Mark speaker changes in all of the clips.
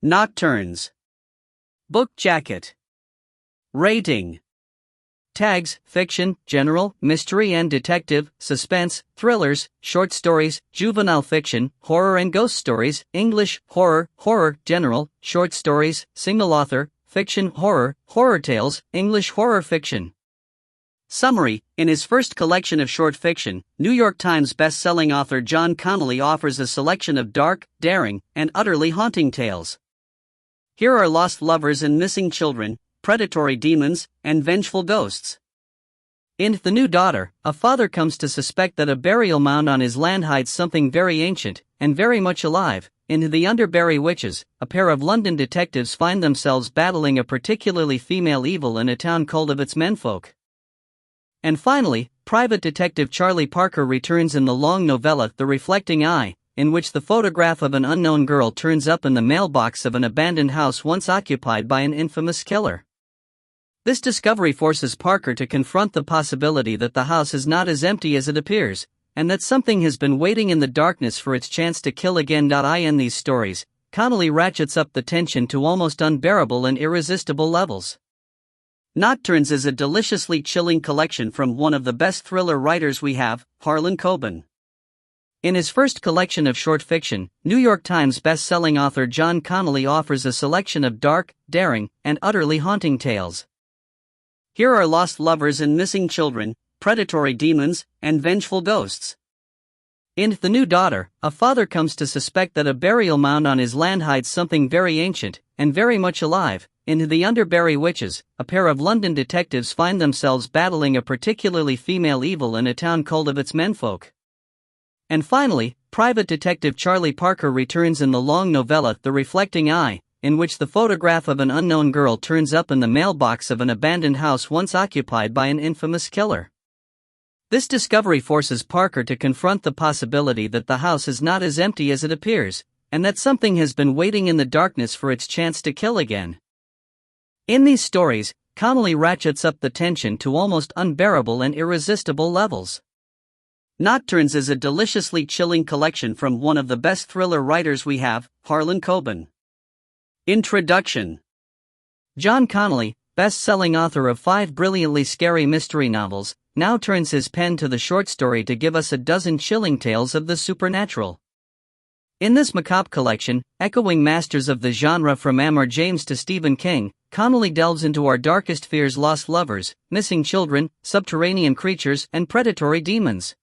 Speaker 1: Nocturnes. Book jacket. Rating. Tags: fiction, general, mystery and detective, suspense, thrillers, short stories, juvenile fiction, horror and ghost stories, English, horror, horror, general, short stories, single author, fiction, horror, horror tales, English horror fiction. Summary: in his first collection of short fiction, New York Times best-selling author John Connolly offers a selection of dark, daring, and utterly haunting tales. Here are lost lovers and missing children, predatory demons, and vengeful ghosts. In The New Daughter, a father comes to suspect that a burial mound on his land hides something very ancient, and very much alive. In The Underbury Witches, a pair of London detectives find themselves battling a particularly female evil in a town called of its menfolk. And finally, Private Detective Charlie Parker returns in the long novella The Reflecting Eye, in which the photograph of an unknown girl turns up in the mailbox of an abandoned house once occupied by an infamous killer. This discovery forces Parker to confront the possibility that the house is not as empty as it appears, and that something has been waiting in the darkness for its chance to kill again. In these stories, Connolly ratchets up the tension to almost unbearable and irresistible levels. Nocturnes is a deliciously chilling collection from one of the best thriller writers we have, Harlan Coben. In his first collection of short fiction, New York Times best-selling author John Connolly offers a selection of dark, daring, and utterly haunting tales. Here are lost lovers and missing children, predatory demons, and vengeful ghosts. In The New Daughter, a father comes to suspect that a burial mound on his land hides something very ancient, and very much alive. In The Underbury Witches, a pair of London detectives find themselves battling a particularly female evil in a town called of its menfolk. And finally, Private Detective Charlie Parker returns in the long novella The Reflecting Eye, in which the photograph of an unknown girl turns up in the mailbox of an abandoned house once occupied by an infamous killer. This discovery forces Parker to confront the possibility that the house is not as empty as it appears, and that something has been waiting in the darkness for its chance to kill again. In these stories, Connolly ratchets up the tension to almost unbearable and irresistible levels. Nocturnes is a deliciously chilling collection from one of the best thriller writers we have, Harlan Coben. Introduction. John Connolly, best-selling author of 5 brilliantly scary mystery novels, now turns his pen to the short story to give us a dozen chilling tales of the supernatural. In this macabre collection, echoing masters of the genre from Amor James to Stephen King, Connolly delves into our darkest fears: lost lovers, missing children, subterranean creatures, and predatory demons.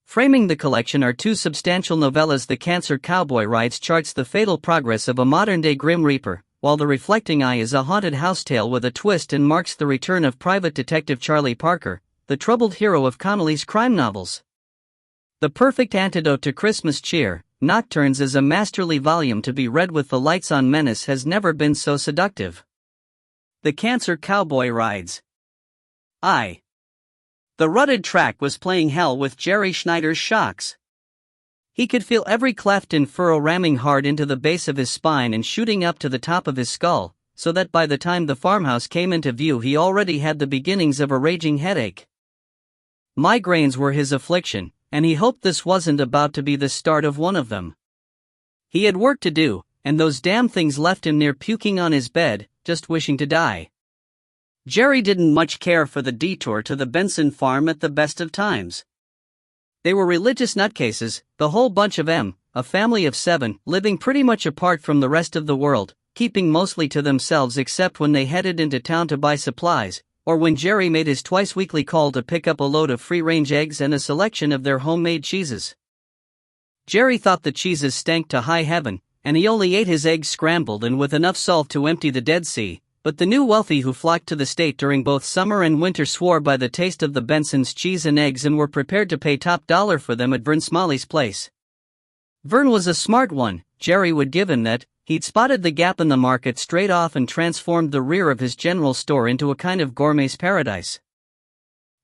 Speaker 1: Framing the collection are 2 substantial novellas. The Cancer Cowboy Rides charts the fatal progress of a modern-day Grim Reaper, while The Reflecting Eye is a haunted house tale with a twist and marks the return of Private Detective Charlie Parker, the troubled hero of Connolly's crime novels. The perfect antidote to Christmas cheer, Nocturnes is a masterly volume to be read with the lights on. Menace has never been so seductive. The Cancer Cowboy Rides. The rutted track was playing hell with Jerry Schneider's shocks. He could feel every cleft and furrow ramming hard into the base of his spine and shooting up to the top of his skull, so that by the time the farmhouse came into view he already had the beginnings of a raging headache. Migraines were his affliction, and he hoped this wasn't about to be the start of one of them. He had work to do, and those damn things left him near puking on his bed, just wishing to die. Jerry didn't much care for the detour to the Benson farm at the best of times. They were religious nutcases, the whole bunch of them, a family of 7, living pretty much apart from the rest of the world, keeping mostly to themselves except when they headed into town to buy supplies, or when Jerry made his twice-weekly call to pick up a load of free-range eggs and a selection of their homemade cheeses. Jerry thought the cheeses stank to high heaven, and he only ate his eggs scrambled and with enough salt to empty the Dead Sea. But the new wealthy who flocked to the state during both summer and winter swore by the taste of the Benson's cheese and eggs and were prepared to pay top dollar for them at Vern Smalley's place. Vern was a smart one, Jerry would give him that. He'd spotted the gap in the market straight off and transformed the rear of his general store into a kind of gourmet's paradise.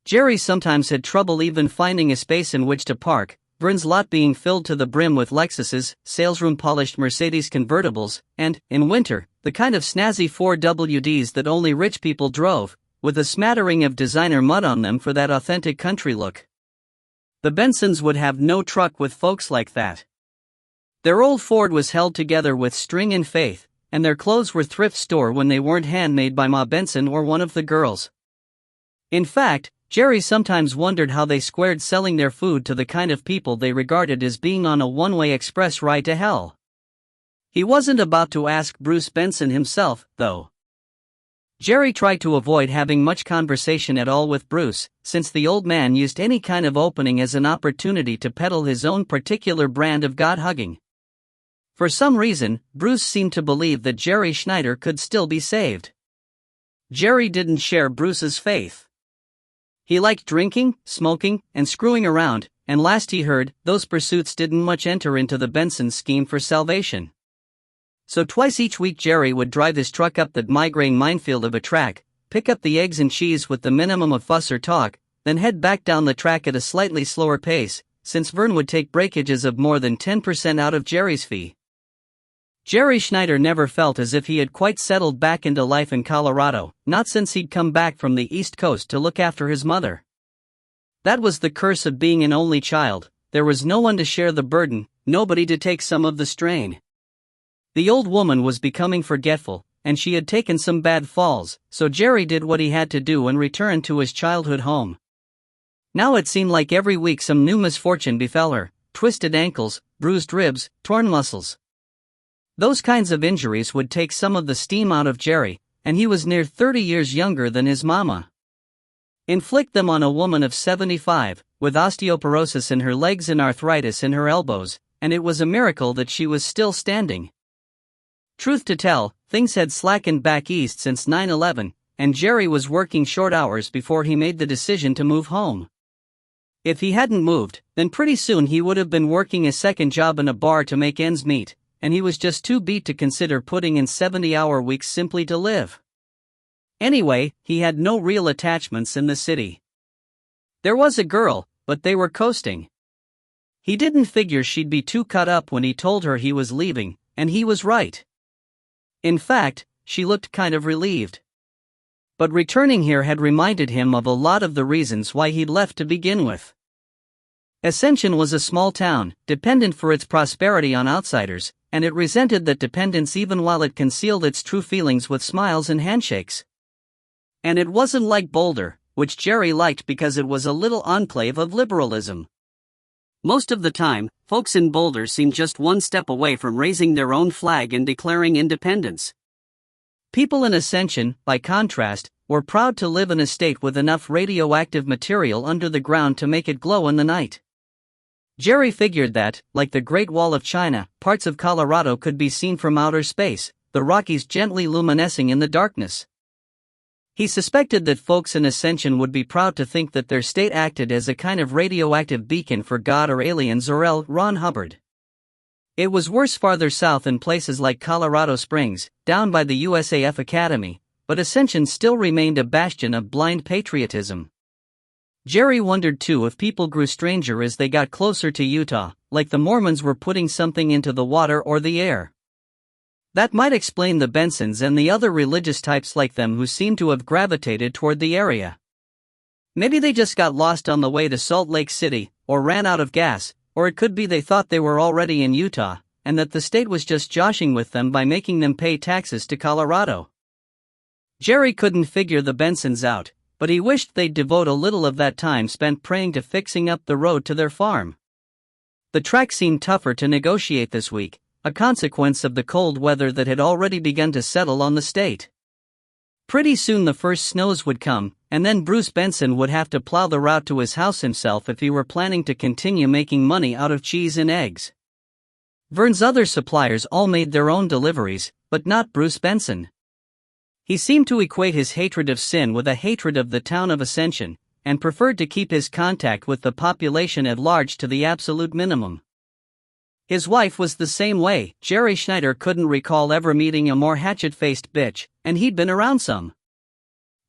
Speaker 1: Jerry sometimes had trouble even finding a space in which to park, Vern's lot being filled to the brim with Lexuses, salesroom-polished Mercedes convertibles, and, in winter, the kind of snazzy 4WDs that only rich people drove, with a smattering of designer mud on them for that authentic country look. The Bensons would have no truck with folks like that. Their old Ford was held together with string and faith, and their clothes were thrift store when they weren't handmade by Ma Benson or one of the girls. In fact, Jerry sometimes wondered how they squared selling their food to the kind of people they regarded as being on a one-way express ride to hell. He wasn't about to ask Bruce Benson himself, though. Jerry tried to avoid having much conversation at all with Bruce, since the old man used any kind of opening as an opportunity to peddle his own particular brand of God-hugging. For some reason, Bruce seemed to believe that Jerry Schneider could still be saved. Jerry didn't share Bruce's faith. He liked drinking, smoking, and screwing around, and last he heard, those pursuits didn't much enter into the Benson scheme for salvation. So twice each week Jerry would drive his truck up that migraine minefield of a track, pick up the eggs and cheese with the minimum of fuss or talk, then head back down the track at a slightly slower pace, since Vern would take breakages of more than 10% out of Jerry's fee. Jerry Schneider never felt as if he had quite settled back into life in Colorado, not since he'd come back from the East Coast to look after his mother. That was the curse of being an only child. There was no one to share the burden, nobody to take some of the strain. The old woman was becoming forgetful, and she had taken some bad falls, so Jerry did what he had to do and returned to his childhood home. Now it seemed like every week some new misfortune befell her: twisted ankles, bruised ribs, torn muscles. Those kinds of injuries would take some of the steam out of Jerry, and he was near 30 years younger than his mama. Inflict them on a woman of 75, with osteoporosis in her legs and arthritis in her elbows, and it was a miracle that she was still standing. Truth to tell, things had slackened back east since 9/11, and Jerry was working short hours before he made the decision to move home. If he hadn't moved, then pretty soon he would have been working a second job in a bar to make ends meet, and he was just too beat to consider putting in 70-hour weeks simply to live. Anyway, he had no real attachments in the city. There was a girl, but they were coasting. He didn't figure she'd be too cut up when he told her he was leaving, and he was right. In fact, she looked kind of relieved. But returning here had reminded him of a lot of the reasons why he'd left to begin with. Ascension was a small town, dependent for its prosperity on outsiders, and it resented that dependence even while it concealed its true feelings with smiles and handshakes. And it wasn't like Boulder, which Jerry liked because it was a little enclave of liberalism. Most of the time, folks in Boulder seemed just one step away from raising their own flag and declaring independence. People in Ascension, by contrast, were proud to live in a state with enough radioactive material under the ground to make it glow in the night. Jerry figured that, like the Great Wall of China, parts of Colorado could be seen from outer space, the Rockies gently luminescing in the darkness. He suspected that folks in Ascension would be proud to think that their state acted as a kind of radioactive beacon for God or aliens or L. Ron Hubbard. It was worse farther south in places like Colorado Springs, down by the USAF Academy, but Ascension still remained a bastion of blind patriotism. Jerry wondered too if people grew stranger as they got closer to Utah, like the Mormons were putting something into the water or the air. That might explain the Bensons and the other religious types like them who seemed to have gravitated toward the area. Maybe they just got lost on the way to Salt Lake City, or ran out of gas, or it could be they thought they were already in Utah, and that the state was just joshing with them by making them pay taxes to Colorado. Jerry couldn't figure the Bensons out, but he wished they'd devote a little of that time spent praying to fixing up the road to their farm. The track seemed tougher to negotiate this week, a consequence of the cold weather that had already begun to settle on the state. Pretty soon the first snows would come, and then Bruce Benson would have to plow the route to his house himself if he were planning to continue making money out of cheese and eggs. Vern's other suppliers all made their own deliveries, but not Bruce Benson. He seemed to equate his hatred of sin with a hatred of the town of Ascension, and preferred to keep his contact with the population at large to the absolute minimum. His wife was the same way. Jerry Schneider couldn't recall ever meeting a more hatchet-faced bitch, and he'd been around some.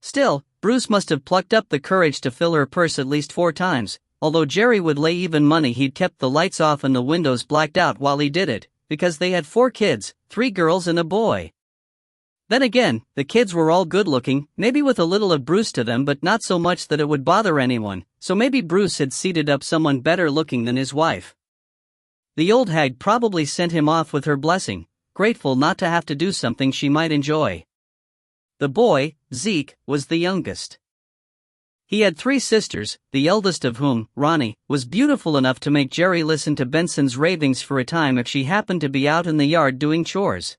Speaker 1: Still, Bruce must have plucked up the courage to fill her purse at least 4 times, although Jerry would lay even money he'd kept the lights off and the windows blacked out while he did it, because they had 4 kids, 3 girls and a boy. Then again, the kids were all good-looking, maybe with a little of Bruce to them but not so much that it would bother anyone, so maybe Bruce had seeded up someone better looking than his wife. The old hag probably sent him off with her blessing, grateful not to have to do something she might enjoy. The boy, Zeke, was the youngest. He had 3 sisters, the eldest of whom, Ronnie, was beautiful enough to make Jerry listen to Benson's ravings for a time if she happened to be out in the yard doing chores.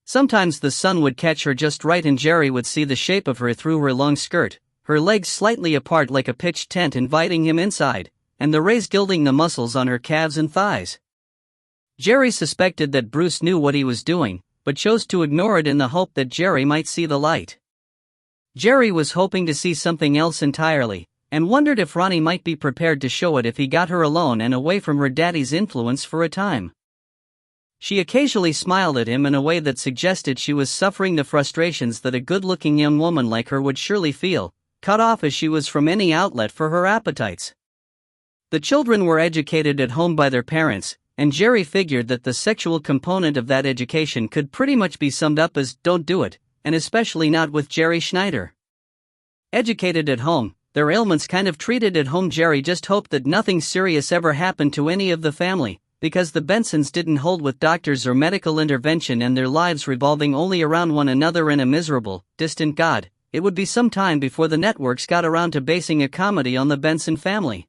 Speaker 1: Sometimes the sun would catch her just right and Jerry would see the shape of her through her long skirt, her legs slightly apart like a pitched tent inviting him inside, and the rays gilding the muscles on her calves and thighs. Jerry suspected that Bruce knew what he was doing, but chose to ignore it in the hope that Jerry might see the light. Jerry was hoping to see something else entirely, and wondered if Ronnie might be prepared to show it if he got her alone and away from her daddy's influence for a time. She occasionally smiled at him in a way that suggested she was suffering the frustrations that a good-looking young woman like her would surely feel, cut off as she was from any outlet for her appetites. The children were educated at home by their parents, and Jerry figured that the sexual component of that education could pretty much be summed up as, don't do it, and especially not with Jerry Schneider. Educated at home, their ailments kind of treated at home. Jerry just hoped that nothing serious ever happened to any of the family, because the Bensons didn't hold with doctors or medical intervention and their lives revolving only around one another and a miserable, distant God. It would be some time before the networks got around to basing a comedy on the Benson family.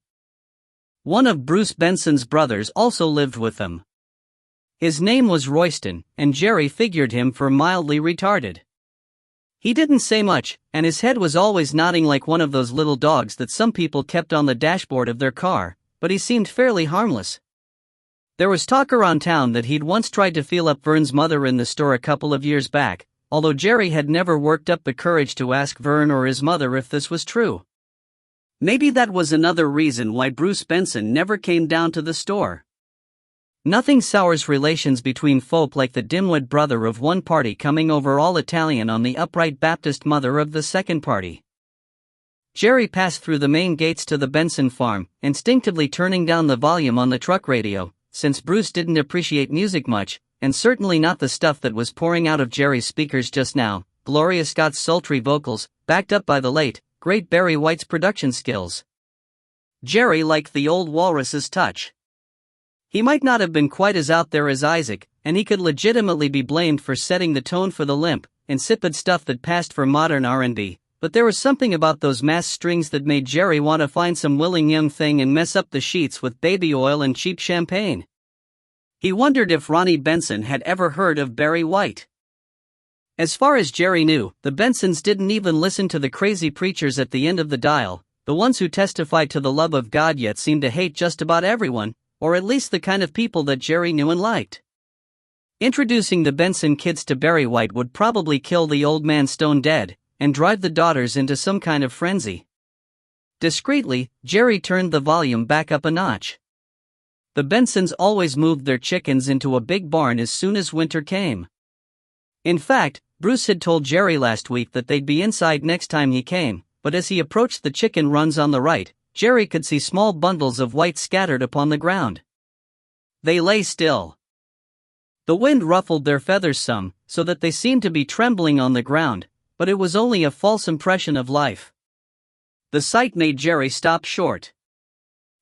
Speaker 1: One of Bruce Benson's brothers also lived with them. His name was Royston, and Jerry figured him for mildly retarded. He didn't say much, and his head was always nodding like one of those little dogs that some people kept on the dashboard of their car, but he seemed fairly harmless. There was talk around town that he'd once tried to feel up Vern's mother in the store a couple of years back, although Jerry had never worked up the courage to ask Vern or his mother if this was true. Maybe that was another reason why Bruce Benson never came down to the store. Nothing sours relations between folk like the dimwit brother of one party coming over all Italian on the upright Baptist mother of the second party. Jerry passed through the main gates to the Benson farm, instinctively turning down the volume on the truck radio, since Bruce didn't appreciate music much, and certainly not the stuff that was pouring out of Jerry's speakers just now, Gloria Scott's sultry vocals, backed up by the late, great Barry White's production skills. Jerry liked the old walrus's touch. He might not have been quite as out there as Isaac, and he could legitimately be blamed for setting the tone for the limp, insipid stuff that passed for modern R&B, but there was something about those mass strings that made Jerry want to find some willing young thing and mess up the sheets with baby oil and cheap champagne. He wondered if Ronnie Benson had ever heard of Barry White. As far as Jerry knew, the Bensons didn't even listen to the crazy preachers at the end of the dial, the ones who testified to the love of God yet seemed to hate just about everyone, or at least the kind of people that Jerry knew and liked. Introducing the Benson kids to Barry White would probably kill the old man stone dead, and drive the daughters into some kind of frenzy. Discreetly, Jerry turned the volume back up a notch. The Bensons always moved their chickens into a big barn as soon as winter came. In fact, Bruce had told Jerry last week that they'd be inside next time he came, but as he approached the chicken runs on the right, Jerry could see small bundles of white scattered upon the ground. They lay still. The wind ruffled their feathers some, so that they seemed to be trembling on the ground, but it was only a false impression of life. The sight made Jerry stop short.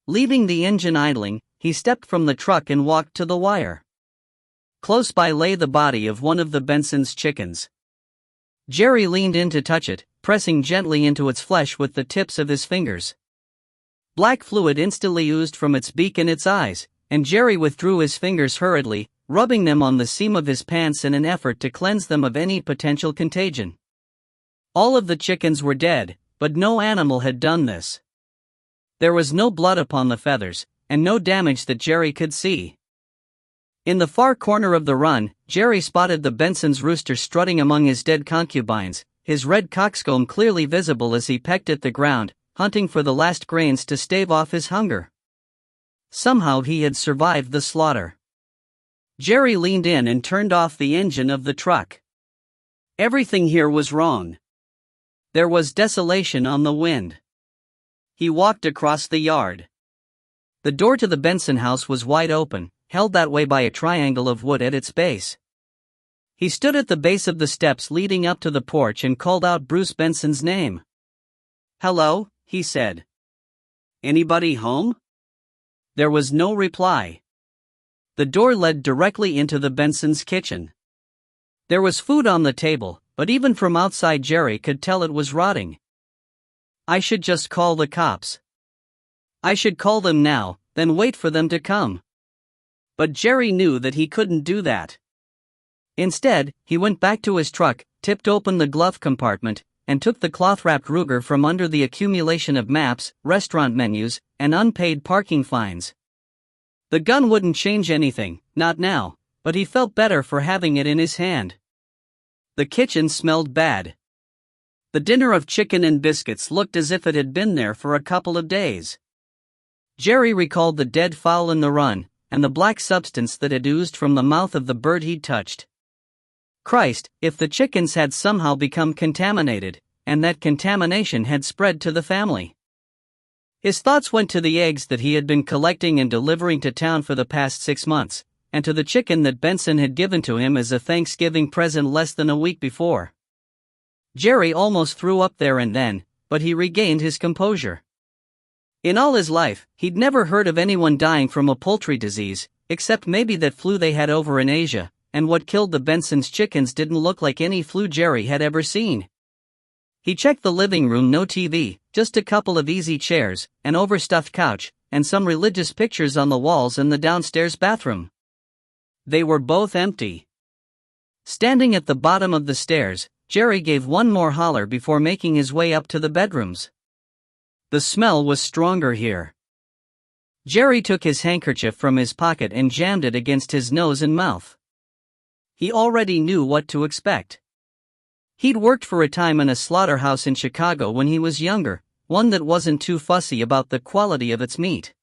Speaker 1: Leaving the engine idling, he stepped from the truck and walked to the wire. Close by lay the body of one of the Benson's chickens. Jerry leaned in to touch it, pressing gently into its flesh with the tips of his fingers. Black fluid instantly oozed from its beak and its eyes, and Jerry withdrew his fingers hurriedly, rubbing them on the seam of his pants in an effort to cleanse them of any potential contagion. All of the chickens were dead, but no animal had done this. There was no blood upon the feathers, and no damage that Jerry could see. In the far corner of the run, Jerry spotted the Benson's rooster strutting among his dead concubines, his red coxcomb clearly visible as he pecked at the ground, hunting for the last grains to stave off his hunger. Somehow he had survived the slaughter. Jerry leaned in and turned off the engine of the truck. Everything here was wrong. There was desolation on the wind. He walked across the yard. The door to the Benson house was wide open, held that way by a triangle of wood at its base. He stood at the base of the steps leading up to the porch and called out Bruce Benson's name. "Hello," he said. "Anybody home?" There was no reply. The door led directly into the Bensons' kitchen. There was food on the table, but even from outside Jerry could tell it was rotting. I should just call the cops. I should call them now, then wait for them to come. But Jerry knew that he couldn't do that. Instead, he went back to his truck, tipped open the glove compartment, and took the cloth-wrapped Ruger from under the accumulation of maps, restaurant menus, and unpaid parking fines. The gun wouldn't change anything, not now, but he felt better for having it in his hand. The kitchen smelled bad. The dinner of chicken and biscuits looked as if it had been there for a couple of days. Jerry recalled the dead fowl in the run, and the black substance that had oozed from the mouth of the bird he'd touched. Christ, if the chickens had somehow become contaminated, and that contamination had spread to the family. His thoughts went to the eggs that he had been collecting and delivering to town for the past 6 months, and to the chicken that Benson had given to him as a Thanksgiving present less than a week before. Jerry almost threw up there and then, but he regained his composure. In all his life, he'd never heard of anyone dying from a poultry disease, except maybe that flu they had over in Asia, and what killed the Bensons' chickens didn't look like any flu Jerry had ever seen. He checked the living room, no TV, just a couple of easy chairs, an overstuffed couch, and some religious pictures on the walls in the downstairs bathroom. They were both empty. Standing at the bottom of the stairs, Jerry gave one more holler before making his way up to the bedrooms. The smell was stronger here. Jerry took his handkerchief from his pocket and jammed it against his nose and mouth. He already knew what to expect. He'd worked for a time in a slaughterhouse in Chicago when he was younger, one that wasn't too fussy about the quality of its meat.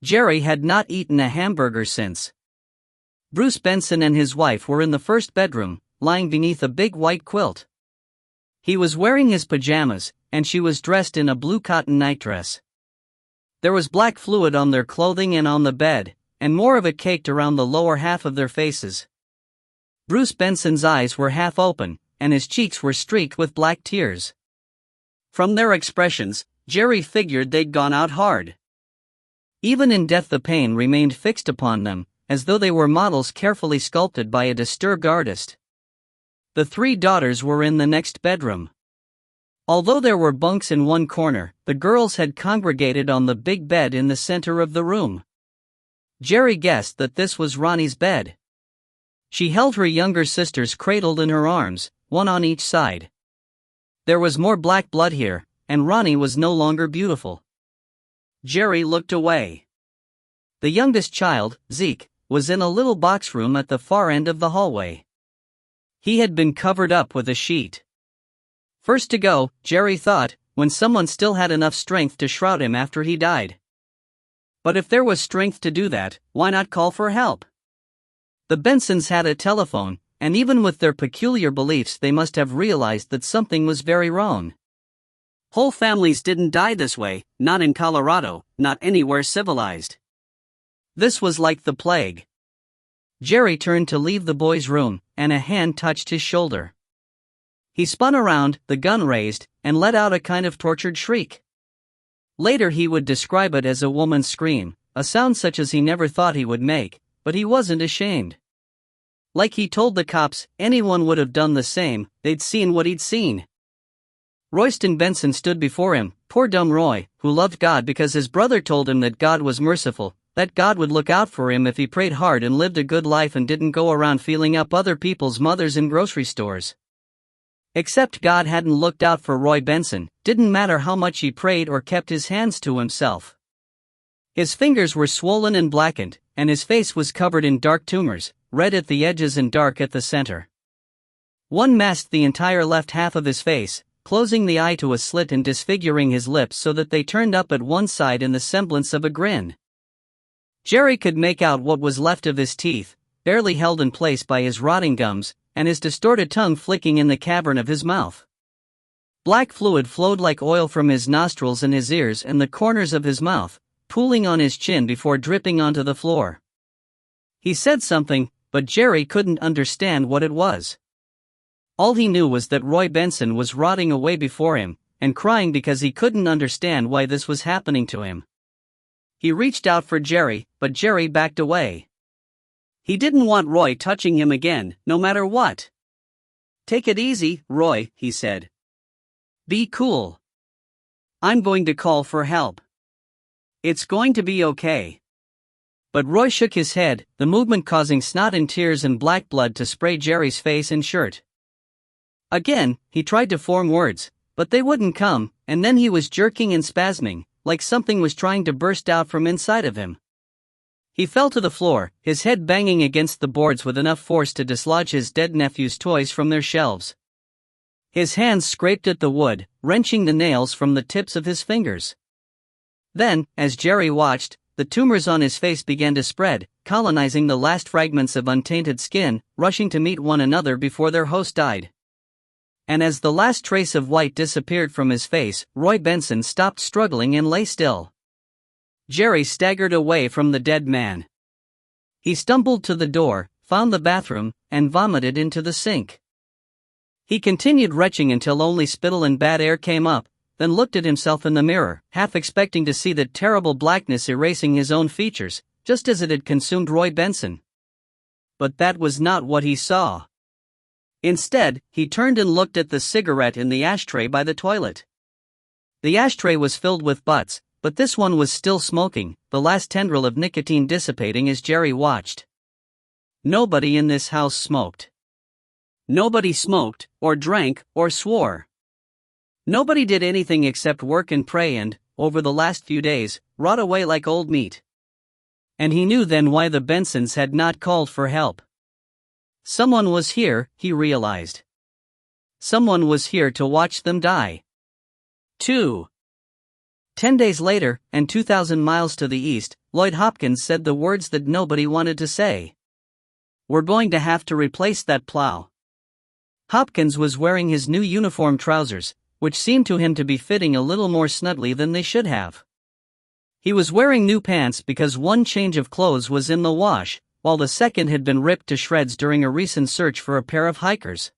Speaker 1: Jerry had not eaten a hamburger since. Bruce Benson and his wife were in the first bedroom, lying beneath a big white quilt. He was wearing his pajamas, and she was dressed in a blue cotton nightdress. There was black fluid on their clothing and on the bed, and more of it caked around the lower half of their faces. Bruce Benson's eyes were half open, and his cheeks were streaked with black tears. From their expressions, Jerry figured they'd gone out hard. Even in death the pain remained fixed upon them, as though they were models carefully sculpted by a disturbed artist. The 3 daughters were in the next bedroom. Although there were bunks in one corner, the girls had congregated on the big bed in the center of the room. Jerry guessed that this was Ronnie's bed. She held her younger sisters cradled in her arms, one on each side. There was more black blood here, and Ronnie was no longer beautiful. Jerry looked away. The youngest child, Zeke, was in a little box room at the far end of the hallway. He had been covered up with a sheet. First to go, Jerry thought, when someone still had enough strength to shroud him after he died. But if there was strength to do that, why not call for help? The Bensons had a telephone, and even with their peculiar beliefs they must have realized that something was very wrong. Whole families didn't die this way, not in Colorado, not anywhere civilized. This was like the plague. Jerry turned to leave the boys' room, and a hand touched his shoulder. He spun around, the gun raised, and let out a kind of tortured shriek. Later he would describe it as a woman's scream, a sound such as he never thought he would make, but he wasn't ashamed. Like he told the cops, anyone would have done the same, they'd seen what he'd seen. Royston Benson stood before him, poor dumb Roy, who loved God because his brother told him that God was merciful, that God would look out for him if he prayed hard and lived a good life and didn't go around feeling up other people's mothers in grocery stores. Except God hadn't looked out for Roy Benson, didn't matter how much he prayed or kept his hands to himself. His fingers were swollen and blackened, and his face was covered in dark tumors, red at the edges and dark at the center. One masked the entire left half of his face, closing the eye to a slit and disfiguring his lips so that they turned up at one side in the semblance of a grin. Jerry could make out what was left of his teeth, barely held in place by his rotting gums, and his distorted tongue flicking in the cavern of his mouth. Black fluid flowed like oil from his nostrils and his ears and the corners of his mouth, pooling on his chin before dripping onto the floor. He said something, but Jerry couldn't understand what it was. All he knew was that Roy Benson was rotting away before him, and crying because he couldn't understand why this was happening to him. He reached out for Jerry, but Jerry backed away. He didn't want Roy touching him again, no matter what. "Take it easy, Roy," he said. "Be cool. I'm going to call for help. It's going to be okay." But Roy shook his head, the movement causing snot and tears and black blood to spray Jerry's face and shirt. Again, he tried to form words, but they wouldn't come, and then he was jerking and spasming, like something was trying to burst out from inside of him. He fell to the floor, his head banging against the boards with enough force to dislodge his dead nephew's toys from their shelves. His hands scraped at the wood, wrenching the nails from the tips of his fingers. Then, as Jerry watched, the tumors on his face began to spread, colonizing the last fragments of untainted skin, rushing to meet one another before their host died. And as the last trace of white disappeared from his face, Roy Benson stopped struggling and lay still. Jerry staggered away from the dead man. He stumbled to the door, found the bathroom, and vomited into the sink. He continued retching until only spittle and bad air came up, then looked at himself in the mirror, half expecting to see the terrible blackness erasing his own features, just as it had consumed Roy Benson. But that was not what he saw. Instead, he turned and looked at the cigarette in the ashtray by the toilet. The ashtray was filled with butts, but this one was still smoking, the last tendril of nicotine dissipating as Jerry watched. Nobody in this house smoked. Nobody smoked, or drank, or swore. Nobody did anything except work and pray and, over the last few days, rot away like old meat. And he knew then why the Bensons had not called for help. Someone was here, he realized. Someone was here to watch them die. 2. 10 days later, and 2,000 miles to the east, Lloyd Hopkins said the words that nobody wanted to say. "We're going to have to replace that plow." Hopkins was wearing his new uniform trousers, which seemed to him to be fitting a little more snugly than they should have. He was wearing new pants because one change of clothes was in the wash, while the second had been ripped to shreds during a recent search for a pair of hikers.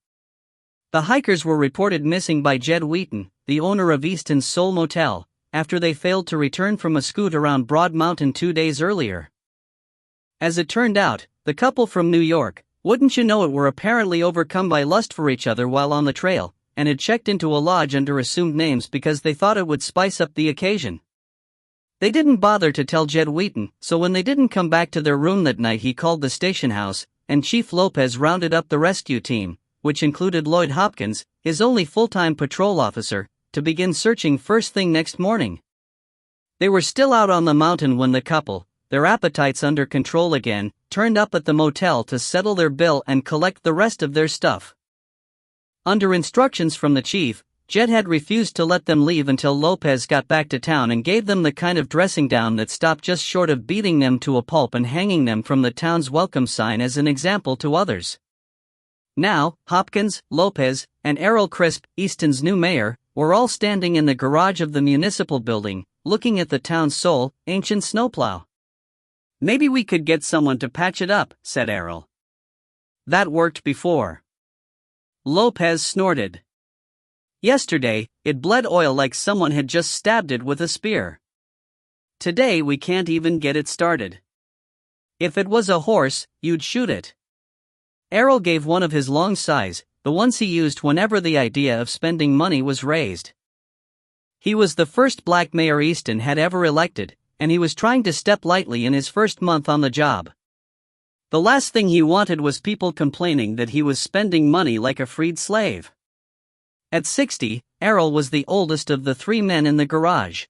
Speaker 1: The hikers were reported missing by Jed Wheaton, the owner of Easton's Soul Motel, after they failed to return from a scoot around Broad Mountain 2 days earlier. As it turned out, the couple from New York, wouldn't you know it, were apparently overcome by lust for each other while on the trail, and had checked into a lodge under assumed names because they thought it would spice up the occasion. They didn't bother to tell Jed Wheaton, so when they didn't come back to their room that night, he called the station house, and Chief Lopez rounded up the rescue team, which included Lloyd Hopkins, his only full-time patrol officer, to begin searching first thing next morning. They were still out on the mountain when the couple, their appetites under control again, turned up at the motel to settle their bill and collect the rest of their stuff. Under instructions from the chief, Jed had refused to let them leave until Lopez got back to town and gave them the kind of dressing down that stopped just short of beating them to a pulp and hanging them from the town's welcome sign as an example to others. Now, Hopkins, Lopez, and Errol Crisp, Easton's new mayor, were all standing in the garage of the municipal building, looking at the town's sole, ancient snowplow. "Maybe we could get someone to patch it up," said Errol. "That worked before." Lopez snorted. "Yesterday, it bled oil like someone had just stabbed it with a spear. Today we can't even get it started. If it was a horse, you'd shoot it." Errol gave one of his long sighs, the ones he used whenever the idea of spending money was raised. He was the first black mayor Easton had ever elected, and he was trying to step lightly in his first month on the job. The last thing he wanted was people complaining that he was spending money like a freed slave. At 60, Errol was the oldest of the 3 men in the garage.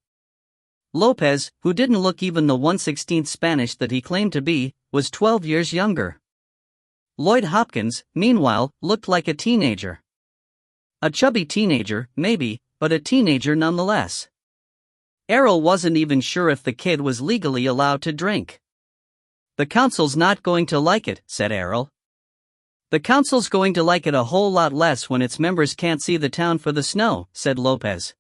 Speaker 1: Lopez, who didn't look even the 1/16th Spanish that he claimed to be, was 12 years younger. Lloyd Hopkins, meanwhile, looked like a teenager. A chubby teenager, maybe, but a teenager nonetheless. Errol wasn't even sure if the kid was legally allowed to drink. "The council's not going to like it," said Errol. "The council's going to like it a whole lot less when its members can't see the town for the snow," said Lopez.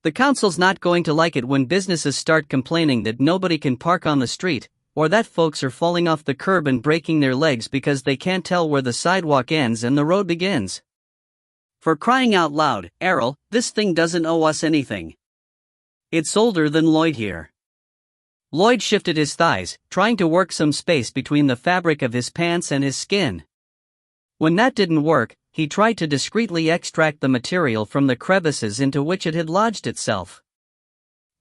Speaker 1: "The council's not going to like it when businesses start complaining that nobody can park on the street, or that folks are falling off the curb and breaking their legs because they can't tell where the sidewalk ends and the road begins. For crying out loud, Errol, this thing doesn't owe us anything. It's older than Lloyd here." Lloyd shifted his thighs, trying to work some space between the fabric of his pants and his skin. When that didn't work, he tried to discreetly extract the material from the crevices into which it had lodged itself.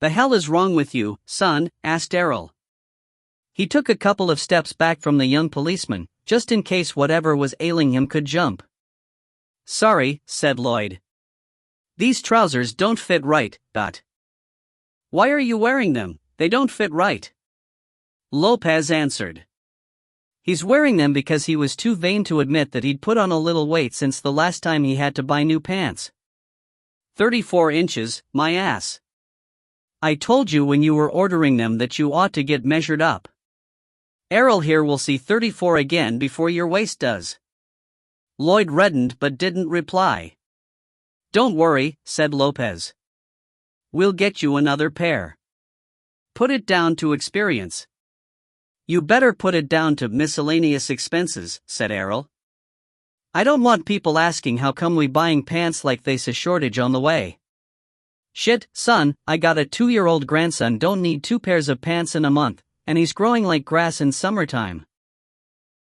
Speaker 1: "The hell is wrong with you, son?" asked Errol. He took a couple of steps back from the young policeman, just in case whatever was ailing him could jump. "Sorry," said Lloyd. "These trousers don't fit right, Dot." "Why are you wearing them? They don't fit right," Lopez answered. He's wearing them because he was too vain to admit that he'd put on a little weight since the last time he had to buy new pants. 34 inches, my ass. I told you when you were ordering them that you ought to get measured up. Errol here will see 34 again before your waist does. Lloyd reddened but didn't reply. "Don't worry," said Lopez. "We'll get you another pair. Put it down to experience." "You better put it down to miscellaneous expenses," said Errol. "I don't want people asking how come we buying pants like there's a shortage on the way. Shit, son, I got a 2-year-old grandson don't need 2 pairs of pants in a month, and he's growing like grass in summertime.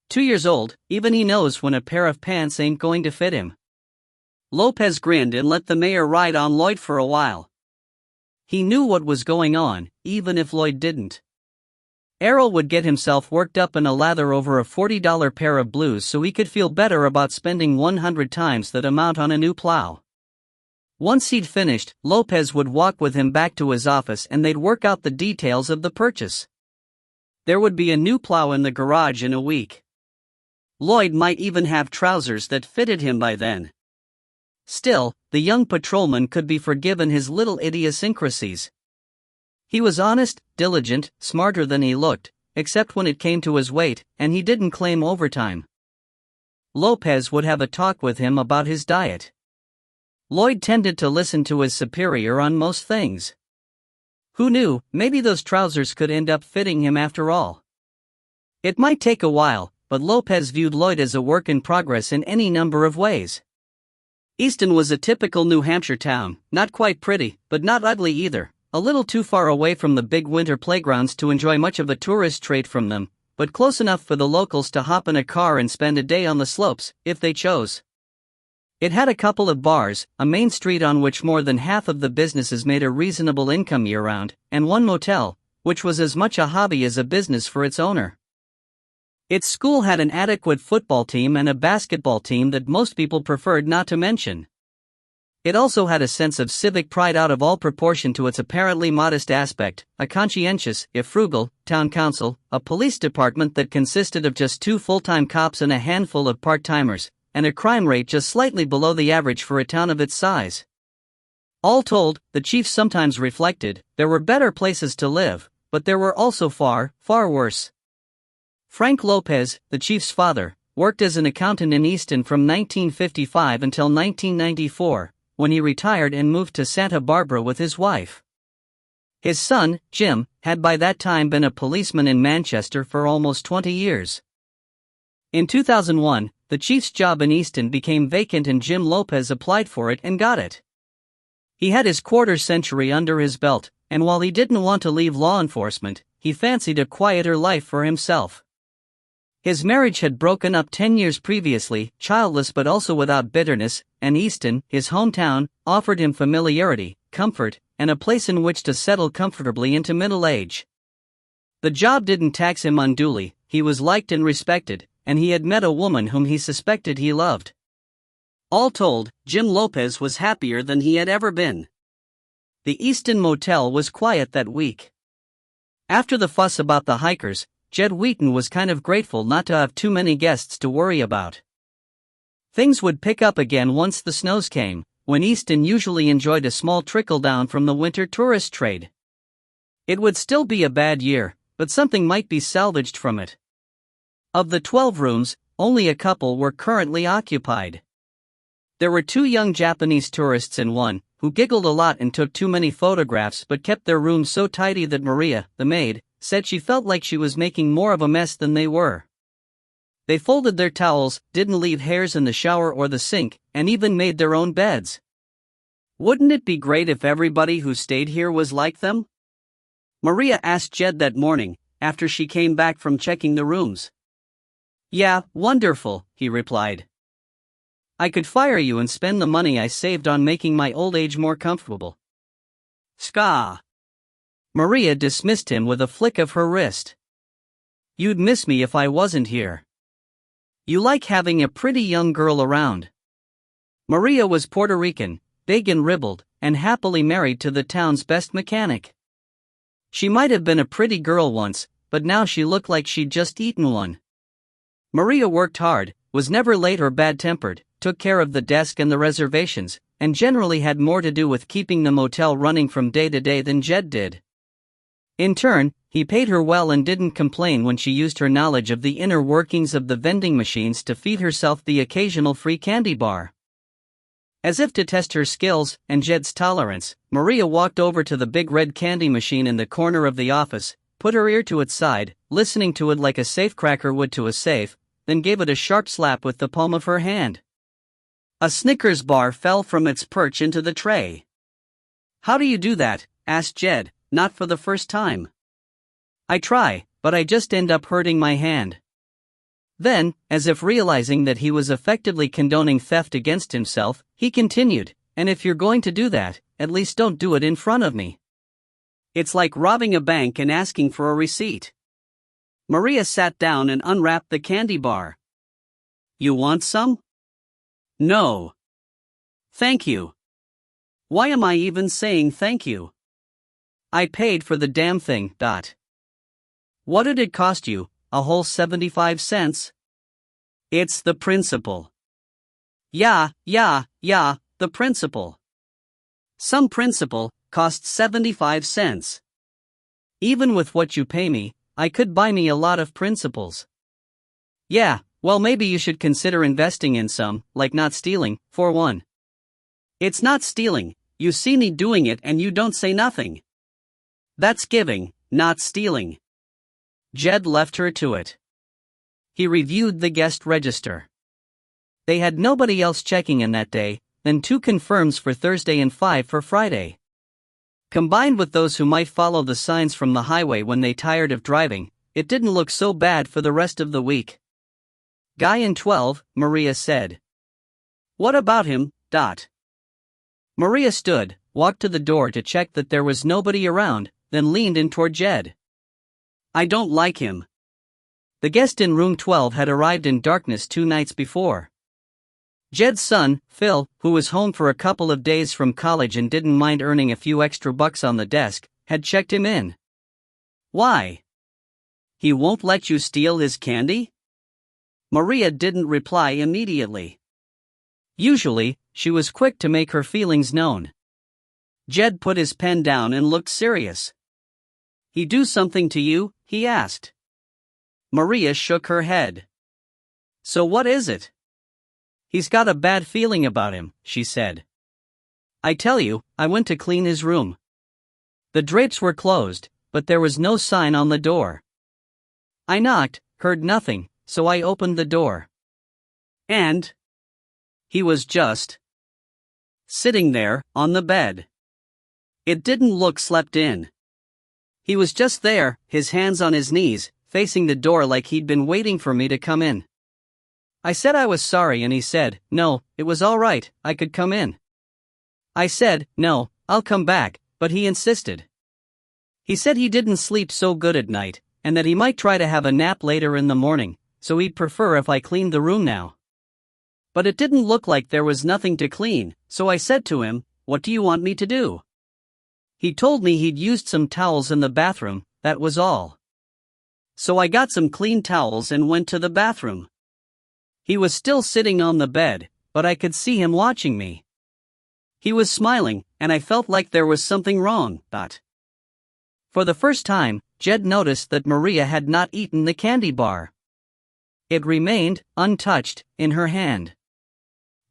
Speaker 1: 2 years old, even he knows when a pair of pants ain't going to fit him." Lopez grinned and let the mayor ride on Lloyd for a while. He knew what was going on, even if Lloyd didn't. Errol would get himself worked up in a lather over a $40 pair of blues so he could feel better about spending 100 times that amount on a new plow. Once he'd finished, Lopez would walk with him back to his office and they'd work out the details of the purchase. There would be a new plow in the garage in a week. Lloyd might even have trousers that fitted him by then. Still, the young patrolman could be forgiven his little idiosyncrasies. He was honest, diligent, smarter than he looked, except when it came to his weight, and he didn't claim overtime. Lopez would have a talk with him about his diet. Lloyd tended to listen to his superior on most things. Who knew, maybe those trousers could end up fitting him after all. It might take a while, but Lopez viewed Lloyd as a work in progress in any number of ways. Easton was a typical New Hampshire town, not quite pretty, but not ugly either, a little too far away from the big winter playgrounds to enjoy much of a tourist trade from them, but close enough for the locals to hop in a car and spend a day on the slopes, if they chose. It had a couple of bars, a main street on which more than half of the businesses made a reasonable income year-round, and one motel, which was as much a hobby as a business for its owner. Its school had an adequate football team and a basketball team that most people preferred not to mention. It also had a sense of civic pride out of all proportion to its apparently modest aspect, a conscientious, if frugal, town council, a police department that consisted of just 2 full-time cops and a handful of part-timers, and a crime rate just slightly below the average for a town of its size. All told, the chief sometimes reflected, there were better places to live, but there were also far, far worse. Frank Lopez, the chief's father, worked as an accountant in Easton from 1955 until 1994, when he retired and moved to Santa Barbara with his wife. His son, Jim, had by that time been a policeman in Manchester for almost 20 years. In 2001, the chief's job in Easton became vacant and Jim Lopez applied for it and got it. He had his quarter-century under his belt, and while he didn't want to leave law enforcement, he fancied a quieter life for himself. His marriage had broken up 10 years previously, childless but also without bitterness, and Easton, his hometown, offered him familiarity, comfort, and a place in which to settle comfortably into middle age. The job didn't tax him unduly, he was liked and respected, and he had met a woman whom he suspected he loved. All told, Jim Lopez was happier than he had ever been. The Easton Motel was quiet that week. After the fuss about the hikers, Jed Wheaton was kind of grateful not to have too many guests to worry about. Things would pick up again once the snows came, when Easton usually enjoyed a small trickle-down from the winter tourist trade. It would still be a bad year, but something might be salvaged from it. Of the 12 rooms, only a couple were currently occupied. There were 2 young Japanese tourists in one, who giggled a lot and took too many photographs but kept their room so tidy that Maria, the maid, said she felt like she was making more of a mess than they were. They folded their towels, didn't leave hairs in the shower or the sink, and even made their own beds. Wouldn't it be great if everybody who stayed here was like them? Maria asked Jed that morning, after she came back from checking the rooms. Yeah, wonderful, he replied. I could fire you and spend the money I saved on making my old age more comfortable. Ska. Maria dismissed him with a flick of her wrist. You'd miss me if I wasn't here. You like having a pretty young girl around. Maria was Puerto Rican, big and ribald, and happily married to the town's best mechanic. She might have been a pretty girl once, but now she looked like she'd just eaten one. Maria worked hard, was never late or bad-tempered, took care of the desk and the reservations, and generally had more to do with keeping the motel running from day to day than Jed did. In turn, he paid her well and didn't complain when she used her knowledge of the inner workings of the vending machines to feed herself the occasional free candy bar. As if to test her skills and Jed's tolerance, Maria walked over to the big red candy machine in the corner of the office, put her ear to its side, listening to it like a safecracker would to a safe, then gave it a sharp slap with the palm of her hand. A Snickers bar fell from its perch into the tray. How do you do that? Asked Jed, not for the first time. I try, but I just end up hurting my hand. Then, as if realizing that he was effectively condoning theft against himself, he continued, and if you're going to do that, at least don't do it in front of me. It's like robbing a bank and asking for a receipt. Maria sat down and unwrapped the candy bar. You want some? No. Thank you. Why am I even saying thank you? I paid for the damn thing. What did it cost you? A whole 75 cents? It's the principal. Yeah, the principal. Some principal costs 75 cents. Even with what you pay me, I could buy me a lot of principals. Yeah, well maybe you should consider investing in some, like not stealing, for one. It's not stealing, you see me doing it and you don't say nothing. That's giving, not stealing. Jed left her to it. He reviewed the guest register. They had nobody else checking in that day, then 2 confirms for Thursday and 5 for Friday. Combined with those who might follow the signs from the highway when they tired of driving, it didn't look so bad for the rest of the week. Guy in 12, Maria said. What about him? Maria stood, walked to the door to check that there was nobody around, then leaned in toward Jed. I don't like him. The guest in room 12 had arrived in darkness 2 nights before. Jed's son, Phil, who was home for a couple of days from college and didn't mind earning a few extra bucks on the desk, had checked him in. Why? He won't let you steal his candy? Maria didn't reply immediately. Usually, she was quick to make her feelings known. Jed put his pen down and looked serious. He do something to you? He asked. Maria shook her head. So what is it? He's got a bad feeling about him, she said. I tell you, I went to clean his room. The drapes were closed, but there was no sign on the door. I knocked, heard nothing, so I opened the door. And he was just sitting there, on the bed. It didn't look slept in. He was just there, his hands on his knees, facing the door like he'd been waiting for me to come in. I said I was sorry and he said, no, it was all right, I could come in. I said, no, I'll come back, but he insisted. He said he didn't sleep so good at night, and that he might try to have a nap later in the morning, so he'd prefer if I cleaned the room now. But it didn't look like there was nothing to clean, so I said to him, what do you want me to do? He told me he'd used some towels in the bathroom, that was all. So I got some clean towels and went to the bathroom. He was still sitting on the bed, but I could see him watching me. He was smiling, and I felt like there was something wrong, For the first time, Jed noticed that Maria had not eaten the candy bar. It remained, untouched, in her hand.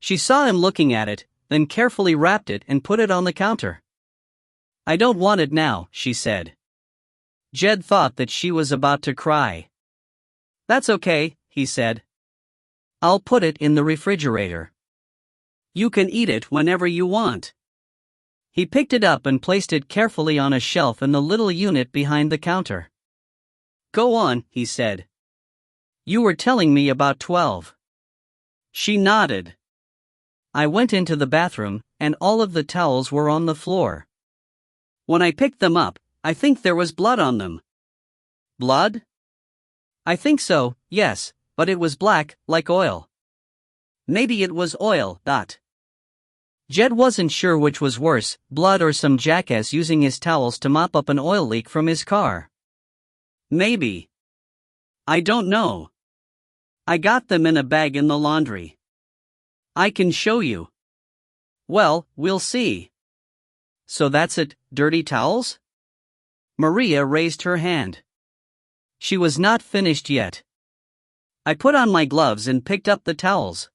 Speaker 1: She saw him looking at it, then carefully wrapped it and put it on the counter. I don't want it now, she said. Jed thought that she was about to cry. That's okay, he said. I'll put it in the refrigerator. You can eat it whenever you want. He picked it up and placed it carefully on a shelf in the little unit behind the counter. "Go on," he said. "You were telling me about 12. She nodded. "I went into the bathroom, and all of the towels were on the floor. When I picked them up, I think there was blood on them." "Blood?" "I think so, yes, but it was black, like oil." "Maybe it was oil." Jed wasn't sure which was worse, blood or some jackass using his towels to mop up an oil leak from his car. "Maybe. I don't know. I got them in a bag in the laundry. I can show you." "Well, we'll see." "So that's it, dirty towels?" Maria raised her hand. She was not finished yet. "I put on my gloves and picked up the towels.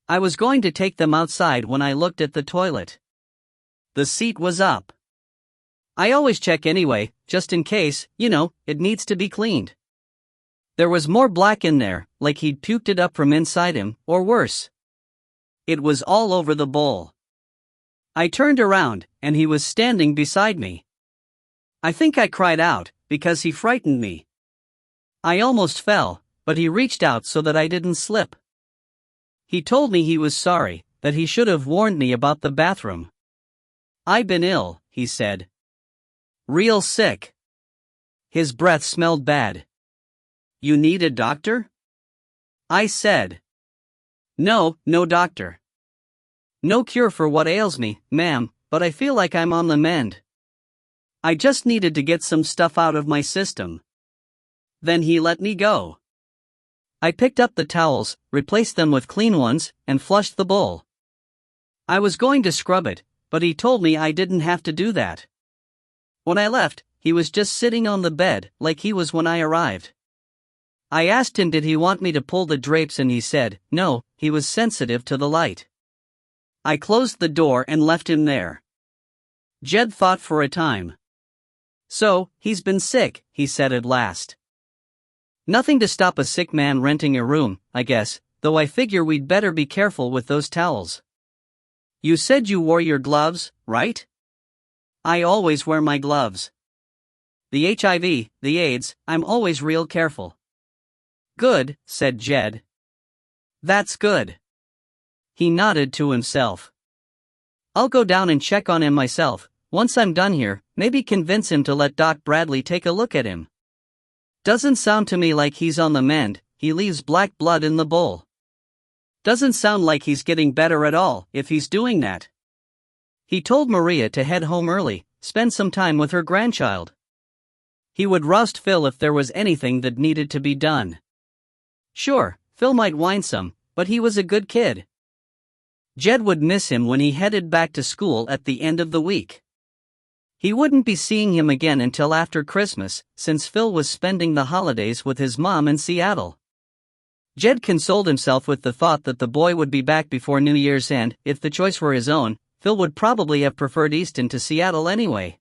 Speaker 1: I was going to take them outside when I looked at the toilet. The seat was up. I always check anyway, just in case, it needs to be cleaned. There was more black in there, like he'd puked it up from inside him, or worse. It was all over the bowl. I turned around, and he was standing beside me. I think I cried out, because he frightened me. I almost fell, but he reached out so that I didn't slip. He told me he was sorry, that he should have warned me about the bathroom. "I've been ill," he said. "Real sick. His breath smelled bad." "You need a doctor?" I said. No doctor. No cure for what ails me, ma'am, but I feel like I'm on the mend. I just needed to get some stuff out of my system." Then he let me go. I picked up the towels, replaced them with clean ones, and flushed the bowl. I was going to scrub it, but he told me I didn't have to do that. When I left, he was just sitting on the bed, like he was when I arrived. I asked him did he want me to pull the drapes and he said, no, he was sensitive to the light. I closed the door and left him there. Jed thought for a time. "So, he's been sick," he said at last. "Nothing to stop a sick man renting a room, I guess, though I figure we'd better be careful with those towels." "You said you wore your gloves, right?" "I always wear my gloves. The HIV, the AIDS, I'm always real careful." "Good," said Jed. "That's good." He nodded to himself. "I'll go down and check on him myself. Once I'm done here, maybe convince him to let Doc Bradley take a look at him. Doesn't sound to me like he's on the mend. He leaves black blood in the bowl. Doesn't sound like he's getting better at all, if he's doing that." He told Maria to head home early, spend some time with her grandchild. He would roust Phil if there was anything that needed to be done. Sure, Phil might whine some, but he was a good kid. Jed would miss him when he headed back to school at the end of the week. He wouldn't be seeing him again until after Christmas, since Phil was spending the holidays with his mom in Seattle. Jed consoled himself with the thought that the boy would be back before New Year's, and, if the choice were his own, Phil would probably have preferred Easton to Seattle anyway.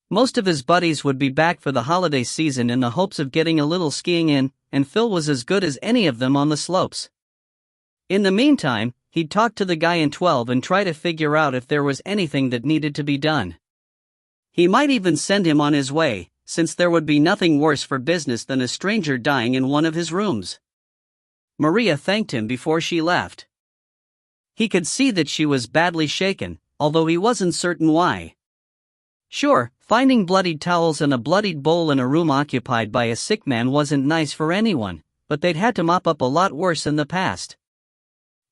Speaker 1: Most of his buddies would be back for the holiday season in the hopes of getting a little skiing in, and Phil was as good as any of them on the slopes. In the meantime, he'd talk to the guy in 12 and try to figure out if there was anything that needed to be done. He might even send him on his way, since there would be nothing worse for business than a stranger dying in one of his rooms. Maria thanked him before she left. He could see that she was badly shaken, although he wasn't certain why. Sure, finding bloodied towels and a bloodied bowl in a room occupied by a sick man wasn't nice for anyone, but they'd had to mop up a lot worse in the past.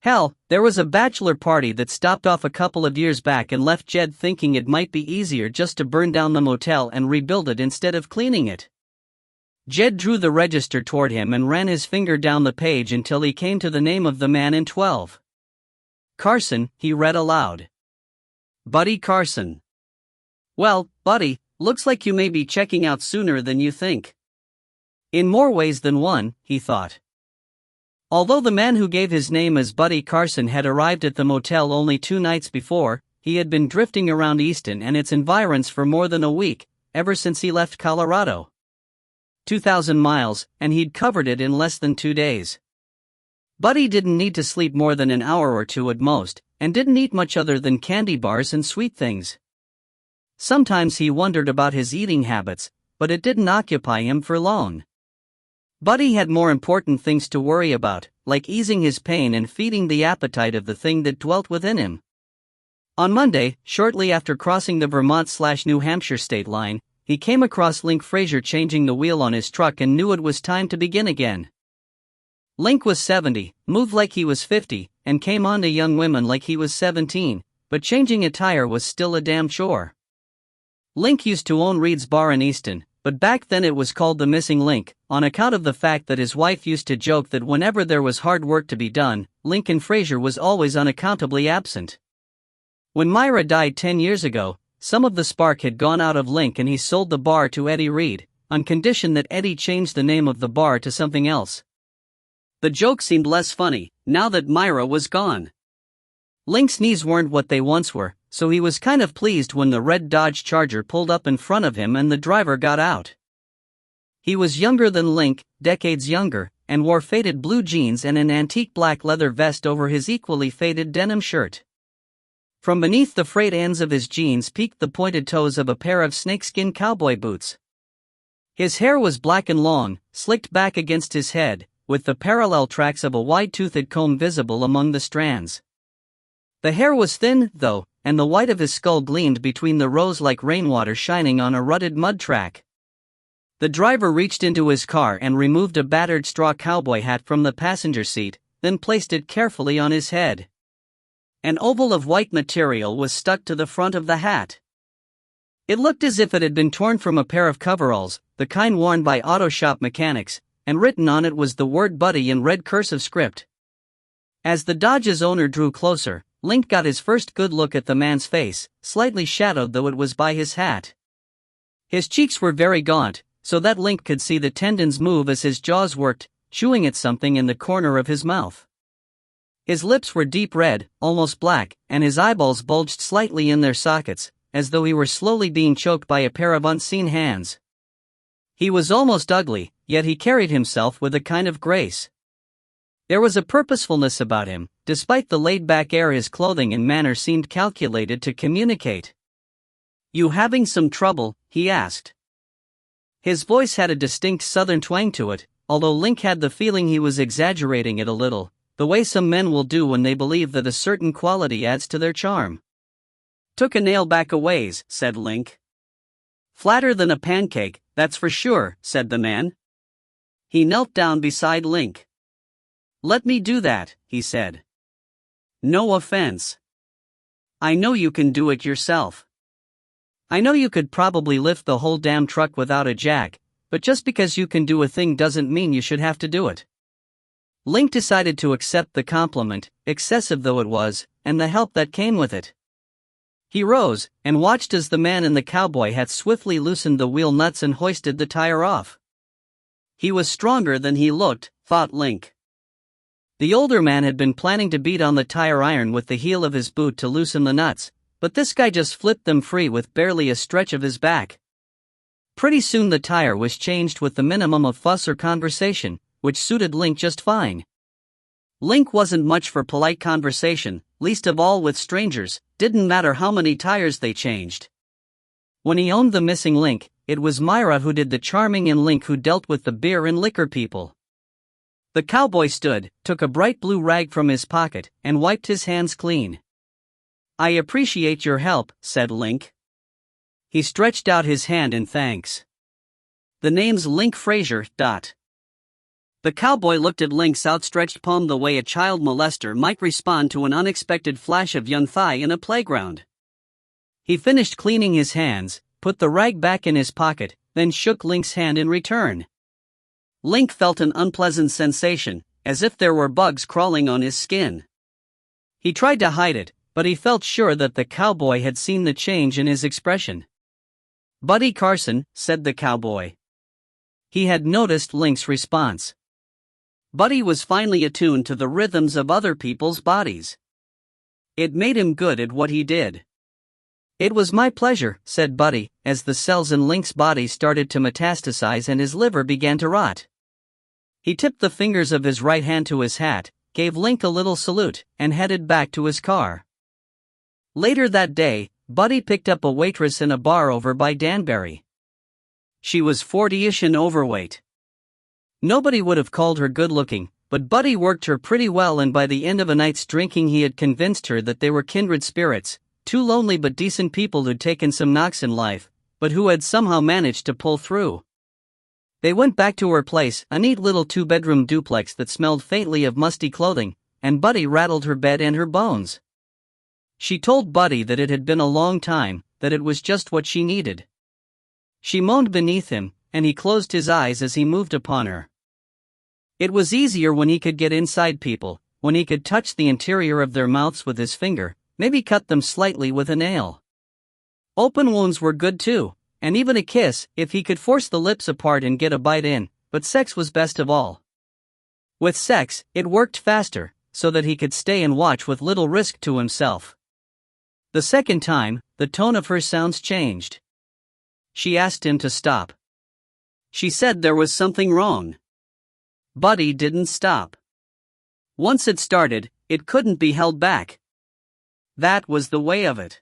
Speaker 1: Hell, there was a bachelor party that stopped off a couple of years back and left Jed thinking it might be easier just to burn down the motel and rebuild it instead of cleaning it. Jed drew the register toward him and ran his finger down the page until he came to the name of the man in 12. "Carson," he read aloud. "Buddy Carson. Well, buddy, looks like you may be checking out sooner than you think." In more ways than one, he thought. Although the man who gave his name as Buddy Carson had arrived at the motel only 2 nights before, he had been drifting around Easton and its environs for more than a week, ever since he left Colorado. 2,000 miles, and he'd covered it in less than 2 days. Buddy didn't need to sleep more than an hour or two at most, and didn't eat much other than candy bars and sweet things. Sometimes he wondered about his eating habits, but it didn't occupy him for long. Buddy had more important things to worry about, like easing his pain and feeding the appetite of the thing that dwelt within him. On Monday, shortly after crossing the Vermont/New Hampshire state line, he came across Link Fraser changing the wheel on his truck and knew it was time to begin again. Link was 70, moved like he was 50, and came on to young women like he was 17, but changing a tire was still a damn chore. Link used to own Reed's Bar in Easton, but back then it was called the Missing Link, on account of the fact that his wife used to joke that whenever there was hard work to be done, Lincoln Fraser was always unaccountably absent. When Myra died 10 years ago, some of the spark had gone out of Link and he sold the bar to Eddie Reed, on condition that Eddie changed the name of the bar to something else. The joke seemed less funny, now that Myra was gone. Link's knees weren't what they once were, so he was kind of pleased when the red Dodge Charger pulled up in front of him and the driver got out. He was younger than Link, decades younger, and wore faded blue jeans and an antique black leather vest over his equally faded denim shirt. From beneath the frayed ends of his jeans peeked the pointed toes of a pair of snakeskin cowboy boots. His hair was black and long, slicked back against his head, with the parallel tracks of a wide-toothed comb visible among the strands. The hair was thin, though, and the white of his skull gleamed between the rows like rainwater shining on a rutted mud track. The driver reached into his car and removed a battered straw cowboy hat from the passenger seat, then placed it carefully on his head. An oval of white material was stuck to the front of the hat. It looked as if it had been torn from a pair of coveralls, the kind worn by auto shop mechanics, and written on it was the word Buddy in red cursive script. As the Dodge's owner drew closer, Link got his first good look at the man's face, slightly shadowed though it was by his hat. His cheeks were very gaunt, so that Link could see the tendons move as his jaws worked, chewing at something in the corner of his mouth. His lips were deep red, almost black, and his eyeballs bulged slightly in their sockets, as though he were slowly being choked by a pair of unseen hands. He was almost ugly, yet he carried himself with a kind of grace. There was a purposefulness about him, despite the laid-back air his clothing and manner seemed calculated to communicate. "You having some trouble?" he asked. His voice had a distinct southern twang to it, although Link had the feeling he was exaggerating it a little, the way some men will do when they believe that a certain quality adds to their charm. "Took a nail back a ways," said Link. "Flatter than a pancake, that's for sure," said the man. He knelt down beside Link. "Let me do that," he said. "No offense. I know you can do it yourself. I know you could probably lift the whole damn truck without a jack, but just because you can do a thing doesn't mean you should have to do it." Link decided to accept the compliment, excessive though it was, and the help that came with it. He rose, and watched as the man in the cowboy hat swiftly loosened the wheel nuts and hoisted the tire off. He was stronger than he looked, thought Link. The older man had been planning to beat on the tire iron with the heel of his boot to loosen the nuts, but this guy just flipped them free with barely a stretch of his back. Pretty soon the tire was changed with the minimum of fuss or conversation, which suited Link just fine. Link wasn't much for polite conversation, least of all with strangers, didn't matter how many tires they changed. When he owned the Missing Link, it was Myra who did the charming and Link who dealt with the beer and liquor people. The cowboy stood, took a bright blue rag from his pocket, and wiped his hands clean. "I appreciate your help," said Link. He stretched out his hand in thanks. "The name's Link Fraser." The cowboy looked at Link's outstretched palm the way a child molester might respond to an unexpected flash of young thigh in a playground. He finished cleaning his hands, put the rag back in his pocket, then shook Link's hand in return. Link felt an unpleasant sensation, as if there were bugs crawling on his skin. He tried to hide it, but he felt sure that the cowboy had seen the change in his expression. "Buddy Carson," said the cowboy. He had noticed Link's response. Buddy was finely attuned to the rhythms of other people's bodies. It made him good at what he did. "It was my pleasure," said Buddy, as the cells in Link's body started to metastasize and his liver began to rot. He tipped the fingers of his right hand to his hat, gave Link a little salute, and headed back to his car. Later that day, Buddy picked up a waitress in a bar over by Danbury. She was 40-ish and overweight. Nobody would have called her good-looking, but Buddy worked her pretty well, and by the end of a night's drinking he had convinced her that they were kindred spirits, two lonely but decent people who'd taken some knocks in life, but who had somehow managed to pull through. They went back to her place, a neat little 2-bedroom duplex that smelled faintly of musty clothing, and Buddy rattled her bed and her bones. She told Buddy that it had been a long time, that it was just what she needed. She moaned beneath him, and he closed his eyes as he moved upon her. It was easier when he could get inside people, when he could touch the interior of their mouths with his finger, maybe cut them slightly with a nail. Open wounds were good too, and even a kiss, if he could force the lips apart and get a bite in, but sex was best of all. With sex, it worked faster, so that he could stay and watch with little risk to himself. The second time, the tone of her sounds changed. She asked him to stop. She said there was something wrong. Buddy didn't stop. Once it started, it couldn't be held back. That was the way of it.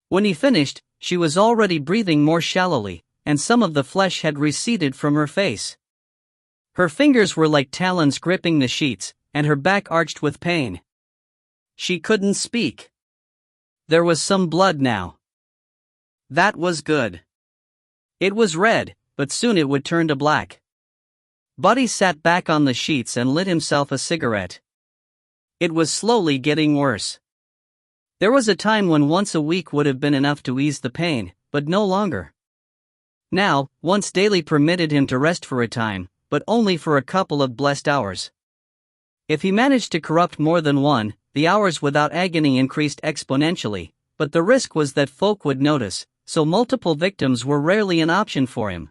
Speaker 1: When he finished, she was already breathing more shallowly, and some of the flesh had receded from her face. Her fingers were like talons gripping the sheets, and her back arched with pain. She couldn't speak. There was some blood now. That was good. It was red, but soon it would turn to black. Buddy sat back on the sheets and lit himself a cigarette. It was slowly getting worse. There was a time when once a week would have been enough to ease the pain, but no longer. Now, once daily permitted him to rest for a time, but only for a couple of blessed hours. If he managed to corrupt more than one, the hours without agony increased exponentially, but the risk was that folk would notice, so multiple victims were rarely an option for him.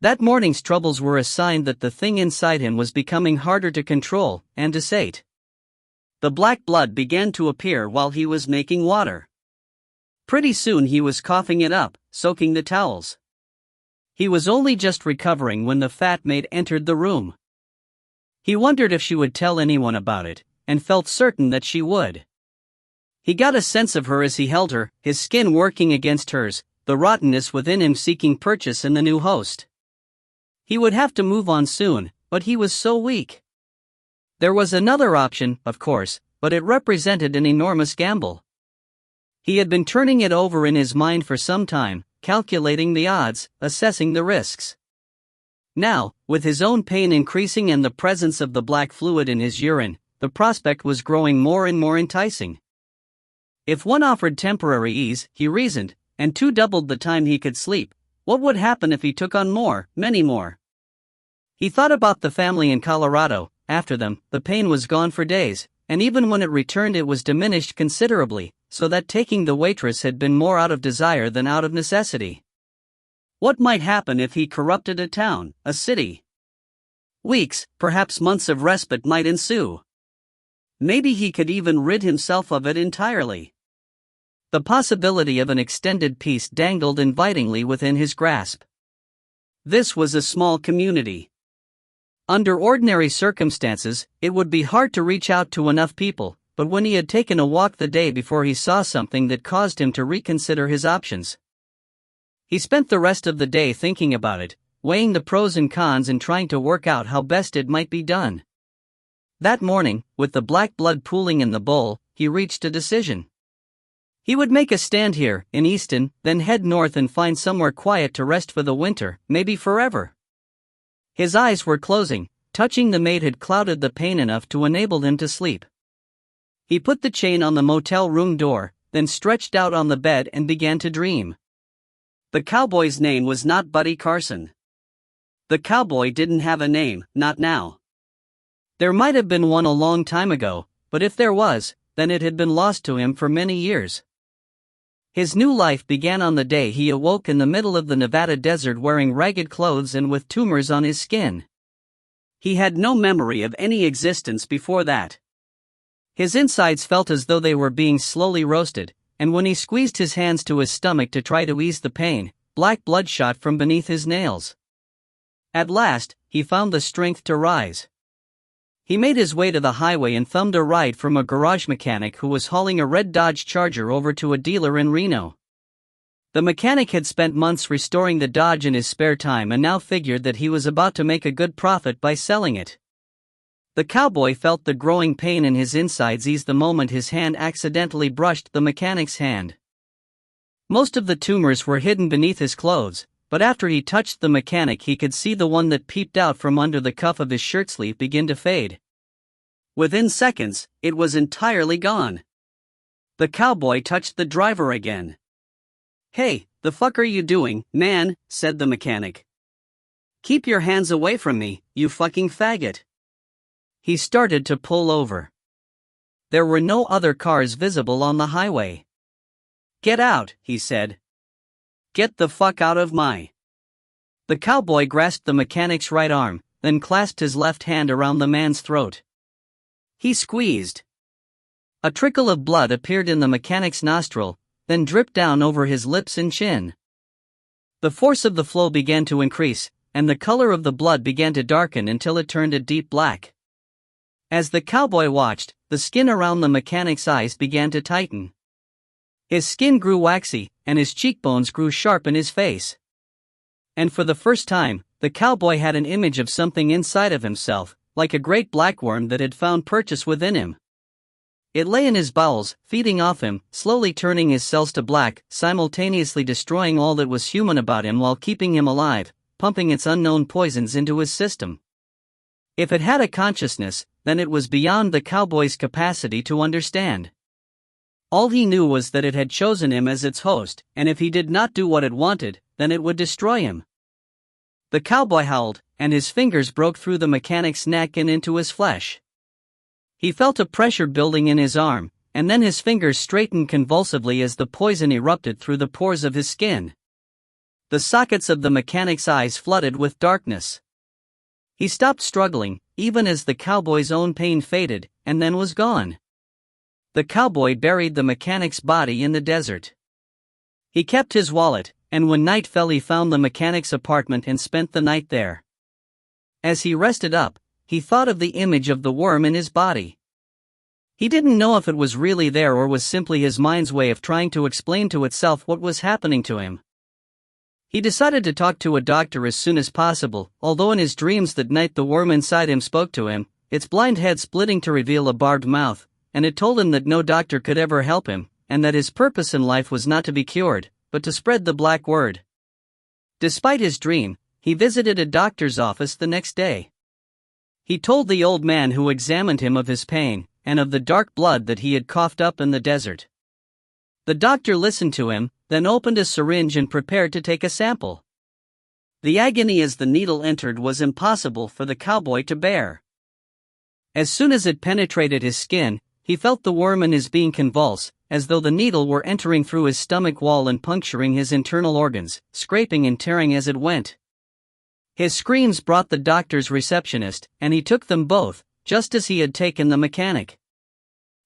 Speaker 1: That morning's troubles were a sign that the thing inside him was becoming harder to control and to sate. The black blood began to appear while he was making water. Pretty soon he was coughing it up, soaking the towels. He was only just recovering when the fat maid entered the room. He wondered if she would tell anyone about it, and felt certain that she would. He got a sense of her as he held her, his skin working against hers, the rottenness within him seeking purchase in the new host. He would have to move on soon, but he was so weak. There was another option, of course, but it represented an enormous gamble. He had been turning it over in his mind for some time, calculating the odds, assessing the risks. Now, with his own pain increasing and the presence of the black fluid in his urine, the prospect was growing more and more enticing. If one offered temporary ease, he reasoned, and two doubled the time he could sleep, what would happen if he took on more, many more? He thought about the family in Colorado. After them, the pain was gone for days, and even when it returned it was diminished considerably, so that taking the waitress had been more out of desire than out of necessity. What might happen if he corrupted a town, a city? Weeks, perhaps months of respite might ensue. Maybe he could even rid himself of it entirely. The possibility of an extended peace dangled invitingly within his grasp. This was a small community. Under ordinary circumstances, it would be hard to reach out to enough people, but when he had taken a walk the day before he saw something that caused him to reconsider his options. He spent the rest of the day thinking about it, weighing the pros and cons and trying to work out how best it might be done. That morning, with the black blood pooling in the bowl, he reached a decision. He would make a stand here, in Easton, then head north and find somewhere quiet to rest for the winter, maybe forever. His eyes were closing, touching the maid had clouded the pain enough to enable him to sleep. He put the chain on the motel room door, then stretched out on the bed and began to dream. The cowboy's name was not Buddy Carson. The cowboy didn't have a name, not now. There might have been one a long time ago, but if there was, then it had been lost to him for many years. His new life began on the day he awoke in the middle of the Nevada desert wearing ragged clothes and with tumors on his skin. He had no memory of any existence before that. His insides felt as though they were being slowly roasted, and when he squeezed his hands to his stomach to try to ease the pain, black blood shot from beneath his nails. At last, he found the strength to rise. He made his way to the highway and thumbed a ride from a garage mechanic who was hauling a red Dodge Charger over to a dealer in Reno. The mechanic had spent months restoring the Dodge in his spare time and now figured that he was about to make a good profit by selling it. The cowboy felt the growing pain in his insides ease the moment his hand accidentally brushed the mechanic's hand. Most of the tumors were hidden beneath his clothes, but after he touched the mechanic he could see the one that peeped out from under the cuff of his shirtsleeve begin to fade. Within seconds, it was entirely gone. The cowboy touched the driver again. "Hey, the fuck are you doing, man?" said the mechanic. "Keep your hands away from me, you fucking faggot." He started to pull over. There were no other cars visible on the highway. "Get out," he said. "Get the fuck out of my..." The cowboy grasped the mechanic's right arm, then clasped his left hand around the man's throat. He squeezed. A trickle of blood appeared in the mechanic's nostril, then dripped down over his lips and chin. The force of the flow began to increase, and the color of the blood began to darken until it turned a deep black. As the cowboy watched, the skin around the mechanic's eyes began to tighten. His skin grew waxy, and his cheekbones grew sharp in his face. And for the first time, the cowboy had an image of something inside of himself, like a great black worm that had found purchase within him. It lay in his bowels, feeding off him, slowly turning his cells to black, simultaneously destroying all that was human about him while keeping him alive, pumping its unknown poisons into his system. If it had a consciousness, then it was beyond the cowboy's capacity to understand. All he knew was that it had chosen him as its host, and if he did not do what it wanted, then it would destroy him. The cowboy howled, and his fingers broke through the mechanic's neck and into his flesh. He felt a pressure building in his arm, and then his fingers straightened convulsively as the poison erupted through the pores of his skin. The sockets of the mechanic's eyes flooded with darkness. He stopped struggling, even as the cowboy's own pain faded, and then was gone. The cowboy buried the mechanic's body in the desert. He kept his wallet, and when night fell he found the mechanic's apartment and spent the night there. As he rested up, he thought of the image of the worm in his body. He didn't know if it was really there or was simply his mind's way of trying to explain to itself what was happening to him. He decided to talk to a doctor as soon as possible, although in his dreams that night the worm inside him spoke to him, its blind head splitting to reveal a barbed mouth, and it told him that no doctor could ever help him, and that his purpose in life was not to be cured, but to spread the black word. Despite his dream, he visited a doctor's office the next day. He told the old man who examined him of his pain, and of the dark blood that he had coughed up in the desert. The doctor listened to him, then opened a syringe and prepared to take a sample. The agony as the needle entered was impossible for the cowboy to bear. As soon as it penetrated his skin, he felt the worm in his being convulse, as though the needle were entering through his stomach wall and puncturing his internal organs, scraping and tearing as it went. His screams brought the doctor's receptionist, and he took them both, just as he had taken the mechanic.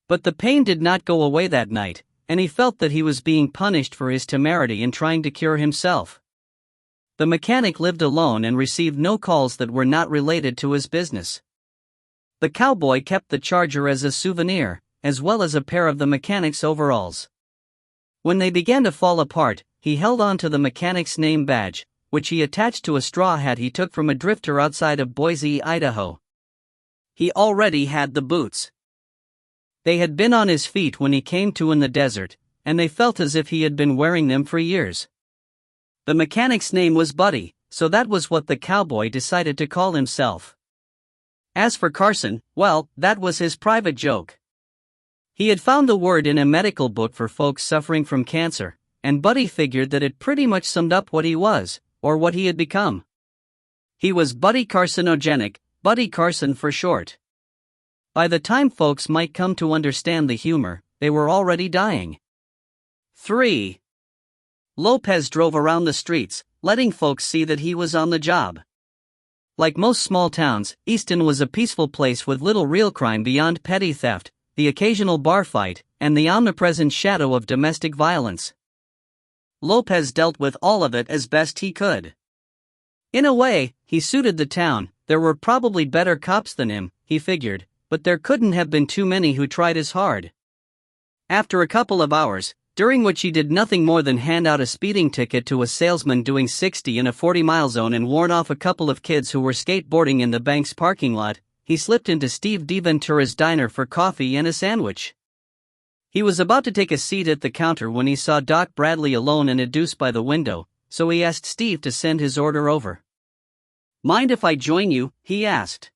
Speaker 1: But the pain did not go away that night, and he felt that he was being punished for his temerity in trying to cure himself. The mechanic lived alone and received no calls that were not related to his business. The cowboy kept the charger as a souvenir, as well as a pair of the mechanic's overalls. When they began to fall apart, he held on to the mechanic's name badge, which he attached to a straw hat he took from a drifter outside of Boise, Idaho. He already had the boots. They had been on his feet when he came to in the desert, and they felt as if he had been wearing them for years. The mechanic's name was Buddy, so that was what the cowboy decided to call himself. As for Carson, well, that was his private joke. He had found the word in a medical book for folks suffering from cancer, and Buddy figured that it pretty much summed up what he was, or what he had become. He was Buddy Carcinogenic, Buddy Carson for short. By the time folks might come to understand the humor, they were already dying. 3. Lopez drove around the streets, letting folks see that he was on the job. Like most small towns, Easton was a peaceful place with little real crime beyond petty theft, the occasional bar fight, and the omnipresent shadow of domestic violence. Lopez dealt with all of it as best he could. In a way, he suited the town. There were probably better cops than him, he figured, but there couldn't have been too many who tried as hard. After a couple of hours, during which he did nothing more than hand out a speeding ticket to a salesman doing 60 in a 40-mile zone and warn off a couple of kids who were skateboarding in the bank's parking lot, he slipped into Steve DeVentura's diner for coffee and a sandwich. He was about to take a seat at the counter when he saw Doc Bradley alone and a deuce by the window, so he asked Steve to send his order over. "Mind if I join you?" he asked.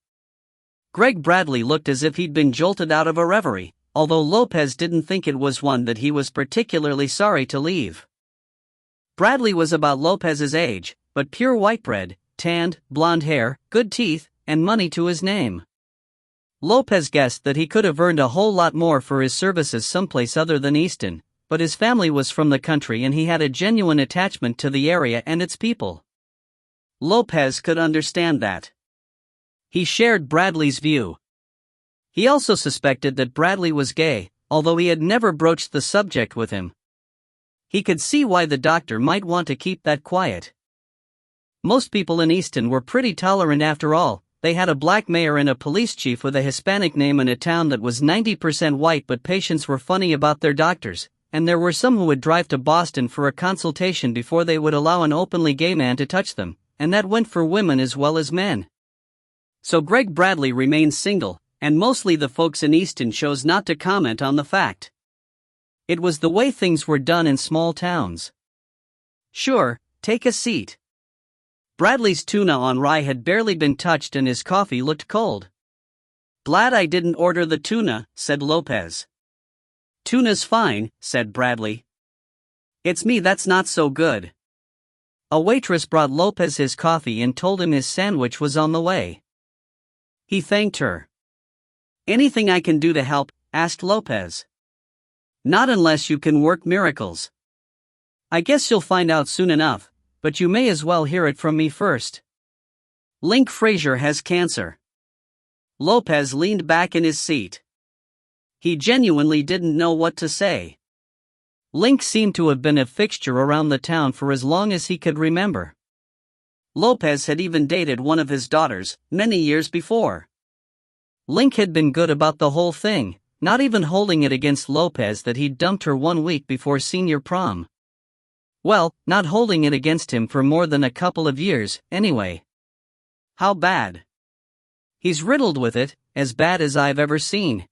Speaker 1: Greg Bradley looked as if he'd been jolted out of a reverie, although Lopez didn't think it was one that he was particularly sorry to leave. Bradley was about Lopez's age, but pure whitebread, tanned, blonde hair, good teeth, and money to his name. Lopez guessed that he could have earned a whole lot more for his services someplace other than Easton, but his family was from the country and he had a genuine attachment to the area and its people. Lopez could understand that. He shared Bradley's view. He also suspected that Bradley was gay, although he had never broached the subject with him. He could see why the doctor might want to keep that quiet. Most people in Easton were pretty tolerant after all. They had a black mayor and a police chief with a Hispanic name in a town that was 90% white, but patients were funny about their doctors, and there were some who would drive to Boston for a consultation before they would allow an openly gay man to touch them, and that went for women as well as men. So Greg Bradley remained single, and mostly the folks in Easton chose not to comment on the fact. It was the way things were done in small towns. "Sure, take a seat." Bradley's tuna on rye had barely been touched and his coffee looked cold. "Glad I didn't order the tuna," said Lopez. "Tuna's fine," said Bradley. "It's me that's not so good." A waitress brought Lopez his coffee and told him his sandwich was on the way. He thanked her. "Anything I can do to help?" asked Lopez. "Not unless you can work miracles." "I guess you'll find out soon enough, but you may as well hear it from me first. Link Frazier has cancer." Lopez leaned back in his seat. He genuinely didn't know what to say. Link seemed to have been a fixture around the town for as long as he could remember. Lopez had even dated one of his daughters, many years before. Link had been good about the whole thing, not even holding it against Lopez that he'd dumped her 1 week before senior prom. Well, not holding it against him for more than a couple of years, anyway. How bad? "He's riddled with it, as bad as I've ever seen.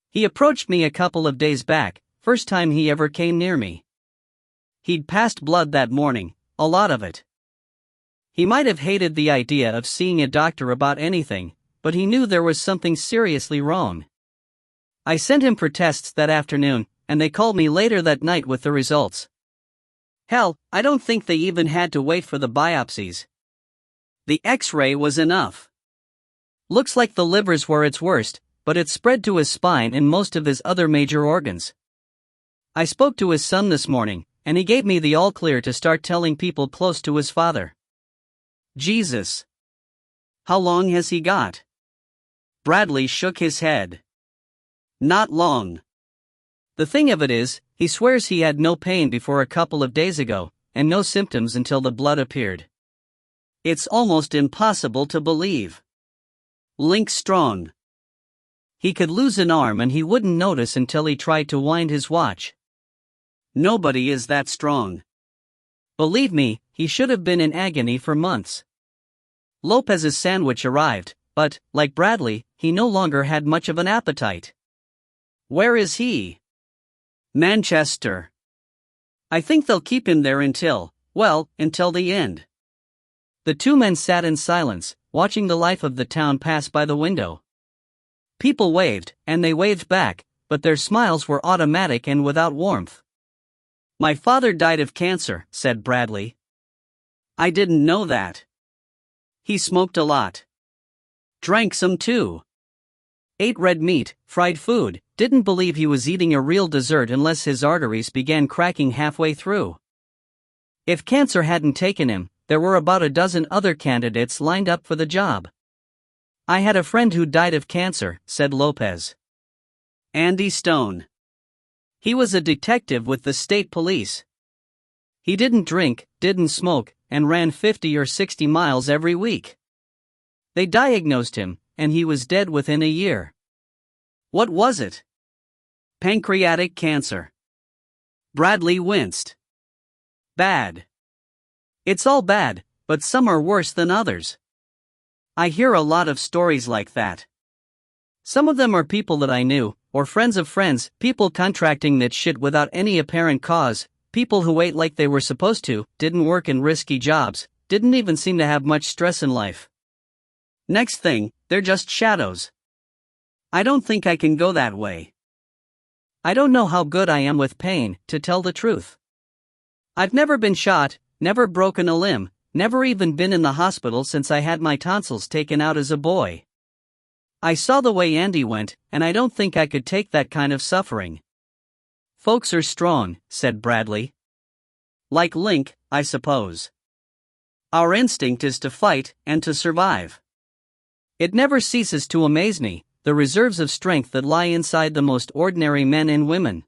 Speaker 1: He approached me a couple of days back, first time he ever came near me. He'd passed blood that morning, a lot of it. He might have hated the idea of seeing a doctor about anything, but he knew there was something seriously wrong. I sent him for tests that afternoon, and they called me later that night with the results. Hell, I don't think they even had to wait for the biopsies. The X-ray was enough. Looks like the liver's were its worst, but it spread to his spine and most of his other major organs. I spoke to his son this morning, and he gave me the all-clear to start telling people close to his father." Jesus. How long has he got? Bradley shook his head. "Not long. The thing of it is, he swears he had no pain before a couple of days ago, and no symptoms until the blood appeared. It's almost impossible to believe. Link's strong. He could lose an arm and he wouldn't notice until he tried to wind his watch. Nobody is that strong. Believe me, he should have been in agony for months." Lopez's sandwich arrived, but, like Bradley, he no longer had much of an appetite. "Where is he?" "Manchester. I think they'll keep him there until the end." The two men sat in silence, watching the life of the town pass by the window. People waved, and they waved back, but their smiles were automatic and without warmth. "My father died of cancer," said Bradley. "I didn't know that. He smoked a lot. Drank some too. Ate red meat, fried food, didn't believe he was eating a real dessert unless his arteries began cracking halfway through. If cancer hadn't taken him, there were about a dozen other candidates lined up for the job." "I had a friend who died of cancer," said Lopez. "Andy Stone. He was a detective with the state police. He didn't drink, didn't smoke, and ran 50 or 60 miles every week. They diagnosed him, and he was dead within a year. What was it? Pancreatic cancer. Bradley winced. Bad. It's all bad, but some are worse than others. I hear a lot of stories like that. Some of them are people that I knew, or friends of friends, people contracting that shit without any apparent cause, people who ate like they were supposed to, didn't work in risky jobs, didn't even seem to have much stress in life. Next thing, they're just shadows. I don't think I can go that way. I don't know how good I am with pain, to tell the truth. I've never been shot, never broken a limb, never even been in the hospital since I had my tonsils taken out as a boy. I saw the way Andy went, and I don't think I could take that kind of suffering. Folks are strong, said Bradley. Like Link, I suppose. Our instinct is to fight and to survive. It never ceases to amaze me, the reserves of strength that lie inside the most ordinary men and women.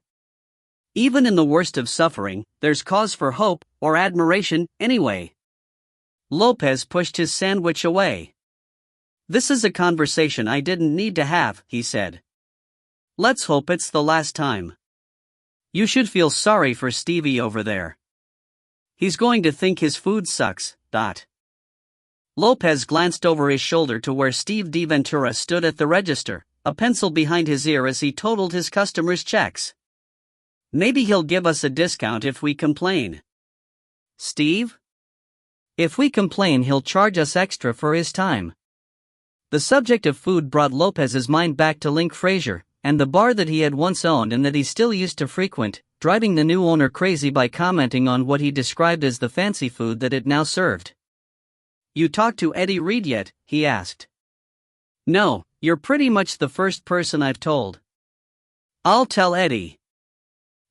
Speaker 1: Even in the worst of suffering, there's cause for hope, or admiration, anyway. Lopez pushed his sandwich away. This is a conversation I didn't need to have, he said. Let's hope it's the last time. You should feel sorry for Stevie over there. He's going to think his food sucks, . Lopez glanced over his shoulder to where Steve DeVentura stood at the register, a pencil behind his ear as he totaled his customers' checks. Maybe he'll give us a discount if we complain. Steve? If we complain, he'll charge us extra for his time. The subject of food brought Lopez's mind back to Link Fraser, and the bar that he had once owned and that he still used to frequent, driving the new owner crazy by commenting on what he described as the fancy food that it now served. You talked to Eddie Reed yet? He asked. No, you're pretty much the first person I've told. I'll tell Eddie.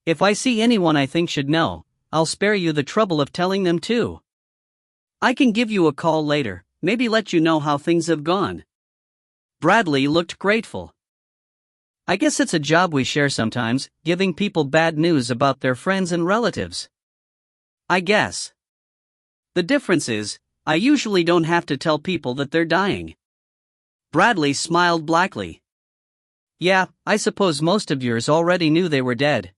Speaker 1: If I see anyone I think should know, I'll spare you the trouble of telling them too. I can give you a call later, maybe let you know how things have gone. Bradley looked grateful. I guess it's a job we share sometimes, giving people bad news about their friends and relatives. I guess. The difference is, I usually don't have to tell people that they're dying. Bradley smiled blackly. Yeah, I suppose most of yours already knew they were dead.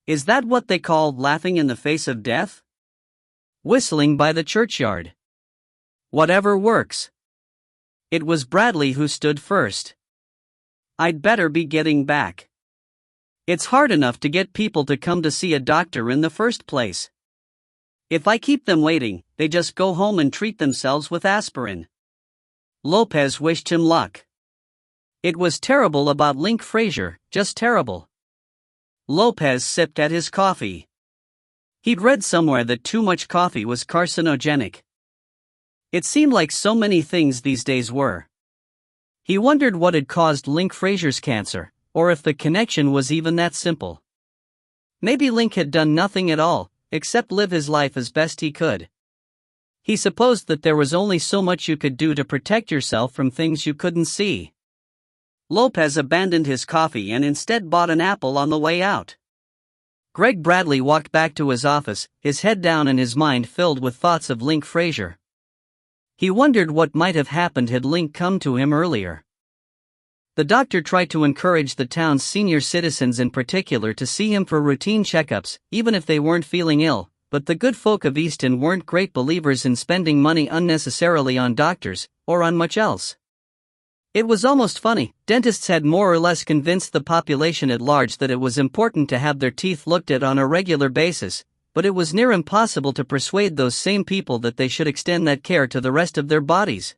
Speaker 1: Is that what they call laughing in the face of death? Whistling by the churchyard. Whatever works. It was Bradley who stood first. I'd better be getting back. It's hard enough to get people to come to see a doctor in the first place. If I keep them waiting, they just go home and treat themselves with aspirin. Lopez wished him luck. It was terrible about Link Fraser, just terrible. Lopez sipped at his coffee. He'd read somewhere that too much coffee was carcinogenic. It seemed like so many things these days were. He wondered what had caused Link Fraser's cancer, or if the connection was even that simple. Maybe Link had done nothing at all, except live his life as best he could. He supposed that there was only so much you could do to protect yourself from things you couldn't see. Lopez abandoned his coffee and instead bought an apple on the way out. Greg Bradley walked back to his office, his head down and his mind filled with thoughts of Link Fraser. He wondered what might have happened had Link come to him earlier. The doctor tried to encourage the town's senior citizens in particular to see him for routine checkups, even if they weren't feeling ill, but the good folk of Easton weren't great believers in spending money unnecessarily on doctors, or on much else. It was almost funny, dentists had more or less convinced the population at large that it was important to have their teeth looked at on a regular basis, but it was near impossible to persuade those same people that they should extend that care to the rest of their bodies.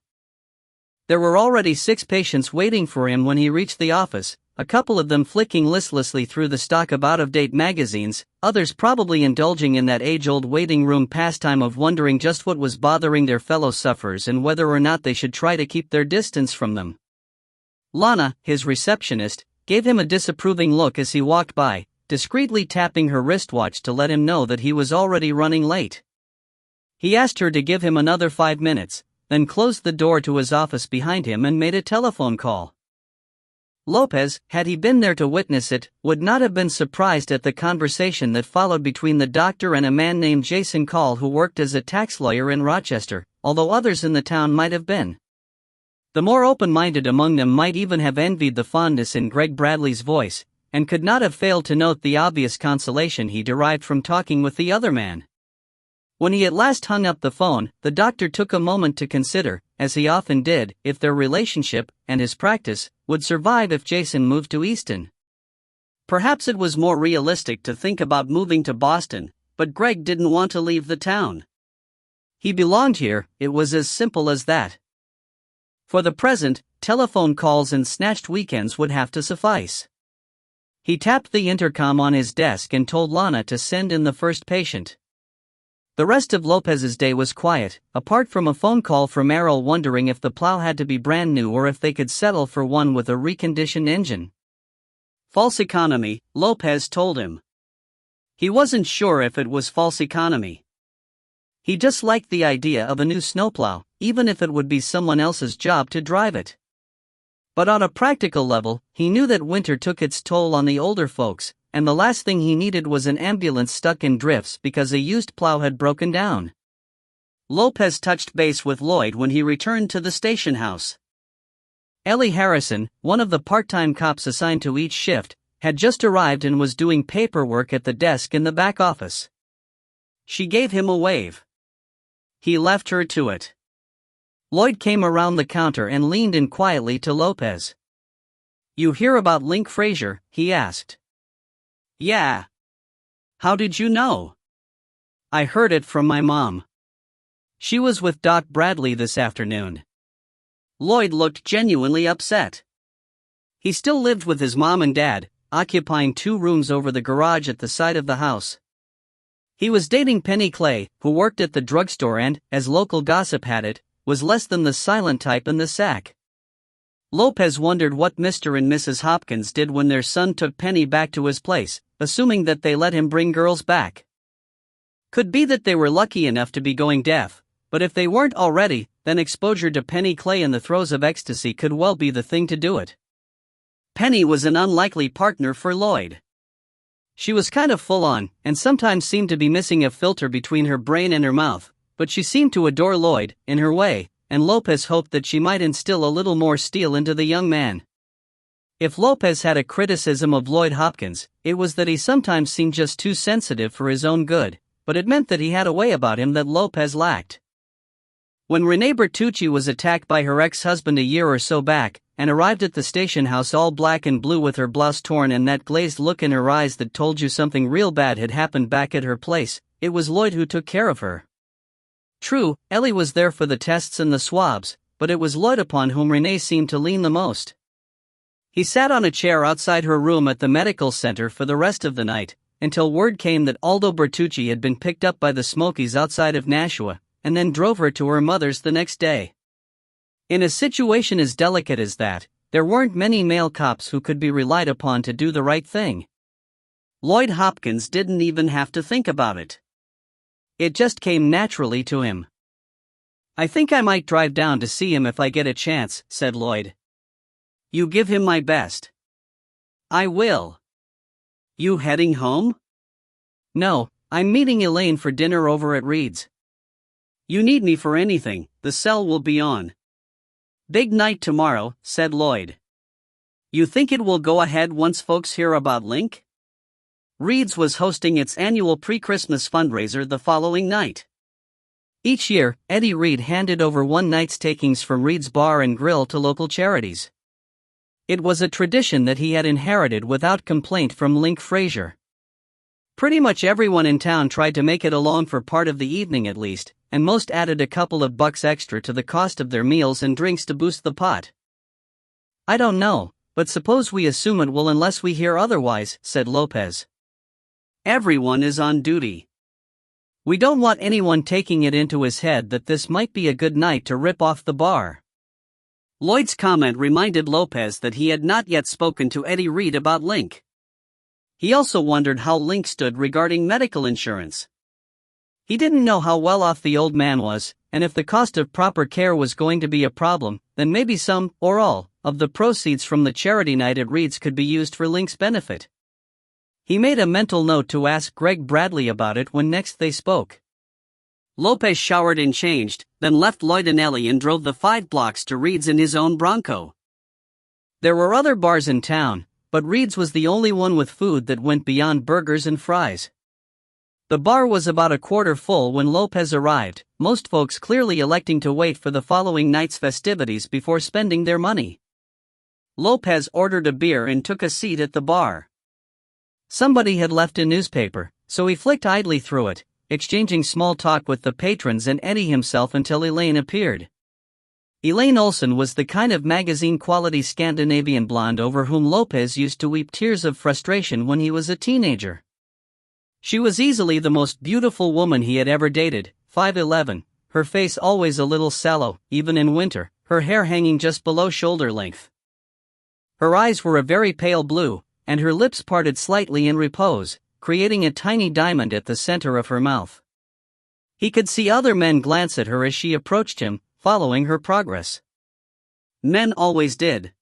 Speaker 1: There were already 6 patients waiting for him when he reached the office, a couple of them flicking listlessly through the stock of out-of-date magazines, others probably indulging in that age-old waiting room pastime of wondering just what was bothering their fellow sufferers and whether or not they should try to keep their distance from them. Lana, his receptionist, gave him a disapproving look as he walked by, discreetly tapping her wristwatch to let him know that he was already running late. He asked her to give him another 5 minutes, then closed the door to his office behind him and made a telephone call. Lopez, had he been there to witness it, would not have been surprised at the conversation that followed between the doctor and a man named Jason Call who worked as a tax lawyer in Rochester, although others in the town might have been. The more open-minded among them might even have envied the fondness in Greg Bradley's voice, and could not have failed to note the obvious consolation he derived from talking with the other man. When he at last hung up the phone, the doctor took a moment to consider, as he often did, if their relationship, and his practice, would survive if Jason moved to Easton. Perhaps it was more realistic to think about moving to Boston, but Greg didn't want to leave the town. He belonged here, it was as simple as that. For the present, telephone calls and snatched weekends would have to suffice. He tapped the intercom on his desk and told Lana to send in the first patient. The rest of Lopez's day was quiet, apart from a phone call from Errol wondering if the plow had to be brand new or if they could settle for one with a reconditioned engine. False economy, Lopez told him. He wasn't sure if it was false economy. He just liked the idea of a new snowplow, even if it would be someone else's job to drive it. But on a practical level, he knew that winter took its toll on the older folks, and the last thing he needed was an ambulance stuck in drifts because a used plow had broken down. Lopez touched base with Lloyd when he returned to the station house. Ellie Harrison, one of the part-time cops assigned to each shift, had just arrived and was doing paperwork at the desk in the back office. She gave him a wave. He left her to it. Lloyd came around the counter and leaned in quietly to Lopez. "You hear about Link Frazier?" he asked. "Yeah. How did you know?" "I heard it from my mom. She was with Doc Bradley this afternoon." Lloyd looked genuinely upset. He still lived with his mom and dad, occupying 2 rooms over the garage at the side of the house. He was dating Penny Clay, who worked at the drugstore and, as local gossip had it, was less than the silent type in the sack. Lopez wondered what Mr. and Mrs. Hopkins did when their son took Penny back to his place, assuming that they let him bring girls back. Could be that they were lucky enough to be going deaf, but if they weren't already, then exposure to Penny Clay in the throes of ecstasy could well be the thing to do it. Penny was an unlikely partner for Lloyd. She was kind of full on, and sometimes seemed to be missing a filter between her brain and her mouth, but she seemed to adore Lloyd, in her way, and Lopez hoped that she might instill a little more steel into the young man. If Lopez had a criticism of Lloyd Hopkins, it was that he sometimes seemed just too sensitive for his own good, but it meant that he had a way about him that Lopez lacked. When Renee Bertucci was attacked by her ex-husband a year or so back, and arrived at the station house all black and blue with her blouse torn and that glazed look in her eyes that told you something real bad had happened back at her place, it was Lloyd who took care of her. True, Ellie was there for the tests and the swabs, but it was Lloyd upon whom Renee seemed to lean the most. He sat on a chair outside her room at the medical center for the rest of the night, until word came that Aldo Bertucci had been picked up by the Smokies outside of Nashua, and then drove her to her mother's the next day. In a situation as delicate as that, there weren't many male cops who could be relied upon to do the right thing. Lloyd Hopkins didn't even have to think about it. It just came naturally to him. "I think I might drive down to see him if I get a chance," said Lloyd. "You give him my best." "I will." "You heading home?" "No, I'm meeting Elaine for dinner over at Reed's." "You need me for anything, the cell will be on." "Big night tomorrow," said Lloyd. "You think it will go ahead once folks hear about Link?" Reed's was hosting its annual pre-Christmas fundraiser the following night. Each year, Eddie Reed handed over one night's takings from Reed's Bar and Grill to local charities. It was a tradition that he had inherited without complaint from Link Frazier. Pretty much everyone in town tried to make it along for part of the evening at least, and most added a couple of bucks extra to the cost of their meals and drinks to boost the pot. "I don't know, but suppose we assume it will unless we hear otherwise," said Lopez. "Everyone is on duty. We don't want anyone taking it into his head that this might be a good night to rip off the bar." Lloyd's comment reminded Lopez that he had not yet spoken to Eddie Reed about Link. He also wondered how Link stood regarding medical insurance. He didn't know how well off the old man was, and if the cost of proper care was going to be a problem, then maybe some, or all, of the proceeds from the charity night at Reed's could be used for Link's benefit. He made a mental note to ask Greg Bradley about it when next they spoke. Lopez showered and changed, then left Lloyd and Ellie and drove the 5 blocks to Reed's in his own Bronco. There were other bars in town, but Reed's was the only one with food that went beyond burgers and fries. The bar was about a quarter full when Lopez arrived, most folks clearly electing to wait for the following night's festivities before spending their money. Lopez ordered a beer and took a seat at the bar. Somebody had left a newspaper, so he flicked idly through it, exchanging small talk with the patrons and Eddie himself until Elaine appeared. Elaine Olsen was the kind of magazine-quality Scandinavian blonde over whom Lopez used to weep tears of frustration when he was a teenager. She was easily the most beautiful woman he had ever dated, 5'11", her face always a little sallow, even in winter, her hair hanging just below shoulder length. Her eyes were a very pale blue, and her lips parted slightly in repose, creating a tiny diamond at the center of her mouth. He could see other men glance at her as she approached him, following her progress. Men always did.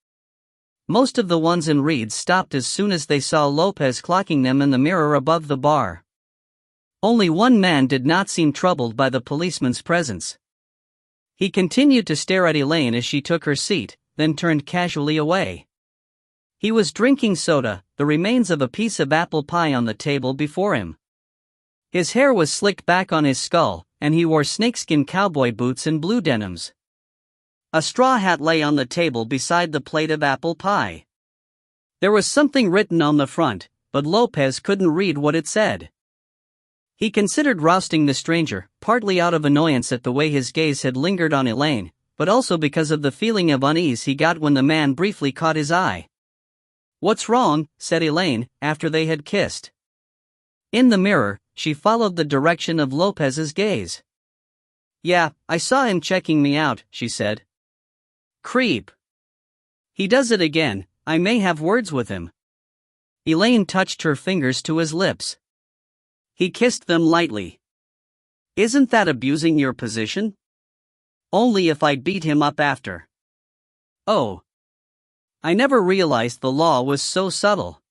Speaker 1: Most of the ones in Reed's stopped as soon as they saw Lopez clocking them in the mirror above the bar. Only one man did not seem troubled by the policeman's presence. He continued to stare at Elaine as she took her seat, then turned casually away. He was drinking soda, the remains of a piece of apple pie on the table before him. His hair was slicked back on his skull, and he wore snakeskin cowboy boots and blue denims. A straw hat lay on the table beside the plate of apple pie. There was something written on the front, but Lopez couldn't read what it said. He considered rousting the stranger, partly out of annoyance at the way his gaze had lingered on Elaine, but also because of the feeling of unease he got when the man briefly caught his eye. "What's wrong?" said Elaine, after they had kissed. In the mirror, she followed the direction of Lopez's gaze. "Yeah, I saw him checking me out," she said. "Creep. He does it again, I may have words with him." Elaine touched her fingers to his lips. He kissed them lightly. "Isn't that abusing your position?" "Only if I beat him up after." "Oh. I never realized the law was so subtle."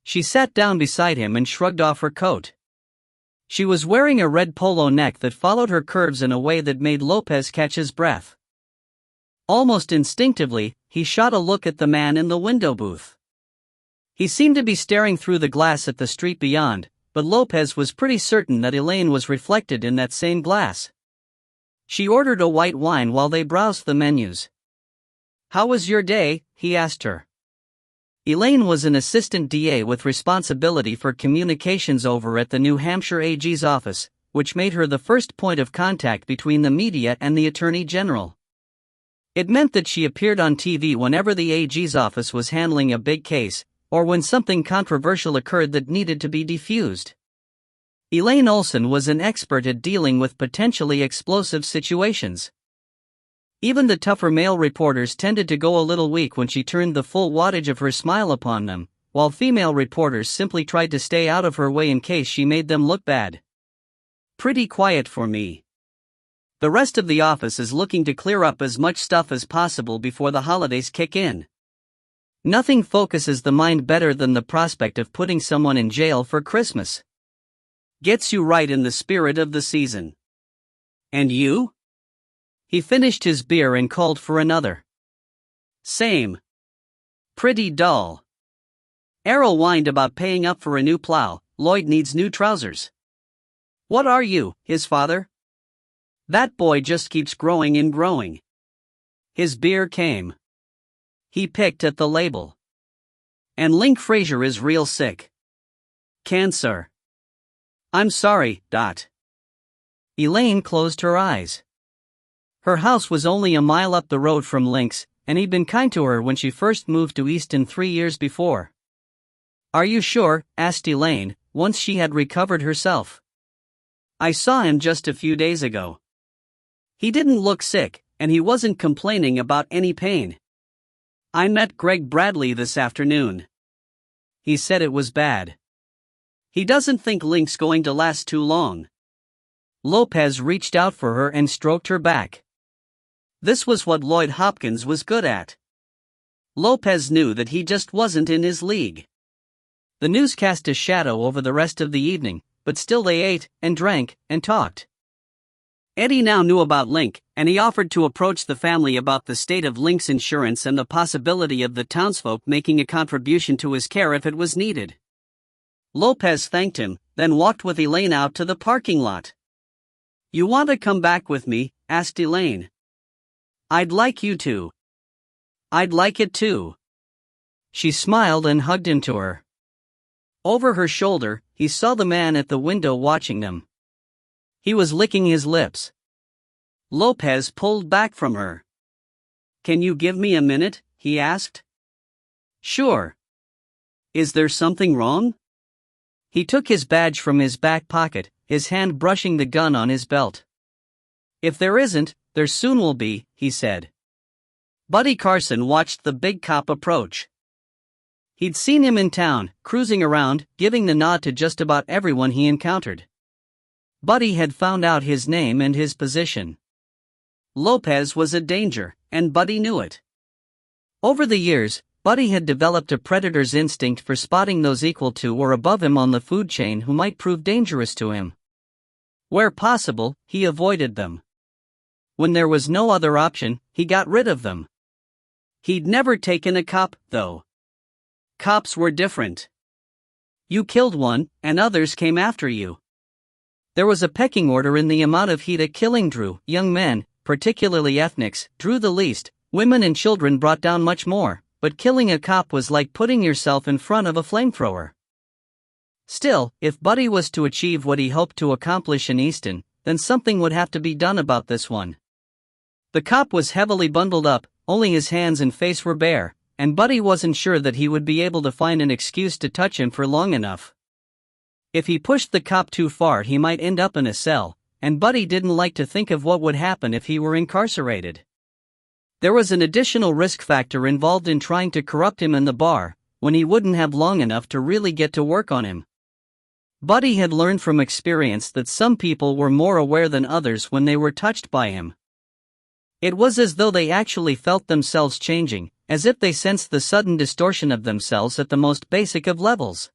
Speaker 1: She sat down beside him and shrugged off her coat. She was wearing a red polo neck that followed her curves in a way that made Lopez catch his breath. Almost instinctively, he shot a look at the man in the window booth. He seemed to be staring through the glass at the street beyond, but Lopez was pretty certain that Elaine was reflected in that same glass. She ordered a white wine while they browsed the menus. "How was your day?" he asked her. Elaine was an assistant DA with responsibility for communications over at the New Hampshire AG's office, which made her the first point of contact between the media and the Attorney General. It meant that she appeared on TV whenever the AG's office was handling a big case, or when something controversial occurred that needed to be defused. Elaine Olsen was an expert at dealing with potentially explosive situations. Even the tougher male reporters tended to go a little weak when she turned the full wattage of her smile upon them, while female reporters simply tried to stay out of her way in case she made them look bad. "Pretty quiet for me. The rest of the office is looking to clear up as much stuff as possible before the holidays kick in. Nothing focuses the mind better than the prospect of putting someone in jail for Christmas. Gets you right in the spirit of the season. And you?" He finished his beer and called for another. "Same. Pretty dull. Errol whined about paying up for a new plow. Lloyd needs new trousers. What are you, his father? That boy just keeps growing and growing." His beer came. He picked at the label. "And Link Fraser is real sick. Cancer. I'm sorry, Dot." Elaine closed her eyes. Her house was only a mile up the road from Link's, and he'd been kind to her when she first moved to Easton 3 years before. "Are you sure?" asked Elaine, once she had recovered herself. "I saw him just a few days ago. He didn't look sick, and he wasn't complaining about any pain. I met Greg Bradley this afternoon. He said it was bad. He doesn't think Link's going to last too long." Lopez reached out for her and stroked her back. This was what Lloyd Hopkins was good at. Lopez knew that he just wasn't in his league. The news cast a shadow over the rest of the evening, but still they ate, and drank, and talked. Eddie now knew about Link, and he offered to approach the family about the state of Link's insurance and the possibility of the townsfolk making a contribution to his care if it was needed. Lopez thanked him, then walked with Elaine out to the parking lot. "You want to come back with me?" asked Elaine. "I'd like you to." "I'd like it too." She smiled and hugged him to her. Over her shoulder, he saw the man at the window watching them. He was licking his lips. Lopez pulled back from her. "Can you give me a minute?" he asked. "Sure. Is there something wrong?" He took his badge from his back pocket, his hand brushing the gun on his belt. "If there isn't, there soon will be," he said. Buddy Carson watched the big cop approach. He'd seen him in town, cruising around, giving the nod to just about everyone he encountered. Buddy had found out his name and his position. Lopez was a danger, and Buddy knew it. Over the years, Buddy had developed a predator's instinct for spotting those equal to or above him on the food chain who might prove dangerous to him. Where possible, he avoided them. When there was no other option, he got rid of them. He'd never taken a cop, though. Cops were different. You killed one, and others came after you. There was a pecking order in the amount of heat a killing drew. Young men, particularly ethnics, drew the least. Women and children brought down much more, but killing a cop was like putting yourself in front of a flamethrower. Still, if Buddy was to achieve what he hoped to accomplish in Easton, then something would have to be done about this one. The cop was heavily bundled up, only his hands and face were bare, and Buddy wasn't sure that he would be able to find an excuse to touch him for long enough. If he pushed the cop too far, he might end up in a cell, and Buddy didn't like to think of what would happen if he were incarcerated. There was an additional risk factor involved in trying to corrupt him in the bar, when he wouldn't have long enough to really get to work on him. Buddy had learned from experience that some people were more aware than others when they were touched by him. It was as though they actually felt themselves changing, as if they sensed the sudden distortion of themselves at the most basic of levels.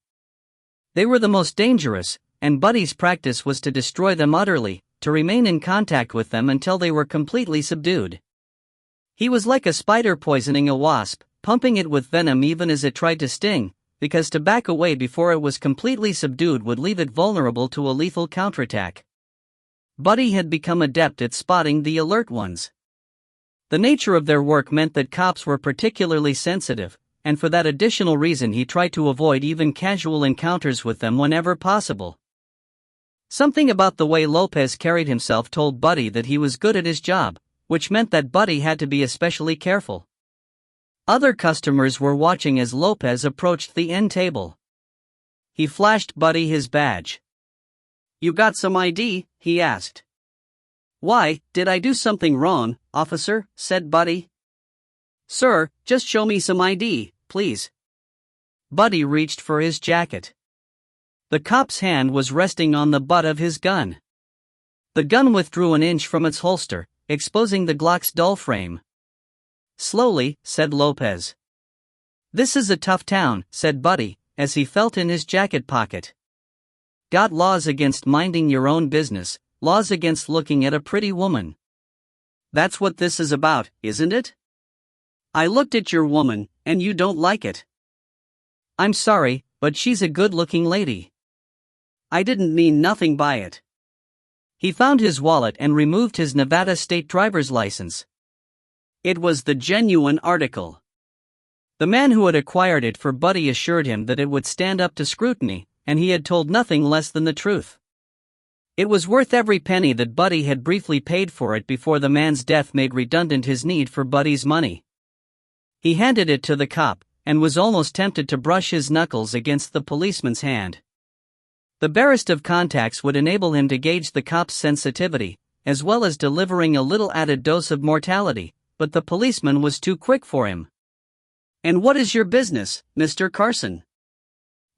Speaker 1: They were the most dangerous, and Buddy's practice was to destroy them utterly, to remain in contact with them until they were completely subdued. He was like a spider poisoning a wasp, pumping it with venom even as it tried to sting, because to back away before it was completely subdued would leave it vulnerable to a lethal counterattack. Buddy had become adept at spotting the alert ones. The nature of their work meant that cops were particularly sensitive, and for that additional reason he tried to avoid even casual encounters with them whenever possible. Something about the way Lopez carried himself told Buddy that he was good at his job, which meant that Buddy had to be especially careful. Other customers were watching as Lopez approached the end table. He flashed Buddy his badge. "You got some ID?" he asked. "Why, did I do something wrong, officer?" said Buddy. "Sir, just show me some ID, please." Buddy reached for his jacket. The cop's hand was resting on the butt of his gun. The gun withdrew an inch from its holster, exposing the Glock's dull frame. "Slowly," said Lopez. "This is a tough town," said Buddy, as he felt in his jacket pocket. "Got laws against minding your own business, laws against looking at a pretty woman. That's what this is about, isn't it? I looked at your woman, and you don't like it." "I'm sorry, but she's a good-looking lady." "I didn't mean nothing by it." He found his wallet and removed his Nevada state driver's license. It was the genuine article. The man who had acquired it for Buddy assured him that it would stand up to scrutiny, and he had told nothing less than the truth. It was worth every penny that Buddy had briefly paid for it before the man's death made redundant his need for Buddy's money. He handed it to the cop, and was almost tempted to brush his knuckles against the policeman's hand. The barest of contacts would enable him to gauge the cop's sensitivity, as well as delivering a little added dose of mortality, but the policeman was too quick for him. "And what is your business, Mr. Carson?"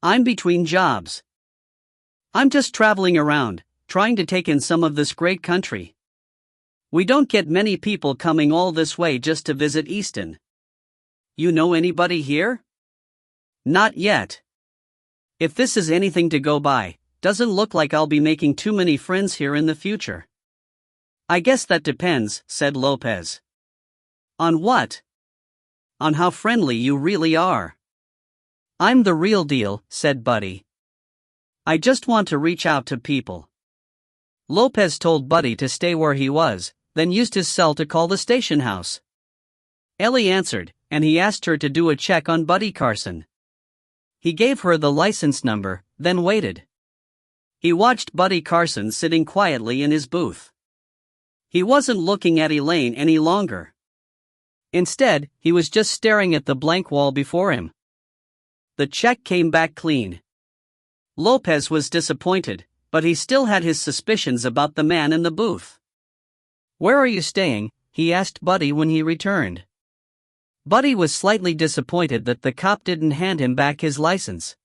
Speaker 1: "I'm between jobs. I'm just traveling around, trying to take in some of this great country. We don't get many people coming all this way just to visit Easton. You know anybody here?" "Not yet. If this is anything to go by, doesn't look like I'll be making too many friends here in the future." I guess that depends, said Lopez. On what? On how friendly you really are. I'm the real deal, said Buddy. I just want to reach out to people. Lopez told Buddy to stay where he was, then used his cell to call the station house. Ellie answered, and he asked her to do a check on Buddy Carson. He gave her the license number, then waited. He watched Buddy Carson sitting quietly in his booth. He wasn't looking at Elaine any longer. Instead, he was just staring at the blank wall before him. The check came back clean. Lopez was disappointed, but he still had his suspicions about the man in the booth. Where are you staying? He asked Buddy when he returned. Buddy was slightly disappointed that the cop didn't hand him back his license.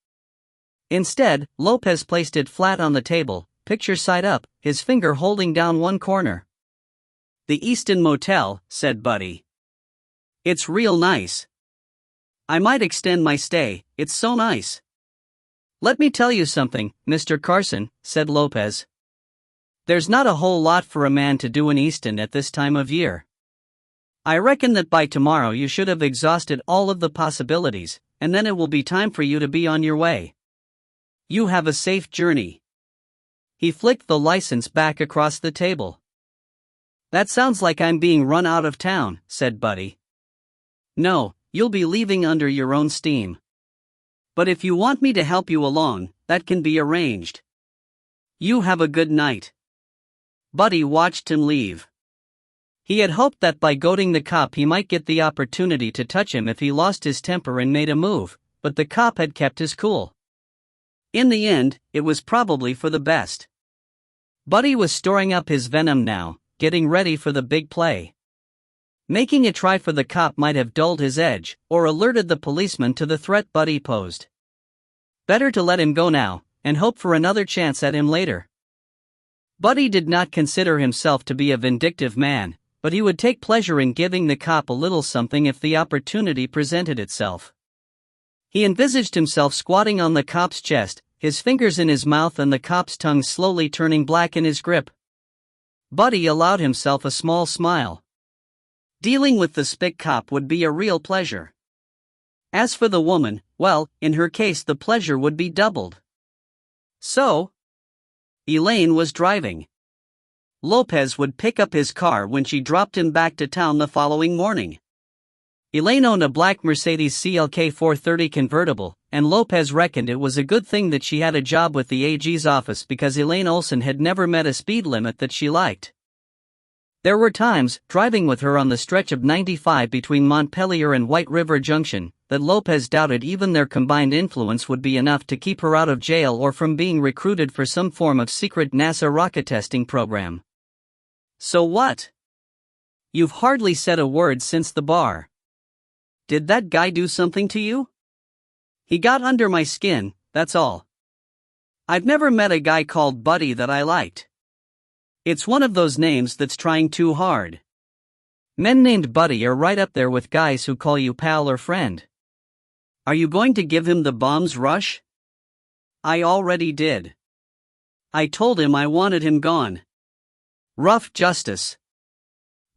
Speaker 1: Instead, Lopez placed it flat on the table, picture side up, his finger holding down one corner. The Easton Motel, said Buddy. It's real nice. I might extend my stay, it's so nice. Let me tell you something, Mr. Carson, said Lopez. There's not a whole lot for a man to do in Easton at this time of year. I reckon that by tomorrow you should have exhausted all of the possibilities, and then it will be time for you to be on your way. You have a safe journey. He flicked the license back across the table. That sounds like I'm being run out of town, said Buddy. No, you'll be leaving under your own steam. But if you want me to help you along, that can be arranged. You have a good night. Buddy watched him leave. He had hoped that by goading the cop he might get the opportunity to touch him if he lost his temper and made a move, but the cop had kept his cool. In the end, it was probably for the best. Buddy was storing up his venom now, getting ready for the big play. Making a try for the cop might have dulled his edge, or alerted the policeman to the threat Buddy posed. Better to let him go now, and hope for another chance at him later. Buddy did not consider himself to be a vindictive man, but he would take pleasure in giving the cop a little something if the opportunity presented itself. He envisaged himself squatting on the cop's chest, his fingers in his mouth and the cop's tongue slowly turning black in his grip. Buddy allowed himself a small smile. Dealing with the spick cop would be a real pleasure. As for the woman, well, in her case the pleasure would be doubled. So, Elaine was driving. Lopez would pick up his car when she dropped him back to town the following morning. Elaine owned a black Mercedes CLK 430 convertible, and Lopez reckoned it was a good thing that she had a job with the AG's office because Elaine Olsen had never met a speed limit that she liked. There were times, driving with her on the stretch of 95 between Montpelier and White River Junction, that Lopez doubted even their combined influence would be enough to keep her out of jail or from being recruited for some form of secret NASA rocket testing program. So what? You've hardly said a word since the bar. Did that guy do something to you? He got under my skin, that's all. I've never met a guy called Buddy that I liked. It's one of those names that's trying too hard. Men named Buddy are right up there with guys who call you pal or friend. Are you going to give him the bombs rush? I already did. I told him I wanted him gone. Rough justice.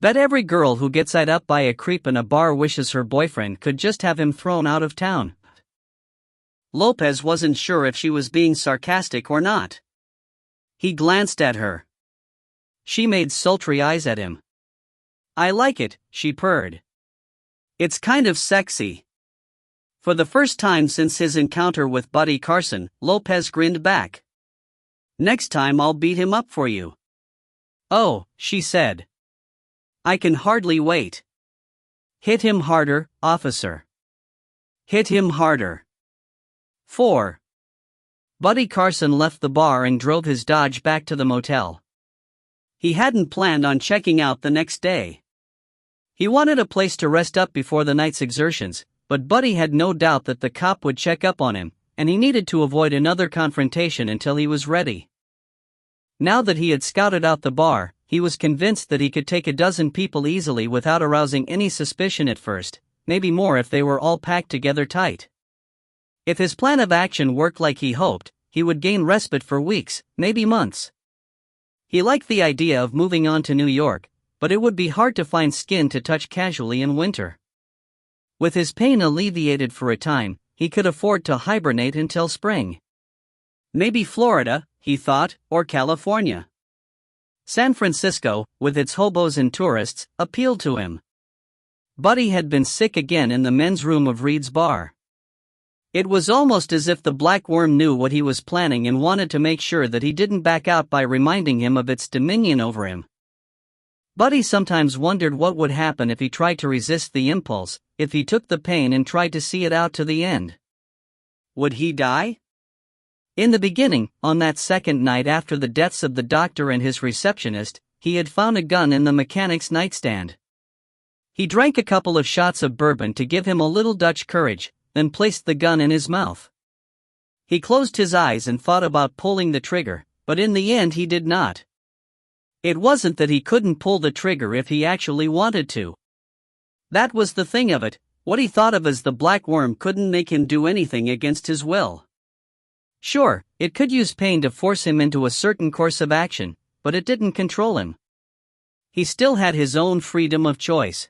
Speaker 1: Bet every girl who gets eyed up by a creep in a bar wishes her boyfriend could just have him thrown out of town. Lopez wasn't sure if she was being sarcastic or not. He glanced at her. She made sultry eyes at him. I like it, she purred. It's kind of sexy. For the first time since his encounter with Buddy Carson, Lopez grinned back. Next time I'll beat him up for you. Oh, she said. I can hardly wait. Hit him harder, officer. Hit him harder. 4. Buddy Carson left the bar and drove his Dodge back to the motel. He hadn't planned on checking out the next day. He wanted a place to rest up before the night's exertions, but Buddy had no doubt that the cop would check up on him, and he needed to avoid another confrontation until he was ready. Now that he had scouted out the bar, he was convinced that he could take a dozen people easily without arousing any suspicion at first, maybe more if they were all packed together tight. If his plan of action worked like he hoped, he would gain respite for weeks, maybe months. He liked the idea of moving on to New York, but it would be hard to find skin to touch casually in winter. With his pain alleviated for a time, he could afford to hibernate until spring. Maybe Florida, he thought, or California. San Francisco, with its hobos and tourists, appealed to him. Buddy had been sick again in the men's room of Reed's bar. It was almost as if the black worm knew what he was planning and wanted to make sure that he didn't back out by reminding him of its dominion over him. Buddy sometimes wondered what would happen if he tried to resist the impulse, if he took the pain and tried to see it out to the end. Would he die? In the beginning, on that second night after the deaths of the doctor and his receptionist, he had found a gun in the mechanic's nightstand. He drank a couple of shots of bourbon to give him a little Dutch courage, then placed the gun in his mouth. He closed his eyes and thought about pulling the trigger, but in the end he did not. It wasn't that he couldn't pull the trigger if he actually wanted to. That was the thing of it, what he thought of as the black worm couldn't make him do anything against his will. Sure, it could use pain to force him into a certain course of action, but it didn't control him. He still had his own freedom of choice.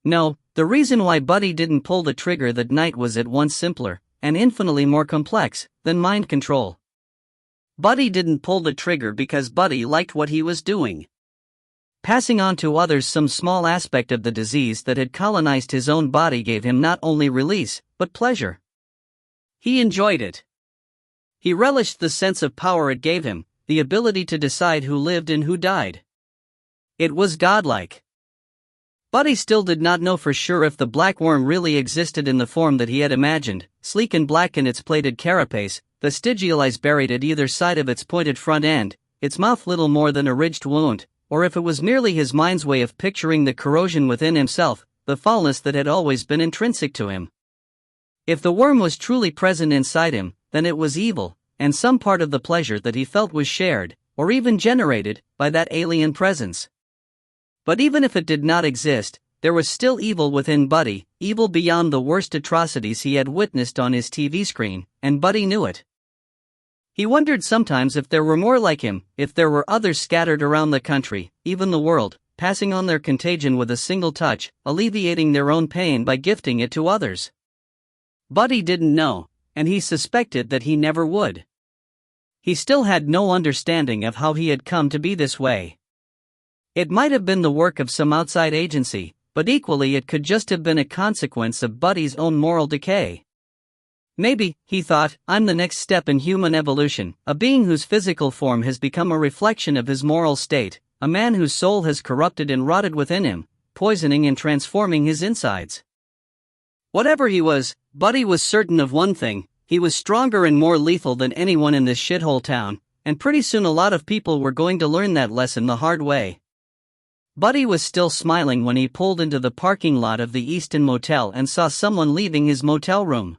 Speaker 1: No, the reason why Buddy didn't pull the trigger that night was at once simpler, and infinitely more complex, than mind control. Buddy didn't pull the trigger because Buddy liked what he was doing. Passing on to others some small aspect of the disease that had colonized his own body gave him not only release, but pleasure. He enjoyed it. He relished the sense of power it gave him, the ability to decide who lived and who died. It was godlike. Buddy still did not know for sure if the black worm really existed in the form that he had imagined, sleek and black in its plated carapace, vestigial eyes buried at either side of its pointed front end, its mouth little more than a ridged wound, or if it was merely his mind's way of picturing the corrosion within himself, the foulness that had always been intrinsic to him. If the worm was truly present inside him, then it was evil, and some part of the pleasure that he felt was shared, or even generated, by that alien presence. But even if it did not exist, there was still evil within Buddy, evil beyond the worst atrocities he had witnessed on his TV screen, and Buddy knew it. He wondered sometimes if there were more like him, if there were others scattered around the country, even the world, passing on their contagion with a single touch, alleviating their own pain by gifting it to others. Buddy didn't know, and he suspected that he never would. He still had no understanding of how he had come to be this way. It might have been the work of some outside agency, but equally it could just have been a consequence of Buddy's own moral decay. Maybe, he thought, I'm the next step in human evolution, a being whose physical form has become a reflection of his moral state, a man whose soul has corrupted and rotted within him, poisoning and transforming his insides. Whatever he was, Buddy was certain of one thing: he was stronger and more lethal than anyone in this shithole town, and pretty soon a lot of people were going to learn that lesson the hard way. Buddy was still smiling when he pulled into the parking lot of the Easton Motel and saw someone leaving his motel room.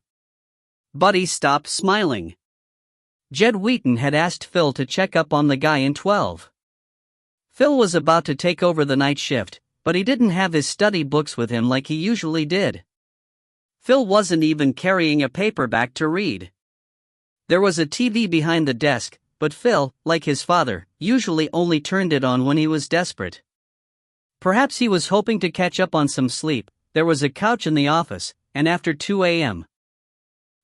Speaker 1: Buddy stopped smiling. Jed Wheaton had asked Phil to check up on the guy in 12. Phil was about to take over the night shift, but he didn't have his study books with him like he usually did. Phil wasn't even carrying a paperback to read. There was a TV behind the desk, but Phil, like his father, usually only turned it on when he was desperate. Perhaps he was hoping to catch up on some sleep. There was a couch in the office, and after 2 a.m.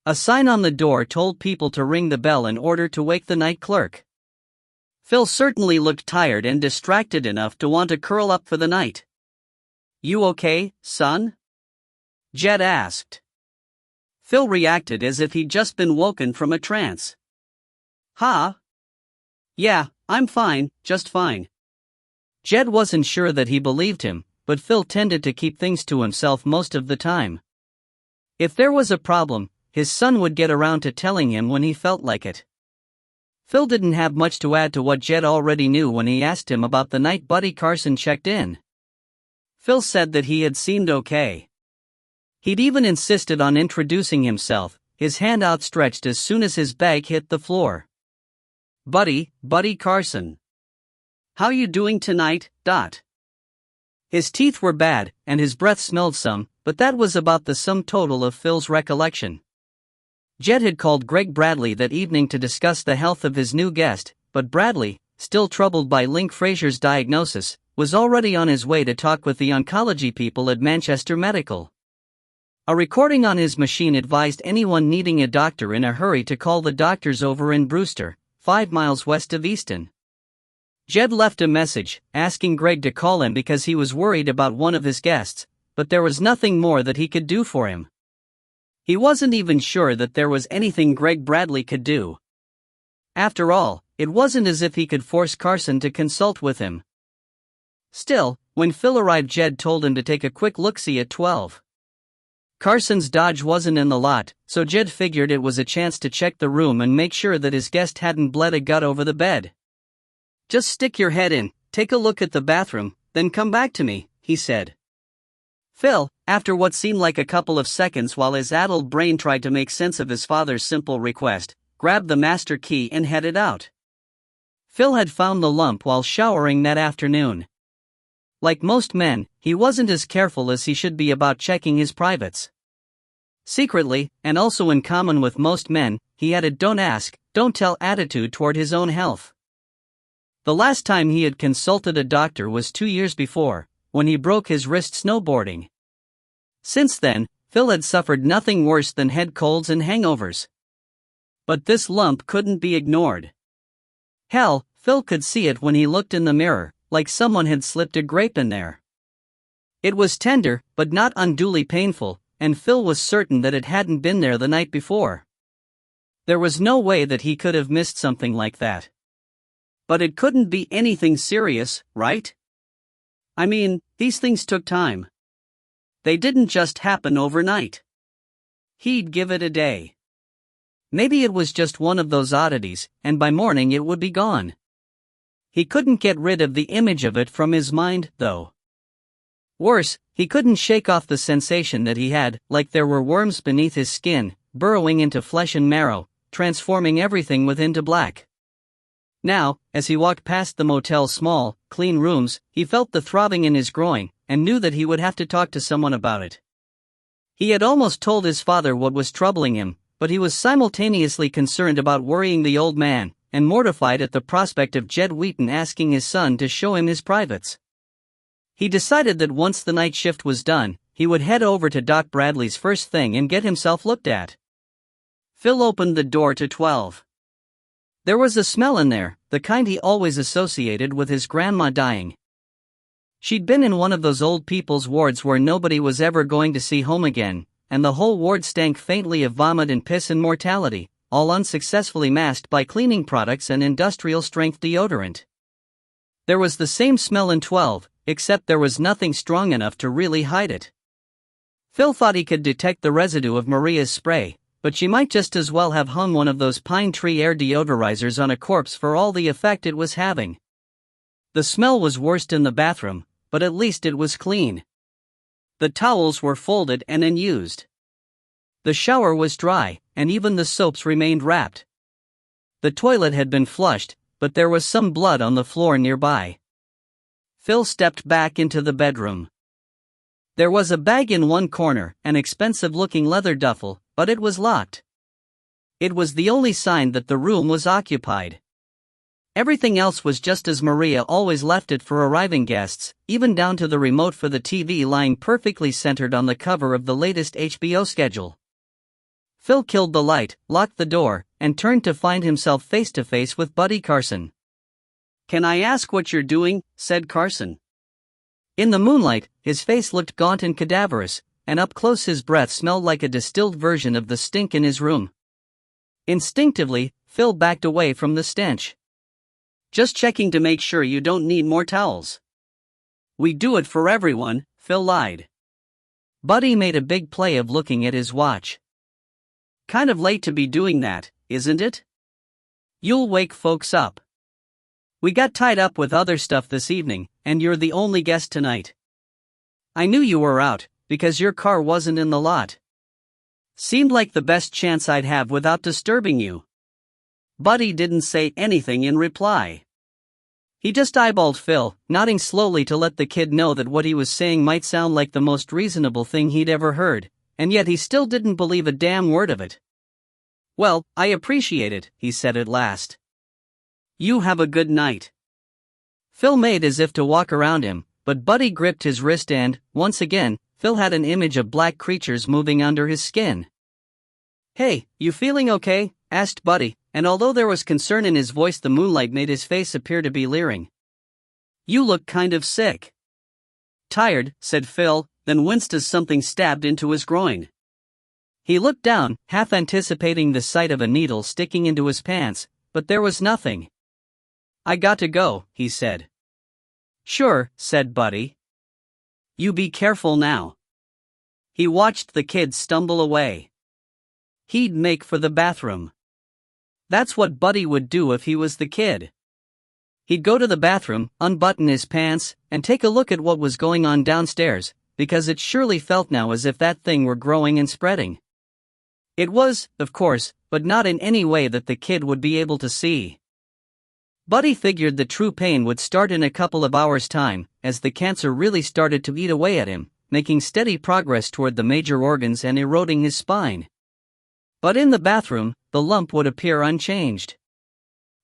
Speaker 1: A sign on the door told people to ring the bell in order to wake the night clerk. Phil certainly looked tired and distracted enough to want to curl up for the night. "You okay, son?" Jed asked. Phil reacted as if he'd just been woken from a trance. "Huh? Yeah, I'm fine, just fine." Jed wasn't sure that he believed him, but Phil tended to keep things to himself most of the time. If there was a problem, his son would get around to telling him when he felt like it. Phil didn't have much to add to what Jed already knew when he asked him about the night Buddy Carson checked in. Phil said that he had seemed okay. He'd even insisted on introducing himself, his hand outstretched as soon as his bag hit the floor. Buddy Carson. How you doing tonight, Dot?" His teeth were bad, and his breath smelled some, but that was about the sum total of Phil's recollection. Jed had called Greg Bradley that evening to discuss the health of his new guest, but Bradley, still troubled by Link Fraser's diagnosis, was already on his way to talk with the oncology people at Manchester Medical. A recording on his machine advised anyone needing a doctor in a hurry to call the doctors over in Brewster, 5 miles west of Easton. Jed left a message, asking Greg to call him because he was worried about one of his guests, but there was nothing more that he could do for him. He wasn't even sure that there was anything Greg Bradley could do. After all, it wasn't as if he could force Carson to consult with him. Still, when Phil arrived, Jed told him to take a quick look-see at 12. Carson's Dodge wasn't in the lot, so Jed figured it was a chance to check the room and make sure that his guest hadn't bled a gut over the bed. "Just stick your head in, take a look at the bathroom, then come back to me," he said. Phil, after what seemed like a couple of seconds while his addled brain tried to make sense of his father's simple request, grabbed the master key and headed out. Phil had found the lump while showering that afternoon. Like most men, he wasn't as careful as he should be about checking his privates. Secretly, and also in common with most men, he had a don't ask, don't tell attitude toward his own health. The last time he had consulted a doctor was 2 years before, when he broke his wrist snowboarding. Since then, Phil had suffered nothing worse than head colds and hangovers. But this lump couldn't be ignored. Hell, Phil could see it when he looked in the mirror, like someone had slipped a grape in there. It was tender, but not unduly painful, and Phil was certain that it hadn't been there the night before. There was no way that he could have missed something like that. But it couldn't be anything serious, right? I mean, these things took time. They didn't just happen overnight. He'd give it a day. Maybe it was just one of those oddities, and by morning it would be gone. He couldn't get rid of the image of it from his mind, though. Worse, he couldn't shake off the sensation that he had, like there were worms beneath his skin, burrowing into flesh and marrow, transforming everything within to black. Now, as he walked past the motel's small, clean rooms, he felt the throbbing in his groin, and knew that he would have to talk to someone about it. He had almost told his father what was troubling him, but he was simultaneously concerned about worrying the old man, and mortified at the prospect of Jed Wheaton asking his son to show him his privates. He decided that once the night shift was done, he would head over to Doc Bradley's first thing and get himself looked at. Phil opened the door to 12. There was a smell in there, the kind he always associated with his grandma dying. She'd been in one of those old people's wards where nobody was ever going to see home again, and the whole ward stank faintly of vomit and piss and mortality, all unsuccessfully masked by cleaning products and industrial-strength deodorant. There was the same smell in 12, except there was nothing strong enough to really hide it. Phil thought he could detect the residue of Maria's spray, but she might just as well have hung one of those pine tree air deodorizers on a corpse for all the effect it was having. The smell was worst in the bathroom, but at least it was clean. The towels were folded and unused. The shower was dry, and even the soaps remained wrapped. The toilet had been flushed, but there was some blood on the floor nearby. Phil stepped back into the bedroom. There was a bag in one corner, an expensive-looking leather duffel, but it was locked. It was the only sign that the room was occupied. Everything else was just as Maria always left it for arriving guests, even down to the remote for the TV lying perfectly centered on the cover of the latest HBO schedule. Phil killed the light, locked the door, and turned to find himself face-to-face with Buddy Carson. "Can I ask what you're doing?" said Carson. In the moonlight, his face looked gaunt and cadaverous, and up close his breath smelled like a distilled version of the stink in his room. Instinctively, Phil backed away from the stench. "Just checking to make sure you don't need more towels." "We do it for everyone," Phil lied. Buddy made a big play of looking at his watch. "Kind of late to be doing that, isn't it? You'll wake folks up. We got tied up with other stuff this evening, and you're the only guest tonight. I knew you were out, because your car wasn't in the lot. Seemed like the best chance I'd have without disturbing you." Buddy didn't say anything in reply. He just eyeballed Phil, nodding slowly to let the kid know that what he was saying might sound like the most reasonable thing he'd ever heard, and yet he still didn't believe a damn word of it. "Well, I appreciate it," he said at last. You have a good night." Phil made as if to walk around him, but Buddy gripped his wrist and, once again, Phil had an image of black creatures moving under his skin. "Hey, you feeling okay?" asked Buddy, and although there was concern in his voice, the moonlight made his face appear to be leering. "You look kind of sick." "Tired," said Phil, then winced as something stabbed into his groin. He looked down, half anticipating the sight of a needle sticking into his pants, but there was nothing. "I got to go," he said. "Sure," said Buddy. "You be careful now." He watched the kid stumble away. He'd make for the bathroom. That's what Buddy would do if he was the kid. He'd go to the bathroom, unbutton his pants, and take a look at what was going on downstairs, because it surely felt now as if that thing were growing and spreading. It was, of course, but not in any way that the kid would be able to see. Buddy figured the true pain would start in a couple of hours' time, as the cancer really started to eat away at him, making steady progress toward the major organs and eroding his spine. But in the bathroom, the lump would appear unchanged.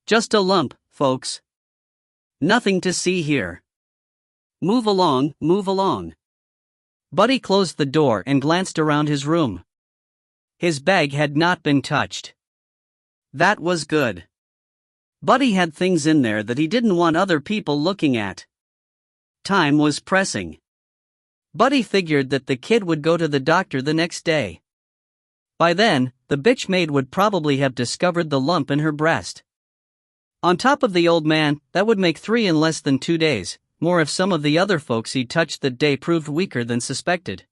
Speaker 1: "Just a lump, folks. Nothing to see here. Move along, move along." Buddy closed the door and glanced around his room. His bag had not been touched. That was good. Buddy had things in there that he didn't want other people looking at. Time was pressing. Buddy figured that the kid would go to the doctor the next day. By then, the bitch maid would probably have discovered the lump in her breast. On top of the old man, that would make 3 in less than 2 days, more if some of the other folks he touched that day proved weaker than suspected.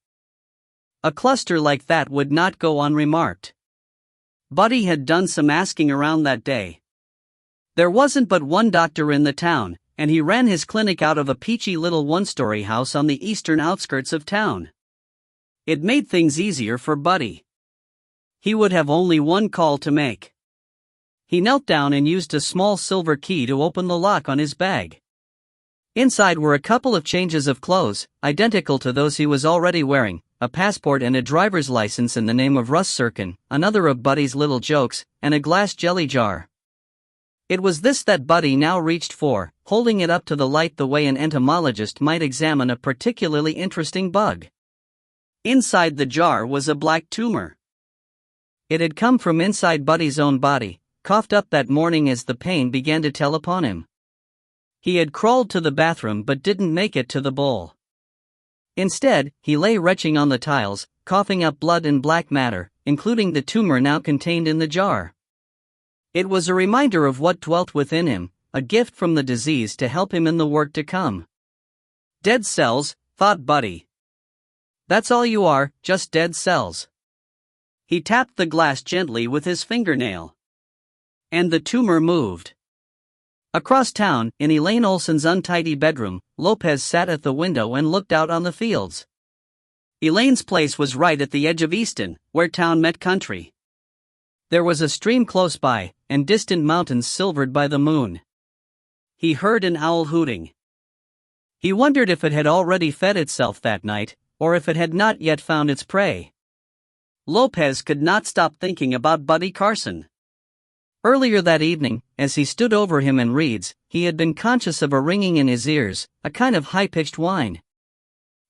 Speaker 1: A cluster like that would not go unremarked. Buddy had done some asking around that day. There wasn't but one doctor in the town, and he ran his clinic out of a peachy little one-story house on the eastern outskirts of town. It made things easier for Buddy. He would have only one call to make. He knelt down and used a small silver key to open the lock on his bag. Inside were a couple of changes of clothes, identical to those he was already wearing, a passport and a driver's license in the name of Russ Sirkin, another of Buddy's little jokes, and a glass jelly jar. It was this that Buddy now reached for, holding it up to the light the way an entomologist might examine a particularly interesting bug. Inside the jar was a black tumor. It had come from inside Buddy's own body, coughed up that morning as the pain began to tell upon him. He had crawled to the bathroom but didn't make it to the bowl. Instead, he lay retching on the tiles, coughing up blood and black matter, including the tumor now contained in the jar. It was a reminder of what dwelt within him, a gift from the disease to help him in the work to come. Dead cells, thought Buddy. That's all you are, just dead cells. He tapped the glass gently with his fingernail. And the tumor moved. Across town, in Elaine Olson's untidy bedroom, Lopez sat at the window and looked out on the fields. Elaine's place was right at the edge of Easton, where town met country. There was a stream close by, and distant mountains silvered by the moon. He heard an owl hooting. He wondered if it had already fed itself that night, or if it had not yet found its prey. Lopez could not stop thinking about Buddy Carson. Earlier that evening, as he stood over him in reeds, he had been conscious of a ringing in his ears, a kind of high-pitched whine.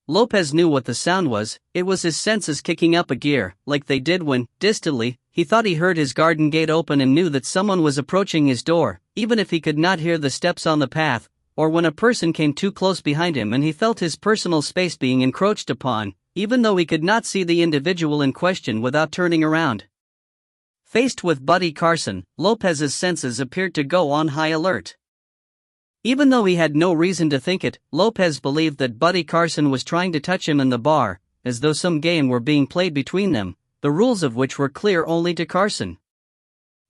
Speaker 1: Lopez knew what the sound was. It was his senses kicking up a gear, like they did when, distantly, he thought he heard his garden gate open and knew that someone was approaching his door, even if he could not hear the steps on the path, or when a person came too close behind him and he felt his personal space being encroached upon, even though he could not see the individual in question without turning around. Faced with Buddy Carson, Lopez's senses appeared to go on high alert. Even though he had no reason to think it, Lopez believed that Buddy Carson was trying to touch him in the bar, as though some game were being played between them, the rules of which were clear only to Carson.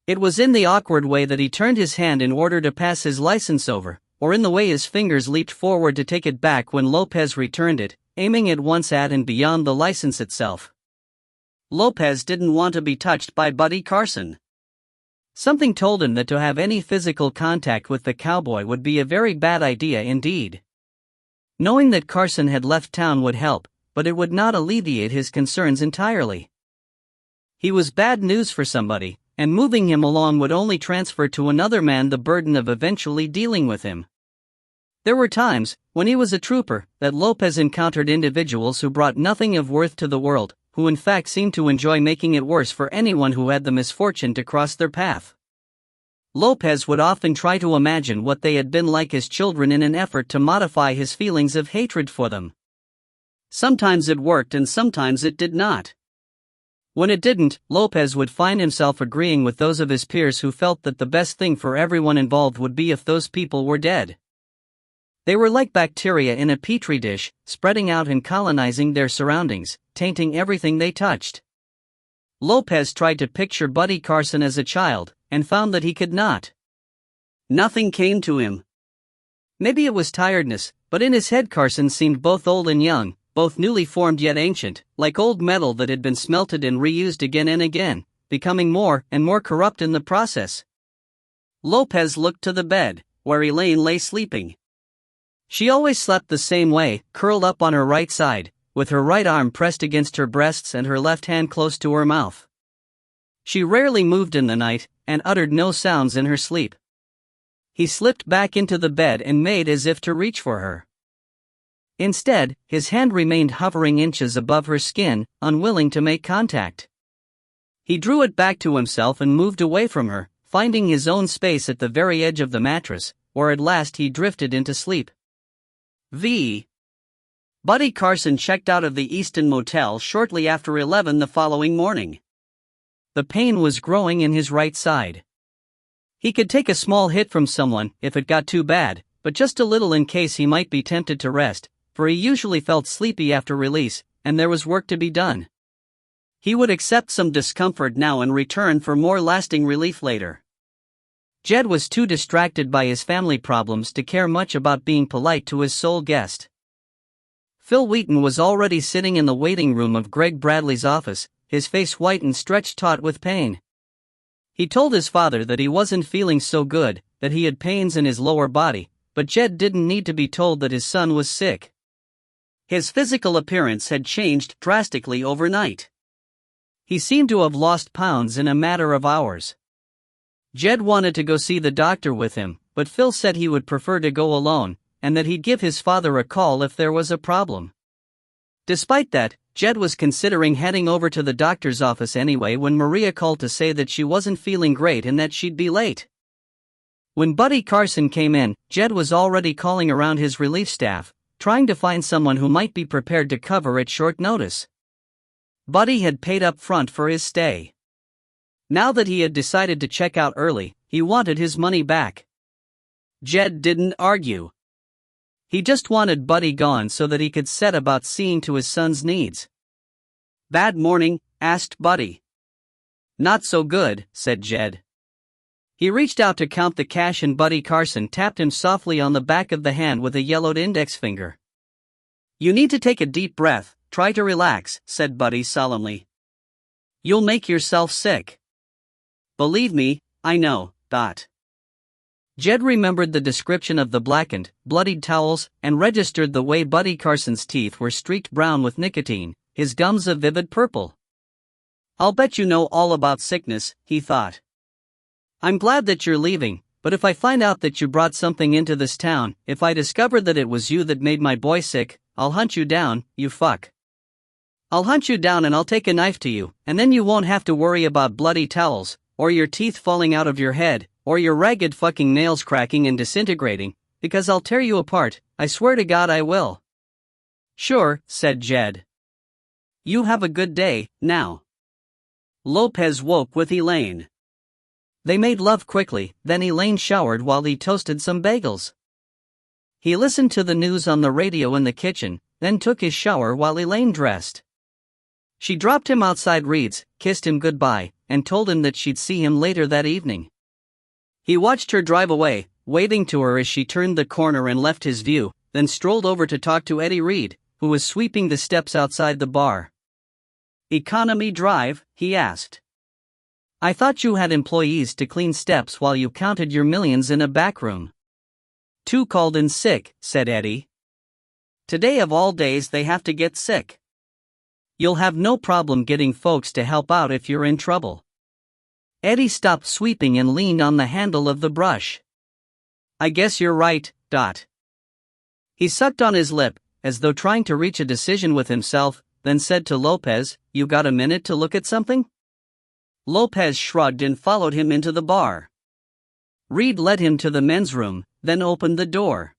Speaker 1: It was in the awkward way that he turned his hand in order to pass his license over, or in the way his fingers leaped forward to take it back when Lopez returned it, aiming at once at and beyond the license itself. Lopez didn't want to be touched by Buddy Carson. Something told him that to have any physical contact with the cowboy would be a very bad idea indeed. Knowing that Carson had left town would help, but it would not alleviate his concerns entirely. He was bad news for somebody, and moving him along would only transfer to another man the burden of eventually dealing with him. There were times, when he was a trooper, that Lopez encountered individuals who brought nothing of worth to the world, who in fact seemed to enjoy making it worse for anyone who had the misfortune to cross their path. Lopez would often try to imagine what they had been like as children in an effort to modify his feelings of hatred for them. Sometimes it worked and sometimes it did not. When it didn't, Lopez would find himself agreeing with those of his peers who felt that the best thing for everyone involved would be if those people were dead. They were like bacteria in a petri dish, spreading out and colonizing their surroundings, tainting everything they touched. Lopez tried to picture Buddy Carson as a child, and found that he could not. Nothing came to him. Maybe it was tiredness, but in his head Carson seemed both old and young, both newly formed yet ancient, like old metal that had been smelted and reused again and again, becoming more and more corrupt in the process. Lopez looked to the bed, where Elaine lay sleeping. She always slept the same way, curled up on her right side, with her right arm pressed against her breasts and her left hand close to her mouth. She rarely moved in the night, and uttered no sounds in her sleep. He slipped back into the bed and made as if to reach for her. Instead, his hand remained hovering inches above her skin, unwilling to make contact. He drew it back to himself and moved away from her, finding his own space at the very edge of the mattress, where at last he drifted into sleep. Buddy Carson checked out of the Easton Motel shortly after 11 the following morning. The pain was growing in his right side. He could take a small hit from someone if it got too bad, but just a little in case he might be tempted to rest, for he usually felt sleepy after release, and there was work to be done. He would accept some discomfort now and return for more lasting relief later. Jed was too distracted by his family problems to care much about being polite to his sole guest. Phil Wheaton was already sitting in the waiting room of Greg Bradley's office, his face white and stretched taut with pain. He told his father that he wasn't feeling so good, that he had pains in his lower body, but Jed didn't need to be told that his son was sick. His physical appearance had changed drastically overnight. He seemed to have lost pounds in a matter of hours. Jed wanted to go see the doctor with him, but Phil said he would prefer to go alone, and that he'd give his father a call if there was a problem. Despite that, Jed was considering heading over to the doctor's office anyway when Maria called to say that she wasn't feeling great and that she'd be late. When Buddy Carson came in, Jed was already calling around his relief staff, trying to find someone who might be prepared to cover at short notice. Buddy had paid up front for his stay. Now that he had decided to check out early, he wanted his money back. Jed didn't argue. He just wanted Buddy gone so that he could set about seeing to his son's needs. "Bad morning?" asked Buddy. "Not so good," said Jed. He reached out to count the cash and Buddy Carson tapped him softly on the back of the hand with a yellowed index finger. "You need to take a deep breath, try to relax," said Buddy solemnly. "You'll make yourself sick." "Believe me, I know." Jed remembered the description of the blackened, bloodied towels, and registered the way Buddy Carson's teeth were streaked brown with nicotine, his gums a vivid purple. "I'll bet you know all about sickness," he thought. "I'm glad that you're leaving, but if I find out that you brought something into this town, if I discover that it was you that made my boy sick, I'll hunt you down, you fuck. I'll hunt you down and I'll take a knife to you, and then you won't have to worry about bloody towels, or your teeth falling out of your head, or your ragged fucking nails cracking and disintegrating, because I'll tear you apart, I swear to God I will." "Sure," said Jed. "You have a good day, now." Lopez woke with Elaine. They made love quickly, then Elaine showered while he toasted some bagels. He listened to the news on the radio in the kitchen, then took his shower while Elaine dressed. She dropped him outside Reed's, kissed him goodbye, and told him that she'd see him later that evening. He watched her drive away, waving to her as she turned the corner and left his view, then strolled over to talk to Eddie Reed, who was sweeping the steps outside the bar. "Economy drive?" he asked. "I thought you had employees to clean steps while you counted your millions in a back room." "Two called in sick," said Eddie. "Today of all days they have to get sick. You'll have no problem getting folks to help out if you're in trouble." Eddie stopped sweeping and leaned on the handle of the brush. I guess you're right, Dot. He sucked on his lip, as though trying to reach a decision with himself, then said to Lopez, You got a minute to look at something? Lopez shrugged and followed him into the bar. Reed led him to the men's room, then opened the door.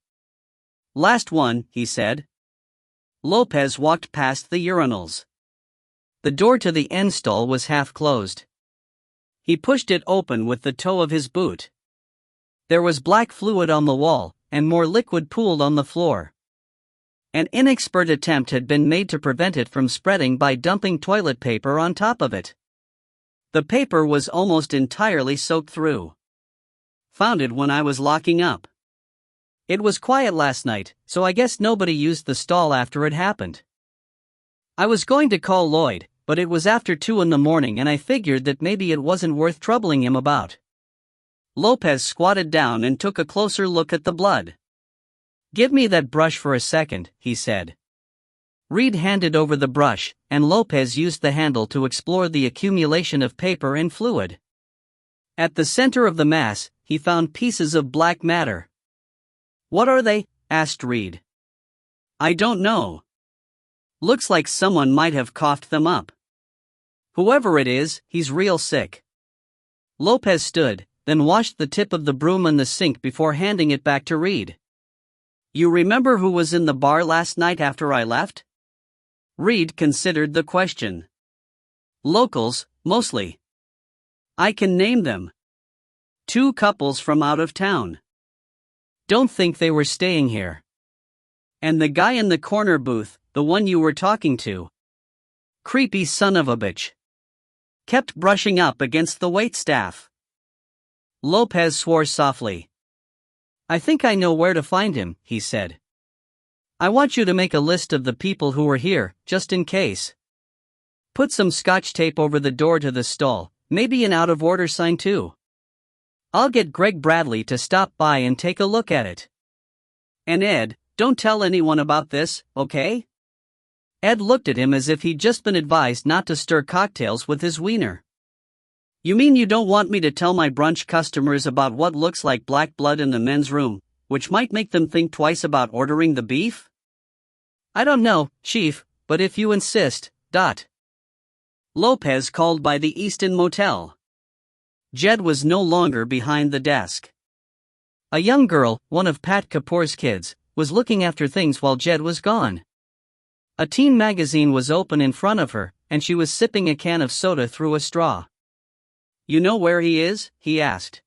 Speaker 1: Last one, he said. Lopez walked past the urinals. The door to the end stall was half closed. He pushed it open with the toe of his boot. There was black fluid on the wall, and more liquid pooled on the floor. An inexpert attempt had been made to prevent it from spreading by dumping toilet paper on top of it. The paper was almost entirely soaked through. Found it when I was locking up. It was quiet last night, so I guess nobody used the stall after it happened. I was going to call Lloyd, but it was after 2 in the morning and I figured that maybe it wasn't worth troubling him about. Lopez squatted down and took a closer look at the blood. Give me that brush for a second, he said. Reed handed over the brush, and Lopez used the handle to explore the accumulation of paper and fluid. At the center of the mass, he found pieces of black matter. What are they? Asked Reed. I don't know. Looks like someone might have coughed them up. Whoever it is, he's real sick. Lopez stood, then washed the tip of the broom in the sink before handing it back to Reed. You remember who was in the bar last night after I left? Reed considered the question. Locals, mostly. I can name them. 2 couples from out of town. Don't think they were staying here. And the guy in the corner booth, the one you were talking to. Creepy son of a bitch. Kept brushing up against the waitstaff. Lopez swore softly. I think I know where to find him, he said. I want you to make a list of the people who were here, just in case. Put some scotch tape over the door to the stall, maybe an out-of-order sign too. I'll get Greg Bradley to stop by and take a look at it. And Ed, don't tell anyone about this, okay? Ed looked at him as if he'd just been advised not to stir cocktails with his wiener. You mean you don't want me to tell my brunch customers about what looks like black blood in the men's room, which might make them think twice about ordering the beef? I don't know, Chief, but if you insist, Dot. Lopez called by the Easton Motel. Jed was no longer behind the desk. A young girl, one of Pat Kapoor's kids, was looking after things while Jed was gone. A teen magazine was open in front of her, and she was sipping a can of soda through a straw. You know where he is? He asked.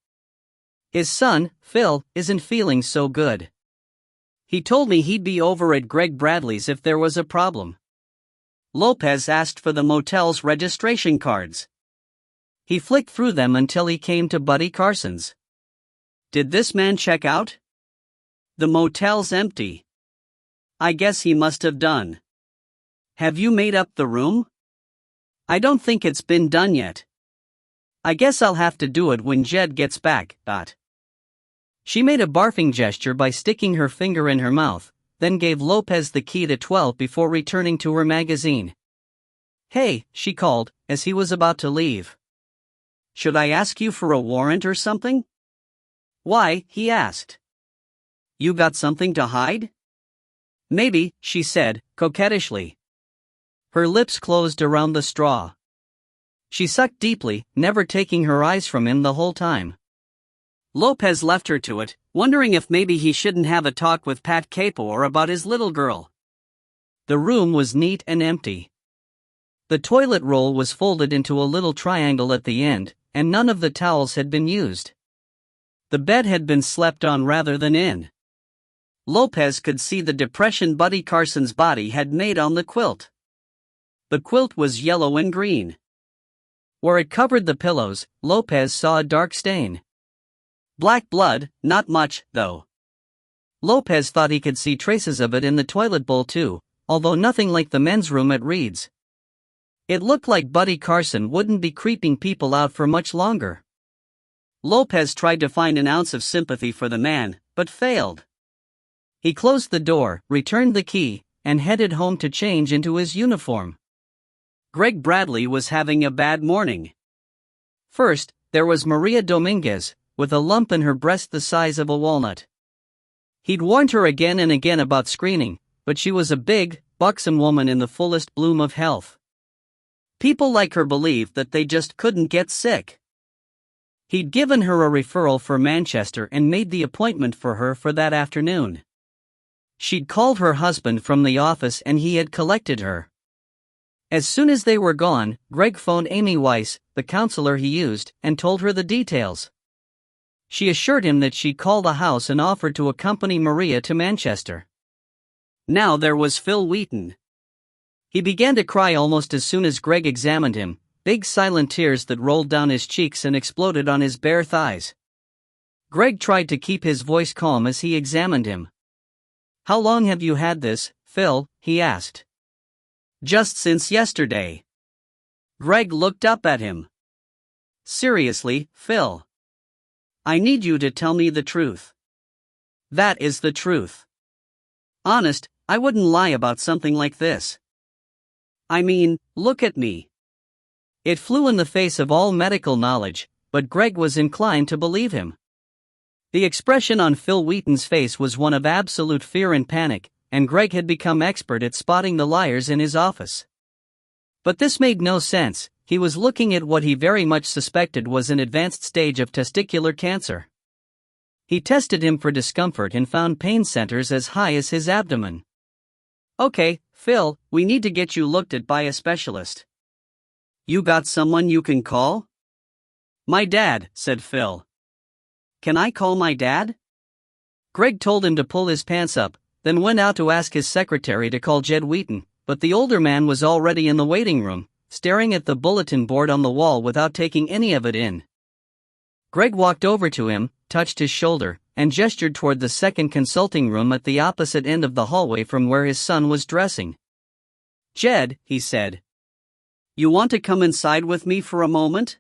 Speaker 1: His son, Phil, isn't feeling so good. He told me he'd be over at Greg Bradley's if there was a problem. Lopez asked for the motel's registration cards. He flicked through them until he came to Buddy Carson's. Did this man check out? The motel's empty. I guess he must have done. Have you made up the room? I don't think it's been done yet. I guess I'll have to do it when Jed gets back, Dot. She made a barfing gesture by sticking her finger in her mouth, then gave Lopez the key to 12 before returning to her magazine. Hey, she called, as he was about to leave. Should I ask you for a warrant or something? Why, he asked. You got something to hide? Maybe, she said, coquettishly. Her lips closed around the straw. She sucked deeply, never taking her eyes from him the whole time. Lopez left her to it, wondering if maybe he shouldn't have a talk with Pat Kapoor about his little girl. The room was neat and empty. The toilet roll was folded into a little triangle at the end, and none of the towels had been used. The bed had been slept on rather than in. Lopez could see the depression Buddy Carson's body had made on the quilt. The quilt was yellow and green. Where it covered the pillows, Lopez saw a dark stain. Black blood, not much, though. Lopez thought he could see traces of it in the toilet bowl too, although nothing like the men's room at Reed's. It looked like Buddy Carson wouldn't be creeping people out for much longer. Lopez tried to find an ounce of sympathy for the man, but failed. He closed the door, returned the key, and headed home to change into his uniform. Greg Bradley was having a bad morning. First, there was Maria Dominguez, with a lump in her breast the size of a walnut. He'd warned her again and again about screening, but she was a big, buxom woman in the fullest bloom of health. People like her believed that they just couldn't get sick. He'd given her a referral for Manchester and made the appointment for her for that afternoon. She'd called her husband from the office and he had collected her. As soon as they were gone, Greg phoned Amy Weiss, the counselor he used, and told her the details. She assured him that she'd call the house and offered to accompany Maria to Manchester. Now there was Phil Wheaton. He began to cry almost as soon as Greg examined him, big silent tears that rolled down his cheeks and exploded on his bare thighs. Greg tried to keep his voice calm as he examined him. "How long have you had this, Phil?" he asked. "Just since yesterday." Greg looked up at him. "Seriously, Phil? I need you to tell me the truth." "That is the truth. Honest, I wouldn't lie about something like this. I mean, look at me." It flew in the face of all medical knowledge, but Greg was inclined to believe him. The expression on Phil Wheaton's face was one of absolute fear and panic, and Greg had become expert at spotting the liars in his office. But this made no sense. He was looking at what he very much suspected was an advanced stage of testicular cancer. He tested him for discomfort and found pain centers as high as his abdomen. "Okay, Phil, we need to get you looked at by a specialist. You got someone you can call?" "My dad," said Phil. "Can I call my dad?" Greg told him to pull his pants up, then went out to ask his secretary to call Jed Wheaton, but the older man was already in the waiting room, staring at the bulletin board on the wall without taking any of it in. Greg walked over to him, touched his shoulder, and gestured toward the second consulting room at the opposite end of the hallway from where his son was dressing. "Jed," he said. "You want to come inside with me for a moment?"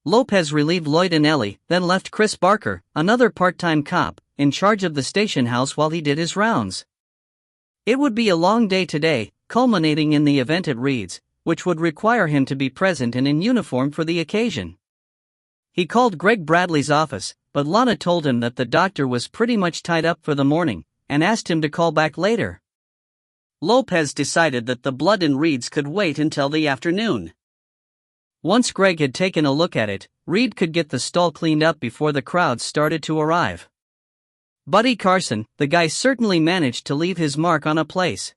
Speaker 1: Lopez relieved Lloyd and Ellie, then left Chris Barker, another part-time cop, in charge of the station house while he did his rounds. It would be a long day today, culminating in the event at Reed's, which would require him to be present and in uniform for the occasion. He called Greg Bradley's office, but Lana told him that the doctor was pretty much tied up for the morning, and asked him to call back later. Lopez decided that the blood in Reed's could wait until the afternoon. Once Greg had taken a look at it, Reed could get the stall cleaned up before the crowds started to arrive. Buddy Carson, the guy, certainly managed to leave his mark on a place.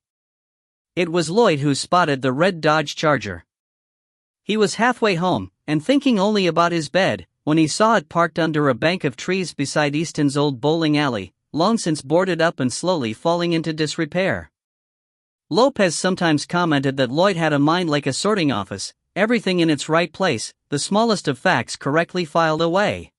Speaker 1: It was Lloyd who spotted the red Dodge Charger. He was halfway home, and thinking only about his bed, when he saw it parked under a bank of trees beside Easton's old bowling alley, long since boarded up and slowly falling into disrepair. Lopez sometimes commented that Lloyd had a mind like a sorting office, everything in its right place, the smallest of facts correctly filed away.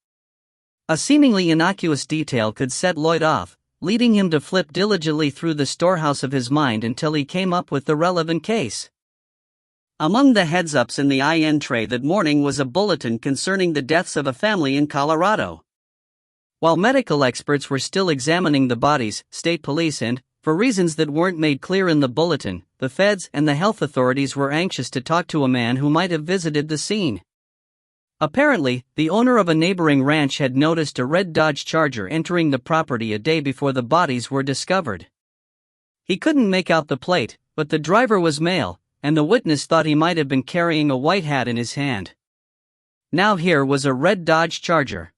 Speaker 1: A seemingly innocuous detail could set Lloyd off, leading him to flip diligently through the storehouse of his mind until he came up with the relevant case. Among the heads-ups in the IN tray that morning was a bulletin concerning the deaths of a family in Colorado. While medical experts were still examining the bodies, state police and, for reasons that weren't made clear in the bulletin, the feds and the health authorities were anxious to talk to a man who might have visited the scene. Apparently, the owner of a neighboring ranch had noticed a red Dodge Charger entering the property a day before the bodies were discovered. He couldn't make out the plate, but the driver was male, and the witness thought he might have been carrying a white hat in his hand. Now here was a red Dodge Charger.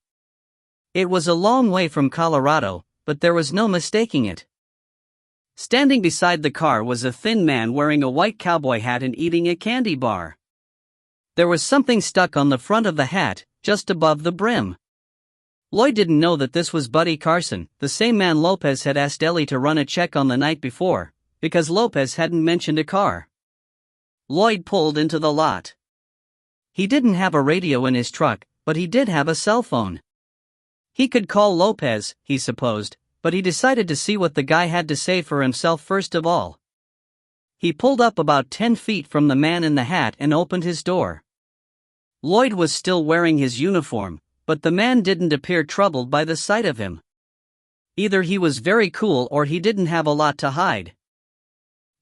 Speaker 1: It was a long way from Colorado, but there was no mistaking it. Standing beside the car was a thin man wearing a white cowboy hat and eating a candy bar. There was something stuck on the front of the hat, just above the brim. Lloyd didn't know that this was Buddy Carson, the same man Lopez had asked Ellie to run a check on the night before, because Lopez hadn't mentioned a car. Lloyd pulled into the lot. He didn't have a radio in his truck, but he did have a cell phone. He could call Lopez, he supposed, but he decided to see what the guy had to say for himself first of all. He pulled up about 10 feet from the man in the hat and opened his door. Lloyd was still wearing his uniform, but the man didn't appear troubled by the sight of him. Either he was very cool or he didn't have a lot to hide.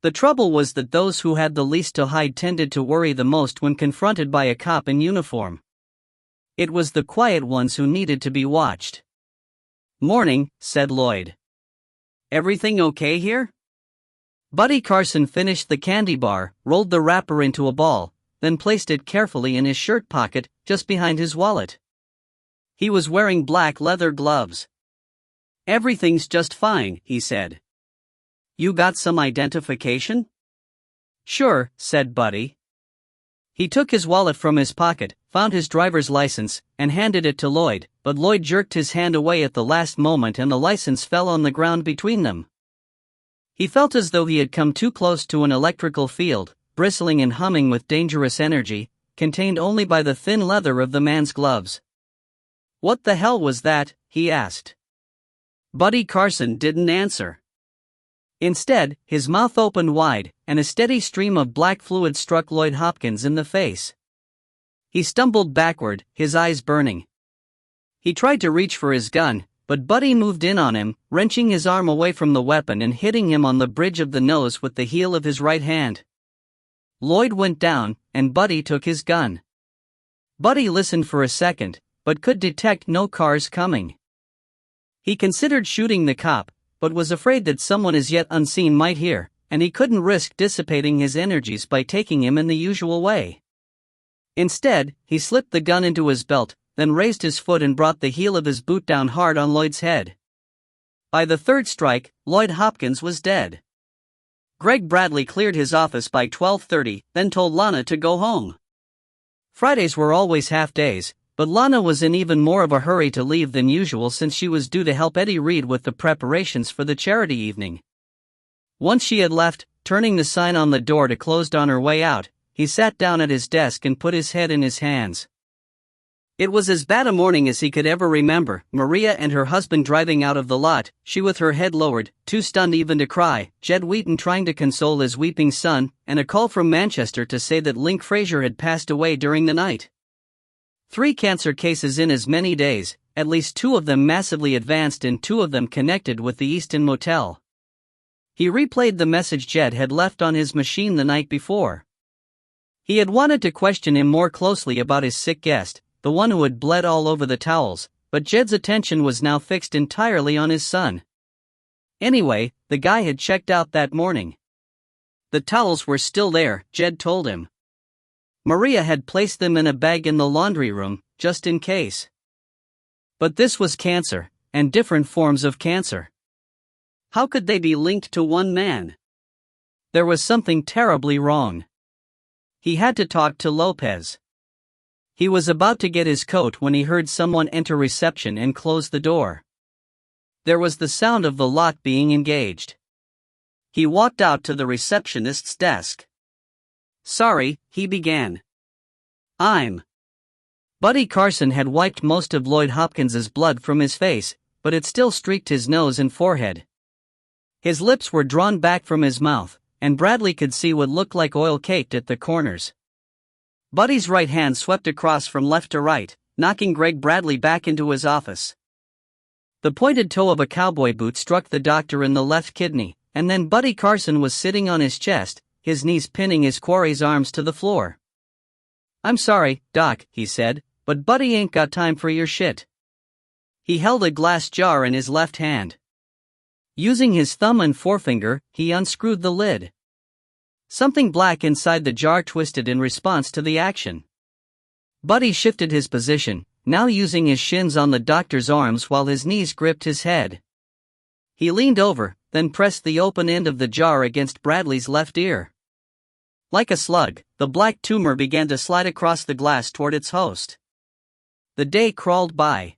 Speaker 1: The trouble was that those who had the least to hide tended to worry the most when confronted by a cop in uniform. It was the quiet ones who needed to be watched. "Morning," said Lloyd. "Everything okay here?" Buddy Carson finished the candy bar, rolled the wrapper into a ball, then placed it carefully in his shirt pocket, just behind his wallet. He was wearing black leather gloves. "Everything's just fine," he said. "You got some identification?" "Sure," said Buddy. He took his wallet from his pocket, found his driver's license, and handed it to Lloyd, but Lloyd jerked his hand away at the last moment and the license fell on the ground between them. He felt as though he had come too close to an electrical field, bristling and humming with dangerous energy, contained only by the thin leather of the man's gloves. "What the hell was that?" he asked. Buddy Carson didn't answer. Instead, his mouth opened wide, and a steady stream of black fluid struck Lloyd Hopkins in the face. He stumbled backward, his eyes burning. He tried to reach for his gun, but Buddy moved in on him, wrenching his arm away from the weapon and hitting him on the bridge of the nose with the heel of his right hand. Lloyd went down, and Buddy took his gun. Buddy listened for a second, but could detect no cars coming. He considered shooting the cop, but was afraid that someone as yet unseen might hear, and he couldn't risk dissipating his energies by taking him in the usual way. Instead, he slipped the gun into his belt, then raised his foot and brought the heel of his boot down hard on Lloyd's head. By the third strike, Lloyd Hopkins was dead. Greg Bradley cleared his office by 12:30, then told Lana to go home. Fridays were always half-days, but Lana was in even more of a hurry to leave than usual since she was due to help Eddie Reed with the preparations for the charity evening. Once she had left, turning the sign on the door to close on her way out, he sat down at his desk and put his head in his hands. It was as bad a morning as he could ever remember. Maria and her husband driving out of the lot, she with her head lowered, too stunned even to cry, Jed Wheaton trying to console his weeping son, and a call from Manchester to say that Link Fraser had passed away during the night. 3 cancer cases in as many days, at least 2 of them massively advanced and 2 of them connected with the Easton Motel. He replayed the message Jed had left on his machine the night before. He had wanted to question him more closely about his sick guest, the one who had bled all over the towels, but Jed's attention was now fixed entirely on his son. Anyway, the guy had checked out that morning. The towels were still there, Jed told him. Maria had placed them in a bag in the laundry room, just in case. But this was cancer, and different forms of cancer. How could they be linked to one man? There was something terribly wrong. He had to talk to Lopez. He was about to get his coat when he heard someone enter reception and close the door. There was the sound of the lock being engaged. He walked out to the receptionist's desk. "Sorry," he began. Buddy Carson had wiped most of Lloyd Hopkins's blood from his face, but it still streaked his nose and forehead. His lips were drawn back from his mouth, and Bradley could see what looked like oil caked at the corners. Buddy's right hand swept across from left to right, knocking Greg Bradley back into his office. The pointed toe of a cowboy boot struck the doctor in the left kidney, and then Buddy Carson was sitting on his chest, his knees pinning his quarry's arms to the floor. "I'm sorry, Doc," he said, "but Buddy ain't got time for your shit." He held a glass jar in his left hand. Using his thumb and forefinger, he unscrewed the lid. Something black inside the jar twisted in response to the action. Buddy shifted his position, now using his shins on the doctor's arms while his knees gripped his head. He leaned over, then pressed the open end of the jar against Bradley's left ear. Like a slug, the black tumor began to slide across the glass toward its host. The day crawled by.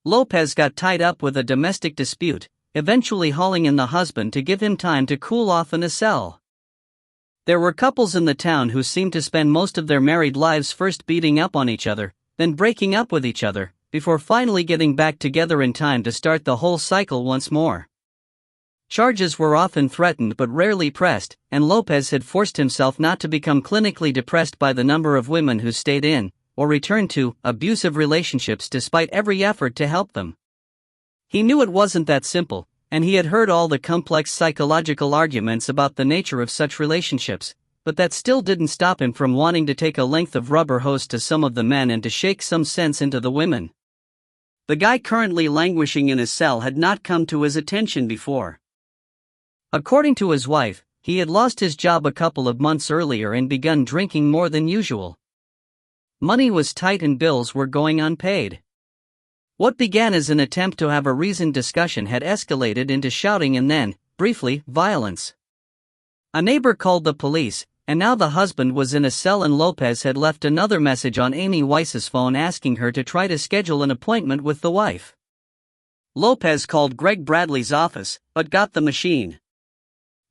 Speaker 1: Lopez got tied up with a domestic dispute, eventually hauling in the husband to give him time to cool off in a cell. There were couples in the town who seemed to spend most of their married lives first beating up on each other, then breaking up with each other, before finally getting back together in time to start the whole cycle once more. Charges were often threatened but rarely pressed, and Lopez had forced himself not to become clinically depressed by the number of women who stayed in, or returned to, abusive relationships despite every effort to help them. He knew it wasn't that simple, and he had heard all the complex psychological arguments about the nature of such relationships, but that still didn't stop him from wanting to take a length of rubber hose to some of the men and to shake some sense into the women. The guy currently languishing in his cell had not come to his attention before. According to his wife, he had lost his job a couple of months earlier and begun drinking more than usual. Money was tight and bills were going unpaid. What began as an attempt to have a reasoned discussion had escalated into shouting and then, briefly, violence. A neighbor called the police, and now the husband was in a cell and Lopez had left another message on Amy Weiss's phone asking her to try to schedule an appointment with the wife. Lopez called Greg Bradley's office, but got the machine.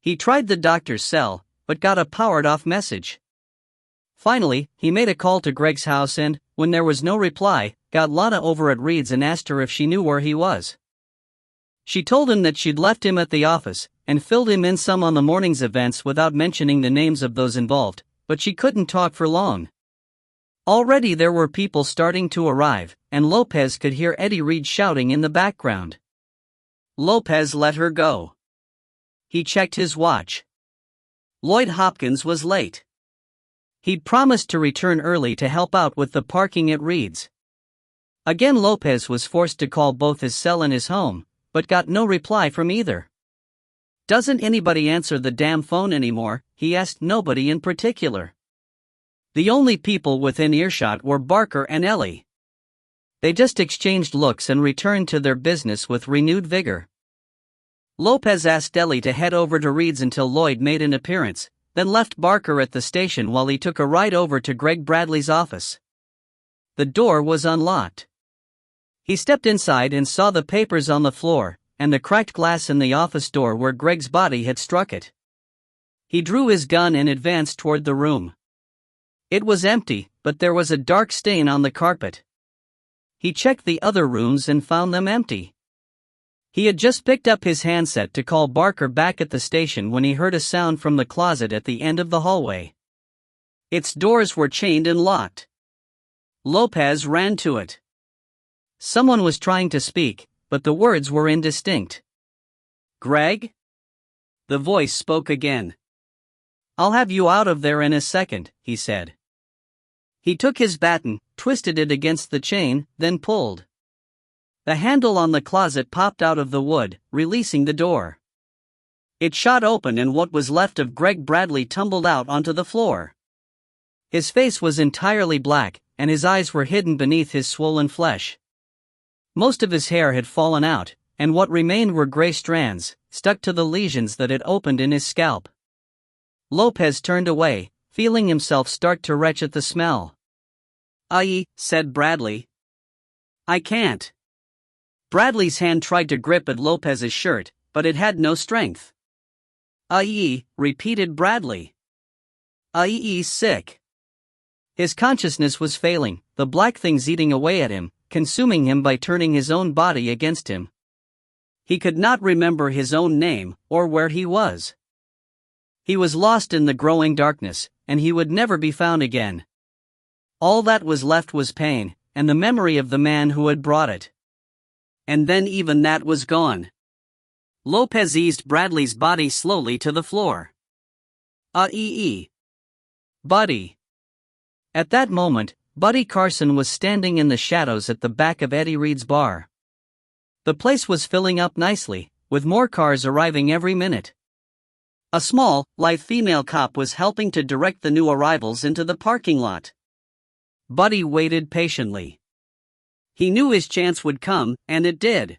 Speaker 1: He tried the doctor's cell, but got a powered-off message. Finally, he made a call to Greg's house and, when there was no reply, got Lana over at Reed's and asked her if she knew where he was. She told him that she'd left him at the office, and filled him in some on the morning's events without mentioning the names of those involved, but she couldn't talk for long. Already there were people starting to arrive, and Lopez could hear Eddie Reed shouting in the background. Lopez let her go. He checked his watch. Lloyd Hopkins was late. He'd promised to return early to help out with the parking at Reed's. Again Lopez was forced to call both his cell and his home, but got no reply from either. "Doesn't anybody answer the damn phone anymore?" he asked. Nobody in particular. The only people within earshot were Barker and Ellie. They just exchanged looks and returned to their business with renewed vigor. Lopez asked Ellie to head over to Reed's until Lloyd made an appearance, then left Barker at the station while he took a ride over to Greg Bradley's office. The door was unlocked. He stepped inside and saw the papers on the floor, and the cracked glass in the office door where Greg's body had struck it. He drew his gun and advanced toward the room. It was empty, but there was a dark stain on the carpet. He checked the other rooms and found them empty. He had just picked up his handset to call Barker back at the station when he heard a sound from the closet at the end of the hallway. Its doors were chained and locked. Lopez ran to it. Someone was trying to speak, but the words were indistinct. "Greg?" The voice spoke again. "I'll have you out of there in a second," he said. He took his baton, twisted it against the chain, then pulled. The handle on the closet popped out of the wood, releasing the door. It shot open and what was left of Greg Bradley tumbled out onto the floor. His face was entirely black, and his eyes were hidden beneath his swollen flesh. Most of his hair had fallen out, and what remained were gray strands, stuck to the lesions that had opened in his scalp. Lopez turned away, feeling himself start to retch at the smell. "Aye," said Bradley. "I can't." Bradley's hand tried to grip at Lopez's shirt, but it had no strength. "Aye," repeated Bradley. "Aye, sick." His consciousness was failing, the black things eating away at him, consuming him by turning his own body against him. He could not remember his own name, or where he was. He was lost in the growing darkness, and he would never be found again. All that was left was pain, and the memory of the man who had brought it. And then even that was gone. Lopez eased Bradley's body slowly to the floor. Buddy. At that moment, Buddy Carson was standing in the shadows at the back of Eddie Reed's bar. The place was filling up nicely, with more cars arriving every minute. A small, lithe female cop was helping to direct the new arrivals into the parking lot. Buddy waited patiently. He knew his chance would come, and it did.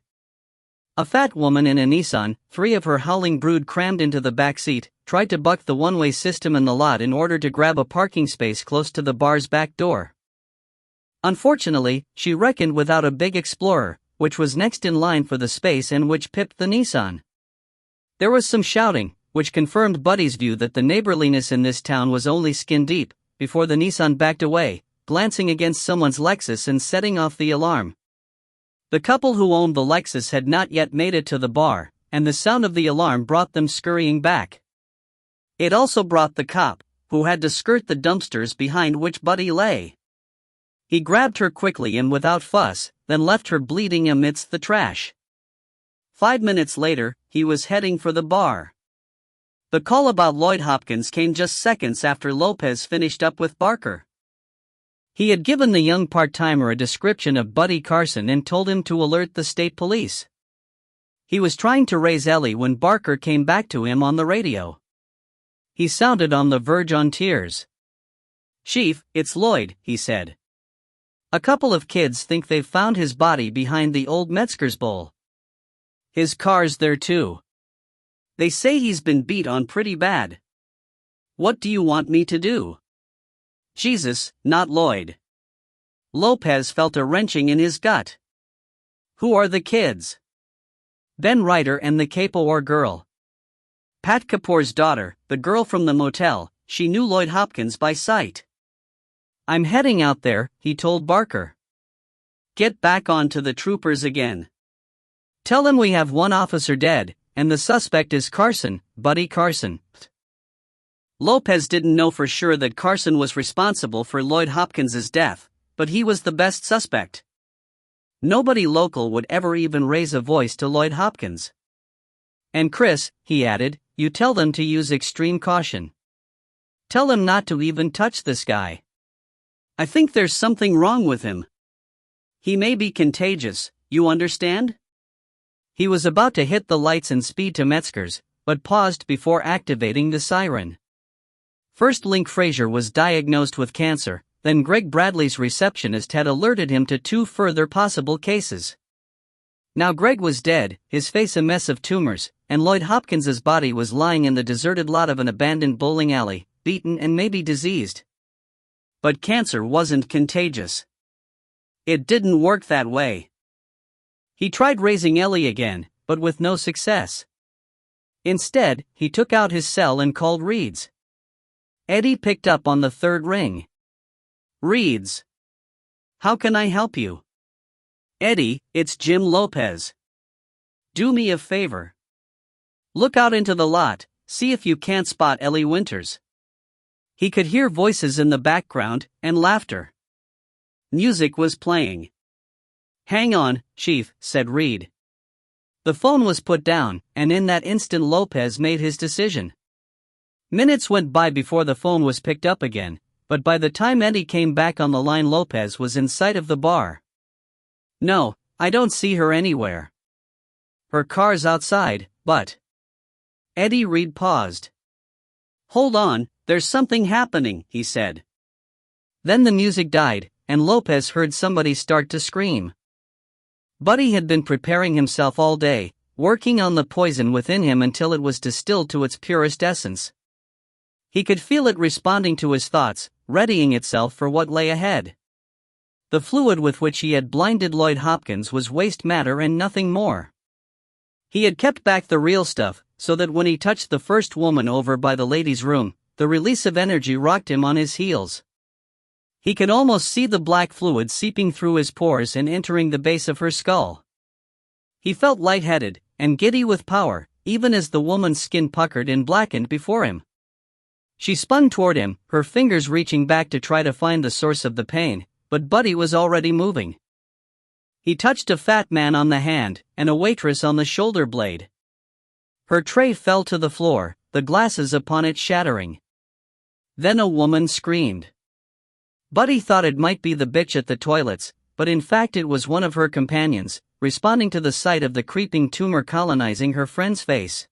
Speaker 1: A fat woman in a Nissan, 3 of her howling brood crammed into the back seat, tried to buck the one-way system in the lot in order to grab a parking space close to the bar's back door. Unfortunately, she reckoned without a big Explorer, which was next in line for the space and which pipped the Nissan. There was some shouting, which confirmed Buddy's view that the neighborliness in this town was only skin deep, before the Nissan backed away, glancing against someone's Lexus and setting off the alarm. The couple who owned the Lexus had not yet made it to the bar, and the sound of the alarm brought them scurrying back. It also brought the cop, who had to skirt the dumpsters behind which Buddy lay. He grabbed her quickly and without fuss, then left her bleeding amidst the trash. 5 minutes later, he was heading for the bar. The call about Lloyd Hopkins came just seconds after Lopez finished up with Barker. He had given the young part-timer a description of Buddy Carson and told him to alert the state police. He was trying to raise Ellie when Barker came back to him on the radio. He sounded on the verge on tears. "Chief, it's Lloyd," he said. "A couple of kids think they've found his body behind the old Metzger's bowl. His car's there too. They say he's been beat on pretty bad. What do you want me to do?" Jesus, not Lloyd. Lopez felt a wrenching in his gut. "Who are the kids?" "Ben Ryder and the Capoor girl. Pat Kapoor's daughter, the girl from the motel. She knew Lloyd Hopkins by sight." "I'm heading out there," he told Barker. "Get back on to the troopers again. Tell them we have one officer dead, and the suspect is Carson, Buddy Carson." Lopez didn't know for sure that Carson was responsible for Lloyd Hopkins's death, but he was the best suspect. Nobody local would ever even raise a voice to Lloyd Hopkins. "And Chris," he added, "you tell them to use extreme caution. Tell them not to even touch this guy. I think there's something wrong with him. He may be contagious, you understand?" He was about to hit the lights and speed to Metzger's, but paused before activating the siren. First Link Fraser was diagnosed with cancer, then Greg Bradley's receptionist had alerted him to 2 further possible cases. Now Greg was dead, his face a mess of tumors, and Lloyd Hopkins's body was lying in the deserted lot of an abandoned bowling alley, beaten and maybe diseased. But cancer wasn't contagious. It didn't work that way. He tried raising Ellie again, but with no success. Instead, he took out his cell and called Reed's. Eddie picked up on the 3rd ring. "Reed's. How can I help you?" "Eddie, it's Jim Lopez. Do me a favor. Look out into the lot, see if you can't spot Ellie Winters." He could hear voices in the background, and laughter. Music was playing. "Hang on, Chief," said Reed. The phone was put down, and in that instant Lopez made his decision. Minutes went by before the phone was picked up again, but by the time Eddie came back on the line Lopez was in sight of the bar. "No, I don't see her anywhere. Her car's outside, but..." Eddie Reed paused. "Hold on, there's something happening," he said. Then the music died, and Lopez heard somebody start to scream. Buddy had been preparing himself all day, working on the poison within him until it was distilled to its purest essence. He could feel it responding to his thoughts, readying itself for what lay ahead. The fluid with which he had blinded Lloyd Hopkins was waste matter and nothing more. He had kept back the real stuff, so that when he touched the first woman over by the ladies' room, the release of energy rocked him on his heels. He could almost see the black fluid seeping through his pores and entering the base of her skull. He felt lightheaded, and giddy with power, even as the woman's skin puckered and blackened before him. She spun toward him, her fingers reaching back to try to find the source of the pain, but Buddy was already moving. He touched a fat man on the hand, and a waitress on the shoulder blade. Her tray fell to the floor, the glasses upon it shattering. Then a woman screamed. Buddy thought it might be the bitch at the toilets, but in fact it was one of her companions, responding to the sight of the creeping tumor colonizing her friend's face.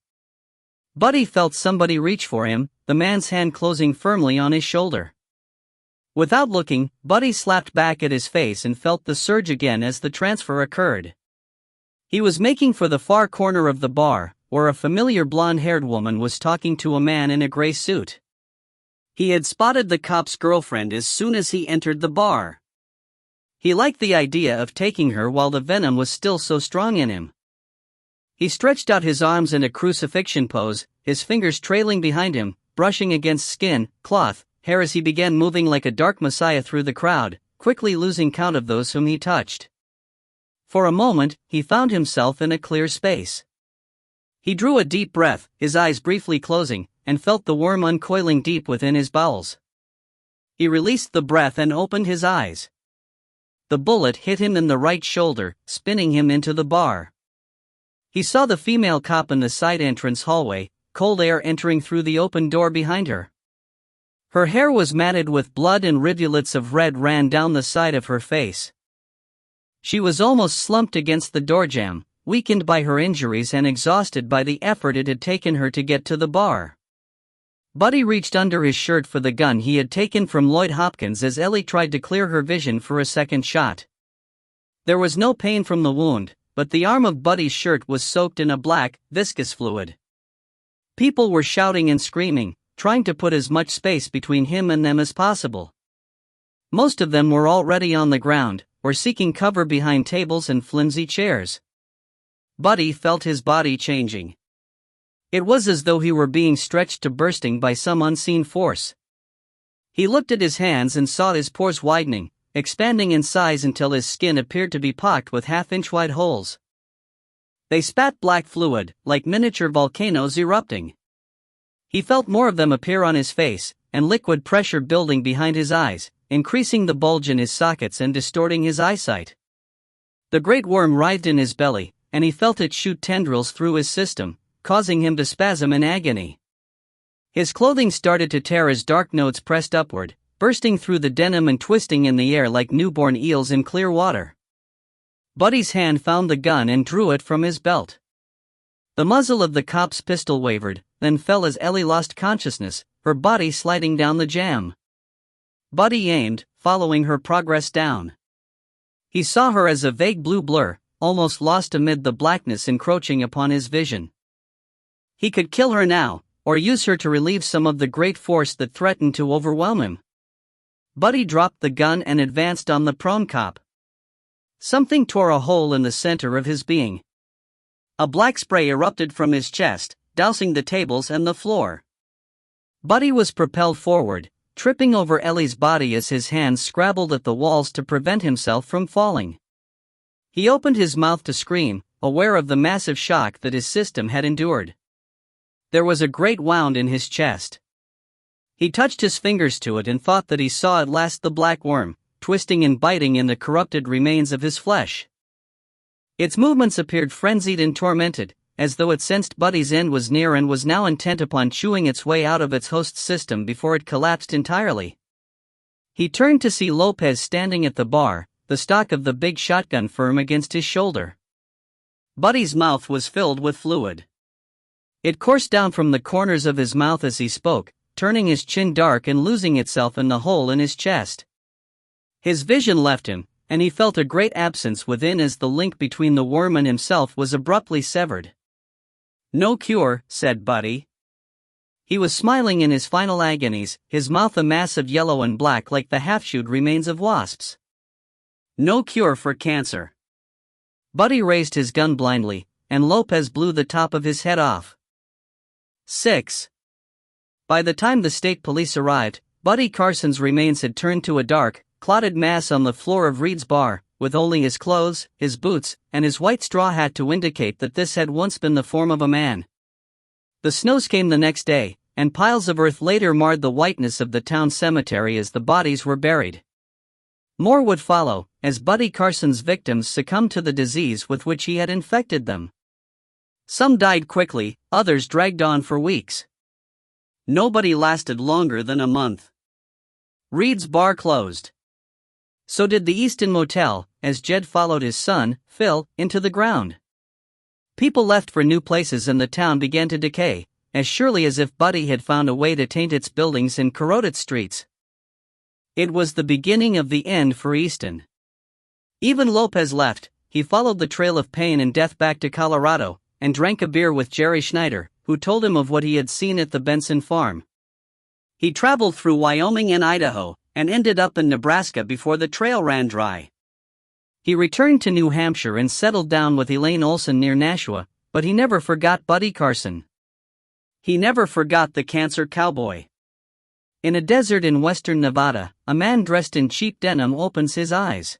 Speaker 1: Buddy felt somebody reach for him, the man's hand closing firmly on his shoulder. Without looking, Buddy slapped back at his face and felt the surge again as the transfer occurred. He was making for the far corner of the bar, where a familiar blonde-haired woman was talking to a man in a gray suit. He had spotted the cop's girlfriend as soon as he entered the bar. He liked the idea of taking her while the venom was still so strong in him. He stretched out his arms in a crucifixion pose, his fingers trailing behind him, brushing against skin, cloth, hair as he began moving like a dark messiah through the crowd, quickly losing count of those whom he touched. For a moment, he found himself in a clear space. He drew a deep breath, his eyes briefly closing, and felt the worm uncoiling deep within his bowels. He released the breath and opened his eyes. The bullet hit him in the right shoulder, spinning him into the bar. He saw the female cop in the side entrance hallway, cold air entering through the open door behind her. Her hair was matted with blood and rivulets of red ran down the side of her face. She was almost slumped against the doorjamb, weakened by her injuries and exhausted by the effort it had taken her to get to the bar. Buddy reached under his shirt for the gun he had taken from Lloyd Hopkins as Ellie tried to clear her vision for a second shot. There was no pain from the wound, but the arm of Buddy's shirt was soaked in a black, viscous fluid. People were shouting and screaming, trying to put as much space between him and them as possible. Most of them were already on the ground, or seeking cover behind tables and flimsy chairs. Buddy felt his body changing. It was as though he were being stretched to bursting by some unseen force. He looked at his hands and saw his pores widening, expanding in size until his skin appeared to be pocked with half-inch-wide holes. They spat black fluid, like miniature volcanoes erupting. He felt more of them appear on his face, and liquid pressure building behind his eyes, increasing the bulge in his sockets and distorting his eyesight. The great worm writhed in his belly, and he felt it shoot tendrils through his system, causing him to spasm in agony. His clothing started to tear as dark nodes pressed upward, bursting through the denim and twisting in the air like newborn eels in clear water. Buddy's hand found the gun and drew it from his belt. The muzzle of the cop's pistol wavered, then fell as Ellie lost consciousness, her body sliding down the jamb. Buddy aimed, following her progress down. He saw her as a vague blue blur, almost lost amid the blackness encroaching upon his vision. He could kill her now, or use her to relieve some of the great force that threatened to overwhelm him. Buddy dropped the gun and advanced on the prone cop. Something tore a hole in the center of his being. A black spray erupted from his chest, dousing the tables and the floor. Buddy was propelled forward, tripping over Ellie's body as his hands scrabbled at the walls to prevent himself from falling. He opened his mouth to scream, aware of the massive shock that his system had endured. There was a great wound in his chest. He touched his fingers to it and thought that he saw at last the black worm, twisting and biting in the corrupted remains of his flesh. Its movements appeared frenzied and tormented, as though it sensed Buddy's end was near and was now intent upon chewing its way out of its host's system before it collapsed entirely. He turned to see Lopez standing at the bar, the stock of the big shotgun firm against his shoulder. Buddy's mouth was filled with fluid. It coursed down from the corners of his mouth as he spoke, turning his chin dark and losing itself in the hole in his chest. His vision left him, and he felt a great absence within as the link between the worm and himself was abruptly severed. "No cure," said Buddy. He was smiling in his final agonies, his mouth a mass of yellow and black like the half-chewed remains of wasps. "No cure for cancer." Buddy raised his gun blindly, and Lopez blew the top of his head off. 6. By the time the state police arrived, Buddy Carson's remains had turned to a dark, clotted mass on the floor of Reed's bar, with only his clothes, his boots, and his white straw hat to indicate that this had once been the form of a man. The snows came the next day, and piles of earth later marred the whiteness of the town cemetery as the bodies were buried. More would follow, as Buddy Carson's victims succumbed to the disease with which he had infected them. Some died quickly, others dragged on for weeks. Nobody lasted longer than a month. Reed's bar closed. So did the Easton Motel, as Jed followed his son, Phil, into the ground. People left for new places and the town began to decay, as surely as if Buddy had found a way to taint its buildings and corrode its streets. It was the beginning of the end for Easton. Even Lopez left. He followed the trail of pain and death back to Colorado, and drank a beer with Jerry Schneider, who told him of what he had seen at the Benson farm. He traveled through Wyoming and Idaho, and ended up in Nebraska before the trail ran dry. He returned to New Hampshire and settled down with Elaine Olson near Nashua, but he never forgot Buddy Carson. He never forgot the cancer cowboy. In a desert in western Nevada, a man dressed in cheap denim opens his eyes.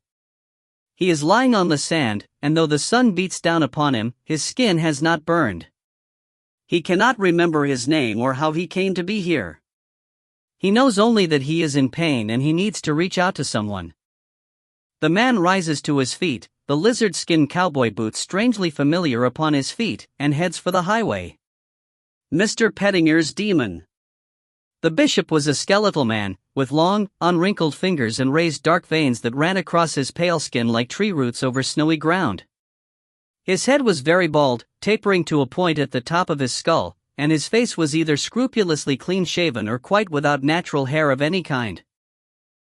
Speaker 1: He is lying on the sand, and though the sun beats down upon him, his skin has not burned. He cannot remember his name or how he came to be here. He knows only that he is in pain and he needs to reach out to someone. The man rises to his feet, the lizard-skin cowboy boots strangely familiar upon his feet, and heads for the highway. Mr. Pettinger's Demon. The bishop was a skeletal man, with long, unwrinkled fingers and raised dark veins that ran across his pale skin like tree roots over snowy ground. His head was very bald, tapering to a point at the top of his skull, and his face was either scrupulously clean-shaven or quite without natural hair of any kind.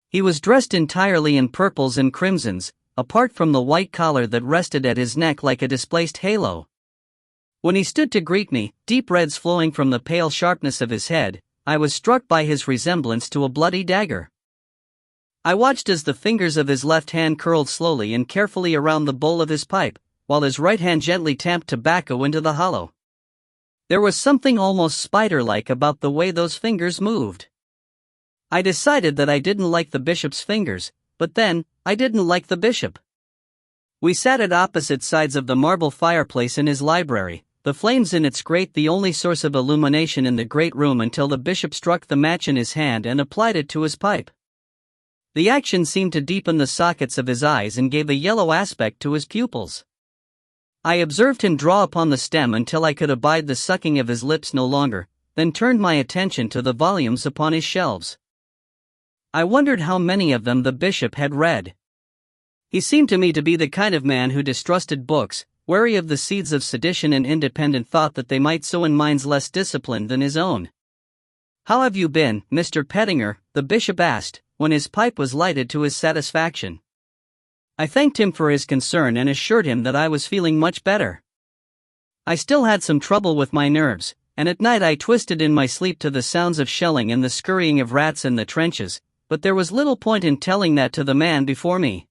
Speaker 1: He was dressed entirely in purples and crimsons, apart from the white collar that rested at his neck like a displaced halo. When he stood to greet me, deep reds flowing from the pale sharpness of his head, I was struck by his resemblance to a bloody dagger. I watched as the fingers of his left hand curled slowly and carefully around the bowl of his pipe, while his right hand gently tamped tobacco into the hollow. There was something almost spider-like about the way those fingers moved. I decided that I didn't like the bishop's fingers, but then, I didn't like the bishop. We sat at opposite sides of the marble fireplace in his library, the flames in its grate the only source of illumination in the great room until the bishop struck the match in his hand and applied it to his pipe. The action seemed to deepen the sockets of his eyes and gave a yellow aspect to his pupils. I observed him draw upon the stem until I could abide the sucking of his lips no longer, then turned my attention to the volumes upon his shelves. I wondered how many of them the bishop had read. He seemed to me to be the kind of man who distrusted books, wary of the seeds of sedition and independent thought that they might sow in minds less disciplined than his own. "How have you been, Mr. Pettinger?" the bishop asked, when his pipe was lighted to his satisfaction. I thanked him for his concern and assured him that I was feeling much better. I still had some trouble with my nerves, and at night I twisted in my sleep to the sounds of shelling and the scurrying of rats in the trenches, but there was little point in telling that to the man before me.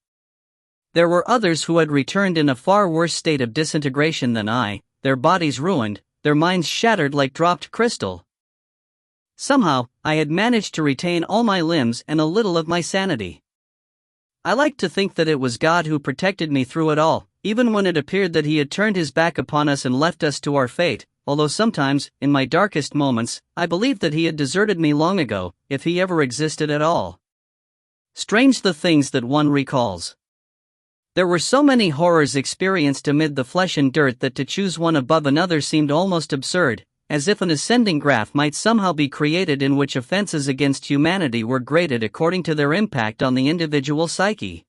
Speaker 1: There were others who had returned in a far worse state of disintegration than I, their bodies ruined, their minds shattered like dropped crystal. Somehow, I had managed to retain all my limbs and a little of my sanity. I liked to think that it was God who protected me through it all, even when it appeared that He had turned His back upon us and left us to our fate, although sometimes, in my darkest moments, I believed that He had deserted me long ago, if He ever existed at all. Strange the things that one recalls. There were so many horrors experienced amid the flesh and dirt that to choose one above another seemed almost absurd, as if an ascending graph might somehow be created in which offenses against humanity were graded according to their impact on the individual psyche.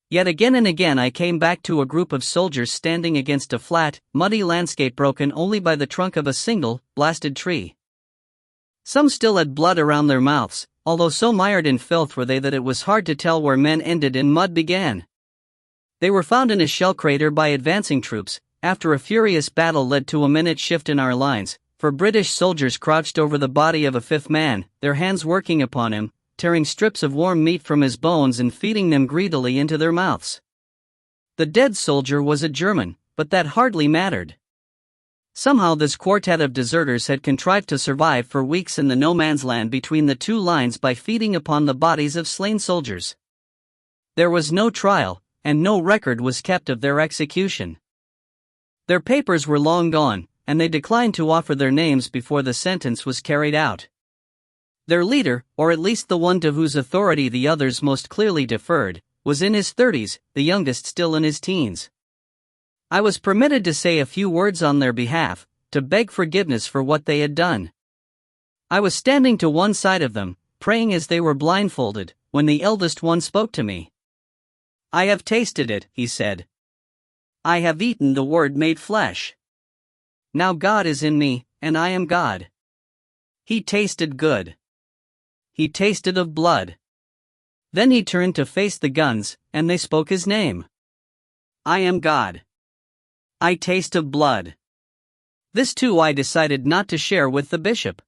Speaker 1: Yet again and again I came back to a group of soldiers standing against a flat, muddy landscape broken only by the trunk of a single, blasted tree. Some still had blood around their mouths, although so mired in filth were they that it was hard to tell where men ended and mud began. They were found in a shell crater by advancing troops, after a furious battle led to a minute shift in our lines, for British soldiers crouched over the body of a fifth man, their hands working upon him, tearing strips of warm meat from his bones and feeding them greedily into their mouths. The dead soldier was a German, but that hardly mattered. Somehow this quartet of deserters had contrived to survive for weeks in the no-man's land between the two lines by feeding upon the bodies of slain soldiers. There was no trial, and no record was kept of their execution. Their papers were long gone, and they declined to offer their names before the sentence was carried out. Their leader, or at least the one to whose authority the others most clearly deferred, was in his 30s, the youngest still in his teens. I was permitted to say a few words on their behalf, to beg forgiveness for what they had done. I was standing to one side of them, praying as they were blindfolded, when the eldest one spoke to me. "I have tasted it," he said. "I have eaten the Word made flesh. Now God is in me, and I am God." He tasted good. He tasted of blood. Then he turned to face the guns, and they spoke his name. "I am God. I taste of blood." This too I decided not to share with the bishop.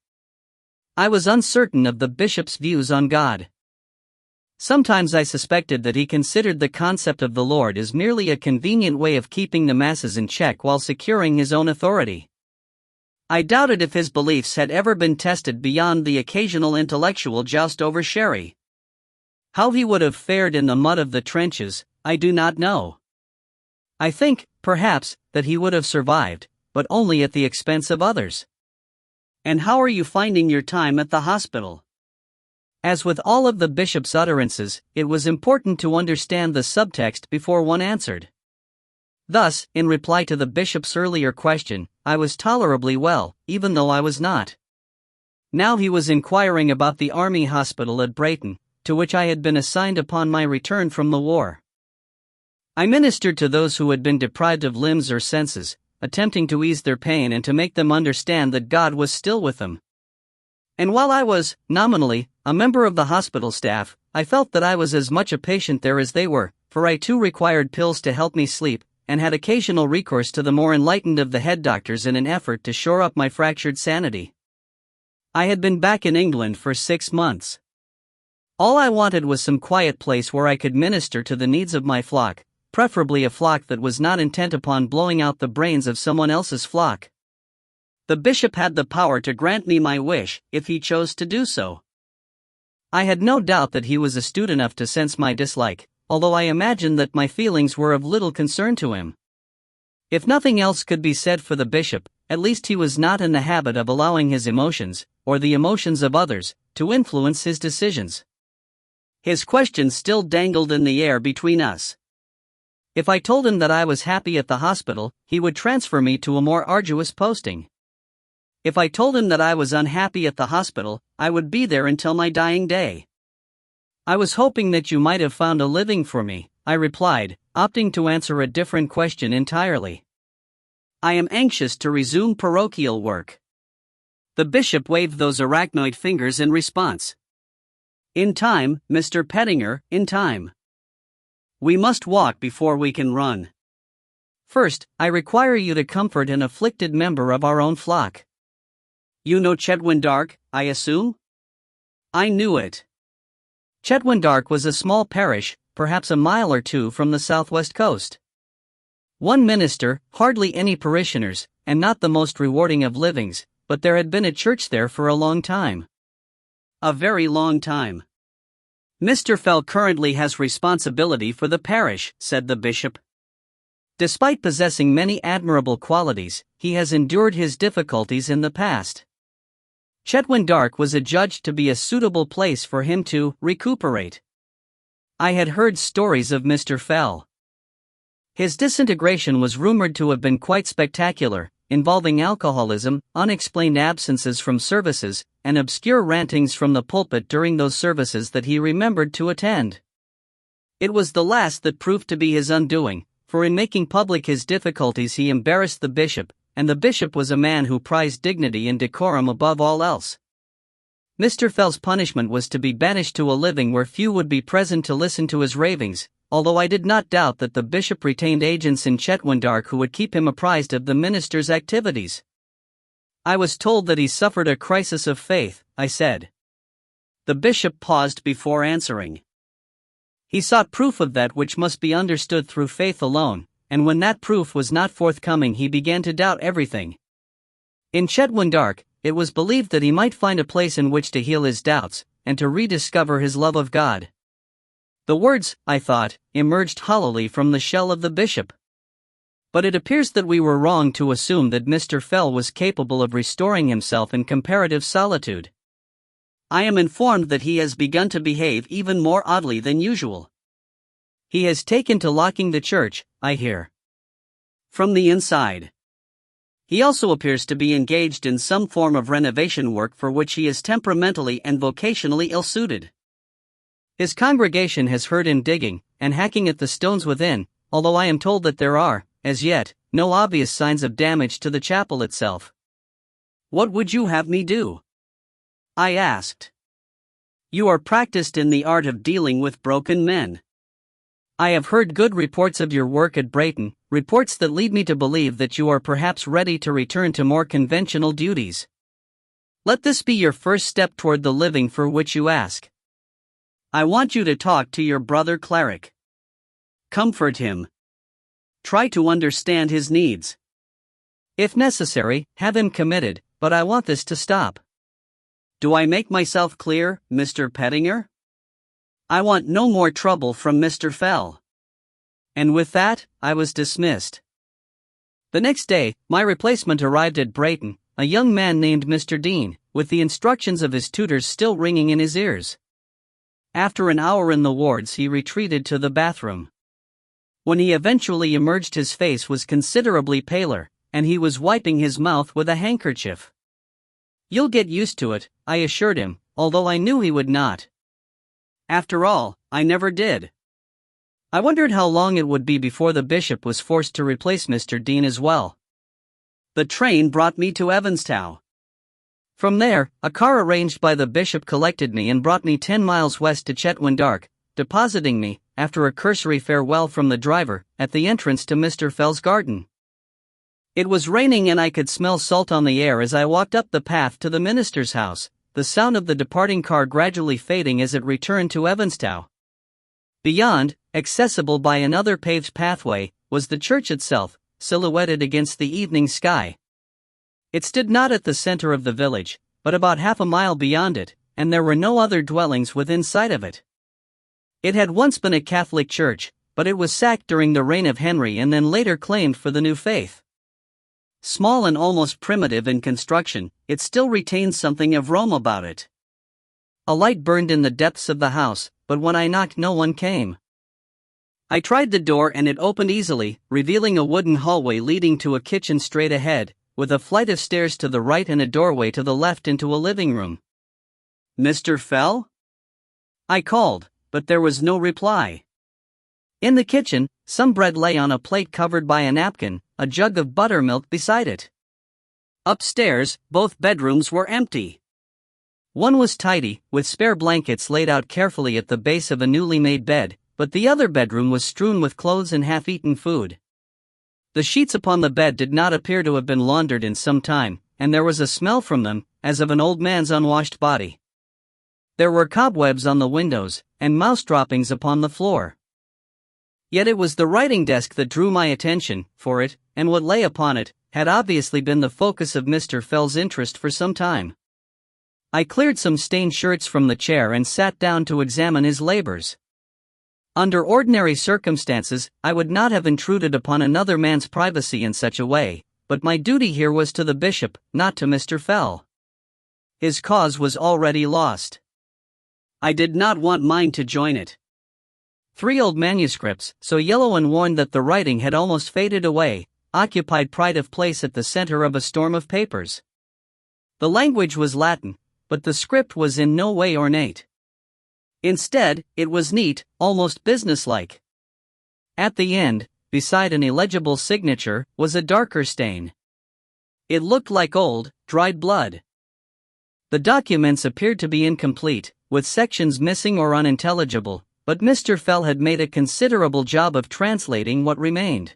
Speaker 1: I was uncertain of the bishop's views on God. Sometimes I suspected that he considered the concept of the Lord as merely a convenient way of keeping the masses in check while securing his own authority. I doubted if his beliefs had ever been tested beyond the occasional intellectual joust over sherry. How he would have fared in the mud of the trenches, I do not know. I think, perhaps, that he would have survived, but only at the expense of others. "And how are you finding your time at the hospital?" As with all of the bishop's utterances, it was important to understand the subtext before one answered. Thus, in reply to the bishop's earlier question, I was tolerably well, even though I was not. Now he was inquiring about the army hospital at Brayton, to which I had been assigned upon my return from the war. I ministered to those who had been deprived of limbs or senses, attempting to ease their pain and to make them understand that God was still with them. And while I was, nominally, a member of the hospital staff, I felt that I was as much a patient there as they were, for I too required pills to help me sleep, and had occasional recourse to the more enlightened of the head doctors in an effort to shore up my fractured sanity. I had been back in England for 6 months. All I wanted was some quiet place where I could minister to the needs of my flock, preferably a flock that was not intent upon blowing out the brains of someone else's flock. The bishop had the power to grant me my wish, if he chose to do so. I had no doubt that he was astute enough to sense my dislike, although I imagined that my feelings were of little concern to him. If nothing else could be said for the bishop, at least he was not in the habit of allowing his emotions, or the emotions of others, to influence his decisions. His question still dangled in the air between us. If I told him that I was happy at the hospital, he would transfer me to a more arduous posting. If I told him that I was unhappy at the hospital, I would be there until my dying day. I was hoping that you might have found a living for me, I replied, opting to answer a different question entirely. I am anxious to resume parochial work. The bishop waved those arachnoid fingers in response. In time, Mr. Pettinger, in time. We must walk before we can run. First, I require you to comfort an afflicted member of our own flock. You know Chetwynd, I assume? I knew it. Chetwynd was a small parish, perhaps a mile or two from the southwest coast. One minister, hardly any parishioners, and not the most rewarding of livings, but there had been a church there for a long time. A very long time. Mr. Fell currently has responsibility for the parish, said the bishop. Despite possessing many admirable qualities, he has endured his difficulties in the past. Chetwynd was adjudged to be a suitable place for him to recuperate. I had heard stories of Mr. Fell. His disintegration was rumored to have been quite spectacular, involving alcoholism, unexplained absences from services, and obscure rantings from the pulpit during those services that he remembered to attend. It was the last that proved to be his undoing, for in making public his difficulties he embarrassed the bishop, and the bishop was a man who prized dignity and decorum above all else. Mr. Fell's punishment was to be banished to a living where few would be present to listen to his ravings, although I did not doubt that the bishop retained agents in Chetwynd who would keep him apprised of the minister's activities. I was told that he suffered a crisis of faith, I said. The bishop paused before answering. He sought proof of that which must be understood through faith alone, and when that proof was not forthcoming he began to doubt everything. In Chetwynd, it was believed that he might find a place in which to heal his doubts, and to rediscover his love of God. The words, I thought, emerged hollowly from the shell of the bishop. But it appears that we were wrong to assume that Mr. Fell was capable of restoring himself in comparative solitude. I am informed that he has begun to behave even more oddly than usual. He has taken to locking the church, I hear. From the inside. He also appears to be engaged in some form of renovation work for which he is temperamentally and vocationally ill-suited. His congregation has heard him digging and hacking at the stones within, although I am told that there are, as yet, no obvious signs of damage to the chapel itself. What would you have me do? I asked. You are practiced in the art of dealing with broken men. I have heard good reports of your work at Brayton, reports that lead me to believe that you are perhaps ready to return to more conventional duties. Let this be your first step toward the living for which you ask. I want you to talk to your brother cleric. Comfort him. Try to understand his needs. If necessary, have him committed, but I want this to stop. Do I make myself clear, Mr. Pettinger? I want no more trouble from Mr. Fell. And with that, I was dismissed. The next day, my replacement arrived at Brayton, a young man named Mr. Dean, with the instructions of his tutors still ringing in his ears. After an hour in the wards, he retreated to the bathroom. When he eventually emerged, his face was considerably paler, and he was wiping his mouth with a handkerchief. "You'll get used to it," I assured him, although I knew he would not. After all, I never did. I wondered how long it would be before the bishop was forced to replace Mr. Dean as well. The train brought me to Evanstow. From there, a car arranged by the bishop collected me and brought me 10 miles west to Chetwynd, depositing me, after a cursory farewell from the driver, at the entrance to Mr. Fell's garden. It was raining and I could smell salt on the air as I walked up the path to the minister's house, the sound of the departing car gradually fading as it returned to Evanstow. Beyond, accessible by another paved pathway, was the church itself, silhouetted against the evening sky. It stood not at the center of the village, but about half a mile beyond it, and there were no other dwellings within sight of it. It had once been a Catholic church, but it was sacked during the reign of Henry and then later claimed for the new faith. Small and almost primitive in construction, it still retains something of Rome about it. A light burned in the depths of the house, but when I knocked no one came. I tried the door and it opened easily, revealing a wooden hallway leading to a kitchen straight ahead, with a flight of stairs to the right and a doorway to the left into a living room. "Mr. Fell?" I called, but there was no reply. In the kitchen, some bread lay on a plate covered by a napkin, a jug of buttermilk beside it. Upstairs, both bedrooms were empty. One was tidy, with spare blankets laid out carefully at the base of a newly made bed, but the other bedroom was strewn with clothes and half-eaten food. The sheets upon the bed did not appear to have been laundered in some time, and there was a smell from them, as of an old man's unwashed body. There were cobwebs on the windows, and mouse droppings upon the floor. Yet it was the writing desk that drew my attention, for it, and what lay upon it, had obviously been the focus of Mr. Fell's interest for some time. I cleared some stained shirts from the chair and sat down to examine his labors. Under ordinary circumstances, I would not have intruded upon another man's privacy in such a way, but my duty here was to the bishop, not to Mr. Fell. His cause was already lost. I did not want mine to join it. 3 old manuscripts, so yellow and worn that the writing had almost faded away, occupied pride of place at the center of a storm of papers. The language was Latin, but the script was in no way ornate. Instead, it was neat, almost businesslike. At the end, beside an illegible signature, was a darker stain. It looked like old, dried blood. The documents appeared to be incomplete, with sections missing or unintelligible, but Mr. Fell had made a considerable job of translating what remained.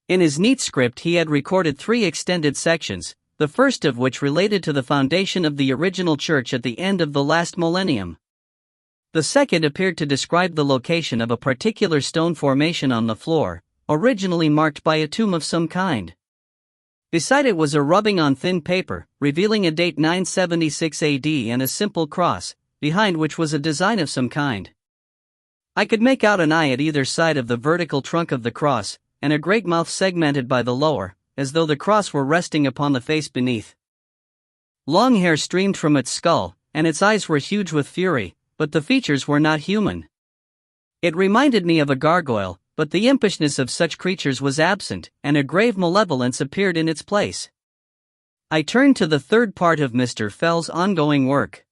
Speaker 1: In his neat script he had recorded 3 extended sections, the first of which related to the foundation of the original church at the end of the last millennium. The second appeared to describe the location of a particular stone formation on the floor, originally marked by a tomb of some kind. Beside it was a rubbing on thin paper, revealing a date 976 AD and a simple cross, behind which was a design of some kind. I could make out an eye at either side of the vertical trunk of the cross, and a great mouth segmented by the lower, as though the cross were resting upon the face beneath. Long hair streamed from its skull, and its eyes were huge with fury, but the features were not human. It reminded me of a gargoyle, but the impishness of such creatures was absent, and a grave malevolence appeared in its place. I turned to the third part of Mr. Fell's ongoing work.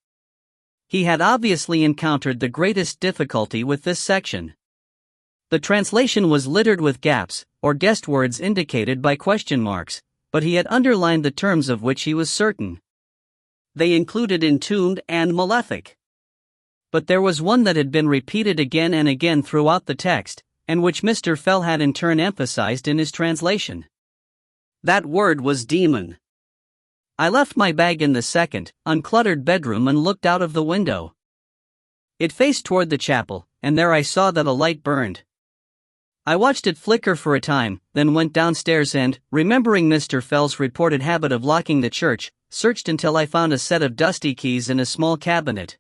Speaker 1: He had obviously encountered the greatest difficulty with this section. The translation was littered with gaps, or guessed words indicated by question marks, but he had underlined the terms of which he was certain. They included entombed and malefic. But there was one that had been repeated again and again throughout the text, and which Mr. Fell had in turn emphasized in his translation. That word was demon. I left my bag in the second, uncluttered bedroom and looked out of the window. It faced toward the chapel, and there I saw that a light burned. I watched it flicker for a time, then went downstairs and, remembering Mr. Fell's reported habit of locking the church, searched until I found a set of dusty keys in a small cabinet.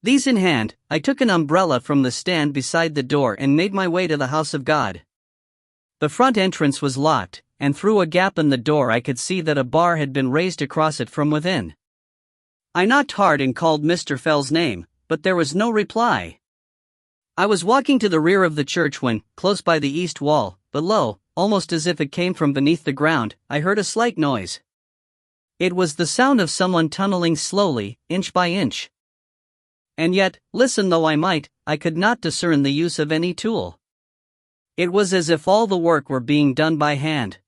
Speaker 1: These in hand, I took an umbrella from the stand beside the door and made my way to the house of God. The front entrance was locked, and through a gap in the door I could see that a bar had been raised across it from within. I knocked hard and called Mr. Fell's name, but there was no reply. I was walking to the rear of the church when, close by the east wall, but low, almost as if it came from beneath the ground, I heard a slight noise. It was the sound of someone tunneling slowly, inch by inch. And yet, listen though I might, I could not discern the use of any tool. It was as if all the work were being done by hand.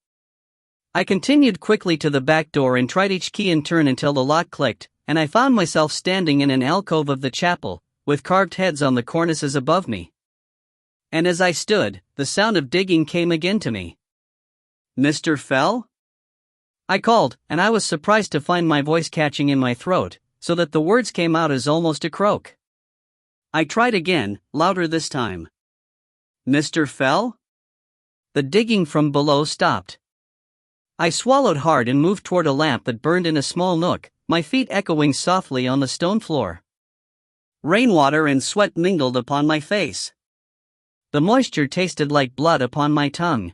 Speaker 1: I continued quickly to the back door and tried each key in turn until the lock clicked, and I found myself standing in an alcove of the chapel, with carved heads on the cornices above me. And as I stood, the sound of digging came again to me. "Mr. Fell?" I called, and I was surprised to find my voice catching in my throat, so that the words came out as almost a croak. I tried again, louder this time. "Mr. Fell?" The digging from below stopped. I swallowed hard and moved toward a lamp that burned in a small nook, my feet echoing softly on the stone floor. Rainwater and sweat mingled upon my face. The moisture tasted like blood upon my tongue.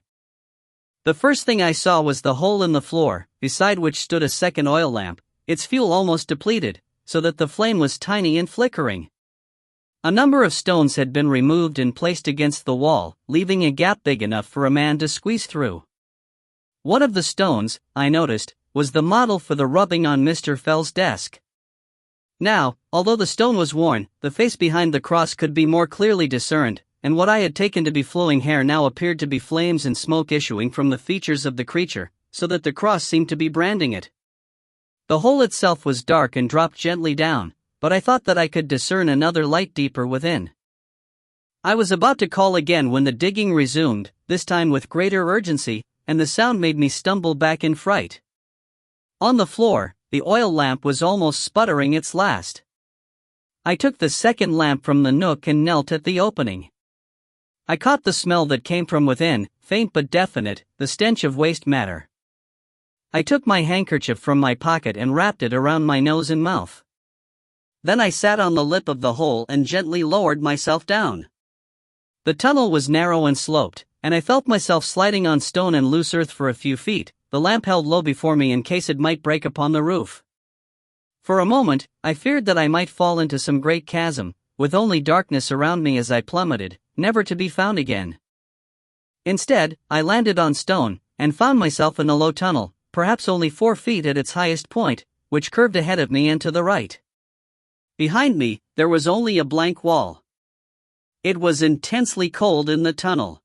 Speaker 1: The first thing I saw was the hole in the floor, beside which stood a second oil lamp, its fuel almost depleted, so that the flame was tiny and flickering. A number of stones had been removed and placed against the wall, leaving a gap big enough for a man to squeeze through. One of the stones, I noticed, was the model for the rubbing on Mr. Fell's desk. Now, although the stone was worn, the face behind the cross could be more clearly discerned, and what I had taken to be flowing hair now appeared to be flames and smoke issuing from the features of the creature, so that the cross seemed to be branding it. The hole itself was dark and dropped gently down, but I thought that I could discern another light deeper within. I was about to call again when the digging resumed, this time with greater urgency, and the sound made me stumble back in fright. On the floor, the oil lamp was almost sputtering its last. I took the second lamp from the nook and knelt at the opening. I caught the smell that came from within, faint but definite, the stench of waste matter. I took my handkerchief from my pocket and wrapped it around my nose and mouth. Then I sat on the lip of the hole and gently lowered myself down. The tunnel was narrow and sloped, and I felt myself sliding on stone and loose earth for a few feet, the lamp held low before me in case it might break upon the roof. For a moment, I feared that I might fall into some great chasm, with only darkness around me as I plummeted, never to be found again. Instead, I landed on stone, and found myself in a low tunnel, perhaps only 4 feet at its highest point, which curved ahead of me and to the right. Behind me, there was only a blank wall. It was intensely cold in the tunnel.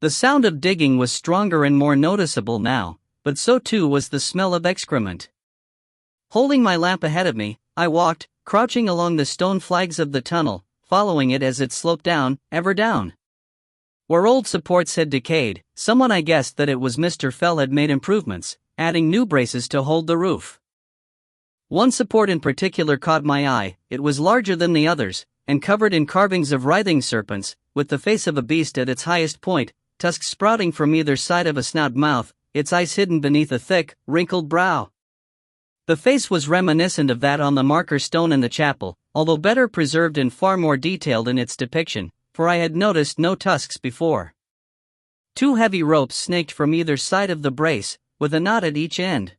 Speaker 1: The sound of digging was stronger and more noticeable now, but so too was the smell of excrement. Holding my lamp ahead of me, I walked, crouching along the stone flags of the tunnel, following it as it sloped down, ever down. Where old supports had decayed, someone I guessed that it was Mr. Fell had made improvements, adding new braces to hold the roof. One support in particular caught my eye. It was larger than the others, and covered in carvings of writhing serpents, with the face of a beast at its highest point, tusks sprouting from either side of a snout mouth, its eyes hidden beneath a thick, wrinkled brow. The face was reminiscent of that on the marker stone in the chapel, although better preserved and far more detailed in its depiction, for I had noticed no tusks before. 2 heavy ropes snaked from either side of the brace, with a knot at each end.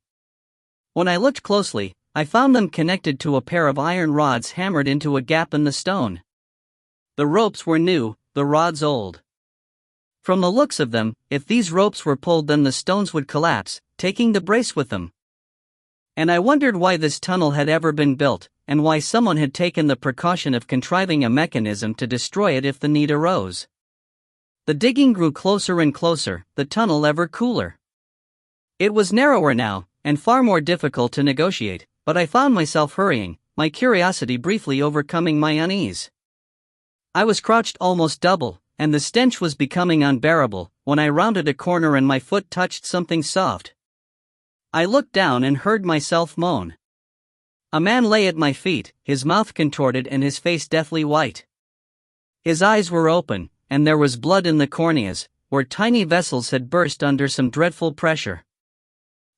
Speaker 1: When I looked closely, I found them connected to a pair of iron rods hammered into a gap in the stone. The ropes were new, the rods old. From the looks of them, if these ropes were pulled, then the stones would collapse, taking the brace with them. And I wondered why this tunnel had ever been built, and why someone had taken the precaution of contriving a mechanism to destroy it if the need arose. The digging grew closer and closer, the tunnel ever cooler. It was narrower now, and far more difficult to negotiate, but I found myself hurrying, my curiosity briefly overcoming my unease. I was crouched almost double, and the stench was becoming unbearable, when I rounded a corner and my foot touched something soft. I looked down and heard myself moan. A man lay at my feet, his mouth contorted and his face deathly white. His eyes were open, and there was blood in the corneas, where tiny vessels had burst under some dreadful pressure.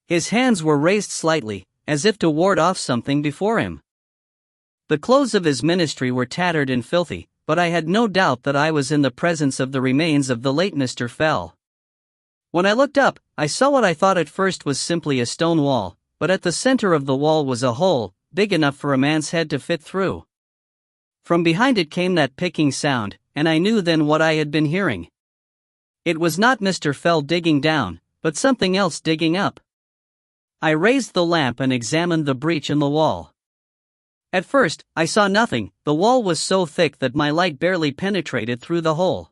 Speaker 1: His hands were raised slightly, as if to ward off something before him. The clothes of his ministry were tattered and filthy, but I had no doubt that I was in the presence of the remains of the late Mr. Fell. When I looked up, I saw what I thought at first was simply a stone wall, but at the center of the wall was a hole, big enough for a man's head to fit through. From behind it came that picking sound, and I knew then what I had been hearing. It was not Mr. Fell digging down, but something else digging up. I raised the lamp and examined the breach in the wall. At first, I saw nothing. The wall was so thick that my light barely penetrated through the hole.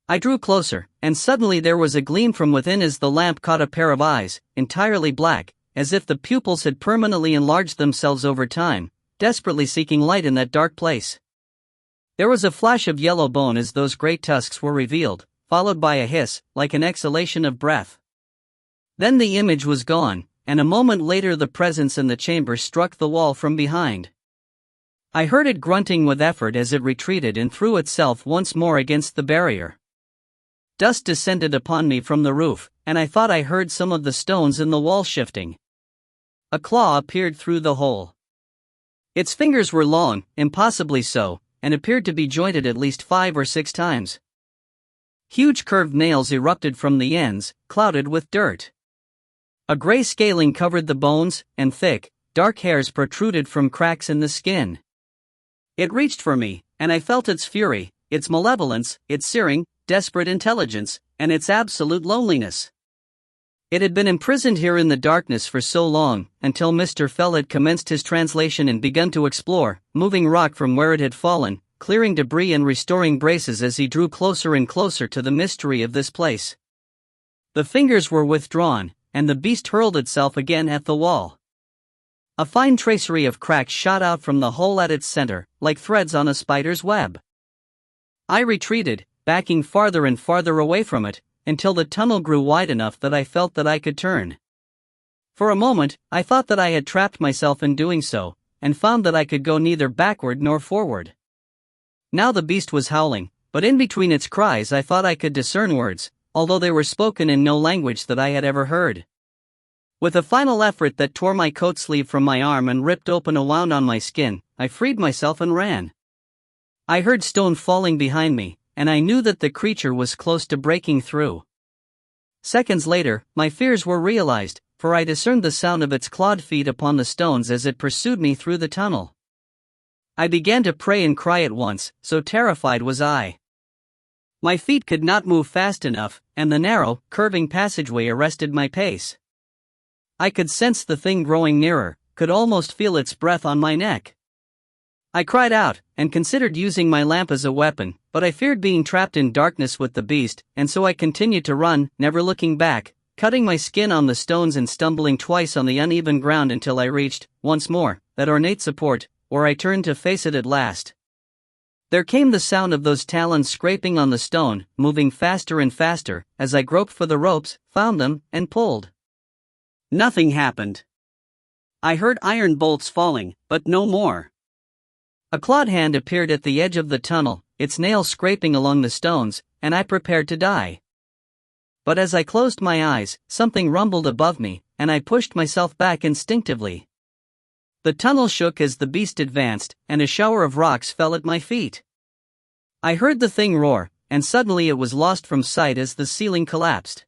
Speaker 1: I drew closer, and suddenly there was a gleam from within as the lamp caught a pair of eyes, entirely black, as if the pupils had permanently enlarged themselves over time, desperately seeking light in that dark place. There was a flash of yellow bone as those great tusks were revealed, followed by a hiss, like an exhalation of breath. Then the image was gone, and a moment later the presence in the chamber struck the wall from behind. I heard it grunting with effort as it retreated and threw itself once more against the barrier. Dust descended upon me from the roof, and I thought I heard some of the stones in the wall shifting. A claw appeared through the hole. Its fingers were long, impossibly so, and appeared to be jointed at least 5 or 6 times. Huge curved nails erupted from the ends, clouded with dirt. A gray scaling covered the bones, and thick, dark hairs protruded from cracks in the skin. It reached for me, and I felt its fury, its malevolence, its searing, desperate intelligence, and its absolute loneliness. It had been imprisoned here in the darkness for so long, until Mr. Fell had commenced his translation and begun to explore, moving rock from where it had fallen, clearing debris and restoring braces as he drew closer and closer to the mystery of this place. The fingers were withdrawn, and the beast hurled itself again at the wall. A fine tracery of cracks shot out from the hole at its center, like threads on a spider's web. I retreated, backing farther and farther away from it, until the tunnel grew wide enough that I felt that I could turn. For a moment, I thought that I had trapped myself in doing so, and found that I could go neither backward nor forward. Now the beast was howling, but in between its cries I thought I could discern words, although they were spoken in no language that I had ever heard. With a final effort that tore my coat sleeve from my arm and ripped open a wound on my skin, I freed myself and ran. I heard stone falling behind me, and I knew that the creature was close to breaking through. Seconds later, my fears were realized, for I discerned the sound of its clawed feet upon the stones as it pursued me through the tunnel. I began to pray and cry at once, so terrified was I. My feet could not move fast enough, and the narrow, curving passageway arrested my pace. I could sense the thing growing nearer, could almost feel its breath on my neck. I cried out, and considered using my lamp as a weapon, but I feared being trapped in darkness with the beast, and so I continued to run, never looking back, cutting my skin on the stones and stumbling twice on the uneven ground until I reached, once more, that ornate support, where I turned to face it at last. There came the sound of those talons scraping on the stone, moving faster and faster, as I groped for the ropes, found them, and pulled. Nothing happened. I heard iron bolts falling, but no more. A clawed hand appeared at the edge of the tunnel, its nails scraping along the stones, and I prepared to die. But as I closed my eyes, something rumbled above me, and I pushed myself back instinctively. The tunnel shook as the beast advanced, and a shower of rocks fell at my feet. I heard the thing roar, and suddenly it was lost from sight as the ceiling collapsed.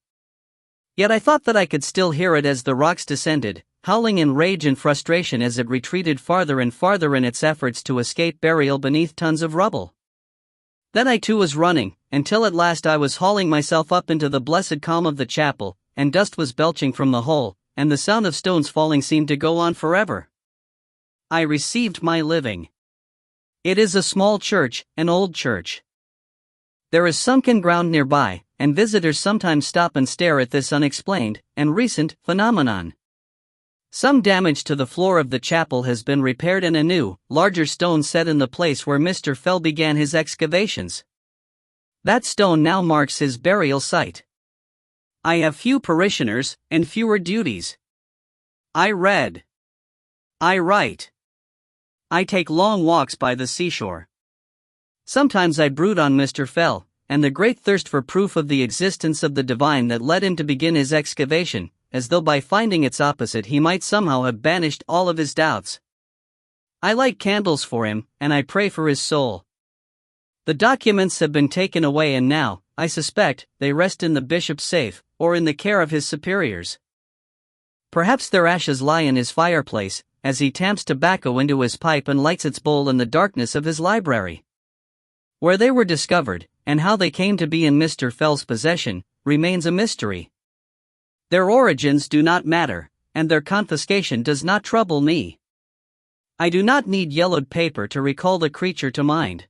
Speaker 1: Yet I thought that I could still hear it as the rocks descended, howling in rage and frustration as it retreated farther and farther in its efforts to escape burial beneath tons of rubble. Then I too was running, until at last I was hauling myself up into the blessed calm of the chapel, and dust was belching from the hole, and the sound of stones falling seemed to go on forever. I received my living. It is a small church, an old church. There is sunken ground nearby, and visitors sometimes stop and stare at this unexplained and recent phenomenon. Some damage to the floor of the chapel has been repaired and a new, larger stone set in the place where Mr. Fell began his excavations. That stone now marks his burial site. I have few parishioners and fewer duties. I read. I write. I take long walks by the seashore. Sometimes I brood on Mr. Fell, and the great thirst for proof of the existence of the divine that led him to begin his excavation, as though by finding its opposite he might somehow have banished all of his doubts. I light candles for him, and I pray for his soul. The documents have been taken away and now, I suspect, they rest in the bishop's safe, or in the care of his superiors. Perhaps their ashes lie in his fireplace, as he tamps tobacco into his pipe and lights its bowl in the darkness of his library. Where they were discovered, and how they came to be in Mr. Fell's possession, remains a mystery. Their origins do not matter, and their confiscation does not trouble me. I do not need yellowed paper to recall the creature to mind.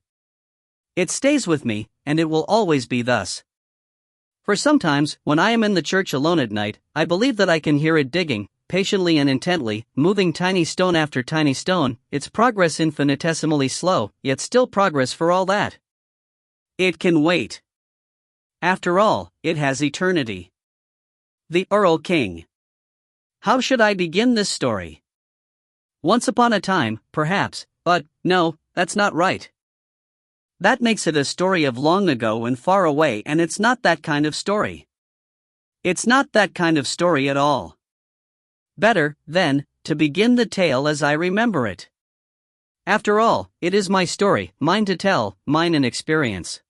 Speaker 1: It stays with me, and it will always be thus. For sometimes, when I am in the church alone at night, I believe that I can hear it digging, patiently and intently, moving tiny stone after tiny stone, its progress infinitesimally slow, yet still progress for all that. It can wait. After all, it has eternity. The Earl King. How should I begin this story? Once upon a time, perhaps, but, no, that's not right. That makes it a story of long ago and far away, and it's not that kind of story. It's not that kind of story at all. Better, then, to begin the tale as I remember it. After all, it is my story, mine to tell, mine in experience.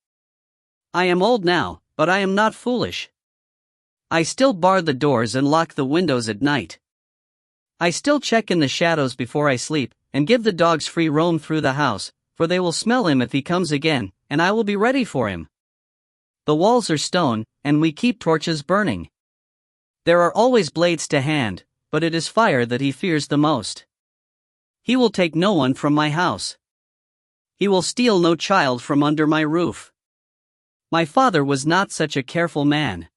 Speaker 1: I am old now, but I am not foolish. I still bar the doors and lock the windows at night. I still check in the shadows before I sleep, and give the dogs free roam through the house, for they will smell him if he comes again, and I will be ready for him. The walls are stone, and we keep torches burning. There are always blades to hand, but it is fire that he fears the most. He will take no one from my house. He will steal no child from under my roof. My father was not such a careful man.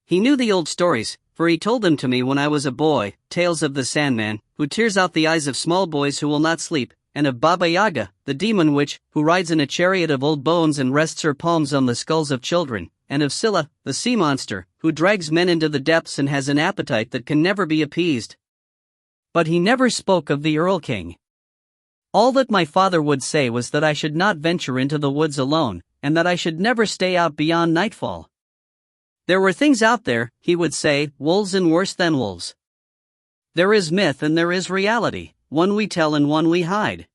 Speaker 1: He knew the old stories, for he told them to me when I was a boy, tales of the Sandman, who tears out the eyes of small boys who will not sleep, and of Baba Yaga, the demon witch, who rides in a chariot of old bones and rests her palms on the skulls of children, and of Scylla, the sea monster, who drags men into the depths and has an appetite that can never be appeased. But he never spoke of the Earl King. All that my father would say was that I should not venture into the woods alone, and that I should never stay out beyond nightfall. There were things out there, he would say, wolves and worse than wolves. There is myth and there is reality, one we tell and one we hide.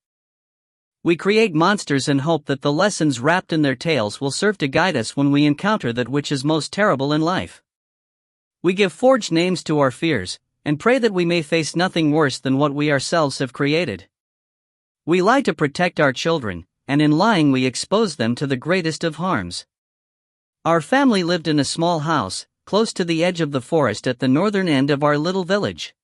Speaker 1: We create monsters and hope that the lessons wrapped in their tales will serve to guide us when we encounter that which is most terrible in life. We give forged names to our fears, and pray that we may face nothing worse than what we ourselves have created. We lie to protect our children, and in lying we expose them to the greatest of harms. Our family lived in a small house, close to the edge of the forest at the northern end of our little village.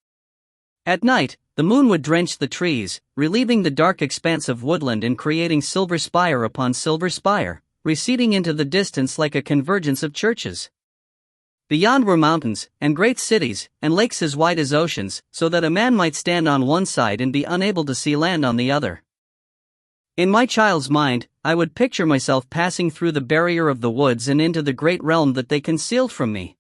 Speaker 1: At night, the moon would drench the trees, relieving the dark expanse of woodland and creating silver spire upon silver spire, receding into the distance like a convergence of churches. Beyond were mountains, and great cities, and lakes as wide as oceans, so that a man might stand on one side and be unable to see land on the other. In my child's mind, I would picture myself passing through the barrier of the woods and into the great realm that they concealed from me.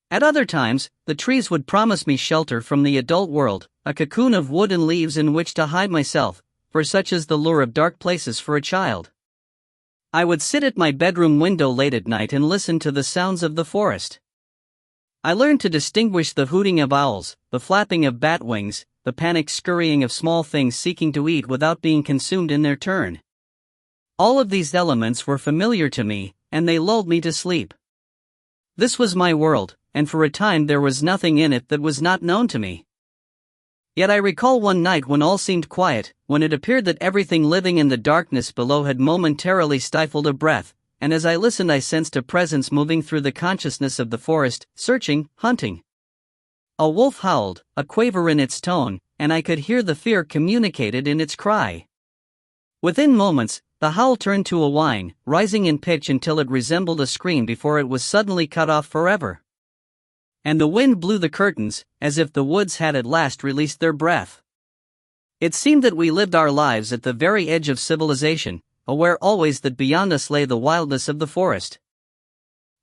Speaker 1: At other times, the trees would promise me shelter from the adult world, a cocoon of wood and leaves in which to hide myself, for such is the lure of dark places for a child. I would sit at my bedroom window late at night and listen to the sounds of the forest. I learned to distinguish the hooting of owls, the flapping of bat wings, the panicked scurrying of small things seeking to eat without being consumed in their turn. All of these elements were familiar to me, and they lulled me to sleep. This was my world, and for a time there was nothing in it that was not known to me. Yet I recall one night when all seemed quiet, when it appeared that everything living in the darkness below had momentarily stifled a breath, and as I listened I sensed a presence moving through the consciousness of the forest, searching, hunting. A wolf howled, a quaver in its tone, and I could hear the fear communicated in its cry. Within moments, the howl turned to a whine, rising in pitch until it resembled a scream before it was suddenly cut off forever. And the wind blew the curtains, as if the woods had at last released their breath. It seemed that we lived our lives at the very edge of civilization, aware always that beyond us lay the wildness of the forest.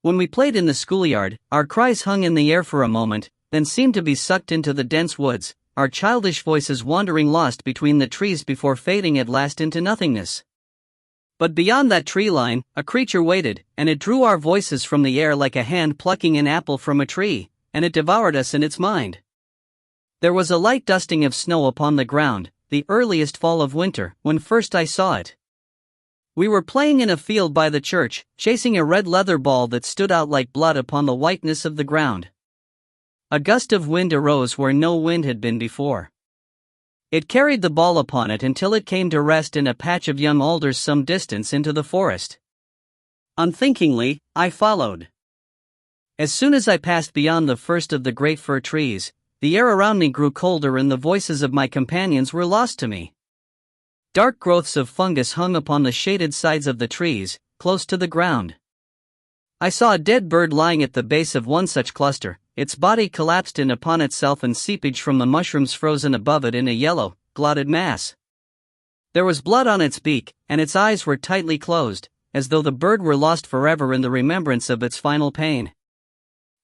Speaker 1: When we played in the schoolyard, our cries hung in the air for a moment, then seemed to be sucked into the dense woods, our childish voices wandering lost between the trees before fading at last into nothingness. But beyond that tree line, a creature waited, and it drew our voices from the air like a hand plucking an apple from a tree, and it devoured us in its mind. There was a light dusting of snow upon the ground, the earliest fall of winter, when first I saw it. We were playing in a field by the church, chasing a red leather ball that stood out like blood upon the whiteness of the ground. A gust of wind arose where no wind had been before. It carried the ball upon it until it came to rest in a patch of young alders some distance into the forest. Unthinkingly, I followed. As soon as I passed beyond the first of the great fir trees, the air around me grew colder and the voices of my companions were lost to me. Dark growths of fungus hung upon the shaded sides of the trees, close to the ground. I saw a dead bird lying at the base of one such cluster, its body collapsed in upon itself and seepage from the mushrooms frozen above it in a yellow, clotted mass. There was blood on its beak, and its eyes were tightly closed, as though the bird were lost forever in the remembrance of its final pain.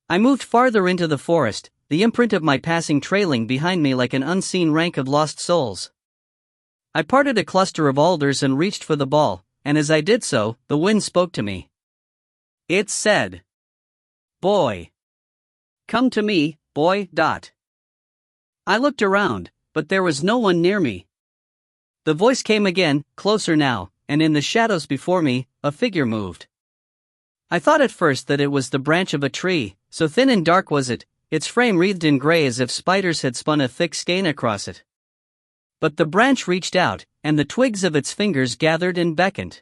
Speaker 1: I moved farther into the forest, the imprint of my passing trailing behind me like an unseen rank of lost souls. I parted a cluster of alders and reached for the ball, and as I did so, the wind spoke to me. It said, "Boy. Come to me, boy." I looked around, but there was no one near me. The voice came again, closer now, and in the shadows before me, a figure moved. I thought at first that it was the branch of a tree, so thin and dark was it, its frame wreathed in gray as if spiders had spun a thick skein across it. But the branch reached out, and the twigs of its fingers gathered and beckoned.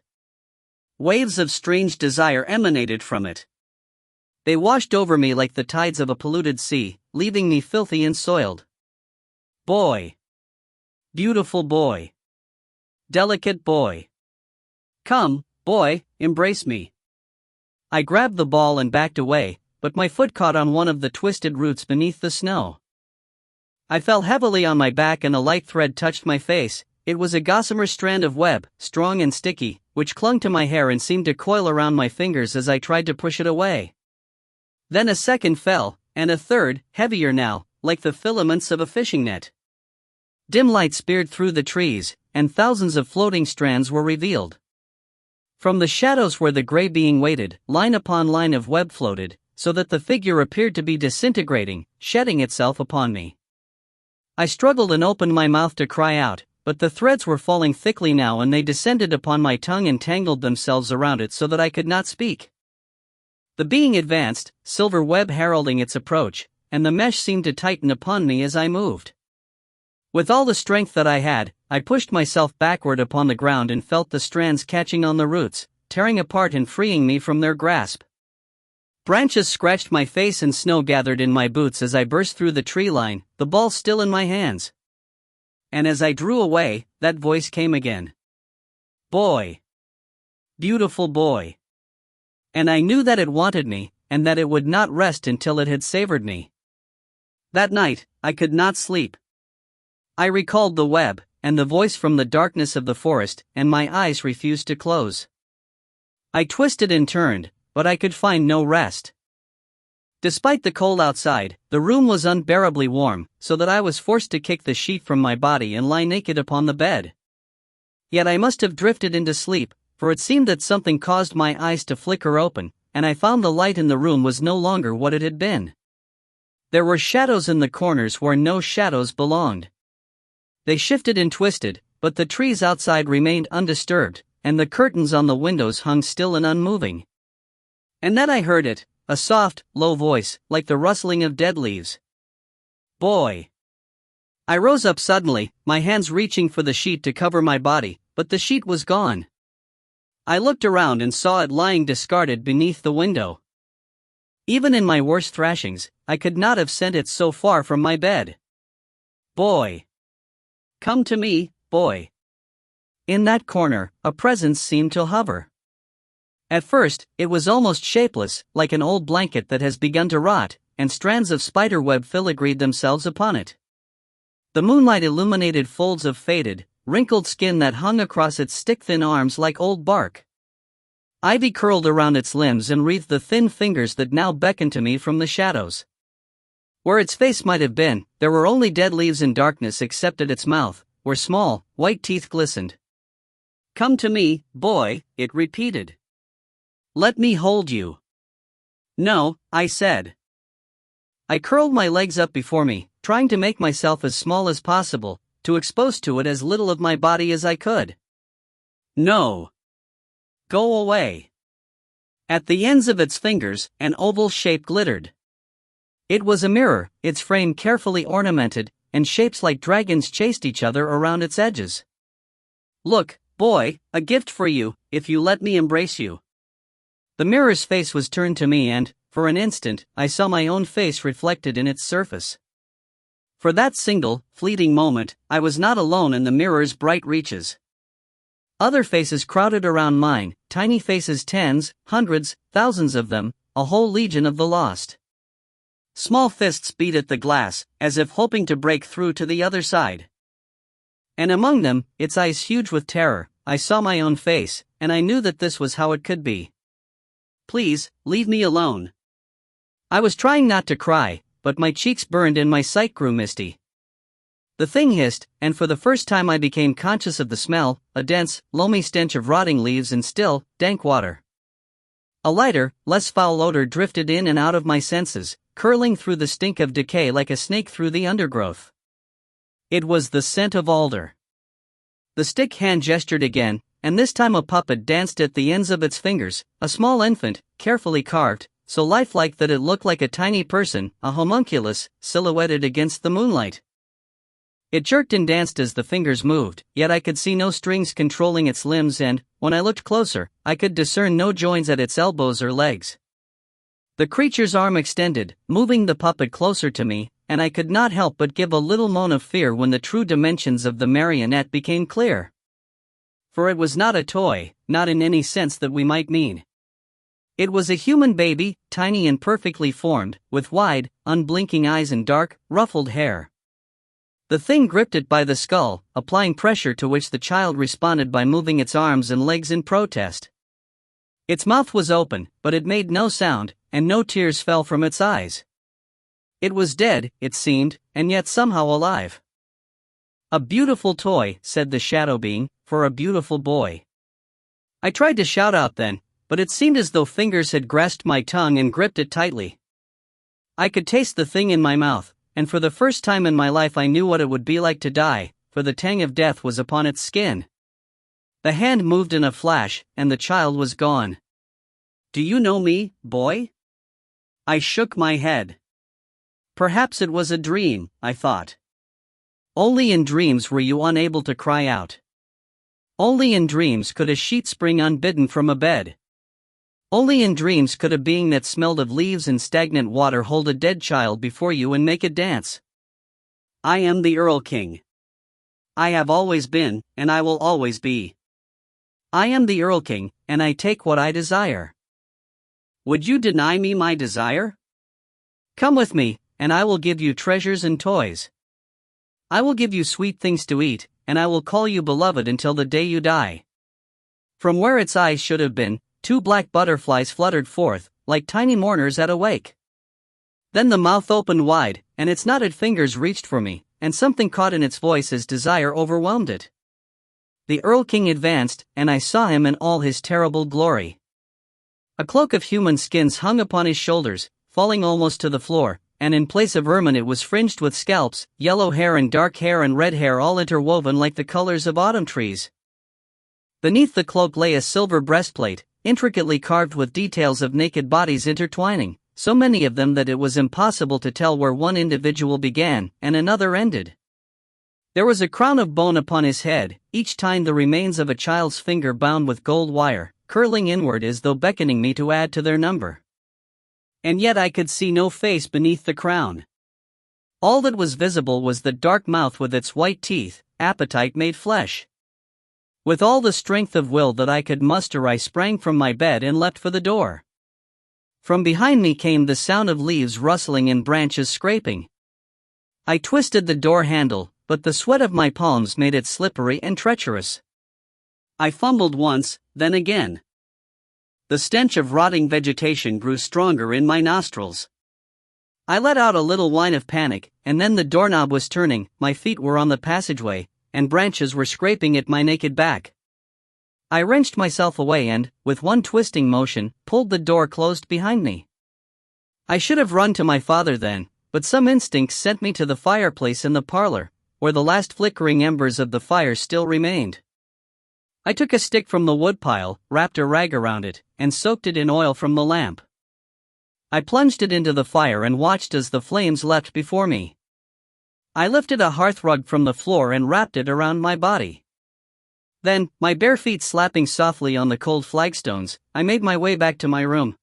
Speaker 1: Waves of strange desire emanated from it. They washed over me like the tides of a polluted sea, leaving me filthy and soiled. Boy. Beautiful boy. Delicate boy. Come, boy, embrace me. I grabbed the ball and backed away, but my foot caught on one of the twisted roots beneath the snow. I fell heavily on my back and a light thread touched my face. It was a gossamer strand of web, strong and sticky, which clung to my hair and seemed to coil around my fingers as I tried to push it away. Then a second fell, and a third, heavier now, like the filaments of a fishing net. Dim light speared through the trees, and thousands of floating strands were revealed. From the shadows where the gray being waited, line upon line of web floated, so that the figure appeared to be disintegrating, shedding itself upon me. I struggled and opened my mouth to cry out, but the threads were falling thickly now and they descended upon my tongue and tangled themselves around it so that I could not speak. The being advanced, silver web heralding its approach, and the mesh seemed to tighten upon me as I moved. With all the strength that I had, I pushed myself backward upon the ground and felt the strands catching on the roots, tearing apart and freeing me from their grasp. Branches scratched my face and snow gathered in my boots as I burst through the tree line, the ball still in my hands. And as I drew away, that voice came again. Boy. Beautiful boy. And I knew that it wanted me, and that it would not rest until it had savored me. That night, I could not sleep. I recalled the web, and the voice from the darkness of the forest, and my eyes refused to close. I twisted and turned, but I could find no rest. Despite the cold outside, the room was unbearably warm, so that I was forced to kick the sheet from my body and lie naked upon the bed. Yet I must have drifted into sleep, for it seemed that something caused my eyes to flicker open, and I found the light in the room was no longer what it had been. There were shadows in the corners where no shadows belonged. They shifted and twisted, but the trees outside remained undisturbed, and the curtains on the windows hung still and unmoving. And then I heard it, a soft, low voice, like the rustling of dead leaves. Boy. I rose up suddenly, my hands reaching for the sheet to cover my body, but the sheet was gone. I looked around and saw it lying discarded beneath the window. Even in my worst thrashings, I could not have sent it so far from my bed. Boy. Come to me, boy. In that corner, a presence seemed to hover. At first, it was almost shapeless, like an old blanket that has begun to rot, and strands of spiderweb filigreed themselves upon it. The moonlight illuminated folds of faded, wrinkled skin that hung across its stick-thin arms like old bark. Ivy curled around its limbs and wreathed the thin fingers that now beckoned to me from the shadows. Where its face might have been, there were only dead leaves and darkness except at its mouth, where small, white teeth glistened. Come to me, boy, it repeated. Let me hold you. No, I said. I curled my legs up before me, trying to make myself as small as possible, to expose to it as little of my body as I could. No. Go away. At the ends of its fingers, an oval shape glittered. It was a mirror, its frame carefully ornamented, and shapes like dragons chased each other around its edges. "Look, boy, a gift for you, if you let me embrace you." The mirror's face was turned to me and, for an instant, I saw my own face reflected in its surface. For that single, fleeting moment, I was not alone in the mirror's bright reaches. Other faces crowded around mine, tiny faces, tens, hundreds, thousands of them, a whole legion of the lost. Small fists beat at the glass, as if hoping to break through to the other side. And among them, its eyes huge with terror, I saw my own face, and I knew that this was how it could be. "Please, leave me alone." I was trying not to cry, but my cheeks burned and my sight grew misty. The thing hissed, and for the first time I became conscious of the smell, a dense, loamy stench of rotting leaves and still, dank water. A lighter, less foul odor drifted in and out of my senses, curling through the stink of decay like a snake through the undergrowth. It was the scent of alder. The stick hand gestured again, and this time a puppet danced at the ends of its fingers, a small infant, carefully carved, so lifelike that it looked like a tiny person, a homunculus, silhouetted against the moonlight. It jerked and danced as the fingers moved, yet I could see no strings controlling its limbs and, when I looked closer, I could discern no joints at its elbows or legs. The creature's arm extended, moving the puppet closer to me, and I could not help but give a little moan of fear when the true dimensions of the marionette became clear. For it was not a toy, not in any sense that we might mean. It was a human baby, tiny and perfectly formed, with wide, unblinking eyes and dark, ruffled hair. The thing gripped it by the skull, applying pressure to which the child responded by moving its arms and legs in protest. Its mouth was open, but it made no sound, and no tears fell from its eyes. It was dead, it seemed, and yet somehow alive. "A beautiful toy," said the shadow being, "for a beautiful boy." I tried to shout out then, but it seemed as though fingers had grasped my tongue and gripped it tightly. I could taste the thing in my mouth, and for the first time in my life I knew what it would be like to die, for the tang of death was upon its skin. The hand moved in a flash, and the child was gone. "Do you know me, boy?" I shook my head. Perhaps it was a dream, I thought. Only in dreams were you unable to cry out. Only in dreams could a sheet spring unbidden from a bed. Only in dreams could a being that smelled of leaves and stagnant water hold a dead child before you and make it dance. I am the Earl King. I have always been, and I will always be. I am the Earl King, and I take what I desire. Would you deny me my desire? Come with me, and I will give you treasures and toys. I will give you sweet things to eat, and I will call you beloved until the day you die. From where its eyes should have been, 2 black butterflies fluttered forth, like tiny mourners at a wake. Then the mouth opened wide, and its knotted fingers reached for me, and something caught in its voice as desire overwhelmed it. The Earl King advanced, and I saw him in all his terrible glory. A cloak of human skins hung upon his shoulders, falling almost to the floor, and in place of ermine it was fringed with scalps, yellow hair and dark hair and red hair all interwoven like the colors of autumn trees. Beneath the cloak lay a silver breastplate, intricately carved with details of naked bodies intertwining, so many of them that it was impossible to tell where one individual began and another ended. There was a crown of bone upon his head, each time the remains of a child's finger bound with gold wire, curling inward as though beckoning me to add to their number. And yet I could see no face beneath the crown. All that was visible was the dark mouth with its white teeth, appetite made flesh. With all the strength of will that I could muster I sprang from my bed and leapt for the door. From behind me came the sound of leaves rustling and branches scraping. I twisted the door handle, but the sweat of my palms made it slippery and treacherous. I fumbled once, then again. The stench of rotting vegetation grew stronger in my nostrils. I let out a little whine of panic, and then the doorknob was turning, my feet were on the passageway, and branches were scraping at my naked back. I wrenched myself away and, with one twisting motion, pulled the door closed behind me. I should have run to my father then, but some instinct sent me to the fireplace in the parlor, where the last flickering embers of the fire still remained. I took a stick from the woodpile, wrapped a rag around it, and soaked it in oil from the lamp. I plunged it into the fire and watched as the flames leapt before me. I lifted a hearthrug from the floor and wrapped it around my body. Then, my bare feet slapping softly on the cold flagstones, I made my way back to my room.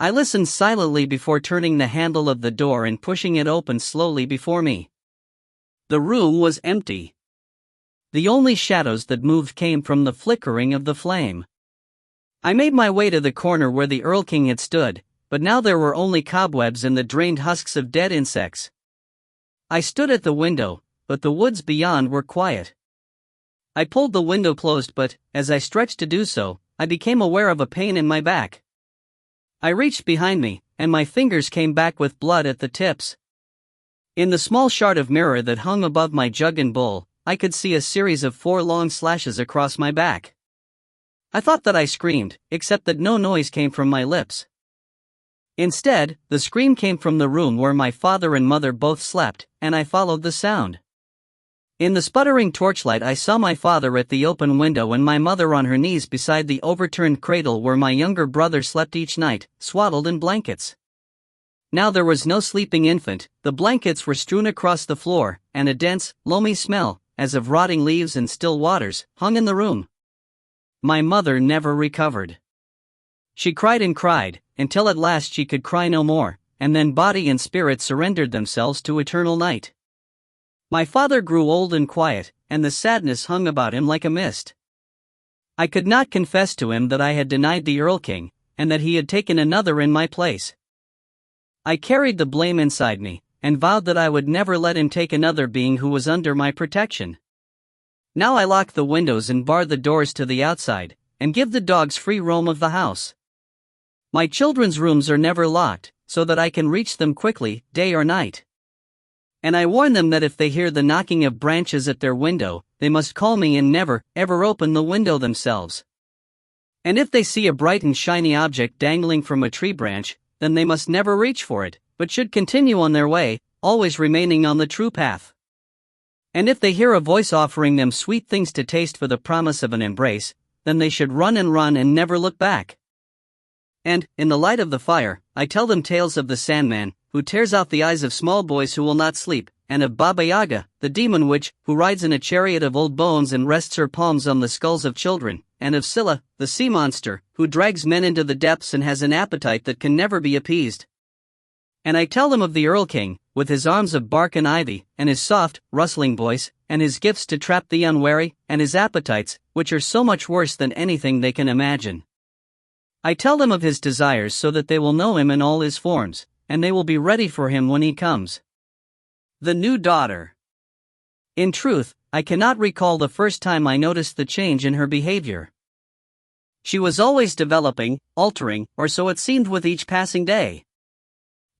Speaker 1: I listened silently before turning the handle of the door and pushing it open slowly before me. The room was empty. The only shadows that moved came from the flickering of the flame. I made my way to the corner where the Earl King had stood, but now there were only cobwebs and the drained husks of dead insects. I stood at the window, but the woods beyond were quiet. I pulled the window closed, but, as I stretched to do so, I became aware of a pain in my back. I reached behind me, and my fingers came back with blood at the tips. In the small shard of mirror that hung above my jug and bowl, I could see a series of 4 long slashes across my back. I thought that I screamed, except that no noise came from my lips. Instead, the scream came from the room where my father and mother both slept, and I followed the sound. In the sputtering torchlight, I saw my father at the open window and my mother on her knees beside the overturned cradle where my younger brother slept each night, swaddled in blankets. Now there was no sleeping infant, the blankets were strewn across the floor, and a dense, loamy smell, as of rotting leaves and still waters, hung in the room. My mother never recovered. She cried and cried, until at last she could cry no more, and then body and spirit surrendered themselves to eternal night. My father grew old and quiet, and the sadness hung about him like a mist. I could not confess to him that I had denied the Earl King, and that he had taken another in my place. I carried the blame inside me, and vowed that I would never let him take another being who was under my protection. Now I lock the windows and bar the doors to the outside, and give the dogs free roam of the house. My children's rooms are never locked, so that I can reach them quickly, day or night. And I warn them that if they hear the knocking of branches at their window, they must call me and never, ever open the window themselves. And if they see a bright and shiny object dangling from a tree branch, then they must never reach for it, but should continue on their way, always remaining on the true path. And if they hear a voice offering them sweet things to taste for the promise of an embrace, then they should run and never look back. And, in the light of the fire, I tell them tales of the Sandman, who tears out the eyes of small boys who will not sleep, and of Baba Yaga, the demon witch, who rides in a chariot of old bones and rests her palms on the skulls of children, and of Scylla, the sea monster, who drags men into the depths and has an appetite that can never be appeased. And I tell them of the Earl King, with his arms of bark and ivy, and his soft, rustling voice, and his gifts to trap the unwary, and his appetites, which are so much worse than anything they can imagine. I tell them of his desires so that they will know him in all his forms, and they will be ready for him when he comes. The new daughter. In truth, I cannot recall the first time I noticed the change in her behavior. She was always developing, altering, or so it seemed with each passing day.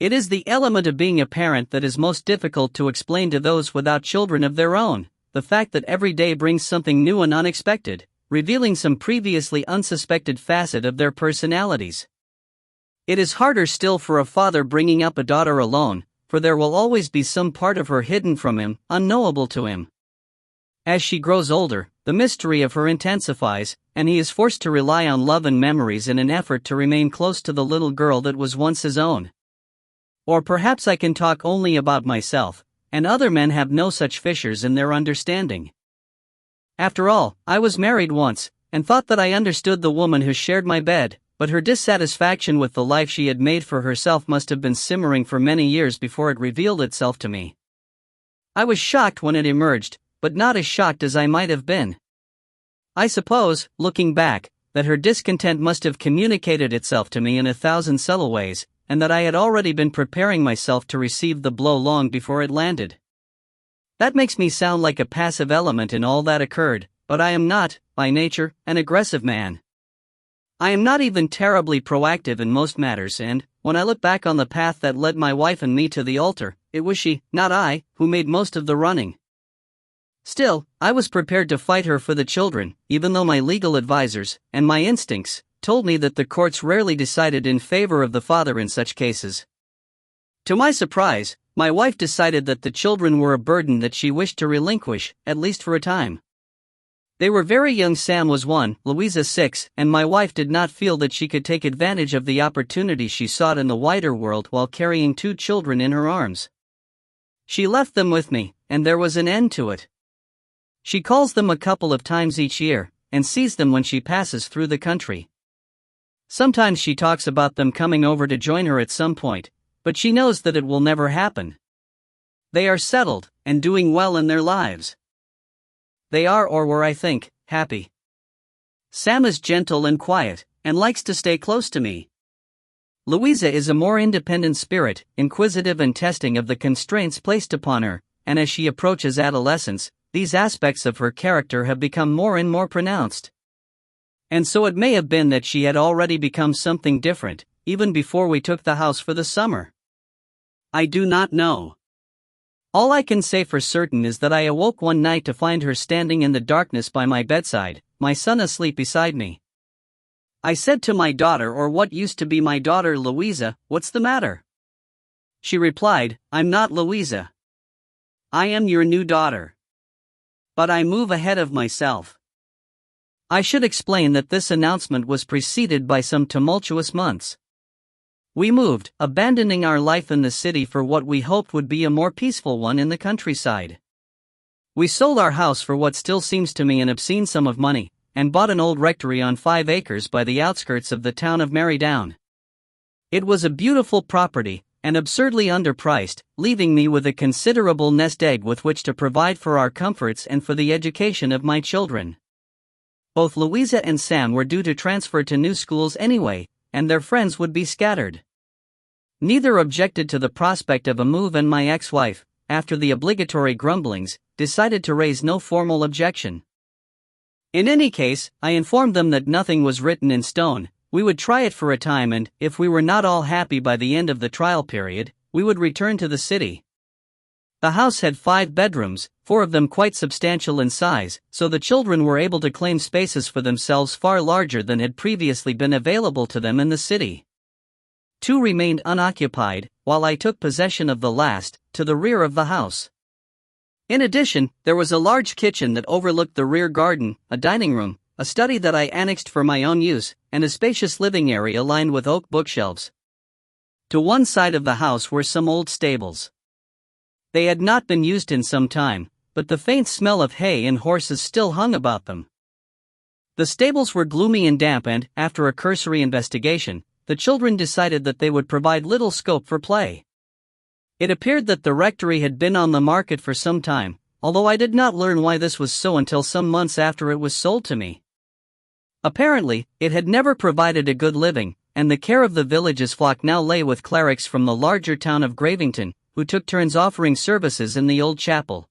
Speaker 1: It is the element of being a parent that is most difficult to explain to those without children of their own, the fact that every day brings something new and unexpected, revealing some previously unsuspected facet of their personalities. It is harder still for a father bringing up a daughter alone, for there will always be some part of her hidden from him, unknowable to him. As she grows older, the mystery of her intensifies, and he is forced to rely on love and memories in an effort to remain close to the little girl that was once his own. Or perhaps I can talk only about myself, and other men have no such fissures in their understanding. After all, I was married once, and thought that I understood the woman who shared my bed, but her dissatisfaction with the life she had made for herself must have been simmering for many years before it revealed itself to me. I was shocked when it emerged, but not as shocked as I might have been. I suppose, looking back, that her discontent must have communicated itself to me in 1,000 subtle ways, and that I had already been preparing myself to receive the blow long before it landed. That makes me sound like a passive element in all that occurred, but I am not, by nature, an aggressive man. I am not even terribly proactive in most matters, and, when I look back on the path that led my wife and me to the altar, it was she, not I, who made most of the running. Still, I was prepared to fight her for the children, even though my legal advisors, and my instincts, told me that the courts rarely decided in favor of the father in such cases. To my surprise, my wife decided that the children were a burden that she wished to relinquish, at least for a time. They were very young. Sam was 1, Louisa 6, and my wife did not feel that she could take advantage of the opportunity she sought in the wider world while carrying 2 children in her arms. She left them with me, and there was an end to it. She calls them a couple of times each year, and sees them when she passes through the country. Sometimes she talks about them coming over to join her at some point, but she knows that it will never happen. They are settled, and doing well in their lives. They are, or were, I think, happy. Sam is gentle and quiet, and likes to stay close to me. Louisa is a more independent spirit, inquisitive and testing of the constraints placed upon her, and as she approaches adolescence, these aspects of her character have become more and more pronounced. And so it may have been that she had already become something different, even before we took the house for the summer. I do not know. All I can say for certain is that I awoke one night to find her standing in the darkness by my bedside, my son asleep beside me. I said to my daughter, or what used to be my daughter, Louisa, "What's the matter?" She replied, "I'm not Louisa. I am your new daughter." But I move ahead of myself. I should explain that this announcement was preceded by some tumultuous months. We moved, abandoning our life in the city for what we hoped would be a more peaceful one in the countryside. We sold our house for what still seems to me an obscene sum of money, and bought an old rectory on 5 acres by the outskirts of the town of Marydown. It was a beautiful property, and absurdly underpriced, leaving me with a considerable nest egg with which to provide for our comforts and for the education of my children. Both Louisa and Sam were due to transfer to new schools anyway, and their friends would be scattered. Neither objected to the prospect of a move, and my ex-wife, after the obligatory grumblings, decided to raise no formal objection. In any case, I informed them that nothing was written in stone. We would try it for a time, and, if we were not all happy by the end of the trial period, we would return to the city. The house had 5 bedrooms, 4 of them quite substantial in size, so the children were able to claim spaces for themselves far larger than had previously been available to them in the city. 2 remained unoccupied, while I took possession of the last, to the rear of the house. In addition, there was a large kitchen that overlooked the rear garden, a dining room, a study that I annexed for my own use, and a spacious living area lined with oak bookshelves. To one side of the house were some old stables. They had not been used in some time, but the faint smell of hay and horses still hung about them. The stables were gloomy and damp, and, after a cursory investigation, the children decided that they would provide little scope for play. It appeared that the rectory had been on the market for some time, although I did not learn why this was so until some months after it was sold to me. Apparently, it had never provided a good living, and the care of the village's flock now lay with clerics from the larger town of Gravington, who took turns offering services in the old chapel.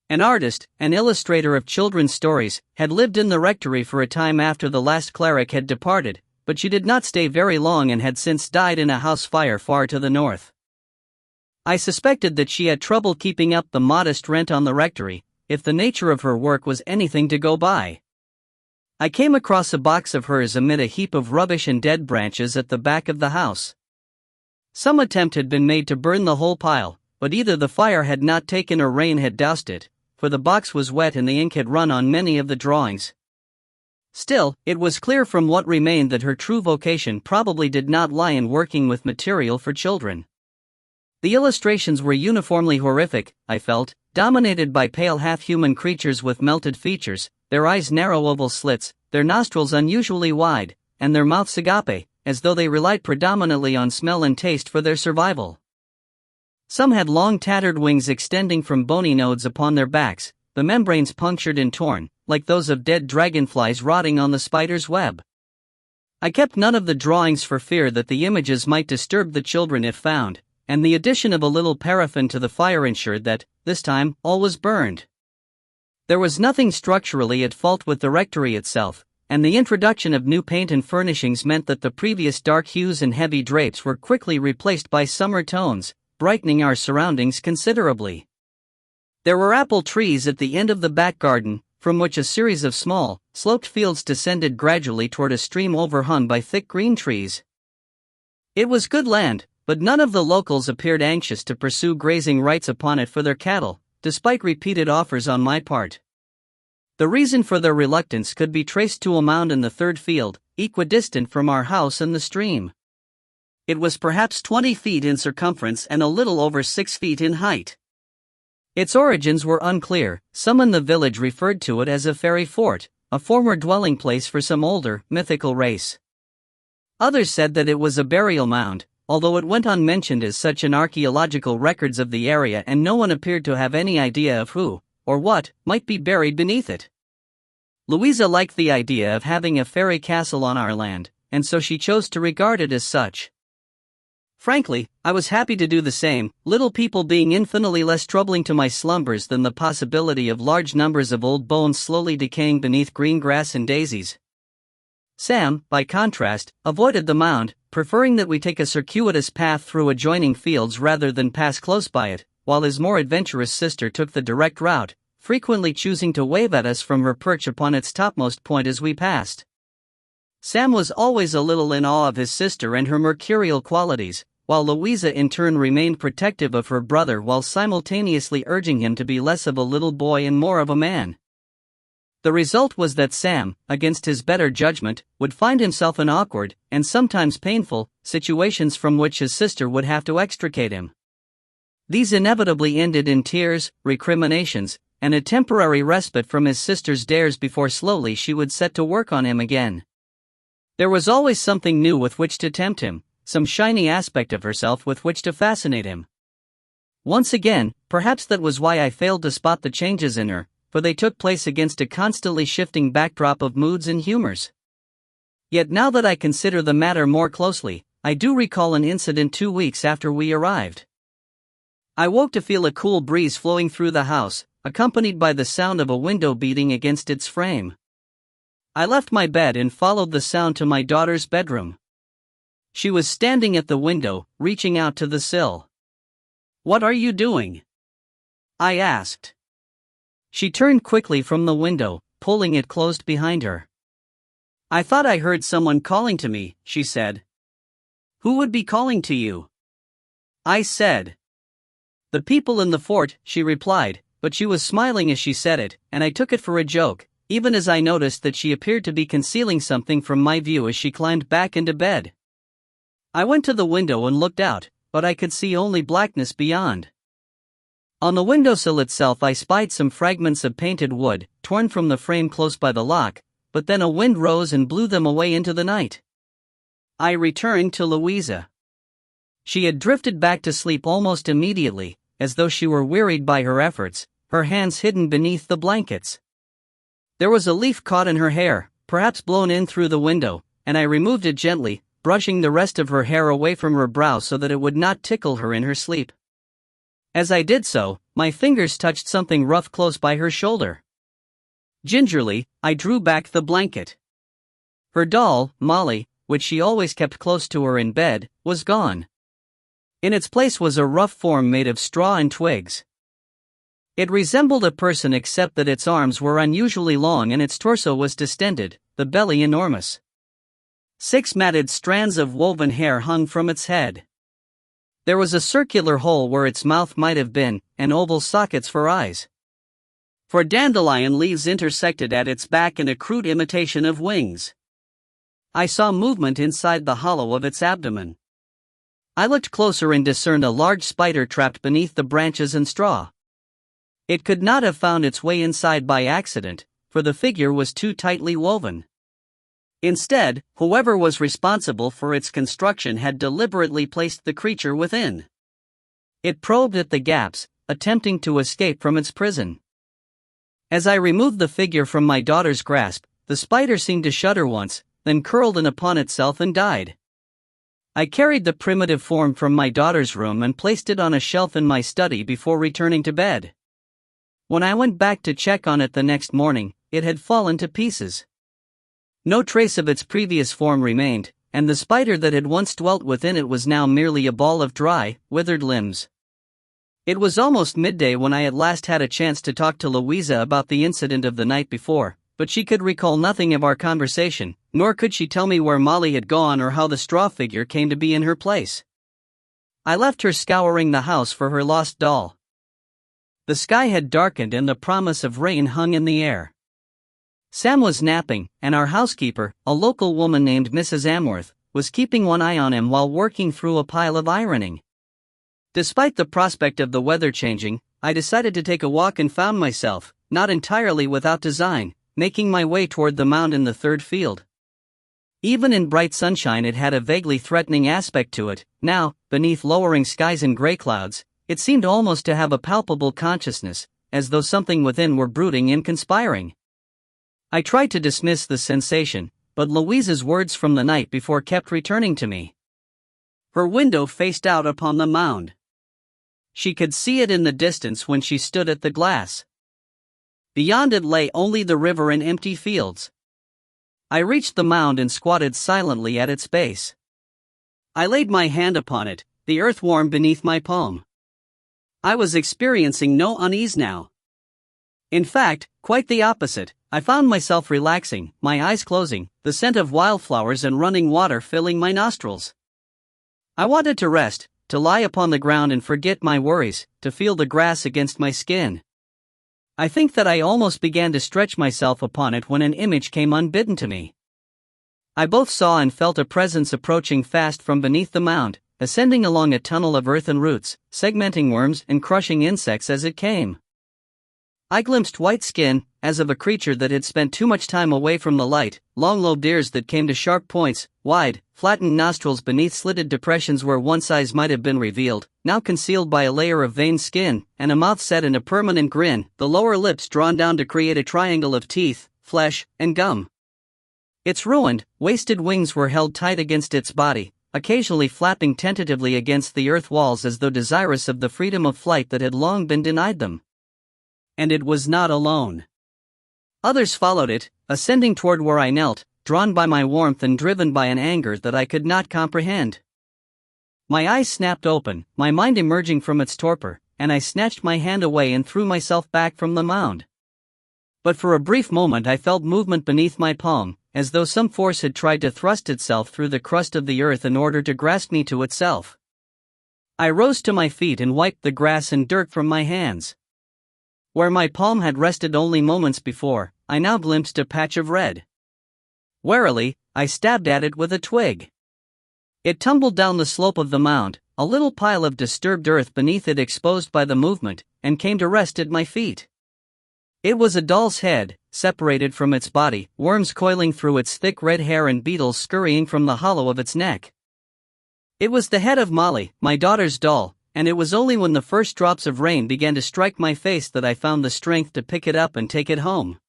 Speaker 1: An artist, an illustrator of children's stories, had lived in the rectory for a time after the last cleric had departed, but she did not stay very long and had since died in a house fire far to the north. I suspected that she had trouble keeping up the modest rent on the rectory, if the nature of her work was anything to go by. I came across a box of hers amid a heap of rubbish and dead branches at the back of the house. Some attempt had been made to burn the whole pile, but either the fire had not taken or rain had doused it, for the box was wet and the ink had run on many of the drawings. Still, it was clear from what remained that her true vocation probably did not lie in working with material for children. The illustrations were uniformly horrific, I felt, dominated by pale half-human creatures with melted features, their eyes narrow oval slits, their nostrils unusually wide, and their mouths agape, as though they relied predominantly on smell and taste for their survival. Some had long tattered wings extending from bony nodes upon their backs, the membranes punctured and torn, like those of dead dragonflies rotting on the spider's web. I kept none of the drawings for fear that the images might disturb the children if found, and the addition of a little paraffin to the fire ensured that, this time, all was burned. There was nothing structurally at fault with the rectory itself, and the introduction of new paint and furnishings meant that the previous dark hues and heavy drapes were quickly replaced by summer tones, brightening our surroundings considerably. There were apple trees at the end of the back garden, from which a series of small, sloped fields descended gradually toward a stream overhung by thick green trees. It was good land, but none of the locals appeared anxious to pursue grazing rights upon it for their cattle, despite repeated offers on my part. The reason for their reluctance could be traced to a mound in the third field, equidistant from our house and the stream. It was perhaps 20 feet in circumference and a little over 6 feet in height. Its origins were unclear. Some in the village referred to it as a fairy fort, a former dwelling place for some older, mythical race. Others said that it was a burial mound, although it went unmentioned as such in archaeological records of the area, and no one appeared to have any idea of who, or what, might be buried beneath it. Louisa liked the idea of having a fairy castle on our land, and so she chose to regard it as such. Frankly, I was happy to do the same, little people being infinitely less troubling to my slumbers than the possibility of large numbers of old bones slowly decaying beneath green grass and daisies. Sam, by contrast, avoided the mound, preferring that we take a circuitous path through adjoining fields rather than pass close by it, while his more adventurous sister took the direct route, frequently choosing to wave at us from her perch upon its topmost point as we passed. Sam was always a little in awe of his sister and her mercurial qualities, while Louisa in turn remained protective of her brother while simultaneously urging him to be less of a little boy and more of a man. The result was that Sam, against his better judgment, would find himself in awkward, and sometimes painful, situations from which his sister would have to extricate him. These inevitably ended in tears, recriminations, and a temporary respite from his sister's dares before slowly she would set to work on him again. There was always something new with which to tempt him, some shiny aspect of herself with which to fascinate him. Once again, perhaps that was why I failed to spot the changes in her, for they took place against a constantly shifting backdrop of moods and humors. Yet now that I consider the matter more closely, I do recall an incident 2 weeks after we arrived. I woke to feel a cool breeze flowing through the house, accompanied by the sound of a window beating against its frame. I left my bed and followed the sound to my daughter's bedroom. She was standing at the window, reaching out to the sill. "What are you doing?" I asked. She turned quickly from the window, pulling it closed behind her. "I thought I heard someone calling to me," she said. "Who would be calling to you?" I said. "The people in the fort," she replied, but she was smiling as she said it, and I took it for a joke, even as I noticed that she appeared to be concealing something from my view as she climbed back into bed. I went to the window and looked out, but I could see only blackness beyond. On the windowsill itself I spied some fragments of painted wood, torn from the frame close by the lock, but then a wind rose and blew them away into the night. I returned to Louisa. She had drifted back to sleep almost immediately, as though she were wearied by her efforts, her hands hidden beneath the blankets. There was a leaf caught in her hair, perhaps blown in through the window, and I removed it gently, brushing the rest of her hair away from her brow so that it would not tickle her in her sleep. As I did so, my fingers touched something rough close by her shoulder. Gingerly, I drew back the blanket. Her doll, Molly, which she always kept close to her in bed, was gone. In its place was a rough form made of straw and twigs. It resembled a person except that its arms were unusually long and its torso was distended, the belly enormous. 6 matted strands of woven hair hung from its head. There was a circular hole where its mouth might have been, and oval sockets for eyes. For dandelion leaves intersected at its back in a crude imitation of wings. I saw movement inside the hollow of its abdomen. I looked closer and discerned a large spider trapped beneath the branches and straw. It could not have found its way inside by accident, for the figure was too tightly woven. Instead, whoever was responsible for its construction had deliberately placed the creature within. It probed at the gaps, attempting to escape from its prison. As I removed the figure from my daughter's grasp, the spider seemed to shudder once, then curled in upon itself and died. I carried the primitive form from my daughter's room and placed it on a shelf in my study before returning to bed. When I went back to check on it the next morning, it had fallen to pieces. No trace of its previous form remained, and the spider that had once dwelt within it was now merely a ball of dry, withered limbs. It was almost midday when I at last had a chance to talk to Louisa about the incident of the night before, but she could recall nothing of our conversation, nor could she tell me where Molly had gone or how the straw figure came to be in her place. I left her scouring the house for her lost doll. The sky had darkened and the promise of rain hung in the air. Sam was napping, and our housekeeper, a local woman named Mrs. Amworth, was keeping one eye on him while working through a pile of ironing. Despite the prospect of the weather changing, I decided to take a walk and found myself, not entirely without design, making my way toward the mound in the third field. Even in bright sunshine it had a vaguely threatening aspect to it. Now, beneath lowering skies and gray clouds, it seemed almost to have a palpable consciousness, as though something within were brooding and conspiring. I tried to dismiss the sensation, but Louisa's words from the night before kept returning to me. Her window faced out upon the mound. She could see it in the distance when she stood at the glass. Beyond it lay only the river and empty fields. I reached the mound and squatted silently at its base. I laid my hand upon it, the earth warm beneath my palm. I was experiencing no unease now. In fact, quite the opposite. I found myself relaxing, my eyes closing, the scent of wildflowers and running water filling my nostrils. I wanted to rest, to lie upon the ground and forget my worries, to feel the grass against my skin. I think that I almost began to stretch myself upon it when an image came unbidden to me. I both saw and felt a presence approaching fast from beneath the mound, ascending along a tunnel of earth and roots, segmenting worms and crushing insects as it came. I glimpsed white skin, as of a creature that had spent too much time away from the light, long-lobed ears that came to sharp points, wide, flattened nostrils beneath slitted depressions where once eyes might have been revealed, now concealed by a layer of veined skin, and a mouth set in a permanent grin, the lower lips drawn down to create a triangle of teeth, flesh, and gum. Its ruined, wasted wings were held tight against its body, occasionally flapping tentatively against the earth walls as though desirous of the freedom of flight that had long been denied them. And it was not alone. Others followed it, ascending toward where I knelt, drawn by my warmth and driven by an anger that I could not comprehend. My eyes snapped open, my mind emerging from its torpor, and I snatched my hand away and threw myself back from the mound. But for a brief moment I felt movement beneath my palm, as though some force had tried to thrust itself through the crust of the earth in order to grasp me to itself. I rose to my feet and wiped the grass and dirt from my hands. Where my palm had rested only moments before, I now glimpsed a patch of red. Warily, I stabbed at it with a twig. It tumbled down the slope of the mound, a little pile of disturbed earth beneath it exposed by the movement, and came to rest at my feet. It was a doll's head, separated from its body, worms coiling through its thick red hair and beetles scurrying from the hollow of its neck. It was the head of Molly, my daughter's doll, and it was only when the first drops of rain began to strike my face that I found the strength to pick it up and take it home.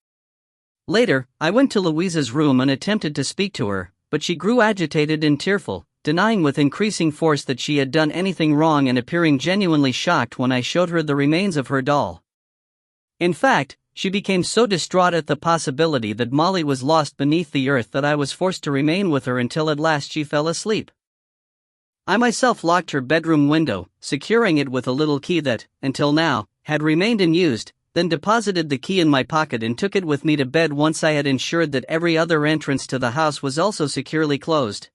Speaker 1: Later, I went to Louisa's room and attempted to speak to her, but she grew agitated and tearful, denying with increasing force that she had done anything wrong and appearing genuinely shocked when I showed her the remains of her doll. In fact, she became so distraught at the possibility that Molly was lost beneath the earth that I was forced to remain with her until at last she fell asleep. I myself locked her bedroom window, securing it with a little key that, until now, had remained unused, then deposited the key in my pocket and took it with me to bed once I had ensured that every other entrance to the house was also securely closed.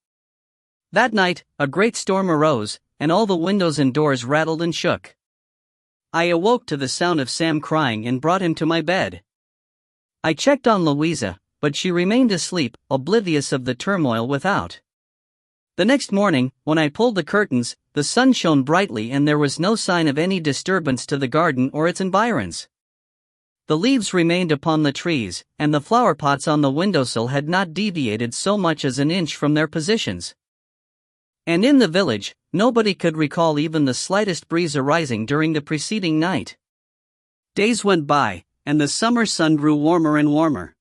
Speaker 1: That night, a great storm arose, and all the windows and doors rattled and shook. I awoke to the sound of Sam crying and brought him to my bed. I checked on Louisa, but she remained asleep, oblivious of the turmoil without. The next morning, when I pulled the curtains, the sun shone brightly and there was no sign of any disturbance to the garden or its environs. The leaves remained upon the trees, and the flower pots on the windowsill had not deviated so much as an inch from their positions. And in the village, nobody could recall even the slightest breeze arising during the preceding night. Days went by, and the summer sun grew warmer and warmer.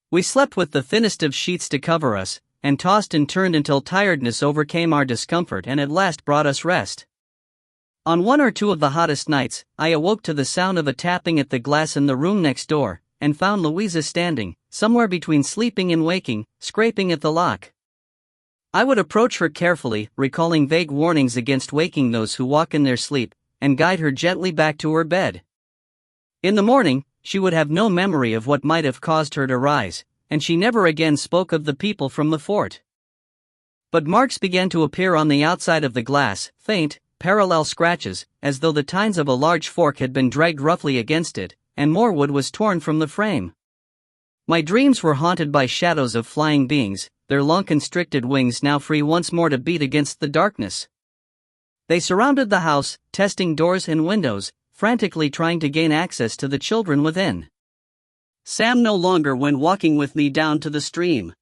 Speaker 1: We slept with the thinnest of sheets to cover us, and tossed and turned until tiredness overcame our discomfort and at last brought us rest. On one or two of the hottest nights, I awoke to the sound of a tapping at the glass in the room next door, and found Louisa standing, somewhere between sleeping and waking, scraping at the lock. I would approach her carefully, recalling vague warnings against waking those who walk in their sleep, and guide her gently back to her bed. In the morning, she would have no memory of what might have caused her to rise, and she never again spoke of the people from the fort. But marks began to appear on the outside of the glass, faint, parallel scratches, as though the tines of a large fork had been dragged roughly against it, and more wood was torn from the frame. My dreams were haunted by shadows of flying beings, their long constricted wings now free once more to beat against the darkness. They surrounded the house, testing doors and windows, frantically trying to gain access to the children within. Sam no longer went walking with me down to the stream.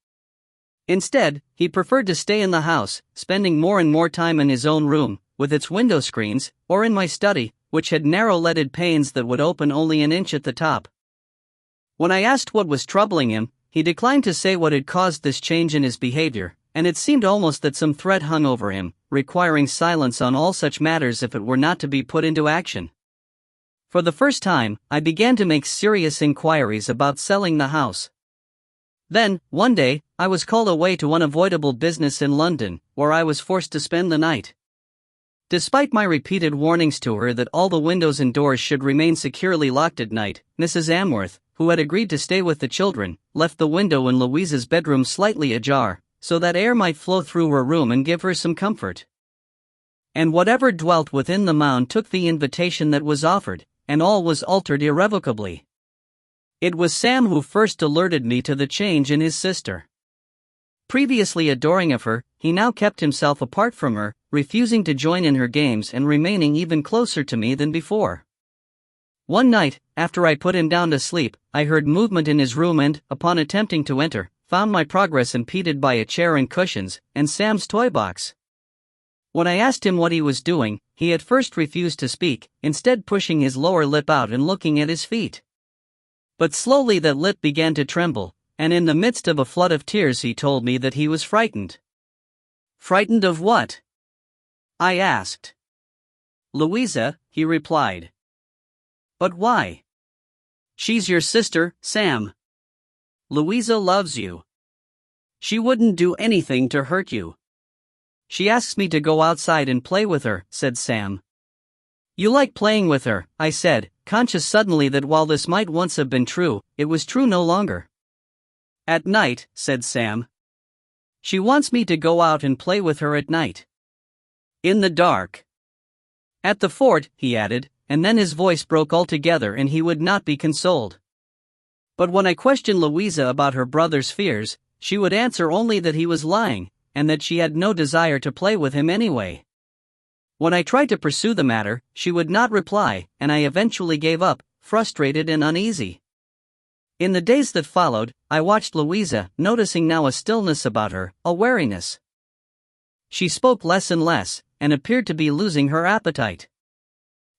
Speaker 1: Instead, he preferred to stay in the house, spending more and more time in his own room, with its window screens, or in my study, which had narrow leaded panes that would open only an inch at the top. When I asked what was troubling him, he declined to say what had caused this change in his behavior, and it seemed almost that some threat hung over him, requiring silence on all such matters if it were not to be put into action. For the first time, I began to make serious inquiries about selling the house. Then, one day, I was called away to unavoidable business in London, where I was forced to spend the night. Despite my repeated warnings to her that all the windows and doors should remain securely locked at night, Mrs. Amworth, who had agreed to stay with the children, left the window in Louisa's bedroom slightly ajar, so that air might flow through her room and give her some comfort. And whatever dwelt within the mound took the invitation that was offered, and all was altered irrevocably. It was Sam who first alerted me to the change in his sister. Previously adoring of her, he now kept himself apart from her, refusing to join in her games and remaining even closer to me than before. One night, after I put him down to sleep, I heard movement in his room and, upon attempting to enter, found my progress impeded by a chair and cushions, and Sam's toy box. When I asked him what he was doing, he at first refused to speak, instead pushing his lower lip out and looking at his feet. But slowly that lip began to tremble, and in the midst of a flood of tears he told me that he was frightened. "Frightened of what?" I asked. "Louisa," he replied. "But why?" "She's your sister, Sam. Louisa loves you. She wouldn't do anything to hurt you. She asks me to go outside and play with her," said Sam. "You like playing with her," I said, conscious suddenly that while this might once have been true, it was true no longer. "At night," said Sam. "She wants me to go out and play with her at night. In the dark. At the fort," he added, and then his voice broke altogether and he would not be consoled. But when I questioned Louisa about her brother's fears, she would answer only that he was lying, and that she had no desire to play with him anyway. When I tried to pursue the matter, she would not reply, and I eventually gave up, frustrated and uneasy. In the days that followed, I watched Louisa, noticing now a stillness about her, a wariness. She spoke less and less, and appeared to be losing her appetite.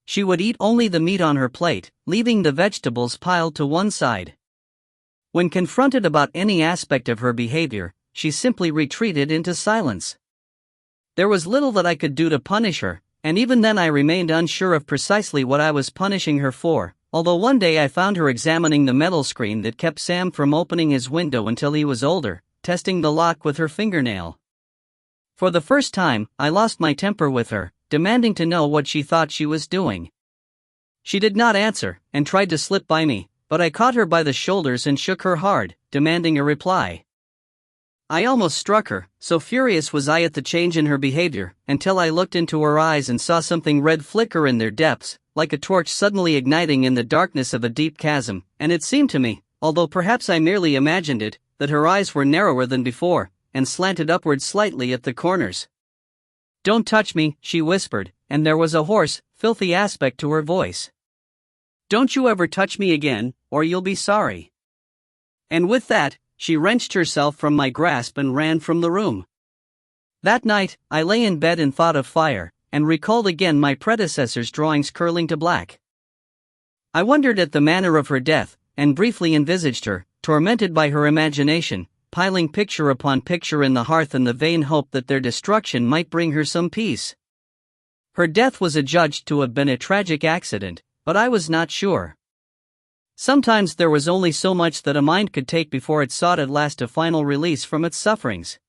Speaker 1: She would eat only the meat on her plate, leaving the vegetables piled to one side. When confronted about any aspect of her behavior, she simply retreated into silence. There was little that I could do to punish her, and even then I remained unsure of precisely what I was punishing her for, although one day I found her examining the metal screen that kept Sam from opening his window until he was older, testing the lock with her fingernail. For the first time, I lost my temper with her, demanding to know what she thought she was doing. She did not answer, and tried to slip by me, but I caught her by the shoulders and shook her hard, demanding a reply. I almost struck her, so furious was I at the change in her behavior, until I looked into her eyes and saw something red flicker in their depths, like a torch suddenly igniting in the darkness of a deep chasm, and it seemed to me, although perhaps I merely imagined it, that her eyes were narrower than before, and slanted upward slightly at the corners. "Don't touch me," she whispered, and there was a hoarse, filthy aspect to her voice. "Don't you ever touch me again, or you'll be sorry." And with that, she wrenched herself from my grasp and ran from the room. That night, I lay in bed and thought of fire, and recalled again my predecessor's drawings curling to black. I wondered at the manner of her death, and briefly envisaged her, tormented by her imagination, piling picture upon picture in the hearth in the vain hope that their destruction might bring her some peace. Her death was adjudged to have been a tragic accident, but I was not sure. Sometimes there was only so much that a mind could take before it sought at last a final release from its sufferings.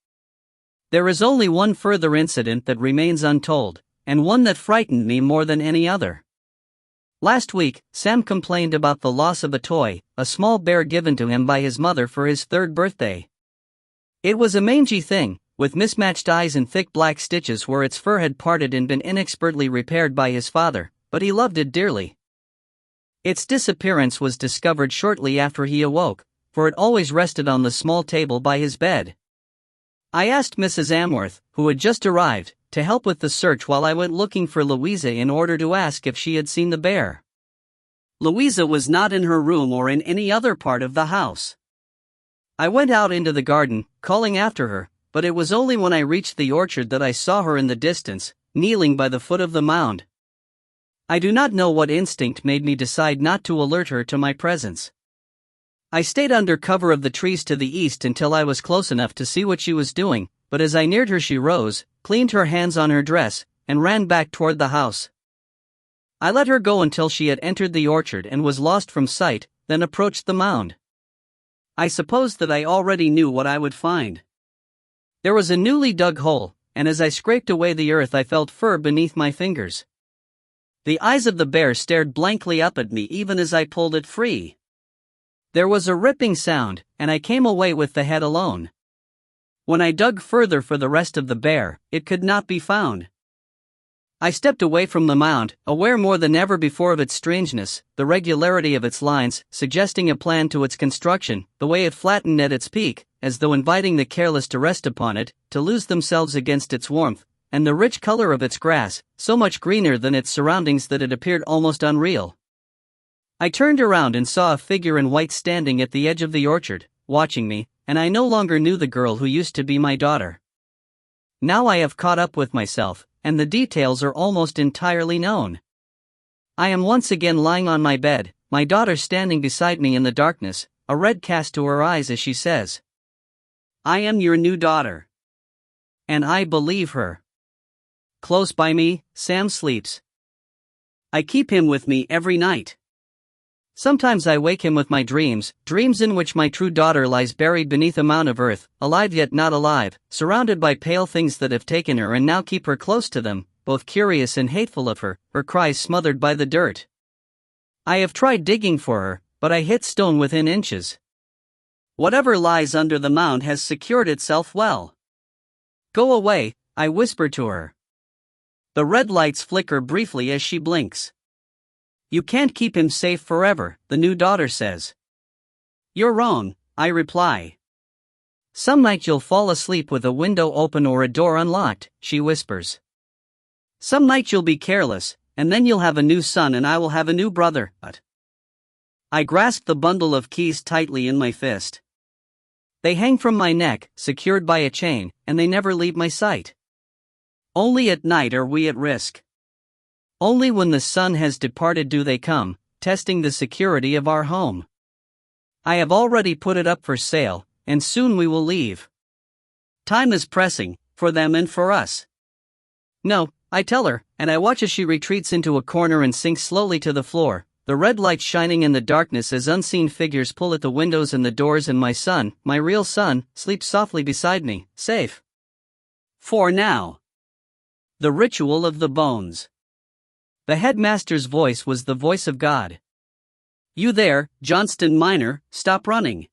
Speaker 1: There is only one further incident that remains untold, and one that frightened me more than any other. Last week, Sam complained about the loss of a toy, a small bear given to him by his mother for his 3rd birthday. It was a mangy thing, with mismatched eyes and thick black stitches where its fur had parted and been inexpertly repaired by his father, but he loved it dearly. Its disappearance was discovered shortly after he awoke, for it always rested on the small table by his bed. I asked Mrs. Amworth, who had just arrived, to help with the search while I went looking for Louisa in order to ask if she had seen the bear. Louisa was not in her room or in any other part of the house. I went out into the garden, calling after her, but it was only when I reached the orchard that I saw her in the distance, kneeling by the foot of the mound. I do not know what instinct made me decide not to alert her to my presence. I stayed under cover of the trees to the east until I was close enough to see what she was doing, but as I neared her she rose, cleaned her hands on her dress, and ran back toward the house. I let her go until she had entered the orchard and was lost from sight, then approached the mound. I supposed that I already knew what I would find. There was a newly dug hole, and as I scraped away the earth I felt fur beneath my fingers. The eyes of the bear stared blankly up at me even as I pulled it free. There was a ripping sound, and I came away with the head alone. When I dug further for the rest of the bear, it could not be found. I stepped away from the mound, aware more than ever before of its strangeness, the regularity of its lines, suggesting a plan to its construction, the way it flattened at its peak, as though inviting the careless to rest upon it, to lose themselves against its warmth, and the rich color of its grass, so much greener than its surroundings that it appeared almost unreal. I turned around and saw a figure in white standing at the edge of the orchard, watching me, and I no longer knew the girl who used to be my daughter. Now I have caught up with myself, and the details are almost entirely known. I am once again lying on my bed, my daughter standing beside me in the darkness, a red cast to her eyes as she says, "I am your new daughter." And I believe her. Close by me, Sam sleeps. I keep him with me every night. Sometimes I wake him with my dreams in which my true daughter lies buried beneath a mound of earth, alive yet not alive, surrounded by pale things that have taken her and now keep her close to them, both curious and hateful of her cries smothered by the dirt. I have tried digging for her, but I hit stone within inches. Whatever lies under the mound has secured itself well. Go away, I whisper to her. The red lights flicker briefly as she blinks. You can't keep him safe forever, the new daughter says. You're wrong, I reply. Some night you'll fall asleep with a window open or a door unlocked, she whispers. Some night you'll be careless, and then you'll have a new son and I will have a new brother, but I grasp the bundle of keys tightly in my fist. They hang from my neck, secured by a chain, and they never leave my sight. Only at night are we at risk. Only when the sun has departed do they come, testing the security of our home. I have already put it up for sale, and soon we will leave. Time is pressing, for them and for us. No, I tell her, and I watch as she retreats into a corner and sinks slowly to the floor, the red light shining in the darkness as unseen figures pull at the windows and the doors, and my son, my real son, sleeps softly beside me, safe. For now. The ritual of the bones. The headmaster's voice was the voice of God. You there, Johnston Minor, stop running.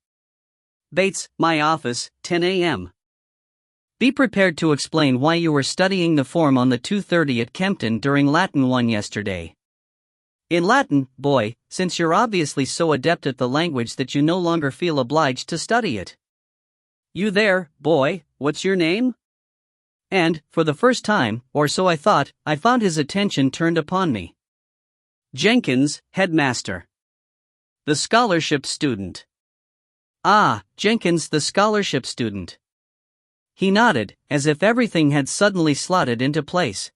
Speaker 1: Bates, my office, 10 a.m. Be prepared to explain why you were studying the form on the 2:30 at Kempton during Latin 1 yesterday. In Latin, boy, since you're obviously so adept at the language that you no longer feel obliged to study it. You there, boy, what's your name? And, for the first time, or so I thought, I found his attention turned upon me. Jenkins, headmaster. The scholarship student. Ah, Jenkins, the scholarship student. He nodded, as if everything had suddenly slotted into place.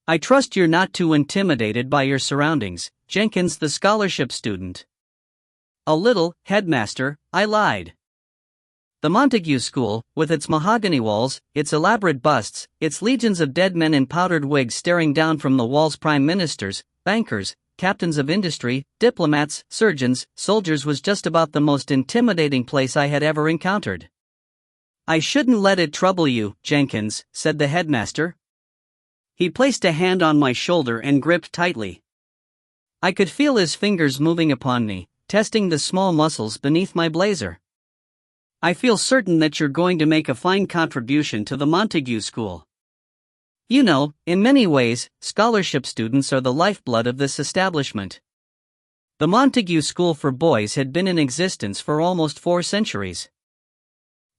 Speaker 1: I trust you're not too intimidated by your surroundings, Jenkins, the scholarship student. A little, headmaster, I lied. The Montague School, with its mahogany walls, its elaborate busts, its legions of dead men in powdered wigs staring down from the walls, prime ministers, bankers, captains of industry, diplomats, surgeons, soldiers, was just about the most intimidating place I had ever encountered. I shouldn't let it trouble you, Jenkins, said the headmaster. He placed a hand on my shoulder and gripped tightly. I could feel his fingers moving upon me, testing the small muscles beneath my blazer. I feel certain that you're going to make a fine contribution to the Montague School. You know, in many ways, scholarship students are the lifeblood of this establishment. The Montague School for Boys had been in existence for almost 4 centuries.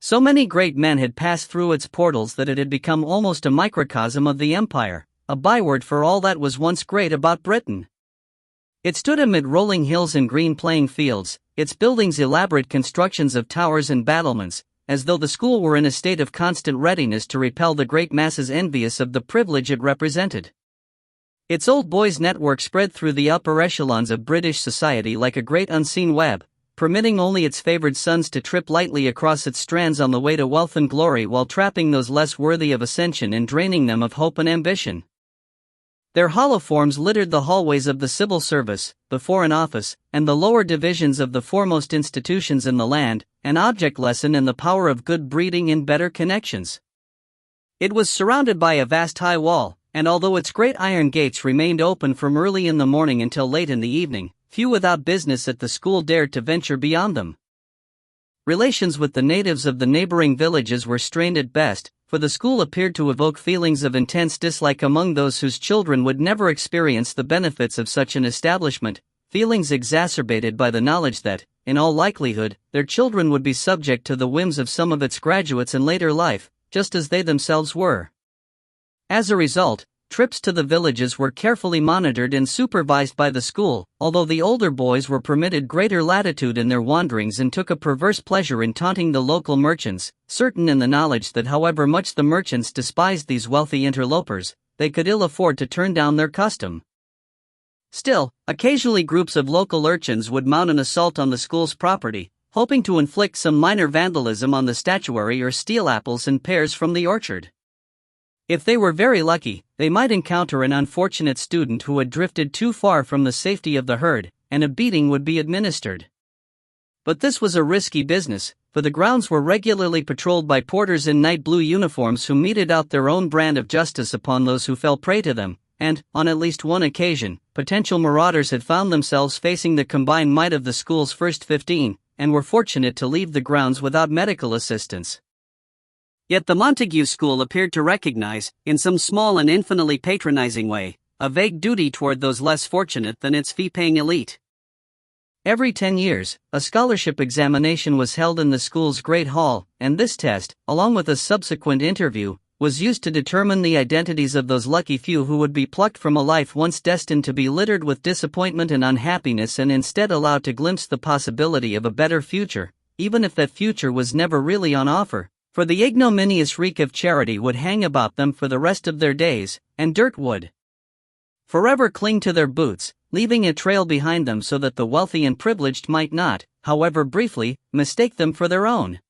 Speaker 1: So many great men had passed through its portals that it had become almost a microcosm of the empire, a byword for all that was once great about Britain. It stood amid rolling hills and green playing fields, its buildings elaborate constructions of towers and battlements, as though the school were in a state of constant readiness to repel the great masses envious of the privilege it represented. Its old boys' network spread through the upper echelons of British society like a great unseen web, permitting only its favored sons to trip lightly across its strands on the way to wealth and glory while trapping those less worthy of ascension and draining them of hope and ambition. Their hollow forms littered the hallways of the civil service, the foreign office, and the lower divisions of the foremost institutions in the land, an object lesson in the power of good breeding and better connections. It was surrounded by a vast high wall, and although its great iron gates remained open from early in the morning until late in the evening, few without business at the school dared to venture beyond them. Relations with the natives of the neighboring villages were strained at best, for the school appeared to evoke feelings of intense dislike among those whose children would never experience the benefits of such an establishment, feelings exacerbated by the knowledge that, in all likelihood, their children would be subject to the whims of some of its graduates in later life, just as they themselves were. As a result, trips to the villages were carefully monitored and supervised by the school, although the older boys were permitted greater latitude in their wanderings and took a perverse pleasure in taunting the local merchants, certain in the knowledge that however much the merchants despised these wealthy interlopers, they could ill afford to turn down their custom. Still, occasionally groups of local urchins would mount an assault on the school's property, hoping to inflict some minor vandalism on the statuary or steal apples and pears from the orchard. If they were very lucky, they might encounter an unfortunate student who had drifted too far from the safety of the herd, and a beating would be administered. But this was a risky business, for the grounds were regularly patrolled by porters in night blue uniforms who meted out their own brand of justice upon those who fell prey to them, and, on at least one occasion, potential marauders had found themselves facing the combined might of the school's first 15, and were fortunate to leave the grounds without medical assistance. Yet the Montague School appeared to recognize, in some small and infinitely patronizing way, a vague duty toward those less fortunate than its fee-paying elite. Every 10 years, a scholarship examination was held in the school's Great Hall, and this test, along with a subsequent interview, was used to determine the identities of those lucky few who would be plucked from a life once destined to be littered with disappointment and unhappiness and instead allowed to glimpse the possibility of a better future, even if that future was never really on offer. For the ignominious reek of charity would hang about them for the rest of their days, and dirt would forever cling to their boots, leaving a trail behind them so that the wealthy and privileged might not, however briefly, mistake them for their own.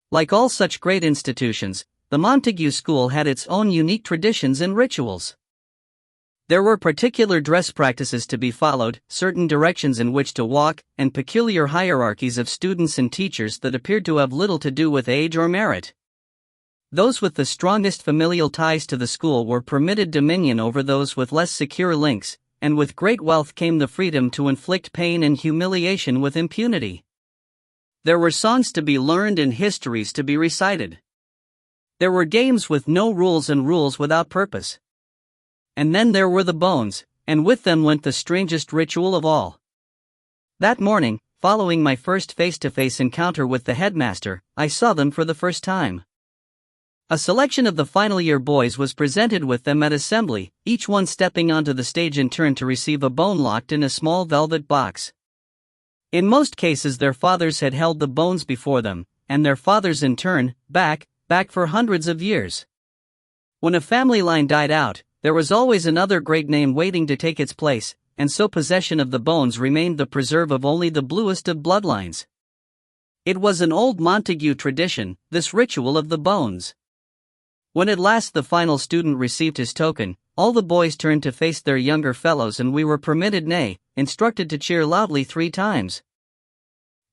Speaker 1: Like all such great institutions, the Montague School had its own unique traditions and rituals. There were particular dress practices to be followed, certain directions in which to walk, and peculiar hierarchies of students and teachers that appeared to have little to do with age or merit. Those with the strongest familial ties to the school were permitted dominion over those with less secure links, and with great wealth came the freedom to inflict pain and humiliation with impunity. There were songs to be learned and histories to be recited. There were games with no rules and rules without purpose. And then there were the bones, and with them went the strangest ritual of all. That morning, following my first face-to-face encounter with the headmaster, I saw them for the first time. A selection of the final year boys was presented with them at assembly, each one stepping onto the stage in turn to receive a bone locked in a small velvet box. In most cases their fathers had held the bones before them, and their fathers in turn, back for hundreds of years. When a family line died out, there was always another great name waiting to take its place, and so possession of the bones remained the preserve of only the bluest of bloodlines. It was an old Montague tradition, this ritual of the bones. When at last the final student received his token, all the boys turned to face their younger fellows and we were permitted, nay, instructed to cheer loudly 3 times.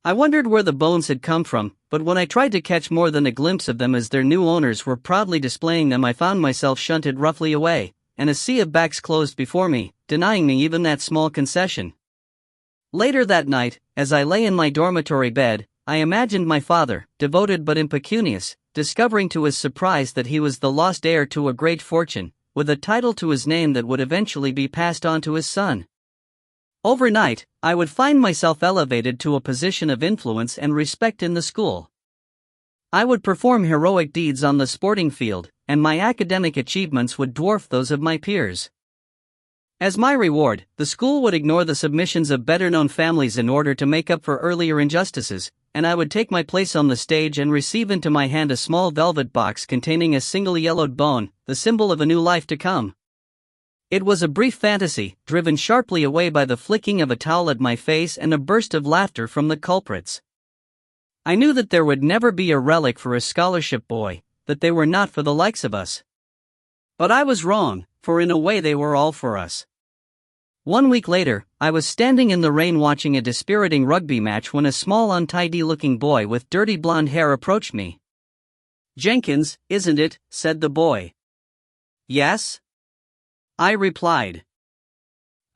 Speaker 1: I wondered where the bones had come from, but when I tried to catch more than a glimpse of them as their new owners were proudly displaying them, I found myself shunted roughly away, and a sea of backs closed before me, denying me even that small concession. Later that night, as I lay in my dormitory bed, I imagined my father, devoted but impecunious, discovering to his surprise that he was the lost heir to a great fortune, with a title to his name that would eventually be passed on to his son. Overnight, I would find myself elevated to a position of influence and respect in the school. I would perform heroic deeds on the sporting field, and my academic achievements would dwarf those of my peers. As my reward, the school would ignore the submissions of better-known families in order to make up for earlier injustices, and I would take my place on the stage and receive into my hand a small velvet box containing a single yellowed bone, the symbol of a new life to come. It was a brief fantasy, driven sharply away by the flicking of a towel at my face and a burst of laughter from the culprits. I knew that there would never be a relic for a scholarship boy, that they were not for the likes of us. But I was wrong, for in a way they were all for us. 1 week later, I was standing in the rain watching a dispiriting rugby match when a small untidy-looking boy with dirty blonde hair approached me. "Jenkins, isn't it?" said the boy. "Yes?" I replied.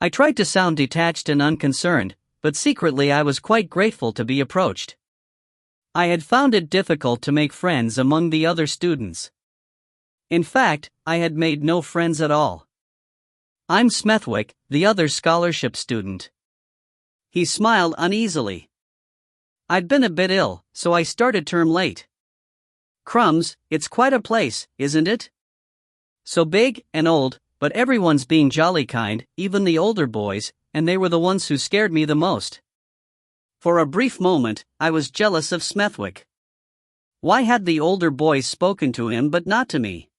Speaker 1: I tried to sound detached and unconcerned, but secretly I was quite grateful to be approached. I had found it difficult to make friends among the other students. In fact, I had made no friends at all. "I'm Smethwick, the other scholarship student." He smiled uneasily. "I'd been a bit ill, so I started term late." "Crumbs, it's quite a place, isn't it? So big and old, but everyone's being jolly kind, even the older boys, and they were the ones who scared me the most." For a brief moment, I was jealous of Smethwick. Why had the older boys spoken to him but not to me?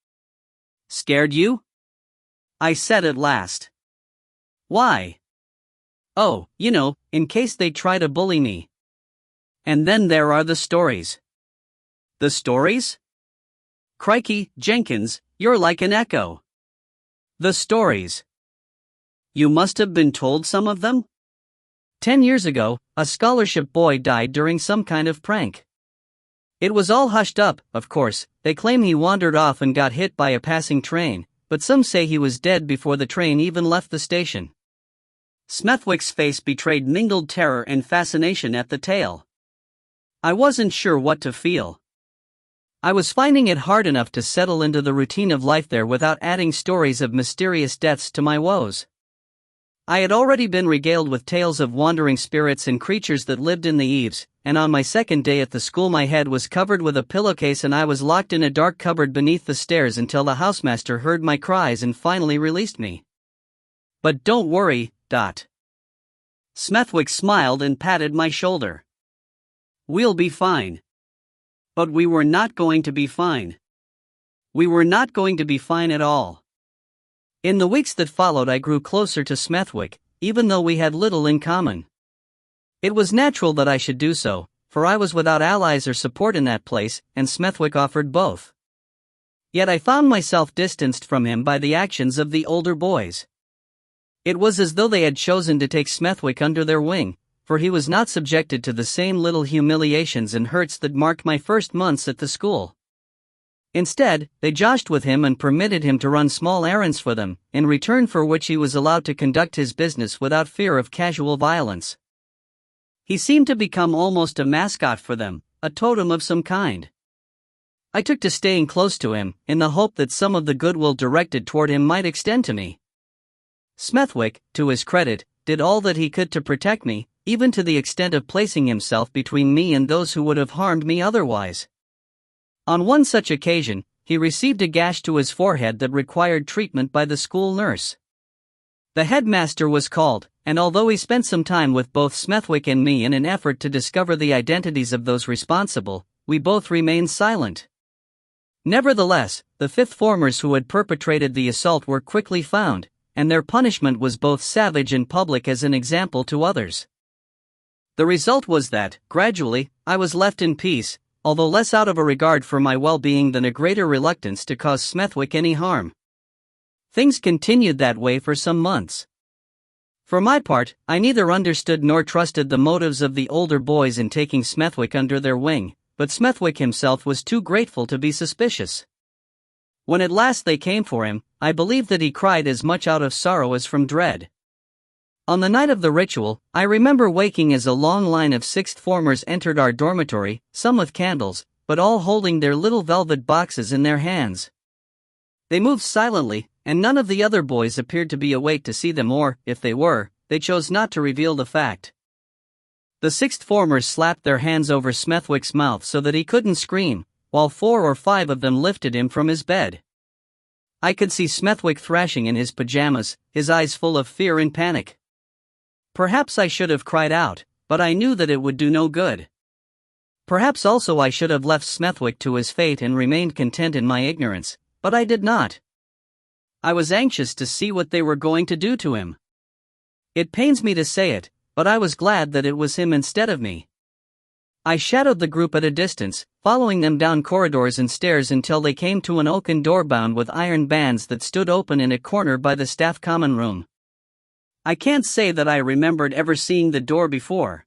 Speaker 1: "Scared you?" I said at last. "Why?" "Oh, in case they try to bully me." And then there are the stories. "The stories?" "Crikey, Jenkins, you're like an echo." "The stories. You must have been told some of them?" 10 years ago, a scholarship boy died during some kind of prank. It was all hushed up, of course. They claim he wandered off and got hit by a passing train, but some say he was dead before the train even left the station. Smethwick's face betrayed mingled terror and fascination at the tale. I wasn't sure what to feel. I was finding it hard enough to settle into the routine of life there without adding stories of mysterious deaths to my woes. I had already been regaled with tales of wandering spirits and creatures that lived in the eaves, and on my second day at the school my head was covered with a pillowcase and I was locked in a dark cupboard beneath the stairs until the housemaster heard my cries and finally released me. "But don't worry, Dot." Smethwick smiled and patted my shoulder. "We'll be fine." But we were not going to be fine. We were not going to be fine at all. In the weeks that followed I grew closer to Smethwick, even though we had little in common. It was natural that I should do so, for I was without allies or support in that place, and Smethwick offered both. Yet I found myself distanced from him by the actions of the older boys. It was as though they had chosen to take Smethwick under their wing, for he was not subjected to the same little humiliations and hurts that marked my first months at the school. Instead, they joshed with him and permitted him to run small errands for them, in return for which he was allowed to conduct his business without fear of casual violence. He seemed to become almost a mascot for them, a totem of some kind. I took to staying close to him, in the hope that some of the goodwill directed toward him might extend to me. Smethwick, to his credit, did all that he could to protect me, even to the extent of placing himself between me and those who would have harmed me otherwise. On one such occasion, he received a gash to his forehead that required treatment by the school nurse. The headmaster was called, and although he spent some time with both Smethwick and me in an effort to discover the identities of those responsible, we both remained silent. Nevertheless, the fifth formers who had perpetrated the assault were quickly found, and their punishment was both savage and public as an example to others. The result was that, gradually, I was left in peace, although less out of a regard for my well-being than a greater reluctance to cause Smethwick any harm. Things continued that way for some months. For my part, I neither understood nor trusted the motives of the older boys in taking Smethwick under their wing, but Smethwick himself was too grateful to be suspicious. When at last they came for him, I believe that he cried as much out of sorrow as from dread. On the night of the ritual, I remember waking as a long line of sixth formers entered our dormitory, some with candles, but all holding their little velvet boxes in their hands. They moved silently, and none of the other boys appeared to be awake to see them or, if they were, they chose not to reveal the fact. The sixth formers slapped their hands over Smethwick's mouth so that he couldn't scream, while 4 or 5 of them lifted him from his bed. I could see Smethwick thrashing in his pajamas, his eyes full of fear and panic. Perhaps I should have cried out, but I knew that it would do no good. Perhaps also I should have left Smethwick to his fate and remained content in my ignorance, but I did not. I was anxious to see what they were going to do to him. It pains me to say it, but I was glad that it was him instead of me. I shadowed the group at a distance, following them down corridors and stairs until they came to an oaken door bound with iron bands that stood open in a corner by the staff common room. I can't say that I remembered ever seeing the door before.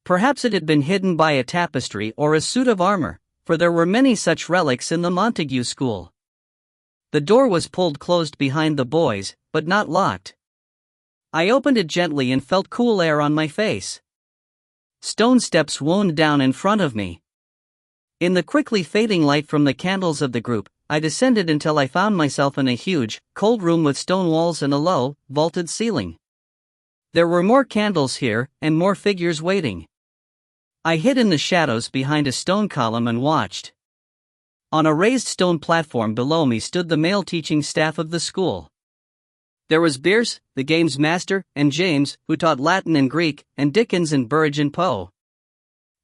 Speaker 1: Perhaps it had been hidden by a tapestry or a suit of armor, for there were many such relics in the Montague school. The door was pulled closed behind the boys, but not locked. I opened it gently and felt cool air on my face. Stone steps wound down in front of me. In the quickly fading light from the candles of the group, I descended until I found myself in a huge, cold room with stone walls and a low, vaulted ceiling. There were more candles here, and more figures waiting. I hid in the shadows behind a stone column and watched. On a raised stone platform below me stood the male teaching staff of the school. There was Bierce, the games master, and James, who taught Latin and Greek, and Dickens and Burrage and Poe.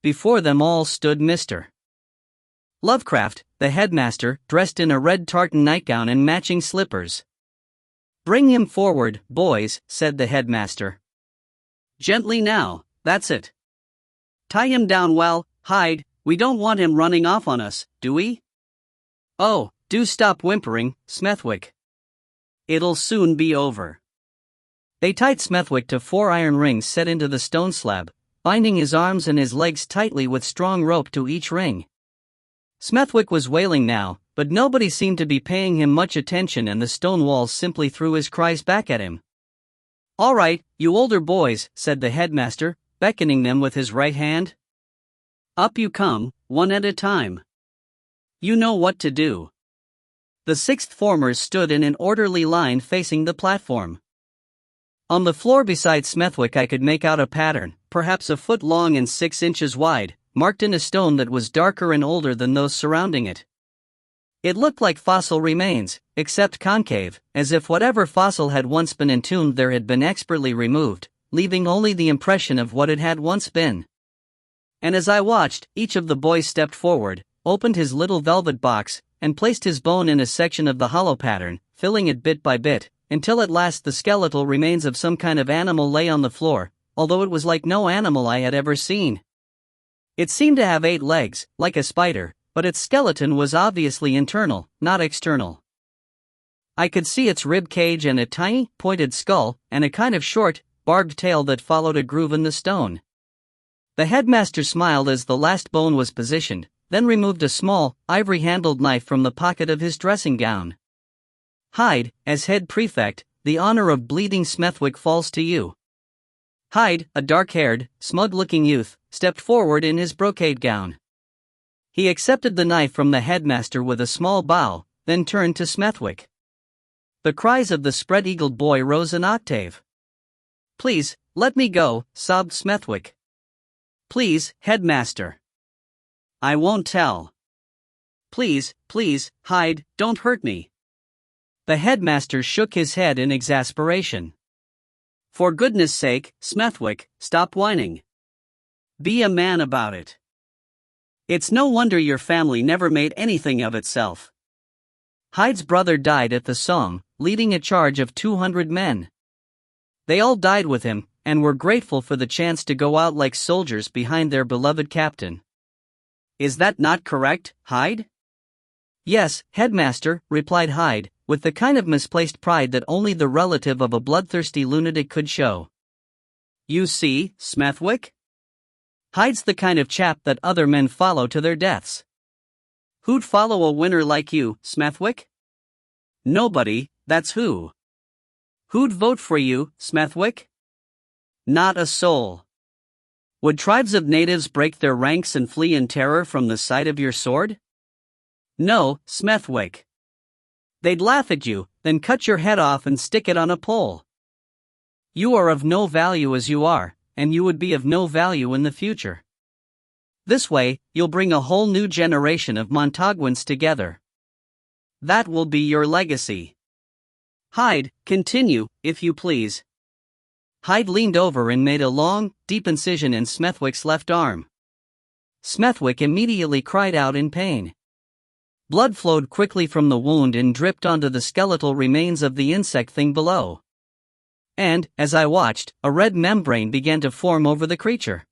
Speaker 1: Before them all stood Mr. Lovecraft, the headmaster, dressed in a red tartan nightgown and matching slippers. "Bring him forward, boys," said the headmaster. "Gently now, that's it. Tie him down well, Hyde, we don't want him running off on us, do we? Oh, do stop whimpering, Smethwick. It'll soon be over." They tied Smethwick to 4 iron rings set into the stone slab, binding his arms and his legs tightly with strong rope to each ring. Smethwick was wailing now, but nobody seemed to be paying him much attention, and the stone walls simply threw his cries back at him. "All right, you older boys," said the headmaster, beckoning them with his right hand. "Up you come, one at a time. You know what to do." The 6th formers stood in an orderly line facing the platform. On the floor beside Smethwick I could make out a pattern, perhaps a foot long and 6 inches wide, marked in a stone that was darker and older than those surrounding it. It looked like fossil remains, except concave, as if whatever fossil had once been entombed there had been expertly removed, leaving only the impression of what it had once been. And as I watched, each of the boys stepped forward, opened his little velvet box, and placed his bone in a section of the hollow pattern, filling it bit by bit, until at last the skeletal remains of some kind of animal lay on the floor, although it was like no animal I had ever seen. It seemed to have 8 legs, like a spider, but its skeleton was obviously internal, not external. I could see its rib cage and a tiny, pointed skull, and a kind of short, barbed tail that followed a groove in the stone. The headmaster smiled as the last bone was positioned, then removed a small, ivory-handled knife from the pocket of his dressing gown. "Hyde, as head prefect, the honor of bleeding Smethwick falls to you." Hyde, a dark-haired, smug-looking youth, stepped forward in his brocade gown. He accepted the knife from the headmaster with a small bow, then turned to Smethwick. The cries of the spread-eagled boy rose an octave. "Please, let me go," sobbed Smethwick. "Please, headmaster. I won't tell. Please, please, Hyde, don't hurt me." The headmaster shook his head in exasperation. "For goodness sake, Smethwick, stop whining. Be a man about it. It's no wonder your family never made anything of itself." Hyde's brother died at the Somme, leading a charge of 200 men. They all died with him, and were grateful for the chance to go out like soldiers behind their beloved captain. "Is that not correct, Hyde?" "Yes, headmaster," replied Hyde, with the kind of misplaced pride that only the relative of a bloodthirsty lunatic could show. "You see, Smethwick? Hyde's the kind of chap that other men follow to their deaths. Who'd follow a winner like you, Smethwick? Nobody, that's who. Who'd vote for you, Smethwick? Not a soul. Would tribes of natives break their ranks and flee in terror from the sight of your sword? No, Smethwick. They'd laugh at you, then cut your head off and stick it on a pole. You are of no value as you are, and you would be of no value in the future. This way, you'll bring a whole new generation of Montaguans together. That will be your legacy. Hyde, continue, if you please. Hyde leaned over and made a long, deep incision in Smethwick's left arm. Smethwick immediately cried out in pain. Blood flowed quickly from the wound and dripped onto the skeletal remains of the insect thing below. And, as I watched, a red membrane began to form over the creature.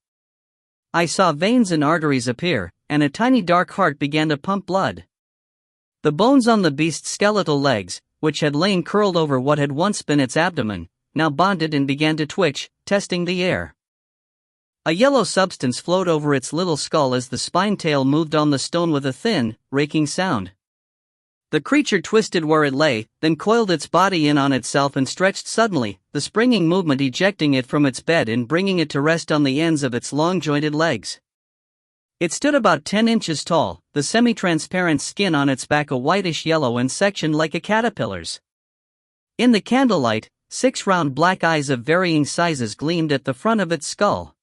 Speaker 1: I saw veins and arteries appear, and a tiny dark heart began to pump blood. The bones on the beast's skeletal legs, which had lain curled over what had once been its abdomen, now bonded and began to twitch, testing the air. A yellow substance flowed over its little skull as the spine tail moved on the stone with a thin, raking sound. The creature twisted where it lay, then coiled its body in on itself and stretched suddenly, the springing movement ejecting it from its bed and bringing it to rest on the ends of its long-jointed legs. It stood about 10 inches tall, the semi-transparent skin on its back a whitish yellow and sectioned like a caterpillar's. In the candlelight, 6 round black eyes of varying sizes gleamed at the front of its skull.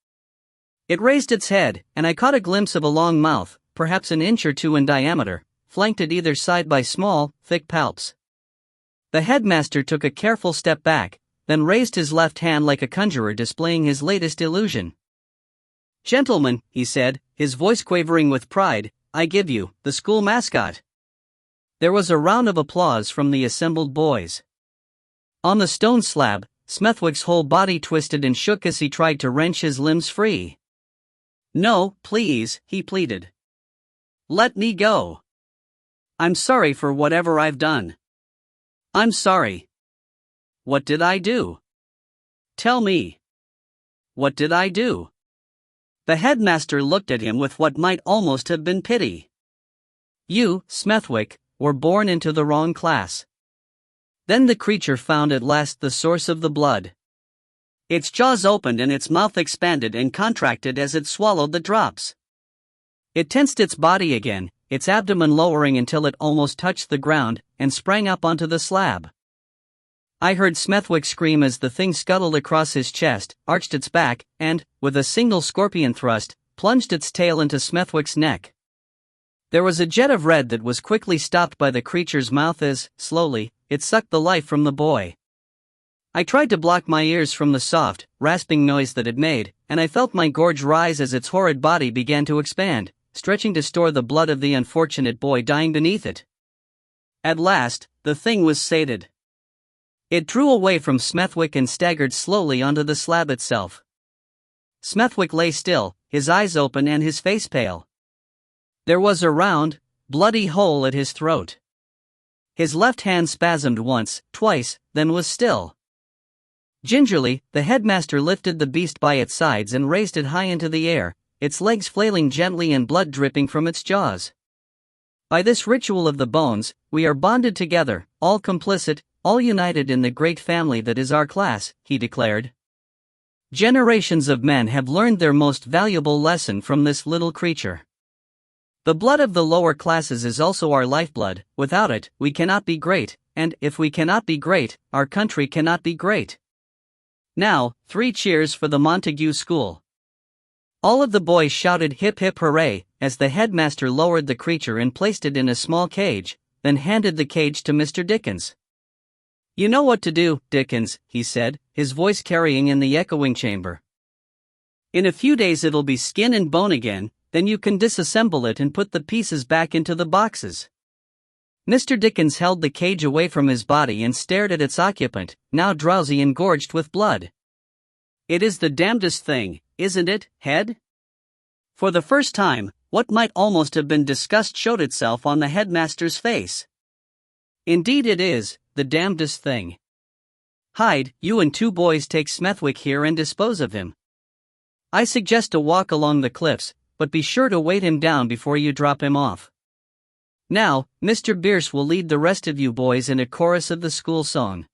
Speaker 1: It raised its head, and I caught a glimpse of a long mouth, perhaps an inch or 2 in diameter, flanked at either side by small, thick palps. The headmaster took a careful step back, then raised his left hand like a conjurer displaying his latest illusion. "Gentlemen," he said, his voice quavering with pride, "I give you, the school mascot." There was a round of applause from the assembled boys. On the stone slab, Smethwick's whole body twisted and shook as he tried to wrench his limbs free. "No, please," he pleaded. "Let me go. I'm sorry for whatever I've done. I'm sorry." "What did I do? Tell me. What did I do?" The headmaster looked at him with what might almost have been pity. "You, Smethwick, were born into the wrong class." Then the creature found at last the source of the blood. Its jaws opened and its mouth expanded and contracted as it swallowed the drops. It tensed its body again, its abdomen lowering until it almost touched the ground, and sprang up onto the slab. I heard Smethwick scream as the thing scuttled across his chest, arched its back, and, with a single scorpion thrust, plunged its tail into Smethwick's neck. There was a jet of red that was quickly stopped by the creature's mouth as, slowly, it sucked the life from the boy. I tried to block my ears from the soft, rasping noise that it made, and I felt my gorge rise as its horrid body began to expand, stretching to store the blood of the unfortunate boy dying beneath it. At last, the thing was sated. It drew away from Smethwick and staggered slowly onto the slab itself. Smethwick lay still, his eyes open and his face pale. There was a round, bloody hole at his throat. His left hand spasmed once, twice, then was still. Gingerly, the headmaster lifted the beast by its sides and raised it high into the air, its legs flailing gently and blood dripping from its jaws. "By this ritual of the bones, we are bonded together, all complicit, all united in the great family that is our class," he declared. "Generations of men have learned their most valuable lesson from this little creature. The blood of the lower classes is also our lifeblood. Without it, we cannot be great, and if we cannot be great, our country cannot be great. Now, 3 cheers for the Montague School." All of the boys shouted hip hip hooray, as the headmaster lowered the creature and placed it in a small cage, then handed the cage to Mr. Dickens. "You know what to do, Dickens," he said, his voice carrying in the echoing chamber. "In a few days it'll be skin and bone again, then you can disassemble it and put the pieces back into the boxes." Mr. Dickens held the cage away from his body and stared at its occupant, now drowsy and gorged with blood. "It is the damnedest thing, isn't it, Head?" For the first time, what might almost have been disgust showed itself on the headmaster's face. "Indeed it is, the damnedest thing. Hyde, you and 2 boys take Smethwick here and dispose of him. I suggest a walk along the cliffs, but be sure to weight him down before you drop him off. Now, Mr. Bierce will lead the rest of you boys in a chorus of the school song."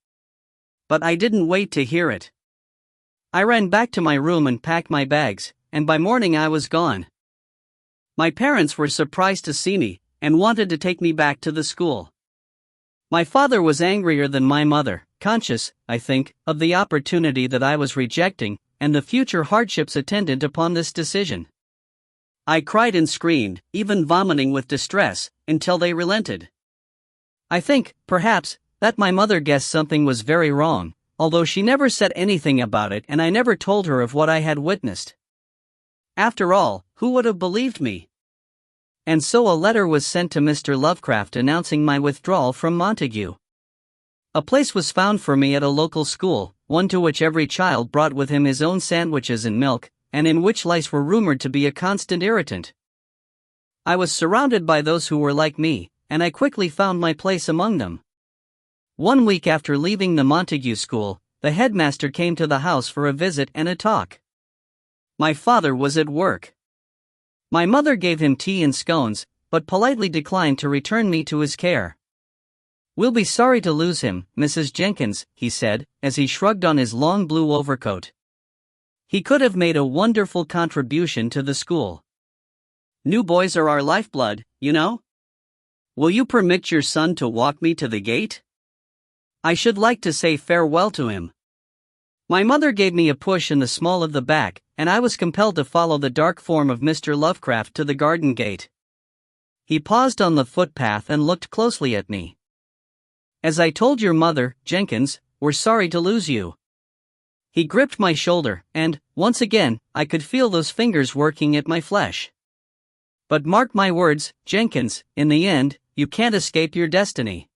Speaker 1: But I didn't wait to hear it. I ran back to my room and packed my bags, and by morning I was gone. My parents were surprised to see me, and wanted to take me back to the school. My father was angrier than my mother, conscious, I think, of the opportunity that I was rejecting, and the future hardships attendant upon this decision. I cried and screamed, even vomiting with distress, until they relented. I think, perhaps, that my mother guessed something was very wrong, although she never said anything about it and I never told her of what I had witnessed. After all, who would have believed me? And so a letter was sent to Mr. Lovecraft announcing my withdrawal from Montague. A place was found for me at a local school, one to which every child brought with him his own sandwiches and milk, and in which lice were rumored to be a constant irritant. I was surrounded by those who were like me, and I quickly found my place among them. 1 week after leaving the Montague school, the headmaster came to the house for a visit and a talk. My father was at work. My mother gave him tea and scones, but politely declined to return me to his care. "We'll be sorry to lose him, Mrs. Jenkins," he said, as he shrugged on his long blue overcoat. "He could have made a wonderful contribution to the school. New boys are our lifeblood, you know. Will you permit your son to walk me to the gate? I should like to say farewell to him." My mother gave me a push in the small of the back, and I was compelled to follow the dark form of Mr. Lovecraft to the garden gate. He paused on the footpath and looked closely at me. "As I told your mother, Jenkins, we're sorry to lose you." He gripped my shoulder, and, once again, I could feel those fingers working at my flesh. "But mark my words, Jenkins, in the end, you can't escape your destiny.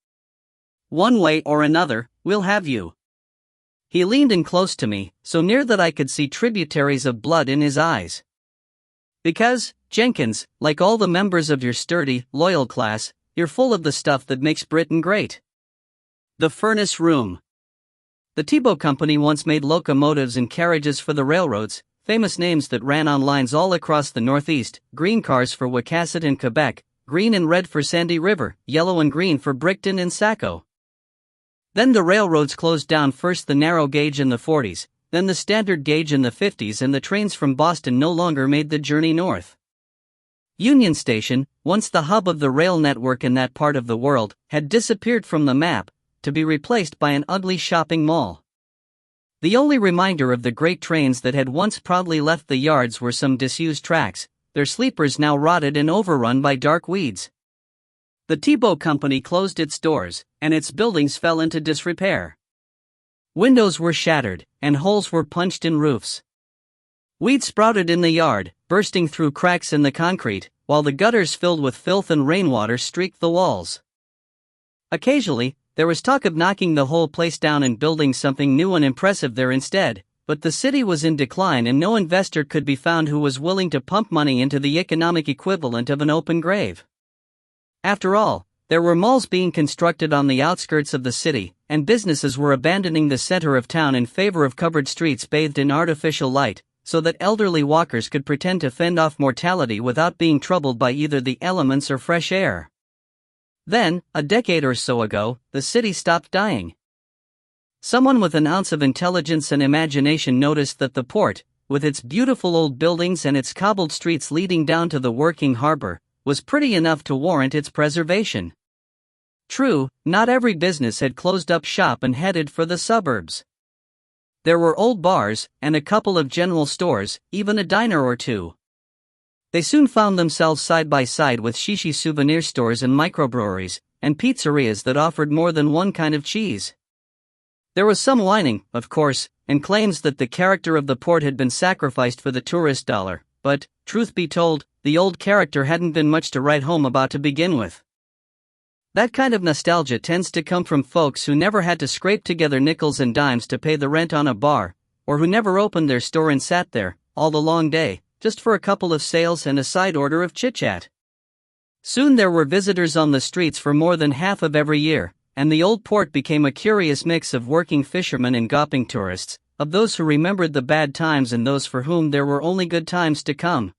Speaker 1: One way or another, we'll have you." He leaned in close to me, so near that I could see tributaries of blood in his eyes. "Because, Jenkins, like all the members of your sturdy, loyal class, you're full of the stuff that makes Britain great." The furnace room. The Thibault Company once made locomotives and carriages for the railroads, famous names that ran on lines all across the Northeast: green cars for Wachusett and Quebec, green and red for Sandy River, yellow and green for Brickton and Saco. Then the railroads closed down, first the narrow gauge in the 40s, then the standard gauge in the 50s, and the trains from Boston no longer made the journey north. Union Station, once the hub of the rail network in that part of the world, had disappeared from the map, to be replaced by an ugly shopping mall. The only reminder of the great trains that had once proudly left the yards were some disused tracks, their sleepers now rotted and overrun by dark weeds. The Thibault Company closed its doors, and its buildings fell into disrepair. Windows were shattered, and holes were punched in roofs. Weeds sprouted in the yard, bursting through cracks in the concrete, while the gutters filled with filth and rainwater streaked the walls. Occasionally, there was talk of knocking the whole place down and building something new and impressive there instead, but the city was in decline and no investor could be found who was willing to pump money into the economic equivalent of an open grave. After all, there were malls being constructed on the outskirts of the city, and businesses were abandoning the center of town in favor of covered streets bathed in artificial light, so that elderly walkers could pretend to fend off mortality without being troubled by either the elements or fresh air. Then, a decade or so ago, the city stopped dying. Someone with an ounce of intelligence and imagination noticed that the port, with its beautiful old buildings and its cobbled streets leading down to the working harbor, was pretty enough to warrant its preservation. True, not every business had closed up shop and headed for the suburbs. There were old bars, and a couple of general stores, even a diner or two. They soon found themselves side by side with shishi souvenir stores and microbreweries, and pizzerias that offered more than one kind of cheese. There was some whining, of course, and claims that the character of the port had been sacrificed for the tourist dollar, but, truth be told, the old character hadn't been much to write home about to begin with. That kind of nostalgia tends to come from folks who never had to scrape together nickels and dimes to pay the rent on a bar, or who never opened their store and sat there, all the long day, just for a couple of sales and a side order of chit-chat. Soon there were visitors on the streets for more than half of every year, and the old port became a curious mix of working fishermen and gawping tourists, of those who remembered the bad times and those for whom there were only good times to come.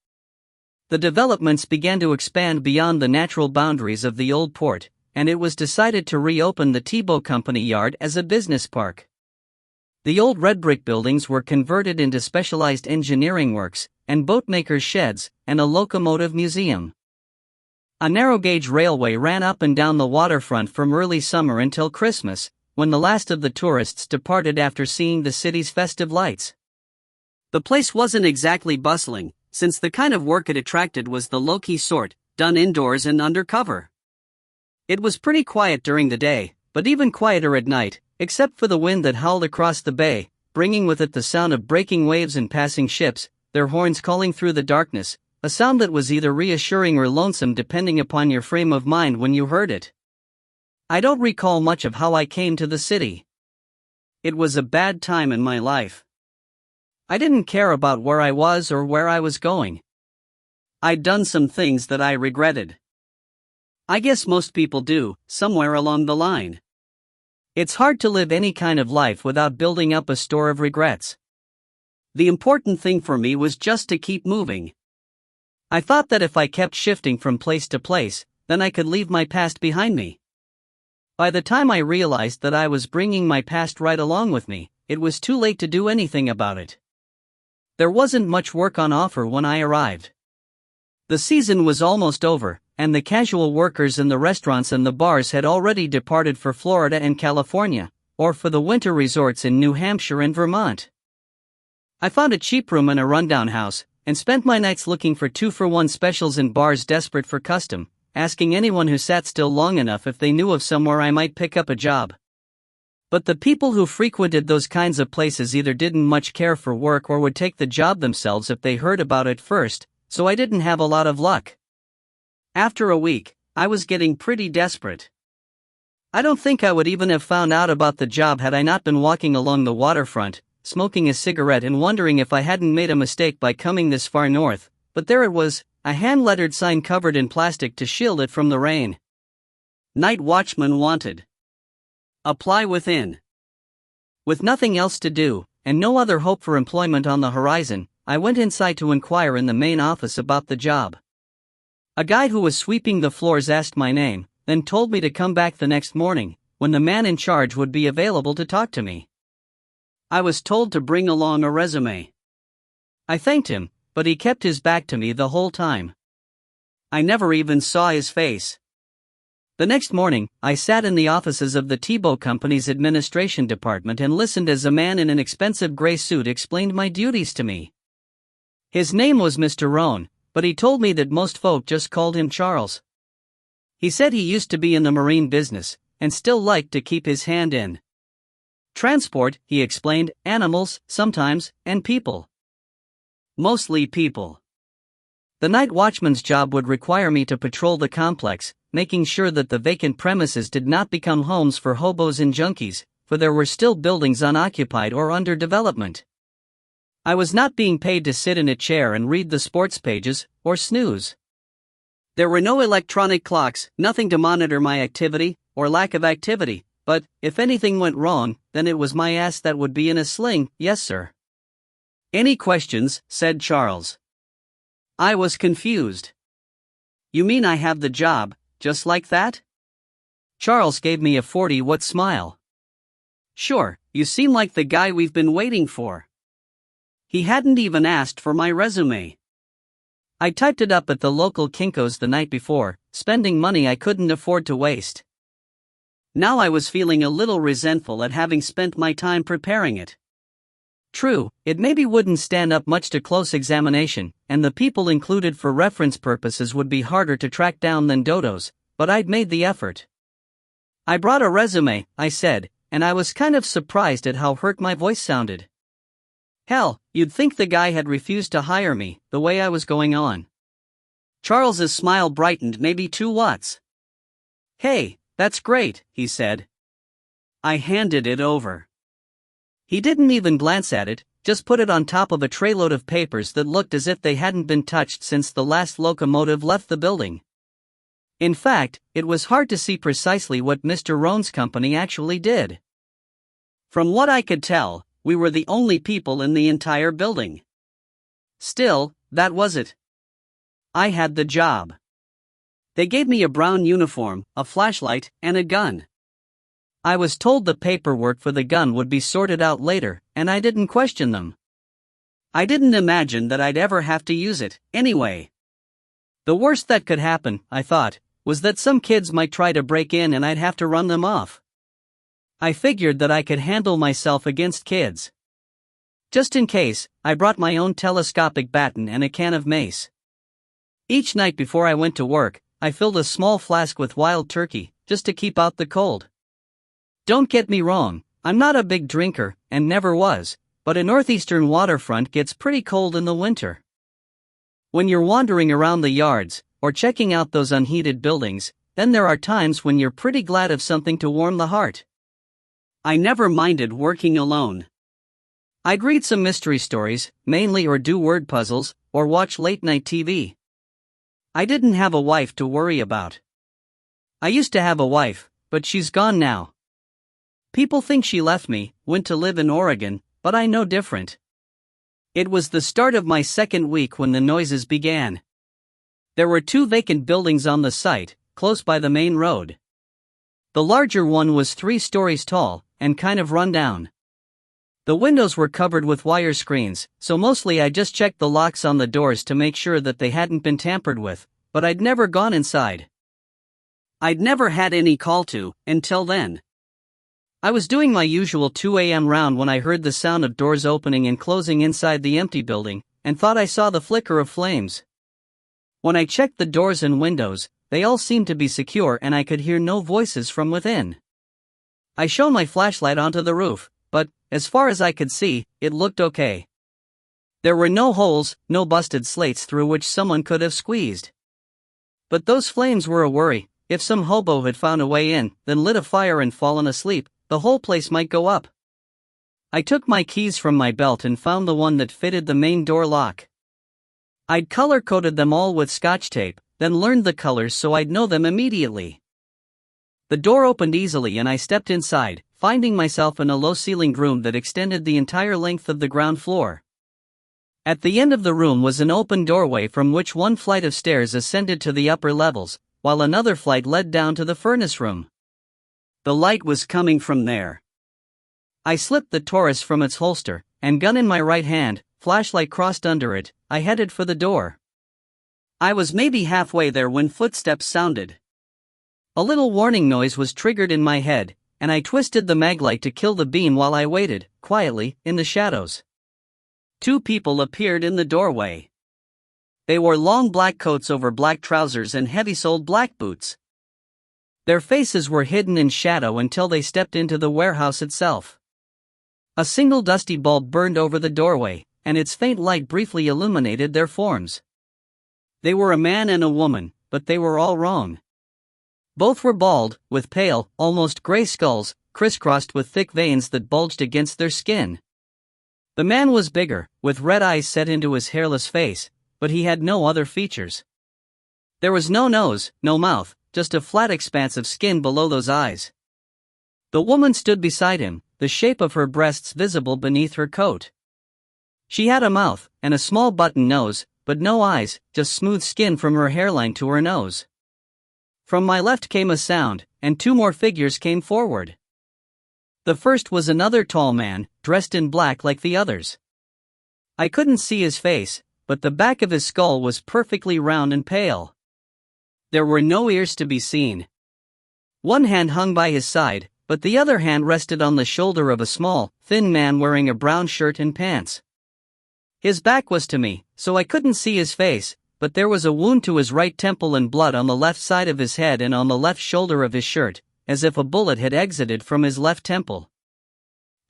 Speaker 1: The developments began to expand beyond the natural boundaries of the old port, and it was decided to reopen the Thibault Company yard as a business park. The old red brick buildings were converted into specialized engineering works, and boatmakers' sheds, and a locomotive museum. A narrow-gauge railway ran up and down the waterfront from early summer until Christmas, when the last of the tourists departed after seeing the city's festive lights. The place wasn't exactly bustling, since the kind of work it attracted was the low-key sort, done indoors and undercover. It was pretty quiet during the day, but even quieter at night, except for the wind that howled across the bay, bringing with it the sound of breaking waves and passing ships, their horns calling through the darkness, a sound that was either reassuring or lonesome depending upon your frame of mind when you heard it. I don't recall much of how I came to the city. It was a bad time in my life. I didn't care about where I was or where I was going. I'd done some things that I regretted. I guess most people do, somewhere along the line. It's hard to live any kind of life without building up a store of regrets. The important thing for me was just to keep moving. I thought that if I kept shifting from place to place, then I could leave my past behind me. By the time I realized that I was bringing my past right along with me, it was too late to do anything about it. There wasn't much work on offer when I arrived. The season was almost over, and the casual workers in the restaurants and the bars had already departed for Florida and California, or for the winter resorts in New Hampshire and Vermont. I found a cheap room in a rundown house, and spent my nights looking for 2-for-1 specials in bars desperate for custom, asking anyone who sat still long enough if they knew of somewhere I might pick up a job. But the people who frequented those kinds of places either didn't much care for work or would take the job themselves if they heard about it first, so I didn't have a lot of luck. After a week, I was getting pretty desperate. I don't think I would even have found out about the job had I not been walking along the waterfront, smoking a cigarette and wondering if I hadn't made a mistake by coming this far north, but there it was, a hand-lettered sign covered in plastic to shield it from the rain. Night watchman wanted. Apply within. With nothing else to do, and no other hope for employment on the horizon, I went inside to inquire in the main office about the job. A guy who was sweeping the floors asked my name, then told me to come back the next morning, when the man in charge would be available to talk to me. I was told to bring along a resume. I thanked him, but he kept his back to me the whole time. I never even saw his face. The next morning, I sat in the offices of the Tebow Company's administration department and listened as a man in an expensive gray suit explained my duties to me. His name was Mr. Rohn, but he told me that most folk just called him Charles. He said he used to be in the marine business, and still liked to keep his hand in transport, he explained, animals, sometimes, and people. Mostly people. The night watchman's job would require me to patrol the complex, making sure that the vacant premises did not become homes for hobos and junkies, for there were still buildings unoccupied or under development. I was not being paid to sit in a chair and read the sports pages, or snooze. There were no electronic clocks, nothing to monitor my activity, or lack of activity, but, if anything went wrong, then it was my ass that would be in a sling, yes sir. Any questions, said Charles. I was confused. You mean I have the job, just like that? Charles gave me a 40-watt smile. Sure, you seem like the guy we've been waiting for. He hadn't even asked for my resume. I typed it up at the local Kinko's the night before, spending money I couldn't afford to waste. Now I was feeling a little resentful at having spent my time preparing it. True, it maybe wouldn't stand up much to close examination, and the people included for reference purposes would be harder to track down than dodos, but I'd made the effort. I brought a resume, I said, and I was kind of surprised at how hurt my voice sounded. Hell, you'd think the guy had refused to hire me, the way I was going on. Charles's smile brightened maybe 2 watts. Hey, that's great, he said. I handed it over. He didn't even glance at it, just put it on top of a trayload of papers that looked as if they hadn't been touched since the last locomotive left the building. In fact, it was hard to see precisely what Mr. Rohn's company actually did. From what I could tell, we were the only people in the entire building. Still, that was it. I had the job. They gave me a brown uniform, a flashlight, and a gun. I was told the paperwork for the gun would be sorted out later, and I didn't question them. I didn't imagine that I'd ever have to use it, anyway. The worst that could happen, I thought, was that some kids might try to break in and I'd have to run them off. I figured that I could handle myself against kids. Just in case, I brought my own telescopic baton and a can of mace. Each night before I went to work, I filled a small flask with wild turkey, just to keep out the cold. Don't get me wrong, I'm not a big drinker, and never was, but a northeastern waterfront gets pretty cold in the winter. When you're wandering around the yards, or checking out those unheated buildings, then there are times when you're pretty glad of something to warm the heart. I never minded working alone. I'd read some mystery stories, mainly, or do word puzzles, or watch late-night TV. I didn't have a wife to worry about. I used to have a wife, but she's gone now. People think she left me, went to live in Oregon, but I know different. It was the start of my second week when the noises began. There were 2 vacant buildings on the site, close by the main road. The larger one was 3 stories tall, and kind of run down. The windows were covered with wire screens, so mostly I just checked the locks on the doors to make sure that they hadn't been tampered with, but I'd never gone inside. I'd never had any call to, until then. I was doing my usual 2 a.m. round when I heard the sound of doors opening and closing inside the empty building, and thought I saw the flicker of flames. When I checked the doors and windows, they all seemed to be secure and I could hear no voices from within. I shone my flashlight onto the roof, but, as far as I could see, it looked okay. There were no holes, no busted slates through which someone could have squeezed. But those flames were a worry. If some hobo had found a way in, then lit a fire and fallen asleep, the whole place might go up. I took my keys from my belt and found the one that fitted the main door lock. I'd color-coded them all with Scotch tape, then learned the colors so I'd know them immediately. The door opened easily and I stepped inside, finding myself in a low-ceilinged room that extended the entire length of the ground floor. At the end of the room was an open doorway from which 1 flight of stairs ascended to the upper levels, while another flight led down to the furnace room. The light was coming from there. I slipped the Taurus from its holster, and gun in my right hand, flashlight crossed under it, I headed for the door. I was maybe halfway there when footsteps sounded. A little warning noise was triggered in my head, and I twisted the maglite to kill the beam while I waited, quietly, in the shadows. 2 people appeared in the doorway. They wore long black coats over black trousers and heavy-soled black boots. Their faces were hidden in shadow until they stepped into the warehouse itself. A single dusty bulb burned over the doorway, and its faint light briefly illuminated their forms. They were a man and a woman, but they were all wrong. Both were bald, with pale, almost gray skulls, crisscrossed with thick veins that bulged against their skin. The man was bigger, with red eyes set into his hairless face, but he had no other features. There was no nose, no mouth, just a flat expanse of skin below those eyes. The woman stood beside him, the shape of her breasts visible beneath her coat. She had a mouth, and a small button nose, but no eyes, just smooth skin from her hairline to her nose. From my left came a sound, and 2 more figures came forward. The first was another tall man, dressed in black like the others. I couldn't see his face, but the back of his skull was perfectly round and pale. There were no ears to be seen. 1 hand hung by his side, but the other hand rested on the shoulder of a small, thin man wearing a brown shirt and pants. His back was to me, so I couldn't see his face, but there was a wound to his right temple and blood on the left side of his head and on the left shoulder of his shirt, as if a bullet had exited from his left temple.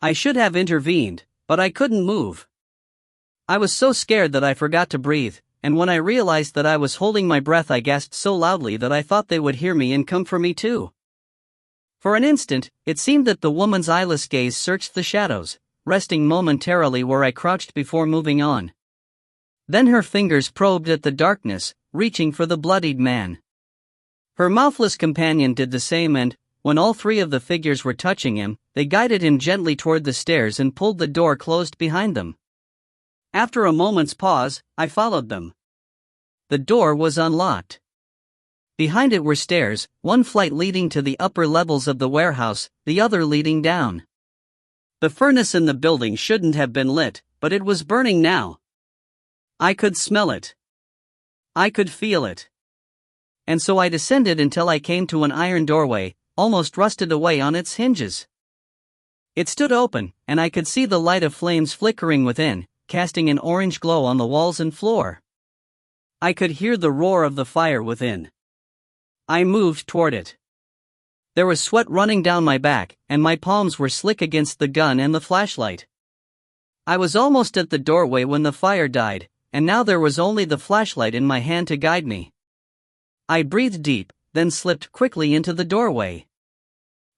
Speaker 1: I should have intervened, but I couldn't move. I was so scared that I forgot to breathe, and when I realized that I was holding my breath I gasped so loudly that I thought they would hear me and come for me too. For an instant, it seemed that the woman's eyeless gaze searched the shadows, resting momentarily where I crouched before moving on. Then her fingers probed at the darkness, reaching for the bloodied man. Her mouthless companion did the same and, when all 3 of the figures were touching him, they guided him gently toward the stairs and pulled the door closed behind them. After a moment's pause, I followed them. The door was unlocked. Behind it were stairs, 1 flight leading to the upper levels of the warehouse, the other leading down. The furnace in the building shouldn't have been lit, but it was burning now. I could smell it. I could feel it. And so I descended until I came to an iron doorway, almost rusted away on its hinges. It stood open, and I could see the light of flames flickering within, casting an orange glow on the walls and floor. I could hear the roar of the fire within. I moved toward it. There was sweat running down my back, and my palms were slick against the gun and the flashlight. I was almost at the doorway when the fire died, and now there was only the flashlight in my hand to guide me. I breathed deep, then slipped quickly into the doorway.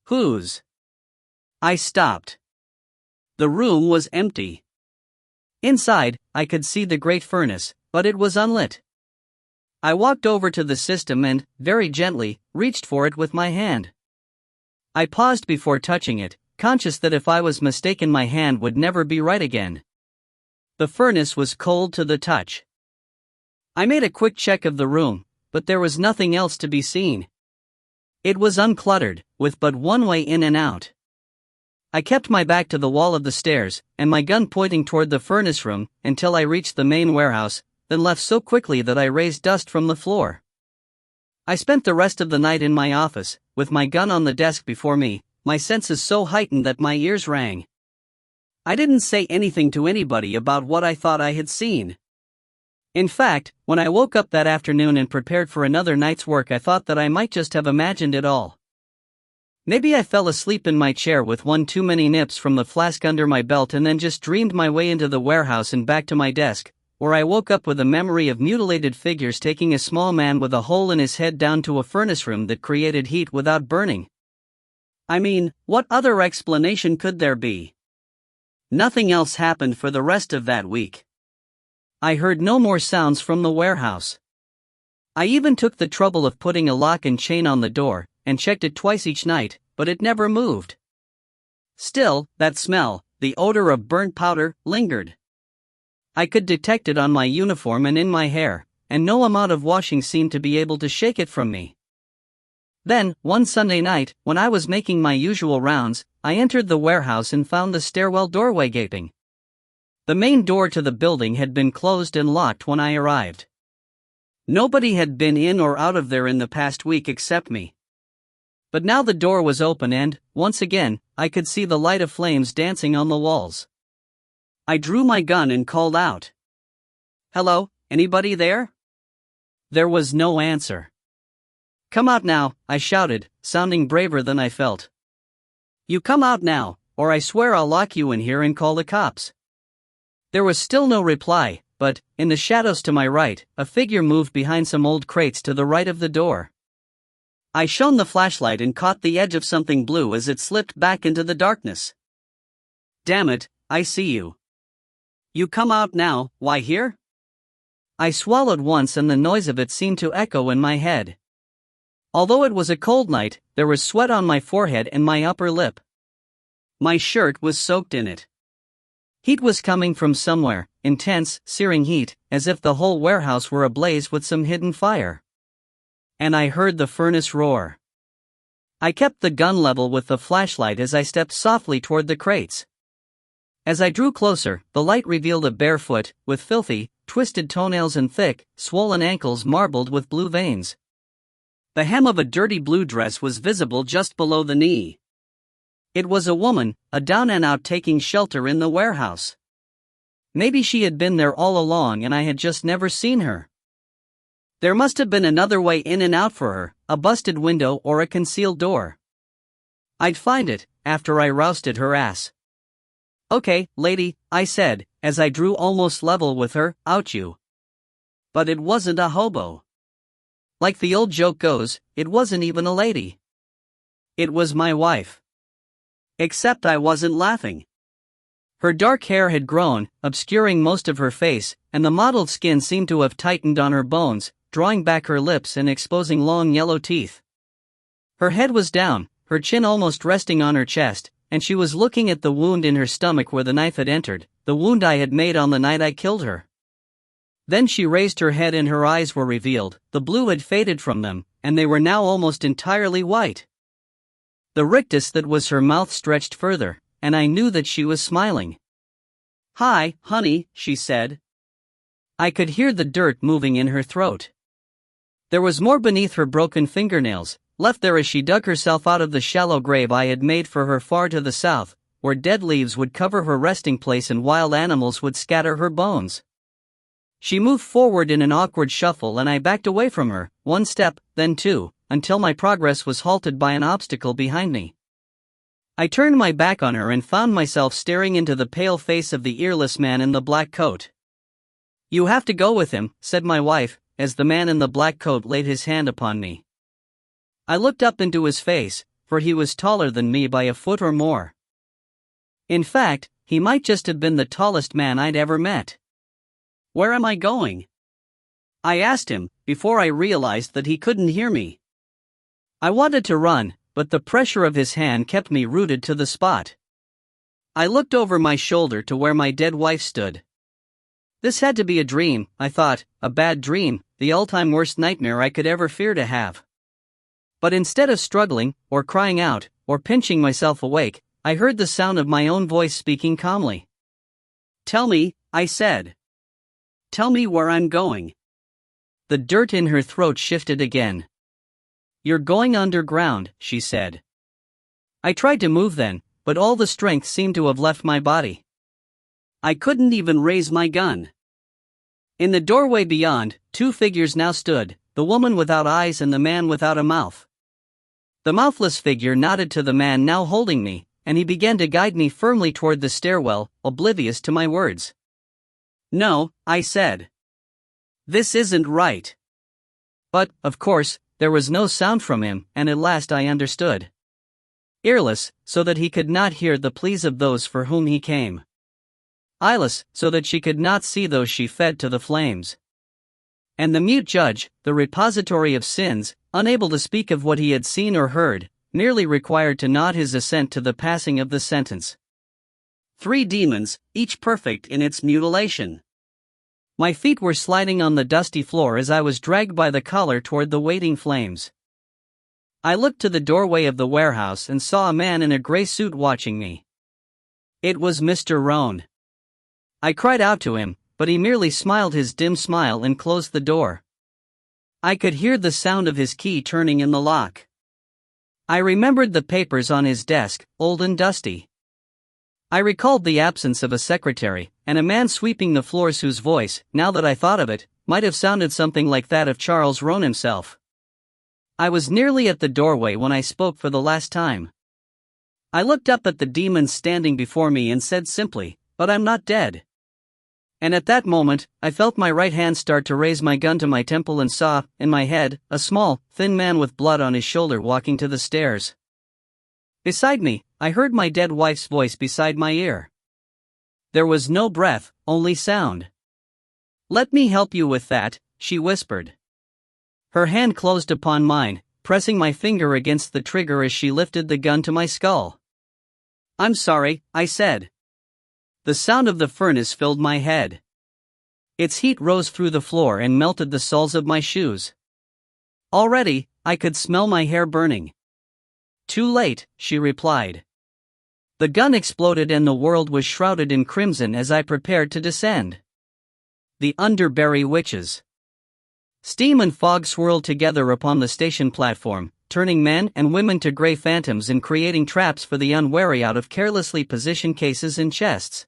Speaker 1: Whose? I stopped. The room was empty. Inside, I could see the great furnace, but it was unlit. I walked over to the system and, very gently, reached for it with my hand. I paused before touching it, conscious that if I was mistaken my hand would never be right again. The furnace was cold to the touch. I made a quick check of the room, but there was nothing else to be seen. It was uncluttered, with but one way in and out. I kept my back to the wall of the stairs, and my gun pointing toward the furnace room, until I reached the main warehouse, then left so quickly that I raised dust from the floor. I spent the rest of the night in my office, with my gun on the desk before me, my senses so heightened that my ears rang. I didn't say anything to anybody about what I thought I had seen. In fact, when I woke up that afternoon and prepared for another night's work, I thought that I might just have imagined it all. Maybe I fell asleep in my chair with one too many nips from the flask under my belt and then just dreamed my way into the warehouse and back to my desk, or I woke up with a memory of mutilated figures taking a small man with a hole in his head down to a furnace room that created heat without burning. I mean, what other explanation could there be? Nothing else happened for the rest of that week. I heard no more sounds from the warehouse. I even took the trouble of putting a lock and chain on the door, and checked it twice each night, but it never moved. Still, that smell, the odor of burnt powder, lingered. I could detect it on my uniform and in my hair, and no amount of washing seemed to be able to shake it from me. Then, one Sunday night, when I was making my usual rounds, I entered the warehouse and found the stairwell doorway gaping. The main door to the building had been closed and locked when I arrived. Nobody had been in or out of there in the past week except me. But now the door was open and, once again, I could see the light of flames dancing on the walls. I drew my gun and called out. "Hello, anybody there?" There was no answer. "Come out now," I shouted, sounding braver than I felt. "You come out now, or I swear I'll lock you in here and call the cops." There was still no reply, but, in the shadows to my right, a figure moved behind some old crates to the right of the door. I shone the flashlight and caught the edge of something blue as it slipped back into the darkness. "Damn it, I see you. You come out now, why here?" I swallowed once and the noise of it seemed to echo in my head. Although it was a cold night, there was sweat on my forehead and my upper lip. My shirt was soaked in it. Heat was coming from somewhere, intense, searing heat, as if the whole warehouse were ablaze with some hidden fire. And I heard the furnace roar. I kept the gun level with the flashlight as I stepped softly toward the crates. As I drew closer, the light revealed a bare foot, with filthy, twisted toenails and thick, swollen ankles marbled with blue veins. The hem of a dirty blue dress was visible just below the knee. It was a woman, a down-and-out taking shelter in the warehouse. Maybe she had been there all along and I had just never seen her. There must have been another way in and out for her, a busted window or a concealed door. I'd find it, after I rousted her ass. "Okay, lady," I said, as I drew almost level with her, "out you." But it wasn't a hobo. Like the old joke goes, it wasn't even a lady. It was my wife. Except I wasn't laughing. Her dark hair had grown, obscuring most of her face, and the mottled skin seemed to have tightened on her bones, drawing back her lips and exposing long yellow teeth. Her head was down, her chin almost resting on her chest, and she was looking at the wound in her stomach where the knife had entered, the wound I had made on the night I killed her. Then she raised her head and her eyes were revealed, the blue had faded from them, and they were now almost entirely white. The rictus that was her mouth stretched further, and I knew that she was smiling. "Hi, honey," she said. I could hear the dirt moving in her throat. There was more beneath her broken fingernails, left there as she dug herself out of the shallow grave I had made for her far to the south, where dead leaves would cover her resting place and wild animals would scatter her bones. She moved forward in an awkward shuffle and I backed away from her, one step, then two, until my progress was halted by an obstacle behind me. I turned my back on her and found myself staring into the pale face of the earless man in the black coat. "You have to go with him," said my wife, as the man in the black coat laid his hand upon me. I looked up into his face, for he was taller than me by a foot or more. In fact, he might just have been the tallest man I'd ever met. "Where am I going?" I asked him, before I realized that he couldn't hear me. I wanted to run, but the pressure of his hand kept me rooted to the spot. I looked over my shoulder to where my dead wife stood. This had to be a dream, I thought, a bad dream, the all-time worst nightmare I could ever fear to have. But instead of struggling, or crying out, or pinching myself awake, I heard the sound of my own voice speaking calmly. "Tell me," I said. "Tell me where I'm going." The dirt in her throat shifted again. "You're going underground," she said. I tried to move then, but all the strength seemed to have left my body. I couldn't even raise my gun. In the doorway beyond, two figures now stood, the woman without eyes and the man without a mouth. The mouthless figure nodded to the man now holding me, and he began to guide me firmly toward the stairwell, oblivious to my words. "No," I said. "This isn't right." But, of course, there was no sound from him, and at last I understood. Earless, so that he could not hear the pleas of those for whom he came. Eyeless, so that she could not see those she fed to the flames. And the mute judge, the repository of sins, unable to speak of what he had seen or heard, merely required to nod his assent to the passing of the sentence. 3 demons, each perfect in its mutilation. My feet were sliding on the dusty floor as I was dragged by the collar toward the waiting flames. I looked to the doorway of the warehouse and saw a man in a gray suit watching me. It was Mr. Rohn. I cried out to him, but he merely smiled his dim smile and closed the door. I could hear the sound of his key turning in the lock. I remembered the papers on his desk, old and dusty. I recalled the absence of a secretary, and a man sweeping the floors whose voice, now that I thought of it, might have sounded something like that of Charles Rohn himself. I was nearly at the doorway when I spoke for the last time. I looked up at the demon standing before me and said simply, "But I'm not dead." And at that moment, I felt my right hand start to raise my gun to my temple and saw, in my head, a small, thin man with blood on his shoulder walking to the stairs. Beside me, I heard my dead wife's voice beside my ear. There was no breath, only sound. "Let me help you with that," she whispered. Her hand closed upon mine, pressing my finger against the trigger as she lifted the gun to my skull. "I'm sorry," I said. The sound of the furnace filled my head. Its heat rose through the floor and melted the soles of my shoes. Already, I could smell my hair burning. "Too late," she replied. The gun exploded and the world was shrouded in crimson as I prepared to descend. The Underberry Witches. Steam and fog swirled together upon the station platform, turning men and women to gray phantoms and creating traps for the unwary out of carelessly positioned cases and chests.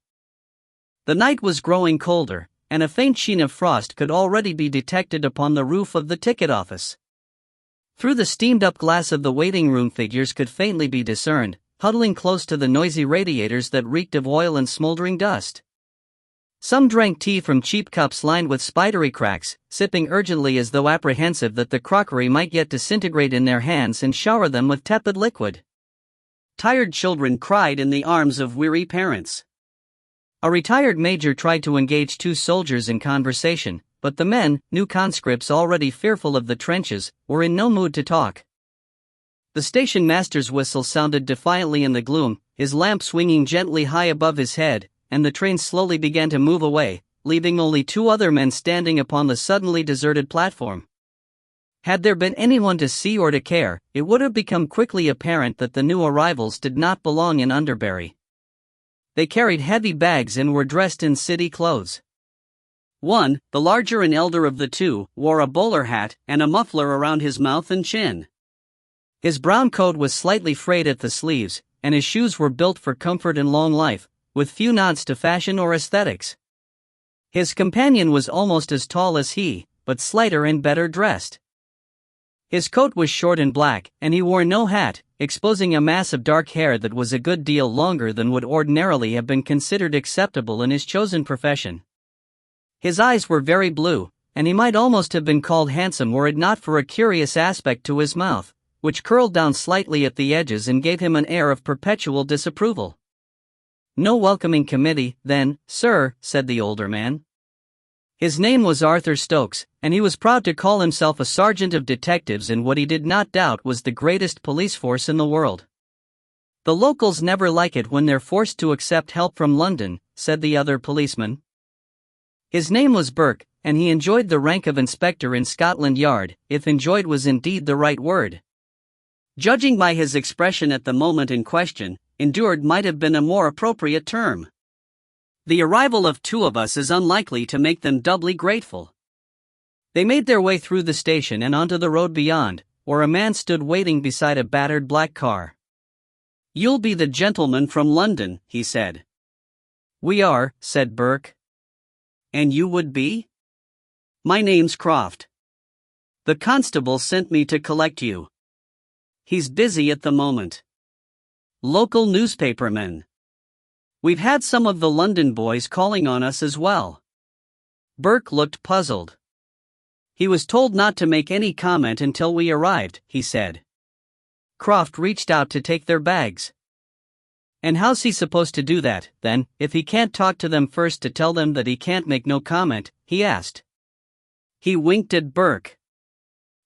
Speaker 1: The night was growing colder, and a faint sheen of frost could already be detected upon the roof of the ticket office. Through the steamed-up glass of the waiting room, figures could faintly be discerned, huddling close to the noisy radiators that reeked of oil and smoldering dust. Some drank tea from cheap cups lined with spidery cracks, sipping urgently as though apprehensive that the crockery might yet disintegrate in their hands and shower them with tepid liquid. Tired children cried in the arms of weary parents. A retired major tried to engage 2 soldiers in conversation, but the men, new conscripts already fearful of the trenches, were in no mood to talk. The station master's whistle sounded defiantly in the gloom, his lamp swinging gently high above his head, and the train slowly began to move away, leaving only 2 other men standing upon the suddenly deserted platform. Had there been anyone to see or to care, it would have become quickly apparent that the new arrivals did not belong in Underberry. They carried heavy bags and were dressed in city clothes. One, the larger and elder of the 2, wore a bowler hat and a muffler around his mouth and chin. His brown coat was slightly frayed at the sleeves, and his shoes were built for comfort and long life, with few nods to fashion or aesthetics. His companion was almost as tall as he, but slighter and better dressed. His coat was short and black, and he wore no hat, exposing a mass of dark hair that was a good deal longer than would ordinarily have been considered acceptable in his chosen profession. His eyes were very blue, and he might almost have been called handsome were it not for a curious aspect to his mouth, which curled down slightly at the edges and gave him an air of perpetual disapproval. "No welcoming committee, then, sir," said the older man. His name was Arthur Stokes, and he was proud to call himself a sergeant of detectives in what he did not doubt was the greatest police force in the world. "The locals never like it when they're forced to accept help from London," said the other policeman. His name was Burke, and he enjoyed the rank of inspector in Scotland Yard, if enjoyed was indeed the right word. Judging by his expression at the moment in question, endured might have been a more appropriate term. The arrival of two of us is unlikely to make them doubly grateful. They made their way through the station and onto the road beyond, where a man stood waiting beside a battered black car. "You'll be the gentleman from London," he said. "We are," said Burke. "And you would be?" "My name's Croft. The constable sent me to collect you. He's busy at the moment. Local newspapermen. We've had some of the London boys calling on us as well." Burke looked puzzled. "He was told not to make any comment until we arrived," he said. Croft reached out to take their bags. "And how's he supposed to do that, then, if he can't talk to them first to tell them that he can't make no comment?" he asked. He winked at Burke.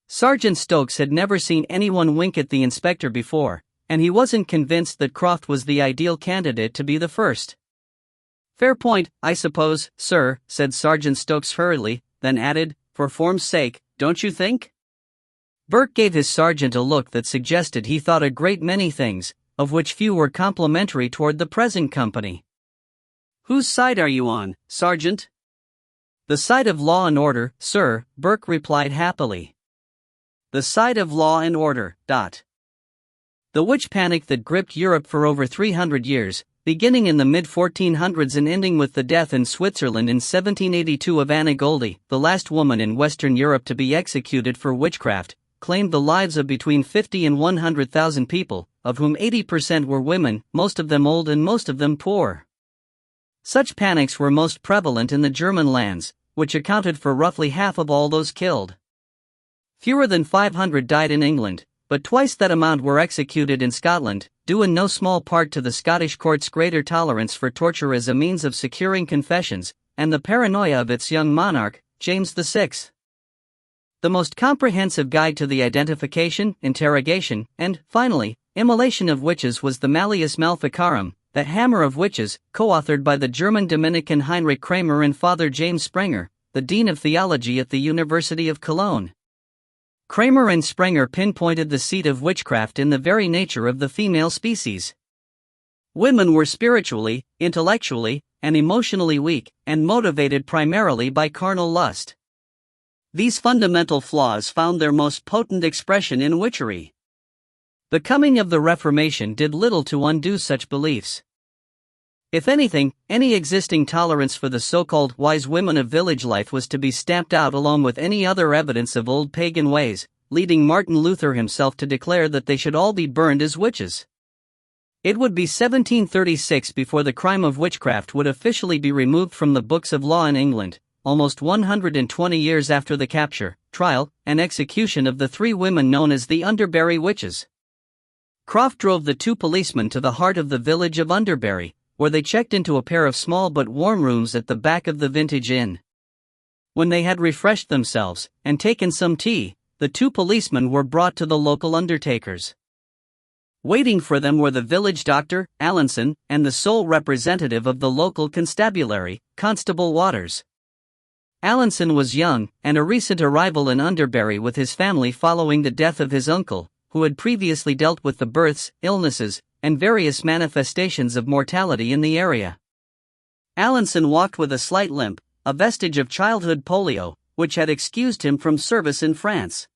Speaker 1: Sergeant Stokes had never seen anyone wink at the inspector before, and he wasn't convinced that Croft was the ideal candidate to be the first. "Fair point, I suppose, sir," said Sergeant Stokes hurriedly, then added, "for form's sake, don't you think?" Burke gave his sergeant a look that suggested he thought a great many things, of which few were complimentary toward the present company. "Whose side are you on, Sergeant?" "The side of law and order, sir," Burke replied happily. "The side of law and order, The witch panic that gripped Europe for over 300 years, beginning in the mid-1400s and ending with the death in Switzerland in 1782 of Anna Goldie, the last woman in Western Europe to be executed for witchcraft, claimed the lives of between 50 and 100,000 people, of whom 80% were women, most of them old and most of them poor. Such panics were most prevalent in the German lands, which accounted for roughly half of all those killed. Fewer than 500 died in England, but twice that amount were executed in Scotland, due in no small part to the Scottish court's greater tolerance for torture as a means of securing confessions, and the paranoia of its young monarch, James VI. The most comprehensive guide to the identification, interrogation, and, finally, immolation of witches was the Malleus Maleficarum, the Hammer of Witches, co-authored by the German Dominican Heinrich Kramer and Father James Sprenger, the Dean of Theology at the University of Cologne. Kramer and Sprenger pinpointed the seat of witchcraft in the very nature of the female species. Women were spiritually, intellectually, and emotionally weak, and motivated primarily by carnal lust. These fundamental flaws found their most potent expression in witchery. The coming of the Reformation did little to undo such beliefs. If anything, any existing tolerance for the so-called wise women of village life was to be stamped out along with any other evidence of old pagan ways, leading Martin Luther himself to declare that they should all be burned as witches. It would be 1736 before the crime of witchcraft would officially be removed from the books of law in England, almost 120 years after the capture, trial, and execution of the three women known as the Underbury Witches. Croft drove the two policemen to the heart of the village of Underbury, where they checked into a pair of small but warm rooms at the back of the Vintage Inn. When they had refreshed themselves, and taken some tea, the two policemen were brought to the local undertakers. Waiting for them were the village doctor, Allinson, and the sole representative of the local constabulary, Constable Waters. Allinson was young, and a recent arrival in Underbury with his family following the death of his uncle, who had previously dealt with the births, illnesses, and various manifestations of mortality in the area. Allinson walked with a slight limp, a vestige of childhood polio, which had excused him from service in France.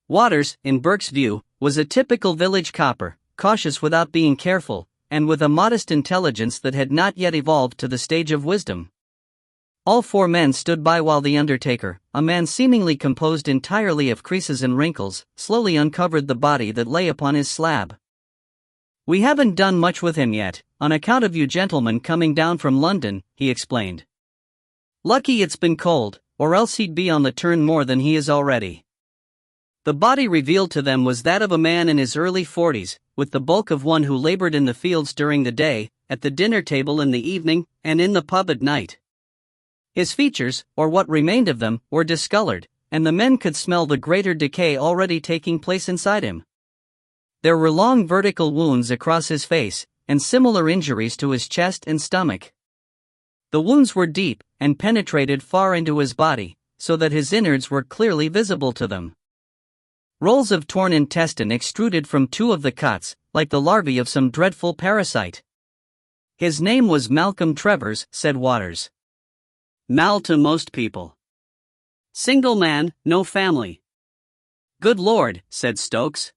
Speaker 1: Waters, in Burke's view, was a typical village copper, cautious without being careful, and with a modest intelligence that had not yet evolved to the stage of wisdom. All four men stood by while the undertaker, a man seemingly composed entirely of creases and wrinkles, slowly uncovered the body that lay upon his slab. "We haven't done much with him yet, on account of you gentlemen coming down from London," he explained. "Lucky it's been cold, or else he'd be on the turn more than he is already." The body revealed to them was that of a man in his early 40s, with the bulk of one who labored in the fields during the day, at the dinner table in the evening, and in the pub at night. His features, or what remained of them, were discolored, and the men could smell the greater decay already taking place inside him. There were long vertical wounds across his face, and similar injuries to his chest and stomach. The wounds were deep, and penetrated far into his body, so that his innards were clearly visible to them. Rolls of torn intestine extruded from two of the cuts, like the larvae of some dreadful parasite. "His name was Malcolm Travers," said Waters. "Mal to most people. Single man, no family." "Good Lord," said Stokes.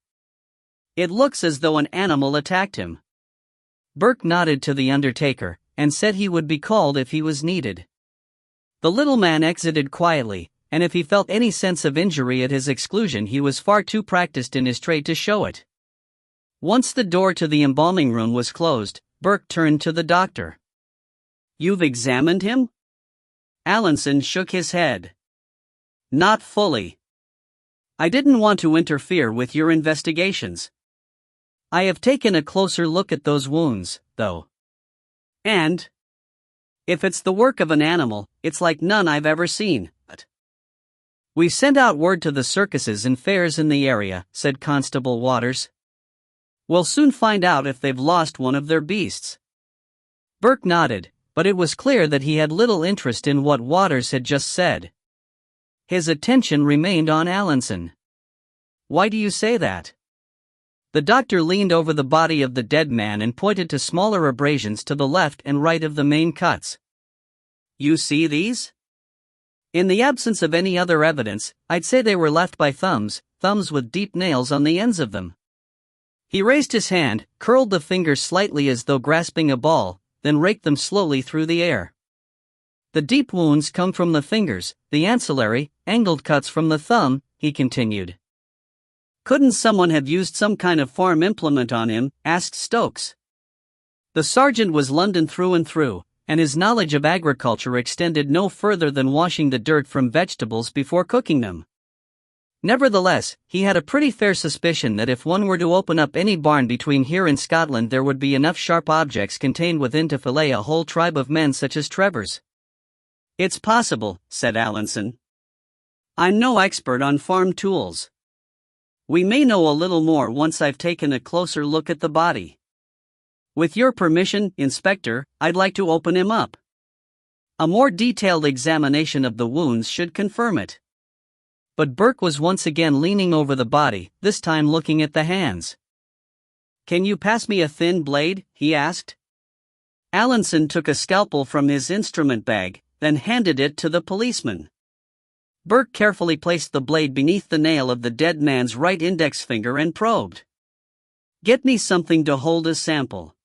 Speaker 1: "It looks as though an animal attacked him." Burke nodded to the undertaker, and said he would be called if he was needed. The little man exited quietly, and if he felt any sense of injury at his exclusion, he was far too practiced in his trade to show it. Once the door to the embalming room was closed, Burke turned to the doctor. "You've examined him?" Allinson shook his head. "Not fully. I didn't want to interfere with your investigations. I have taken a closer look at those wounds, though. And if it's the work of an animal, it's like none I've ever seen. But we've sent out word to the circuses and fairs in the area," said Constable Waters. "We'll soon find out if they've lost one of their beasts." Burke nodded, but it was clear that he had little interest in what Waters had just said. His attention remained on Allinson. "Why do you say that?" The doctor leaned over the body of the dead man and pointed to smaller abrasions to the left and right of the main cuts. "You see these? In the absence of any other evidence, I'd say they were left by thumbs with deep nails on the ends of them." He raised his hand, curled the fingers slightly as though grasping a ball, then raked them slowly through the air. "The deep wounds come from the fingers, the ancillary, angled cuts from the thumb," he continued. "Couldn't someone have used some kind of farm implement on him?" asked Stokes. The sergeant was London through and through, and his knowledge of agriculture extended no further than washing the dirt from vegetables before cooking them. Nevertheless, he had a pretty fair suspicion that if one were to open up any barn between here and Scotland, there would be enough sharp objects contained within to fillet a whole tribe of men such as Travers. "It's possible," said Allinson. "I'm no expert on farm tools. We may know a little more once I've taken a closer look at the body. With your permission, Inspector, I'd like to open him up. A more detailed examination of the wounds should confirm it." But Burke was once again leaning over the body, this time looking at the hands. "Can you pass me a thin blade?" he asked. Allinson took a scalpel from his instrument bag, then handed it to the policeman. Burke carefully placed the blade beneath the nail of the dead man's right index finger and probed. "Get me something to hold a sample."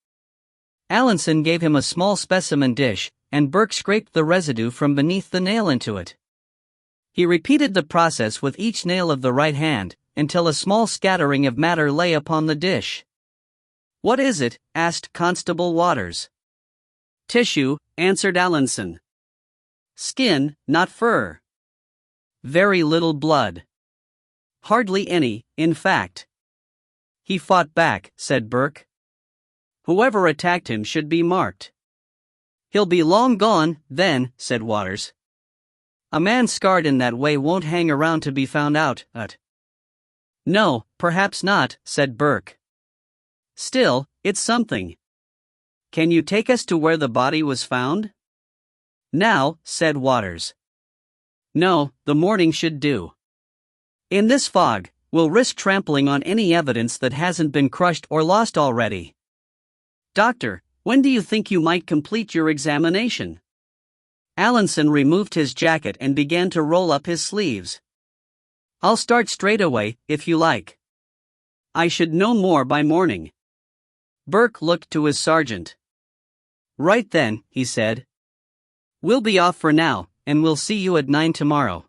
Speaker 1: Allinson gave him a small specimen dish, and Burke scraped the residue from beneath the nail into it. He repeated the process with each nail of the right hand, until a small scattering of matter lay upon the dish. "What is it?" asked Constable Waters. "Tissue," answered Allinson. "Skin, not fur. Very little blood. Hardly any, in fact." "He fought back," said Burke. "Whoever attacked him should be marked." "He'll be long gone, then," said Waters. "A man scarred in that way won't hang around to be found out, "No, perhaps not," said Burke. "Still, it's something. Can you take us to where the body was found?" "Now," said Waters. "No, the morning should do. In this fog, we'll risk trampling on any evidence that hasn't been crushed or lost already. Doctor, when do you think you might complete your examination?" Allinson removed his jacket and began to roll up his sleeves. "I'll start straight away, if you like. I should know more by morning." Burke looked to his sergeant. "Right then," he said. "We'll be off for now, and we'll see you at 9 tomorrow."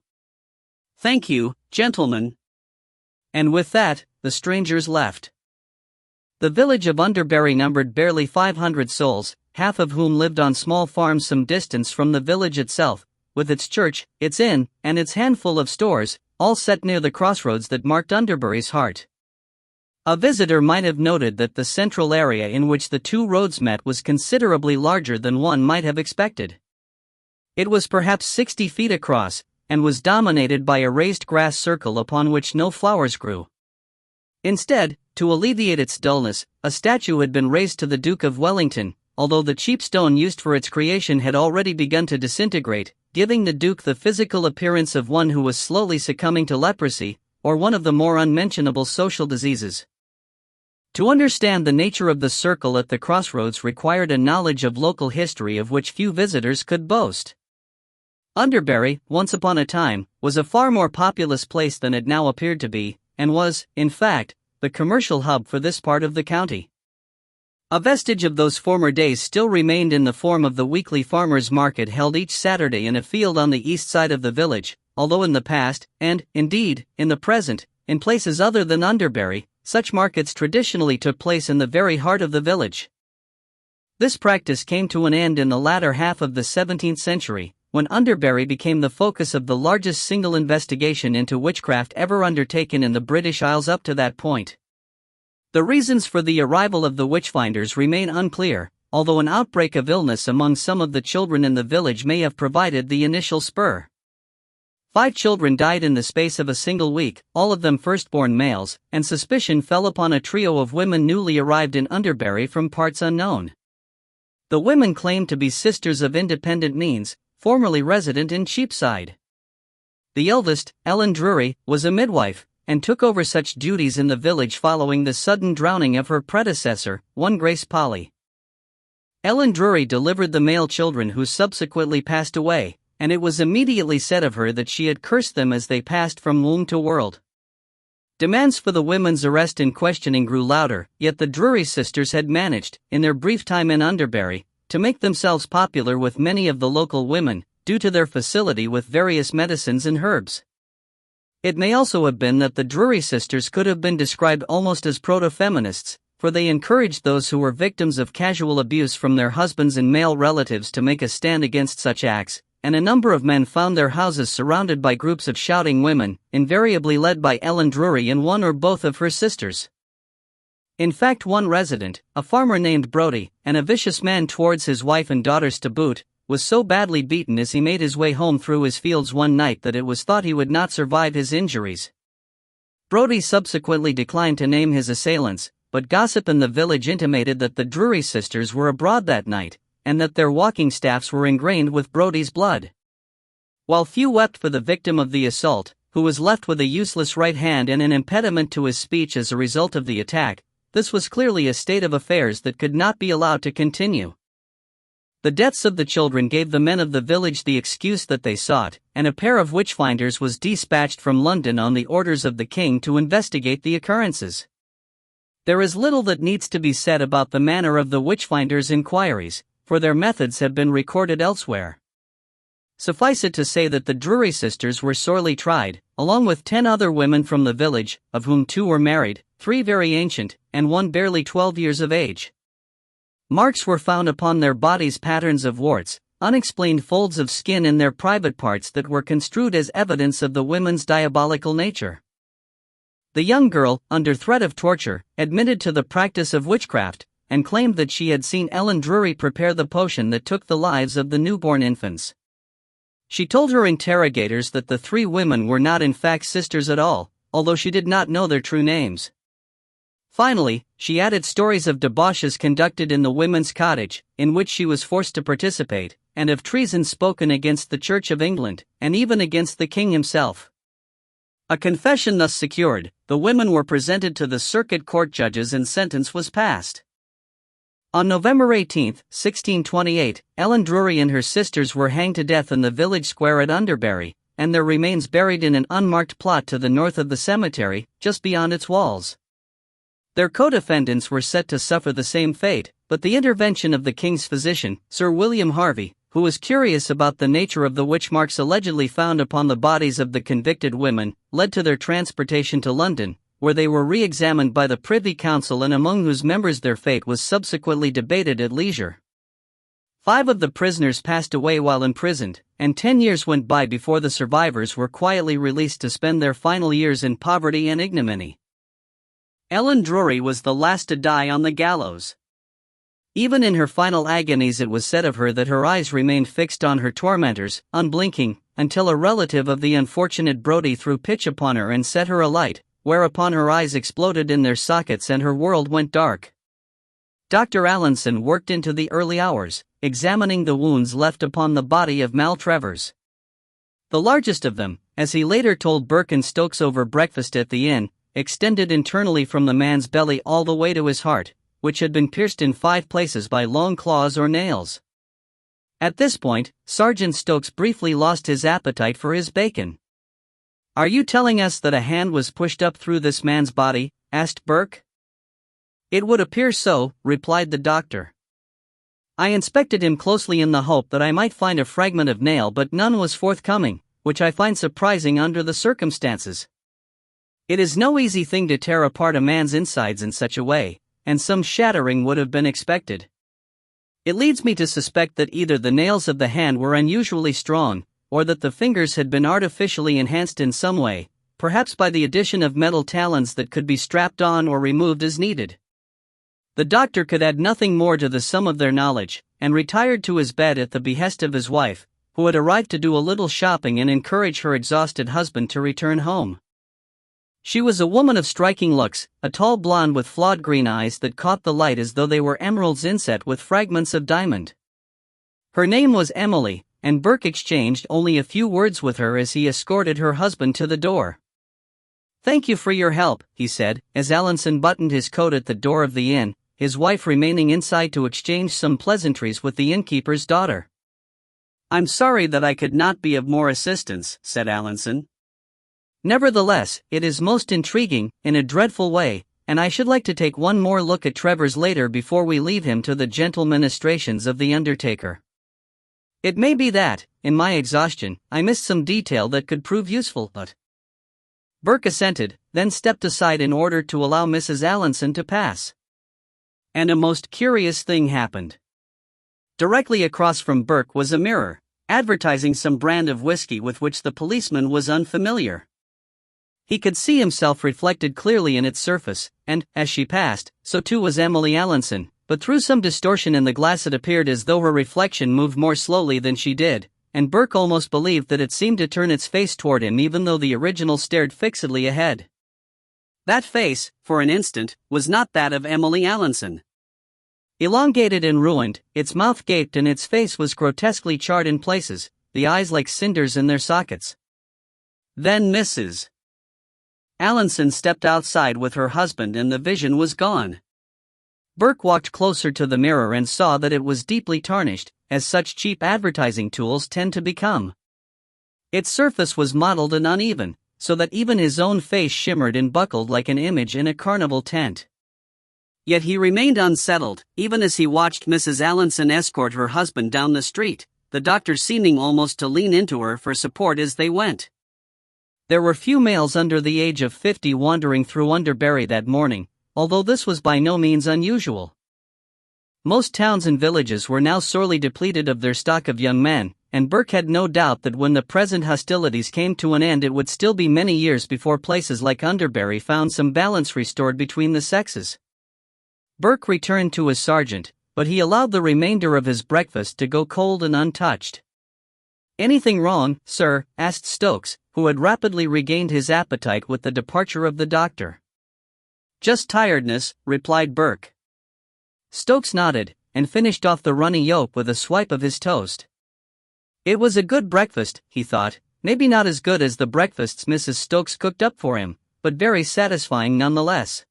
Speaker 1: "Thank you, gentlemen." And with that, the strangers left. The village of Underbury numbered barely 500 souls, half of whom lived on small farms some distance from the village itself, with its church, its inn, and its handful of stores, all set near the crossroads that marked Underbury's heart. A visitor might have noted that the central area in which the two roads met was considerably larger than one might have expected. It was perhaps 60 feet across, and was dominated by a raised grass circle upon which no flowers grew. Instead, to alleviate its dullness, a statue had been raised to the Duke of Wellington, although the cheap stone used for its creation had already begun to disintegrate, giving the Duke the physical appearance of one who was slowly succumbing to leprosy, or one of the more unmentionable social diseases. To understand the nature of the circle at the crossroads required a knowledge of local history of which few visitors could boast. Underbury, once upon a time, was a far more populous place than it now appeared to be, and was, in fact, the commercial hub for this part of the county. A vestige of those former days still remained in the form of the weekly farmers' market held each Saturday in a field on the east side of the village, although in the past, and, indeed, in the present, in places other than Underbury, such markets traditionally took place in the very heart of the village. This practice came to an end in the latter half of the 17th century, when Underbury became the focus of the largest single investigation into witchcraft ever undertaken in the British Isles up to that point. The reasons for the arrival of the witchfinders remain unclear, although an outbreak of illness among some of the children in the village may have provided the initial spur. 5 children died in the space of a single week, all of them firstborn males, and suspicion fell upon a trio of women newly arrived in Underbury from parts unknown. The women claimed to be sisters of independent means, formerly resident in Cheapside. The eldest, Ellen Drury, was a midwife, and took over such duties in the village following the sudden drowning of her predecessor, one Grace Polly. Ellen Drury delivered the male children who subsequently passed away, and it was immediately said of her that she had cursed them as they passed from womb to world. Demands for the women's arrest and questioning grew louder, yet the Drury sisters had managed, in their brief time in Underbury, to make themselves popular with many of the local women, due to their facility with various medicines and herbs. It may also have been that the Drury sisters could have been described almost as proto-feminists, for they encouraged those who were victims of casual abuse from their husbands and male relatives to make a stand against such acts, and a number of men found their houses surrounded by groups of shouting women, invariably led by Ellen Drury and one or both of her sisters. In fact, one resident, a farmer named Brodie, and a vicious man towards his wife and daughters to boot, was so badly beaten as he made his way home through his fields one night that it was thought he would not survive his injuries. Brodie subsequently declined to name his assailants, but gossip in the village intimated that the Drury sisters were abroad that night, and that their walking staffs were ingrained with Brodie's blood. While few wept for the victim of the assault, who was left with a useless right hand and an impediment to his speech as a result of the attack, this was clearly a state of affairs that could not be allowed to continue. The deaths of the children gave the men of the village the excuse that they sought, and a pair of witchfinders was dispatched from London on the orders of the king to investigate the occurrences. There is little that needs to be said about the manner of the witchfinders' inquiries, for their methods have been recorded elsewhere. Suffice it to say that the Drury sisters were sorely tried, along with 10 other women from the village, of whom 2 were married, 3 very ancient, and 1 barely 12 years of age. Marks were found upon their bodies, patterns of warts, unexplained folds of skin in their private parts that were construed as evidence of the women's diabolical nature. The young girl, under threat of torture, admitted to the practice of witchcraft, and claimed that she had seen Ellen Drury prepare the potion that took the lives of the newborn infants. She told her interrogators that the 3 women were not in fact sisters at all, although she did not know their true names. Finally, she added stories of debauches conducted in the women's cottage, in which she was forced to participate, and of treason spoken against the Church of England, and even against the king himself. A confession thus secured, the women were presented to the circuit court judges and sentence was passed. On November 18, 1628, Ellen Drury and her sisters were hanged to death in the village square at Underbury, and their remains buried in an unmarked plot to the north of the cemetery, just beyond its walls. Their co-defendants were set to suffer the same fate, but the intervention of the king's physician, Sir William Harvey, who was curious about the nature of the witch marks allegedly found upon the bodies of the convicted women, led to their transportation to London, where they were re-examined by the Privy Council and among whose members their fate was subsequently debated at leisure. 5 of the prisoners passed away while imprisoned, and 10 years went by before the survivors were quietly released to spend their final years in poverty and ignominy. Ellen Drury was the last to die on the gallows. Even in her final agonies it was said of her that her eyes remained fixed on her tormentors, unblinking, until a relative of the unfortunate Brodie threw pitch upon her and set her alight, whereupon her eyes exploded in their sockets and her world went dark. Dr. Allinson worked into the early hours, examining the wounds left upon the body of Maltravers. The largest of them, as he later told Burke and Stokes over breakfast at the inn, extended internally from the man's belly all the way to his heart, which had been pierced in 5 places by long claws or nails. At this point, Sergeant Stokes briefly lost his appetite for his bacon. "Are you telling us that a hand was pushed up through this man's body?" asked Burke. "It would appear so," replied the doctor. "I inspected him closely in the hope that I might find a fragment of nail, but none was forthcoming, which I find surprising under the circumstances. It is no easy thing to tear apart a man's insides in such a way, and some shattering would have been expected. It leads me to suspect that either the nails of the hand were unusually strong, or that the fingers had been artificially enhanced in some way, perhaps by the addition of metal talons that could be strapped on or removed as needed." The doctor could add nothing more to the sum of their knowledge, and retired to his bed at the behest of his wife, who had arrived to do a little shopping and encourage her exhausted husband to return home. She was a woman of striking looks, a tall blonde with flawed green eyes that caught the light as though they were emeralds inset with fragments of diamond. Her name was Emily, and Burke exchanged only a few words with her as he escorted her husband to the door. "Thank you for your help," he said, as Allinson buttoned his coat at the door of the inn, his wife remaining inside to exchange some pleasantries with the innkeeper's daughter. "I'm sorry that I could not be of more assistance," said Allinson. "Nevertheless, it is most intriguing, in a dreadful way, and I should like to take one more look at Travers later before we leave him to the gentle ministrations of the undertaker. It may be that, in my exhaustion, I missed some detail that could prove useful, but—" Burke assented, then stepped aside in order to allow Mrs. Allinson to pass. And a most curious thing happened. Directly across from Burke was a mirror, advertising some brand of whiskey with which the policeman was unfamiliar. He could see himself reflected clearly in its surface, and, as she passed, so too was Emily Allinson, but through some distortion in the glass it appeared as though her reflection moved more slowly than she did, and Burke almost believed that it seemed to turn its face toward him even though the original stared fixedly ahead. That face, for an instant, was not that of Emily Allinson. Elongated and ruined, its mouth gaped and its face was grotesquely charred in places, the eyes like cinders in their sockets. Then Mrs. Allinson stepped outside with her husband and the vision was gone. Burke walked closer to the mirror and saw that it was deeply tarnished, as such cheap advertising tools tend to become. Its surface was mottled and uneven, so that even his own face shimmered and buckled like an image in a carnival tent. Yet he remained unsettled, even as he watched Mrs. Allinson escort her husband down the street, the doctor seeming almost to lean into her for support as they went. There were few males under the age of 50 wandering through Underbury that morning, although this was by no means unusual. Most towns and villages were now sorely depleted of their stock of young men, and Burke had no doubt that when the present hostilities came to an end it would still be many years before places like Underbury found some balance restored between the sexes. Burke returned to his sergeant, but he allowed the remainder of his breakfast to go cold and untouched. "Anything wrong, sir?" asked Stokes, who had rapidly regained his appetite with the departure of the doctor. "Just tiredness," replied Burke. Stokes nodded, and finished off the runny yolk with a swipe of his toast. It was a good breakfast, he thought, maybe not as good as the breakfasts Mrs. Stokes cooked up for him, but very satisfying nonetheless.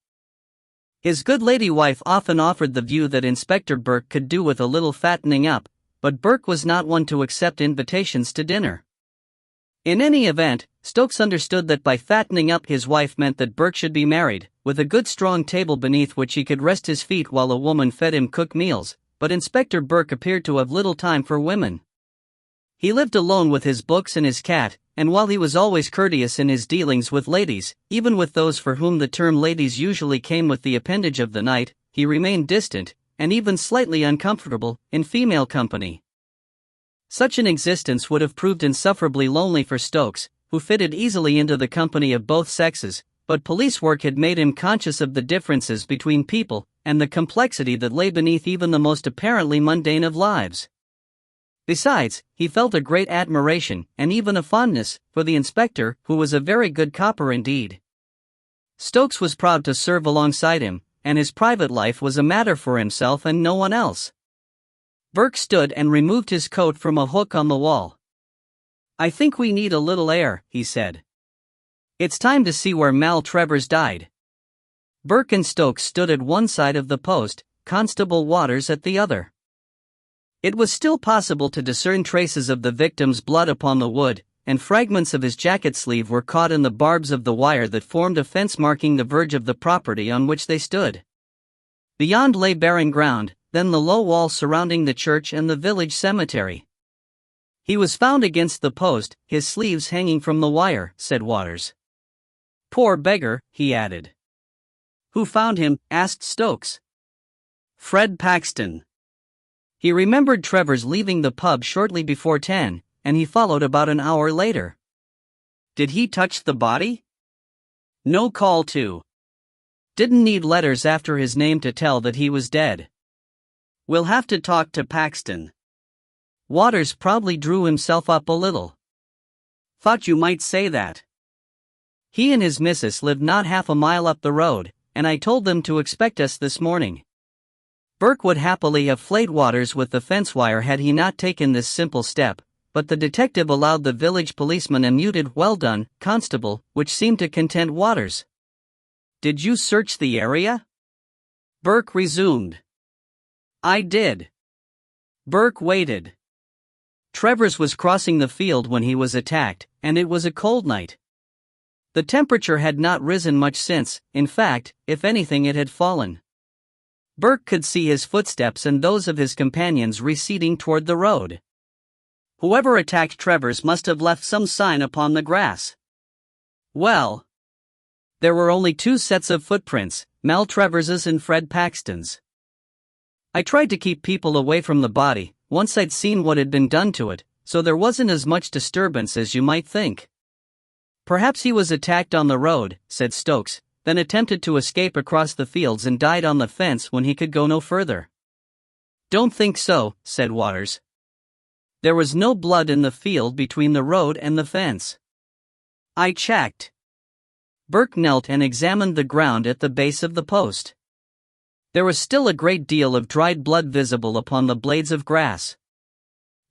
Speaker 1: His good lady wife often offered the view that Inspector Burke could do with a little fattening up, but Burke was not one to accept invitations to dinner. In any event, Stokes understood that by fattening up his wife meant that Burke should be married, with a good strong table beneath which he could rest his feet while a woman fed him cooked meals, but Inspector Burke appeared to have little time for women. He lived alone with his books and his cat, and while he was always courteous in his dealings with ladies, even with those for whom the term ladies usually came with the appendage of the knight, he remained distant, and even slightly uncomfortable, in female company. Such an existence would have proved insufferably lonely for Stokes, who fitted easily into the company of both sexes, but police work had made him conscious of the differences between people, and the complexity that lay beneath even the most apparently mundane of lives. Besides, he felt a great admiration, and even a fondness, for the inspector, who was a very good copper indeed. Stokes was proud to serve alongside him, and his private life was a matter for himself and no one else. Burke stood and removed his coat from a hook on the wall. "I think we need a little air," he said. "It's time to see where Mal Travers died." Burke and Stokes stood at one side of the post, Constable Waters at the other. It was still possible to discern traces of the victim's blood upon the wood, and fragments of his jacket sleeve were caught in the barbs of the wire that formed a fence marking the verge of the property on which they stood. Beyond lay barren ground, then the low wall surrounding the church and the village cemetery. "He was found against the post, his sleeves hanging from the wire," said Waters. "Poor beggar," he added. "Who found him?" asked Stokes. "Fred Paxton. He remembered Travers leaving the pub shortly before 10, and he followed about an hour later." "Did he touch the body?" "No call to. Didn't need letters after his name to tell that he was dead. We'll have to talk to Paxton." Waters probably drew himself up a little. "Thought you might say that. He and his missus live not half a mile up the road, and I told them to expect us this morning." Burke would happily have flayed Waters with the fence wire had he not taken this simple step, but the detective allowed the village policeman a muted "Well done, constable," which seemed to content Waters. "Did you search the area?" Burke resumed. "I did." Burke waited. Travers was crossing the field when he was attacked, and it was a cold night. The temperature had not risen much since, in fact, if anything it had fallen. Burke could see his footsteps and those of his companions receding toward the road. Whoever attacked Travers must have left some sign upon the grass. Well, there were only two sets of footprints, Mal Travers's and Fred Paxton's. I tried to keep people away from the body, once I'd seen what had been done to it, so there wasn't as much disturbance as you might think. "Perhaps he was attacked on the road," said Stokes, then attempted to escape across the fields and died on the fence when he could go no further. "Don't think so," said Waters. "There was no blood in the field between the road and the fence. I checked." Burke knelt and examined the ground at the base of the post. There was still a great deal of dried blood visible upon the blades of grass.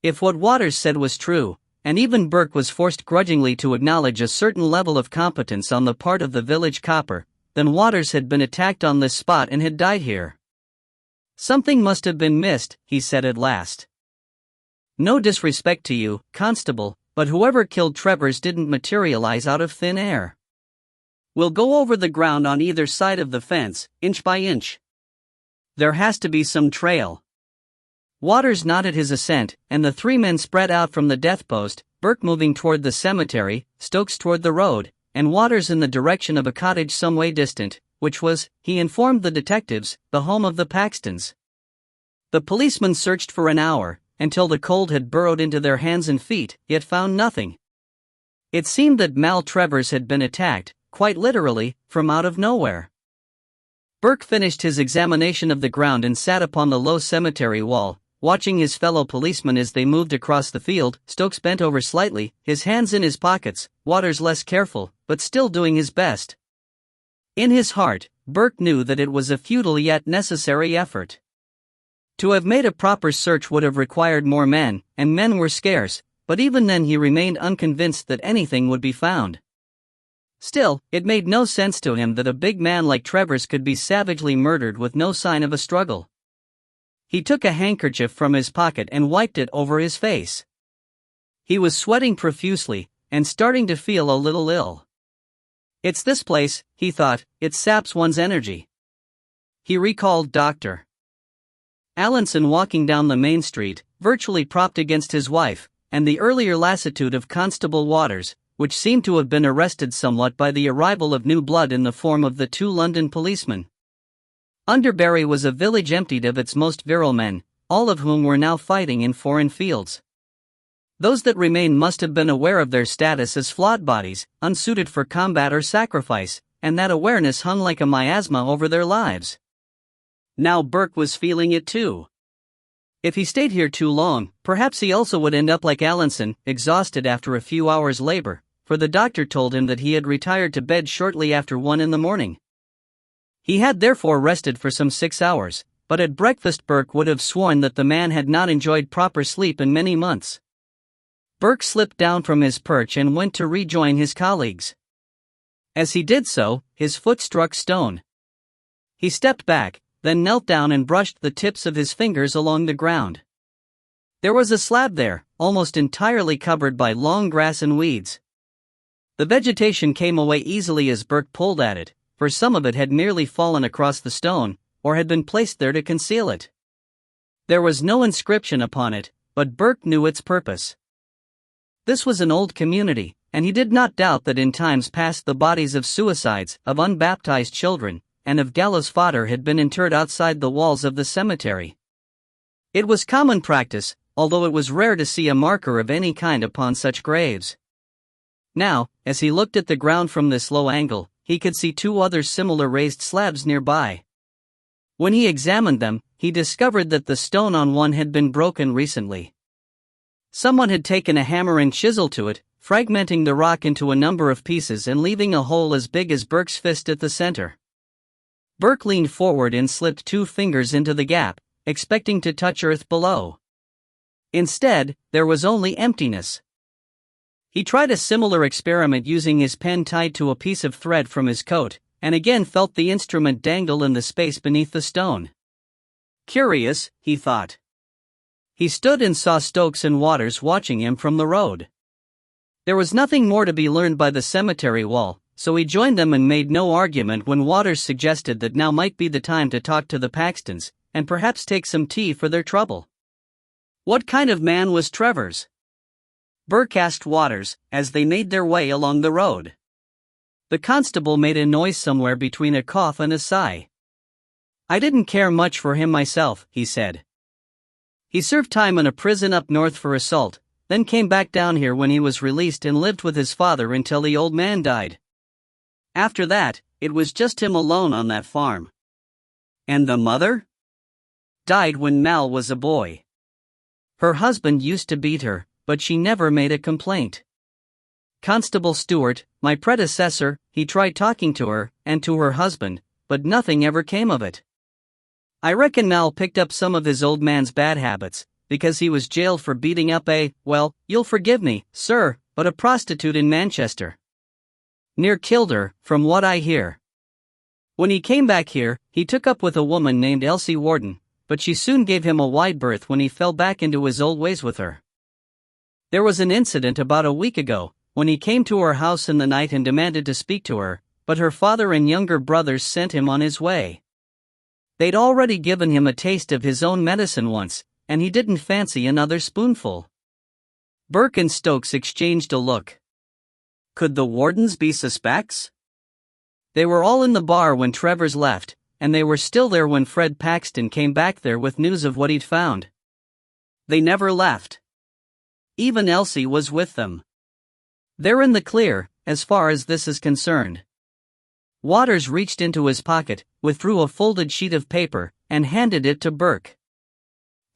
Speaker 1: If what Waters said was true, and even Burke was forced grudgingly to acknowledge a certain level of competence on the part of the village copper, then Waters had been attacked on this spot and had died here. "Something must have been missed," he said at last. "No disrespect to you, Constable, but whoever killed Travers didn't materialize out of thin air. We'll go over the ground on either side of the fence, inch by inch. There has to be some trail." Waters nodded his assent, and the three men spread out from the death post, Burke moving toward the cemetery, Stokes toward the road, and Waters in the direction of a cottage some way distant, which was, he informed the detectives, the home of the Paxtons. The policemen searched for an hour, until the cold had burrowed into their hands and feet, yet found nothing. It seemed that Mal Travers had been attacked, quite literally, from out of nowhere. Burke finished his examination of the ground and sat upon the low cemetery wall, watching his fellow policemen as they moved across the field. Stokes bent over slightly, his hands in his pockets, Waters less careful, but still doing his best. In his heart, Burke knew that it was a futile yet necessary effort. To have made a proper search would have required more men, and men were scarce, but even then he remained unconvinced that anything would be found. Still, it made no sense to him that a big man like Travers could be savagely murdered with no sign of a struggle. He took a handkerchief from his pocket and wiped it over his face. He was sweating profusely, and starting to feel a little ill. It's this place, he thought, it saps one's energy. He recalled Dr. Allinson walking down the main street, virtually propped against his wife, and the earlier lassitude of Constable Waters, which seemed to have been arrested somewhat by the arrival of new blood in the form of the 2 London policemen. Underbury was a village emptied of its most virile men, all of whom were now fighting in foreign fields. Those that remained must have been aware of their status as flawed bodies, unsuited for combat or sacrifice, and that awareness hung like a miasma over their lives. Now Burke was feeling it too. If he stayed here too long, perhaps he also would end up like Allinson, exhausted after a few hours' labor, for the doctor told him that he had retired to bed shortly after 1 in the morning. He had therefore rested for some 6 hours, but at breakfast Burke would have sworn that the man had not enjoyed proper sleep in many months. Burke slipped down from his perch and went to rejoin his colleagues. As he did so, his foot struck stone. He stepped back, then knelt down and brushed the tips of his fingers along the ground. There was a slab there, almost entirely covered by long grass and weeds. The vegetation came away easily as Burke pulled at it, for some of it had merely fallen across the stone, or had been placed there to conceal it. There was no inscription upon it, but Burke knew its purpose. This was an old community, and he did not doubt that in times past the bodies of suicides, of unbaptized children, and of gallows fodder had been interred outside the walls of the cemetery. It was common practice, although it was rare to see a marker of any kind upon such graves. Now, as he looked at the ground from this low angle, he could see 2 other similar raised slabs nearby. When he examined them, he discovered that the stone on one had been broken recently. Someone had taken a hammer and chisel to it, fragmenting the rock into a number of pieces and leaving a hole as big as Burke's fist at the center. Burke leaned forward and slipped 2 fingers into the gap, expecting to touch earth below. Instead, there was only emptiness. He tried a similar experiment using his pen tied to a piece of thread from his coat, and again felt the instrument dangle in the space beneath the stone. Curious, he thought. He stood and saw Stokes and Waters watching him from the road. There was nothing more to be learned by the cemetery wall, so he joined them and made no argument when Waters suggested that now might be the time to talk to the Paxtons, and perhaps take some tea for their trouble. What kind of man was Travers? Burke asked Waters, as they made their way along the road. The constable made a noise somewhere between a cough and a sigh. I didn't care much for him myself, he said. He served time in a prison up north for assault, then came back down here when he was released and lived with his father until the old man died. After that, it was just him alone on that farm. And the mother? Died when Mal was a boy. Her husband used to beat her, but she never made a complaint. Constable Stewart, my predecessor, he tried talking to her, and to her husband, but nothing ever came of it. I reckon Mal picked up some of his old man's bad habits, because he was jailed for beating up well, you'll forgive me, sir, but a prostitute in Manchester. Near Kildare, from what I hear. When he came back here, he took up with a woman named Elsie Warden, but she soon gave him a wide berth when he fell back into his old ways with her. There was an incident about a week ago, when he came to her house in the night and demanded to speak to her, but her father and younger brothers sent him on his way. They'd already given him a taste of his own medicine once, and he didn't fancy another spoonful. Burke and Stokes exchanged a look. Could the Wardens be suspects? They were all in the bar when Travers left, and they were still there when Fred Paxton came back there with news of what he'd found. They never left. Even Elsie was with them. They're in the clear, as far as this is concerned. Waters reached into his pocket, withdrew a folded sheet of paper, and handed it to Burke.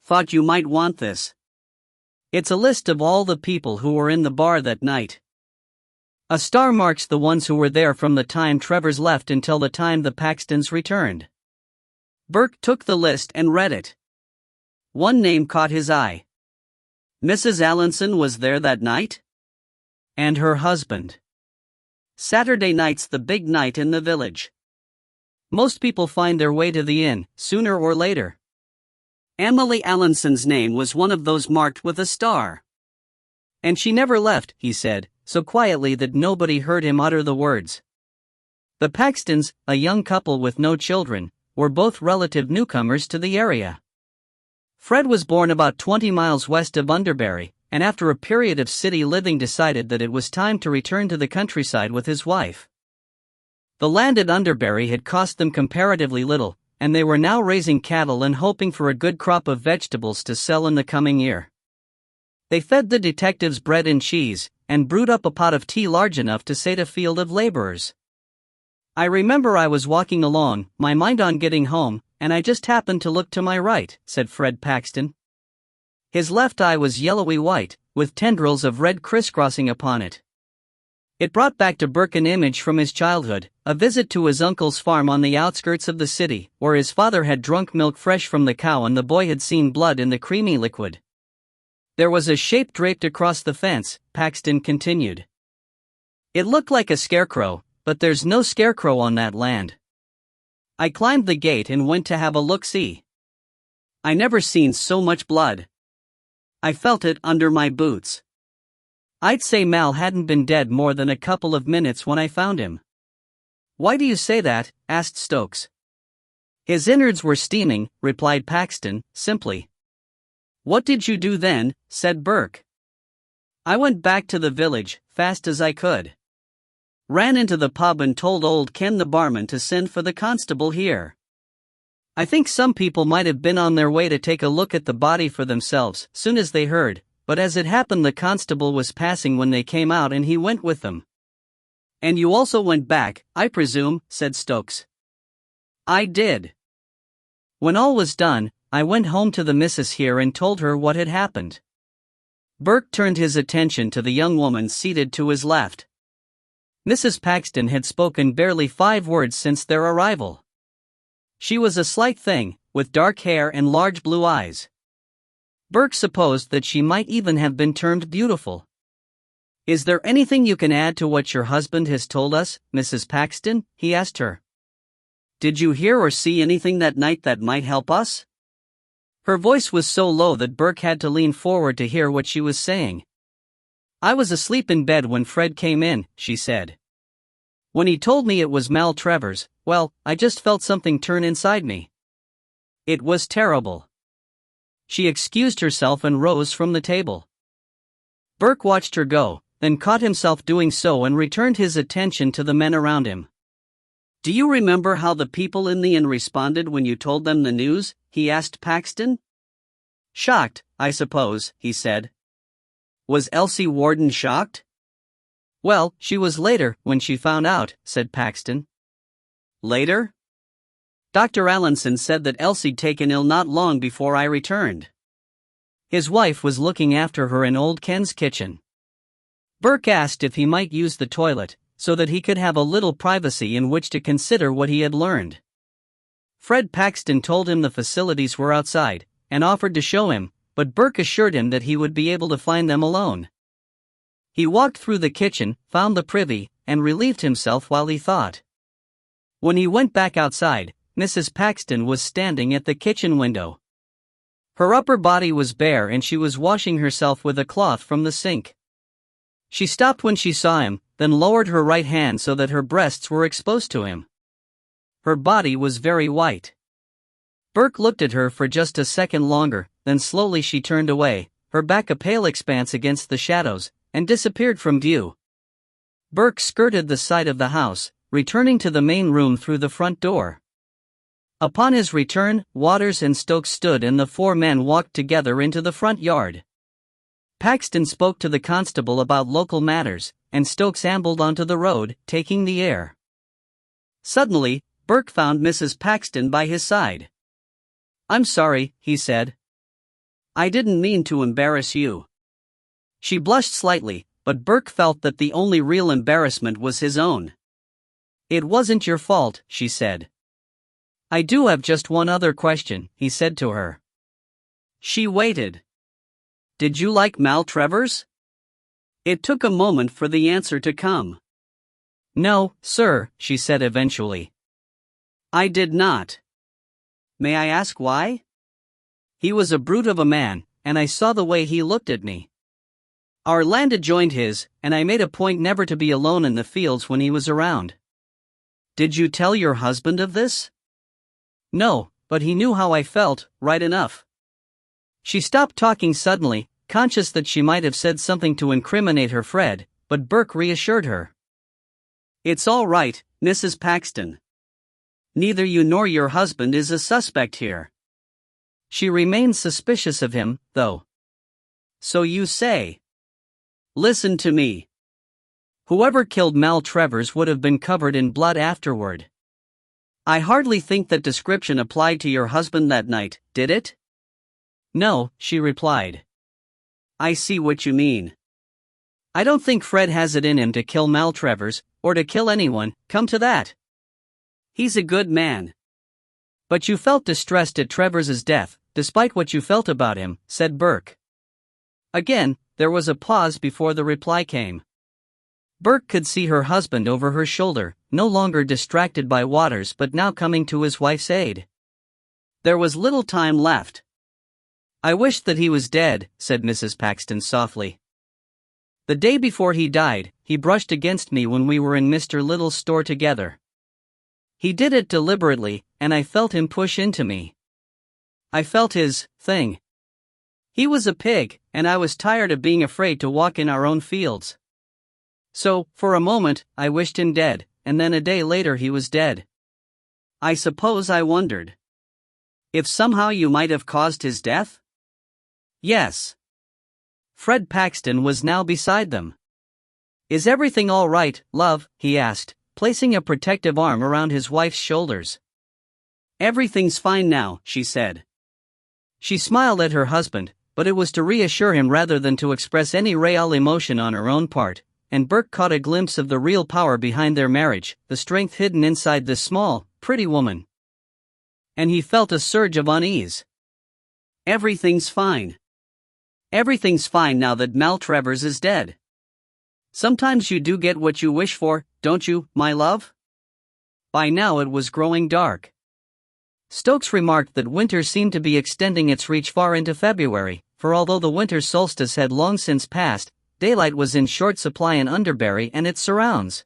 Speaker 1: Thought you might want this. It's a list of all the people who were in the bar that night. A star marks the ones who were there from the time Travers left until the time the Paxtons returned. Burke took the list and read it. One name caught his eye. Mrs. Allinson was there that night? And her husband. Saturday night's the big night in the village. Most people find their way to the inn, sooner or later. Emily Allinson's name was one of those marked with a star. And she never left, he said, so quietly that nobody heard him utter the words. The Paxtons, a young couple with no children, were both relative newcomers to the area. Fred was born about 20 miles west of Underbury, and after a period of city living decided that it was time to return to the countryside with his wife. The land at Underbury had cost them comparatively little, and they were now raising cattle and hoping for a good crop of vegetables to sell in the coming year. They fed the detectives bread and cheese, and brewed up a pot of tea large enough to sate a field of laborers. I remember I was walking along, my mind on getting home, and I just happened to look to my right, said Fred Paxton. His left eye was yellowy white, with tendrils of red crisscrossing upon it. It brought back to Burke an image from his childhood, a visit to his uncle's farm on the outskirts of the city, where his father had drunk milk fresh from the cow and the boy had seen blood in the creamy liquid. There was a shape draped across the fence, Paxton continued. It looked like a scarecrow, but there's no scarecrow on that land. I climbed the gate and went to have a look-see. I never seen so much blood. I felt it under my boots. I'd say Mal hadn't been dead more than a couple of minutes when I found him. Why do you say that? Asked Stokes. His innards were steaming, replied Paxton, simply. What did you do then? Said Burke. I went back to the village, fast as I could. Ran into the pub and told old Ken the barman to send for the constable here. I think some people might have been on their way to take a look at the body for themselves, soon as they heard, but as it happened the constable was passing when they came out and he went with them. And you also went back, I presume, said Stokes. I did. When all was done, I went home to the missus here and told her what had happened. Burke turned his attention to the young woman seated to his left. Mrs. Paxton had spoken barely 5 words since their arrival. She was a slight thing, with dark hair and large blue eyes. Burke supposed that she might even have been termed beautiful. Is there anything you can add to what your husband has told us, Mrs. Paxton? He asked her. Did you hear or see anything that night that might help us? Her voice was so low that Burke had to lean forward to hear what she was saying. I was asleep in bed when Fred came in, she said. When he told me it was Mal Travers, well, I just felt something turn inside me. It was terrible. She excused herself and rose from the table. Burke watched her go, then caught himself doing so and returned his attention to the men around him. Do you remember how the people in the inn responded when you told them the news? He asked Paxton. Shocked, I suppose, he said. Was Elsie Warden shocked? Well, she was later when she found out, said Paxton. Later? Dr. Allenson said that Elsie'd taken ill not long before I returned. His wife was looking after her in old Ken's kitchen. Burke asked if he might use the toilet, so that he could have a little privacy in which to consider what he had learned. Fred Paxton told him the facilities were outside, and offered to show him, but Burke assured him that he would be able to find them alone. He walked through the kitchen, found the privy, and relieved himself while he thought. When he went back outside, Mrs. Paxton was standing at the kitchen window. Her upper body was bare and she was washing herself with a cloth from the sink. She stopped when she saw him, then lowered her right hand so that her breasts were exposed to him. Her body was very white. Burke looked at her for just a second longer, then slowly she turned away, her back a pale expanse against the shadows, and disappeared from view. Burke skirted the side of the house, returning to the main room through the front door. Upon his return, Waters and Stokes stood and the 4 men walked together into the front yard. Paxton spoke to the constable about local matters, and Stokes ambled onto the road, taking the air. Suddenly, Burke found Mrs. Paxton by his side. I'm sorry, he said. I didn't mean to embarrass you. She blushed slightly, but Burke felt that the only real embarrassment was his own. It wasn't your fault, she said. I do have just one other question, he said to her. She waited. Did you like Mal Travers? It took a moment for the answer to come. No, sir, she said eventually. I did not. May I ask why? He was a brute of a man, and I saw the way he looked at me. Our land adjoined his, and I made a point never to be alone in the fields when he was around. Did you tell your husband of this? No, but he knew how I felt, right enough. She stopped talking suddenly, conscious that she might have said something to incriminate her Fred, but Burke reassured her. It's all right, Mrs. Paxton. Neither you nor your husband is a suspect here. She remained suspicious of him, though. So you say. Listen to me. Whoever killed Mal Travers would have been covered in blood afterward. I hardly think that description applied to your husband that night, did it? No, she replied. I see what you mean. I don't think Fred has it in him to kill Mal Travers, or to kill anyone, come to that. He's a good man. But you felt distressed at Trevors's death, despite what you felt about him, said Burke. Again, there was a pause before the reply came. Burke could see her husband over her shoulder, no longer distracted by Waters but now coming to his wife's aid. There was little time left. I wish that he was dead, said Mrs. Paxton softly. The day before he died, he brushed against me when we were in Mr. Little's store together. He did it deliberately, and I felt him push into me. I felt his thing. He was a pig, and I was tired of being afraid to walk in our own fields. So, for a moment, I wished him dead, and then a day later he was dead. I suppose I wondered if somehow you might have caused his death? Yes. Fred Paxton was now beside them. Is everything all right, love? He asked, placing a protective arm around his wife's shoulders. Everything's fine now, she said. She smiled at her husband, but it was to reassure him rather than to express any real emotion on her own part, and Burke caught a glimpse of the real power behind their marriage, the strength hidden inside this small, pretty woman. And he felt a surge of unease. Everything's fine. Everything's fine now that Mal Travers is dead. Sometimes you do get what you wish for, don't you, my love? By now it was growing dark. Stokes remarked that winter seemed to be extending its reach far into February, for although the winter solstice had long since passed, daylight was in short supply in Underbury and its surrounds.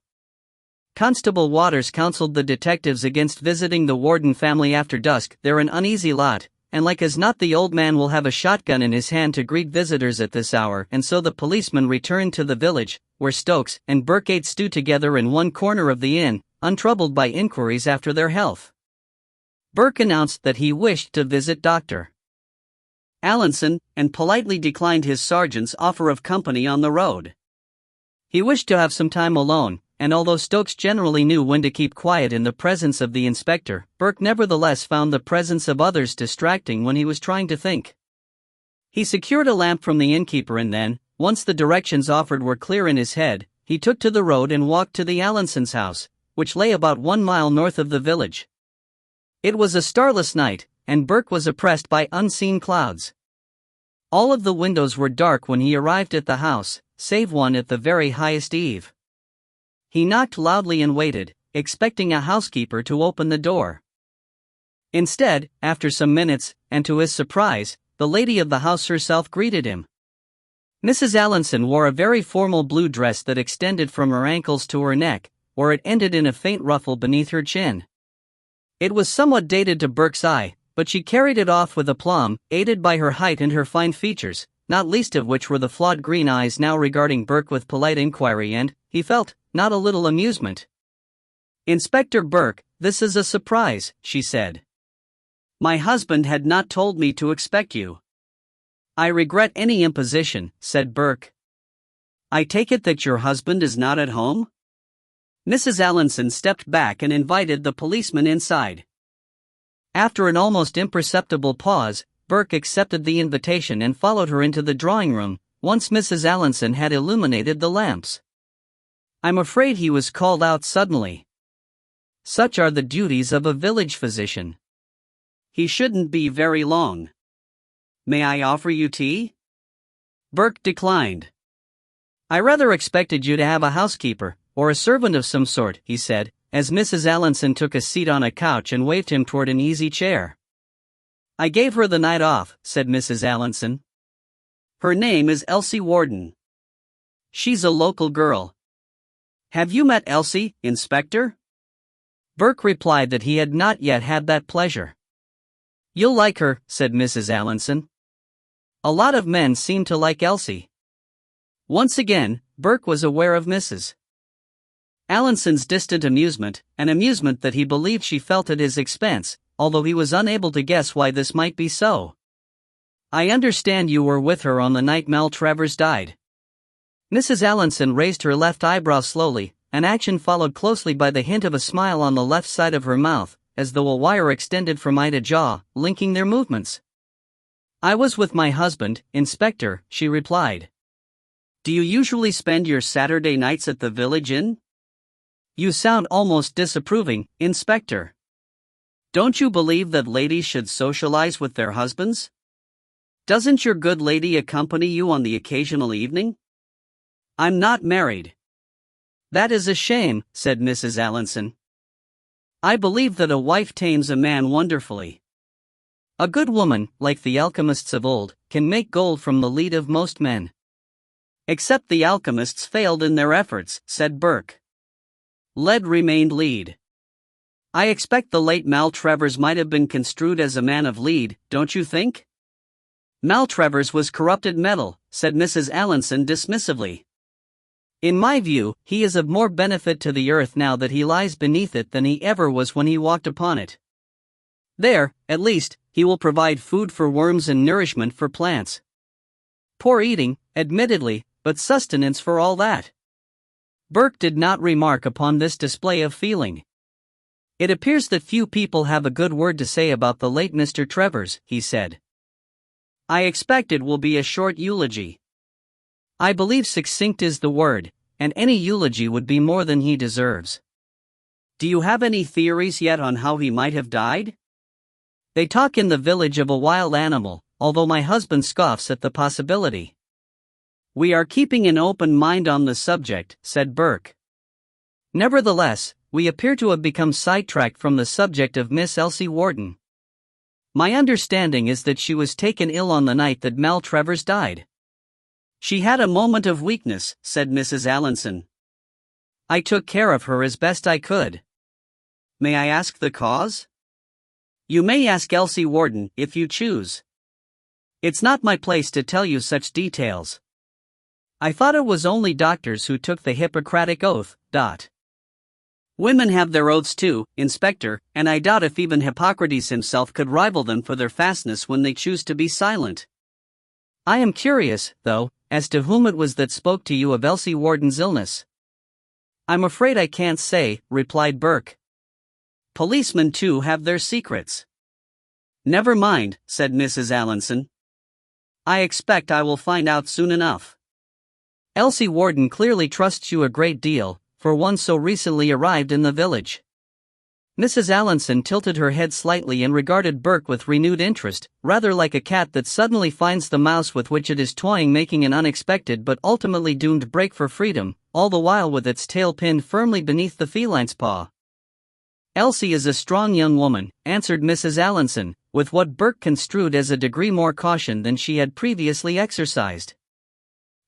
Speaker 1: Constable Waters counseled the detectives against visiting the Warden family after dusk. They're an uneasy lot, and like as not the old man will have a shotgun in his hand to greet visitors at this hour, and so the policeman returned to the village, where Stokes and Burke ate stew together in one corner of the inn, untroubled by inquiries after their health. Burke announced that he wished to visit Dr. Allinson, and politely declined his sergeant's offer of company on the road. He wished to have some time alone, and although Stokes generally knew when to keep quiet in the presence of the inspector, Burke nevertheless found the presence of others distracting when he was trying to think. He secured a lamp from the innkeeper and then, once the directions offered were clear in his head, he took to the road and walked to the Allinsons' house, which lay about 1 mile north of the village. It was a starless night, and Burke was oppressed by unseen clouds. All of the windows were dark when he arrived at the house, save one at the very highest eave. He knocked loudly and waited, expecting a housekeeper to open the door. Instead, after some minutes, and to his surprise, the lady of the house herself greeted him. Mrs. Allinson wore a very formal blue dress that extended from her ankles to her neck, where it ended in a faint ruffle beneath her chin. It was somewhat dated to Burke's eye, but she carried it off with aplomb, aided by her height and her fine features, not least of which were the flawed green eyes now regarding Burke with polite inquiry and, he felt, not a little amusement. "Inspector Burke, this is a surprise," she said. "My husband had not told me to expect you." "I regret any imposition," said Burke. "I take it that your husband is not at home?" Mrs. Allinson stepped back and invited the policeman inside. After an almost imperceptible pause, Burke accepted the invitation and followed her into the drawing room, once Mrs. Allinson had illuminated the lamps. "I'm afraid he was called out suddenly. Such are the duties of a village physician. He shouldn't be very long. May I offer you tea?" Burke declined. "I rather expected you to have a housekeeper, or a servant of some sort," he said, as Mrs. Allinson took a seat on a couch and waved him toward an easy chair. "I gave her the night off," said Mrs. Allinson. "Her name is Elsie Warden. She's a local girl. Have you met Elsie, Inspector?" Burke replied that he had not yet had that pleasure. "You'll like her," said Mrs. Allinson. "A lot of men seem to like Elsie." Once again, Burke was aware of Mrs. Allinson's distant amusement, an amusement that he believed she felt at his expense, although he was unable to guess why this might be so. "I understand you were with her on the night Mel Travers died." Mrs. Allinson raised her left eyebrow slowly, an action followed closely by the hint of a smile on the left side of her mouth, as though a wire extended from eye to jaw, linking their movements. "I was with my husband, Inspector," she replied. "Do you usually spend your Saturday nights at the village inn?" "You sound almost disapproving, Inspector. Don't you believe that ladies should socialize with their husbands? Doesn't your good lady accompany you on the occasional evening?" "I'm not married." "That is a shame," said Mrs. Allinson. "I believe that a wife tames a man wonderfully. A good woman, like the alchemists of old, can make gold from the lead of most men." "Except the alchemists failed in their efforts," said Burke. "Lead remained lead." "I expect the late Mal Travers might have been construed as a man of lead, don't you think?" "Mal Travers was corrupted metal," said Mrs. Allinson dismissively. "In my view, he is of more benefit to the earth now that he lies beneath it than he ever was when he walked upon it. There, at least, he will provide food for worms and nourishment for plants. Poor eating, admittedly, but sustenance for all that." Burke did not remark upon this display of feeling. "It appears that few people have a good word to say about the late Mr. Travers," he said. "I expect it will be a short eulogy." "I believe succinct is the word, and any eulogy would be more than he deserves." "Do you have any theories yet on how he might have died?" "They talk in the village of a wild animal, although my husband scoffs at the possibility." "We are keeping an open mind on the subject," said Burke. "Nevertheless, we appear to have become sidetracked from the subject of Miss Elsie Warden. My understanding is that she was taken ill on the night that Mel Travers died." "She had a moment of weakness," said Mrs. Allinson. "I took care of her as best I could." "May I ask the cause?" "You may ask Elsie Warden, if you choose. It's not my place to tell you such details. I thought it was only doctors who took the Hippocratic Oath. Women have their oaths too, Inspector, and I doubt if even Hippocrates himself could rival them for their fastness when they choose to be silent. I am curious, though, as to whom it was that spoke to you of Elsie Warden's illness." "I'm afraid I can't say," replied Burke. "Policemen too have their secrets." "Never mind," said Mrs. Allinson. "I expect I will find out soon enough." "Elsie Warden clearly trusts you a great deal, for one so recently arrived in the village." Mrs. Allinson tilted her head slightly and regarded Burke with renewed interest, rather like a cat that suddenly finds the mouse with which it is toying making an unexpected but ultimately doomed break for freedom, all the while with its tail pinned firmly beneath the feline's paw. "Elsie is a strong young woman," answered Mrs. Allinson, with what Burke construed as a degree more caution than she had previously exercised.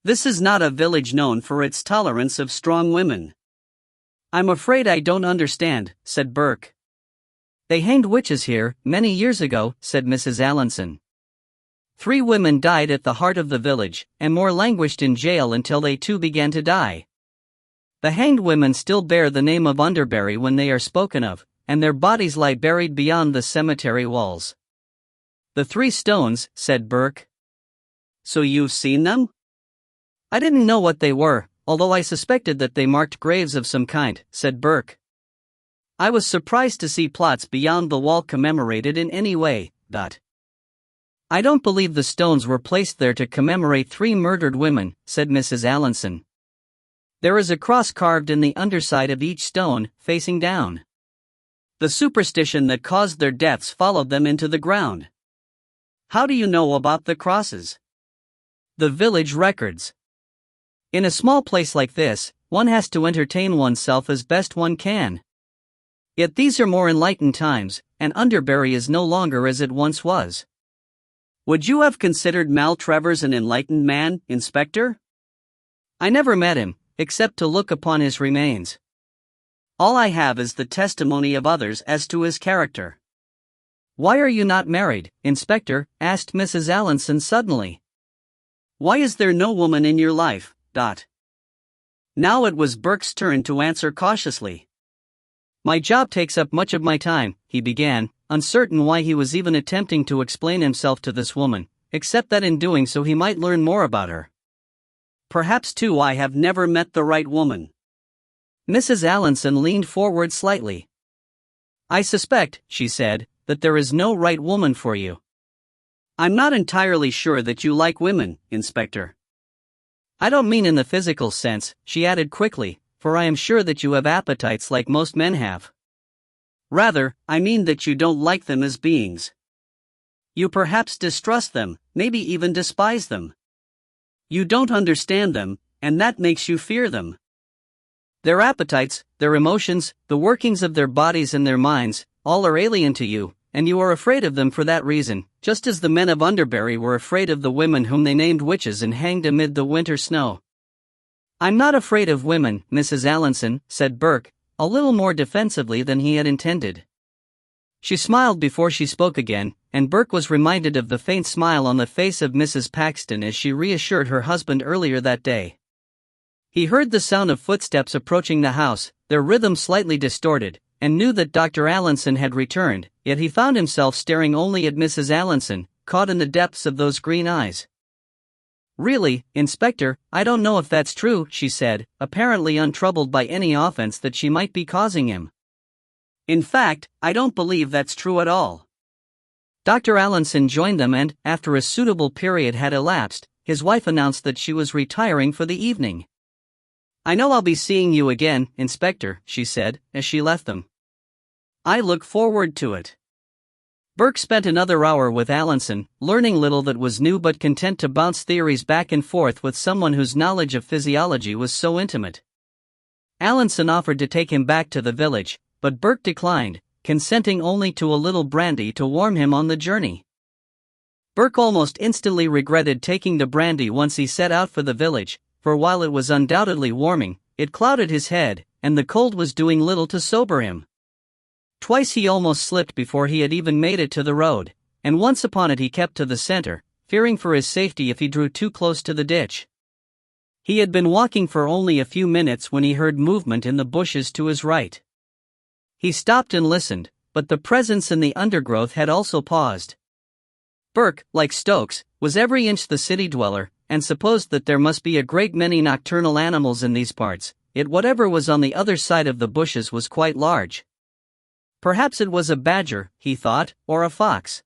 Speaker 1: "This is not a village known for its tolerance of strong women." "I'm afraid I don't understand," said Burke. "They hanged witches here, many years ago," said Mrs. Allinson. 3 women died at the heart of the village, and more languished in jail until they too began to die. The hanged women still bear the name of Underbury when they are spoken of, and their bodies lie buried beyond the cemetery walls." "The 3 stones," said Burke. "So you've seen them?" "I didn't know what they were, although I suspected that they marked graves of some kind," said Burke. "I was surprised to see plots beyond the wall commemorated in any way. I don't believe the stones were placed there to commemorate 3 murdered women," said Mrs. Allinson. "There is a cross carved in the underside of each stone, facing down. The superstition that caused their deaths followed them into the ground." "How do you know about the crosses?" "The village records. In a small place like this, one has to entertain oneself as best one can. Yet these are more enlightened times, and Underbury is no longer as it once was." "Would you have considered Mal Travers an enlightened man, Inspector?" "I never met him, except to look upon his remains." All I have is the testimony of others as to his character." "Why are you not married, Inspector?" asked Mrs. Allinson suddenly. "Why is there no woman in your life, Dot?" Now it was Burke's turn to answer cautiously. "My job takes up much of my time," he began, uncertain why he was even attempting to explain himself to this woman, except that in doing so he might learn more about her. "Perhaps too I have never met the right woman." Mrs. Allinson leaned forward slightly. "I suspect," she said, "that there is no right woman for you." "I'm not entirely sure that you like women, Inspector." "I don't mean in the physical sense," she added quickly, "for I am sure that you have appetites like most men have. Rather, I mean that you don't like them as beings. You perhaps distrust them, maybe even despise them. You don't understand them, and that makes you fear them. Their appetites, their emotions, the workings of their bodies and their minds, all are alien to you, and you are afraid of them for that reason, just as the men of Underbury were afraid of the women whom they named witches and hanged amid the winter snow." "I'm not afraid of women, Mrs. Allinson," said Burke, a little more defensively than he had intended. She smiled before she spoke again, and Burke was reminded of the faint smile on the face of Mrs. Paxton as she reassured her husband earlier that day. He heard the sound of footsteps approaching the house, their rhythm slightly distorted, and knew that Dr. Allinson had returned, yet he found himself staring only at Mrs. Allinson, caught in the depths of those green eyes. "Really, Inspector, I don't know if that's true," she said, apparently untroubled by any offense that she might be causing him. "In fact, I don't believe that's true at all." Dr. Allinson joined them and, after a suitable period had elapsed, his wife announced that she was retiring for the evening. "I know I'll be seeing you again, Inspector," she said, as she left them. "I look forward to it." Burke spent another hour with Allinson, learning little that was new but content to bounce theories back and forth with someone whose knowledge of physiology was so intimate. Allinson offered to take him back to the village, but Burke declined, consenting only to a little brandy to warm him on the journey. Burke almost instantly regretted taking the brandy once he set out for the village, for while it was undoubtedly warming, it clouded his head, and the cold was doing little to sober him. Twice he almost slipped before he had even made it to the road, and once upon it he kept to the center, fearing for his safety if he drew too close to the ditch. He had been walking for only a few minutes when he heard movement in the bushes to his right. He stopped and listened, but the presence in the undergrowth had also paused. Burke, like Stokes, was every inch the city dweller, and supposed that there must be a great many nocturnal animals in these parts, yet whatever was on the other side of the bushes was quite large. Perhaps it was a badger, he thought, or a fox.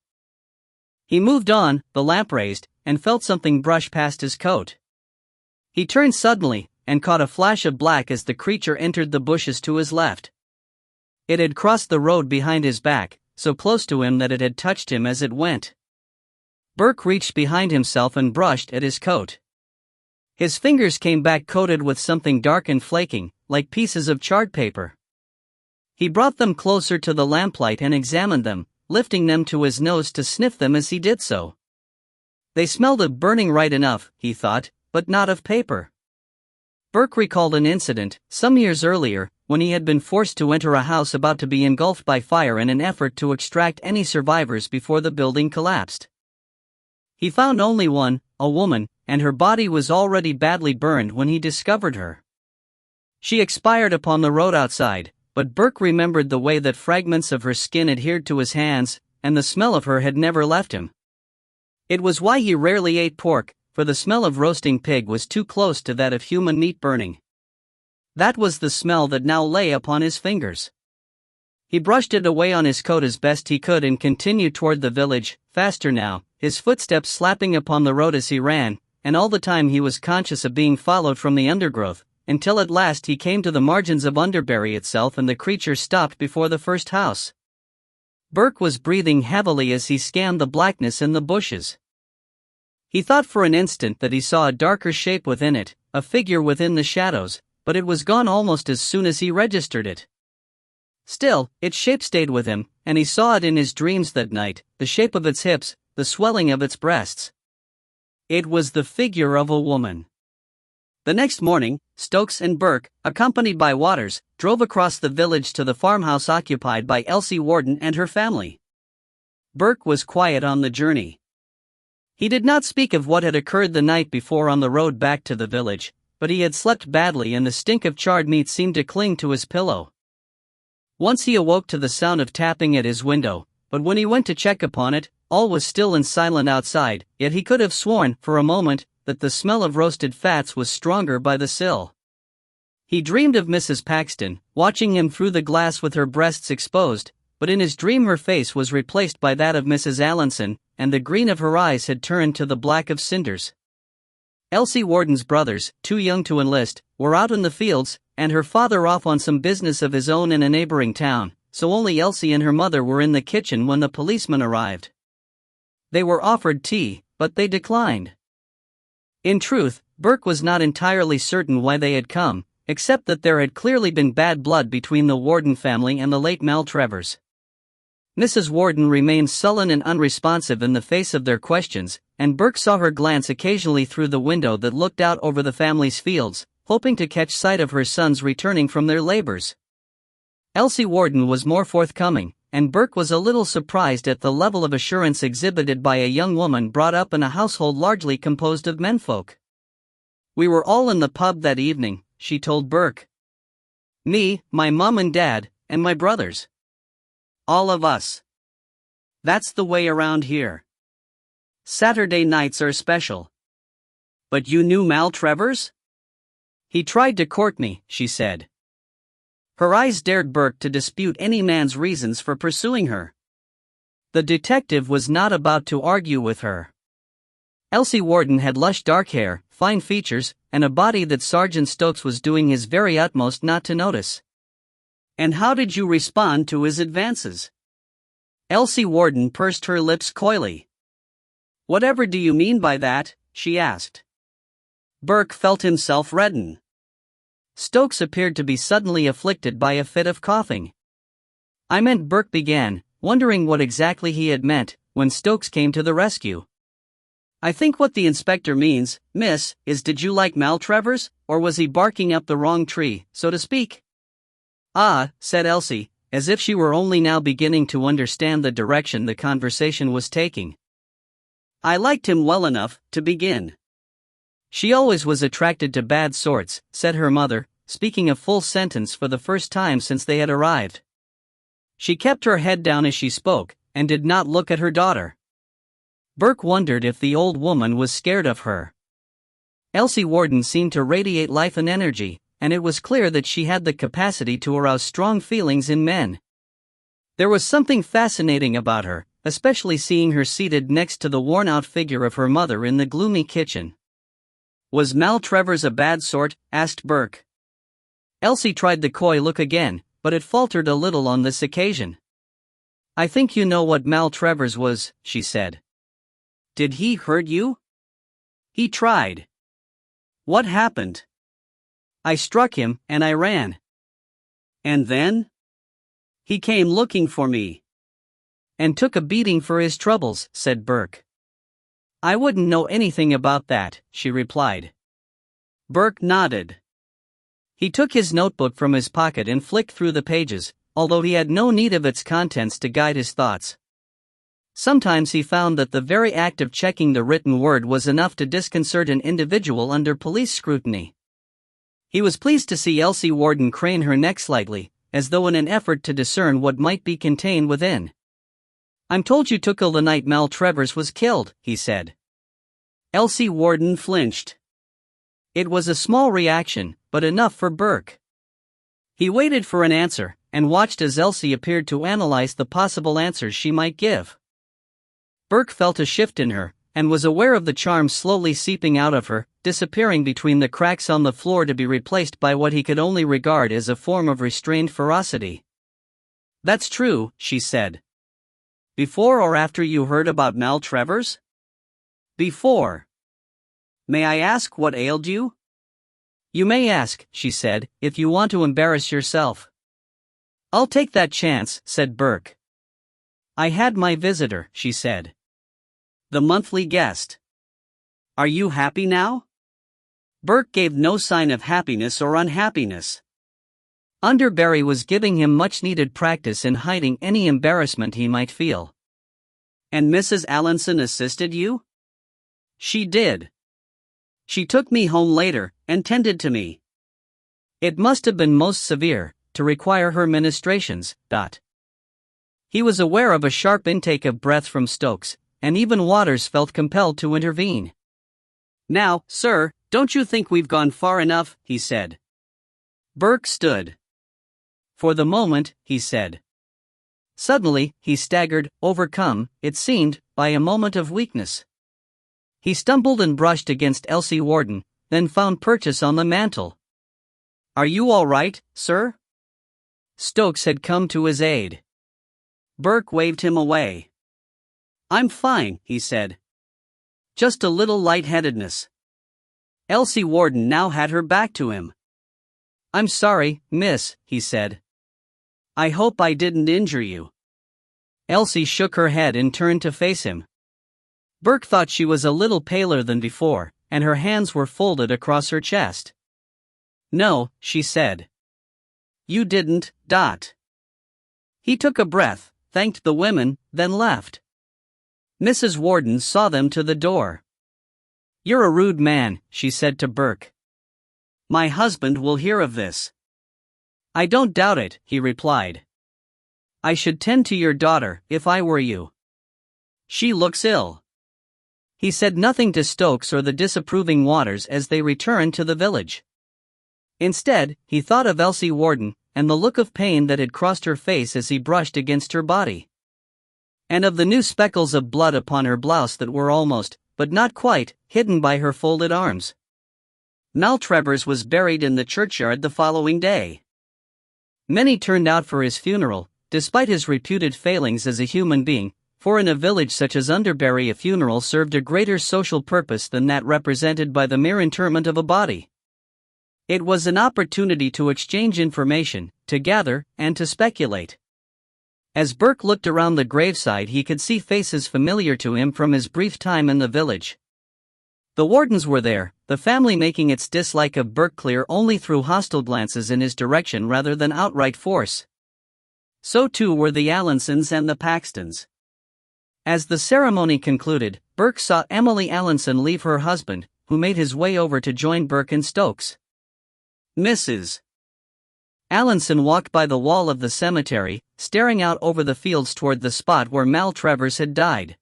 Speaker 1: He moved on, the lamp raised, and felt something brush past his coat. He turned suddenly, and caught a flash of black as the creature entered the bushes to his left. It had crossed the road behind his back, so close to him that it had touched him as it went. Burke reached behind himself and brushed at his coat. His fingers came back coated with something dark and flaking, like pieces of charred paper. He brought them closer to the lamplight and examined them, lifting them to his nose to sniff them as he did so. They smelled of burning right enough, he thought, but not of paper. Burke recalled an incident, some years earlier, when he had been forced to enter a house about to be engulfed by fire in an effort to extract any survivors before the building collapsed. He found only one, a woman, and her body was already badly burned when he discovered her. She expired upon the road outside, but Burke remembered the way that fragments of her skin adhered to his hands, and the smell of her had never left him. It was why he rarely ate pork, for the smell of roasting pig was too close to that of human meat burning. That was the smell that now lay upon his fingers. He brushed it away on his coat as best he could and continued toward the village, faster now, his footsteps slapping upon the road as he ran, and all the time he was conscious of being followed from the undergrowth, until at last he came to the margins of Underbury itself and the creature stopped before the first house. Burke was breathing heavily as he scanned the blackness in the bushes. He thought for an instant that he saw a darker shape within it, a figure within the shadows, but it was gone almost as soon as he registered it. Still, its shape stayed with him, and he saw it in his dreams that night, the shape of its hips, the swelling of its breasts. It was the figure of a woman. The next morning, Stokes and Burke, accompanied by Waters, drove across the village to the farmhouse occupied by Elsie Warden and her family. Burke was quiet on the journey. He did not speak of what had occurred the night before on the road back to the village, but he had slept badly and the stink of charred meat seemed to cling to his pillow. Once he awoke to the sound of tapping at his window, but when he went to check upon it, all was still and silent outside, yet he could have sworn, for a moment, that the smell of roasted fats was stronger by the sill. He dreamed of Mrs. Paxton, watching him through the glass with her breasts exposed, but in his dream her face was replaced by that of Mrs. Allinson, and the green of her eyes had turned to the black of cinders. Elsie Warden's brothers, too young to enlist, were out in the fields, and her father off on some business of his own in a neighboring town, so only Elsie and her mother were in the kitchen when the policeman arrived. They were offered tea, but they declined. In truth, Burke was not entirely certain why they had come, except that there had clearly been bad blood between the Warden family and the late Maltravers. Mrs. Warden remained sullen and unresponsive in the face of their questions, and Burke saw her glance occasionally through the window that looked out over the family's fields, hoping to catch sight of her sons returning from their labors. Elsie Warden was more forthcoming, and Burke was a little surprised at the level of assurance exhibited by a young woman brought up in a household largely composed of menfolk. "We were all in the pub that evening," she told Burke. "Me, my mum and dad, and my brothers. All of us. That's the way around here. Saturday nights are special." "But you knew Maltravers?" "He tried to court me," she said. Her eyes dared Burke to dispute any man's reasons for pursuing her. The detective was not about to argue with her. Elsie Warden had lush dark hair, fine features, and a body that Sergeant Stokes was doing his very utmost not to notice. "And how did you respond to his advances?" Elsie Warden pursed her lips coyly. "Whatever do you mean by that?" she asked. Burke felt himself redden. Stokes appeared to be suddenly afflicted by a fit of coughing. "I meant," Burke began, wondering what exactly he had meant, when Stokes came to the rescue. "I think what the inspector means, miss, is did you like Maltravers, or was he barking up the wrong tree, so to speak?" "Ah," said Elsie, as if she were only now beginning to understand the direction the conversation was taking. "I liked him well enough, to begin." "She always was attracted to bad sorts," said her mother, speaking a full sentence for the first time since they had arrived. She kept her head down as she spoke, and did not look at her daughter. Burke wondered if the old woman was scared of her. Elsie Warden seemed to radiate life and energy, and it was clear that she had the capacity to arouse strong feelings in men. There was something fascinating about her, especially seeing her seated next to the worn-out figure of her mother in the gloomy kitchen. "Was Maltravers a bad sort?" asked Burke. Elsie tried the coy look again, but it faltered a little on this occasion. "I think you know what Maltravers was," she said. "Did he hurt you?" "He tried." "What happened?" "I struck him, and I ran." "And then?" "He came looking for me." "And took a beating for his troubles," said Burke. "I wouldn't know anything about that," she replied. Burke nodded. He took his notebook from his pocket and flicked through the pages, although he had no need of its contents to guide his thoughts. Sometimes he found that the very act of checking the written word was enough to disconcert an individual under police scrutiny. He was pleased to see Elsie Warden crane her neck slightly, as though in an effort to discern what might be contained within. "I'm told you took ill the night Maltravers was killed," he said. Elsie Warden flinched. It was a small reaction, but enough for Burke. He waited for an answer, and watched as Elsie appeared to analyze the possible answers she might give. Burke felt a shift in her, and was aware of the charm slowly seeping out of her, disappearing between the cracks on the floor to be replaced by what he could only regard as a form of restrained ferocity. "That's true," she said. "Before or after you heard about Maltravers?" "Before." "May I ask what ailed you?" "You may ask," she said, "if you want to embarrass yourself." "I'll take that chance," said Burke. "I had my visitor," she said. "The monthly guest. Are you happy now?" Burke gave no sign of happiness or unhappiness. Underbury was giving him much-needed practice in hiding any embarrassment he might feel. "And Mrs. Allinson assisted you?" "She did. She took me home later, and tended to me. It must have been most severe, to require her ministrations." He was aware of a sharp intake of breath from Stokes, and even Waters felt compelled to intervene. "Now, sir, don't you think we've gone far enough?" he said. Burke stood. "For the moment," he said. Suddenly, he staggered, overcome, it seemed, by a moment of weakness. He stumbled and brushed against Elsie Warden, then found purchase on the mantel. "Are you all right, sir?" Stokes had come to his aid. Burke waved him away. "I'm fine," he said. "Just a little lightheadedness." Elsie Warden now had her back to him. "I'm sorry, miss," he said. "I hope I didn't injure you." Elsie shook her head and turned to face him. Burke thought she was a little paler than before, and her hands were folded across her chest. "No," she said. "You didn't." He took a breath, thanked the women, then left. Mrs. Warden saw them to the door. "You're a rude man," she said to Burke. "My husband will hear of this." "I don't doubt it," he replied. "I should tend to your daughter, if I were you. She looks ill." He said nothing to Stokes or the disapproving Waters as they returned to the village. Instead, he thought of Elsie Warden, and the look of pain that had crossed her face as he brushed against her body. And of the new speckles of blood upon her blouse that were almost, but not quite, hidden by her folded arms. Maltravers was buried in the churchyard the following day. Many turned out for his funeral, despite his reputed failings as a human being, for in a village such as Underbury a funeral served a greater social purpose than that represented by the mere interment of a body. It was an opportunity to exchange information, to gather, and to speculate. As Burke looked around the graveside, he could see faces familiar to him from his brief time in the village. The Wardens were there, the family making its dislike of Burke clear only through hostile glances in his direction rather than outright force. So too were the Allinsons and the Paxtons. As the ceremony concluded, Burke saw Emily Allinson leave her husband, who made his way over to join Burke and Stokes. Mrs. Allinson walked by the wall of the cemetery, staring out over the fields toward the spot where Maltravers had died.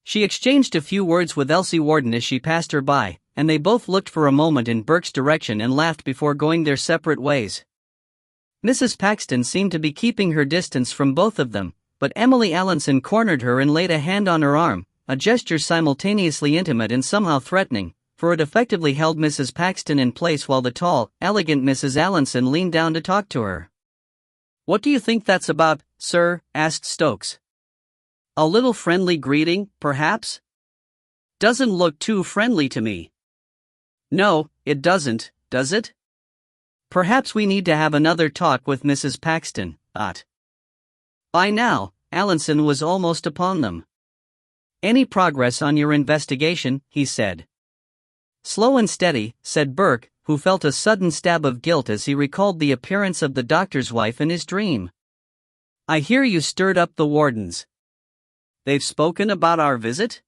Speaker 1: She exchanged a few words with Elsie Warden as she passed her by, and they both looked for a moment in Burke's direction and laughed before going their separate ways. Mrs. Paxton seemed to be keeping her distance from both of them, but Emily Allinson cornered her and laid a hand on her arm, a gesture simultaneously intimate and somehow threatening, for it effectively held Mrs. Paxton in place while the tall, elegant Mrs. Allinson leaned down to talk to her. "What do you think that's about, sir?" asked Stokes. "A little friendly greeting, perhaps?" "Doesn't look too friendly to me." "No, it doesn't, does it? Perhaps we need to have another talk with Mrs. Paxton." By now, Allinson was almost upon them. "Any progress on your investigation?" he said. "Slow and steady," said Burke, who felt a sudden stab of guilt as he recalled the appearance of the doctor's wife in his dream. "I hear you stirred up the Wardens. They've spoken about our visit?"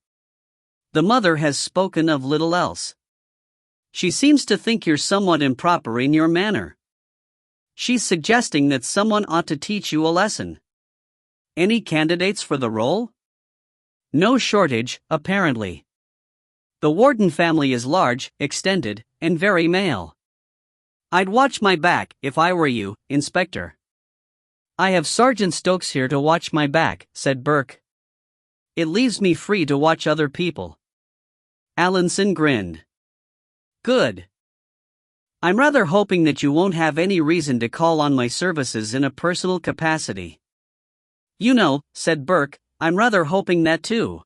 Speaker 1: "The mother has spoken of little else. She seems to think you're somewhat improper in your manner. She's suggesting that someone ought to teach you a lesson." "Any candidates for the role?" "No shortage, apparently. The Warden family is large, extended, and very male. I'd watch my back, if I were you, Inspector." "I have Sergeant Stokes here to watch my back," said Burke. "It leaves me free to watch other people." Allinson grinned. "Good. I'm rather hoping that you won't have any reason to call on my services in a personal capacity." "You know," said Burke, "I'm rather hoping that too.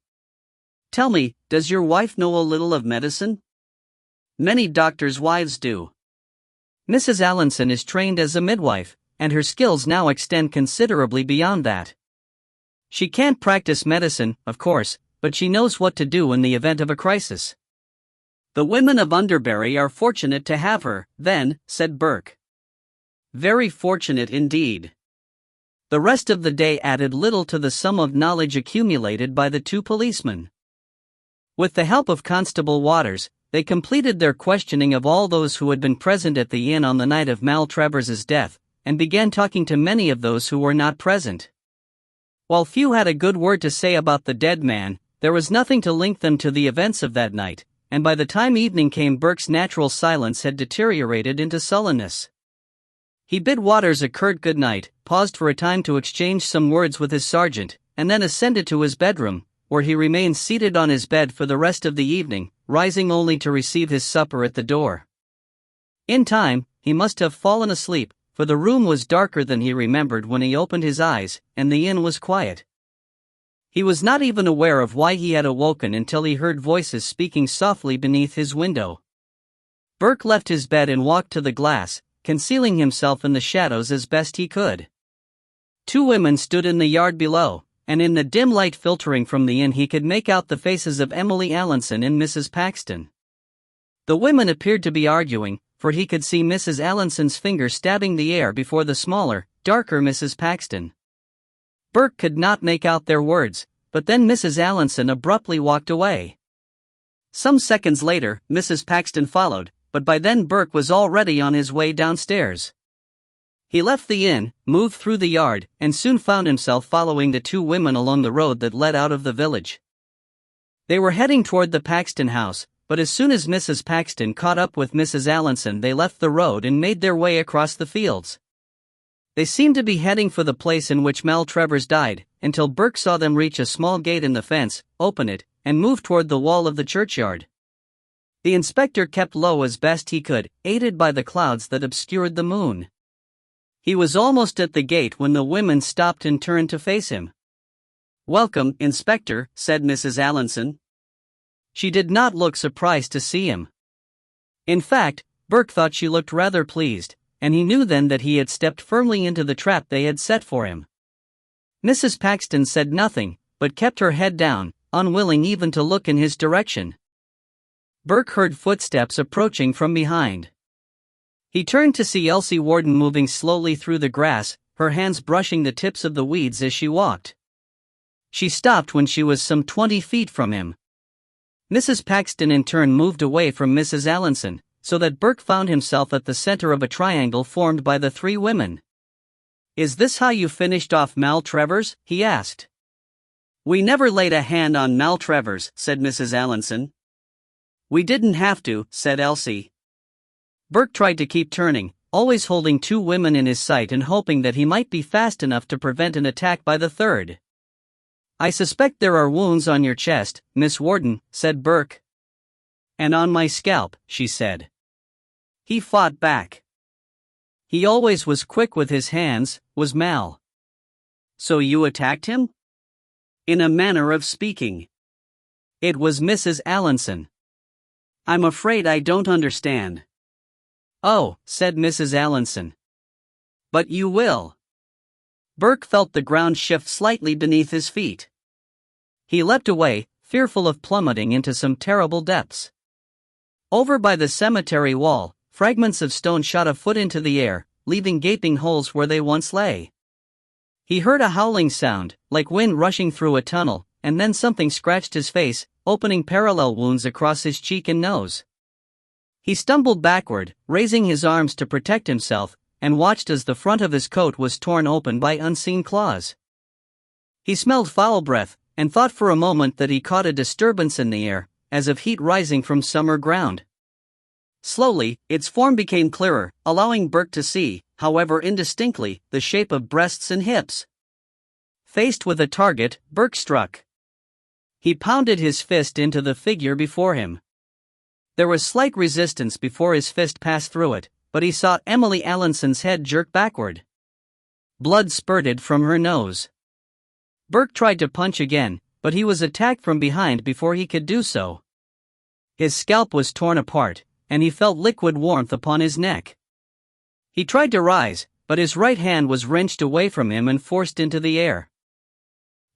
Speaker 1: Tell me, does your wife know a little of medicine?" "Many doctors' wives do. Mrs. Allinson is trained as a midwife, and her skills now extend considerably beyond that. She can't practice medicine, of course, but she knows what to do in the event of a crisis." "The women of Underbury are fortunate to have her, then," said Burke. "Very fortunate indeed." The rest of the day added little to the sum of knowledge accumulated by the two policemen. With the help of Constable Waters, they completed their questioning of all those who had been present at the inn on the night of Maltrevors's death, and began talking to many of those who were not present. While few had a good word to say about the dead man, there was nothing to link them to the events of that night, and by the time evening came Burke's natural silence had deteriorated into sullenness. He bid Waters a curt good night, paused for a time to exchange some words with his sergeant, and then ascended to his bedroom, where he remained seated on his bed for the rest of the evening, rising only to receive his supper at the door. In time, he must have fallen asleep, for the room was darker than he remembered when he opened his eyes, and the inn was quiet. He was not even aware of why he had awoken until he heard voices speaking softly beneath his window. Burke left his bed and walked to the glass, concealing himself in the shadows as best he could. Two women stood in the yard below, and in the dim light filtering from the inn he could make out the faces of Emily Allinson and Mrs. Paxton. The women appeared to be arguing, for he could see Mrs. Allinson's finger stabbing the air before the smaller, darker Mrs. Paxton. Burke could not make out their words, but then Mrs. Allinson abruptly walked away. Some seconds later, Mrs. Paxton followed, but by then Burke was already on his way downstairs. He left the inn, moved through the yard, and soon found himself following the two women along the road that led out of the village. They were heading toward the Paxton house, but as soon as Mrs. Paxton caught up with Mrs. Allinson they left the road and made their way across the fields. They seemed to be heading for the place in which Maltravers died, until Burke saw them reach a small gate in the fence, open it, and move toward the wall of the churchyard. The inspector kept low as best he could, aided by the clouds that obscured the moon. He was almost at the gate when the women stopped and turned to face him. "Welcome, Inspector," said Mrs. Allinson. She did not look surprised to see him. In fact, Burke thought she looked rather pleased, and he knew then that he had stepped firmly into the trap they had set for him. Mrs. Paxton said nothing, but kept her head down, unwilling even to look in his direction. Burke heard footsteps approaching from behind. He turned to see Elsie Warden moving slowly through the grass, her hands brushing the tips of the weeds as she walked. She stopped when she was some 20 feet from him. Mrs. Paxton in turn moved away from Mrs. Allinson, so that Burke found himself at the center of a triangle formed by the three women. "Is this how you finished off Maltravers?" he asked. "We never laid a hand on Maltravers," said Mrs. Allinson. "We didn't have to," said Elsie. Burke tried to keep turning, always holding two women in his sight and hoping that he might be fast enough to prevent an attack by the third. "I suspect there are wounds on your chest, Miss Warden," said Burke. "And on my scalp," she said. He fought back. He always was quick with his hands, was Mal. "So you attacked him?" "In a manner of speaking." It was Mrs. Allinson. "I'm afraid I don't understand." "Oh," said Mrs. Allinson. "But you will." Burke felt the ground shift slightly beneath his feet. He leapt away, fearful of plummeting into some terrible depths. Over by the cemetery wall, fragments of stone shot a foot into the air, leaving gaping holes where they once lay. He heard a howling sound, like wind rushing through a tunnel, and then something scratched his face, opening parallel wounds across his cheek and nose. He stumbled backward, raising his arms to protect himself, and watched as the front of his coat was torn open by unseen claws. He smelled foul breath, and thought for a moment that he caught a disturbance in the air, as of heat rising from summer ground. Slowly, its form became clearer, allowing Burke to see, however indistinctly, the shape of breasts and hips. Faced with a target, Burke struck. He pounded his fist into the figure before him. There was slight resistance before his fist passed through it, but he saw Emily Allinson's head jerk backward. Blood spurted from her nose. Burke tried to punch again, but he was attacked from behind before he could do so. His scalp was torn apart, and he felt liquid warmth upon his neck. He tried to rise, but his right hand was wrenched away from him and forced into the air.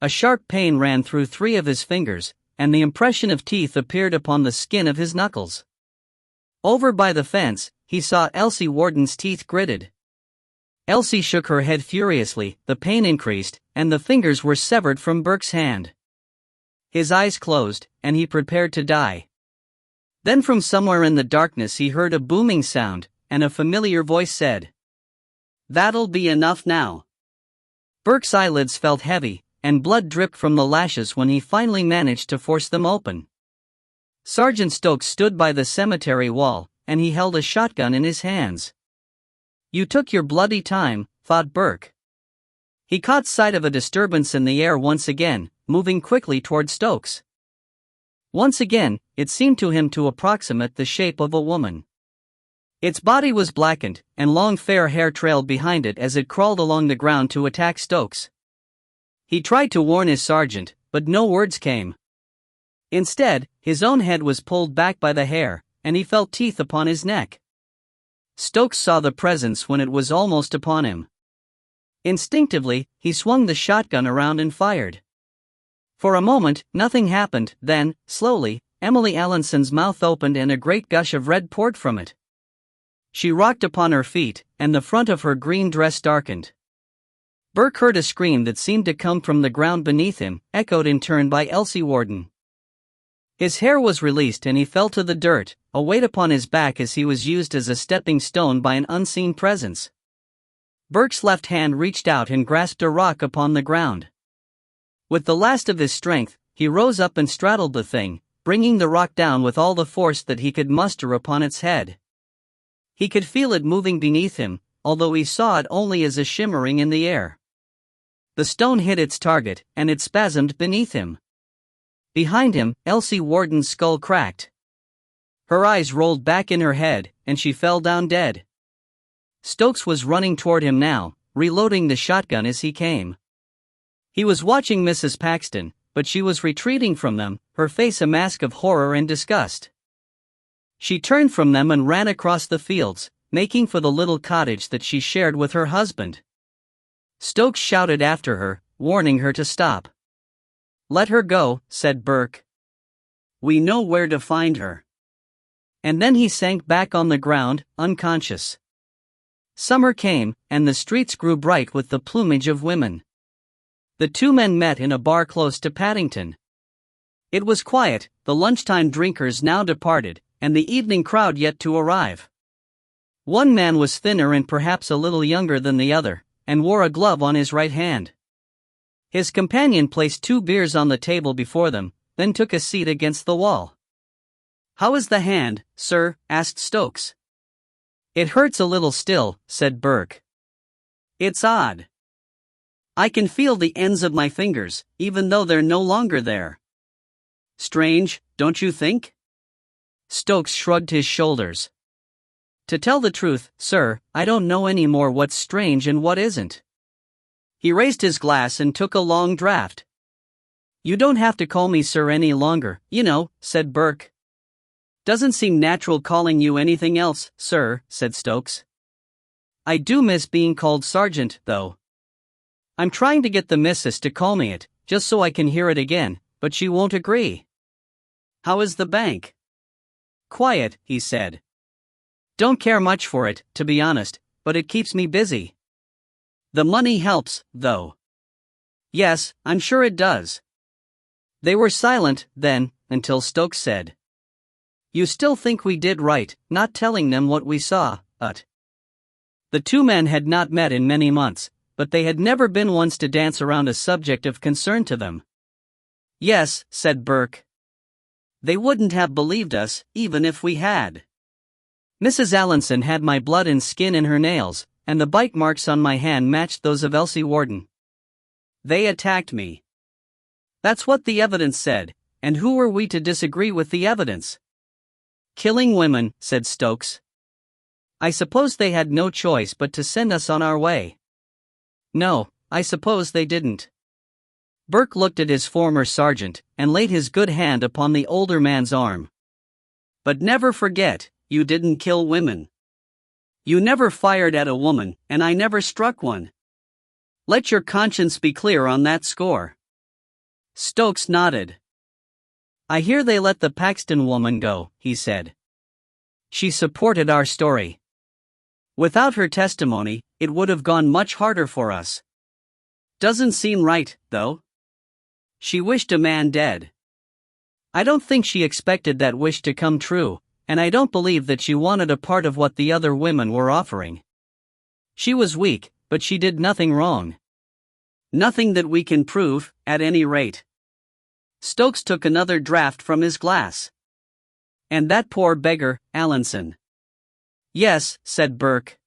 Speaker 1: A sharp pain ran through 3 of his fingers, and the impression of teeth appeared upon the skin of his knuckles. Over by the fence, he saw Elsie Warden's teeth gritted. Elsie shook her head furiously, the pain increased, and the fingers were severed from Burke's hand. His eyes closed, and he prepared to die. Then from somewhere in the darkness he heard a booming sound, and a familiar voice said, "That'll be enough now." Burke's eyelids felt heavy, and blood dripped from the lashes when he finally managed to force them open. Sergeant Stokes stood by the cemetery wall, and he held a shotgun in his hands. "You took your bloody time," thought Burke. He caught sight of a disturbance in the air once again, moving quickly toward Stokes. Once again, it seemed to him to approximate the shape of a woman. Its body was blackened, and long fair hair trailed behind it as it crawled along the ground to attack Stokes. He tried to warn his sergeant, but no words came. Instead, his own head was pulled back by the hair, and he felt teeth upon his neck. Stokes saw the presence when it was almost upon him. Instinctively, he swung the shotgun around and fired. For a moment, nothing happened, then, slowly, Emily Allinson's mouth opened and a great gush of red poured from it. She rocked upon her feet, and the front of her green dress darkened. Burke heard a scream that seemed to come from the ground beneath him, echoed in turn by Elsie Warden. His hair was released and he fell to the dirt, a weight upon his back as he was used as a stepping stone by an unseen presence. Burke's left hand reached out and grasped a rock upon the ground. With the last of his strength, he rose up and straddled the thing, bringing the rock down with all the force that he could muster upon its head. He could feel it moving beneath him, although he saw it only as a shimmering in the air. The stone hit its target, and it spasmed beneath him. Behind him, Elsie Warden's skull cracked. Her eyes rolled back in her head, and she fell down dead. Stokes was running toward him now, reloading the shotgun as he came. He was watching Mrs. Paxton, but she was retreating from them, her face a mask of horror and disgust. She turned from them and ran across the fields, making for the little cottage that she shared with her husband. Stokes shouted after her, warning her to stop. "Let her go," said Burke. "We know where to find her." And then he sank back on the ground, unconscious. Summer came, and the streets grew bright with the plumage of women. The two men met in a bar close to Paddington. It was quiet, the lunchtime drinkers now departed, and the evening crowd yet to arrive. One man was thinner and perhaps a little younger than the other, and wore a glove on his right hand. His companion placed 2 beers on the table before them, then took a seat against the wall. "How is the hand, sir?" asked Stokes. "It hurts a little still," said Burke. "It's odd. I can feel the ends of my fingers, even though they're no longer there. Strange, don't you think?" Stokes shrugged his shoulders. "To tell the truth, sir, I don't know any more what's strange and what isn't." He raised his glass and took a long draught. "You don't have to call me sir any longer, you know," said Burke. "Doesn't seem natural calling you anything else, sir," said Stokes. "I do miss being called sergeant, though. I'm trying to get the missus to call me it, just so I can hear it again, but she won't agree." "How is the bank?" "Quiet," he said. "Don't care much for it, to be honest, but it keeps me busy." "The money helps, though." "Yes, I'm sure it does." They were silent, then, until Stokes said, "You still think we did right, not telling them what we saw, Ut?" The two men had not met in many months, but they had never been ones to dance around a subject of concern to them. "Yes," said Burke. "They wouldn't have believed us, even if we had. Mrs. Allinson had my blood and skin in her nails, and the bite marks on my hand matched those of Elsie Warden. They attacked me. That's what the evidence said, and who were we to disagree with the evidence?" "Killing women," said Stokes. "I suppose they had no choice but to send us on our way." "No, I suppose they didn't." Burke looked at his former sergeant, and laid his good hand upon the older man's arm. "But never forget, you didn't kill women. You never fired at a woman, and I never struck one. Let your conscience be clear on that score." Stokes nodded. "I hear they let the Paxton woman go," he said. She supported our story. Without her testimony, it would have gone much harder for us. Doesn't seem right, though. She wished a man dead. I don't think she expected that wish to come true, and I don't believe that she wanted a part of what the other women were offering. She was weak, but she did nothing wrong. Nothing that we can prove, at any rate. Stokes took another draught from his glass. And that poor beggar, Allinson. Yes, said Burke.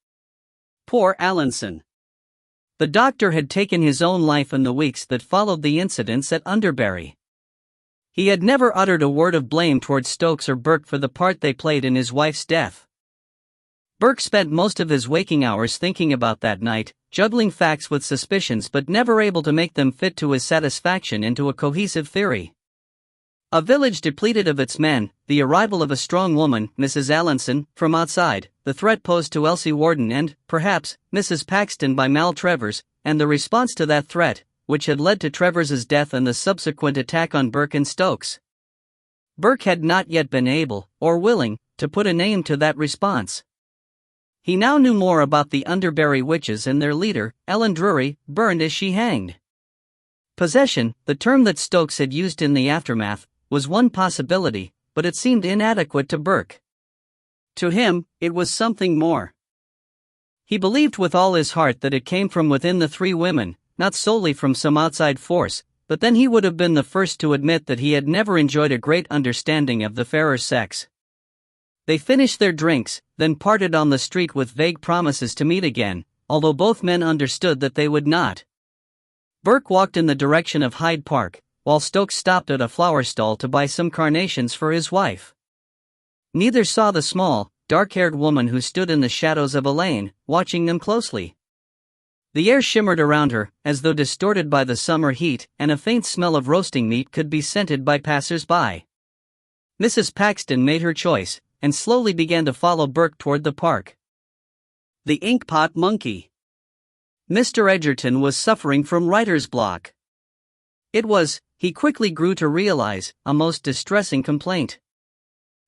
Speaker 1: Poor Allinson. The doctor had taken his own life in the weeks that followed the incidents at Underbury. He had never uttered a word of blame towards Stokes or Burke for the part they played in his wife's death. Burke spent most of his waking hours thinking about that night, juggling facts with suspicions but never able to make them fit to his satisfaction into a cohesive theory. A village depleted of its men, the arrival of a strong woman, Mrs. Allinson, from outside, the threat posed to Elsie Warden and, perhaps, Mrs. Paxton by Mal Trevors, and the response to that threat, which had led to Trevors's death and the subsequent attack on Burke and Stokes. Burke had not yet been able, or willing, to put a name to that response. He now knew more about the Underbury witches and their leader, Ellen Drury, burned as she hanged. Possession, the term that Stokes had used in the aftermath, was one possibility, but it seemed inadequate to Burke. To him, it was something more. He believed with all his heart that it came from within the three women, not solely from some outside force, but then he would have been the first to admit that he had never enjoyed a great understanding of the fairer sex. They finished their drinks, then parted on the street with vague promises to meet again, although both men understood that they would not. Burke walked in the direction of Hyde Park, while Stokes stopped at a flower stall to buy some carnations for his wife. Neither saw the small, dark-haired woman who stood in the shadows of a lane, watching them closely. The air shimmered around her, as though distorted by the summer heat, and a faint smell of roasting meat could be scented by passers-by. Mrs. Paxton made her choice, and slowly began to follow Burke toward the park. The Inkpot Monkey. Mr. Edgerton was suffering from writer's block. It was, he quickly grew to realize, a most distressing complaint.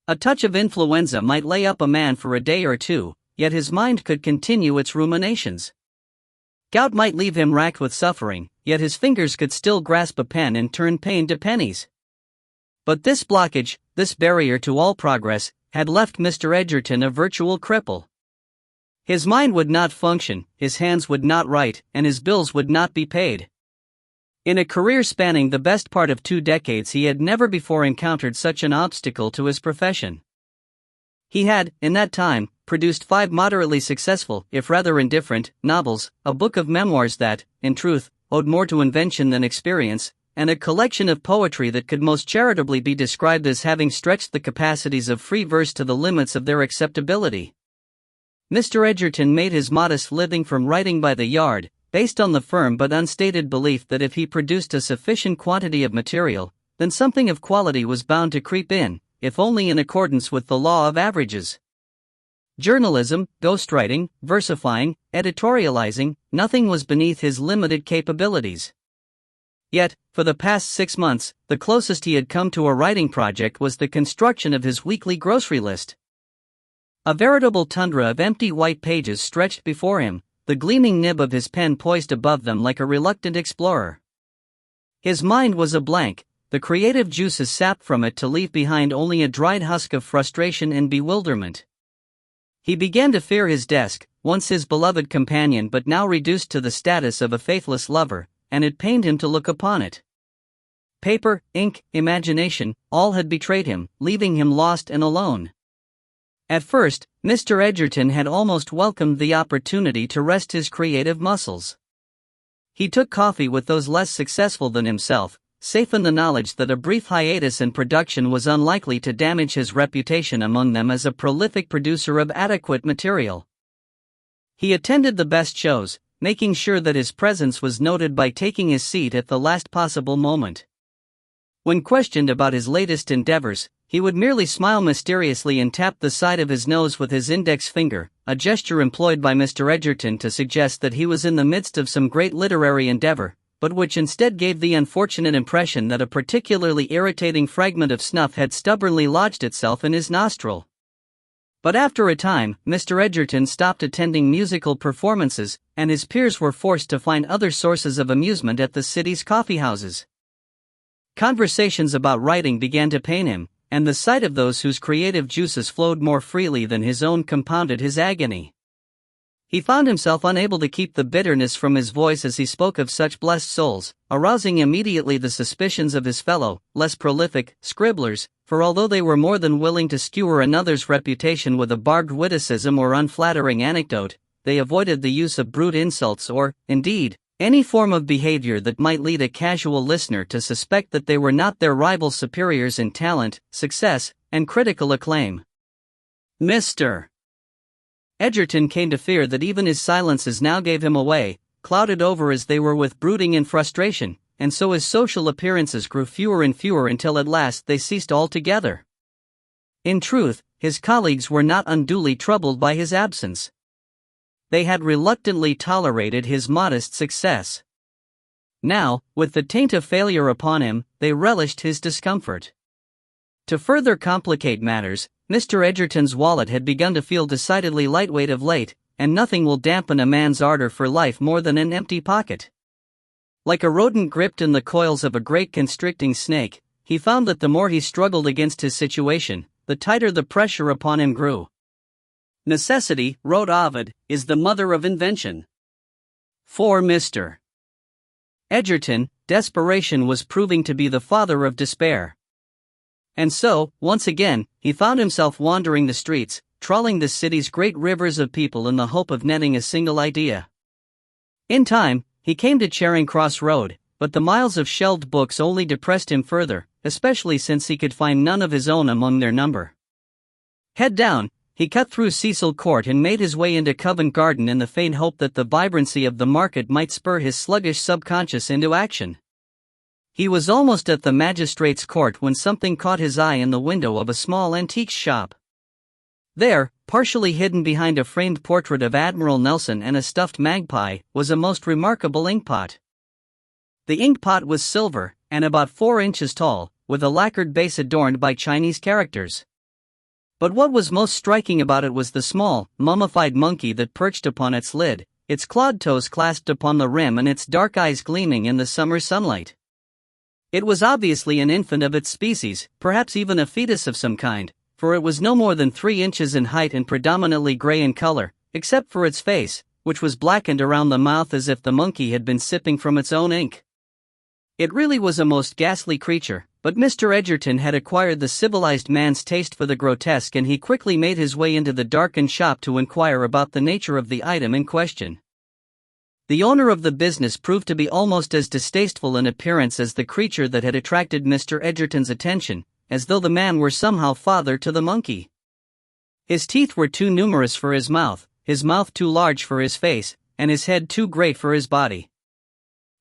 Speaker 1: A touch of influenza might lay up a man for a day or two, yet his mind could continue its ruminations. Gout might leave him racked with suffering, yet his fingers could still grasp a pen and turn pain to pennies. But this blockage, this barrier to all progress, had left Mr. Edgerton a virtual cripple. His mind would not function, his hands would not write, and his bills would not be paid. In a career spanning the best part of 2 decades, he had never before encountered such an obstacle to his profession. He had, in that time, produced 5 moderately successful, if rather indifferent, novels, a book of memoirs that, in truth, owed more to invention than experience, and a collection of poetry that could most charitably be described as having stretched the capacities of free verse to the limits of their acceptability. Mr. Edgerton made his modest living from writing by the yard, based on the firm but unstated belief that if he produced a sufficient quantity of material, then something of quality was bound to creep in, if only in accordance with the law of averages. Journalism, ghostwriting, versifying, editorializing, nothing was beneath his limited capabilities. Yet, for the past 6 months, the closest he had come to a writing project was the construction of his weekly grocery list. A veritable tundra of empty white pages stretched before him, the gleaming nib of his pen poised above them like a reluctant explorer. His mind was a blank, the creative juices sapped from it to leave behind only a dried husk of frustration and bewilderment. He began to fear his desk, once his beloved companion but now reduced to the status of a faithless lover, and it pained him to look upon it. Paper, ink, imagination, all had betrayed him, leaving him lost and alone. At first, Mr. Edgerton had almost welcomed the opportunity to rest his creative muscles. He took coffee with those less successful than himself, safe in the knowledge that a brief hiatus in production was unlikely to damage his reputation among them as a prolific producer of adequate material. He attended the best shows, making sure that his presence was noted by taking his seat at the last possible moment. When questioned about his latest endeavors, he would merely smile mysteriously and tap the side of his nose with his index finger, a gesture employed by Mr. Edgerton to suggest that he was in the midst of some great literary endeavor, but which instead gave the unfortunate impression that a particularly irritating fragment of snuff had stubbornly lodged itself in his nostril. But after a time, Mr. Edgerton stopped attending musical performances, and his peers were forced to find other sources of amusement at the city's coffeehouses. Conversations about writing began to pain him, and the sight of those whose creative juices flowed more freely than his own compounded his agony. He found himself unable to keep the bitterness from his voice as he spoke of such blessed souls, arousing immediately the suspicions of his fellow, less prolific, scribblers, for although they were more than willing to skewer another's reputation with a barbed witticism or unflattering anecdote, they avoided the use of brute insults or, indeed, any form of behavior that might lead a casual listener to suspect that they were not their rival superiors in talent, success, and critical acclaim. Mr. Edgerton came to fear that even his silences now gave him away, clouded over as they were with brooding and frustration, and so his social appearances grew fewer and fewer until at last they ceased altogether. In truth, his colleagues were not unduly troubled by his absence. They had reluctantly tolerated his modest success. Now, with the taint of failure upon him, they relished his discomfort. To further complicate matters, Mr. Edgerton's wallet had begun to feel decidedly lightweight of late, and nothing will dampen a man's ardor for life more than an empty pocket. Like a rodent gripped in the coils of a great constricting snake, he found that the more he struggled against his situation, the tighter the pressure upon him grew. Necessity, wrote Ovid, is the mother of invention. For Mr. Edgerton, desperation was proving to be the father of despair. And so, once again, he found himself wandering the streets, trawling the city's great rivers of people in the hope of netting a single idea. In time, he came to Charing Cross Road, but the miles of shelved books only depressed him further, especially since he could find none of his own among their number. Head down, he cut through Cecil Court and made his way into Covent Garden in the faint hope that the vibrancy of the market might spur his sluggish subconscious into action. He was almost at the magistrate's court when something caught his eye in the window of a small antiques shop. There, partially hidden behind a framed portrait of Admiral Nelson and a stuffed magpie, was a most remarkable inkpot. The inkpot was silver, and about 4 inches tall, with a lacquered base adorned by Chinese characters. But what was most striking about it was the small, mummified monkey that perched upon its lid, its clawed toes clasped upon the rim and its dark eyes gleaming in the summer sunlight. It was obviously an infant of its species, perhaps even a fetus of some kind, for it was no more than 3 inches in height and predominantly gray in color, except for its face, which was blackened around the mouth as if the monkey had been sipping from its own ink. It really was a most ghastly creature, but Mr. Edgerton had acquired the civilized man's taste for the grotesque, and he quickly made his way into the darkened shop to inquire about the nature of the item in question. The owner of the business proved to be almost as distasteful in appearance as the creature that had attracted Mr. Edgerton's attention, as though the man were somehow father to the monkey. His teeth were too numerous for his mouth too large for his face, and his head too great for his body.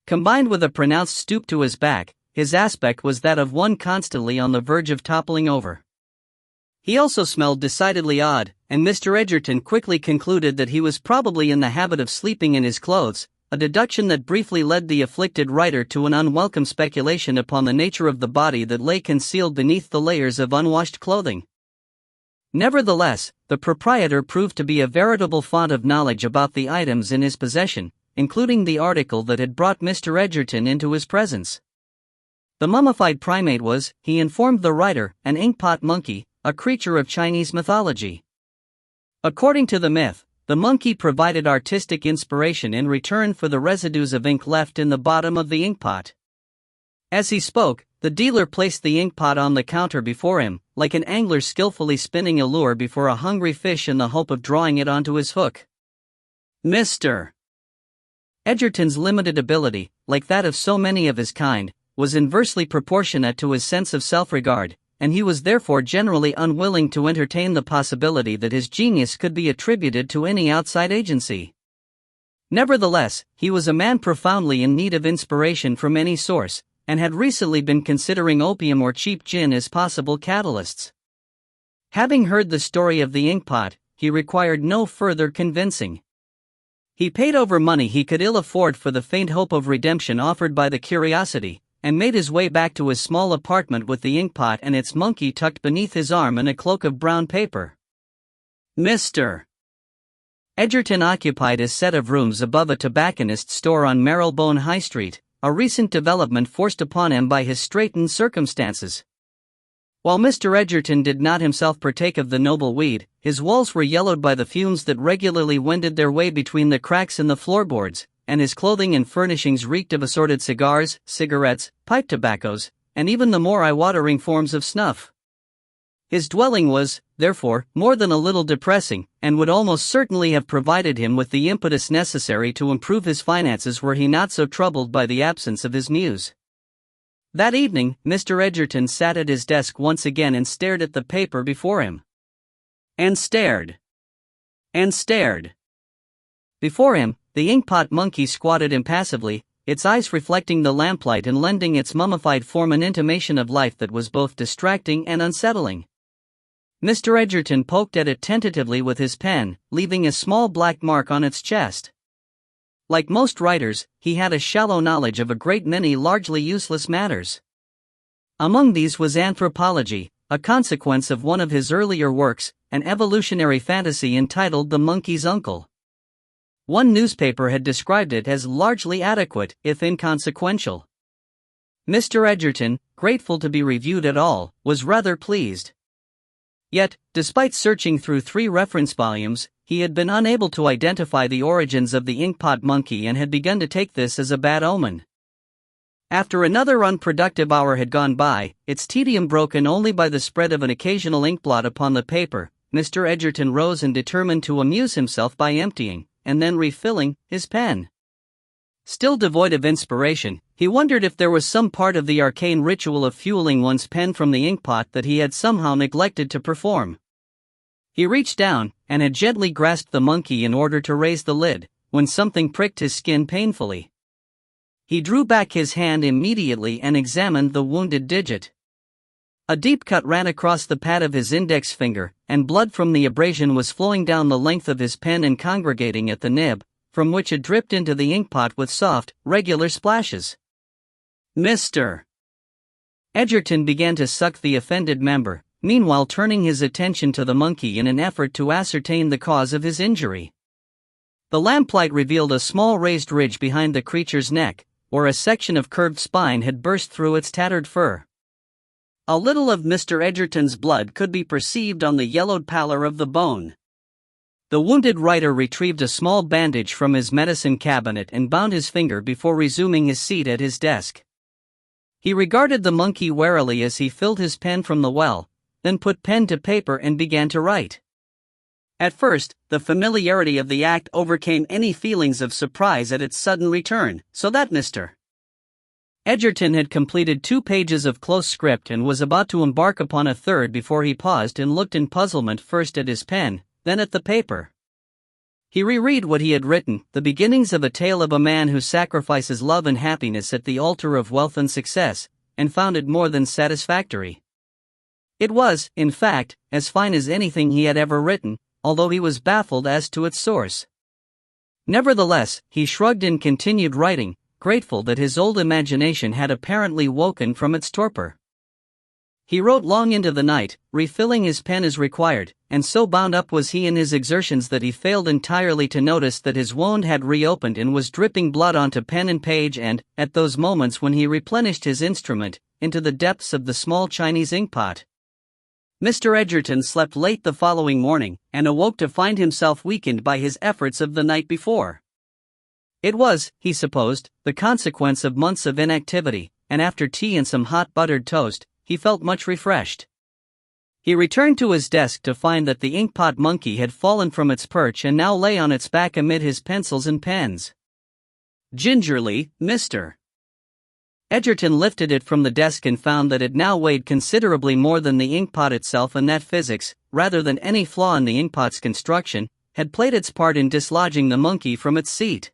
Speaker 1: Combined with a pronounced stoop to his back, his aspect was that of one constantly on the verge of toppling over. He also smelled decidedly odd, and Mr. Edgerton quickly concluded that he was probably in the habit of sleeping in his clothes, a deduction that briefly led the afflicted writer to an unwelcome speculation upon the nature of the body that lay concealed beneath the layers of unwashed clothing. Nevertheless, the proprietor proved to be a veritable font of knowledge about the items in his possession, including the article that had brought Mr. Edgerton into his presence. The mummified primate was, he informed the writer, an inkpot monkey, a creature of Chinese mythology. According to the myth, the monkey provided artistic inspiration in return for the residues of ink left in the bottom of the inkpot. As he spoke, the dealer placed the inkpot on the counter before him, like an angler skillfully spinning a lure before a hungry fish in the hope of drawing it onto his hook. Mr. Edgerton's limited ability, like that of so many of his kind, was inversely proportionate to his sense of self-regard, and he was therefore generally unwilling to entertain the possibility that his genius could be attributed to any outside agency. Nevertheless, he was a man profoundly in need of inspiration from any source, and had recently been considering opium or cheap gin as possible catalysts. Having heard the story of the inkpot, he required no further convincing. He paid over money he could ill afford for the faint hope of redemption offered by the curiosity, and made his way back to his small apartment with the inkpot and its monkey tucked beneath his arm in a cloak of brown paper. Mr. Edgerton occupied a set of rooms above a tobacconist's store on Marylebone High Street, a recent development forced upon him by his straitened circumstances. While Mr. Edgerton did not himself partake of the noble weed, his walls were yellowed by the fumes that regularly wended their way between the cracks in the floorboards, and his clothing and furnishings reeked of assorted cigars, cigarettes, pipe tobaccos, and even the more eye-watering forms of snuff. His dwelling was, therefore, more than a little depressing, and would almost certainly have provided him with the impetus necessary to improve his finances were he not so troubled by the absence of his muse. That evening, Mr. Edgerton sat at his desk once again and stared at the paper before him. And stared. And stared. Before him, the inkpot monkey squatted impassively, its eyes reflecting the lamplight and lending its mummified form an intimation of life that was both distracting and unsettling. Mr. Edgerton poked at it tentatively with his pen, leaving a small black mark on its chest. Like most writers, he had a shallow knowledge of a great many largely useless matters. Among these was anthropology, a consequence of one of his earlier works, an evolutionary fantasy entitled The Monkey's Uncle. One newspaper had described it as largely adequate, if inconsequential. Mr. Edgerton, grateful to be reviewed at all, was rather pleased. Yet, despite searching through 3 reference volumes, he had been unable to identify the origins of the inkpot monkey and had begun to take this as a bad omen. After another unproductive hour had gone by, its tedium broken only by the spread of an occasional inkblot upon the paper, Mr. Edgerton rose and determined to amuse himself by emptying, and then refilling, his pen. Still devoid of inspiration, he wondered if there was some part of the arcane ritual of fueling one's pen from the inkpot that he had somehow neglected to perform. He reached down, and had gently grasped the monkey in order to raise the lid, when something pricked his skin painfully. He drew back his hand immediately and examined the wounded digit. A deep cut ran across the pad of his index finger, and blood from the abrasion was flowing down the length of his pen and congregating at the nib, from which it dripped into the inkpot with soft, regular splashes. Mr. Edgerton began to suck the offended member, meanwhile turning his attention to the monkey in an effort to ascertain the cause of his injury. The lamplight revealed a small raised ridge behind the creature's neck, where a section of curved spine had burst through its tattered fur. A little of Mr. Edgerton's blood could be perceived on the yellowed pallor of the bone. The wounded writer retrieved a small bandage from his medicine cabinet and bound his finger before resuming his seat at his desk. He regarded the monkey warily as he filled his pen from the well, then put pen to paper and began to write. At first, the familiarity of the act overcame any feelings of surprise at its sudden return, so that Mr. Edgerton had completed 2 pages of close script and was about to embark upon a third before he paused and looked in puzzlement first at his pen, then at the paper. He reread what he had written, the beginnings of a tale of a man who sacrifices love and happiness at the altar of wealth and success, and found it more than satisfactory. It was, in fact, as fine as anything he had ever written, although he was baffled as to its source. Nevertheless, he shrugged and continued writing, grateful that his old imagination had apparently woken from its torpor. He wrote long into the night, refilling his pen as required, and so bound up was he in his exertions that he failed entirely to notice that his wound had reopened and was dripping blood onto pen and page and, at those moments when he replenished his instrument, into the depths of the small Chinese inkpot. Mr. Edgerton slept late the following morning, and awoke to find himself weakened by his efforts of the night before. It was, he supposed, the consequence of months of inactivity, and after tea and some hot buttered toast, he felt much refreshed. He returned to his desk to find that the inkpot monkey had fallen from its perch and now lay on its back amid his pencils and pens. Gingerly, Mr. Edgerton lifted it from the desk and found that it now weighed considerably more than the inkpot itself and that physics, rather than any flaw in the inkpot's construction, had played its part in dislodging the monkey from its seat.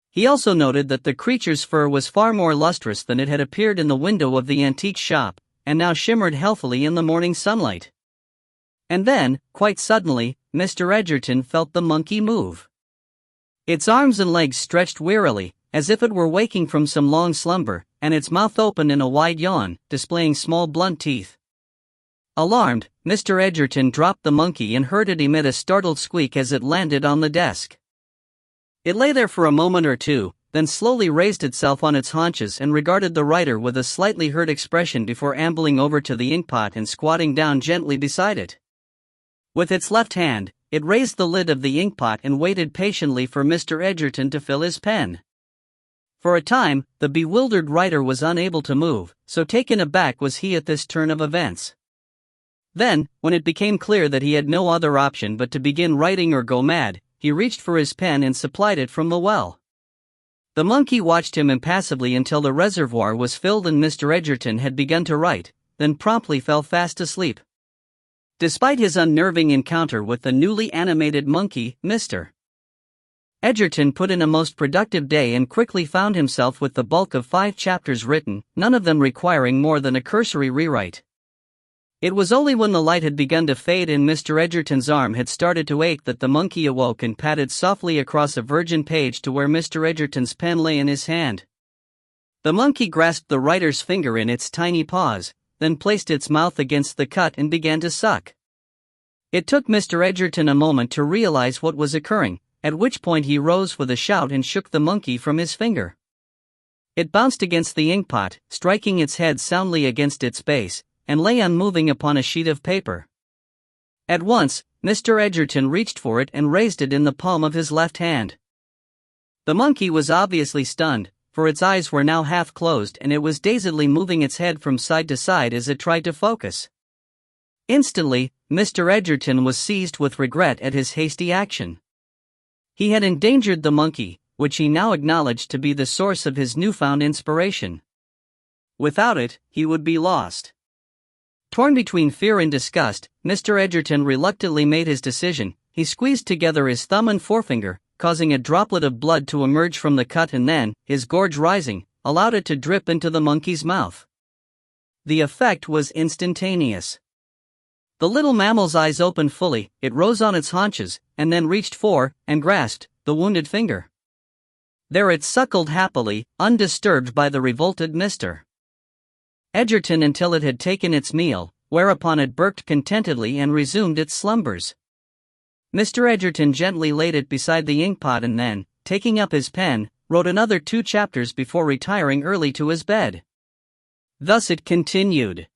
Speaker 1: He also noted that the creature's fur was far more lustrous than it had appeared in the window of the antique shop, and now shimmered healthily in the morning sunlight. And then, quite suddenly, Mr. Edgerton felt the monkey move. Its arms and legs stretched wearily, as if it were waking from some long slumber, and its mouth opened in a wide yawn, displaying small blunt teeth. Alarmed, Mr. Edgerton dropped the monkey and heard it emit a startled squeak as it landed on the desk. It lay there for a moment or two, then slowly raised itself on its haunches and regarded the writer with a slightly hurt expression before ambling over to the inkpot and squatting down gently beside it. With its left hand, it raised the lid of the inkpot and waited patiently for Mr. Edgerton to fill his pen. For a time, the bewildered writer was unable to move, so taken aback was he at this turn of events. Then, when it became clear that he had no other option but to begin writing or go mad, he reached for his pen and supplied it from the well. The monkey watched him impassively until the reservoir was filled and Mr. Edgerton had begun to write, then promptly fell fast asleep. Despite his unnerving encounter with the newly animated monkey, Mr. Edgerton put in a most productive day and quickly found himself with the bulk of 5 chapters written, none of them requiring more than a cursory rewrite. It was only when the light had begun to fade and Mr. Edgerton's arm had started to ache that the monkey awoke and padded softly across a virgin page to where Mr. Edgerton's pen lay in his hand. The monkey grasped the writer's finger in its tiny paws, then placed its mouth against the cut and began to suck. It took Mr. Edgerton a moment to realize what was occurring, at which point he rose with a shout and shook the monkey from his finger. It bounced against the inkpot, striking its head soundly against its base, and lay unmoving upon a sheet of paper. At once, Mr. Edgerton reached for it and raised it in the palm of his left hand. The monkey was obviously stunned, for its eyes were now half closed and it was dazedly moving its head from side to side as it tried to focus. Instantly, Mr. Edgerton was seized with regret at his hasty action. He had endangered the monkey, which he now acknowledged to be the source of his newfound inspiration. Without it, he would be lost. Torn between fear and disgust, Mr. Edgerton reluctantly made his decision. He squeezed together his thumb and forefinger, causing a droplet of blood to emerge from the cut and then, his gorge rising, allowed it to drip into the monkey's mouth. The effect was instantaneous. The little mammal's eyes opened fully, it rose on its haunches, and then reached for, and grasped, the wounded finger. There it suckled happily, undisturbed by the revolted Mr. Edgerton until it had taken its meal, whereupon it burped contentedly and resumed its slumbers. Mr. Edgerton gently laid it beside the inkpot and then, taking up his pen, wrote another 2 chapters before retiring early to his bed. Thus it continued.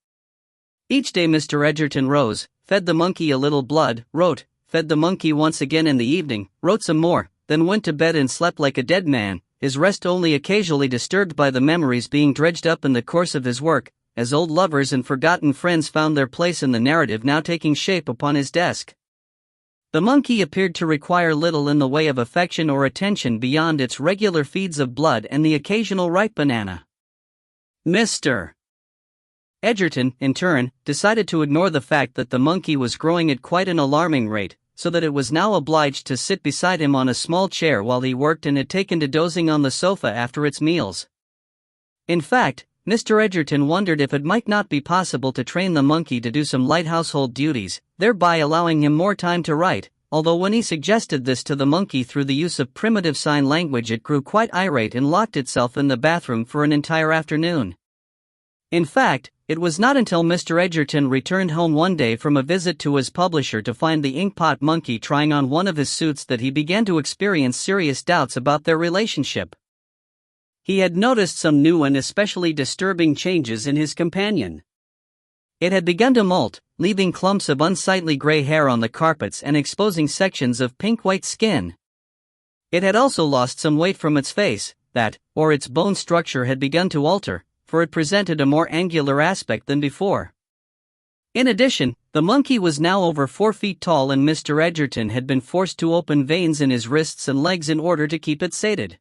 Speaker 1: Each day Mr. Edgerton rose, fed the monkey a little blood, wrote, fed the monkey once again in the evening, wrote some more, then went to bed and slept like a dead man, his rest only occasionally disturbed by the memories being dredged up in the course of his work, as old lovers and forgotten friends found their place in the narrative now taking shape upon his desk. The monkey appeared to require little in the way of affection or attention beyond its regular feeds of blood and the occasional ripe banana. Mr. Edgerton, in turn, decided to ignore the fact that the monkey was growing at quite an alarming rate, so that it was now obliged to sit beside him on a small chair while he worked and had taken to dozing on the sofa after its meals. In fact, Mr. Edgerton wondered if it might not be possible to train the monkey to do some light household duties, thereby allowing him more time to write, although when he suggested this to the monkey through the use of primitive sign language it grew quite irate and locked itself in the bathroom for an entire afternoon. In fact, it was not until Mr. Edgerton returned home one day from a visit to his publisher to find the inkpot monkey trying on one of his suits that he began to experience serious doubts about their relationship. He had noticed some new and especially disturbing changes in his companion. It had begun to molt, leaving clumps of unsightly gray hair on the carpets and exposing sections of pink-white skin. It had also lost some weight from its face, or its bone structure had begun to alter, for it presented a more angular aspect than before. In addition, the monkey was now over 4 feet tall and Mr. Edgerton had been forced to open veins in his wrists and legs in order to keep it sated.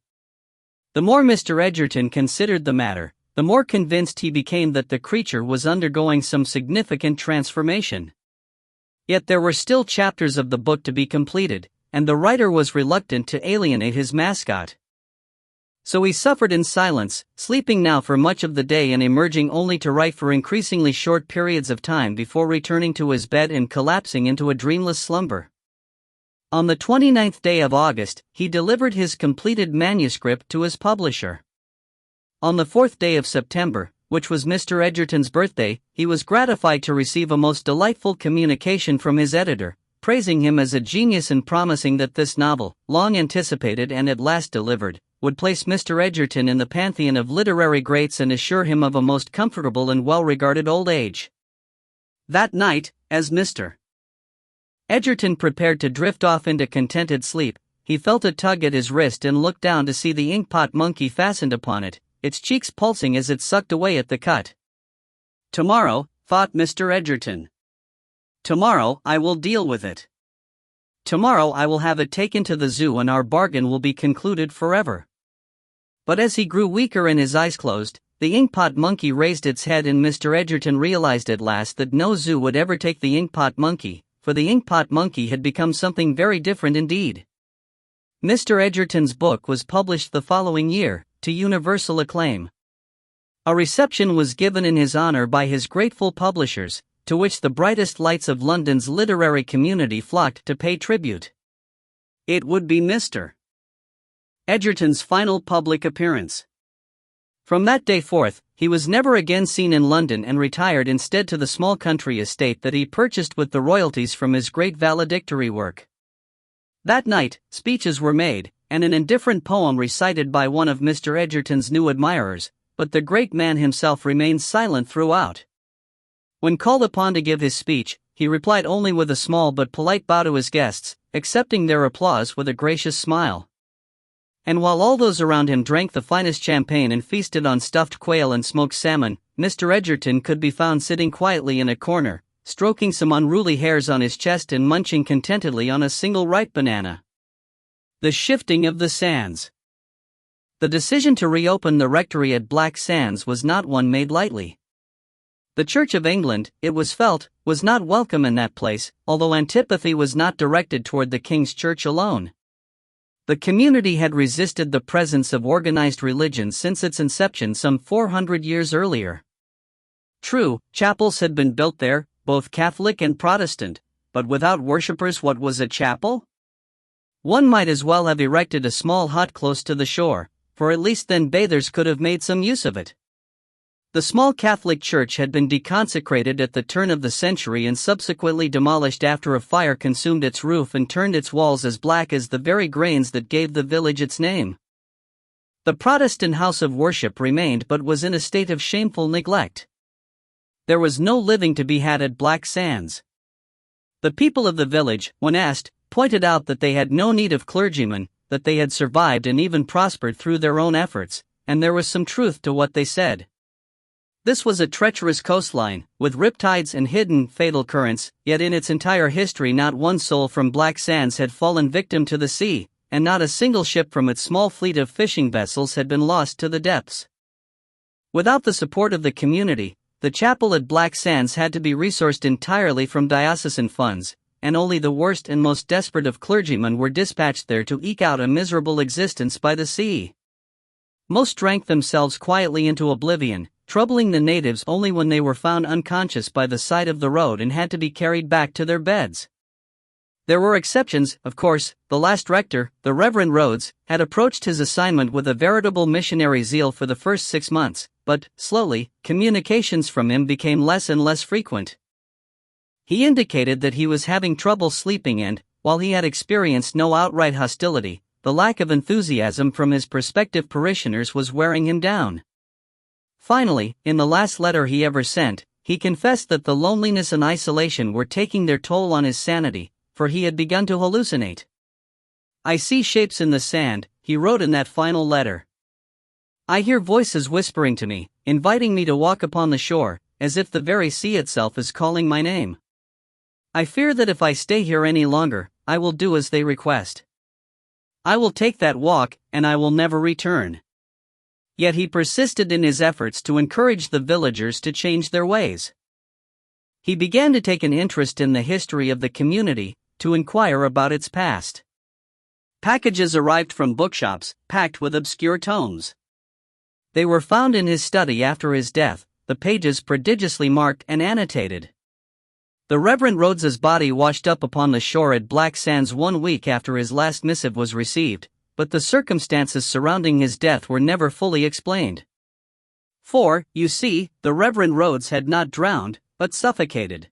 Speaker 1: The more Mr. Edgerton considered the matter, the more convinced he became that the creature was undergoing some significant transformation. Yet there were still chapters of the book to be completed, and the writer was reluctant to alienate his mascot. So he suffered in silence, sleeping now for much of the day and emerging only to write for increasingly short periods of time before returning to his bed and collapsing into a dreamless slumber. On the 29th day of August, he delivered his completed manuscript to his publisher. On the 4th day of September, which was Mr. Edgerton's birthday, he was gratified to receive a most delightful communication from his editor, praising him as a genius and promising that this novel, long anticipated and at last delivered, would place Mr. Edgerton in the pantheon of literary greats and assure him of a most comfortable and well-regarded old age. That night, as Mr. Edgerton prepared to drift off into contented sleep, he felt a tug at his wrist and looked down to see the inkpot monkey fastened upon it, its cheeks pulsing as it sucked away at the cut. "Tomorrow," thought Mr. Edgerton. "Tomorrow I will deal with it. Tomorrow I will have it taken to the zoo and our bargain will be concluded forever." But as he grew weaker and his eyes closed, the inkpot monkey raised its head and Mr. Edgerton realized at last that no zoo would ever take the inkpot monkey, for the inkpot monkey had become something very different indeed. Mr. Edgerton's book was published the following year, to universal acclaim. A reception was given in his honor by his grateful publishers, to which the brightest lights of London's literary community flocked to pay tribute. It would be Mr. Edgerton's final public appearance. From that day forth, he was never again seen in London and retired instead to the small country estate that he purchased with the royalties from his great valedictory work. That night, speeches were made, and an indifferent poem recited by one of Mr. Edgerton's new admirers, but the great man himself remained silent throughout. When called upon to give his speech, he replied only with a small but polite bow to his guests, accepting their applause with a gracious smile. And while all those around him drank the finest champagne and feasted on stuffed quail and smoked salmon, Mr. Edgerton could be found sitting quietly in a corner, stroking some unruly hairs on his chest and munching contentedly on a single ripe banana. The shifting of the sands. The decision to reopen the rectory at Black Sands was not one made lightly. The Church of England, it was felt, was not welcome in that place, although antipathy was not directed toward the King's Church alone. The community had resisted the presence of organized religion since its inception some 400 years earlier. True, chapels had been built there, both Catholic and Protestant, but without worshippers, what was a chapel? One might as well have erected a small hut close to the shore, for at least then bathers could have made some use of it. The small Catholic church had been deconsecrated at the turn of the century and subsequently demolished after a fire consumed its roof and turned its walls as black as the very grains that gave the village its name. The Protestant house of worship remained but was in a state of shameful neglect. There was no living to be had at Black Sands. The people of the village, when asked, pointed out that they had no need of clergymen, that they had survived and even prospered through their own efforts, and there was some truth to what they said. This was a treacherous coastline, with riptides and hidden, fatal currents, yet in its entire history not one soul from Black Sands had fallen victim to the sea, and not a single ship from its small fleet of fishing vessels had been lost to the depths. Without the support of the community, the chapel at Black Sands had to be resourced entirely from diocesan funds, and only the worst and most desperate of clergymen were dispatched there to eke out a miserable existence by the sea. Most drank themselves quietly into oblivion, troubling the natives only when they were found unconscious by the side of the road and had to be carried back to their beds. There were exceptions, of course. The last rector, the Reverend Rhodes, had approached his assignment with a veritable missionary zeal for the first 6 months, but, slowly, communications from him became less and less frequent. He indicated that he was having trouble sleeping and, while he had experienced no outright hostility, the lack of enthusiasm from his prospective parishioners was wearing him down. Finally, in the last letter he ever sent, he confessed that the loneliness and isolation were taking their toll on his sanity, for he had begun to hallucinate. "I see shapes in the sand," he wrote in that final letter. "I hear voices whispering to me, inviting me to walk upon the shore, as if the very sea itself is calling my name. I fear that if I stay here any longer, I will do as they request. I will take that walk, and I will never return." Yet he persisted in his efforts to encourage the villagers to change their ways. He began to take an interest in the history of the community, to inquire about its past. Packages arrived from bookshops, packed with obscure tomes. They were found in his study after his death, the pages prodigiously marked and annotated. The Reverend Rhodes's body washed up upon the shore at Black Sands 1 week after his last missive was received, but the circumstances surrounding his death were never fully explained. For, you see, the Reverend Rhodes had not drowned, but suffocated.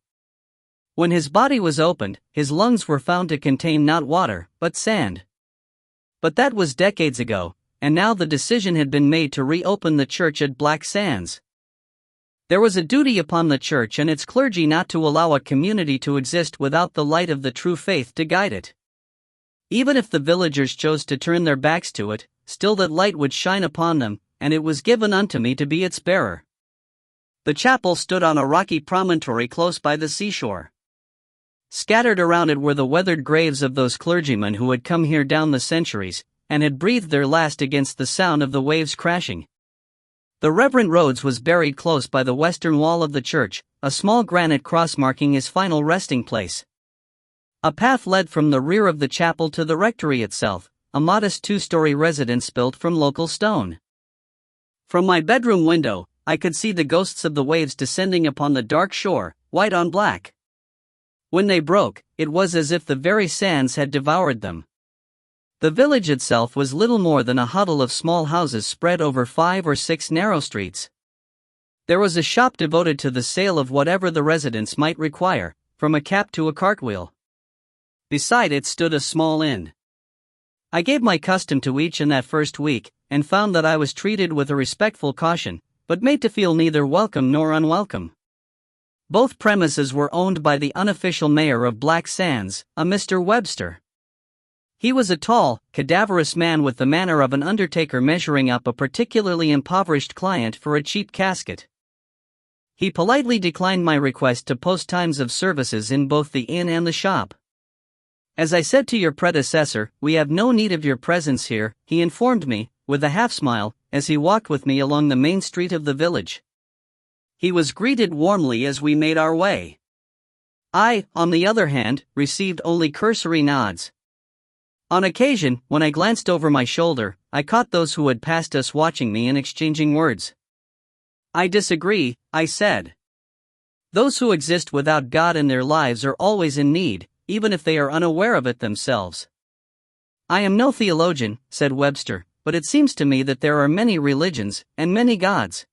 Speaker 1: When his body was opened, his lungs were found to contain not water, but sand. But that was decades ago, and now the decision had been made to reopen the church at Black Sands. There was a duty upon the church and its clergy not to allow a community to exist without the light of the true faith to guide it. Even if the villagers chose to turn their backs to it, still that light would shine upon them, and it was given unto me to be its bearer. The chapel stood on a rocky promontory close by the seashore. Scattered around it were the weathered graves of those clergymen who had come here down the centuries, and had breathed their last against the sound of the waves crashing. The Reverend Rhodes was buried close by the western wall of the church, a small granite cross marking his final resting place. A path led from the rear of the chapel to the rectory itself, a modest two-story residence built from local stone. From my bedroom window, I could see the ghosts of the waves descending upon the dark shore, white on black. When they broke, it was as if the very sands had devoured them. The village itself was little more than a huddle of small houses spread over 5 or 6 narrow streets. There was a shop devoted to the sale of whatever the residents might require, from a cap to a cartwheel. Beside it stood a small inn. I gave my custom to each in that first week, and found that I was treated with a respectful caution, but made to feel neither welcome nor unwelcome. Both premises were owned by the unofficial mayor of Black Sands, a Mr. Webster. He was a tall, cadaverous man with the manner of an undertaker measuring up a particularly impoverished client for a cheap casket. He politely declined my request to post times of services in both the inn and the shop. As I said to your predecessor, we have no need of your presence here, he informed me, with a half-smile, as he walked with me along the main street of the village. He was greeted warmly as we made our way. I, on the other hand, received only cursory nods. On occasion, when I glanced over my shoulder, I caught those who had passed us watching me and exchanging words. I disagree, I said. Those who exist without God in their lives are always in need, even if they are unaware of it themselves. I am no theologian, said Webster, but it seems to me that there are many religions, and many gods.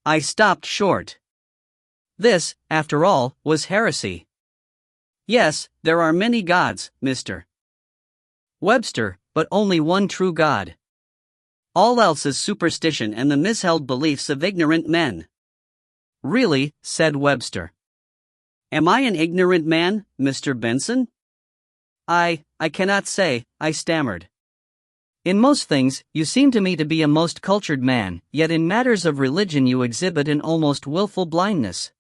Speaker 1: I stopped short. This, after all, was heresy. Yes, there are many gods, Mr. Webster, but only one true God. All else is superstition and the misheld beliefs of ignorant men. Really, said Webster. Am I an ignorant man, Mr. Benson? I cannot say, I stammered. In most things, you seem to me to be a most cultured man, yet in matters of religion you exhibit an almost willful blindness.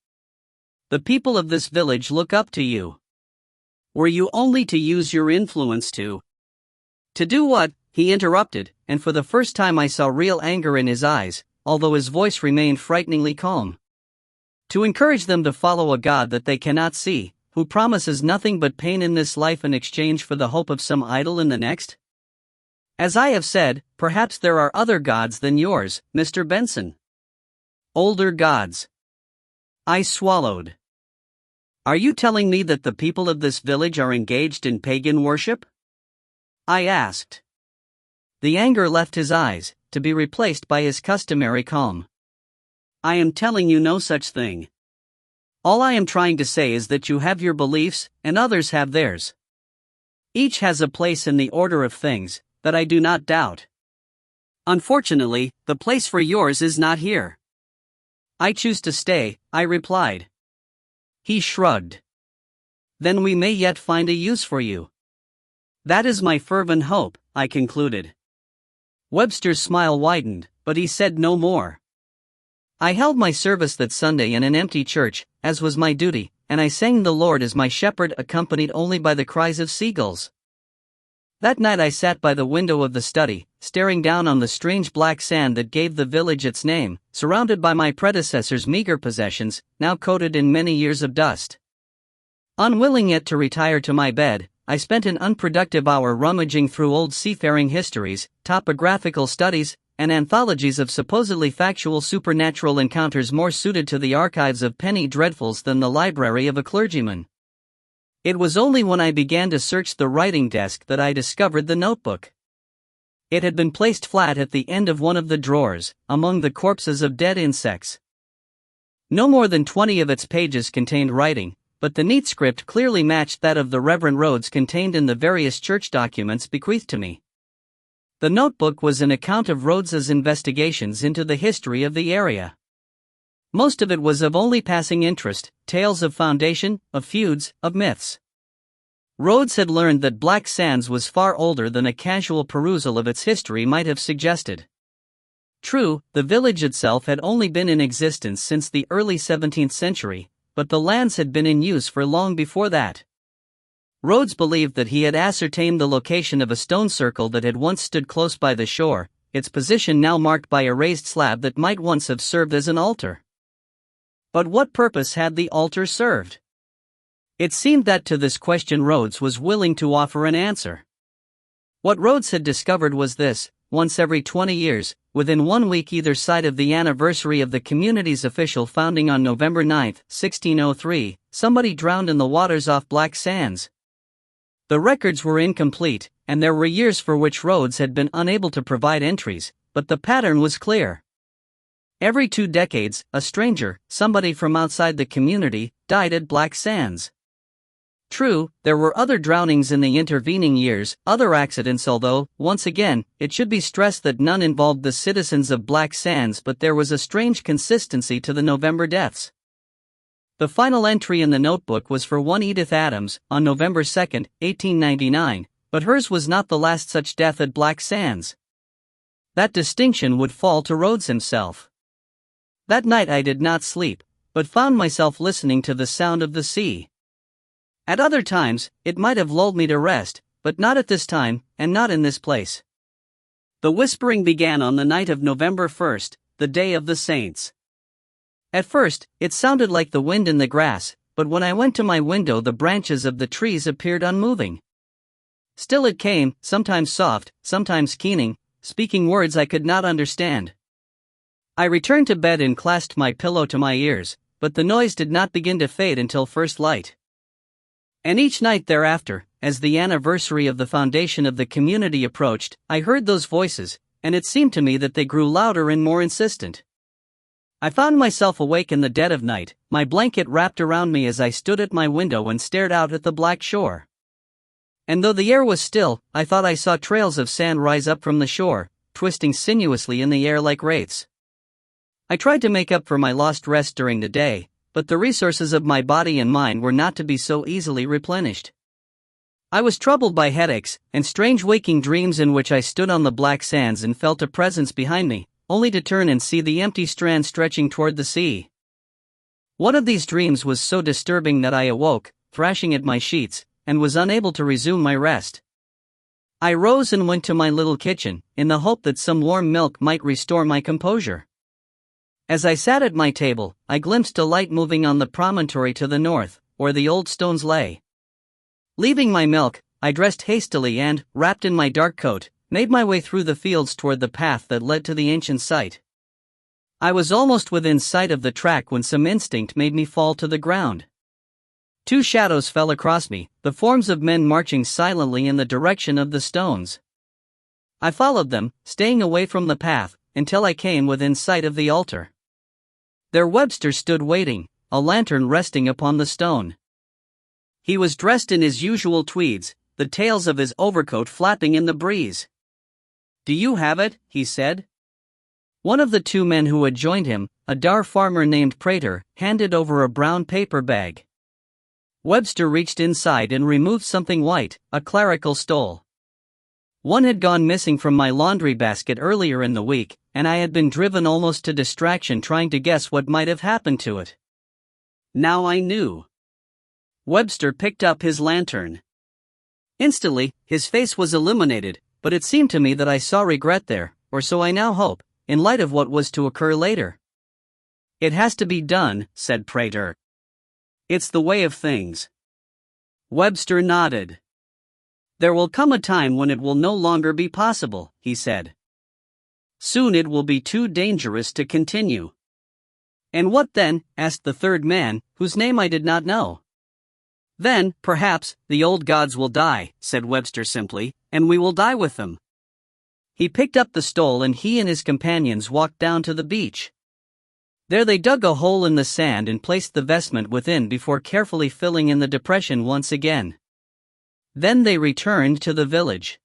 Speaker 1: The people of this village look up to you. Were you only to use your influence to do what? He interrupted, and for the first time I saw real anger in his eyes, although his voice remained frighteningly calm. To encourage them to follow a God that they cannot see, who promises nothing but pain in this life in exchange for the hope of some idol in the next? As I have said, perhaps there are other gods than yours, Mr. Benson. Older gods. I swallowed. Are you telling me that the people of this village are engaged in pagan worship? I asked. The anger left his eyes, to be replaced by his customary calm. I am telling you no such thing. All I am trying to say is that you have your beliefs, and others have theirs. Each has a place in the order of things, that I do not doubt. Unfortunately, the place for yours is not here. I choose to stay, I replied. He shrugged. Then we may yet find a use for you. That is my fervent hope, I concluded. Webster's smile widened, but he said no more. I held my service that Sunday in an empty church, as was my duty, and I sang the Lord as my shepherd, accompanied only by the cries of seagulls. That night I sat by the window of the study, staring down on the strange black sand that gave the village its name, surrounded by my predecessor's meager possessions, now coated in many years of dust. Unwilling yet to retire to my bed, I spent an unproductive hour rummaging through old seafaring histories, topographical studies, and anthologies of supposedly factual supernatural encounters more suited to the archives of penny dreadfuls than the library of a clergyman. It was only when I began to search the writing desk that I discovered the notebook. It had been placed flat at the end of one of the drawers, among the corpses of dead insects. No more than 20 of its pages contained writing, but the neat script clearly matched that of the Reverend Rhodes contained in the various church documents bequeathed to me. The notebook was an account of Rhodes's investigations into the history of the area. Most of it was of only passing interest, tales of foundation, of feuds, of myths. Rhodes had learned that Black Sands was far older than a casual perusal of its history might have suggested. True, the village itself had only been in existence since the early 17th century, but the lands had been in use for long before that. Rhodes believed that he had ascertained the location of a stone circle that had once stood close by the shore, its position now marked by a raised slab that might once have served as an altar. But what purpose had the altar served? It seemed that to this question Rhodes was willing to offer an answer. What Rhodes had discovered was this: once every 20 years, within 1 week either side of the anniversary of the community's official founding on November 9, 1603, somebody drowned in the waters off Black Sands. The records were incomplete, and there were years for which Rhodes had been unable to provide entries, but the pattern was clear. Every 2 decades, a stranger, somebody from outside the community, died at Black Sands. True, there were other drownings in the intervening years, other accidents, although, once again, it should be stressed that none involved the citizens of Black Sands, but there was a strange consistency to the November deaths. The final entry in the notebook was for one Edith Adams, on November 2, 1899, but hers was not the last such death at Black Sands. That distinction would fall to Rhodes himself. That night I did not sleep, but found myself listening to the sound of the sea. At other times, it might have lulled me to rest, but not at this time, and not in this place. The whispering began on the night of November 1st, the Day of the Saints. At first, it sounded like the wind in the grass, but when I went to my window the branches of the trees appeared unmoving. Still it came, sometimes soft, sometimes keening, speaking words I could not understand. I returned to bed and clasped my pillow to my ears, but the noise did not begin to fade until first light. And each night thereafter, as the anniversary of the foundation of the community approached, I heard those voices, and it seemed to me that they grew louder and more insistent. I found myself awake in the dead of night, my blanket wrapped around me as I stood at my window and stared out at the black shore. And though the air was still, I thought I saw trails of sand rise up from the shore, twisting sinuously in the air like wraiths. I tried to make up for my lost rest during the day, but the resources of my body and mind were not to be so easily replenished. I was troubled by headaches, and strange waking dreams in which I stood on the Black Sands and felt a presence behind me, only to turn and see the empty strand stretching toward the sea. One of these dreams was so disturbing that I awoke, thrashing at my sheets, and was unable to resume my rest. I rose and went to my little kitchen, in the hope that some warm milk might restore my composure. As I sat at my table, I glimpsed a light moving on the promontory to the north, where the old stones lay. Leaving my milk, I dressed hastily and, wrapped in my dark coat, made my way through the fields toward the path that led to the ancient site. I was almost within sight of the track when some instinct made me fall to the ground. 2 shadows fell across me, the forms of men marching silently in the direction of the stones. I followed them, staying away from the path, until I came within sight of the altar. There Webster stood waiting, a lantern resting upon the stone. He was dressed in his usual tweeds, the tails of his overcoat flapping in the breeze. "Do you have it?" he said. One of the 2 men who had joined him, a Dar farmer named Prater, handed over a brown paper bag. Webster reached inside and removed something white, a clerical stole. One had gone missing from my laundry basket earlier in the week, and I had been driven almost to distraction trying to guess what might have happened to it. Now I knew. Webster picked up his lantern. Instantly, his face was illuminated, but it seemed to me that I saw regret there, or so I now hope, in light of what was to occur later. "It has to be done," said Prater. "It's the way of things." Webster nodded. "There will come a time when it will no longer be possible," he said. "Soon it will be too dangerous to continue." "And what then?" asked the 3rd man, whose name I did not know. "Then, perhaps, the old gods will die," said Webster simply, "and we will die with them." He picked up the stole and he and his companions walked down to the beach. There they dug a hole in the sand and placed the vestment within before carefully filling in the depression once again. Then they returned to the village.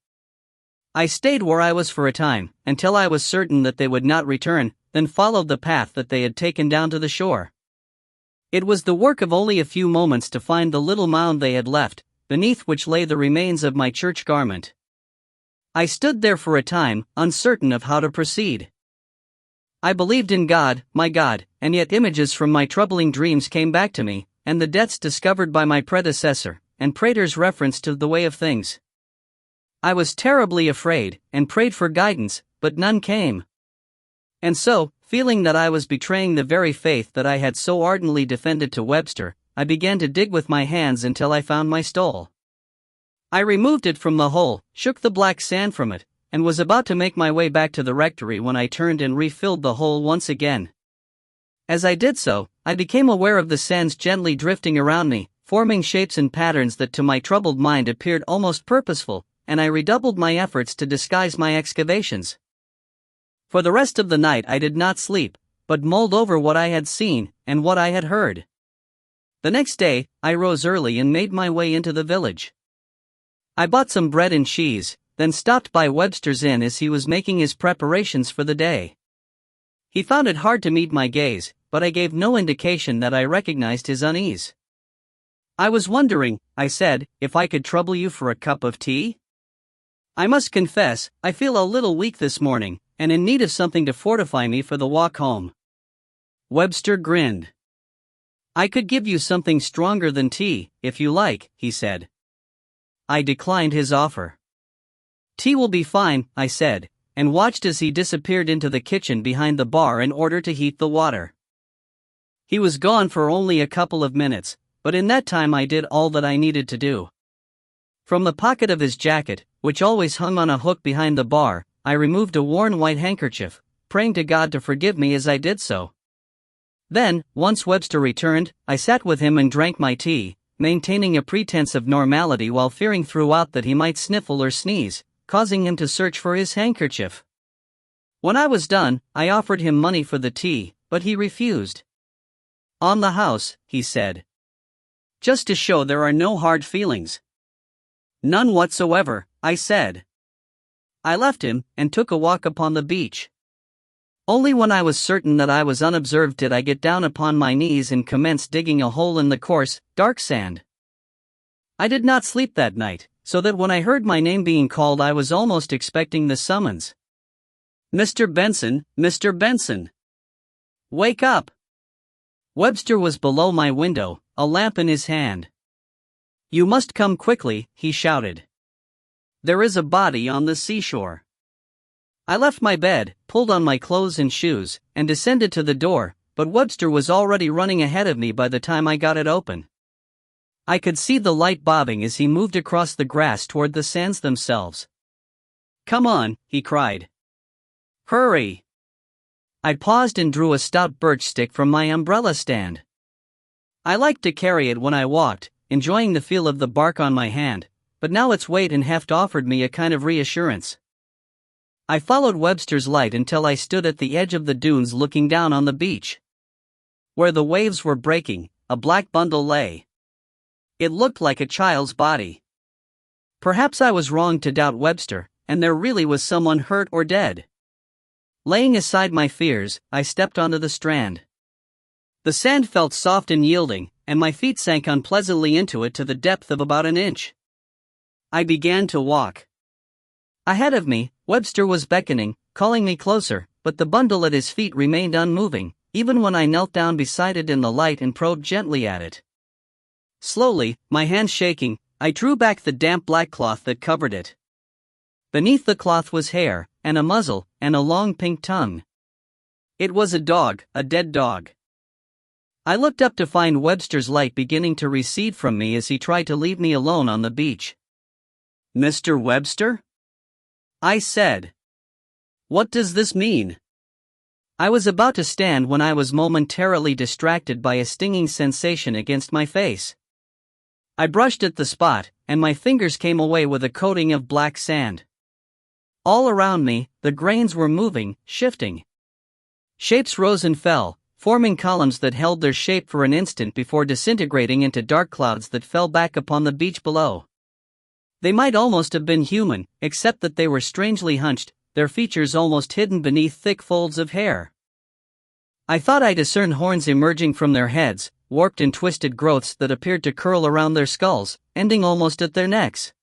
Speaker 1: I stayed where I was for a time, until I was certain that they would not return, then followed the path that they had taken down to the shore. It was the work of only a few moments to find the little mound they had left, beneath which lay the remains of my church garment. I stood there for a time, uncertain of how to proceed. I believed in God, and yet images from my troubling dreams came back to me, and the debts discovered by my predecessor, and Prater's reference to the way of things. I was terribly afraid, and prayed for guidance, but none came. And so, feeling that I was betraying the very faith that I had so ardently defended to Webster, I began to dig with my hands until I found my stole. I removed it from the hole, shook the black sand from it, and was about to make my way back to the rectory when I turned and refilled the hole once again. As I did so, I became aware of the sands gently drifting around me, forming shapes and patterns that to my troubled mind appeared almost purposeful, and I redoubled my efforts to disguise my excavations. For the rest of the night I did not sleep, but mulled over what I had seen, and what I had heard. The next day, I rose early and made my way into the village. I bought some bread and cheese, then stopped by Webster's inn as he was making his preparations for the day. He found it hard to meet my gaze, but I gave no indication that I recognized his unease. "I was wondering," I said, "if I could trouble you for a cup of tea? I must confess, I feel a little weak this morning, and in need of something to fortify me for the walk home." Webster grinned. "I could give you something stronger than tea, if you like," he said. I declined his offer. "Tea will be fine," I said, and watched as he disappeared into the kitchen behind the bar in order to heat the water. He was gone for only a couple of minutes, but in that time I did all that I needed to do. From the pocket of his jacket, which always hung on a hook behind the bar, I removed a worn white handkerchief, praying to God to forgive me as I did so. Then, once Webster returned, I sat with him and drank my tea, maintaining a pretense of normality while fearing throughout that he might sniffle or sneeze, causing him to search for his handkerchief. When I was done, I offered him money for the tea, but he refused. "On the house," he said. "Just to show there are no hard feelings." "None whatsoever," I said. I left him, and took a walk upon the beach. Only when I was certain that I was unobserved did I get down upon my knees and commence digging a hole in the coarse, dark sand. I did not sleep that night, so that when I heard my name being called I was almost expecting the summons. "Mr. Benson, Mr. Benson! Wake up!" Webster was below my window, a lamp in his hand. "You must come quickly," he shouted. "There is a body on the seashore." I left my bed, pulled on my clothes and shoes, and descended to the door, but Webster was already running ahead of me by the time I got it open. I could see the light bobbing as he moved across the grass toward the sands themselves. "Come on," he cried. "Hurry!" I paused and drew a stout birch stick from my umbrella stand. I liked to carry it when I walked, enjoying the feel of the bark on my hand, but now its weight and heft offered me a kind of reassurance. I followed Webster's light until I stood at the edge of the dunes looking down on the beach. Where the waves were breaking, a black bundle lay. It looked like a child's body. Perhaps I was wrong to doubt Webster, and there really was someone hurt or dead. Laying aside my fears, I stepped onto the strand. The sand felt soft and yielding, and my feet sank unpleasantly into it to the depth of about an inch. I began to walk. Ahead of me, Webster was beckoning, calling me closer, but the bundle at his feet remained unmoving, even when I knelt down beside it in the light and probed gently at it. Slowly, my hands shaking, I drew back the damp black cloth that covered it. Beneath the cloth was hair, and a muzzle, and a long pink tongue. It was a dog, a dead dog. I looked up to find Webster's light beginning to recede from me as he tried to leave me alone on the beach. "Mr. Webster?" I said. "What does this mean?" I was about to stand when I was momentarily distracted by a stinging sensation against my face. I brushed at the spot, and my fingers came away with a coating of black sand. All around me, the grains were moving, shifting. Shapes rose and fell, forming columns that held their shape for an instant before disintegrating into dark clouds that fell back upon the beach below. They might almost have been human, except that they were strangely hunched, their features almost hidden beneath thick folds of hair. I thought I discerned horns emerging from their heads, warped and twisted growths that appeared to curl around their skulls, ending almost at their necks.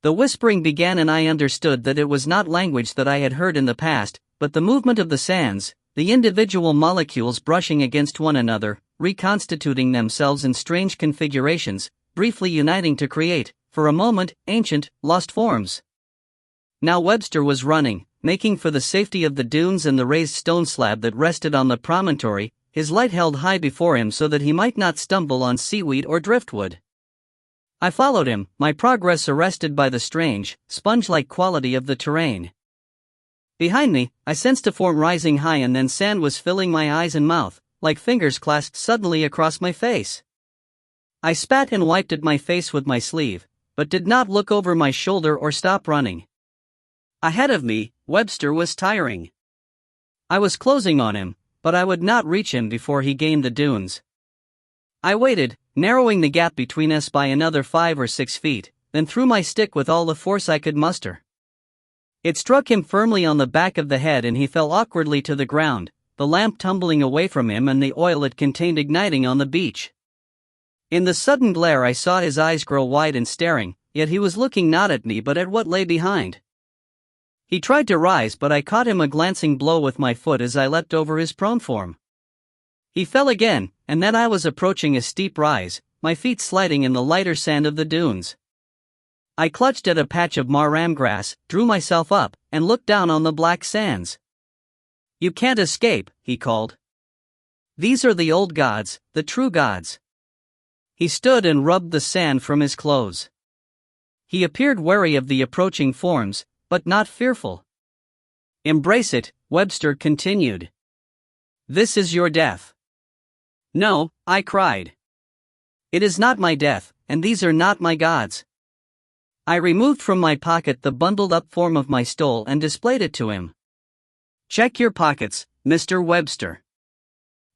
Speaker 1: The whispering began and I understood that it was not language that I had heard in the past, but the movement of the sands, the individual molecules brushing against one another, reconstituting themselves in strange configurations, briefly uniting to create, for a moment, ancient, lost forms. Now Webster was running, making for the safety of the dunes and the raised stone slab that rested on the promontory, his light held high before him so that he might not stumble on seaweed or driftwood. I followed him, my progress arrested by the strange, sponge-like quality of the terrain. Behind me, I sensed a form rising high and then sand was filling my eyes and mouth, like fingers clasped suddenly across my face. I spat and wiped at my face with my sleeve, but did not look over my shoulder or stop running. Ahead of me, Webster was tiring. I was closing on him, but I would not reach him before he gained the dunes. I waited, narrowing the gap between us by another 5 or 6 feet, then threw my stick with all the force I could muster. It struck him firmly on the back of the head and he fell awkwardly to the ground, the lamp tumbling away from him and the oil it contained igniting on the beach. In the sudden glare I saw his eyes grow wide and staring, yet he was looking not at me but at what lay behind. He tried to rise but I caught him a glancing blow with my foot as I leapt over his prone form. He fell again, and then I was approaching a steep rise, my feet sliding in the lighter sand of the dunes. I clutched at a patch of marram grass, drew myself up, and looked down on the black sands. "You can't escape," he called. "These are the old gods, the true gods." He stood and rubbed the sand from his clothes. He appeared wary of the approaching forms, but not fearful. "Embrace it," Webster continued. "This is your death." "No," I cried. "It is not my death, and these are not my gods." I removed from my pocket the bundled-up form of my stole and displayed it to him. "Check your pockets, Mr. Webster.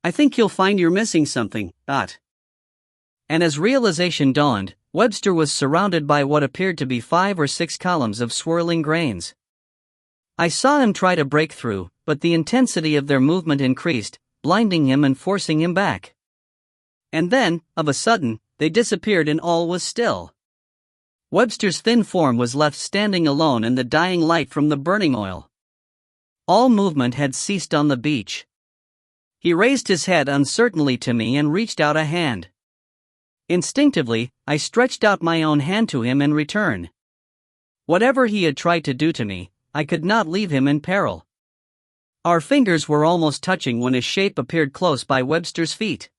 Speaker 1: I think you'll find you're missing something." And as realization dawned, Webster was surrounded by what appeared to be 5 or 6 columns of swirling grains. I saw him try to break through, but the intensity of their movement increased, blinding him and forcing him back. And then, of a sudden, they disappeared and all was still. Webster's thin form was left standing alone in the dying light from the burning oil. All movement had ceased on the beach. He raised his head uncertainly to me and reached out a hand. Instinctively, I stretched out my own hand to him in return. Whatever he had tried to do to me, I could not leave him in peril. Our fingers were almost touching when his shape appeared close by Webster's feet.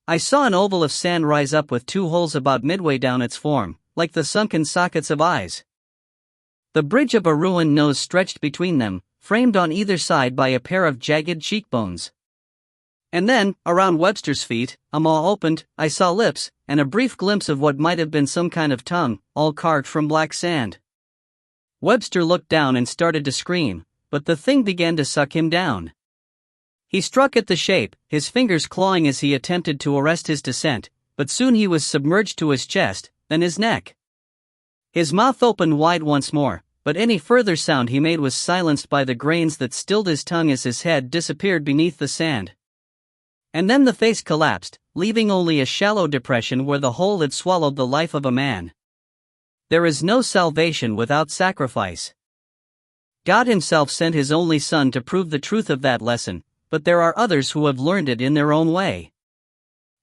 Speaker 1: I saw an oval of sand rise up with 2 holes about midway down its form, like the sunken sockets of eyes. The bridge of a ruined nose stretched between them, framed on either side by a pair of jagged cheekbones. And then, around Webster's feet, a maw opened, I saw lips, and a brief glimpse of what might have been some kind of tongue, all carved from black sand. Webster looked down and started to scream, but the thing began to suck him down. He struck at the shape, his fingers clawing as he attempted to arrest his descent, but soon he was submerged to his chest, then his neck. His mouth opened wide once more, but any further sound he made was silenced by the grains that stilled his tongue as his head disappeared beneath the sand. And then the face collapsed, leaving only a shallow depression where the hole had swallowed the life of a man. There is no salvation without sacrifice. God himself sent his only Son to prove the truth of that lesson, but there are others who have learned it in their own way.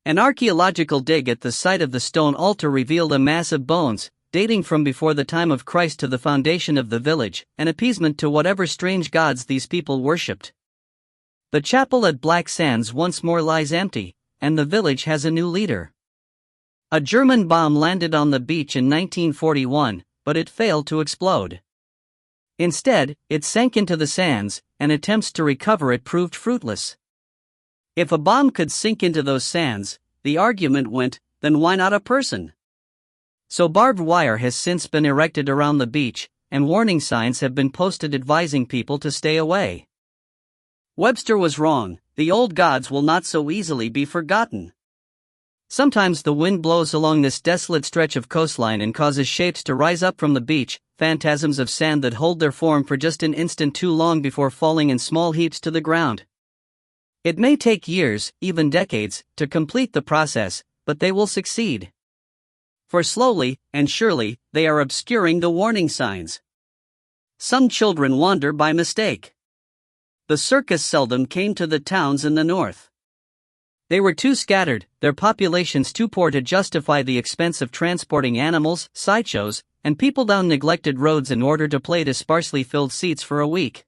Speaker 1: An archaeological dig at the site of the stone altar revealed a mass of bones, dating from before the time of Christ to the foundation of the village, an appeasement to whatever strange gods these people worshipped. The chapel at Black Sands once more lies empty, and the village has a new leader. A German bomb landed on the beach in 1941, but it failed to explode. Instead, it sank into the sands, and attempts to recover it proved fruitless. If a bomb could sink into those sands, the argument went, then why not a person? So barbed wire has since been erected around the beach, and warning signs have been posted advising people to stay away. Webster was wrong. The old gods will not so easily be forgotten. Sometimes the wind blows along this desolate stretch of coastline and causes shapes to rise up from the beach, phantasms of sand that hold their form for just an instant too long before falling in small heaps to the ground. It may take years, even decades, to complete the process, but they will succeed. For slowly and surely, they are obscuring the warning signs. Some children wander by mistake. The circus seldom came to the towns in the north. They were too scattered, their populations too poor to justify the expense of transporting animals, sideshows, and people down neglected roads in order to play to sparsely filled seats for a week.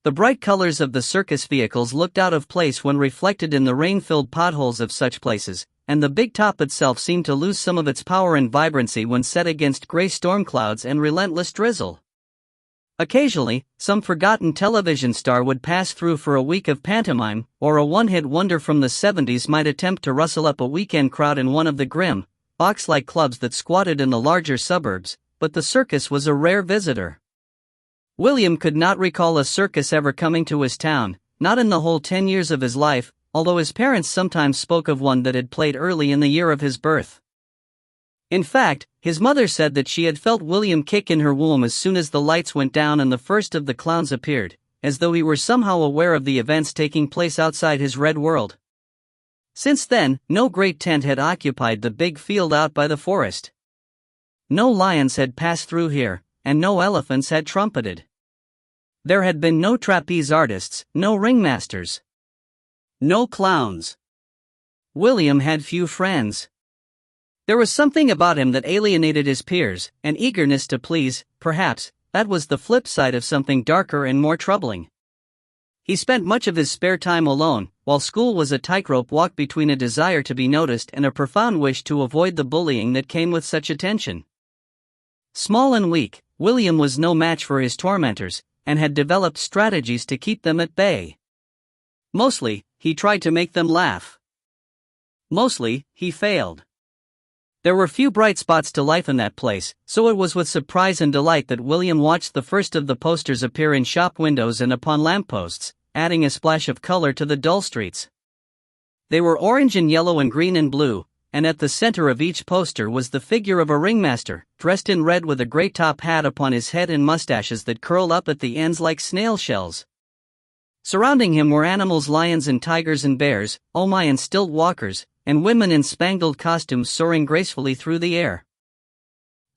Speaker 1: The bright colors of the circus vehicles looked out of place when reflected in the rain-filled potholes of such places, and the big top itself seemed to lose some of its power and vibrancy when set against gray storm clouds and relentless drizzle. Occasionally, some forgotten television star would pass through for a week of pantomime, or a one-hit wonder from the 70s might attempt to rustle up a weekend crowd in one of the grim, box-like clubs that squatted in the larger suburbs, but the circus was a rare visitor. William could not recall a circus ever coming to his town, not in the whole 10 years of his life, although his parents sometimes spoke of one that had played early in the year of his birth. In fact, his mother said that she had felt William kick in her womb as soon as the lights went down and the first of the clowns appeared, as though he were somehow aware of the events taking place outside his red world. Since then, no great tent had occupied the big field out by the forest. No lions had passed through here, and no elephants had trumpeted. There had been no trapeze artists, no ringmasters. No clowns. William had few friends. There was something about him that alienated his peers, an eagerness to please, perhaps, that was the flip side of something darker and more troubling. He spent much of his spare time alone, while school was a tightrope walk between a desire to be noticed and a profound wish to avoid the bullying that came with such attention. Small and weak, William was no match for his tormentors, and had developed strategies to keep them at bay. Mostly, he tried to make them laugh. Mostly, he failed. There were few bright spots to life in that place, so it was with surprise and delight that William watched the first of the posters appear in shop windows and upon lampposts, adding a splash of color to the dull streets. They were orange and yellow and green and blue, and at the center of each poster was the figure of a ringmaster, dressed in red with a great top hat upon his head and mustaches that curled up at the ends like snail shells. Surrounding him were animals, lions and tigers and bears, oh my, and stilt walkers, and women in spangled costumes soaring gracefully through the air.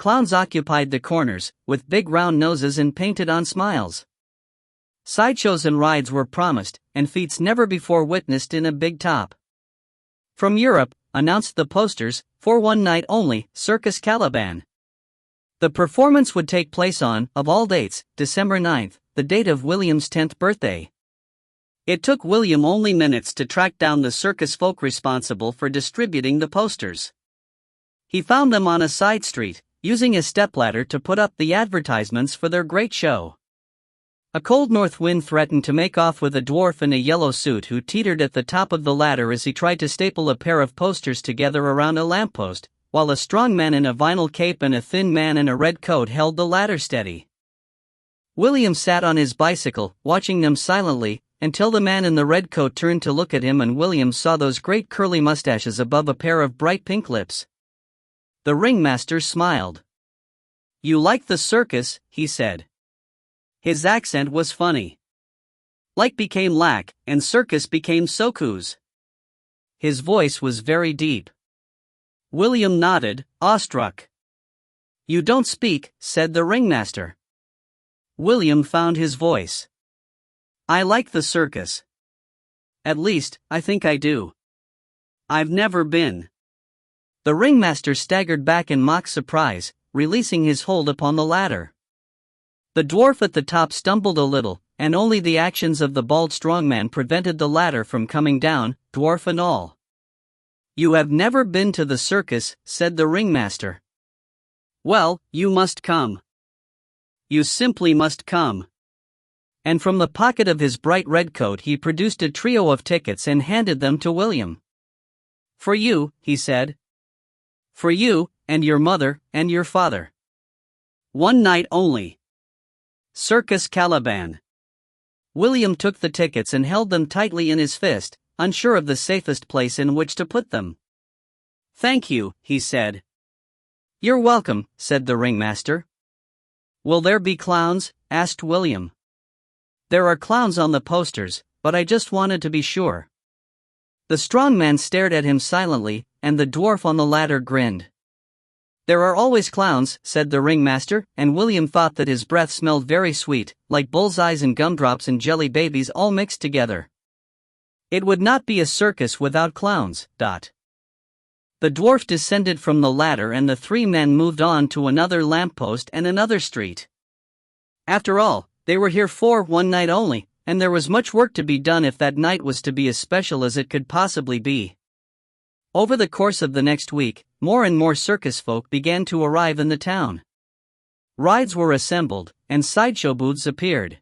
Speaker 1: Clowns occupied the corners, with big round noses and painted-on smiles. Sideshows and rides were promised, and feats never before witnessed in a big top. From Europe, announced the posters, for one night only, Circus Caliban. The performance would take place on, of all dates, December 9th, the date of William's 10th birthday. It took William only minutes to track down the circus folk responsible for distributing the posters. He found them on a side street, using a stepladder to put up the advertisements for their great show. A cold north wind threatened to make off with a dwarf in a yellow suit who teetered at the top of the ladder as he tried to staple a pair of posters together around a lamppost, while a strong man in a vinyl cape and a thin man in a red coat held the ladder steady. William sat on his bicycle, watching them silently, until the man in the red coat turned to look at him and William saw those great curly mustaches above a pair of bright pink lips. The ringmaster smiled. "You like the circus," he said. His accent was funny. Like became lack, and circus became sokus. His voice was very deep. William nodded, awestruck. "You don't speak," said the ringmaster. William found his voice. "I like the circus. At least, I think I do. I've never been." The ringmaster staggered back in mock surprise, releasing his hold upon the ladder. The dwarf at the top stumbled a little, and only the actions of the bald strongman prevented the ladder from coming down, dwarf and all. "You have never been to the circus," said the ringmaster. "Well, you must come. You simply must come." And from the pocket of his bright red coat he produced a trio of tickets and handed them to William. "For you," he said. "For you, and your mother, and your father." One night only. Circus Caliban. William took the tickets and held them tightly in his fist, unsure of the safest place in which to put them. "Thank you," he said. "You're welcome," said the ringmaster. "Will there be clowns?" asked William. "There are clowns on the posters, but I just wanted to be sure." The strong man stared at him silently, and the dwarf on the ladder grinned. "There are always clowns," said the ringmaster, and William thought that his breath smelled very sweet, like bullseyes and gumdrops and jelly babies all mixed together. It would not be a circus without clowns. The dwarf descended from the ladder and the three men moved on to another lamppost and another street. After all, they were here for one night only, and there was much work to be done if that night was to be as special as it could possibly be. Over the course of the next week, more and more circus folk began to arrive in the town. Rides were assembled, and sideshow booths appeared.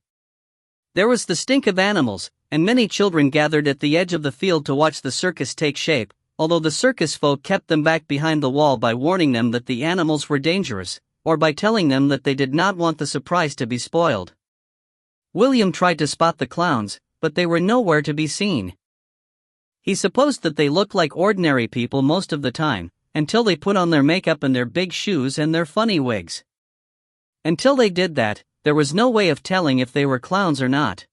Speaker 1: There was the stink of animals, and many children gathered at the edge of the field to watch the circus take shape, although the circus folk kept them back behind the wall by warning them that the animals were dangerous, or by telling them that they did not want the surprise to be spoiled. William tried to spot the clowns, but they were nowhere to be seen. He supposed that they looked like ordinary people most of the time, until they put on their makeup and their big shoes and their funny wigs. Until they did that, there was no way of telling if they were clowns or not.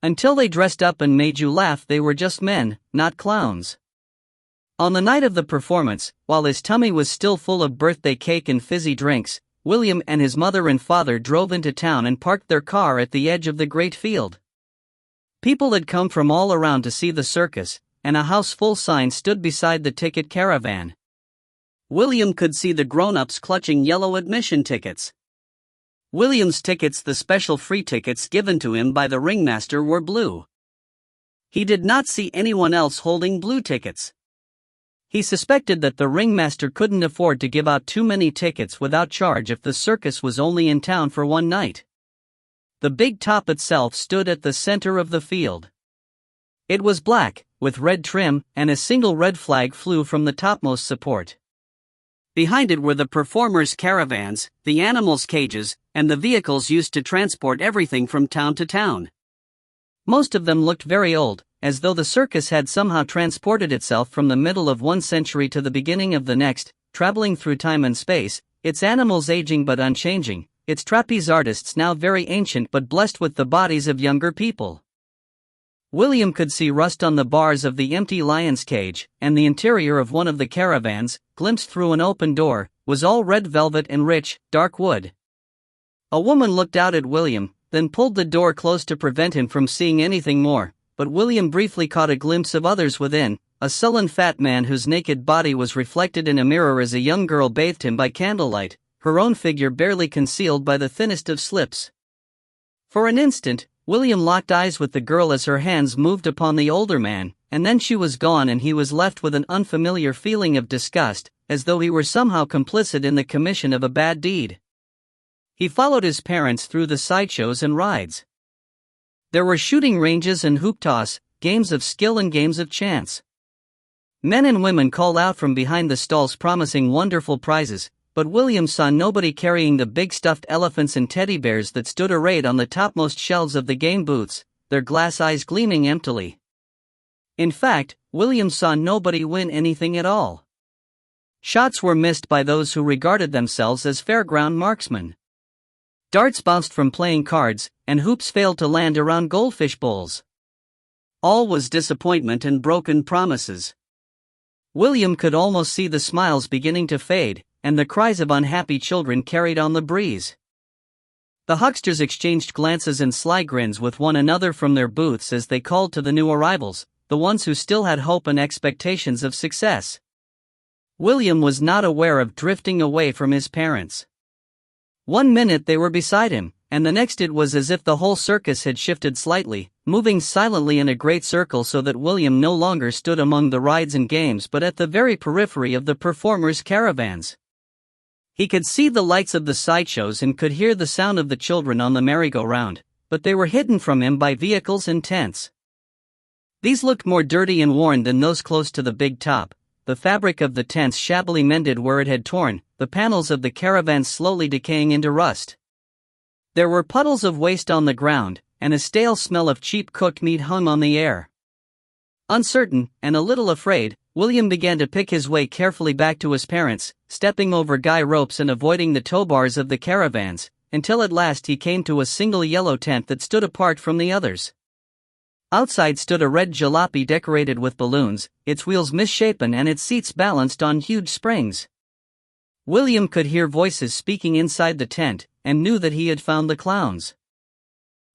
Speaker 1: Until they dressed up and made you laugh, they were just men, not clowns. On the night of the performance, while his tummy was still full of birthday cake and fizzy drinks, William and his mother and father drove into town and parked their car at the edge of the great field. People had come from all around to see the circus, and a house-full sign stood beside the ticket caravan. William could see the grown-ups clutching yellow admission tickets. William's tickets, the special free tickets given to him by the ringmaster, were blue. He did not see anyone else holding blue tickets. He suspected that the ringmaster couldn't afford to give out too many tickets without charge if the circus was only in town for one night. The big top itself stood at the center of the field. It was black, with red trim, and a single red flag flew from the topmost support. Behind it were the performers' caravans, the animals' cages, and the vehicles used to transport everything from town to town. Most of them looked very old, as though the circus had somehow transported itself from the middle of one century to the beginning of the next, traveling through time and space, its animals aging but unchanging, its trapeze artists now very ancient but blessed with the bodies of younger people. William could see rust on the bars of the empty lion's cage, and the interior of one of the caravans, glimpsed through an open door, was all red velvet and rich, dark wood. A woman looked out at William, then pulled the door close to prevent him from seeing anything more, but William briefly caught a glimpse of others within, a sullen fat man whose naked body was reflected in a mirror as a young girl bathed him by candlelight, her own figure barely concealed by the thinnest of slips. For an instant, William locked eyes with the girl as her hands moved upon the older man, and then she was gone and he was left with an unfamiliar feeling of disgust, as though he were somehow complicit in the commission of a bad deed. He followed his parents through the sideshows and rides. There were shooting ranges and hoop toss, games of skill and games of chance. Men and women called out from behind the stalls promising wonderful prizes, but William saw nobody carrying the big stuffed elephants and teddy bears that stood arrayed on the topmost shelves of the game booths, their glass eyes gleaming emptily. In fact, William saw nobody win anything at all. Shots were missed by those who regarded themselves as fairground marksmen. Darts bounced from playing cards, and hoops failed to land around goldfish bowls. All was disappointment and broken promises. William could almost see the smiles beginning to fade, and the cries of unhappy children carried on the breeze. The hucksters exchanged glances and sly grins with one another from their booths as they called to the new arrivals, the ones who still had hope and expectations of success. William was not aware of drifting away from his parents. One minute they were beside him, and the next it was as if the whole circus had shifted slightly, moving silently in a great circle so that William no longer stood among the rides and games but at the very periphery of the performers' caravans. He could see the lights of the sideshows and could hear the sound of the children on the merry-go-round, but they were hidden from him by vehicles and tents. These looked more dirty and worn than those close to the big top, the fabric of the tents shabbily mended where it had torn, the panels of the caravans slowly decaying into rust. There were puddles of waste on the ground, and a stale smell of cheap cooked meat hung on the air. Uncertain, and a little afraid, William began to pick his way carefully back to his parents, stepping over guy ropes and avoiding the tow bars of the caravans, until at last he came to a single yellow tent that stood apart from the others. Outside stood a red jalopy decorated with balloons, its wheels misshapen and its seats balanced on huge springs. William could hear voices speaking inside the tent, and knew that he had found the clowns.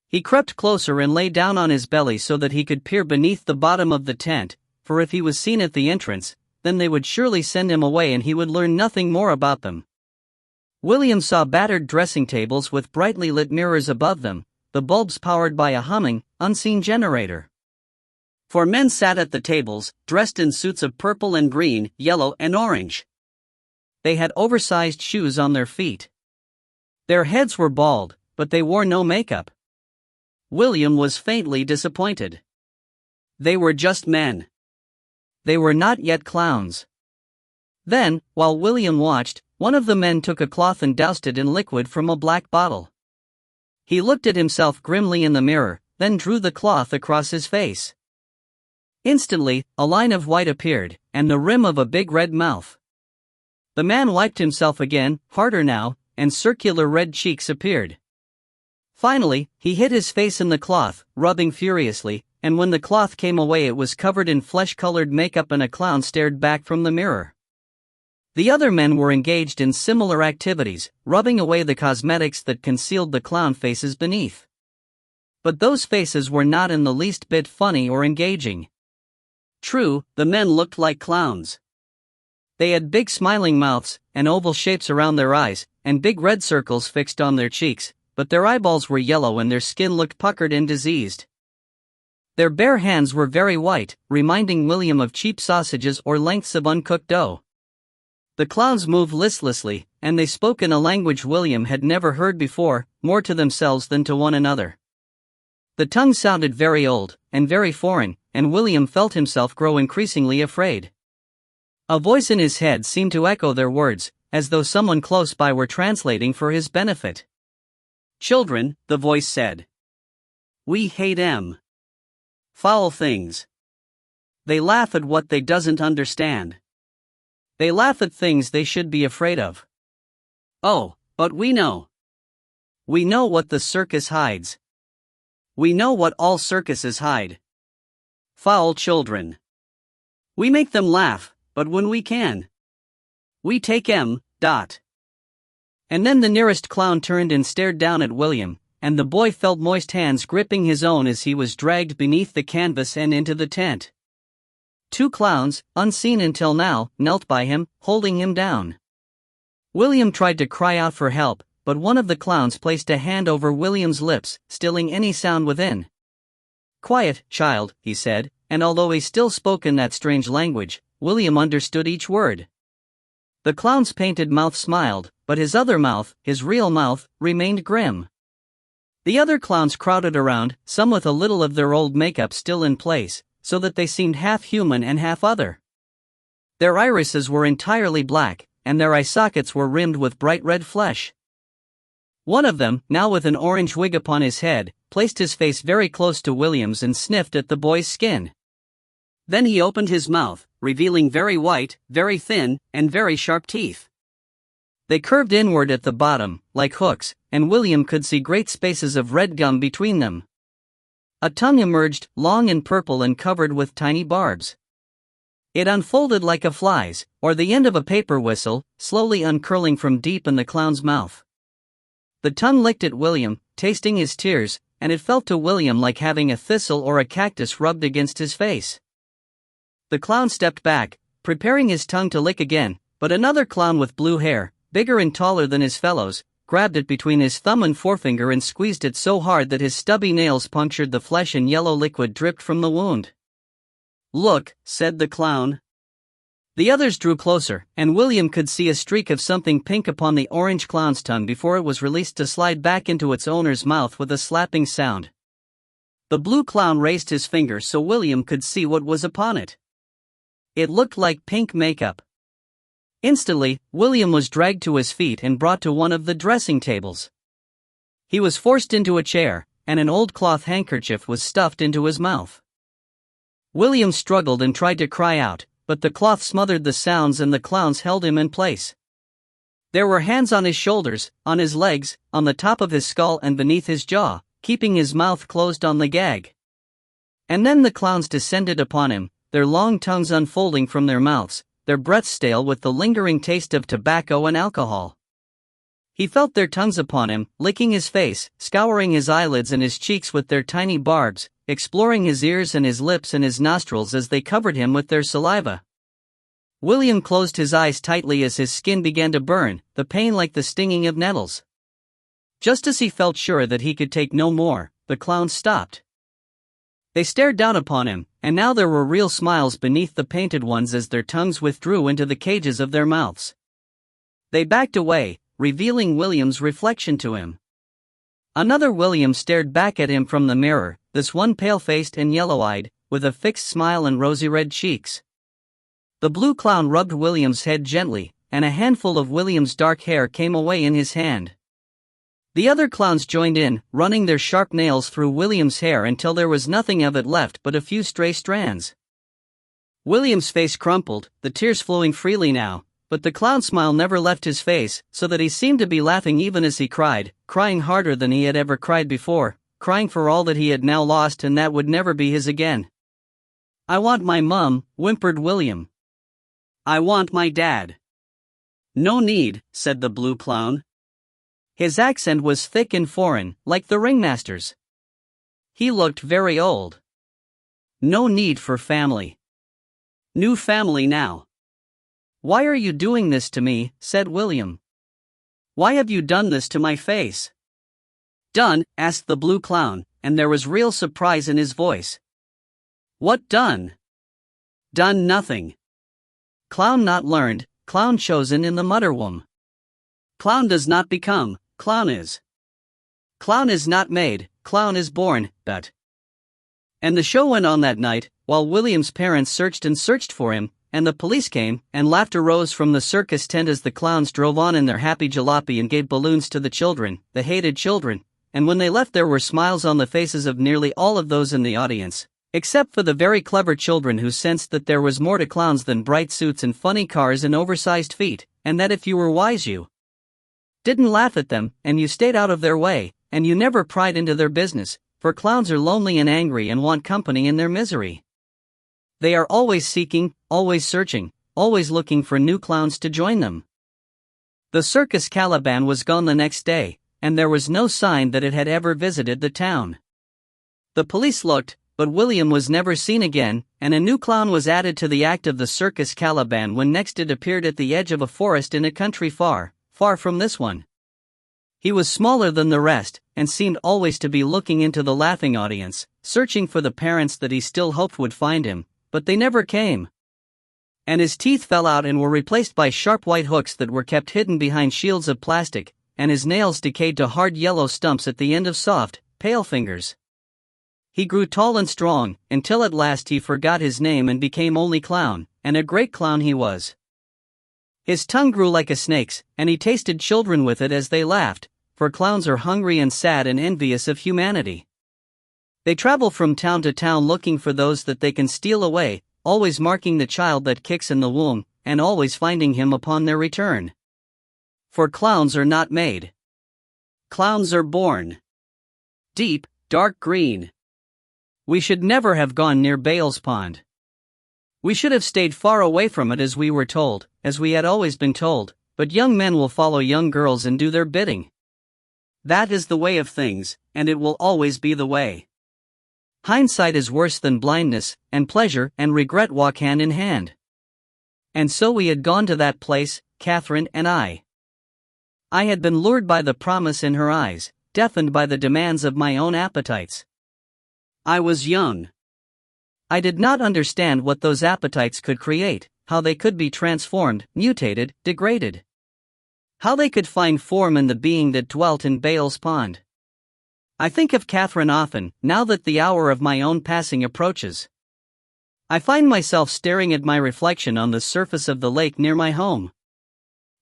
Speaker 1: He crept closer and lay down on his belly so that he could peer beneath the bottom of the tent, for if he was seen at the entrance, then they would surely send him away and he would learn nothing more about them. William saw battered dressing tables with brightly lit mirrors above them, the bulbs powered by a humming, unseen generator. 4 men sat at the tables, dressed in suits of purple and green, yellow and orange. They had oversized shoes on their feet. Their heads were bald, but they wore no makeup. William was faintly disappointed. They were just men. They were not yet clowns. Then, while William watched, one of the men took a cloth and doused it in liquid from a black bottle. He looked at himself grimly in the mirror, then drew the cloth across his face. Instantly, a line of white appeared, and the rim of a big red mouth. The man wiped himself again, harder now, and circular red cheeks appeared. Finally, he hid his face in the cloth, rubbing furiously, and when the cloth came away it was covered in flesh-colored makeup and a clown stared back from the mirror. The other men were engaged in similar activities, rubbing away the cosmetics that concealed the clown faces beneath. But those faces were not in the least bit funny or engaging. True, the men looked like clowns. They had big smiling mouths, and oval shapes around their eyes, and big red circles fixed on their cheeks, but their eyeballs were yellow and their skin looked puckered and diseased. Their bare hands were very white, reminding William of cheap sausages or lengths of uncooked dough. The clowns moved listlessly, and they spoke in a language William had never heard before, more to themselves than to one another. The tongue sounded very old, and very foreign, and William felt himself grow increasingly afraid. A voice in his head seemed to echo their words, as though someone close by were translating for his benefit. "Children," the voice said. "We hate 'em. Foul things. They laugh at what they doesn't understand. They laugh at things they should be afraid of. Oh, but we know. We know what the circus hides. We know what all circuses hide. Foul children. We make them laugh, but when we can, we take 'em, dot." And then the nearest clown turned and stared down at William, and the boy felt moist hands gripping his own as he was dragged beneath the canvas and into the tent. 2 clowns, unseen until now, knelt by him, holding him down. William tried to cry out for help, but one of the clowns placed a hand over William's lips, stilling any sound within. "Quiet, child," he said, and although he still spoke in that strange language, William understood each word. The clown's painted mouth smiled, but his other mouth, his real mouth, remained grim. The other clowns crowded around, some with a little of their old makeup still in place, so that they seemed half human and half other. Their irises were entirely black, and their eye sockets were rimmed with bright red flesh. One of them, now with an orange wig upon his head, placed his face very close to William's and sniffed at the boy's skin. Then he opened his mouth, revealing very white, very thin, and very sharp teeth. They curved inward at the bottom, like hooks, and William could see great spaces of red gum between them. A tongue emerged, long and purple and covered with tiny barbs. It unfolded like a fly's, or the end of a paper whistle, slowly uncurling from deep in the clown's mouth. The tongue licked at William, tasting his tears, and it felt to William like having a thistle or a cactus rubbed against his face. The clown stepped back, preparing his tongue to lick again, but another clown with blue hair, bigger and taller than his fellows, grabbed it between his thumb and forefinger and squeezed it so hard that his stubby nails punctured the flesh and yellow liquid dripped from the wound. "Look," said the clown. The others drew closer, and William could see a streak of something pink upon the orange clown's tongue before it was released to slide back into its owner's mouth with a slapping sound. The blue clown raised his finger so William could see what was upon it. It looked like pink makeup. Instantly, William was dragged to his feet and brought to one of the dressing tables. He was forced into a chair, and an old cloth handkerchief was stuffed into his mouth. William struggled and tried to cry out, but the cloth smothered the sounds and the clowns held him in place. There were hands on his shoulders, on his legs, on the top of his skull and beneath his jaw, keeping his mouth closed on the gag. And then the clowns descended upon him, their long tongues unfolding from their mouths, their breaths stale with the lingering taste of tobacco and alcohol. He felt their tongues upon him, licking his face, scouring his eyelids and his cheeks with their tiny barbs, exploring his ears and his lips and his nostrils as they covered him with their saliva. William closed his eyes tightly as his skin began to burn, the pain like the stinging of nettles. Just as he felt sure that he could take no more, the clowns stopped. They stared down upon him, and now there were real smiles beneath the painted ones as their tongues withdrew into the cages of their mouths. They backed away, revealing William's reflection to him. Another William stared back at him from the mirror, this one pale-faced and yellow-eyed, with a fixed smile and rosy-red cheeks. The blue clown rubbed William's head gently, and a handful of William's dark hair came away in his hand. The other clowns joined in, running their sharp nails through William's hair until there was nothing of it left but a few stray strands. William's face crumpled, the tears flowing freely now, but the clown smile never left his face, so that he seemed to be laughing even as he cried, crying harder than he had ever cried before, crying for all that he had now lost and that would never be his again. "I want my mum," whimpered William. "I want my dad." "No need," said the blue clown. His accent was thick and foreign, like the ringmaster's. He looked very old. "No need for family. New family now." "Why are you doing this to me?" said William. "Why have you done this to my face?" "Done?" asked the blue clown, and there was real surprise in his voice. "What done?" "Done nothing. Clown not learned, clown chosen in the motherwomb. Clown does not become, clown is. Clown is not made, clown is born, but." And the show went on that night, while William's parents searched and searched for him, and the police came, and laughter rose from the circus tent as the clowns drove on in their happy jalopy and gave balloons to the children, the hated children, and when they left there were smiles on the faces of nearly all of those in the audience, except for the very clever children who sensed that there was more to clowns than bright suits and funny cars and oversized feet, and that if you were wise you didn't laugh at them, and you stayed out of their way, and you never pried into their business, for clowns are lonely and angry and want company in their misery. They are always seeking, always searching, always looking for new clowns to join them. The circus Caliban was gone the next day, and there was no sign that it had ever visited the town. The police looked, but William was never seen again, and a new clown was added to the act of the circus Caliban when next it appeared at the edge of a forest in a country far, far from this one. He was smaller than the rest, and seemed always to be looking into the laughing audience, searching for the parents that he still hoped would find him, but they never came. And his teeth fell out and were replaced by sharp white hooks that were kept hidden behind shields of plastic, and his nails decayed to hard yellow stumps at the end of soft, pale fingers. He grew tall and strong, until at last he forgot his name and became only Clown, and a great clown he was. His tongue grew like a snake's, and he tasted children with it as they laughed, for clowns are hungry and sad and envious of humanity. They travel from town to town looking for those that they can steal away, always marking the child that kicks in the womb, and always finding him upon their return. For clowns are not made. Clowns are born. Deep, dark green. We should never have gone near Bale's Pond. We should have stayed far away from it as we were told, as we had always been told, but young men will follow young girls and do their bidding. That is the way of things, and it will always be the way. Hindsight is worse than blindness, and pleasure and regret walk hand in hand. And so we had gone to that place, Catherine and I. I had been lured by the promise in her eyes, deafened by the demands of my own appetites. I was young. I did not understand what those appetites could create, how they could be transformed, mutated, degraded. How they could find form in the being that dwelt in Bale's Pond. I think of Catherine often, now that the hour of my own passing approaches. I find myself staring at my reflection on the surface of the lake near my home.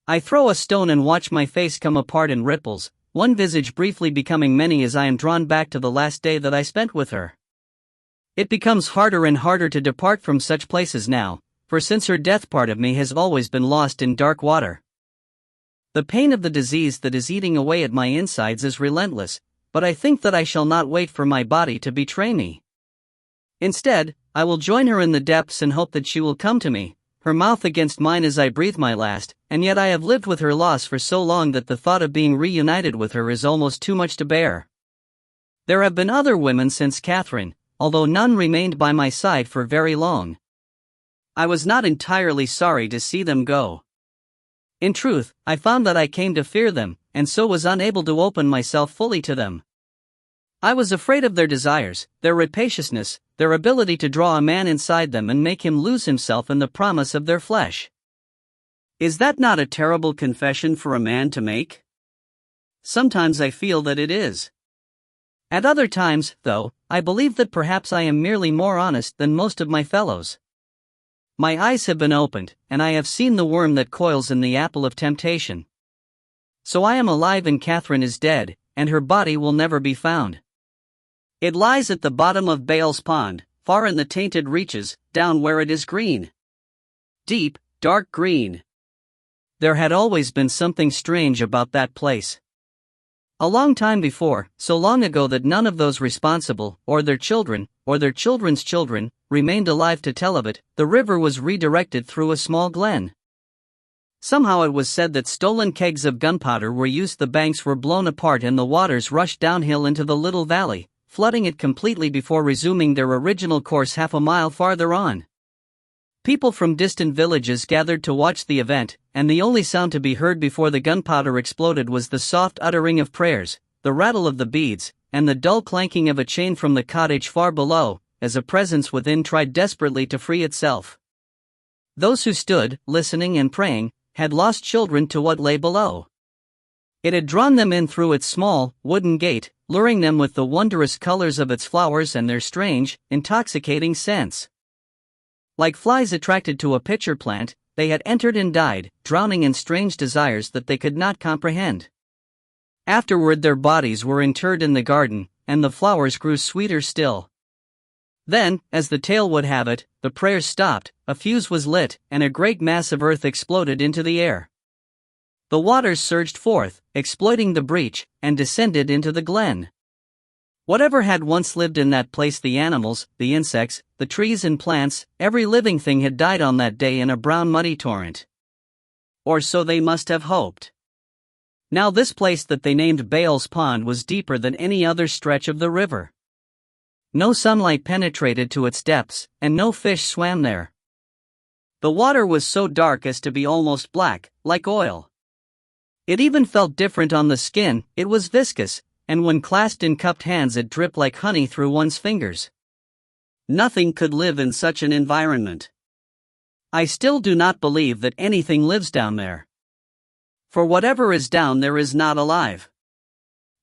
Speaker 1: I throw a stone and watch my face come apart in ripples, one visage briefly becoming many as I am drawn back to the last day that I spent with her. It becomes harder and harder to depart from such places now, for since her death part of me has always been lost in dark water. The pain of the disease that is eating away at my insides is relentless, but I think that I shall not wait for my body to betray me. Instead, I will join her in the depths and hope that she will come to me, her mouth against mine as I breathe my last, and yet I have lived with her loss for so long that the thought of being reunited with her is almost too much to bear. There have been other women since Catherine, although none remained by my side for very long. I was not entirely sorry to see them go. In truth, I found that I came to fear them, and so was unable to open myself fully to them. I was afraid of their desires, their rapaciousness, their ability to draw a man inside them and make him lose himself in the promise of their flesh. Is that not a terrible confession for a man to make? Sometimes I feel that it is. At other times, though, I believe that perhaps I am merely more honest than most of my fellows. My eyes have been opened, and I have seen the worm that coils in the apple of temptation. So I am alive and Catherine is dead, and her body will never be found. It lies at the bottom of Baal's pond, far in the tainted reaches, down where it is green. Deep, dark green. There had always been something strange about that place. A long time before, so long ago that none of those responsible, or their children, or their children's children, remained alive to tell of it, the river was redirected through a small glen. Somehow it was said that stolen kegs of gunpowder were used. The banks were blown apart and the waters rushed downhill into the little valley, flooding it completely before resuming their original course half a mile farther on. People from distant villages gathered to watch the event, and the only sound to be heard before the gunpowder exploded was the soft uttering of prayers, the rattle of the beads, and the dull clanking of a chain from the cottage far below, as a presence within tried desperately to free itself. Those who stood, listening and praying, had lost children to what lay below. It had drawn them in through its small, wooden gate, luring them with the wondrous colors of its flowers and their strange, intoxicating scents. Like flies attracted to a pitcher plant, they had entered and died, drowning in strange desires that they could not comprehend. Afterward their bodies were interred in the garden, and the flowers grew sweeter still. Then, as the tale would have it, the prayers stopped, a fuse was lit, and a great mass of earth exploded into the air. The waters surged forth, exploiting the breach, and descended into the glen. Whatever had once lived in that place, the animals, the insects, the trees and plants, every living thing had died on that day in a brown muddy torrent. Or so they must have hoped. Now this place that they named Baal's Pond was deeper than any other stretch of the river. No sunlight penetrated to its depths, and no fish swam there. The water was so dark as to be almost black, like oil. It even felt different on the skin. It was viscous, and when clasped in cupped hands it dripped like honey through one's fingers. Nothing could live in such an environment. I still do not believe that anything lives down there. For whatever is down there is not alive.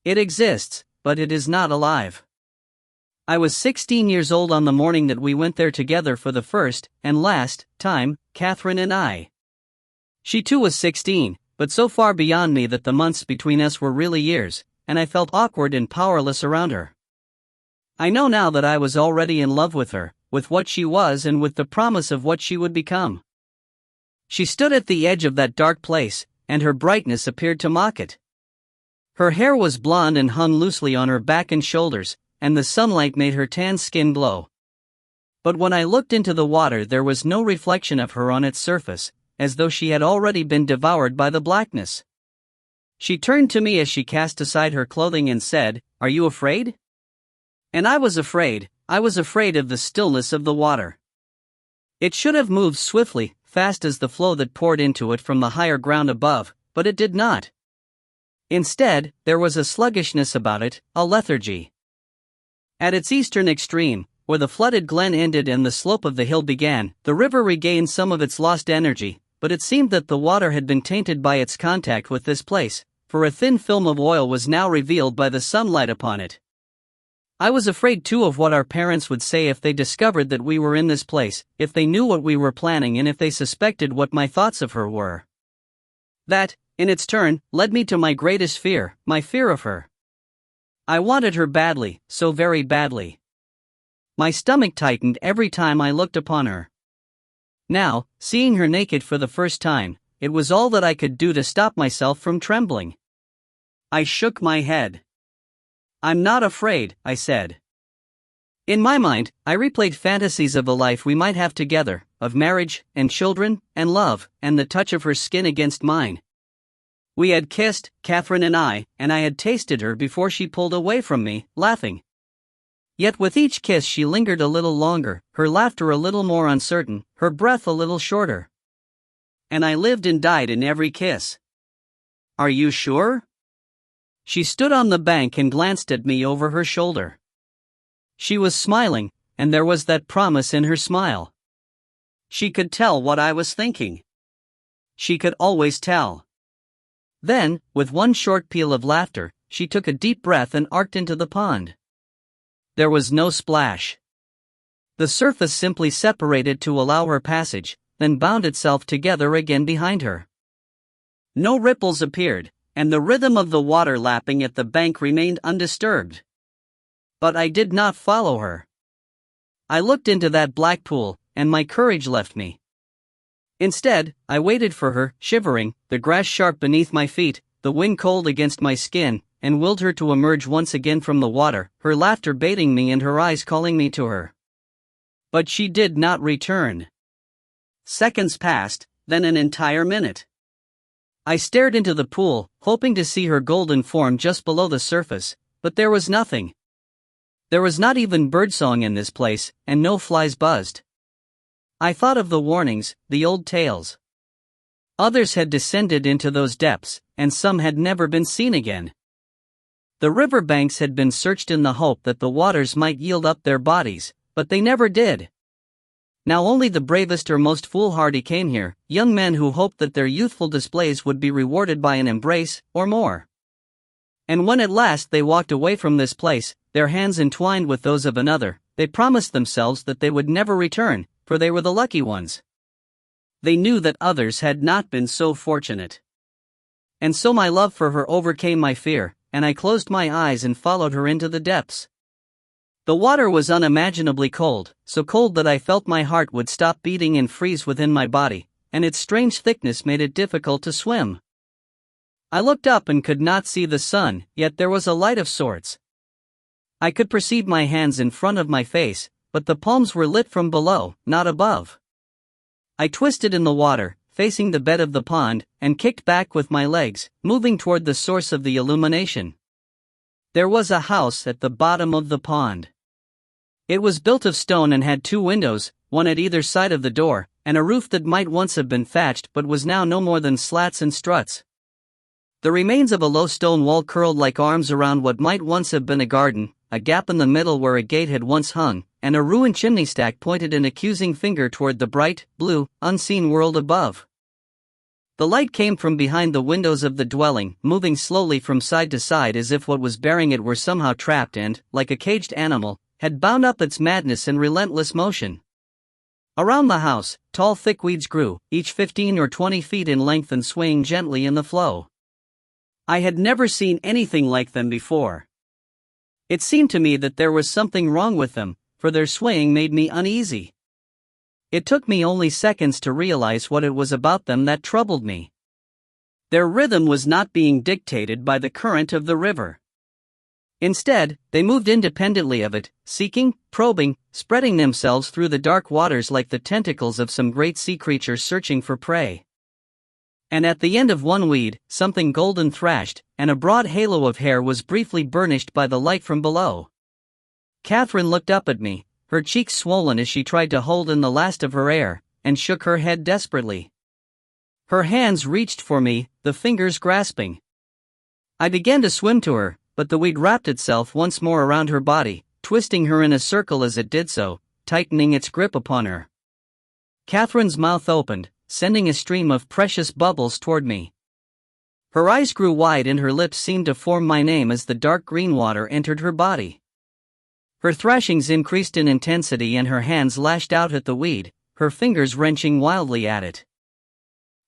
Speaker 1: It exists, but it is not alive. I was 16 years old on the morning that we went there together for the first, and last, time, Catherine and I. She too was 16, but so far beyond me that the months between us were really years, and I felt awkward and powerless around her. I know now that I was already in love with her, with what she was and with the promise of what she would become. She stood at the edge of that dark place, and her brightness appeared to mock it. Her hair was blonde and hung loosely on her back and shoulders, and the sunlight made her tan skin glow. But when I looked into the water there was no reflection of her on its surface, as though she had already been devoured by the blackness. She turned to me as she cast aside her clothing and said, "Are you afraid?" And I was afraid of the stillness of the water. It should have moved swiftly, fast as the flow that poured into it from the higher ground above, but it did not. Instead, there was a sluggishness about it, a lethargy. At its eastern extreme, where the flooded glen ended and the slope of the hill began, the river regained some of its lost energy, but it seemed that the water had been tainted by its contact with this place, for a thin film of oil was now revealed by the sunlight upon it. I was afraid too of what our parents would say if they discovered that we were in this place, if they knew what we were planning, and if they suspected what my thoughts of her were. That, in its turn, led me to my greatest fear, my fear of her. I wanted her badly, so very badly. My stomach tightened every time I looked upon her. Now, seeing her naked for the first time, it was all that I could do to stop myself from trembling. I shook my head. "I'm not afraid," I said. In my mind, I replayed fantasies of the life we might have together, of marriage, and children, and love, and the touch of her skin against mine. We had kissed, Catherine and I had tasted her before she pulled away from me, laughing. Yet with each kiss she lingered a little longer, her laughter a little more uncertain, her breath a little shorter. And I lived and died in every kiss. "Are you sure?" She stood on the bank and glanced at me over her shoulder. She was smiling, and there was that promise in her smile. She could tell what I was thinking. She could always tell. Then, with one short peal of laughter, she took a deep breath and arced into the pond. There was no splash. The surface simply separated to allow her passage, then bound itself together again behind her. No ripples appeared, and the rhythm of the water lapping at the bank remained undisturbed. But I did not follow her. I looked into that black pool, and my courage left me. Instead, I waited for her, shivering, the grass sharp beneath my feet, the wind cold against my skin, and willed her to emerge once again from the water, her laughter baiting me and her eyes calling me to her. But she did not return. Seconds passed, then an entire minute. I stared into the pool, hoping to see her golden form just below the surface, but there was nothing. There was not even birdsong in this place, and no flies buzzed. I thought of the warnings, the old tales. Others had descended into those depths, and some had never been seen again. The river banks had been searched in the hope that the waters might yield up their bodies, but they never did. Now only the bravest or most foolhardy came here, young men who hoped that their youthful displays would be rewarded by an embrace, or more. And when at last they walked away from this place, their hands entwined with those of another, they promised themselves that they would never return, for they were the lucky ones. They knew that others had not been so fortunate. And so my love for her overcame my fear, and I closed my eyes and followed her into the depths. The water was unimaginably cold, so cold that I felt my heart would stop beating and freeze within my body, and its strange thickness made it difficult to swim. I looked up and could not see the sun, yet there was a light of sorts. I could perceive my hands in front of my face, but the palms were lit from below, not above. I twisted in the water, facing the bed of the pond, and kicked back with my legs, moving toward the source of the illumination. There was a house at the bottom of the pond. It was built of stone and had 2 windows, one at either side of the door, and a roof that might once have been thatched but was now no more than slats and struts. The remains of a low stone wall curled like arms around what might once have been a garden, a gap in the middle where a gate had once hung, and a ruined chimney stack pointed an accusing finger toward the bright, blue, unseen world above. The light came from behind the windows of the dwelling, moving slowly from side to side as if what was bearing it were somehow trapped and, like a caged animal, had bound up its madness in relentless motion. Around the house, tall thick weeds grew, each 15 or 20 feet in length and swaying gently in the flow. I had never seen anything like them before. It seemed to me that there was something wrong with them, for their swaying made me uneasy. It took me only seconds to realize what it was about them that troubled me. Their rhythm was not being dictated by the current of the river. Instead, they moved independently of it, seeking, probing, spreading themselves through the dark waters like the tentacles of some great sea creature searching for prey. And at the end of one weed, something golden thrashed, and a broad halo of hair was briefly burnished by the light from below. Catherine looked up at me, her cheeks swollen as she tried to hold in the last of her air, and shook her head desperately. Her hands reached for me, the fingers grasping. I began to swim to her, but the weed wrapped itself once more around her body, twisting her in a circle as it did so, tightening its grip upon her. Catherine's mouth opened, sending a stream of precious bubbles toward me. Her eyes grew wide and her lips seemed to form my name as the dark green water entered her body. Her thrashings increased in intensity and her hands lashed out at the weed, her fingers wrenching wildly at it.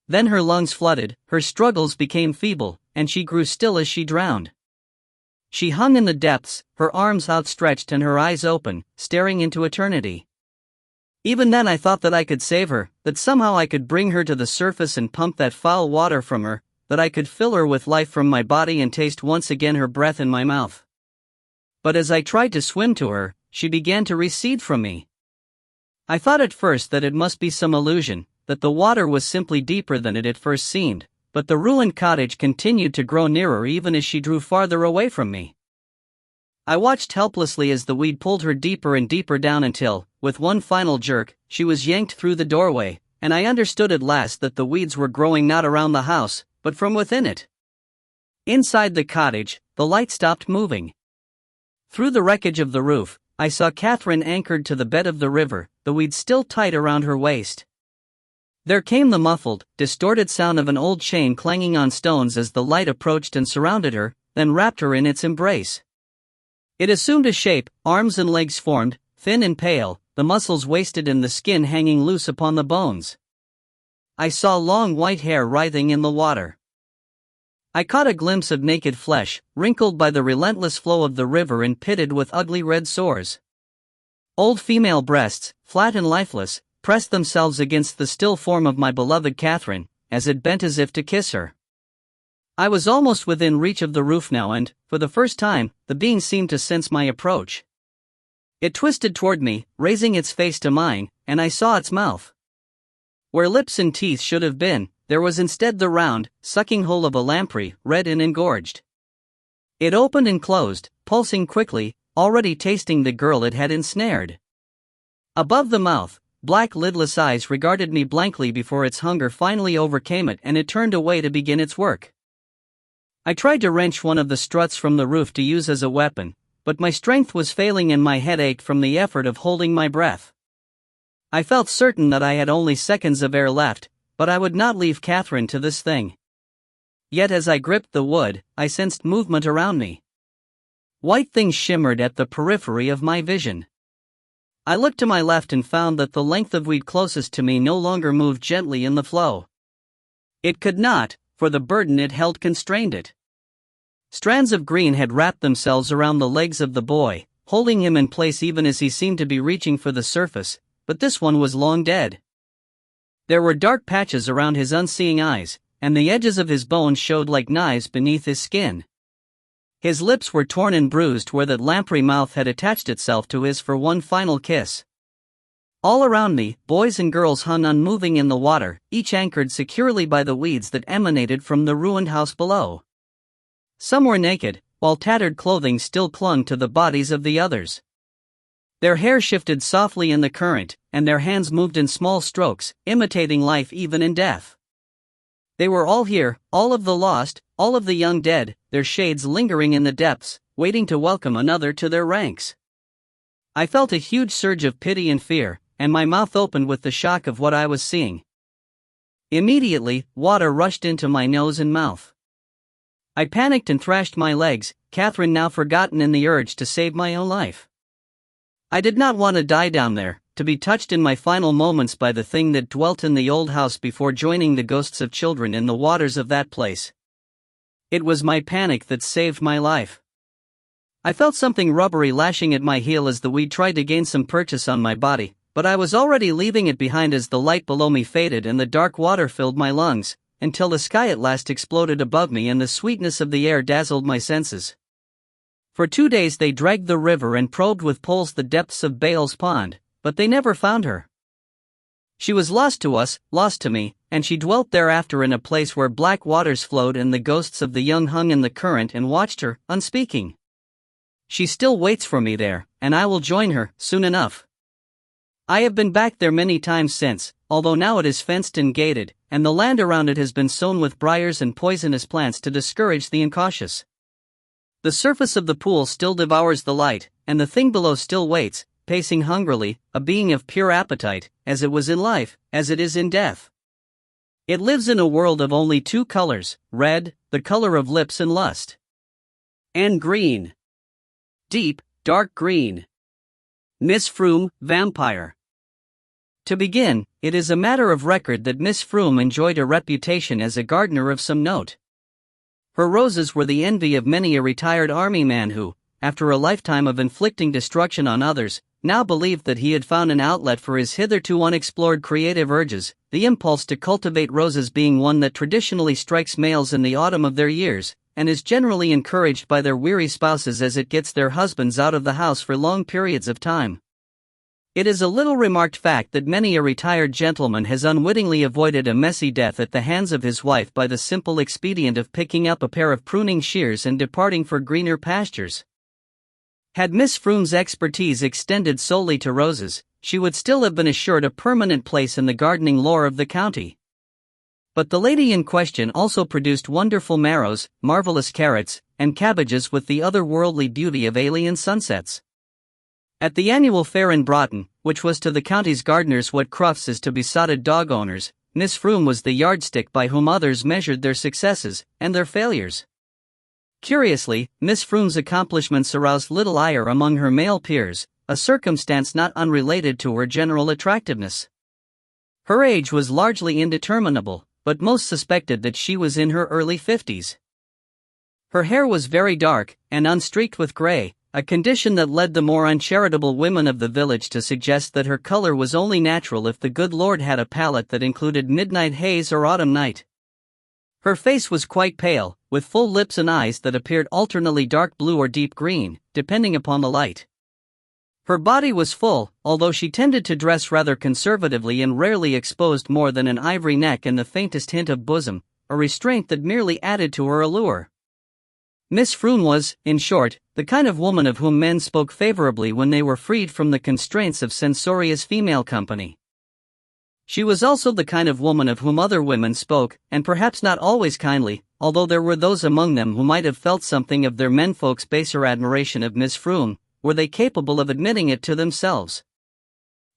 Speaker 1: Then her lungs flooded, her struggles became feeble, and she grew still as she drowned. She hung in the depths, her arms outstretched and her eyes open, staring into eternity. Even then I thought that I could save her, that somehow I could bring her to the surface and pump that foul water from her, that I could fill her with life from my body and taste once again her breath in my mouth. But as I tried to swim to her, she began to recede from me. I thought at first that it must be some illusion, that the water was simply deeper than it at first seemed, but the ruined cottage continued to grow nearer even as she drew farther away from me. I watched helplessly as the weed pulled her deeper and deeper down until, with one final jerk, she was yanked through the doorway, and I understood at last that the weeds were growing not around the house, but from within it. Inside the cottage, the light stopped moving. Through the wreckage of the roof, I saw Catherine anchored to the bed of the river, the weeds still tight around her waist. There came the muffled, distorted sound of an old chain clanging on stones as the light approached and surrounded her, then wrapped her in its embrace. It assumed a shape, arms and legs formed, thin and pale, the muscles wasted and the skin hanging loose upon the bones. I saw long white hair writhing in the water. I caught a glimpse of naked flesh, wrinkled by the relentless flow of the river and pitted with ugly red sores. Old female breasts, flat and lifeless, pressed themselves against the still form of my beloved Catherine, as it bent as if to kiss her. I was almost within reach of the roof now and, for the first time, the being seemed to sense my approach. It twisted toward me, raising its face to mine, and I saw its mouth. Where lips and teeth should have been, there was instead the round, sucking hole of a lamprey, red and engorged. It opened and closed, pulsing quickly, already tasting the girl it had ensnared. Above the mouth, black lidless eyes regarded me blankly before its hunger finally overcame it and it turned away to begin its work. I tried to wrench one of the struts from the roof to use as a weapon, but my strength was failing and my head ached from the effort of holding my breath. I felt certain that I had only seconds of air left, but I would not leave Catherine to this thing. Yet as I gripped the wood, I sensed movement around me. White things shimmered at the periphery of my vision. I looked to my left and found that the length of weed closest to me no longer moved gently in the flow. It could not, for the burden it held constrained it. Strands of green had wrapped themselves around the legs of the boy, holding him in place even as he seemed to be reaching for the surface, but this one was long dead. There were dark patches around his unseeing eyes, and the edges of his bones showed like knives beneath his skin. His lips were torn and bruised where that lamprey mouth had attached itself to his for one final kiss. All around me, boys and girls hung unmoving in the water, each anchored securely by the weeds that emanated from the ruined house below. Some were naked, while tattered clothing still clung to the bodies of the others. Their hair shifted softly in the current, and their hands moved in small strokes, imitating life even in death. They were all here, all of the lost, all of the young dead, their shades lingering in the depths, waiting to welcome another to their ranks. I felt a huge surge of pity and fear, and my mouth opened with the shock of what I was seeing. Immediately, water rushed into my nose and mouth. I panicked and thrashed my legs, Catherine now forgotten in the urge to save my own life. I did not want to die down there, to be touched in my final moments by the thing that dwelt in the old house before joining the ghosts of children in the waters of that place. It was my panic that saved my life. I felt something rubbery lashing at my heel as the weed tried to gain some purchase on my body, but I was already leaving it behind as the light below me faded and the dark water filled my lungs, until the sky at last exploded above me and the sweetness of the air dazzled my senses. For 2 days they dragged the river and probed with poles the depths of Baal's pond, but they never found her. She was lost to us, lost to me, and she dwelt thereafter in a place where black waters flowed and the ghosts of the young hung in the current and watched her, unspeaking. She still waits for me there, and I will join her, soon enough. I have been back there many times since, although now it is fenced and gated, and the land around it has been sown with briars and poisonous plants to discourage the incautious. The surface of the pool still devours the light, and the thing below still waits, pacing hungrily, a being of pure appetite, as it was in life, as it is in death. It lives in a world of only 2 colors, red, the color of lips and lust, and green. Deep, dark green. Miss Froom, vampire. To begin, it is a matter of record that Miss Froom enjoyed a reputation as a gardener of some note. Her roses were the envy of many a retired army man who, after a lifetime of inflicting destruction on others, now believed that he had found an outlet for his hitherto unexplored creative urges, the impulse to cultivate roses being one that traditionally strikes males in the autumn of their years, and is generally encouraged by their weary spouses as it gets their husbands out of the house for long periods of time. It is a little remarked fact that many a retired gentleman has unwittingly avoided a messy death at the hands of his wife by the simple expedient of picking up a pair of pruning shears and departing for greener pastures. Had Miss Froom's expertise extended solely to roses, she would still have been assured a permanent place in the gardening lore of the county. But the lady in question also produced wonderful marrows, marvelous carrots, and cabbages with the otherworldly beauty of alien sunsets. At the annual fair in Broughton, which was to the county's gardeners what Crufts is to besotted dog owners, Miss Froom was the yardstick by whom others measured their successes and their failures. Curiously, Miss Froom's accomplishments aroused little ire among her male peers, a circumstance not unrelated to her general attractiveness. Her age was largely indeterminable, but most suspected that she was in her early 50s. Her hair was very dark, and unstreaked with gray, a condition that led the more uncharitable women of the village to suggest that her color was only natural if the good Lord had a palate that included midnight haze or autumn night. Her face was quite pale, with full lips and eyes that appeared alternately dark blue or deep green, depending upon the light. Her body was full, although she tended to dress rather conservatively and rarely exposed more than an ivory neck and the faintest hint of bosom, a restraint that merely added to her allure. Miss Froom was, in short, the kind of woman of whom men spoke favorably when they were freed from the constraints of censorious female company. She was also the kind of woman of whom other women spoke, and perhaps not always kindly, although there were those among them who might have felt something of their menfolk's baser admiration of Miss Froom, were they capable of admitting it to themselves.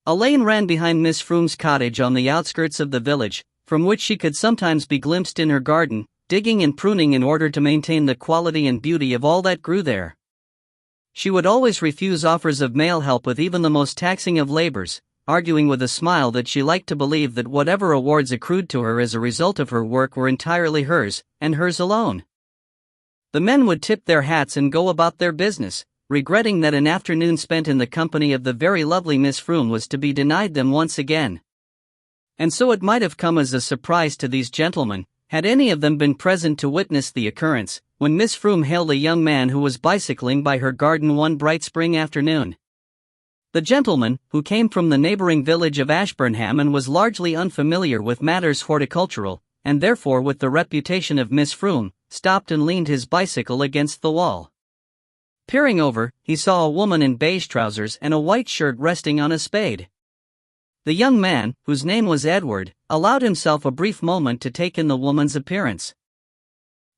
Speaker 1: A lane ran behind Miss Froom's cottage on the outskirts of the village, from which she could sometimes be glimpsed in her garden, digging and pruning in order to maintain the quality and beauty of all that grew there. She would always refuse offers of male help with even the most taxing of labors, arguing with a smile that she liked to believe that whatever awards accrued to her as a result of her work were entirely hers, and hers alone. The men would tip their hats and go about their business, regretting that an afternoon spent in the company of the very lovely Miss Froom was to be denied them once again. And so it might have come as a surprise to these gentlemen, had any of them been present to witness the occurrence, when Miss Froom hailed a young man who was bicycling by her garden one bright spring afternoon. The gentleman, who came from the neighboring village of Ashburnham and was largely unfamiliar with matters horticultural, and therefore with the reputation of Miss Froom, stopped and leaned his bicycle against the wall. Peering over, he saw a woman in beige trousers and a white shirt resting on a spade. The young man, whose name was Edward, allowed himself a brief moment to take in the woman's appearance.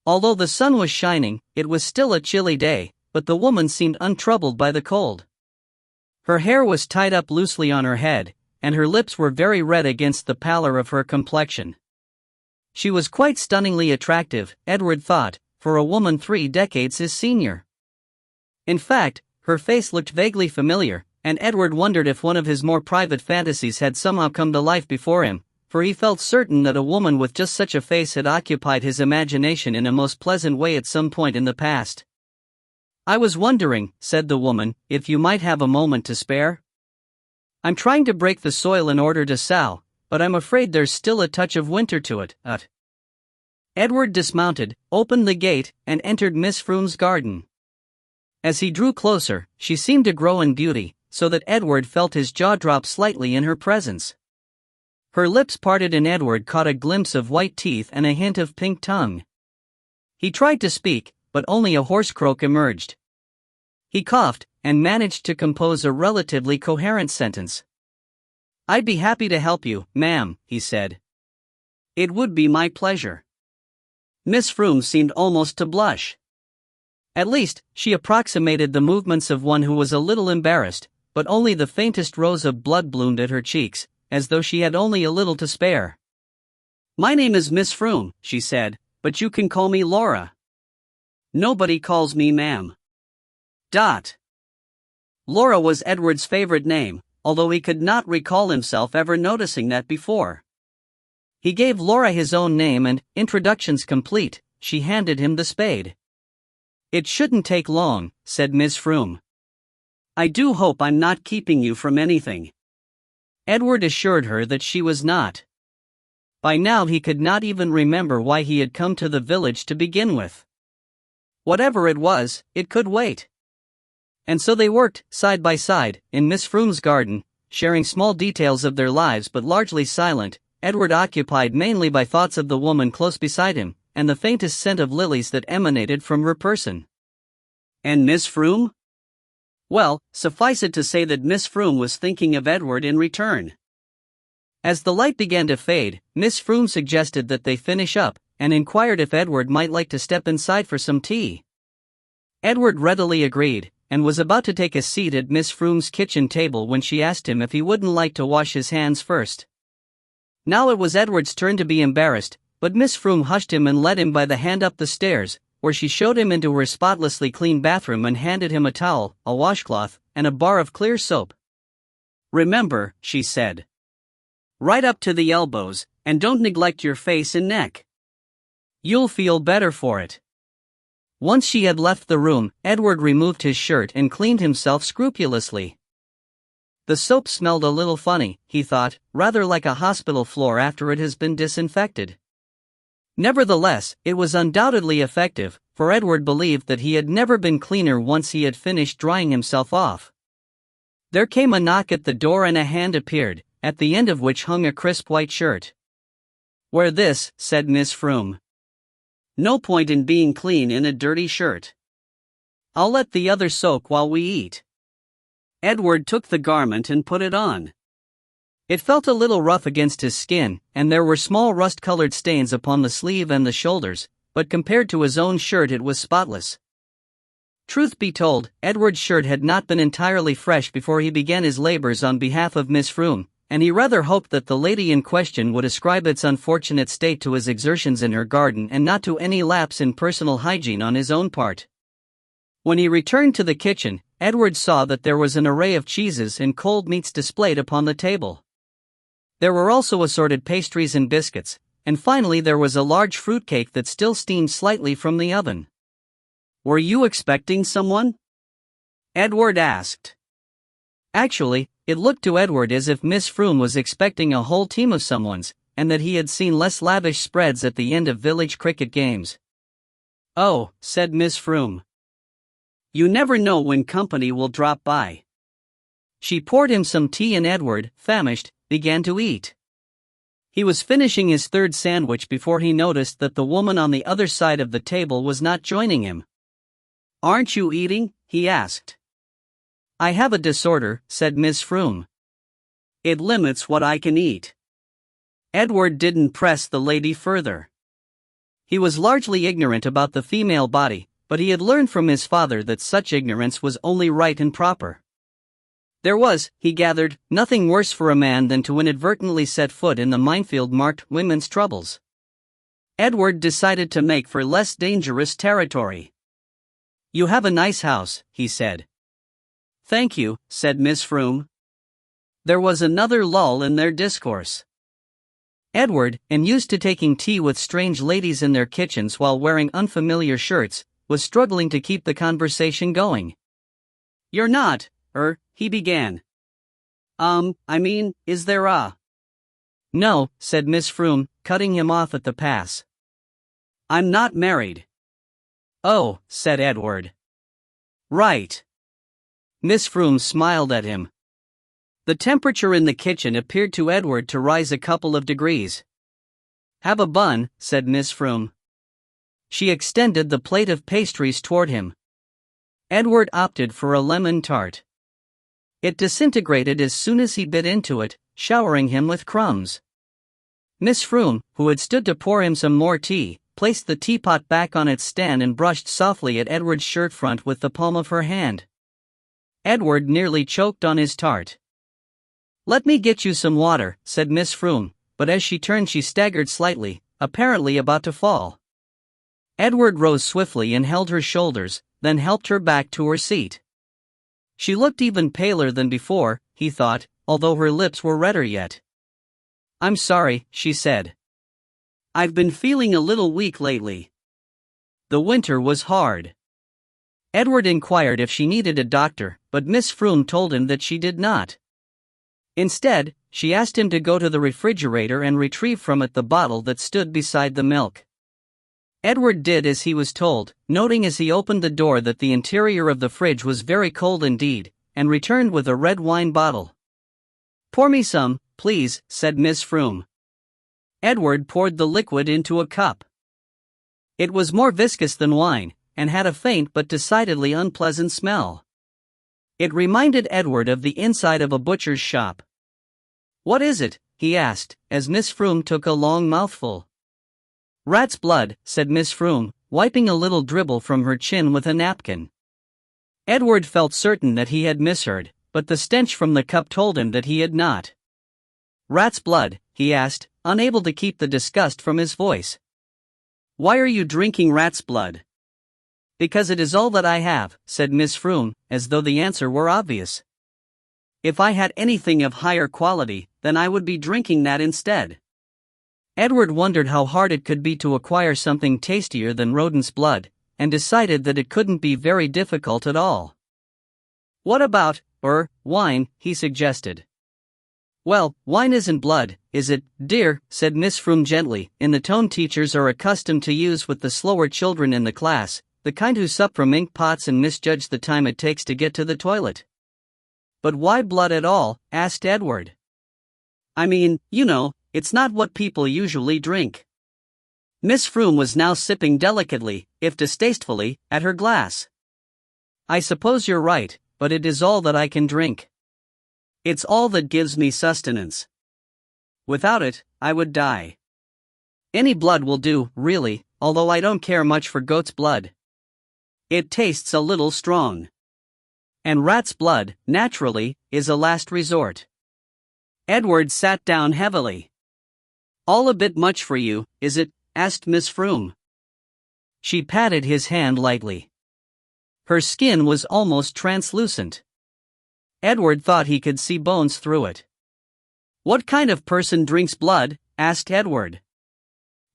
Speaker 1: Although the sun was shining, it was still a chilly day, but the woman seemed untroubled by the cold. Her hair was tied up loosely on her head, and her lips were very red against the pallor of her complexion. She was quite stunningly attractive, Edward thought, for a woman 3 decades his senior. In fact, her face looked vaguely familiar, and Edward wondered if one of his more private fantasies had somehow come to life before him, for he felt certain that a woman with just such a face had occupied his imagination in a most pleasant way at some point in the past. "I was wondering," said the woman, "if you might have a moment to spare? I'm trying to break the soil in order to sow, but I'm afraid there's still a touch of winter to it." Edward dismounted, opened the gate, and entered Miss Froom's garden. As he drew closer, she seemed to grow in beauty, so that Edward felt his jaw drop slightly in her presence. Her lips parted and Edward caught a glimpse of white teeth and a hint of pink tongue. He tried to speak, but only a hoarse croak emerged. He coughed, and managed to compose a relatively coherent sentence. "I'd be happy to help you, ma'am," he said. "It would be my pleasure." Miss Froom seemed almost to blush. At least, she approximated the movements of one who was a little embarrassed, but only the faintest rose of blood bloomed at her cheeks, as though she had only a little to spare. "My name is Miss Froom," she said, "but you can call me Laura." "Nobody calls me ma'am." Laura was Edward's favorite name, although he could not recall himself ever noticing that before. He gave Laura his own name and, introductions complete, she handed him the spade. "It shouldn't take long," said Miss Froome. "I do hope I'm not keeping you from anything." Edward assured her that she was not. By now he could not even remember why he had come to the village to begin with. Whatever it was, it could wait. And so they worked, side by side, in Miss Froome's garden, sharing small details of their lives but largely silent, Edward occupied mainly by thoughts of the woman close beside him, and the faintest scent of lilies that emanated from her person. And Miss Froome? Well, suffice it to say that Miss Froome was thinking of Edward in return. As the light began to fade, Miss Froome suggested that they finish up, and inquired if Edward might like to step inside for some tea. Edward readily agreed, and was about to take a seat at Miss Froome's kitchen table when she asked him if he wouldn't like to wash his hands first. Now it was Edward's turn to be embarrassed, but Miss Froome hushed him and led him by the hand up the stairs, where she showed him into her spotlessly clean bathroom and handed him a towel, a washcloth, and a bar of clear soap. "Remember," she said. "Right up to the elbows, and don't neglect your face and neck. You'll feel better for it." Once she had left the room, Edward removed his shirt and cleaned himself scrupulously. The soap smelled a little funny, he thought, rather like a hospital floor after it has been disinfected. Nevertheless, it was undoubtedly effective, for Edward believed that he had never been cleaner once he had finished drying himself off. There came a knock at the door and a hand appeared, at the end of which hung a crisp white shirt. "Wear this," said Miss Froome. "No point in being clean in a dirty shirt. I'll let the other soak while we eat." Edward took the garment and put it on. It felt a little rough against his skin, and there were small rust-colored stains upon the sleeve and the shoulders, but compared to his own shirt it was spotless. Truth be told, Edward's shirt had not been entirely fresh before he began his labors on behalf of Miss Froome, and he rather hoped that the lady in question would ascribe its unfortunate state to his exertions in her garden and not to any lapse in personal hygiene on his own part. When he returned to the kitchen, Edward saw that there was an array of cheeses and cold meats displayed upon the table. There were also assorted pastries and biscuits, and finally there was a large fruitcake that still steamed slightly from the oven. "Were you expecting someone?" Edward asked. Actually, it looked to Edward as if Miss Froome was expecting a whole team of someone's, and that he had seen less lavish spreads at the end of village cricket games. "Oh," said Miss Froome. "You never know when company will drop by." She poured him some tea and Edward, famished, began to eat. He was finishing his third sandwich before he noticed that the woman on the other side of the table was not joining him. "Aren't you eating?" he asked. "I have a disorder," said Miss Froome. "It limits what I can eat." Edward didn't press the lady further. He was largely ignorant about the female body, but he had learned from his father that such ignorance was only right and proper. There was, he gathered, nothing worse for a man than to inadvertently set foot in the minefield marked women's troubles. Edward decided to make for less dangerous territory. "You have a nice house," he said. "Thank you," said Miss Froome. There was another lull in their discourse. Edward, unused to taking tea with strange ladies in their kitchens while wearing unfamiliar shirts, was struggling to keep the conversation going. "You're not, he began. Is there a—" "No," said Miss Froome, cutting him off at the pass. "I'm not married." "Oh," said Edward. "Right." Miss Froome smiled at him. The temperature in the kitchen appeared to Edward to rise a couple of degrees. "Have a bun," said Miss Froome. She extended the plate of pastries toward him. Edward opted for a lemon tart. It disintegrated as soon as he bit into it, showering him with crumbs. Miss Froome, who had stood to pour him some more tea, placed the teapot back on its stand and brushed softly at Edward's shirt front with the palm of her hand. Edward nearly choked on his tart. "Let me get you some water," said Miss Froome, but as she turned she staggered slightly, apparently about to fall. Edward rose swiftly and held her shoulders, then helped her back to her seat. She looked even paler than before, he thought, although her lips were redder yet. "I'm sorry," she said. "I've been feeling a little weak lately." The winter was hard. Edward inquired if she needed a doctor, but Miss Froome told him that she did not. Instead, she asked him to go to the refrigerator and retrieve from it the bottle that stood beside the milk. Edward did as he was told, noting as he opened the door that the interior of the fridge was very cold indeed, and returned with a red wine bottle. "Pour me some, please," said Miss Froome. Edward poured the liquid into a cup. It was more viscous than wine, and had a faint but decidedly unpleasant smell. It reminded Edward of the inside of a butcher's shop. "What is it?" he asked, as Miss Froome took a long mouthful. "Rat's blood," said Miss Froome, wiping a little dribble from her chin with a napkin. Edward felt certain that he had misheard, but the stench from the cup told him that he had not. "Rat's blood?" he asked, unable to keep the disgust from his voice. "Why are you drinking rat's blood?" "Because it is all that I have," said Miss Froome, as though the answer were obvious. "If I had anything of higher quality, then I would be drinking that instead." Edward wondered how hard it could be to acquire something tastier than rodent's blood, and decided that it couldn't be very difficult at all. "What about, wine?" he suggested. "Well, wine isn't blood, is it, dear?" said Miss Froome gently, in the tone teachers are accustomed to use with the slower children in the class, the kind who sup from ink pots and misjudge the time it takes to get to the toilet. "But why blood at all?" asked Edward. "I mean, it's not what people usually drink." Miss Froome was now sipping delicately, if distastefully, at her glass. "I suppose you're right, but it is all that I can drink. It's all that gives me sustenance. Without it, I would die. Any blood will do, really, although I don't care much for goat's blood. It tastes a little strong. And rat's blood, naturally, is a last resort." Edward sat down heavily. "All a bit much for you, is it?" asked Miss Froome. She patted his hand lightly. Her skin was almost translucent. Edward thought he could see bones through it. "What kind of person drinks blood?" asked Edward.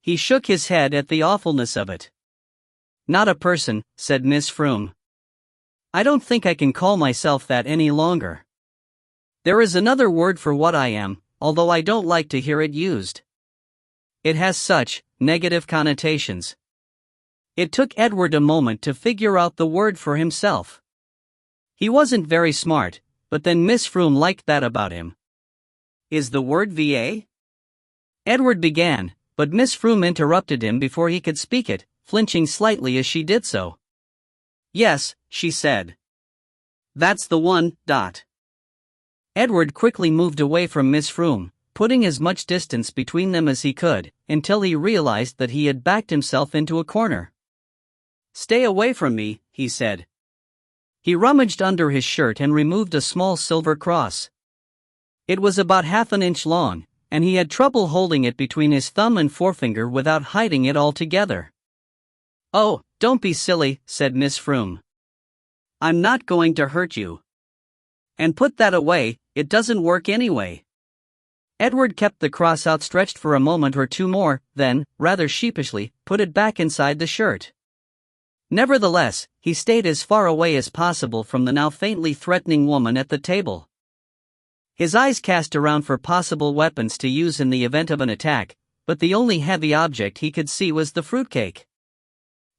Speaker 1: He shook his head at the awfulness of it. "Not a person," said Miss Froome. "I don't think I can call myself that any longer. There is another word for what I am, although I don't like to hear it used. It has such negative connotations." It took Edward a moment to figure out the word for himself. He wasn't very smart, but then Miss Froome liked that about him. "Is the word VA?" Edward began, but Miss Froome interrupted him before he could speak it, flinching slightly as she did so. "Yes," she said. "That's the one, Dot." Edward quickly moved away from Miss Froome, putting as much distance between them as he could, until he realized that he had backed himself into a corner. "Stay away from me," he said. He rummaged under his shirt and removed a small silver cross. It was about half an inch long, and he had trouble holding it between his thumb and forefinger without hiding it altogether. "Oh, don't be silly," said Miss Froome. "I'm not going to hurt you. And put that away, it doesn't work anyway." Edward kept the cross outstretched for a moment or two more, then, rather sheepishly, put it back inside the shirt. Nevertheless, he stayed as far away as possible from the now faintly threatening woman at the table. His eyes cast around for possible weapons to use in the event of an attack, but the only heavy object he could see was the fruitcake.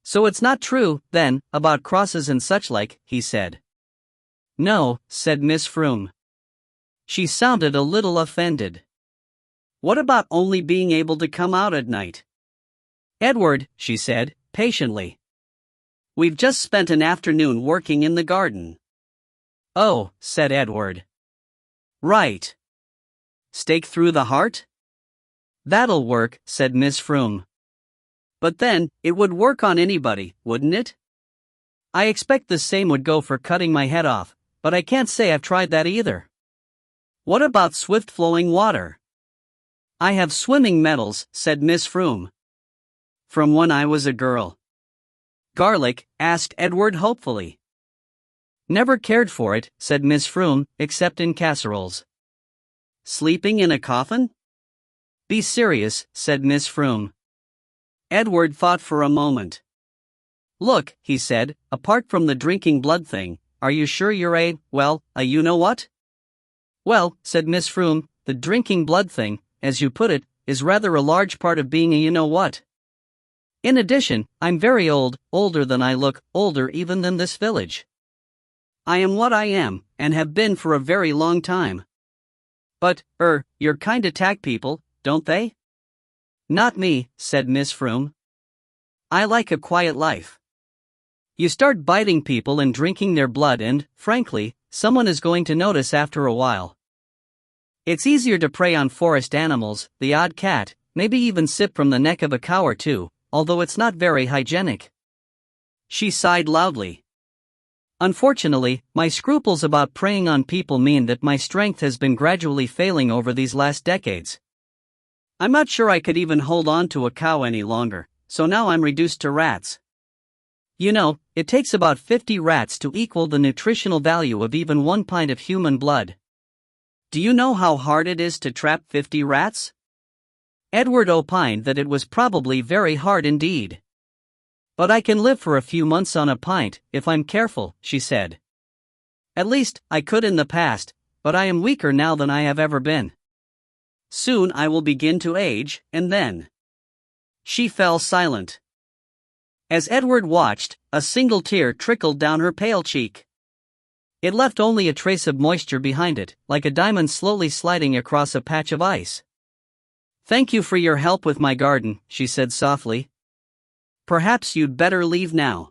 Speaker 1: "So it's not true, then, about crosses and such like," he said. "No," said Miss Froome. She sounded a little offended. "What about only being able to come out at night?" "Edward," she said, patiently. "We've just spent an afternoon working in the garden." "Oh," said Edward. "Right. Stake through the heart?" "That'll work," said Miss Froome. "But then, it would work on anybody, wouldn't it? I expect the same would go for cutting my head off, but I can't say I've tried that either." "What about swift-flowing water?" "I have swimming medals," said Miss Froome. "From when I was a girl." "Garlic?" asked Edward hopefully. Never cared for it, said Miss Froom, except in casseroles. Sleeping in a coffin? Be serious, said Miss Froom. Edward thought for a moment. Look, he said, apart from the drinking blood thing, are you sure you're a you-know-what? Well, said Miss Froom, the drinking blood thing, as you put it, is rather a large part of being a you-know-what. In addition, I'm very old, older than I look, older even than this village. I am what I am, and have been for a very long time. But, your kind attack people, don't they? Not me, said Miss Froom. I like a quiet life. You start biting people and drinking their blood and, frankly, someone is going to notice after a while. It's easier to prey on forest animals, the odd cat, maybe even sip from the neck of a cow or two, although it's not very hygienic. She sighed loudly. Unfortunately, my scruples about preying on people mean that my strength has been gradually failing over these last decades. I'm not sure I could even hold on to a cow any longer, so now I'm reduced to rats. You know, it takes about 50 rats to equal the nutritional value of even 1 pint of human blood. Do you know how hard it is to trap 50 rats? Edward opined that it was probably very hard indeed. But I can live for a few months on a pint, if I'm careful, she said. At least, I could in the past, but I am weaker now than I have ever been. Soon I will begin to age, and then. She fell silent. As Edward watched, a single tear trickled down her pale cheek. It left only a trace of moisture behind it, like a diamond slowly sliding across a patch of ice. Thank you for your help with my garden, she said softly. Perhaps you'd better leave now.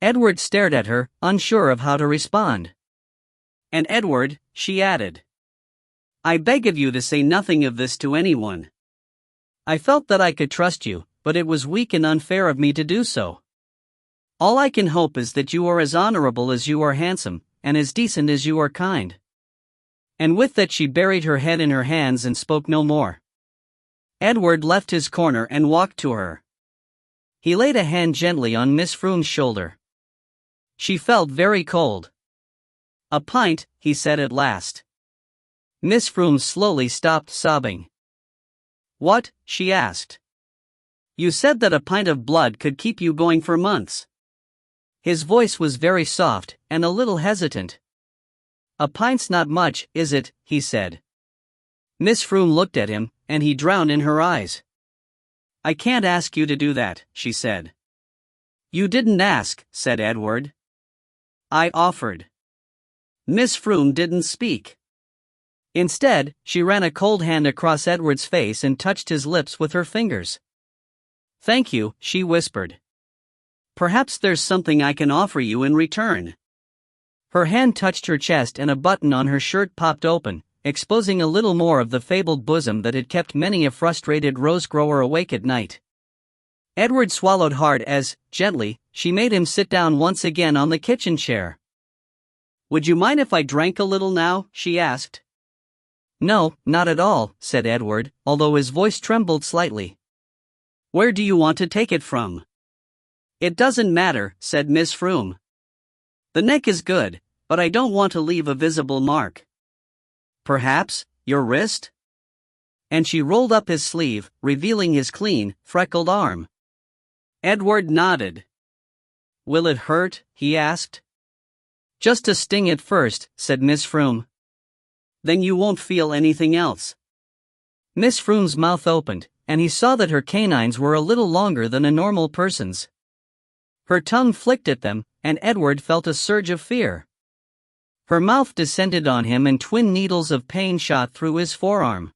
Speaker 1: Edward stared at her, unsure of how to respond. And Edward, she added. I beg of you to say nothing of this to anyone. I felt that I could trust you, but it was weak and unfair of me to do so. All I can hope is that you are as honorable as you are handsome, and as decent as you are kind. And with that she buried her head in her hands and spoke no more. Edward left his corner and walked to her. He laid a hand gently on Miss Froom's shoulder. She felt very cold. A pint, he said at last. Miss Froom slowly stopped sobbing. What? She asked. You said that a pint of blood could keep you going for months. His voice was very soft, and a little hesitant. A pint's not much, is it? He said. Miss Froom looked at him, and he drowned in her eyes. I can't ask you to do that, she said. You didn't ask, said Edward. I offered. Miss Froom didn't speak. Instead, she ran a cold hand across Edward's face and touched his lips with her fingers. Thank you, she whispered. Perhaps there's something I can offer you in return. Her hand touched her chest and a button on her shirt popped open, exposing a little more of the fabled bosom that had kept many a frustrated rose-grower awake at night. Edward swallowed hard as, gently, she made him sit down once again on the kitchen chair. Would you mind if I drank a little now? She asked. No, not at all, said Edward, although his voice trembled slightly. Where do you want to take it from? It doesn't matter, said Miss Froom. The neck is good, but I don't want to leave a visible mark. Perhaps, your wrist? And she rolled up his sleeve, revealing his clean, freckled arm. Edward nodded. Will it hurt? He asked. Just a sting at first, said Miss Froom. Then you won't feel anything else. Miss Froom's mouth opened, and he saw that her canines were a little longer than a normal person's. Her tongue flicked at them, and Edward felt a surge of fear. Her mouth descended on him and twin needles of pain shot through his forearm.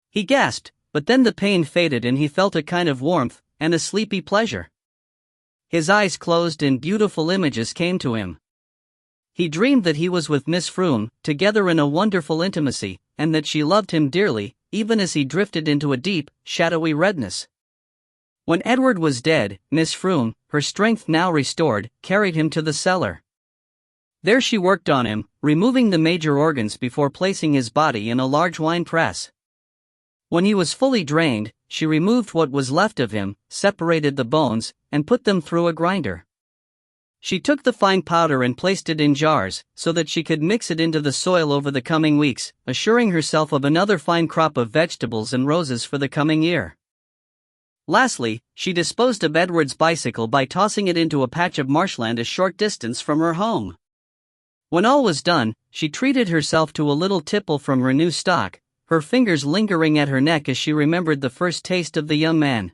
Speaker 1: He gasped, but then the pain faded and he felt a kind of warmth, and a sleepy pleasure. His eyes closed and beautiful images came to him. He dreamed that he was with Miss Froom, together in a wonderful intimacy, and that she loved him dearly, even as he drifted into a deep, shadowy redness. When Edward was dead, Miss Froom, her strength now restored, carried him to the cellar. There she worked on him, removing the major organs before placing his body in a large wine press. When he was fully drained, she removed what was left of him, separated the bones, and put them through a grinder. She took the fine powder and placed it in jars, so that she could mix it into the soil over the coming weeks, assuring herself of another fine crop of vegetables and roses for the coming year. Lastly, she disposed of Edward's bicycle by tossing it into a patch of marshland a short distance from her home. When all was done, she treated herself to a little tipple from her new stock, her fingers lingering at her neck as she remembered the first taste of the young man.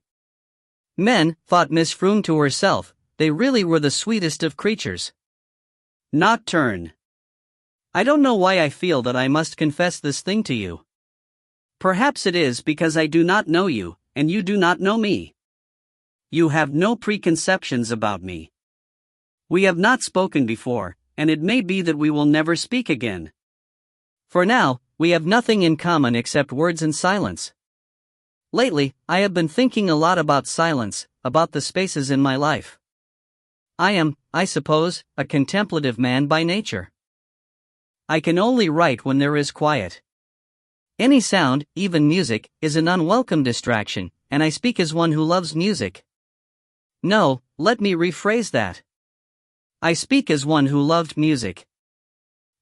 Speaker 1: Men, thought Miss Froome to herself, they really were the sweetest of creatures. Nocturne. I don't know why I feel that I must confess this thing to you. Perhaps it is because I do not know you, and you do not know me. You have no preconceptions about me. We have not spoken before, and it may be that we will never speak again. For now, we have nothing in common except words and silence. Lately, I have been thinking a lot about silence, about the spaces in my life. I am, I suppose, a contemplative man by nature. I can only write when there is quiet. Any sound, even music, is an unwelcome distraction, and I speak as one who loves music. No, let me rephrase that. I speak as one who loved music.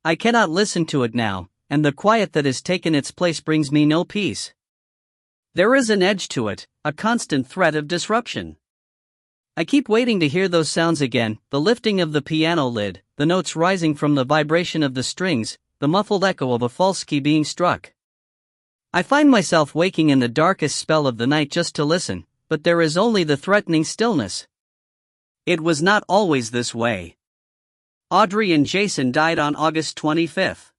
Speaker 1: I cannot listen to it now, and the quiet that has taken its place brings me no peace. There is an edge to it, a constant threat of disruption. I keep waiting to hear those sounds again, the lifting of the piano lid, the notes rising from the vibration of the strings, the muffled echo of a false key being struck. I find myself waking in the darkest spell of the night just to listen, but there is only the threatening stillness. It was not always this way. Audrey and Jason died on August 25th.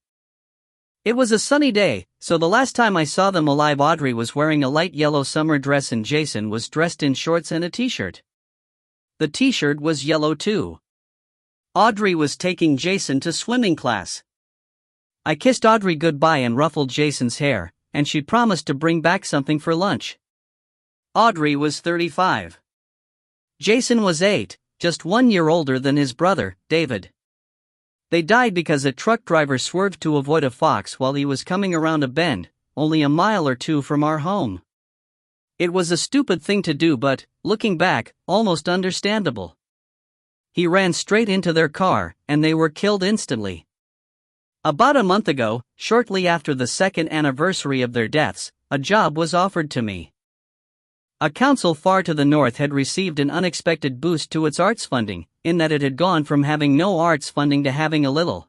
Speaker 1: It was a sunny day, so the last time I saw them alive Audrey was wearing a light yellow summer dress and Jason was dressed in shorts and a t-shirt. The t-shirt was yellow too. Audrey was taking Jason to swimming class. I kissed Audrey goodbye and ruffled Jason's hair, and she promised to bring back something for lunch. Audrey was 35. Jason was 8, just 1 year older than his brother, David. They died because a truck driver swerved to avoid a fox while he was coming around a bend, only a mile or two from our home. It was a stupid thing to do but, looking back, almost understandable. He ran straight into their car, and they were killed instantly. About a month ago, shortly after the second anniversary of their deaths, a job was offered to me. A council far to the north had received an unexpected boost to its arts funding, in that it had gone from having no arts funding to having a little.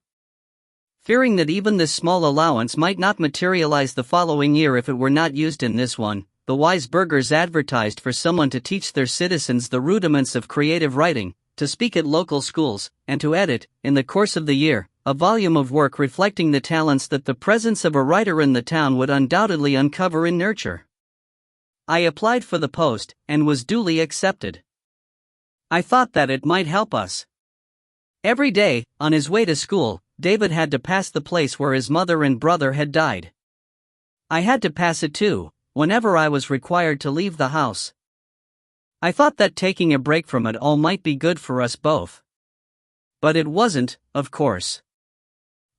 Speaker 1: Fearing that even this small allowance might not materialize the following year if it were not used in this one, the wise burghers advertised for someone to teach their citizens the rudiments of creative writing, to speak at local schools, and to edit, in the course of the year, a volume of work reflecting the talents that the presence of a writer in the town would undoubtedly uncover and nurture. I applied for the post, and was duly accepted. I thought that it might help us. Every day, on his way to school, David had to pass the place where his mother and brother had died. I had to pass it too, whenever I was required to leave the house. I thought that taking a break from it all might be good for us both. But it wasn't, of course.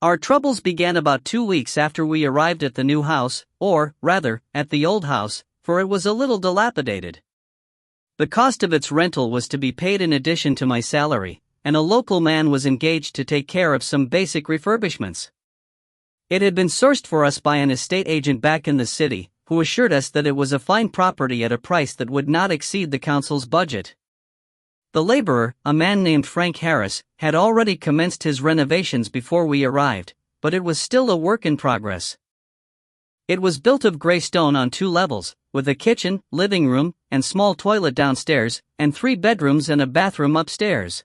Speaker 1: Our troubles began about 2 weeks after we arrived at the new house, or, rather, at the old house, for it was a little dilapidated. The cost of its rental was to be paid in addition to my salary, and a local man was engaged to take care of some basic refurbishments. It had been sourced for us by an estate agent back in the city, who assured us that it was a fine property at a price that would not exceed the council's budget. The laborer, a man named Frank Harris, had already commenced his renovations before we arrived, but it was still a work in progress. It was built of gray stone on 2 levels, with a kitchen, living room, and small toilet downstairs, and 3 bedrooms and a bathroom upstairs.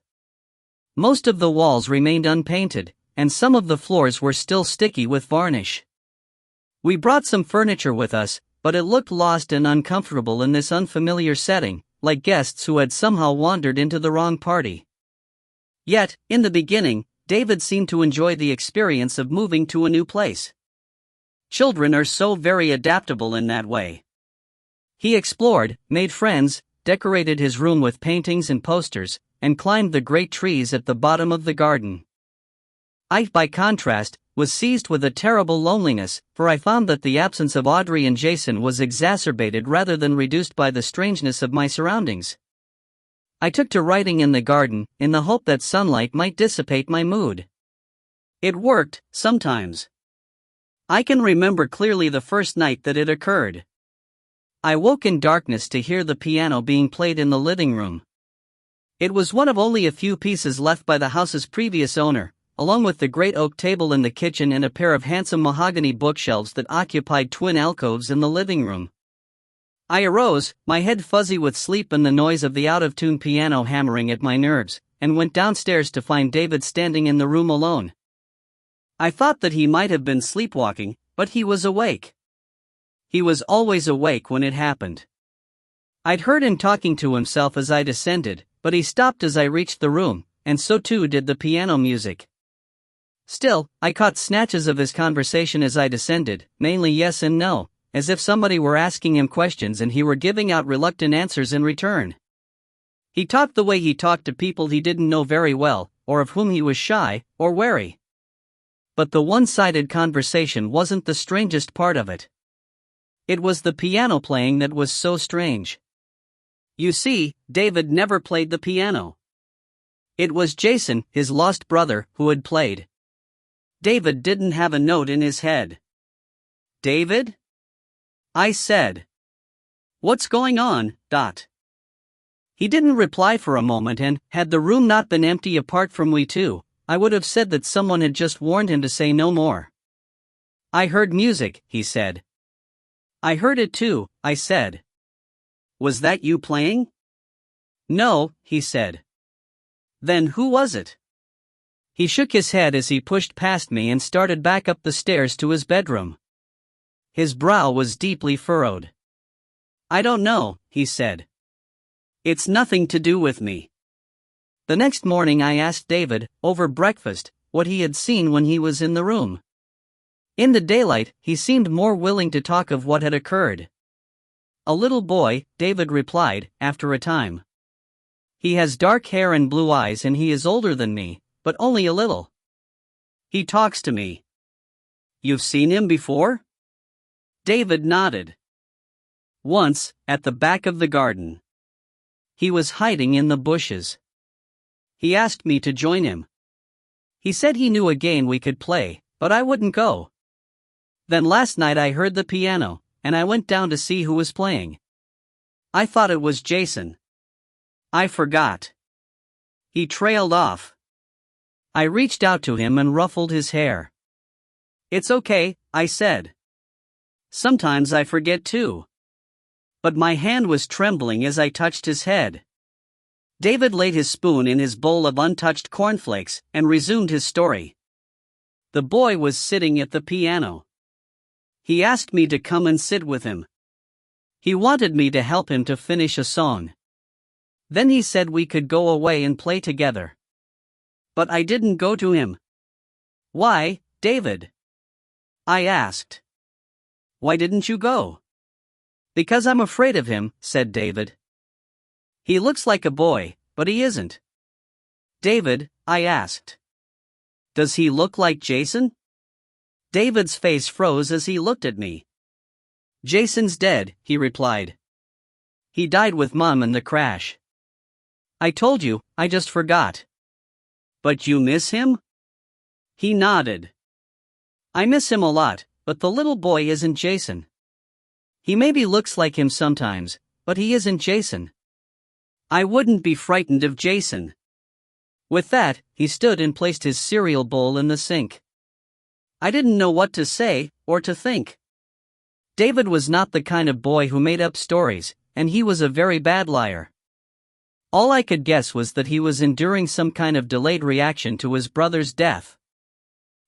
Speaker 1: Most of the walls remained unpainted, and some of the floors were still sticky with varnish. We brought some furniture with us, but it looked lost and uncomfortable in this unfamiliar setting, like guests who had somehow wandered into the wrong party. Yet, in the beginning, David seemed to enjoy the experience of moving to a new place. Children are so very adaptable in that way. He explored, made friends, decorated his room with paintings and posters, and climbed the great trees at the bottom of the garden. I, by contrast, was seized with a terrible loneliness, for I found that the absence of Audrey and Jason was exacerbated rather than reduced by the strangeness of my surroundings. I took to writing in the garden, in the hope that sunlight might dissipate my mood. It worked, sometimes. I can remember clearly the first night that it occurred. I woke in darkness to hear the piano being played in the living room. It was one of only a few pieces left by the house's previous owner, along with the great oak table in the kitchen and a pair of handsome mahogany bookshelves that occupied twin alcoves in the living room. I arose, my head fuzzy with sleep and the noise of the out-of-tune piano hammering at my nerves, and went downstairs to find David standing in the room alone. I thought that he might have been sleepwalking, but he was awake. He was always awake when it happened. I'd heard him talking to himself as I descended, but he stopped as I reached the room, and so too did the piano music. Still, I caught snatches of his conversation as I descended, mainly yes and no, as if somebody were asking him questions and he were giving out reluctant answers in return. He talked the way he talked to people he didn't know very well, or of whom he was shy, or wary. But the one-sided conversation wasn't the strangest part of it. It was the piano playing that was so strange. You see, David never played the piano. It was Jason, his lost brother, who had played. David didn't have a note in his head. "David?" I said. "What's going on, Dot?" He didn't reply for a moment, and, had the room not been empty apart from we two, I would have said that someone had just warned him to say no more. "I heard music," he said. "I heard it too," I said. "Was that you playing?" "No," he said. "Then who was it?" He shook his head as he pushed past me and started back up the stairs to his bedroom. His brow was deeply furrowed. "I don't know," he said. "It's nothing to do with me." The next morning I asked David, over breakfast, what he had seen when he was in the room. In the daylight, he seemed more willing to talk of what had occurred. "A little boy," David replied, after a time. "He has dark hair and blue eyes and he is older than me, but only a little. He talks to me." "You've seen him before?" David nodded. "Once, at the back of the garden. He was hiding in the bushes. He asked me to join him. He said he knew a game we could play, but I wouldn't go. Then last night I heard the piano, and I went down to see who was playing. I thought it was Jason. I forgot. He trailed off. I reached out to him and ruffled his hair. 'It's okay,' I said. 'Sometimes I forget too.' But my hand was trembling as I touched his head." David laid his spoon in his bowl of untouched cornflakes and resumed his story. "The boy was sitting at the piano. He asked me to come and sit with him. He wanted me to help him to finish a song. Then he said we could go away and play together. But I didn't go to him." "Why, David?" I asked. "Why didn't you go?" "Because I'm afraid of him," said David. "He looks like a boy, but he isn't." "David," I asked. "Does he look like Jason?" David's face froze as he looked at me. "Jason's dead," he replied. "He died with Mom in the crash." "I told you, I just forgot." "But you miss him?" He nodded. "I miss him a lot, but the little boy isn't Jason. He maybe looks like him sometimes, but he isn't Jason. I wouldn't be frightened of Jason." With that, he stood and placed his cereal bowl in the sink. I didn't know what to say, or to think. David was not the kind of boy who made up stories, and he was a very bad liar. All I could guess was that he was enduring some kind of delayed reaction to his brother's death.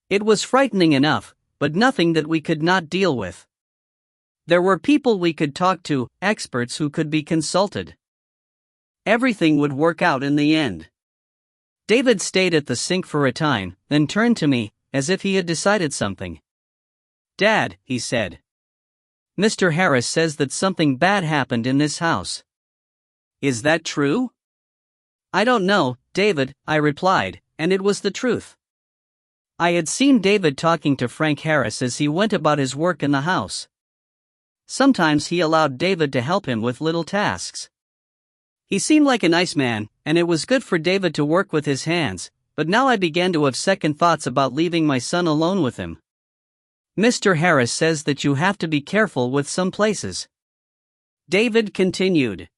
Speaker 1: It was frightening enough, but nothing that we could not deal with. There were people we could talk to, experts who could be consulted. Everything would work out in the end. David stayed at the sink for a time, then turned to me, as if he had decided something. "Dad," he said. "Mr. Harris says that something bad happened in this house. Is that true?" "I don't know, David," I replied, and it was the truth. I had seen David talking to Frank Harris as he went about his work in the house. Sometimes he allowed David to help him with little tasks. He seemed like a nice man, and it was good for David to work with his hands, but now I began to have second thoughts about leaving my son alone with him. Mr. Harris says that you have to be careful with some places. David continued.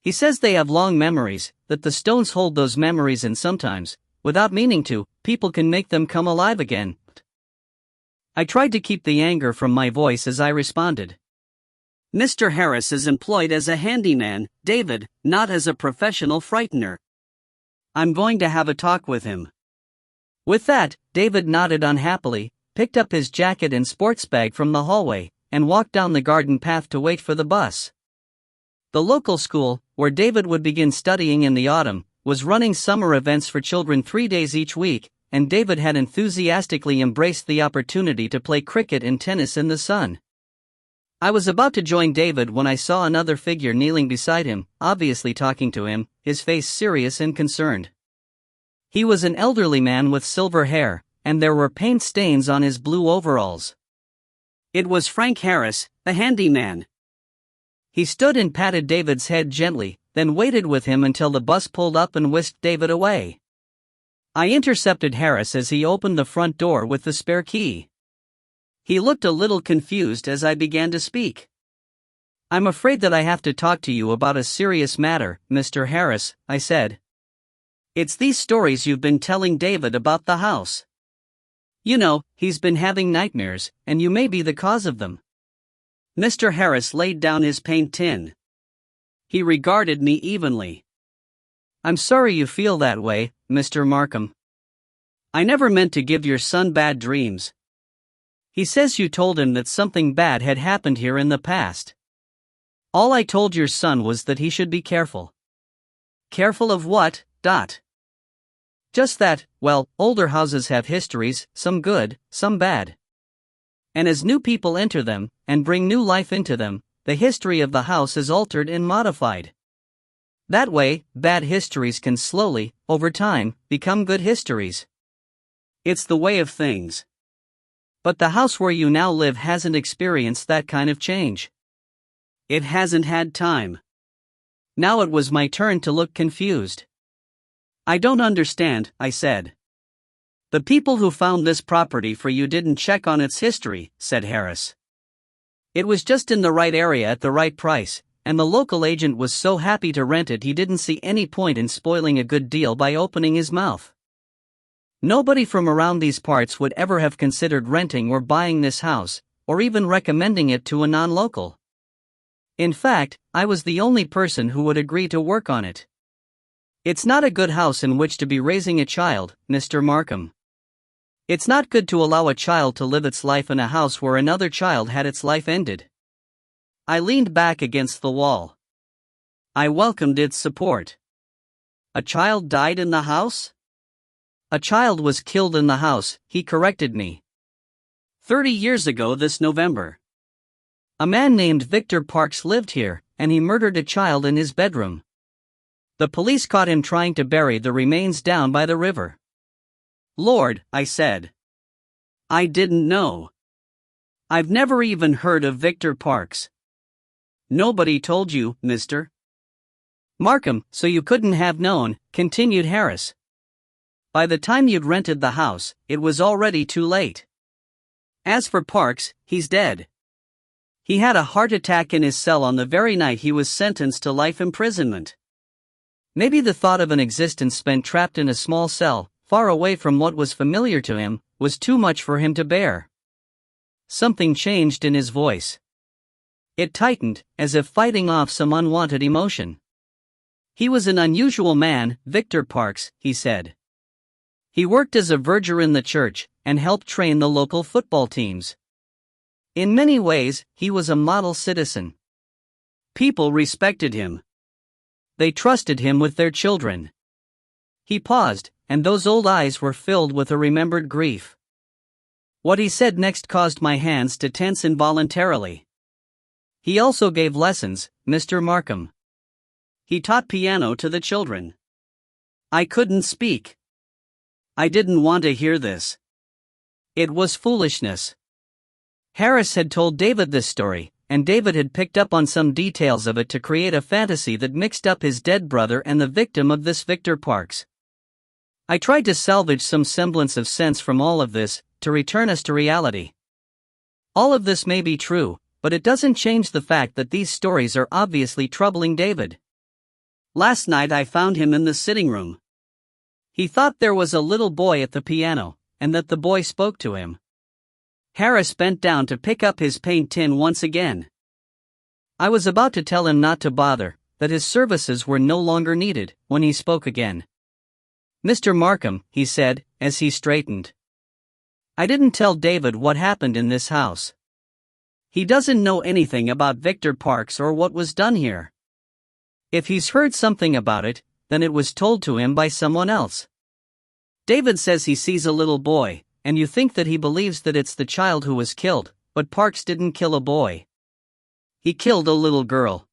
Speaker 1: He says they have long memories, that the stones hold those memories, and sometimes, without meaning to, people can make them come alive again. I tried to keep the anger from my voice as I responded. Mr. Harris is employed as a handyman, David, not as a professional frightener. I'm going to have a talk with him. With that, David nodded unhappily, picked up his jacket and sports bag from the hallway, and walked down the garden path to wait for the bus. The local school, where David would begin studying in the autumn, was running summer events for children 3 days each week, and David had enthusiastically embraced the opportunity to play cricket and tennis in the sun. I was about to join David when I saw another figure kneeling beside him, obviously talking to him, his face serious and concerned. He was an elderly man with silver hair, and there were paint stains on his blue overalls. It was Frank Harris, the handyman. He stood and patted David's head gently, then waited with him until the bus pulled up and whisked David away. I intercepted Harris as he opened the front door with the spare key. He looked a little confused as I began to speak. I'm afraid that I have to talk to you about a serious matter, Mr. Harris, I said. It's these stories you've been telling David about the house. You know, he's been having nightmares, and you may be the cause of them. Mr. Harris laid down his paint tin. He regarded me evenly. I'm sorry you feel that way, Mr. Markham. I never meant to give your son bad dreams. He says you told him that something bad had happened here in the past. All I told your son was that he should be careful. Careful of what? Just that, well, older houses have histories, some good, some bad. And as new people enter them, and bring new life into them, the history of the house is altered and modified. That way, bad histories can slowly, over time, become good histories. It's the way of things. But the house where you now live hasn't experienced that kind of change. It hasn't had time. Now it was my turn to look confused. I don't understand, I said. The people who found this property for you didn't check on its history, said Harris. It was just in the right area at the right price, and the local agent was so happy to rent it he didn't see any point in spoiling a good deal by opening his mouth. Nobody from around these parts would ever have considered renting or buying this house, or even recommending it to a non-local. In fact, I was the only person who would agree to work on it. It's not a good house in which to be raising a child, Mr. Markham. It's not good to allow a child to live its life in a house where another child had its life ended. I leaned back against the wall. I welcomed its support. A child died in the house? A child was killed in the house, he corrected me. 30 years ago this November. A man named Victor Parks lived here, and he murdered a child in his bedroom. The police caught him trying to bury the remains down by the river. Lord, I said. I didn't know. I've never even heard of Victor Parks. Nobody told you, Mr. Markham, so you couldn't have known, continued Harris. By the time you'd rented the house, it was already too late. As for Parks, he's dead. He had a heart attack in his cell on the very night he was sentenced to life imprisonment. Maybe the thought of an existence spent trapped in a small cell, far away from what was familiar to him, was too much for him to bear. Something changed in his voice. It tightened, as if fighting off some unwanted emotion. He was an unusual man, Victor Parks, he said. He worked as a verger in the church, and helped train the local football teams. In many ways, he was a model citizen. People respected him. They trusted him with their children. He paused, and those old eyes were filled with a remembered grief. What he said next caused my hands to tense involuntarily. He also gave lessons, Mr. Markham. He taught piano to the children. I couldn't speak. I didn't want to hear this. It was foolishness. Harris had told David this story, and David had picked up on some details of it to create a fantasy that mixed up his dead brother and the victim of this Victor Parks. I tried to salvage some semblance of sense from all of this, to return us to reality. All of this may be true, but it doesn't change the fact that these stories are obviously troubling David. Last night I found him in the sitting room. He thought there was a little boy at the piano, and that the boy spoke to him. Harris bent down to pick up his paint tin once again. I was about to tell him not to bother, that his services were no longer needed, when he spoke again. "Mr. Markham," he said, as he straightened. "I didn't tell David what happened in this house. He doesn't know anything about Victor Parks or what was done here. If he's heard something about it, then it was told to him by someone else. David says he sees a little boy, and you think that he believes that it's the child who was killed, but Parks didn't kill a boy. He killed a little girl.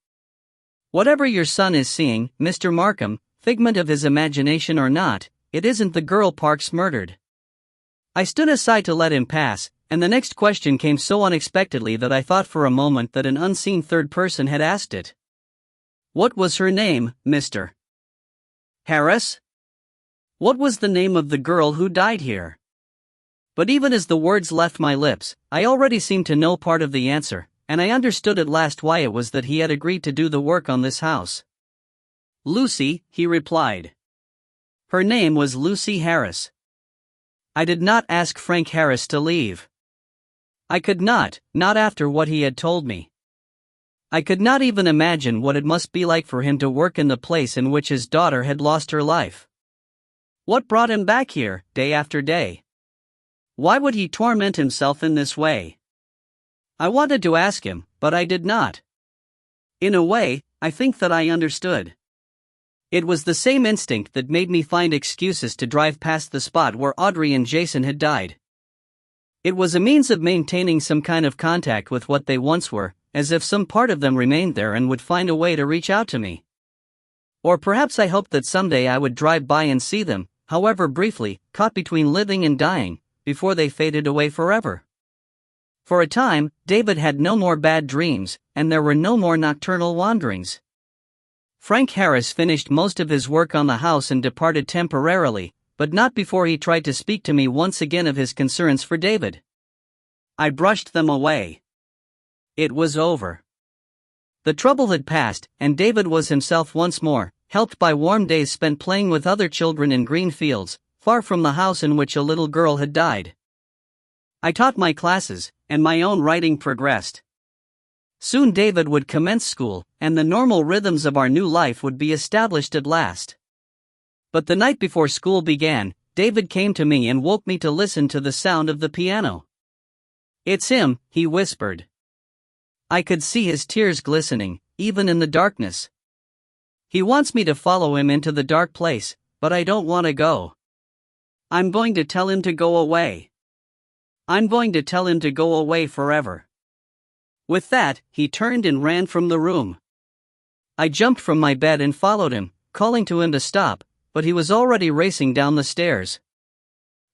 Speaker 1: Whatever your son is seeing, Mr. Markham, figment of his imagination or not, it isn't the girl Parks murdered." I stood aside to let him pass, and the next question came so unexpectedly that I thought for a moment that an unseen third person had asked it. "What was her name, Mr. Harris? What was the name of the girl who died here?" But even as the words left my lips, I already seemed to know part of the answer, and I understood at last why it was that he had agreed to do the work on this house. "Lucy," he replied. "Her name was Lucy Harris." I did not ask Frank Harris to leave. I could not after what he had told me. I could not even imagine what it must be like for him to work in the place in which his daughter had lost her life. What brought him back here, day after day? Why would he torment himself in this way? I wanted to ask him, but I did not. In a way, I think that I understood. It was the same instinct that made me find excuses to drive past the spot where Audrey and Jason had died. It was a means of maintaining some kind of contact with what they once were, as if some part of them remained there and would find a way to reach out to me. Or perhaps I hoped that someday I would drive by and see them, however briefly, caught between living and dying, before they faded away forever. For a time, David had no more bad dreams, and there were no more nocturnal wanderings. Frank Harris finished most of his work on the house and departed temporarily, but not before he tried to speak to me once again of his concerns for David. I brushed them away. It was over. The trouble had passed, and David was himself once more, helped by warm days spent playing with other children in green fields, far from the house in which a little girl had died. I taught my classes, and my own writing progressed. Soon David would commence school, and the normal rhythms of our new life would be established at last. But the night before school began, David came to me and woke me to listen to the sound of the piano. "It's him," he whispered. I could see his tears glistening, even in the darkness. "He wants me to follow him into the dark place, but I don't want to go. I'm going to tell him to go away. I'm going to tell him to go away forever." With that, he turned and ran from the room. I jumped from my bed and followed him, calling to him to stop, but he was already racing down the stairs.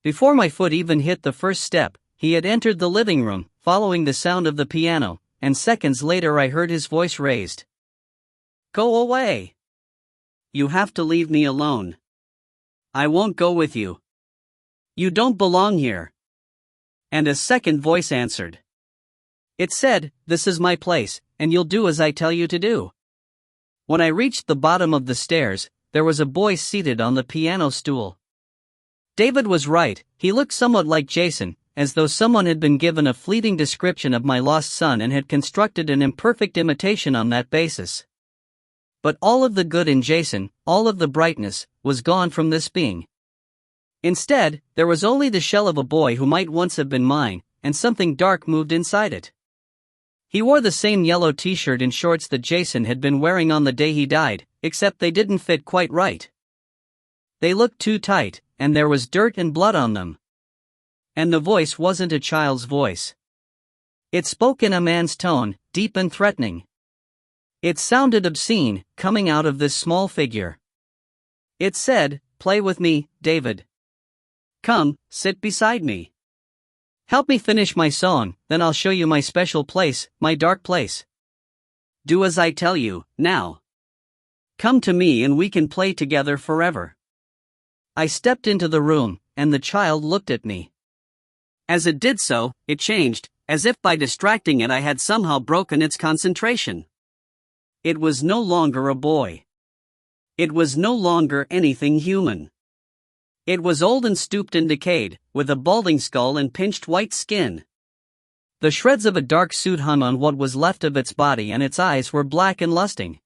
Speaker 1: Before my foot even hit the first step, he had entered the living room, following the sound of the piano, and seconds later I heard his voice raised. "Go away. You have to leave me alone. I won't go with you. You don't belong here." And a second voice answered. It said, "This is my place, and you'll do as I tell you to do." When I reached the bottom of the stairs, there was a boy seated on the piano stool. David was right, he looked somewhat like Jason, as though someone had been given a fleeting description of my lost son and had constructed an imperfect imitation on that basis. But all of the good in Jason, all of the brightness, was gone from this being. Instead, there was only the shell of a boy who might once have been mine, and something dark moved inside it. He wore the same yellow t-shirt and shorts that Jason had been wearing on the day he died, except they didn't fit quite right. They looked too tight, and there was dirt and blood on them. And the voice wasn't a child's voice. It spoke in a man's tone, deep and threatening. It sounded obscene, coming out of this small figure. It said, "Play with me, David. Come, sit beside me. Help me finish my song, then I'll show you my special place, my dark place. Do as I tell you, now. Come to me and we can play together forever. I stepped into the room, and the child looked at me. As it did so, it changed, as if by distracting it I had somehow broken its concentration. It was no longer a boy. It was no longer anything human. It was old and stooped and decayed, with a balding skull and pinched white skin. The shreds of a dark suit hung on what was left of its body and its eyes were black and lusting.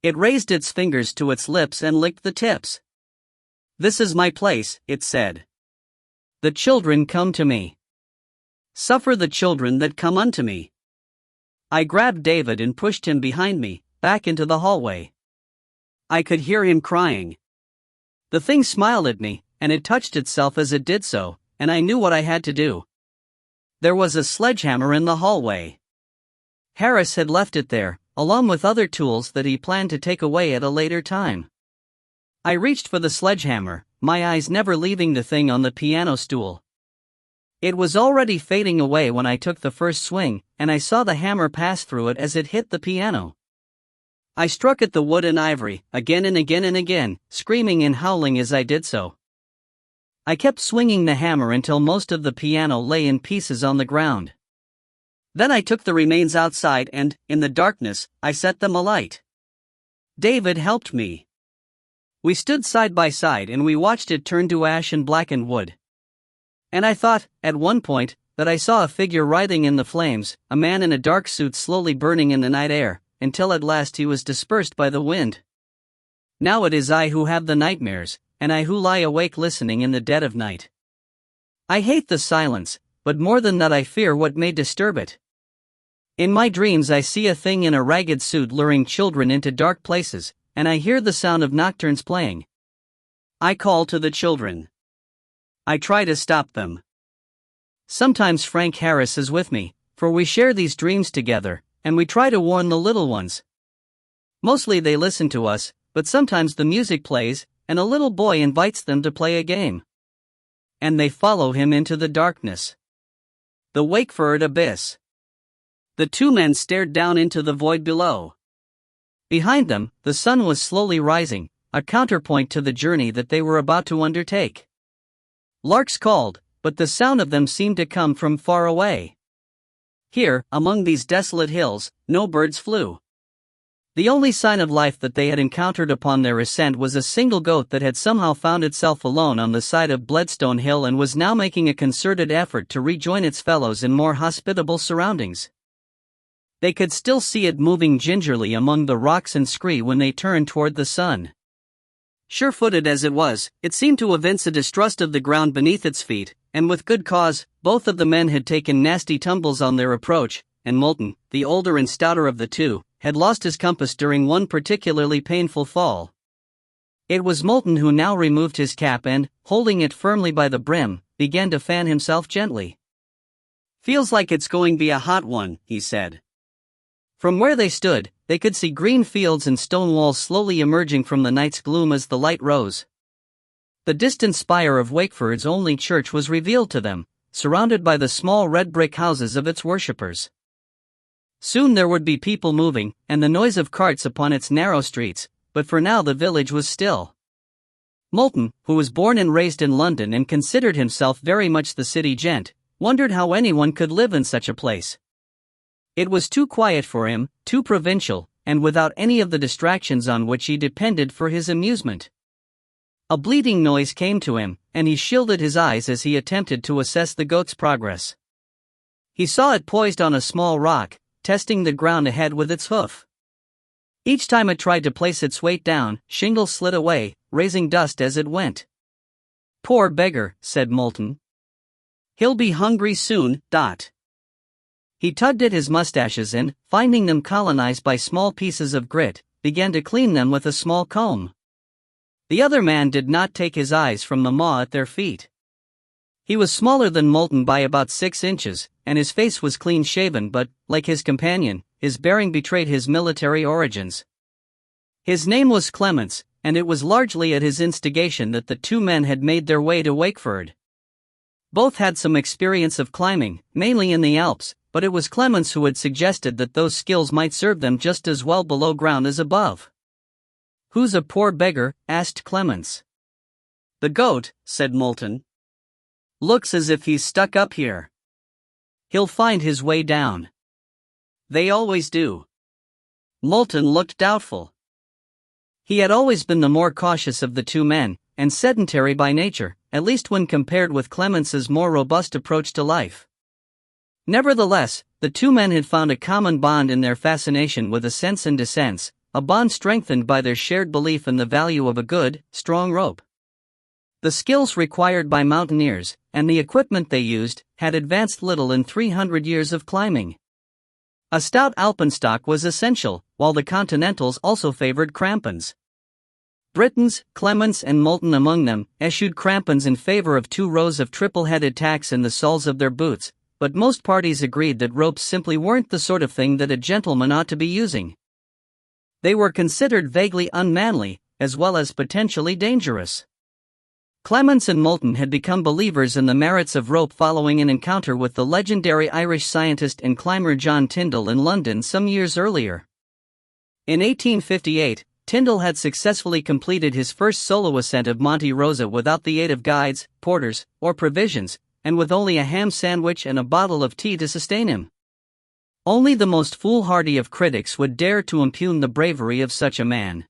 Speaker 1: It raised its fingers to its lips and licked the tips. This is my place, it said. The children come to me. Suffer the children that come unto me. I grabbed David and pushed him behind me, back into the hallway. I could hear him crying. The thing smiled at me, and it touched itself as it did so, and I knew what I had to do. There was a sledgehammer in the hallway. Harris had left it there, along with other tools that he planned to take away at a later time. I reached for the sledgehammer, my eyes never leaving the thing on the piano stool. It was already fading away when I took the first swing, and I saw the hammer pass through it as it hit the piano. I struck at the wood and ivory, again and again and again, screaming and howling as I did so. I kept swinging the hammer until most of the piano lay in pieces on the ground. Then I took the remains outside and, in the darkness, I set them alight. David helped me. We stood side by side and we watched it turn to ash and blackened wood. And I thought, at one point, that I saw a figure writhing in the flames, a man in a dark suit slowly burning in the night air, until at last he was dispersed by the wind. Now it is I who have the nightmares, and I who lie awake listening in the dead of night. I hate the silence, but more than that I fear what may disturb it. In my dreams I see a thing in a ragged suit luring children into dark places, and I hear the sound of nocturnes playing. I call to the children. I try to stop them. Sometimes Frank Harris is with me, for we share these dreams together, and we try to warn the little ones. Mostly they listen to us, but sometimes the music plays, and a little boy invites them to play a game. And they follow him into the darkness. The Wakeford abyss. The two men stared down into the void below. Behind them, the sun was slowly rising, a counterpoint to the journey that they were about to undertake. Larks called, but the sound of them seemed to come from far away. Here, among these desolate hills, no birds flew. The only sign of life that they had encountered upon their ascent was a single goat that had somehow found itself alone on the side of Bledstone Hill and was now making a concerted effort to rejoin its fellows in more hospitable surroundings. They could still see it moving gingerly among the rocks and scree when they turned toward the sun. Sure-footed as it was, it seemed to evince a distrust of the ground beneath its feet, and with good cause. Both of the men had taken nasty tumbles on their approach, and Moulton, the older and stouter of the two, had lost his compass during one particularly painful fall. It was Moulton who now removed his cap and, holding it firmly by the brim, began to fan himself gently. "Feels like it's going to be a hot one," he said. From where they stood, they could see green fields and stone walls slowly emerging from the night's gloom as the light rose. The distant spire of Wakeford's only church was revealed to them, surrounded by the small red brick houses of its worshippers. Soon there would be people moving, and the noise of carts upon its narrow streets, but for now the village was still. Moulton, who was born and raised in London and considered himself very much the city gent, wondered how anyone could live in such a place. It was too quiet for him, too provincial, and without any of the distractions on which he depended for his amusement. A bleating noise came to him, and he shielded his eyes as he attempted to assess the goat's progress. He saw it poised on a small rock, testing the ground ahead with its hoof. Each time it tried to place its weight down, shingle slid away, raising dust as it went. "Poor beggar," said Moulton. "He'll be hungry soon." He tugged at his mustaches and, finding them colonized by small pieces of grit, began to clean them with a small comb. The other man did not take his eyes from the maw at their feet. He was smaller than Moulton by about 6 inches, and his face was clean-shaven but, like his companion, his bearing betrayed his military origins. His name was Clements, and it was largely at his instigation that the two men had made their way to Wakeford. Both had some experience of climbing, mainly in the Alps, but it was Clemens who had suggested that those skills might serve them just as well below ground as above. "Who's a poor beggar?" asked Clemens. "The goat," said Moulton. "Looks as if he's stuck up here. He'll find his way down." "They always do." Moulton looked doubtful. He had always been the more cautious of the two men, and sedentary by nature, at least when compared with Clemens's more robust approach to life. Nevertheless, the two men had found a common bond in their fascination with ascents and descents, a bond strengthened by their shared belief in the value of a good, strong rope. The skills required by mountaineers, and the equipment they used, had advanced little in 300 years of climbing. A stout alpenstock was essential, while the Continentals also favored crampons. Britons, Clemens and Moulton among them, eschewed crampons in favor of 2 rows of triple-headed tacks in the soles of their boots, but most parties agreed that ropes simply weren't the sort of thing that a gentleman ought to be using. They were considered vaguely unmanly, as well as potentially dangerous. Clemens and Moulton had become believers in the merits of rope following an encounter with the legendary Irish scientist and climber John Tyndall in London some years earlier. In 1858, Tyndall had successfully completed his first solo ascent of Monte Rosa without the aid of guides, porters, or provisions, and with only a ham sandwich and a bottle of tea to sustain him. Only the most foolhardy of critics would dare to impugn the bravery of such a man.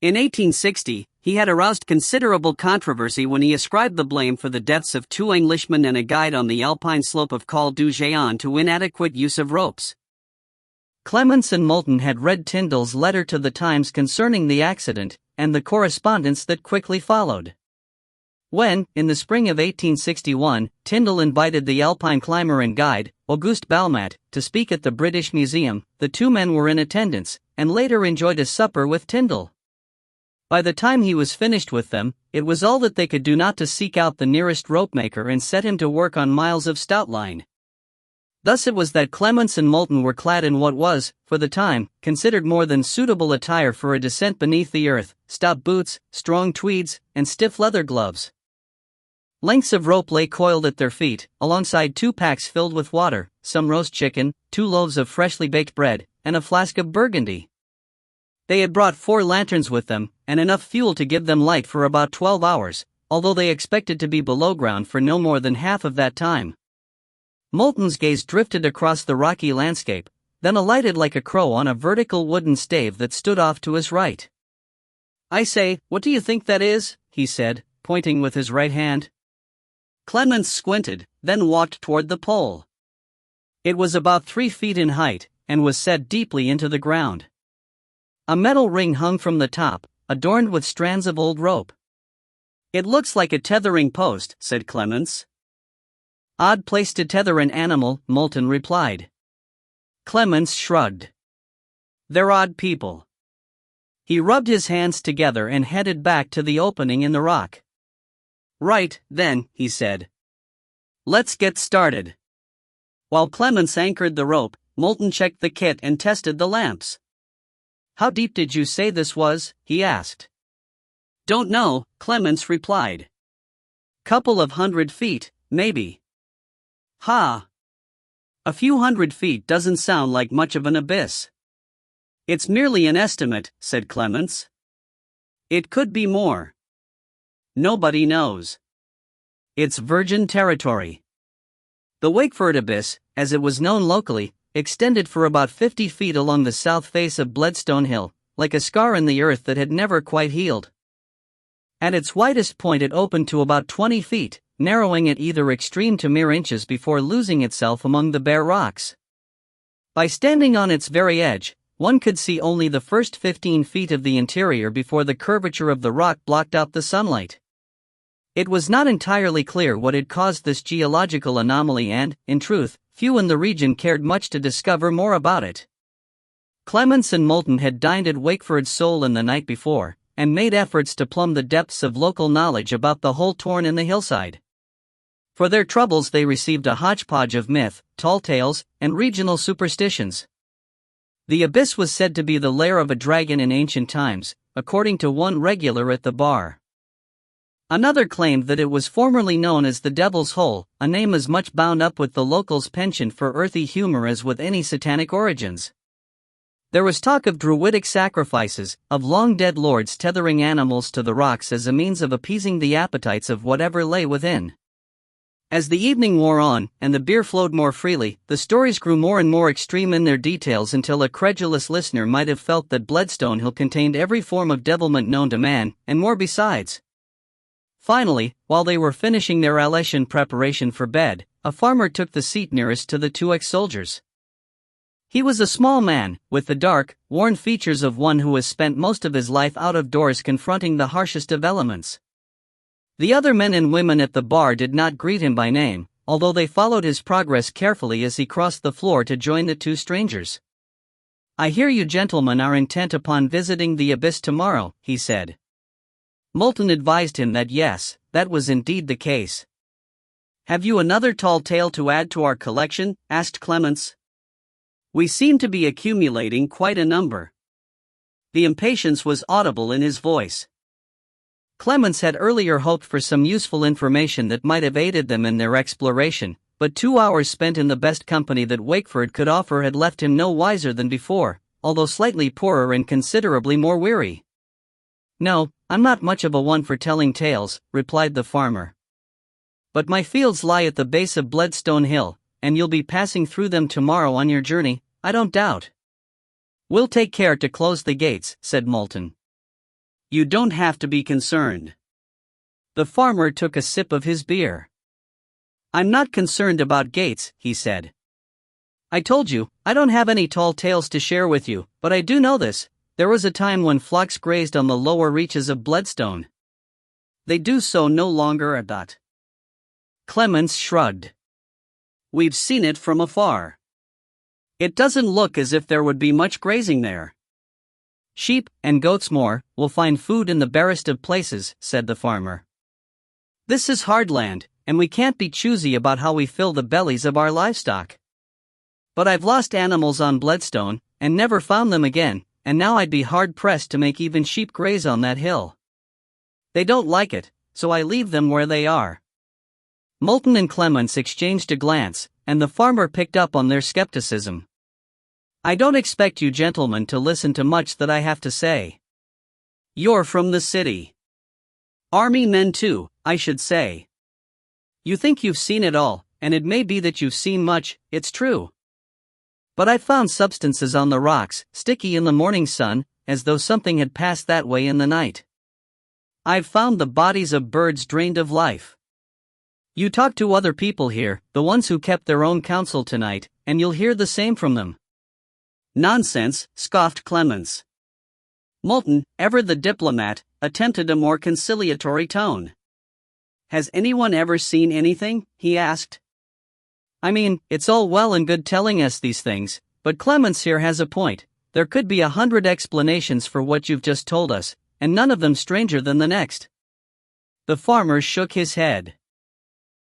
Speaker 1: In 1860, he had aroused considerable controversy when he ascribed the blame for the deaths of 2 Englishmen and a guide on the alpine slope of Col du Géant to inadequate use of ropes. Clemens and Moulton had read Tyndall's letter to the Times concerning the accident, and the correspondence that quickly followed. When, in the spring of 1861, Tyndall invited the alpine climber and guide, Auguste Balmat, to speak at the British Museum, the two men were in attendance, and later enjoyed a supper with Tyndall. By the time he was finished with them, it was all that they could do not to seek out the nearest ropemaker and set him to work on miles of stout line. Thus it was that Clemens and Moulton were clad in what was, for the time, considered more than suitable attire for a descent beneath the earth: stout boots, strong tweeds, and stiff leather gloves. Lengths of rope lay coiled at their feet, alongside 2 packs filled with water, some roast chicken, 2 loaves of freshly baked bread, and a flask of Burgundy. They had brought 4 lanterns with them, and enough fuel to give them light for about 12 hours, although they expected to be below ground for no more than half of that time. Moulton's gaze drifted across the rocky landscape, then alighted like a crow on a vertical wooden stave that stood off to his right. "I say, what do you think that is?" he said, pointing with his right hand. Clemens squinted, then walked toward the pole. It was about 3 feet in height, and was set deeply into the ground. A metal ring hung from the top, adorned with strands of old rope. "It looks like a tethering post," said Clemens. "Odd place to tether an animal," Moulton replied. Clemens shrugged. "They're odd people." He rubbed his hands together and headed back to the opening in the rock. "Right, then," he said. "Let's get started." While Clemens anchored the rope, Moulton checked the kit and tested the lamps. "How deep did you say this was?" he asked. "Don't know," Clemens replied. "Couple of 100 feet, maybe." "Ha! A few 100 feet doesn't sound like much of an abyss." "It's merely an estimate," said Clemens. "It could be more. Nobody knows. It's virgin territory." The Wakeford Abyss, as it was known locally, extended for about 50 feet along the south face of Bledstone Hill, like a scar in the earth that had never quite healed. At its widest point it opened to about 20 feet, narrowing at either extreme to mere inches before losing itself among the bare rocks. By standing on its very edge, one could see only the first 15 feet of the interior before the curvature of the rock blocked out the sunlight. It was not entirely clear what had caused this geological anomaly and, in truth, few in the region cared much to discover more about it. Clemens and Moulton had dined at Wakeford's Sole the night before, and made efforts to plumb the depths of local knowledge about the hole torn in the hillside. For their troubles they received a hodgepodge of myth, tall tales, and regional superstitions. The abyss was said to be the lair of a dragon in ancient times, according to one regular at the bar. Another claimed that it was formerly known as the Devil's Hole, a name as much bound up with the locals' penchant for earthy humor as with any satanic origins. There was talk of druidic sacrifices, of long-dead lords tethering animals to the rocks as a means of appeasing the appetites of whatever lay within. As the evening wore on, and the beer flowed more freely, the stories grew more and more extreme in their details until a credulous listener might have felt that Bloodstone Hill contained every form of devilment known to man, and more besides. Finally, while they were finishing their relish in preparation for bed, a farmer took the seat nearest to the two ex-soldiers. He was a small man, with the dark, worn features of one who has spent most of his life out of doors confronting the harshest of elements. The other men and women at the bar did not greet him by name, although they followed his progress carefully as he crossed the floor to join the two strangers. "I hear you gentlemen are intent upon visiting the abyss tomorrow," he said. Moulton advised him that yes, that was indeed the case. "Have you another tall tale to add to our collection?" asked Clements. "We seem to be accumulating quite a number." The impatience was audible in his voice. Clements had earlier hoped for some useful information that might have aided them in their exploration, but 2 hours spent in the best company that Wakeford could offer had left him no wiser than before, although slightly poorer and considerably more weary. "No, I'm not much of a one for telling tales," replied the farmer. "But my fields lie at the base of Bloodstone Hill, and you'll be passing through them tomorrow on your journey, I don't doubt." "We'll take care to close the gates," said Moulton. "You don't have to be concerned." The farmer took a sip of his beer. "I'm not concerned about gates," he said. "I told you, I don't have any tall tales to share with you, but I do know this: there was a time when flocks grazed on the lower reaches of Bloodstone. They do so no longer at that." Clements shrugged. "We've seen it from afar. It doesn't look as if there would be much grazing there." "Sheep, and goats more, will find food in the barest of places," said the farmer. "This is hard land, and we can't be choosy about how we fill the bellies of our livestock. But I've lost animals on Bloodstone, and never found them again, and now I'd be hard-pressed to make even sheep graze on that hill. They don't like it, so I leave them where they are." Moulton and Clements exchanged a glance, and the farmer picked up on their skepticism. "I don't expect you gentlemen to listen to much that I have to say. You're from the city. Army men too, I should say. You think you've seen it all, and it may be that you've seen much, it's true. But I've found substances on the rocks, sticky in the morning sun, as though something had passed that way in the night. I've found the bodies of birds drained of life. You talk to other people here, the ones who kept their own counsel tonight, and you'll hear the same from them." "Nonsense," scoffed Clements. Moulton, ever the diplomat, attempted a more conciliatory tone. "Has anyone ever seen anything?" he asked. "I mean, it's all well and good telling us these things, but Clements here has a point. There could be 100 explanations for what you've just told us, and none of them stranger than the next." The farmer shook his head.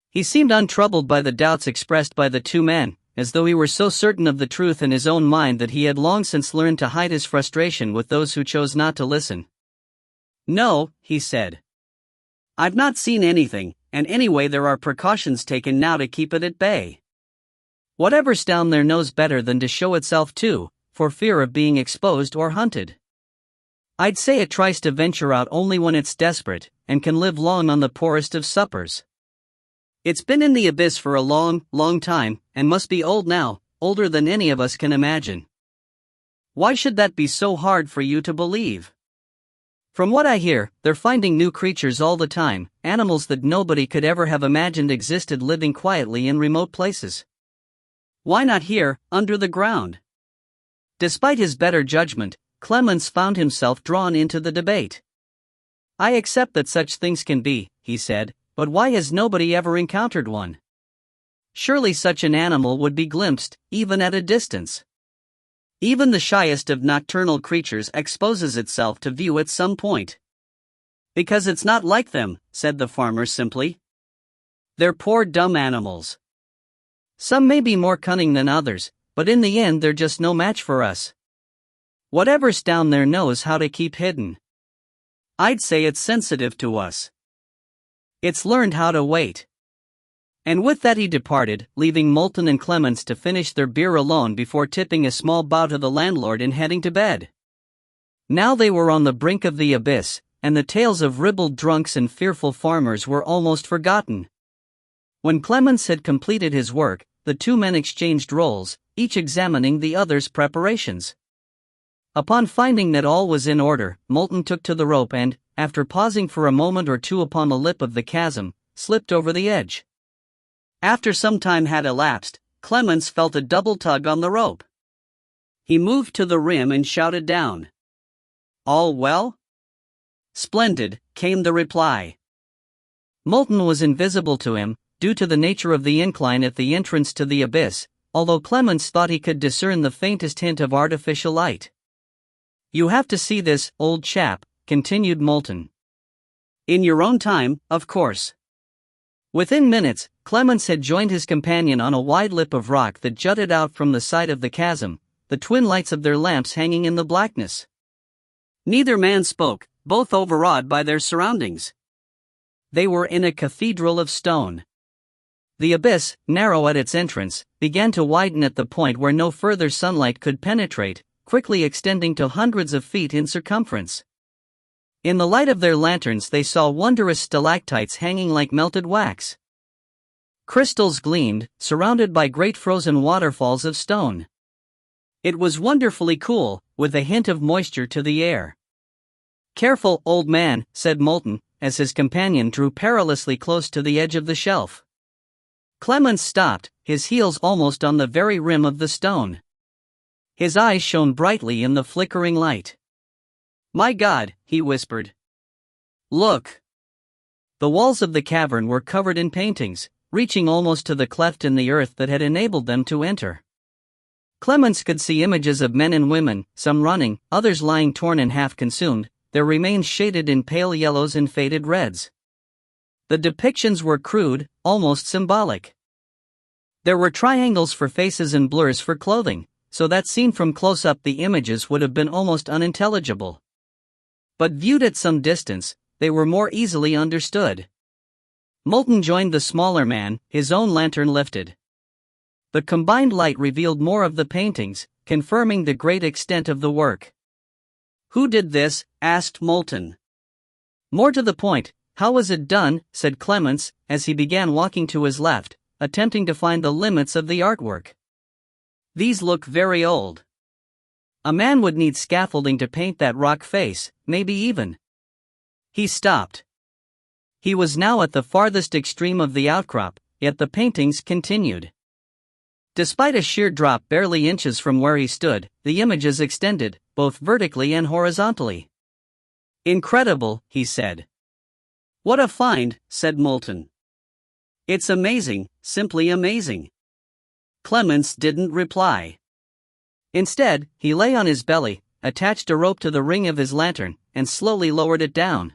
Speaker 1: He seemed untroubled by the doubts expressed by the two men, as though he were so certain of the truth in his own mind that he had long since learned to hide his frustration with those who chose not to listen. "No," he said. "I've not seen anything, and anyway there are precautions taken now to keep it at bay. Whatever's down there knows better than to show itself too, for fear of being exposed or hunted. I'd say it tries to venture out only when it's desperate, and can live long on the poorest of suppers. It's been in the abyss for a long, long time, and must be old now, older than any of us can imagine. Why should that be so hard for you to believe? From what I hear, they're finding new creatures all the time, animals that nobody could ever have imagined existed living quietly in remote places. Why not here, under the ground?" Despite his better judgment, Clements found himself drawn into the debate. "I accept that such things can be," he said, "but why has nobody ever encountered one? Surely such an animal would be glimpsed, even at a distance. Even the shyest of nocturnal creatures exposes itself to view at some point." "Because it's not like them," said the farmer simply. "They're poor dumb animals. Some may be more cunning than others, but in the end they're just no match for us. Whatever's down there knows how to keep hidden. I'd say it's sensitive to us. It's learned how to wait. And with that he departed, leaving Moulton and Clemens to finish their beer alone before tipping a small bow to the landlord and heading to bed. Now they were on the brink of the abyss, and the tales of ribald drunks and fearful farmers were almost forgotten. When Clemens had completed his work, the two men exchanged roles, each examining the other's preparations. Upon finding that all was in order, Moulton took to the rope and, after pausing for a moment or two upon the lip of the chasm, slipped over the edge. After some time had elapsed, Clemens felt a double tug on the rope. He moved to the rim and shouted down. "All well?" "Splendid," came the reply. Moulton was invisible to him, due to the nature of the incline at the entrance to the abyss, although Clemens thought he could discern the faintest hint of artificial light. "You have to see this, old chap," continued Moulton. "In your own time, of course." Within minutes, Clemens had joined his companion on a wide lip of rock that jutted out from the side of the chasm, the twin lights of their lamps hanging in the blackness. Neither man spoke, both overawed by their surroundings. They were in a cathedral of stone. The abyss, narrow at its entrance, began to widen at the point where no further sunlight could penetrate, quickly extending to hundreds of feet in circumference. In the light of their lanterns they saw wondrous stalactites hanging like melted wax. Crystals gleamed, surrounded by great frozen waterfalls of stone. It was wonderfully cool, with a hint of moisture to the air. "Careful, old man," said Moulton, as his companion drew perilously close to the edge of the shelf. Clemens stopped, his heels almost on the very rim of the stone. His eyes shone brightly in the flickering light. "My God," he whispered. "Look!" The walls of the cavern were covered in paintings, reaching almost to the cleft in the earth that had enabled them to enter. Clemens could see images of men and women, some running, others lying torn and half consumed, their remains shaded in pale yellows and faded reds. The depictions were crude, almost symbolic. There were triangles for faces and blurs for clothing, so that seen from close up the images would have been almost unintelligible. But viewed at some distance, they were more easily understood. Moulton joined the smaller man, his own lantern lifted. The combined light revealed more of the paintings, confirming the great extent of the work. "Who did this?" asked Moulton. "More to the point, how was it done?" said Clemens, as he began walking to his left, attempting to find the limits of the artwork. "These look very old. A man would need scaffolding to paint that rock face, maybe even." He stopped. He was now at the farthest extreme of the outcrop, yet the paintings continued. Despite a sheer drop barely inches from where he stood, the images extended, both vertically and horizontally. "Incredible," he said. "What a find," said Moulton. "It's amazing, simply amazing." Clemens didn't reply. Instead, he lay on his belly, attached a rope to the ring of his lantern, and slowly lowered it down.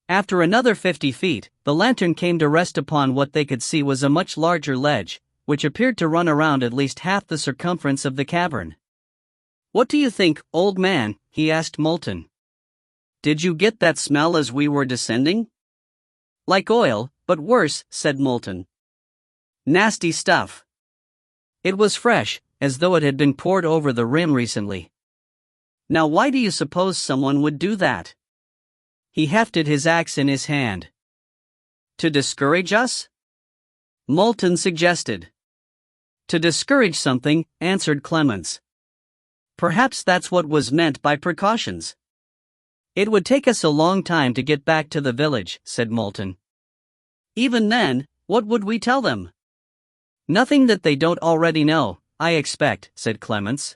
Speaker 1: After another 50 feet, the lantern came to rest upon what they could see was a much larger ledge, which appeared to run around at least half the circumference of the cavern. "What do you think, old man?" he asked Moulton. "Did you get that smell as we were descending?" "Like oil, but worse," said Moulton. "Nasty stuff." It was fresh, as though it had been poured over the rim recently. "Now why do you suppose someone would do that?" He hefted his axe in his hand. "To discourage us?" Moulton suggested. "To discourage something," answered Clemens. "Perhaps that's what was meant by precautions." "It would take us a long time to get back to the village," said Moulton. "Even then, what would we tell them?" "Nothing that they don't already know, I expect," said Clemens.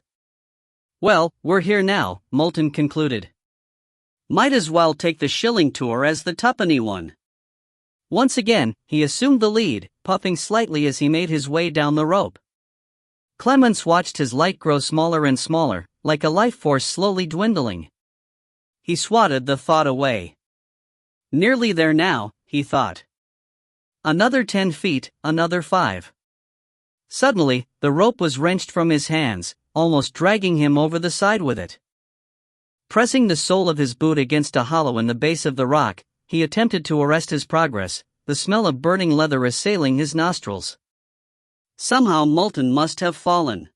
Speaker 1: "Well, we're here now," Moulton concluded. "Might as well take the shilling tour as the tuppenny one." Once again, he assumed the lead, puffing slightly as he made his way down the rope. Clemens watched his light grow smaller and smaller, like a life force slowly dwindling. He swatted the thought away. Nearly there now, he thought. Another 10 feet, another 5. Suddenly, the rope was wrenched from his hands, almost dragging him over the side with it. Pressing the sole of his boot against a hollow in the base of the rock, he attempted to arrest his progress, the smell of burning leather assailing his nostrils. Somehow Moulton must have fallen.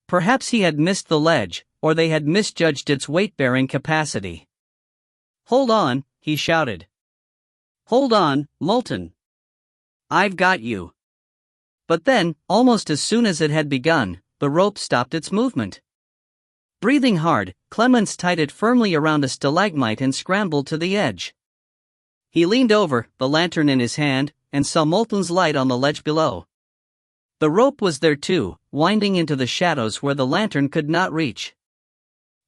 Speaker 1: Perhaps he had missed the ledge, or they had misjudged its weight-bearing capacity. "Hold on," he shouted. "Hold on, Moulton. I've got you." But then, almost as soon as it had begun, the rope stopped its movement. Breathing hard, Clemens tied it firmly around a stalagmite and scrambled to the edge. He leaned over, the lantern in his hand, and saw Moulton's light on the ledge below. The rope was there too, winding into the shadows where the lantern could not reach.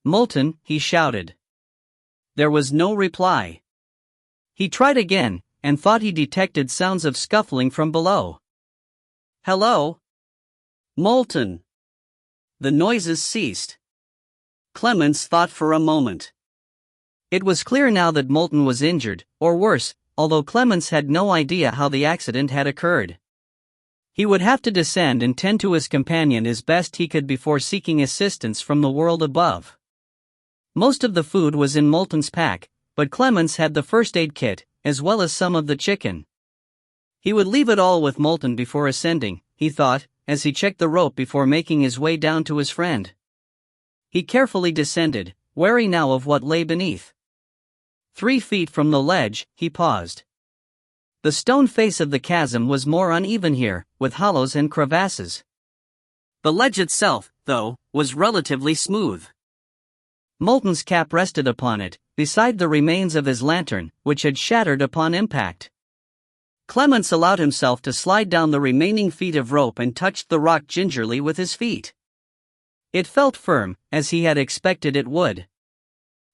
Speaker 1: "Moulton," he shouted. There was no reply. He tried again, and thought he detected sounds of scuffling from below. "Hello? Moulton." The noises ceased. Clemens thought for a moment. It was clear now that Moulton was injured, or worse, although Clemens had no idea how the accident had occurred. He would have to descend and tend to his companion as best he could before seeking assistance from the world above. Most of the food was in Moulton's pack, but Clemens had the first aid kit, as well as some of the chicken. He would leave it all with Moulton before ascending, he thought, as he checked the rope before making his way down to his friend. He carefully descended, wary now of what lay beneath. 3 feet from the ledge, he paused. The stone face of the chasm was more uneven here, with hollows and crevasses. The ledge itself, though, was relatively smooth. Moulton's cap rested upon it, beside the remains of his lantern, which had shattered upon impact. Clemens allowed himself to slide down the remaining feet of rope and touched the rock gingerly with his feet. It felt firm, as he had expected it would.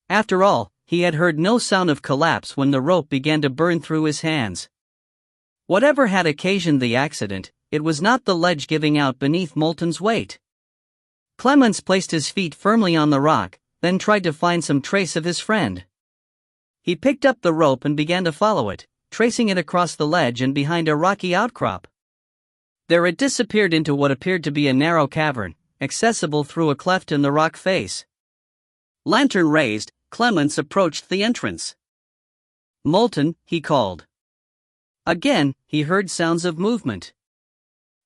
Speaker 1: After all, he had heard no sound of collapse when the rope began to burn through his hands. Whatever had occasioned the accident, it was not the ledge giving out beneath Moulton's weight. Clemens placed his feet firmly on the rock, then tried to find some trace of his friend. He picked up the rope and began to follow it, tracing it across the ledge and behind a rocky outcrop. There it disappeared into what appeared to be a narrow cavern, accessible through a cleft in the rock face. Lantern raised, Clemens approached the entrance. "Moulton," he called. Again, he heard sounds of movement.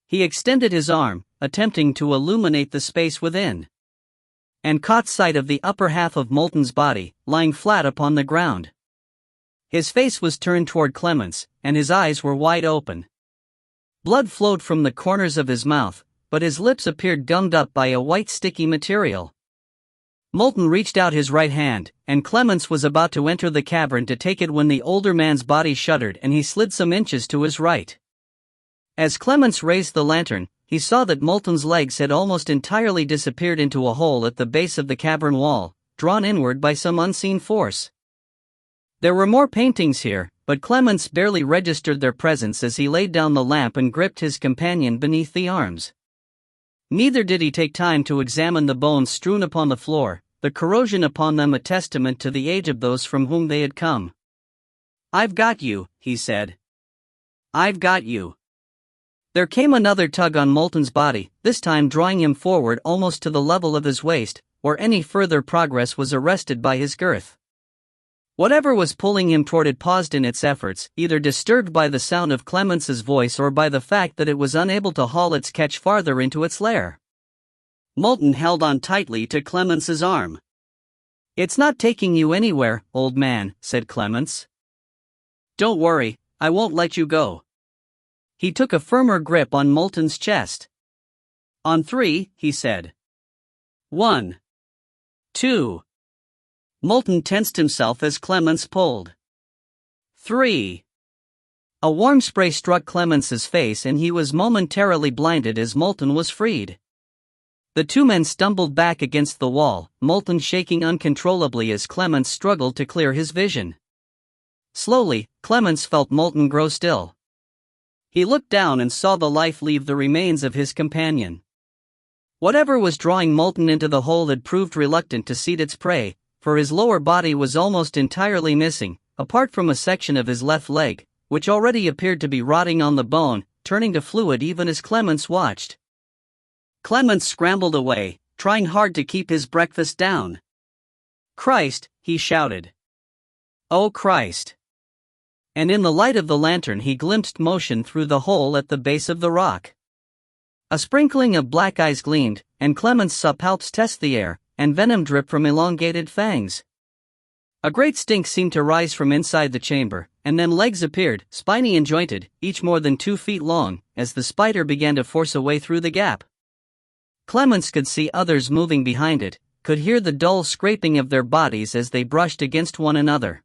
Speaker 1: He extended his arm, attempting to illuminate the space within, and caught sight of the upper half of Moulton's body, lying flat upon the ground. His face was turned toward Clemens, and his eyes were wide open. Blood flowed from the corners of his mouth, but his lips appeared gummed up by a white sticky material. Moulton reached out his right hand, and Clemens was about to enter the cavern to take it when the older man's body shuddered and he slid some inches to his right. As Clemens raised the lantern, he saw that Moulton's legs had almost entirely disappeared into a hole at the base of the cavern wall, drawn inward by some unseen force. There were more paintings here, but Clemens barely registered their presence as he laid down the lamp and gripped his companion beneath the arms. Neither did he take time to examine the bones strewn upon the floor, the corrosion upon them a testament to the age of those from whom they had come. "I've got you," he said. "I've got you." There came another tug on Moulton's body, this time drawing him forward almost to the level of his waist, where any further progress was arrested by his girth. Whatever was pulling him toward it paused in its efforts, either disturbed by the sound of Clemens's voice or by the fact that it was unable to haul its catch farther into its lair. Moulton held on tightly to Clemens's arm. "It's not taking you anywhere, old man," said Clemens. "Don't worry, I won't let you go." He took a firmer grip on Moulton's chest. "On 3, he said. 1. 2. Moulton tensed himself as Clemens pulled. 3. A warm spray struck Clemens's face and he was momentarily blinded as Moulton was freed. The two men stumbled back against the wall, Moulton shaking uncontrollably as Clemens struggled to clear his vision. Slowly, Clemens felt Moulton grow still. He looked down and saw the life leave the remains of his companion. Whatever was drawing Moulton into the hole had proved reluctant to cede its prey, for his lower body was almost entirely missing, apart from a section of his left leg, which already appeared to be rotting on the bone, turning to fluid even as Clemens watched. Clemens scrambled away, trying hard to keep his breakfast down. "Christ," he shouted. "Oh Christ. and in the light of the lantern he glimpsed motion through the hole at the base of the rock. A sprinkling of black eyes gleamed, and Clemens saw palps test the air, and venom drip from elongated fangs. A great stink seemed to rise from inside the chamber, and then legs appeared, spiny and jointed, each more than 2 feet long, as the spider began to force a way through the gap. Clemens could see others moving behind it, could hear the dull scraping of their bodies as they brushed against one another.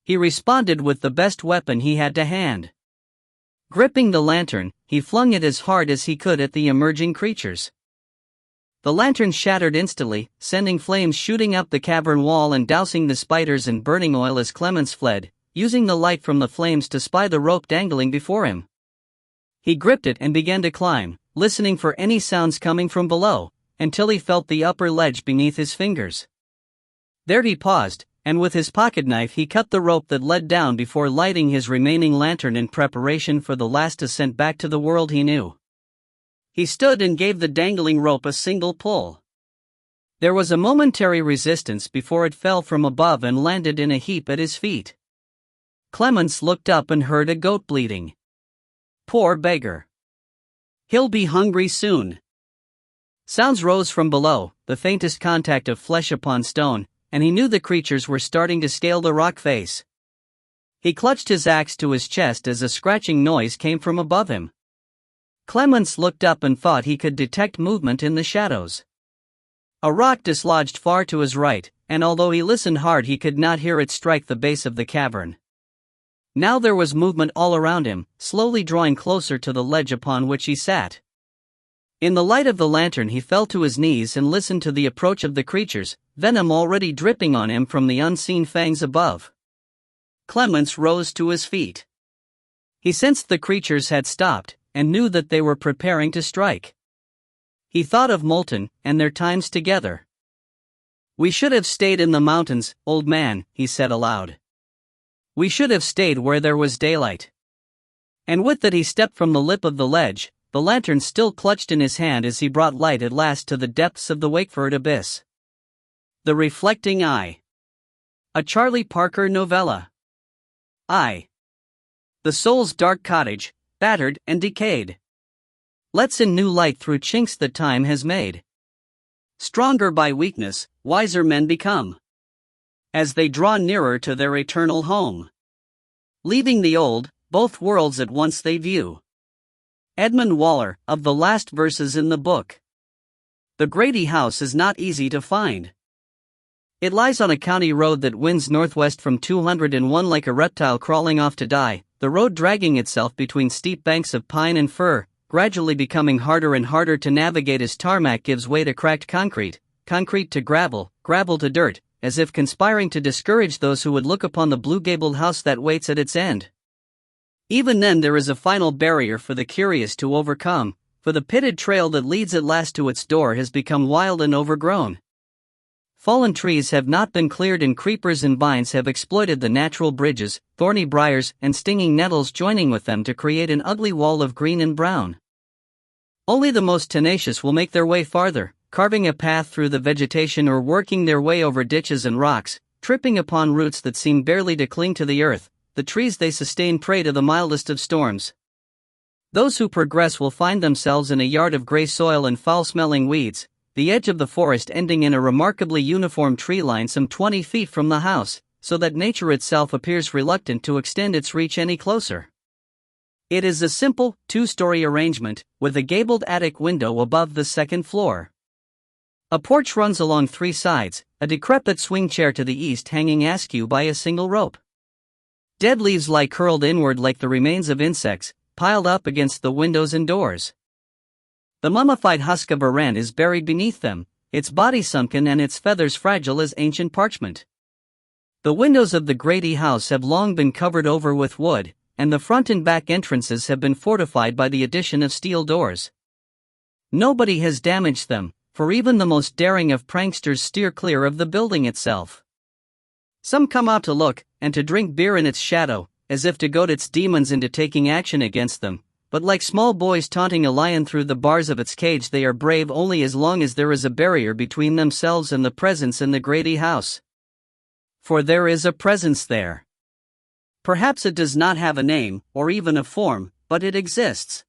Speaker 1: He responded with the best weapon he had to hand. Gripping the lantern, he flung it as hard as he could at the emerging creatures. The lantern shattered instantly, sending flames shooting up the cavern wall and dousing the spiders in burning oil as Clemens fled, using the light from the flames to spy the rope dangling before him. He gripped it and began to climb, listening for any sounds coming from below, until he felt the upper ledge beneath his fingers. There he paused, and with his pocket knife he cut the rope that led down before lighting his remaining lantern in preparation for the last ascent back to the world he knew. He stood and gave the dangling rope a single pull. There was a momentary resistance before it fell from above and landed in a heap at his feet. Clemens looked up and heard a goat bleating. Poor beggar. He'll be hungry soon. Sounds rose from below, the faintest contact of flesh upon stone, and he knew the creatures were starting to scale the rock face. He clutched his axe to his chest as a scratching noise came from above him. Clemens looked up and thought he could detect movement in the shadows. A rock dislodged far to his right, and although he listened hard he could not hear it strike the base of the cavern. Now there was movement all around him, slowly drawing closer to the ledge upon which he sat. In the light of the lantern he fell to his knees and listened to the approach of the creatures, venom already dripping on him from the unseen fangs above. Clemens rose to his feet. He sensed the creatures had stopped, and knew that they were preparing to strike. He thought of Moulton, and their times together. "We should have stayed in the mountains, old man," he said aloud. "We should have stayed where there was daylight." And with that he stepped from the lip of the ledge, the lantern still clutched in his hand as he brought light at last to the depths of the Wakeford abyss. The Reflecting Eye. A Charlie Parker novella. I. The soul's dark cottage, battered and decayed, lets in new light through chinks that time has made. Stronger by weakness, wiser men become, as they draw nearer to their eternal home. Leaving the old, both worlds at once they view. Edmund Waller, of the last verses in the book. The Grady house is not easy to find. It lies on a county road that winds northwest from 201 like a reptile crawling off to die, the road dragging itself between steep banks of pine and fir, gradually becoming harder and harder to navigate as tarmac gives way to cracked concrete, concrete to gravel, gravel to dirt, as if conspiring to discourage those who would look upon the blue-gabled house that waits at its end. Even then there is a final barrier for the curious to overcome, for the pitted trail that leads at last to its door has become wild and overgrown. Fallen trees have not been cleared and creepers and vines have exploited the natural bridges, thorny briars and stinging nettles joining with them to create an ugly wall of green and brown. Only the most tenacious will make their way farther, carving a path through the vegetation or working their way over ditches and rocks, tripping upon roots that seem barely to cling to the earth. The trees they sustain prey to the mildest of storms. Those who progress will find themselves in a yard of gray soil and foul-smelling weeds, the edge of the forest ending in a remarkably uniform tree line some 20 feet from the house, so that nature itself appears reluctant to extend its reach any closer. It is a simple, 2-story arrangement, with a gabled attic window above the second floor. A porch runs along 3 sides, a decrepit swing chair to the east hanging askew by a single rope. Dead leaves lie curled inward like the remains of insects, piled up against the windows and doors. The mummified husk of a wren is buried beneath them, its body sunken and its feathers fragile as ancient parchment. The windows of the Grady house have long been covered over with wood, and the front and back entrances have been fortified by the addition of steel doors. Nobody has damaged them, for even the most daring of pranksters steer clear of the building itself. Some come out to look, and to drink beer in its shadow, as if to goad its demons into taking action against them, but like small boys taunting a lion through the bars of its cage they are brave only as long as there is a barrier between themselves and the presence in the Grady house. For there is a presence there. Perhaps it does not have a name, or even a form, but it exists.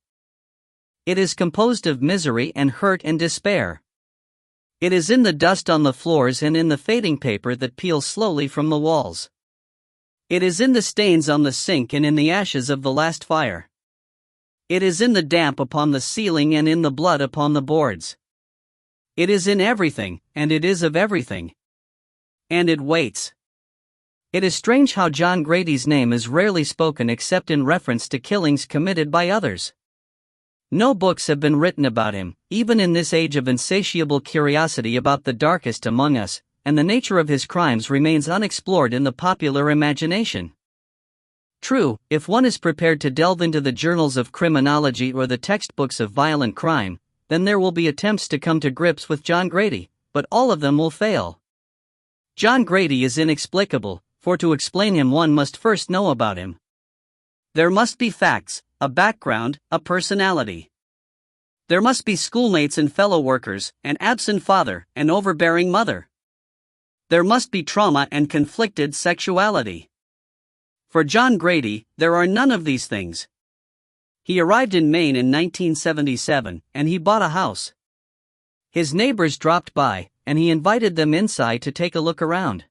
Speaker 1: It is composed of misery and hurt and despair. It is in the dust on the floors and in the fading paper that peels slowly from the walls. It is in the stains on the sink and in the ashes of the last fire. It is in the damp upon the ceiling and in the blood upon the boards. It is in everything, and it is of everything. And it waits. It is strange how John Grady's name is rarely spoken except in reference to killings committed by others. No books have been written about him, even in this age of insatiable curiosity about the darkest among us, and the nature of his crimes remains unexplored in the popular imagination. True, if one is prepared to delve into the journals of criminology or the textbooks of violent crime, then there will be attempts to come to grips with John Grady, but all of them will fail. John Grady is inexplicable, for to explain him one must first know about him. There must be facts, a background, a personality. There must be schoolmates and fellow workers, an absent father, an overbearing mother. There must be trauma and conflicted sexuality. For John Grady, there are none of these things. He arrived in Maine in 1977, and he bought a house. His neighbors dropped by, and he invited them inside to take a look around.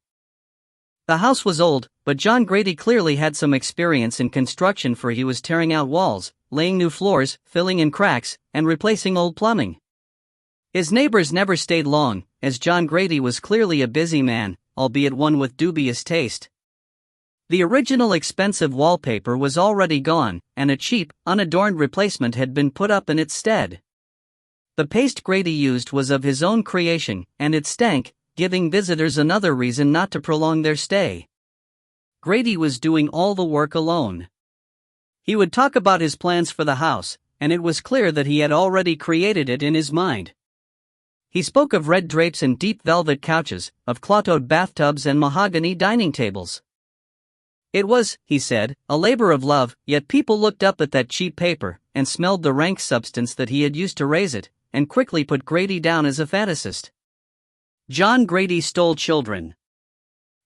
Speaker 1: The house was old, but John Grady clearly had some experience in construction, for he was tearing out walls, laying new floors, filling in cracks, and replacing old plumbing. His neighbors never stayed long, as John Grady was clearly a busy man, albeit one with dubious taste. The original expensive wallpaper was already gone, and a cheap, unadorned replacement had been put up in its stead. The paste Grady used was of his own creation, and it stank, giving visitors another reason not to prolong their stay. Grady was doing all the work alone. He would talk about his plans for the house, and it was clear that he had already created it in his mind. He spoke of red drapes and deep velvet couches, of clawed bathtubs and mahogany dining tables. It was, he said, a labor of love, yet people looked up at that cheap paper, and smelled the rank substance that he had used to raise it, and quickly put Grady down as a fantasist. John Grady stole children.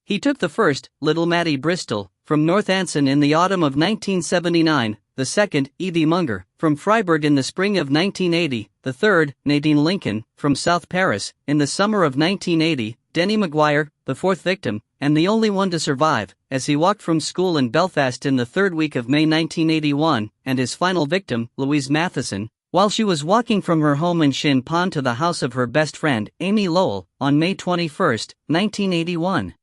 Speaker 1: He took the first, little Maddie Bristol, from North Anson in the autumn of 1979, the second, Evie Munger, from Freiburg in the spring of 1980, the third, Nadine Lincoln, from South Paris, in the summer of 1980, Denny Maguire, the fourth victim, and the only one to survive, as he walked from school in Belfast in the third week of May 1981, and his final victim, Louise Matheson, while she was walking from her home in Shin Pond to the house of her best friend, Amy Lowell, on May 21, 1981.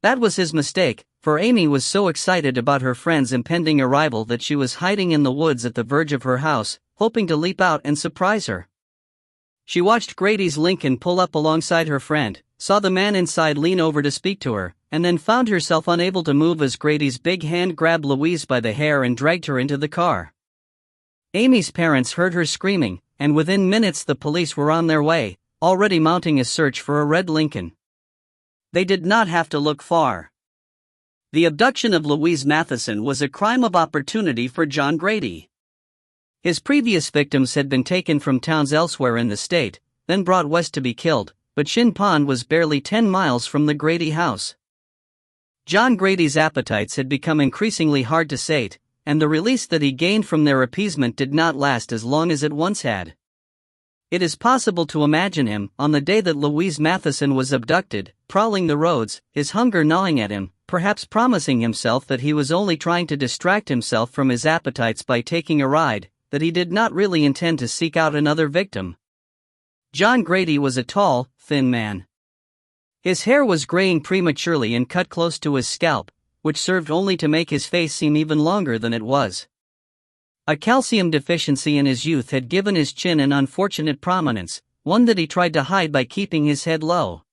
Speaker 1: That was his mistake, for Amy was so excited about her friend's impending arrival that she was hiding in the woods at the verge of her house, hoping to leap out and surprise her. She watched Grady's Lincoln pull up alongside her friend, saw the man inside lean over to speak to her, and then found herself unable to move as Grady's big hand grabbed Louise by the hair and dragged her into the car. Amy's parents heard her screaming, and within minutes the police were on their way, already mounting a search for a red Lincoln. They did not have to look far. The abduction of Louise Matheson was a crime of opportunity for John Grady. His previous victims had been taken from towns elsewhere in the state, then brought west to be killed, but Shin Pond was barely 10 miles from the Grady house. John Grady's appetites had become increasingly hard to sate, and the release that he gained from their appeasement did not last as long as it once had. It is possible to imagine him, on the day that Louise Matheson was abducted, prowling the roads, his hunger gnawing at him, perhaps promising himself that he was only trying to distract himself from his appetites by taking a ride, that he did not really intend to seek out another victim. John Grady was a tall, thin man. His hair was graying prematurely and cut close to his scalp, which served only to make his face seem even longer than it was. A calcium deficiency in his youth had given his chin an unfortunate prominence, one that he tried to hide by keeping his head low.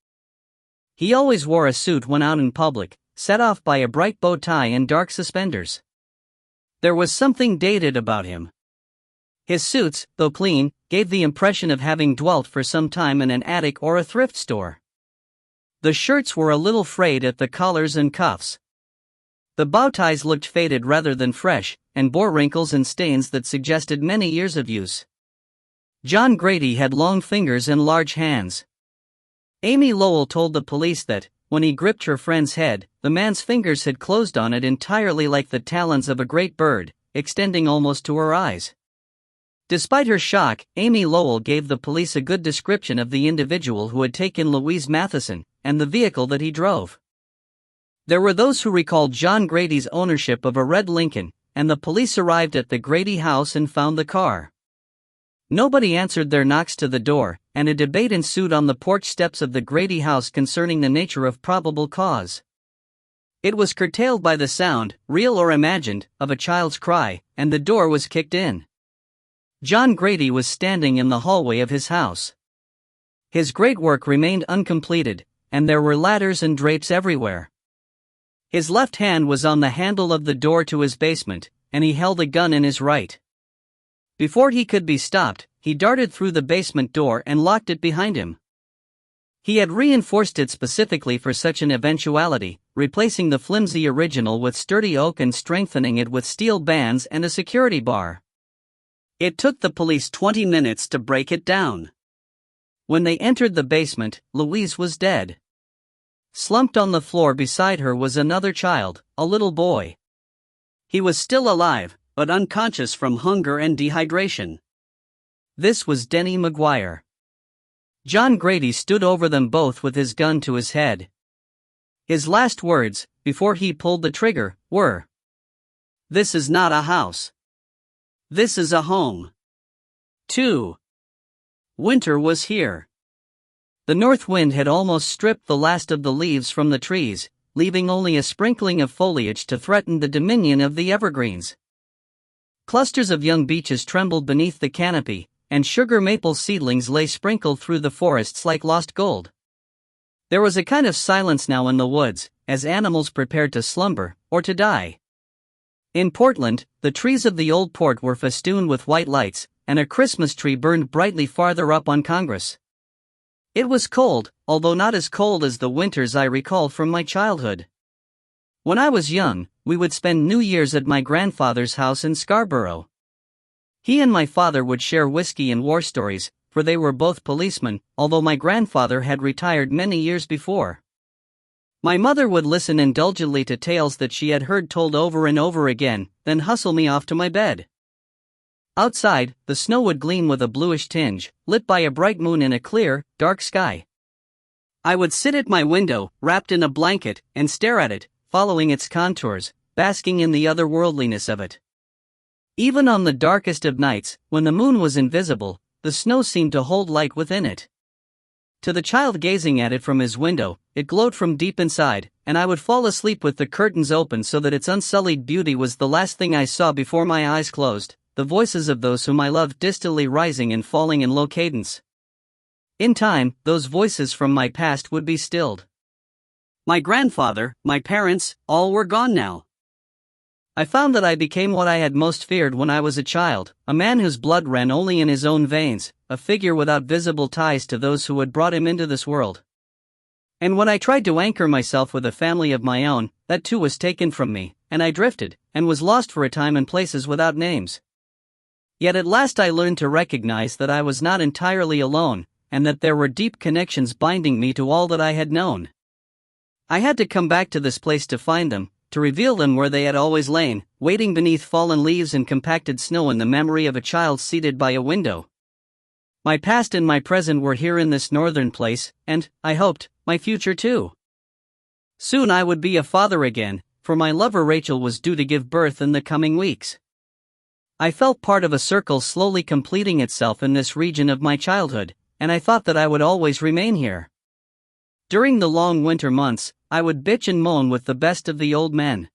Speaker 1: He always wore a suit when out in public, set off by a bright bow tie and dark suspenders. There was something dated about him. His suits, though clean, gave the impression of having dwelt for some time in an attic or a thrift store. The shirts were a little frayed at the collars and cuffs. The bow ties looked faded rather than fresh, and bore wrinkles and stains that suggested many years of use. John Grady had long fingers and large hands. Amy Lowell told the police that, when he gripped her friend's head, the man's fingers had closed on it entirely like the talons of a great bird, extending almost to her eyes. Despite her shock, Amy Lowell gave the police a good description of the individual who had taken Louise Matheson, and the vehicle that he drove. There were those who recalled John Grady's ownership of a red Lincoln, and the police arrived at the Grady house and found the car. Nobody answered their knocks to the door, and a debate ensued on the porch steps of the Grady house concerning the nature of probable cause. It was curtailed by the sound, real or imagined, of a child's cry, and the door was kicked in. John Grady was standing in the hallway of his house. His great work remained uncompleted, and there were ladders and drapes everywhere. His left hand was on the handle of the door to his basement, and he held a gun in his right. Before he could be stopped, he darted through the basement door and locked it behind him. He had reinforced it specifically for such an eventuality, replacing the flimsy original with sturdy oak and strengthening it with steel bands and a security bar. It took the police 20 minutes to break it down. When they entered the basement, Louise was dead. Slumped on the floor beside her was another child, a little boy. He was still alive, but unconscious from hunger and dehydration. This was Denny McGuire. John Grady stood over them both with his gun to his head. His last words, before he pulled the trigger, were, "This is not a house. This is a home." 2. Winter was here. The north wind had almost stripped the last of the leaves from the trees, leaving only a sprinkling of foliage to threaten the dominion of the evergreens. Clusters of young beeches trembled beneath the canopy, and sugar maple seedlings lay sprinkled through the forests like lost gold. There was a kind of silence now in the woods, as animals prepared to slumber, or to die. In Portland, the trees of the old port were festooned with white lights, and a Christmas tree burned brightly farther up on Congress. It was cold, although not as cold as the winters I recall from my childhood. When I was young, we would spend New Year's at my grandfather's house in Scarborough. He and my father would share whiskey and war stories, for they were both policemen, although my grandfather had retired many years before. My mother would listen indulgently to tales that she had heard told over and over again, then hustle me off to my bed. Outside, the snow would gleam with a bluish tinge, lit by a bright moon in a clear, dark sky. I would sit at my window, wrapped in a blanket, and stare at it, following its contours, basking in the otherworldliness of it. Even on the darkest of nights, when the moon was invisible, the snow seemed to hold light within it. To the child gazing at it from his window, it glowed from deep inside, and I would fall asleep with the curtains open so that its unsullied beauty was the last thing I saw before my eyes closed, the voices of those whom I loved distantly rising and falling in low cadence. In time, those voices from my past would be stilled. My grandfather, my parents, all were gone now. I found that I became what I had most feared when I was a child, a man whose blood ran only in his own veins, a figure without visible ties to those who had brought him into this world. And when I tried to anchor myself with a family of my own, that too was taken from me, and I drifted, and was lost for a time in places without names. Yet at last I learned to recognize that I was not entirely alone, and that there were deep connections binding me to all that I had known. I had to come back to this place to find them, to reveal them where they had always lain, waiting beneath fallen leaves and compacted snow in the memory of a child seated by a window. My past and my present were here in this northern place, and, I hoped, my future too. Soon I would be a father again, for my lover Rachel was due to give birth in the coming weeks. I felt part of a circle slowly completing itself in this region of my childhood, and I thought that I would always remain here. During the long winter months, I would bitch and moan with the best of the old men.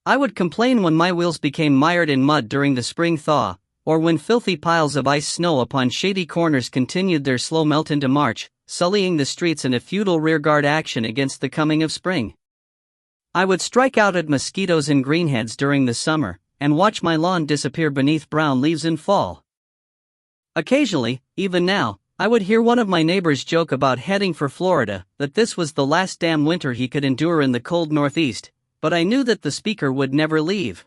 Speaker 1: I would complain when my wheels became mired in mud during the spring thaw, or when filthy piles of ice snow upon shady corners continued their slow melt into March, sullying the streets in a futile rearguard action against the coming of spring. I would strike out at mosquitoes and greenheads during the summer, and watch my lawn disappear beneath brown leaves in fall. Occasionally, even now, I would hear one of my neighbors joke about heading for Florida, that this was the last damn winter he could endure in the cold Northeast, but I knew that the speaker would never leave.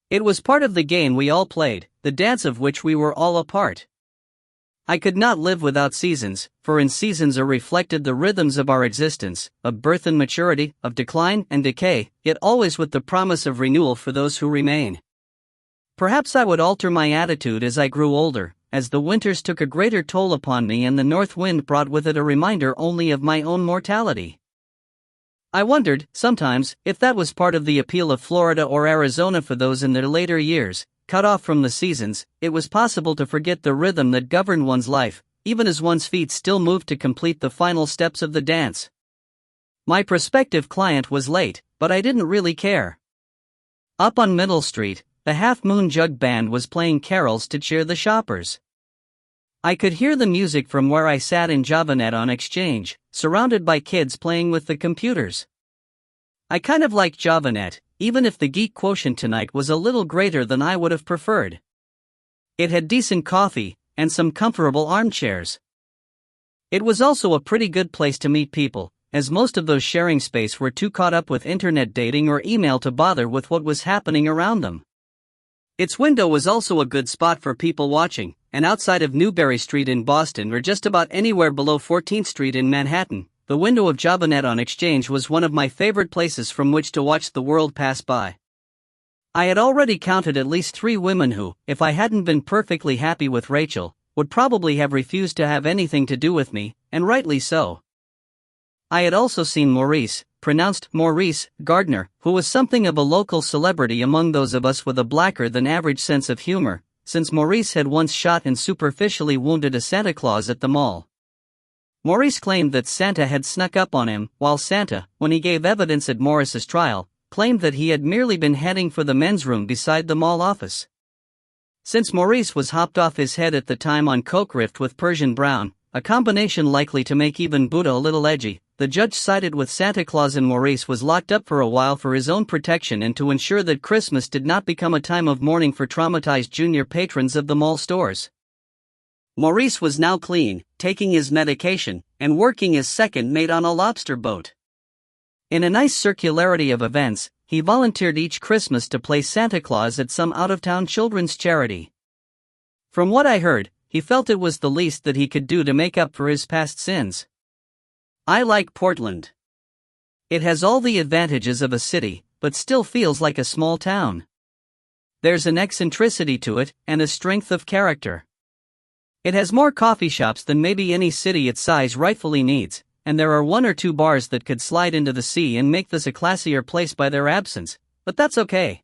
Speaker 1: It was part of the game we all played, the dance of which we were all a part. I could not live without seasons, for in seasons are reflected the rhythms of our existence, of birth and maturity, of decline and decay, yet always with the promise of renewal for those who remain. Perhaps I would alter my attitude as I grew older, as the winters took a greater toll upon me and the north wind brought with it a reminder only of my own mortality. I wondered, sometimes, if that was part of the appeal of Florida or Arizona for those in their later years. Cut off from the seasons, it was possible to forget the rhythm that governed one's life, even as one's feet still moved to complete the final steps of the dance. My prospective client was late, but I didn't really care. Up on Middle Street, the Half Moon Jug Band was playing carols to cheer the shoppers. I could hear the music from where I sat in Javanet on Exchange, surrounded by kids playing with the computers. I kind of liked Javanet, even if the geek quotient tonight was a little greater than I would have preferred. It had decent coffee, and some comfortable armchairs. It was also a pretty good place to meet people, as most of those sharing space were too caught up with internet dating or email to bother with what was happening around them. Its window was also a good spot for people watching, and outside of Newberry Street in Boston or just about anywhere below 14th Street in Manhattan, the window of Javanet on Exchange was one of my favorite places from which to watch the world pass by. I had already counted at least 3 women who, if I hadn't been perfectly happy with Rachel, would probably have refused to have anything to do with me, and rightly so. I had also seen Maurice, pronounced Maurice, Gardner, who was something of a local celebrity among those of us with a blacker than average sense of humor, since Maurice had once shot and superficially wounded a Santa Claus at the mall. Maurice claimed that Santa had snuck up on him, while Santa, when he gave evidence at Morris's trial, claimed that he had merely been heading for the men's room beside the mall office. Since Maurice was hopped off his head at the time on coke rift with Persian Brown, a combination likely to make even Buddha a little edgy, the judge sided with Santa Claus and Maurice was locked up for a while for his own protection and to ensure that Christmas did not become a time of mourning for traumatized junior patrons of the mall stores. Maurice was now clean, taking his medication, and working as second mate on a lobster boat. In a nice circularity of events, he volunteered each Christmas to play Santa Claus at some out-of-town children's charity. From what I heard, he felt it was the least that he could do to make up for his past sins. I like Portland. It has all the advantages of a city, but still feels like a small town. There's an eccentricity to it, and a strength of character. It has more coffee shops than maybe any city its size rightfully needs, and there are 1 or 2 bars that could slide into the sea and make this a classier place by their absence, but that's okay.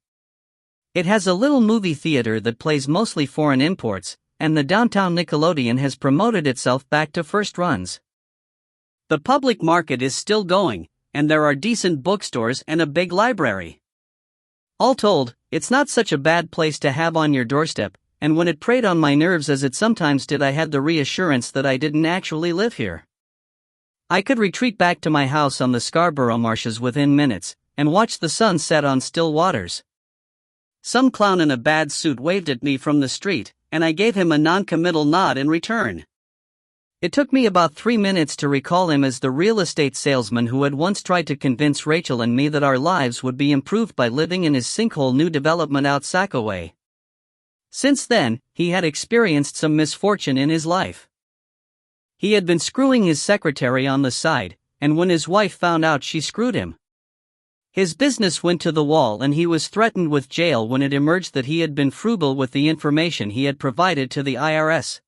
Speaker 1: It has a little movie theater that plays mostly foreign imports, and the downtown Nickelodeon has promoted itself back to first runs. The public market is still going, and there are decent bookstores and a big library. All told, it's not such a bad place to have on your doorstep, and when it preyed on my nerves as it sometimes did, I had the reassurance that I didn't actually live here. I could retreat back to my house on the Scarborough Marshes within minutes, and watch the sun set on still waters. Some clown in a bad suit waved at me from the street, and I gave him a non-committal nod in return. It took me about 3 minutes to recall him as the real estate salesman who had once tried to convince Rachel and me that our lives would be improved by living in his sinkhole new development out Sackaway. Since then, he had experienced some misfortune in his life. He had been screwing his secretary on the side, and when his wife found out, she screwed him. His business went to the wall and he was threatened with jail when it emerged that he had been frugal with the information he had provided to the IRS.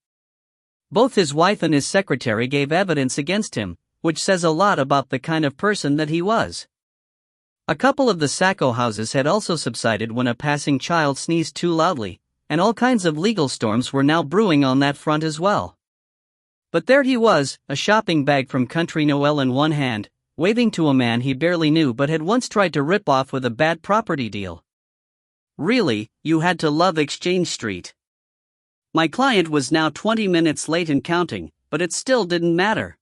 Speaker 1: Both his wife and his secretary gave evidence against him, which says a lot about the kind of person that he was. A couple of the Sacco houses had also subsided when a passing child sneezed too loudly, and all kinds of legal storms were now brewing on that front as well. But there he was, a shopping bag from Country Noel in one hand, waving to a man he barely knew but had once tried to rip off with a bad property deal. Really, you had to love Exchange Street. My client was now 20 minutes late and counting, but it still didn't matter.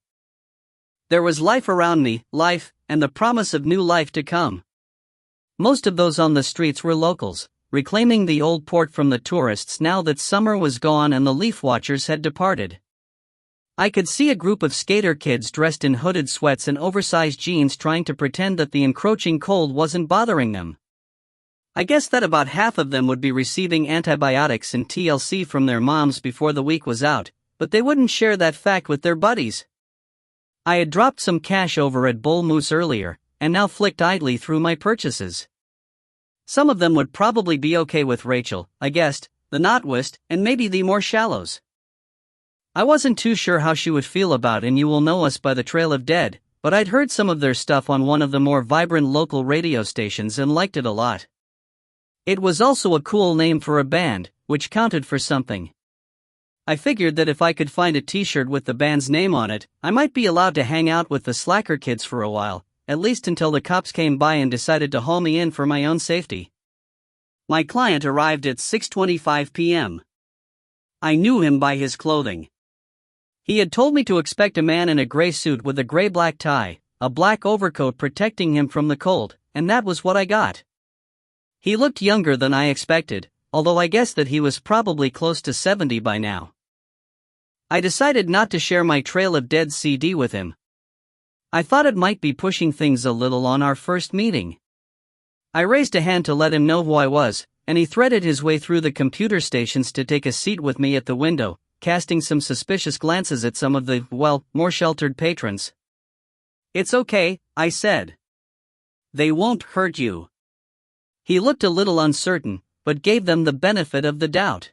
Speaker 1: There was life around me, life, and the promise of new life to come. Most of those on the streets were locals, reclaiming the old port from the tourists now that summer was gone and the leaf watchers had departed. I could see a group of skater kids dressed in hooded sweats and oversized jeans trying to pretend that the encroaching cold wasn't bothering them. I guess that about half of them would be receiving antibiotics and TLC from their moms before the week was out, but they wouldn't share that fact with their buddies. I had dropped some cash over at Bull Moose earlier, and now flicked idly through my purchases. Some of them would probably be okay with Rachel, I guessed, the Notwist, and maybe the more Shallows. I wasn't too sure how she would feel about And You Will Know Us by the Trail of Dead, but I'd heard some of their stuff on one of the more vibrant local radio stations and liked it a lot. It was also a cool name for a band, which counted for something. I figured that if I could find a t-shirt with the band's name on it, I might be allowed to hang out with the slacker kids for a while, at least until the cops came by and decided to haul me in for my own safety. My client arrived at 6:25 p.m. I knew him by his clothing. He had told me to expect a man in a gray suit with a gray-black tie, a black overcoat protecting him from the cold, and that was what I got. He looked younger than I expected, although I guessed that he was probably close to 70 by now. I decided not to share my Trail of Dead CD with him. I thought it might be pushing things a little on our first meeting. I raised a hand to let him know who I was, and he threaded his way through the computer stations to take a seat with me at the window, casting some suspicious glances at some of the, more sheltered patrons. "It's okay," I said. "They won't hurt you." He looked a little uncertain, but gave them the benefit of the doubt.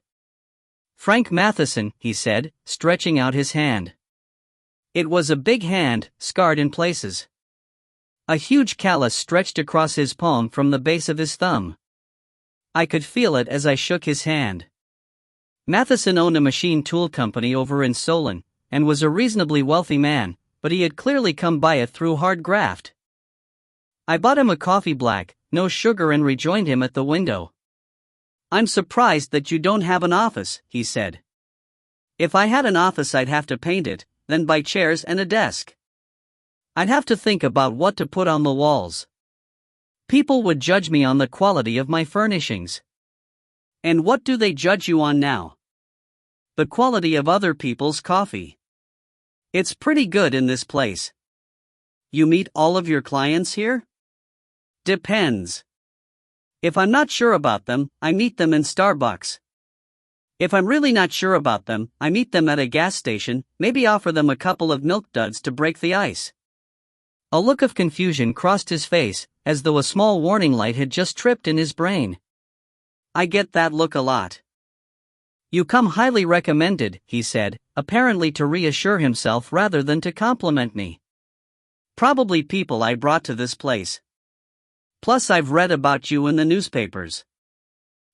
Speaker 1: "Frank Matheson," he said, stretching out his hand. It was a big hand, scarred in places. A huge callus stretched across his palm from the base of his thumb. I could feel it as I shook his hand. Matheson owned a machine tool company over in Solon, and was a reasonably wealthy man, but he had clearly come by it through hard graft. I bought him a coffee black, no sugar, and rejoined him at the window. "I'm surprised that you don't have an office," he said. "If I had an office I'd have to paint it, then buy chairs and a desk. I'd have to think about what to put on the walls. People would judge me on the quality of my furnishings." "And what do they judge you on now?" "The quality of other people's coffee. It's pretty good in this place." "You meet all of your clients here?" "Depends. If I'm not sure about them, I meet them in Starbucks. If I'm really not sure about them, I meet them at a gas station, maybe offer them a couple of milk duds to break the ice." A look of confusion crossed his face, as though a small warning light had just tripped in his brain. "I get that look a lot." "You come highly recommended," he said, apparently to reassure himself rather than to compliment me. "Probably people I brought to this place. Plus I've read about you in the newspapers.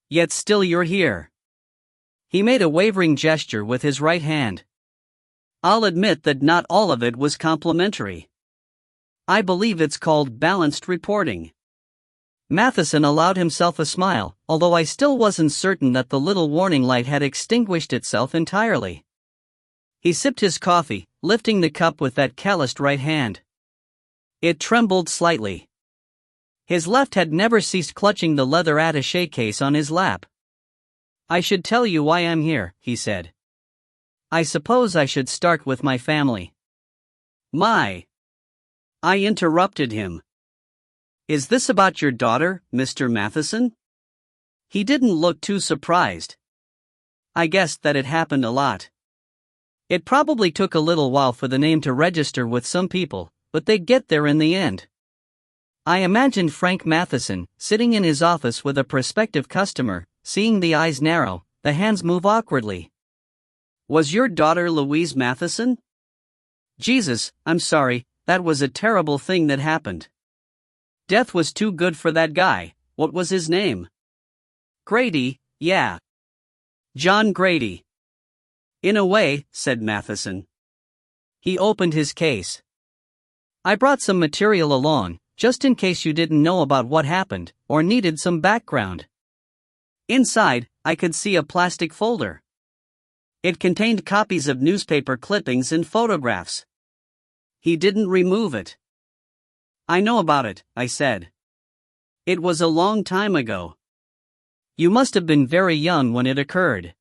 Speaker 1: Yet still you're here." He made a wavering gesture with his right hand. "I'll admit that not all of it was complimentary. I believe it's called balanced reporting." Matheson allowed himself a smile, although I still wasn't certain that the little warning light had extinguished itself entirely. He sipped his coffee, lifting the cup with that calloused right hand. It trembled slightly. His left had never ceased clutching the leather attaché case on his lap. "I should tell you why I'm here," he said. "I suppose I should start with my family." "My!" I interrupted him. "Is this about your daughter, Mr. Matheson?" He didn't look too surprised. I guessed that it happened a lot. It probably took a little while for the name to register with some people, but they'd get there in the end. I imagined Frank Matheson, sitting in his office with a prospective customer, seeing the eyes narrow, the hands move awkwardly. "Was your daughter Louise Matheson?" "Jesus, I'm sorry, that was a terrible thing that happened. Death was too good for that guy. What was his name?" "Grady, yeah. John Grady." "In a way," said Matheson. He opened his case. "I brought some material along, just in case you didn't know about what happened, or needed some background." Inside, I could see a plastic folder. It contained copies of newspaper clippings and photographs. He didn't remove it. "I know about it," I said. "It was a long time ago. You must have been very young when it occurred.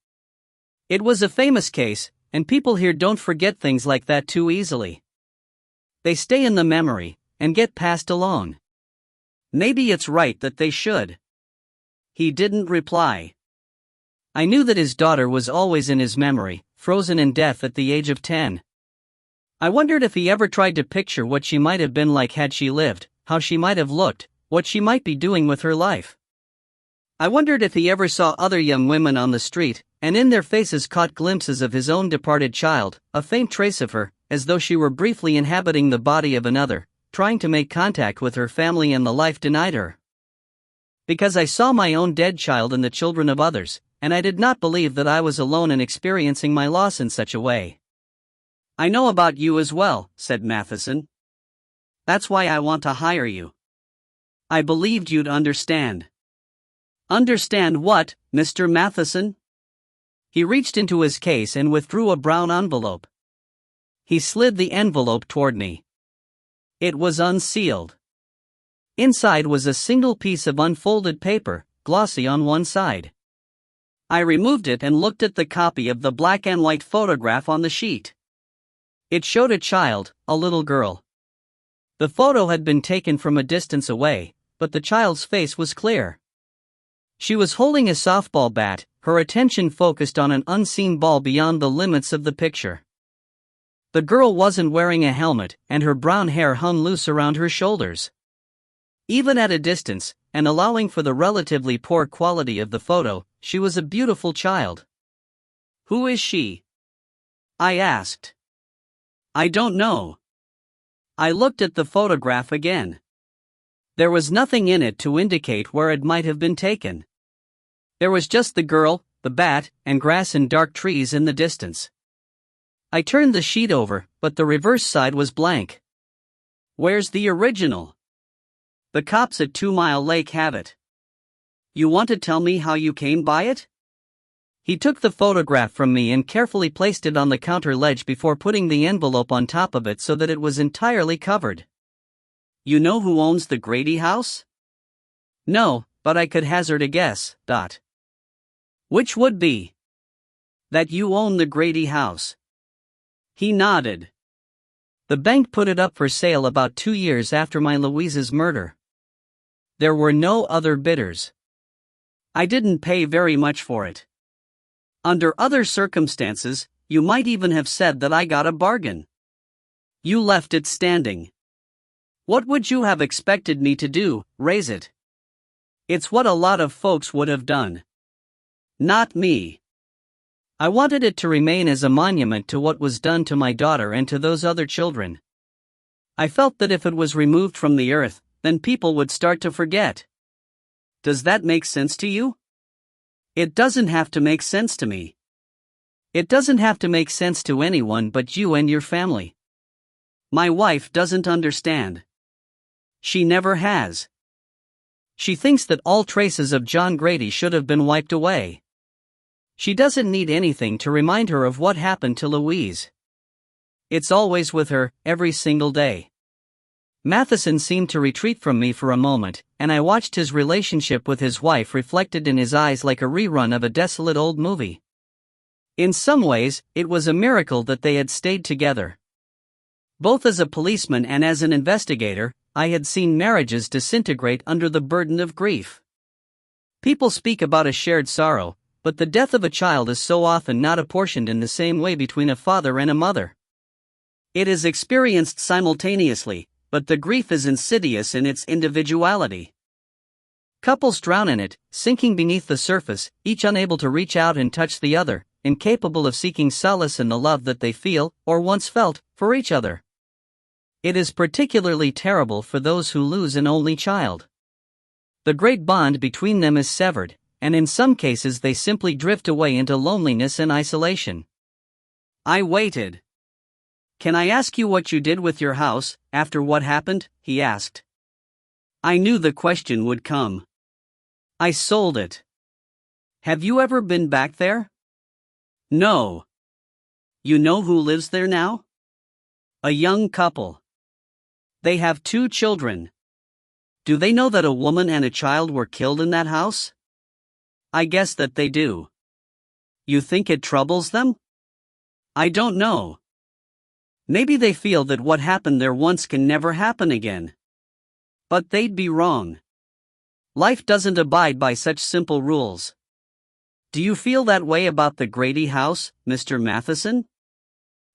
Speaker 1: It was a famous case, and people here don't forget things like that too easily. They stay in the memory, and get passed along. Maybe it's right that they should." He didn't reply. I knew that his daughter was always in his memory, frozen in death at the age of 10. I wondered if he ever tried to picture what she might have been like had she lived, how she might have looked, what she might be doing with her life. I wondered if he ever saw other young women on the street, and in their faces caught glimpses of his own departed child, a faint trace of her, as though she were briefly inhabiting the body of another, trying to make contact with her family and the life denied her. Because I saw my own dead child in the children of others, and I did not believe that I was alone in experiencing my loss in such a way. "I know about you as well," said Matheson. "That's why I want to hire you. I believed you'd understand." "Understand what, Mr. Matheson?" He reached into his case and withdrew a brown envelope. He slid the envelope toward me. It was unsealed. Inside was a single piece of unfolded paper, glossy on one side. I removed it and looked at the copy of the black and white photograph on the sheet. It showed a child, a little girl. The photo had been taken from a distance away, but the child's face was clear. She was holding a softball bat, her attention focused on an unseen ball beyond the limits of the picture. The girl wasn't wearing a helmet, and her brown hair hung loose around her shoulders. Even at a distance, and allowing for the relatively poor quality of the photo, she was a beautiful child. "Who is she?" I asked. "I don't know." I looked at the photograph again. There was nothing in it to indicate where it might have been taken. There was just the girl, the bat, and grass and dark trees in the distance. I turned the sheet over, but the reverse side was blank. "Where's the original?" "The cops at 2 Mile Lake have it." "You want to tell me how you came by it?" He took the photograph from me and carefully placed it on the counter ledge before putting the envelope on top of it so that it was entirely covered. "You know who owns the Grady house?" "No, but I could hazard a guess. "Which would be?" "That you own the Grady house." He nodded. "The bank put it up for sale about 2 years after my Louise's murder. There were no other bidders. I didn't pay very much for it. Under other circumstances, you might even have said that I got a bargain. You left it standing. What would you have expected me to do, raise it? It's what a lot of folks would have done. Not me. I wanted it to remain as a monument to what was done to my daughter and to those other children. I felt that if it was removed from the earth, then people would start to forget. Does that make sense to you?" "It doesn't have to make sense to me. It doesn't have to make sense to anyone but you and your family. My wife doesn't understand. She never has. She thinks that all traces of John Grady should have been wiped away. She doesn't need anything to remind her of what happened to Louise. It's always with her, every single day." Matheson seemed to retreat from me for a moment, and I watched his relationship with his wife reflected in his eyes like a rerun of a desolate old movie. In some ways, it was a miracle that they had stayed together. Both as a policeman and as an investigator, I had seen marriages disintegrate under the burden of grief. People speak about a shared sorrow, but the death of a child is so often not apportioned in the same way between a father and a mother. It is experienced simultaneously, but the grief is insidious in its individuality. Couples drown in it, sinking beneath the surface, each unable to reach out and touch the other, incapable of seeking solace in the love that they feel, or once felt, for each other. It is particularly terrible for those who lose an only child. The great bond between them is severed, and in some cases they simply drift away into loneliness and isolation. I waited. "Can I ask you what you did with your house, after what happened?" he asked. I knew the question would come. "I sold it." "Have you ever been back there?" "No." "You know who lives there now?" "A young couple. They have 2 children. Do they know that a woman and a child were killed in that house?" "I guess that they do." "You think it troubles them?" "I don't know. Maybe they feel that what happened there once can never happen again. But they'd be wrong. Life doesn't abide by such simple rules. Do you feel that way about the Grady house, Mr. Matheson?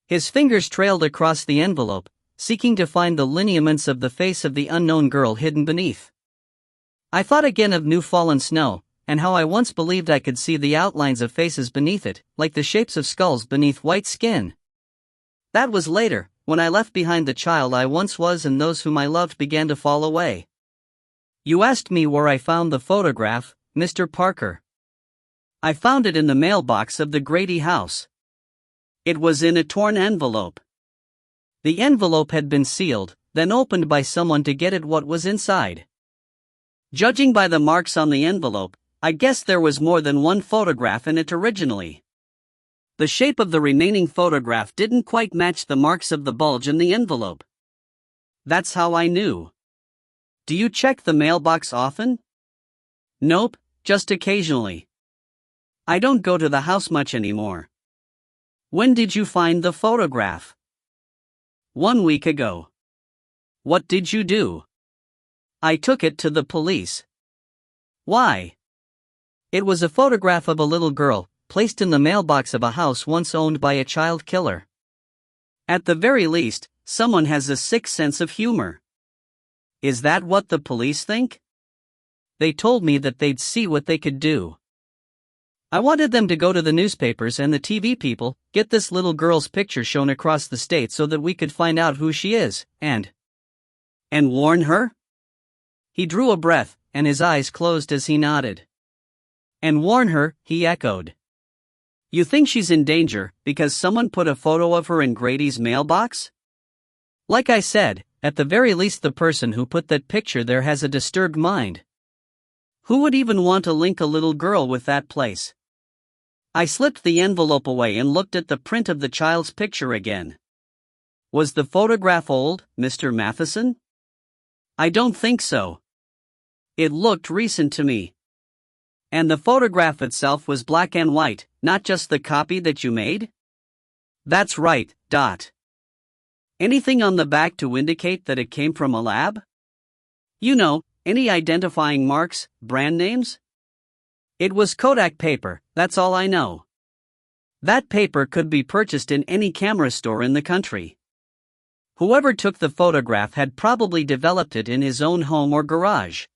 Speaker 1: His fingers trailed across the envelope, seeking to find the lineaments of the face of the unknown girl hidden beneath. I thought again of new fallen snow, and how I once believed I could see the outlines of faces beneath it, like the shapes of skulls beneath white skin. That was later, when I left behind the child I once was and those whom I loved began to fall away. You asked me where I found the photograph, Mr. Parker. I found it in the mailbox of the Grady house. It was in a torn envelope. The envelope had been sealed, then opened by someone to get at what was inside. Judging by the marks on the envelope, I guess there was more than one photograph in it originally. The shape of the remaining photograph didn't quite match the marks of the bulge in the envelope. That's how I knew. Do you check the mailbox often? Nope, just occasionally. I don't go to the house much anymore. When did you find the photograph? 1 week ago. What did you do? I took it to the police. Why? It was a photograph of a little girl, placed in the mailbox of a house once owned by a child killer. At the very least, someone has a sick sense of humor. Is that what the police think? They told me that they'd see what they could do. I wanted them to go to the newspapers and the TV people, get this little girl's picture shown across the state so that we could find out who she is, and warn her? He drew a breath, and his eyes closed as he nodded. And warn her, he echoed. You think she's in danger because someone put a photo of her in Grady's mailbox? Like I said, at the very least the person who put that picture there has a disturbed mind. Who would even want to link a little girl with that place? I slipped the envelope away and looked at the print of the child's picture again. Was the photograph old, Mr. Matheson? I don't think so. It looked recent to me. And the photograph itself was black and white, not just the copy that you made? That's right, Dot. Anything on the back to indicate that it came from a lab? You know, any identifying marks, brand names? It was Kodak paper, that's all I know. That paper could be purchased in any camera store in the country. Whoever took the photograph had probably developed it in his own home or garage.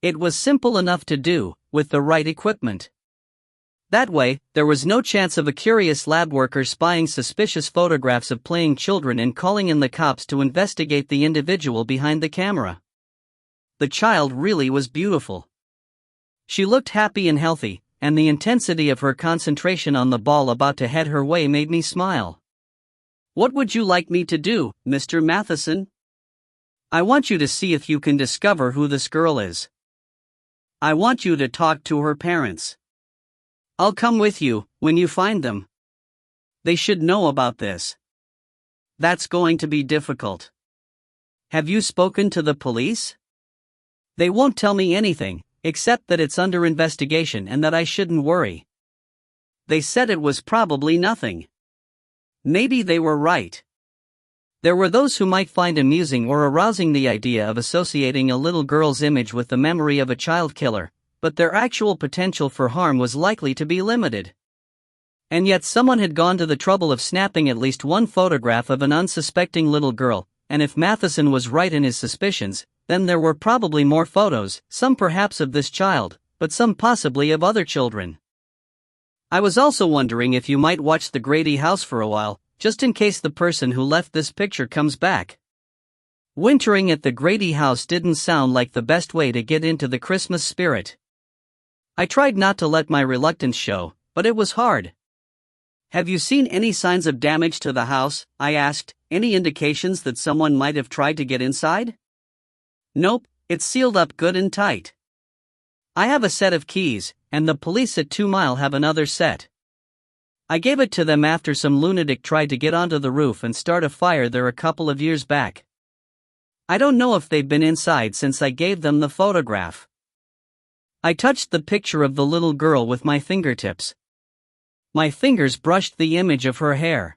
Speaker 1: It was simple enough to do, with the right equipment. That way, there was no chance of a curious lab worker spying suspicious photographs of playing children and calling in the cops to investigate the individual behind the camera. The child really was beautiful. She looked happy and healthy, and the intensity of her concentration on the ball about to head her way made me smile. What would you like me to do, Mr. Matheson? I want you to see if you can discover who this girl is. I want you to talk to her parents. I'll come with you, when you find them. They should know about this. That's going to be difficult. Have you spoken to the police? They won't tell me anything, except that it's under investigation and that I shouldn't worry. They said it was probably nothing. Maybe they were right. There were those who might find amusing or arousing the idea of associating a little girl's image with the memory of a child killer, but their actual potential for harm was likely to be limited. And yet someone had gone to the trouble of snapping at least one photograph of an unsuspecting little girl, and if Matheson was right in his suspicions, then there were probably more photos, some perhaps of this child, but some possibly of other children. I was also wondering if you might watch the Grady house for a while, just in case the person who left this picture comes back. Wintering at the Grady house didn't sound like the best way to get into the Christmas spirit. I tried not to let my reluctance show, but it was hard. Have you seen any signs of damage to the house? I asked. Any indications that someone might have tried to get inside? Nope, it's sealed up good and tight. I have a set of keys, and the police at 2 Mile have another set. I gave it to them after some lunatic tried to get onto the roof and start a fire there a couple of years back. I don't know if they've been inside since I gave them the photograph. I touched the picture of the little girl with my fingertips. My fingers brushed the image of her hair.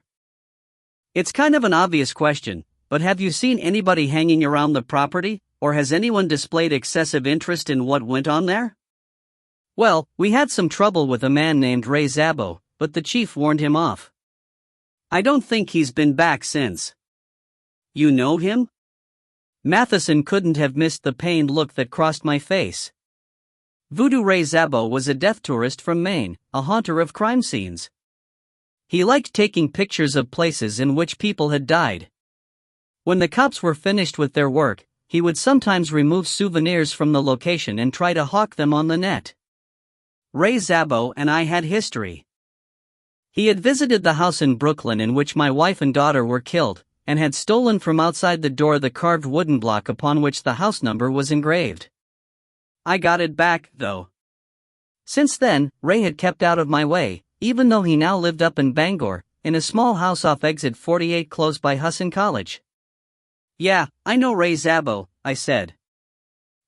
Speaker 1: It's kind of an obvious question, but have you seen anybody hanging around the property, or has anyone displayed excessive interest in what went on there? Well, we had some trouble with a man named Ray Zabo, but the chief warned him off. I don't think he's been back since. You know him? Matheson couldn't have missed the pained look that crossed my face. Voodoo Ray Zabo was a death tourist from Maine, a haunter of crime scenes. He liked taking pictures of places in which people had died. When the cops were finished with their work, he would sometimes remove souvenirs from the location and try to hawk them on the net. Ray Zabo and I had history. He had visited the house in Brooklyn in which my wife and daughter were killed, and had stolen from outside the door the carved wooden block upon which the house number was engraved. I got it back, though. Since then, Ray had kept out of my way, even though he now lived up in Bangor, in a small house off exit 48 close by Husson College. Yeah, I know Ray Zabo, I said.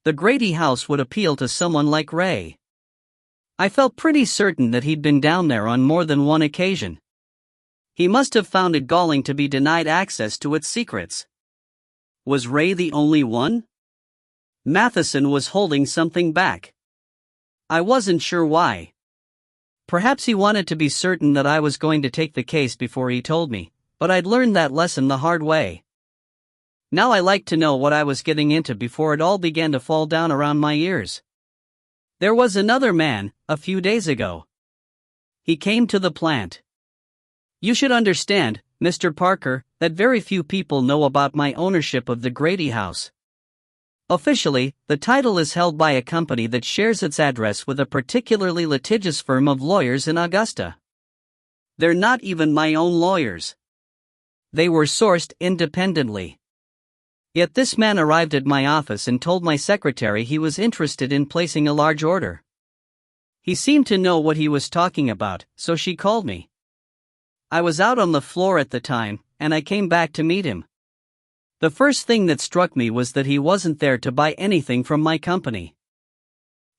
Speaker 1: The Grady house would appeal to someone like Ray. I felt pretty certain that he'd been down there on more than one occasion. He must have found it galling to be denied access to its secrets. Was Ray the only one? Matheson was holding something back. I wasn't sure why. Perhaps he wanted to be certain that I was going to take the case before he told me, but I'd learned that lesson the hard way. Now I liked to know what I was getting into before it all began to fall down around my ears. There was another man, a few days ago. He came to the plant. You should understand, Mr. Parker, that very few people know about my ownership of the Grady house. Officially, the title is held by a company that shares its address with a particularly litigious firm of lawyers in Augusta. They're not even my own lawyers. They were sourced independently. Yet this man arrived at my office and told my secretary he was interested in placing a large order. He seemed to know what he was talking about, so she called me. I was out on the floor at the time, and I came back to meet him. The first thing that struck me was that he wasn't there to buy anything from my company.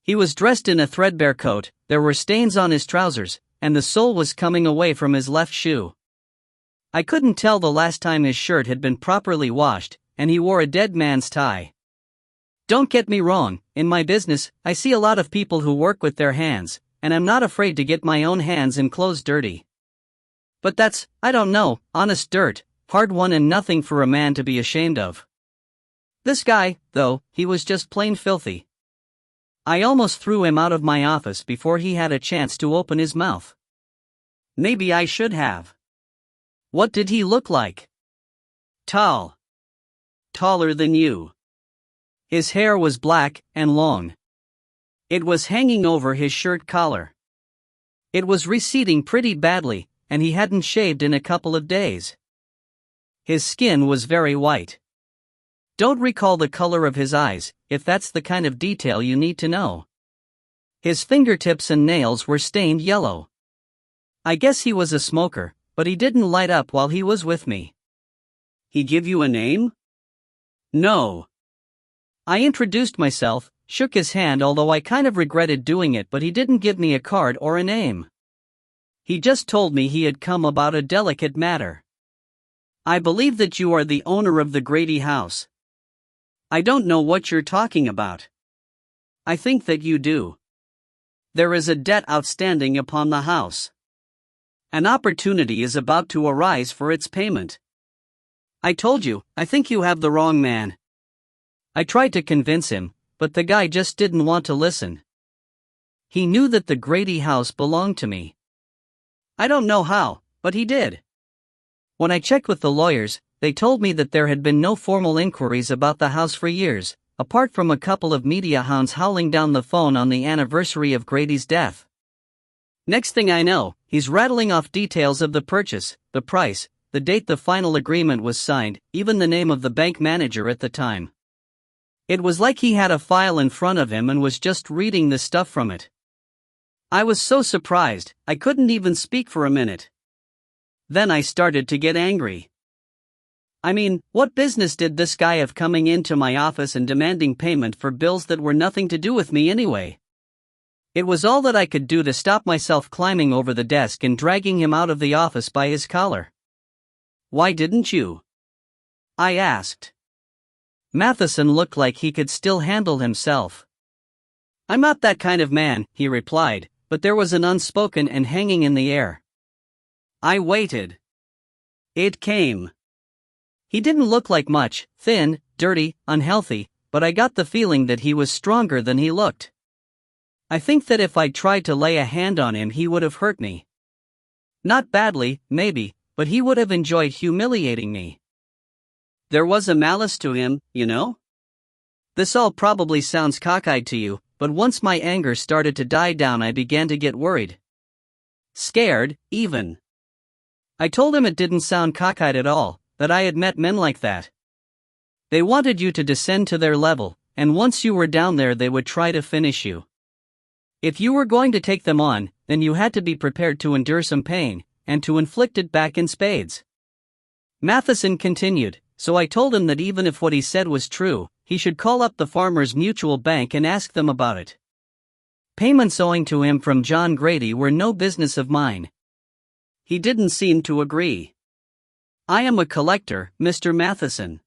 Speaker 1: He was dressed in a threadbare coat, there were stains on his trousers, and the sole was coming away from his left shoe. I couldn't tell the last time his shirt had been properly washed, and he wore a dead man's tie. Don't get me wrong, in my business, I see a lot of people who work with their hands, and I'm not afraid to get my own hands and clothes dirty. But that's, I don't know, honest dirt, hard-won and nothing for a man to be ashamed of. This guy, though, he was just plain filthy. I almost threw him out of my office before he had a chance to open his mouth. Maybe I should have. What did he look like? Tall. Taller than you. His hair was black and long. It was hanging over his shirt collar. It was receding pretty badly, and he hadn't shaved in a couple of days. His skin was very white. Don't recall the color of his eyes, if that's the kind of detail you need to know. His fingertips and nails were stained yellow. I guess he was a smoker, but he didn't light up while he was with me. He give you a name? No. I introduced myself, shook his hand, although I kind of regretted doing it, but he didn't give me a card or a name. He just told me he had come about a delicate matter. I believe that you are the owner of the Grady house. I don't know what you're talking about. I think that you do. There is a debt outstanding upon the house. An opportunity is about to arise for its payment. I told you, I think you have the wrong man. I tried to convince him, but the guy just didn't want to listen. He knew that the Grady house belonged to me. I don't know how, but he did. When I checked with the lawyers, they told me that there had been no formal inquiries about the house for years, apart from a couple of media hounds howling down the phone on the anniversary of Grady's death. Next thing I know, he's rattling off details of the purchase, the price, the date the final agreement was signed, even the name of the bank manager at the time. It was like he had a file in front of him and was just reading the stuff from it. I was so surprised, I couldn't even speak for a minute. Then I started to get angry. I mean, what business did this guy have coming into my office and demanding payment for bills that were nothing to do with me anyway? It was all that I could do to stop myself climbing over the desk and dragging him out of the office by his collar. Why didn't you? I asked. Matheson looked like he could still handle himself. I'm not that kind of man, he replied, but there was an unspoken and hanging in the air. I waited. It came. He didn't look like much, thin, dirty, unhealthy, but I got the feeling that he was stronger than he looked. I think that if I'd tried to lay a hand on him he would have hurt me. Not badly, maybe, but he would have enjoyed humiliating me. There was a malice to him, you know? This all probably sounds cockeyed to you, but once my anger started to die down I began to get worried. Scared, even. I told him it didn't sound cockeyed at all, that I had met men like that. They wanted you to descend to their level, and once you were down there they would try to finish you. If you were going to take them on, then you had to be prepared to endure some pain, and to inflict it back in spades. Matheson continued, so I told him that even if what he said was true, he should call up the Farmers Mutual Bank and ask them about it. Payments owing to him from John Grady were no business of mine. He didn't seem to agree. I am a collector, Mr. Matheson.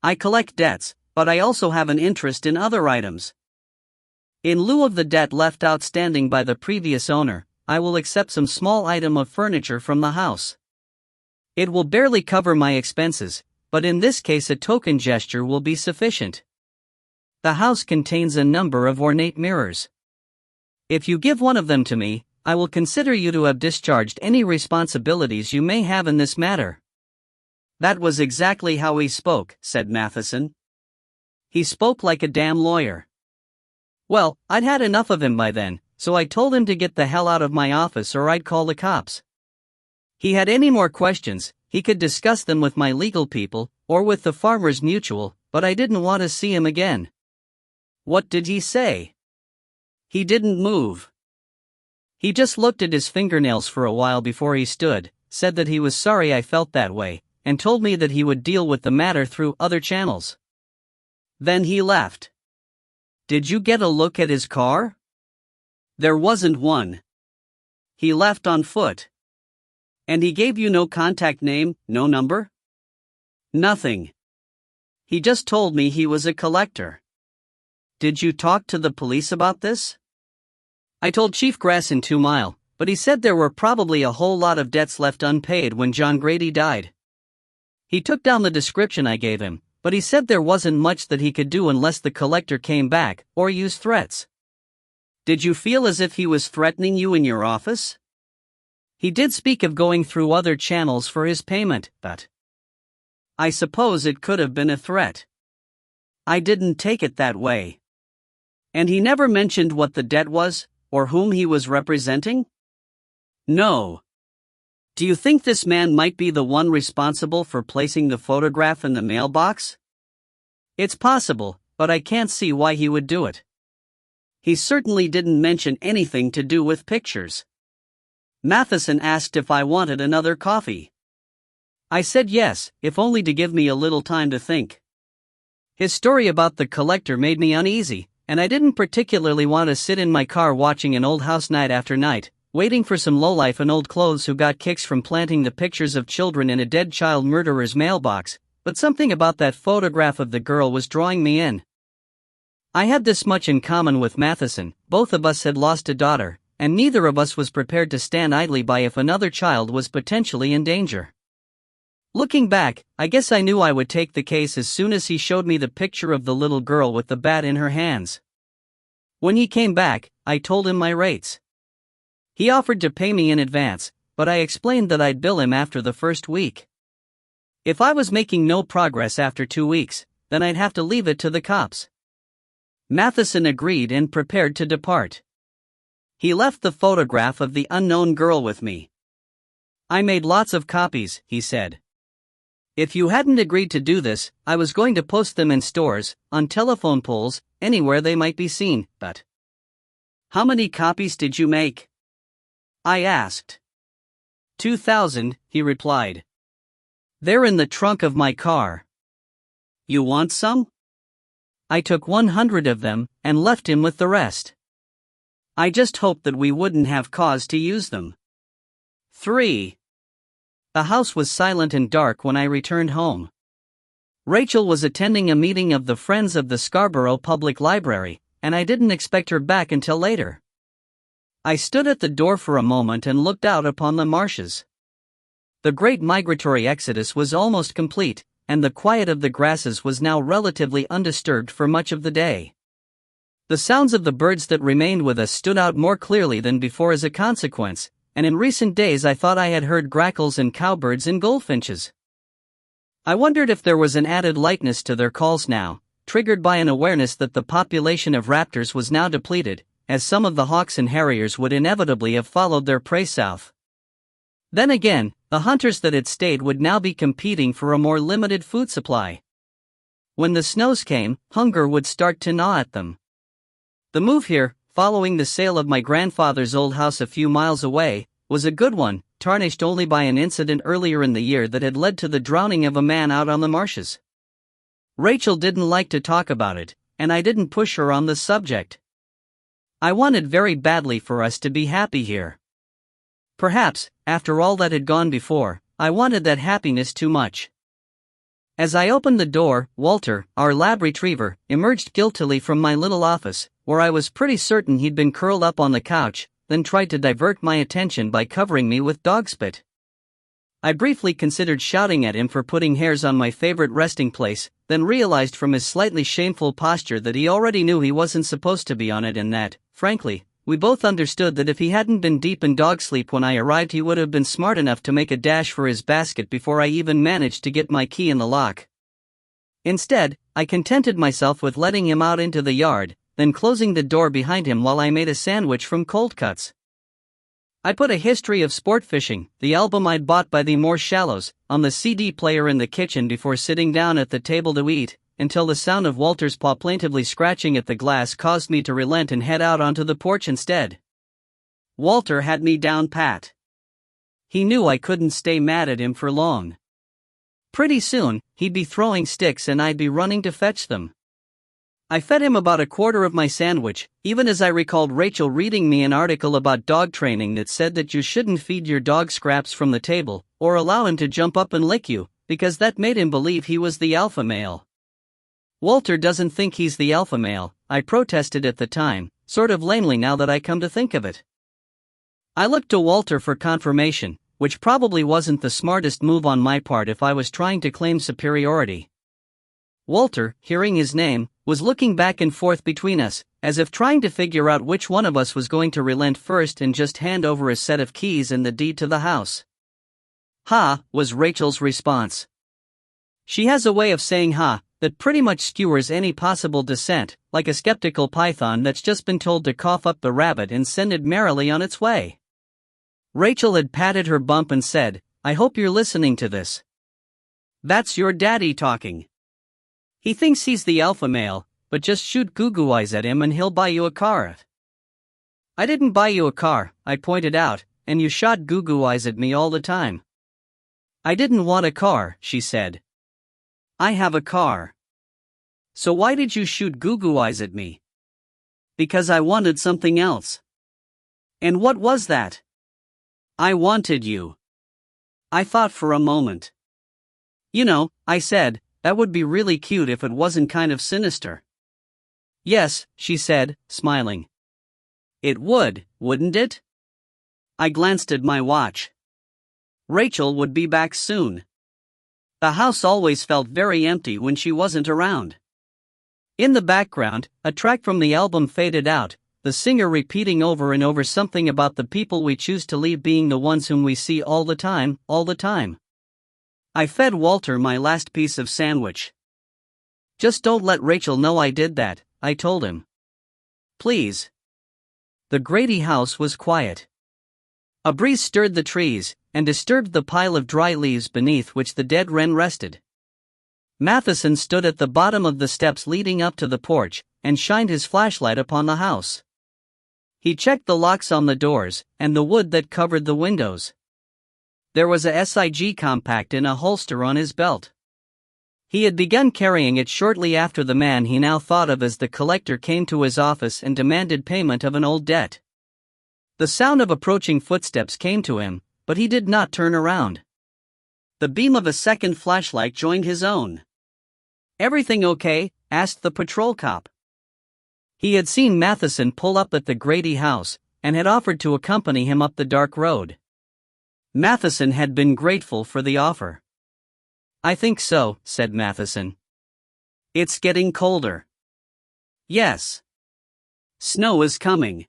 Speaker 1: I collect debts, but I also have an interest in other items. In lieu of the debt left outstanding by the previous owner, I will accept some small item of furniture from the house. It will barely cover my expenses, but in this case a token gesture will be sufficient. The house contains a number of ornate mirrors. If you give one of them to me, I will consider you to have discharged any responsibilities you may have in this matter. That was exactly how he spoke, said Matheson. He spoke like a damn lawyer. Well, I'd had enough of him by then, so I told him to get the hell out of my office or I'd call the cops. He had any more questions, he could discuss them with my legal people, or with the Farmers Mutual, but I didn't want to see him again. What did he say? He didn't move. He just looked at his fingernails for a while before he stood, said that he was sorry I felt that way, and told me that he would deal with the matter through other channels. Then he left. Did you get a look at his car? There wasn't one. He left on foot. And he gave you no contact name, no number? Nothing. He just told me he was a collector. Did you talk to the police about this? I told Chief Grass in 2 Mile, but he said there were probably a whole lot of debts left unpaid when John Grady died. He took down the description I gave him, but he said there wasn't much that he could do unless the collector came back or used threats. Did you feel as if he was threatening you in your office? He did speak of going through other channels for his payment, but I suppose it could have been a threat. I didn't take it that way. And he never mentioned what the debt was, or whom he was representing? No. Do you think this man might be the one responsible for placing the photograph in the mailbox? It's possible, but I can't see why he would do it. He certainly didn't mention anything to do with pictures. Matheson asked if I wanted another coffee. I said yes, if only to give me a little time to think. His story about the collector made me uneasy, and I didn't particularly want to sit in my car watching an old house night after night, waiting for some lowlife in old clothes who got kicks from planting the pictures of children in a dead child murderer's mailbox, but something about that photograph of the girl was drawing me in. I had this much in common with Matheson: both of us had lost a daughter, and neither of us was prepared to stand idly by if another child was potentially in danger. Looking back, I guess I knew I would take the case as soon as he showed me the picture of the little girl with the bat in her hands. When he came back, I told him my rates. He offered to pay me in advance, but I explained that I'd bill him after the first week. If I was making no progress after 2 weeks, then I'd have to leave it to the cops. Matheson agreed and prepared to depart. He left the photograph of the unknown girl with me. I made lots of copies, he said. If you hadn't agreed to do this, I was going to post them in stores, on telephone poles, anywhere they might be seen, but... How many copies did you make? I asked. 2,000, he replied. They're in the trunk of my car. You want some? I took 100 of them, and left him with the rest. I just hoped that we wouldn't have cause to use them. 3. The house was silent and dark when I returned home. Rachel was attending a meeting of the Friends of the Scarborough Public Library, and I didn't expect her back until later. I stood at the door for a moment and looked out upon the marshes. The great migratory exodus was almost complete, and the quiet of the grasses was now relatively undisturbed for much of the day. The sounds of the birds that remained with us stood out more clearly than before as a consequence, and in recent days I thought I had heard grackles and cowbirds and goldfinches. I wondered if there was an added lightness to their calls now, triggered by an awareness that the population of raptors was now depleted, as some of the hawks and harriers would inevitably have followed their prey south. Then again, the hunters that had stayed would now be competing for a more limited food supply. When the snows came, hunger would start to gnaw at them. The move here, following the sale of my grandfather's old house a few miles away, was a good one, tarnished only by an incident earlier in the year that had led to the drowning of a man out on the marshes. Rachel didn't like to talk about it, and I didn't push her on the subject. I wanted very badly for us to be happy here. Perhaps, after all that had gone before, I wanted that happiness too much. As I opened the door, Walter, our lab retriever, emerged guiltily from my little office, where I was pretty certain he'd been curled up on the couch, then tried to divert my attention by covering me with dog spit. I briefly considered shouting at him for putting hairs on my favorite resting place, then realized from his slightly shameful posture that he already knew he wasn't supposed to be on it and that, frankly, we both understood that if he hadn't been deep in dog sleep when I arrived he would have been smart enough to make a dash for his basket before I even managed to get my key in the lock. Instead, I contented myself with letting him out into the yard, then closing the door behind him while I made a sandwich from cold cuts. I put A History of Sport Fishing, the album I'd bought by the Moore Shallows, on the CD player in the kitchen before sitting down at the table to eat, until the sound of Walter's paw plaintively scratching at the glass caused me to relent and head out onto the porch instead. Walter had me down pat. He knew I couldn't stay mad at him for long. Pretty soon, he'd be throwing sticks and I'd be running to fetch them. I fed him about a quarter of my sandwich, even as I recalled Rachel reading me an article about dog training that said that you shouldn't feed your dog scraps from the table, or allow him to jump up and lick you, because that made him believe he was the alpha male. Walter doesn't think he's the alpha male, I protested at the time, sort of lamely now that I come to think of it. I looked to Walter for confirmation, which probably wasn't the smartest move on my part if I was trying to claim superiority. Walter, hearing his name, was looking back and forth between us, as if trying to figure out which one of us was going to relent first and just hand over a set of keys and the deed to the house. "Ha," was Rachel's response. She has a way of saying ha that pretty much skewers any possible dissent, like a skeptical python that's just been told to cough up the rabbit and send it merrily on its way. Rachel had patted her bump and said, "I hope you're listening to this. That's your daddy talking. He thinks he's the alpha male, but just shoot goo-goo eyes at him and he'll buy you a car." "I didn't buy you a car," I pointed out, "and you shot goo-goo eyes at me all the time." "I didn't want a car," she said. "I have a car." "So why did you shoot goo-goo eyes at me?" "Because I wanted something else." "And what was that?" "I wanted you." I thought for a moment. "You know," I said, "that would be really cute if it wasn't kind of sinister." "Yes," she said, smiling. "It would, wouldn't it?" I glanced at my watch. Rachel would be back soon. The house always felt very empty when she wasn't around. In the background, a track from the album faded out, the singer repeating over and over something about the people we choose to leave being the ones whom we see all the time, all the time. I fed Walter my last piece of sandwich. "Just don't let Rachel know I did that," I told him. "Please." The Grady house was quiet. A breeze stirred the trees, and disturbed the pile of dry leaves beneath which the dead wren rested. Matheson stood at the bottom of the steps leading up to the porch, and shined his flashlight upon the house. He checked the locks on the doors, and the wood that covered the windows. There was a SIG compact in a holster on his belt. He had begun carrying it shortly after the man he now thought of as the collector came to his office and demanded payment of an old debt. The sound of approaching footsteps came to him, but he did not turn around. The beam of a second flashlight joined his own. "Everything okay?" asked the patrol cop. He had seen Matheson pull up at the Grady house, and had offered to accompany him up the dark road. Matheson had been grateful for the offer. "I think so," said Matheson. "It's getting colder." "Yes. Snow is coming.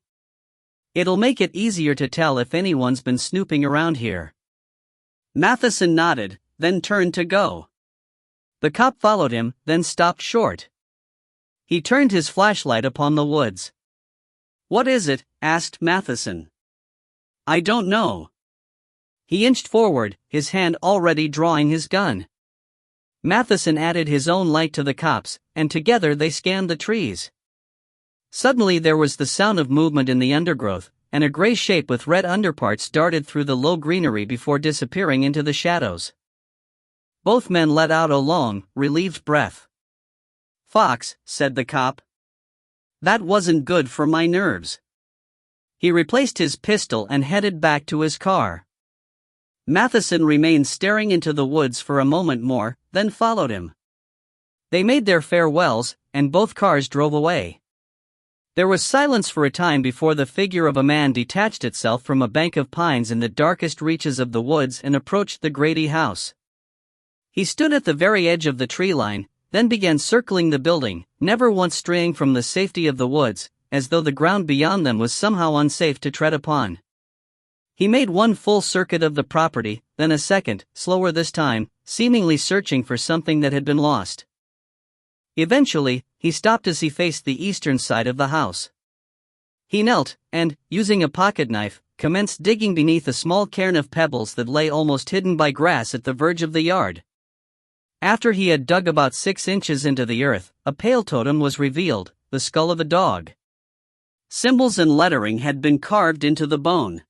Speaker 1: It'll make it easier to tell if anyone's been snooping around here." Matheson nodded, then turned to go. The cop followed him, then stopped short. He turned his flashlight upon the woods. "What is it?" asked Matheson. "I don't know." He inched forward, his hand already drawing his gun. Matheson added his own light to the cop's, and together they scanned the trees. Suddenly there was the sound of movement in the undergrowth, and a gray shape with red underparts darted through the low greenery before disappearing into the shadows. Both men let out a long, relieved breath. "Fox," said the cop. "That wasn't good for my nerves." He replaced his pistol and headed back to his car. Matheson remained staring into the woods for a moment more, then followed him. They made their farewells, and both cars drove away. There was silence for a time before the figure of a man detached itself from a bank of pines in the darkest reaches of the woods and approached the Grady house. He stood at the very edge of the tree line, then began circling the building, never once straying from the safety of the woods, as though the ground beyond them was somehow unsafe to tread upon. He made one full circuit of the property, then a second, slower this time, seemingly searching for something that had been lost. Eventually, he stopped as he faced the eastern side of the house. He knelt, and, using a pocket knife, commenced digging beneath a small cairn of pebbles that lay almost hidden by grass at the verge of the yard. After he had dug about 6 inches into the earth, a pale totem was revealed, the skull of a dog. Symbols and lettering had been carved into the bone.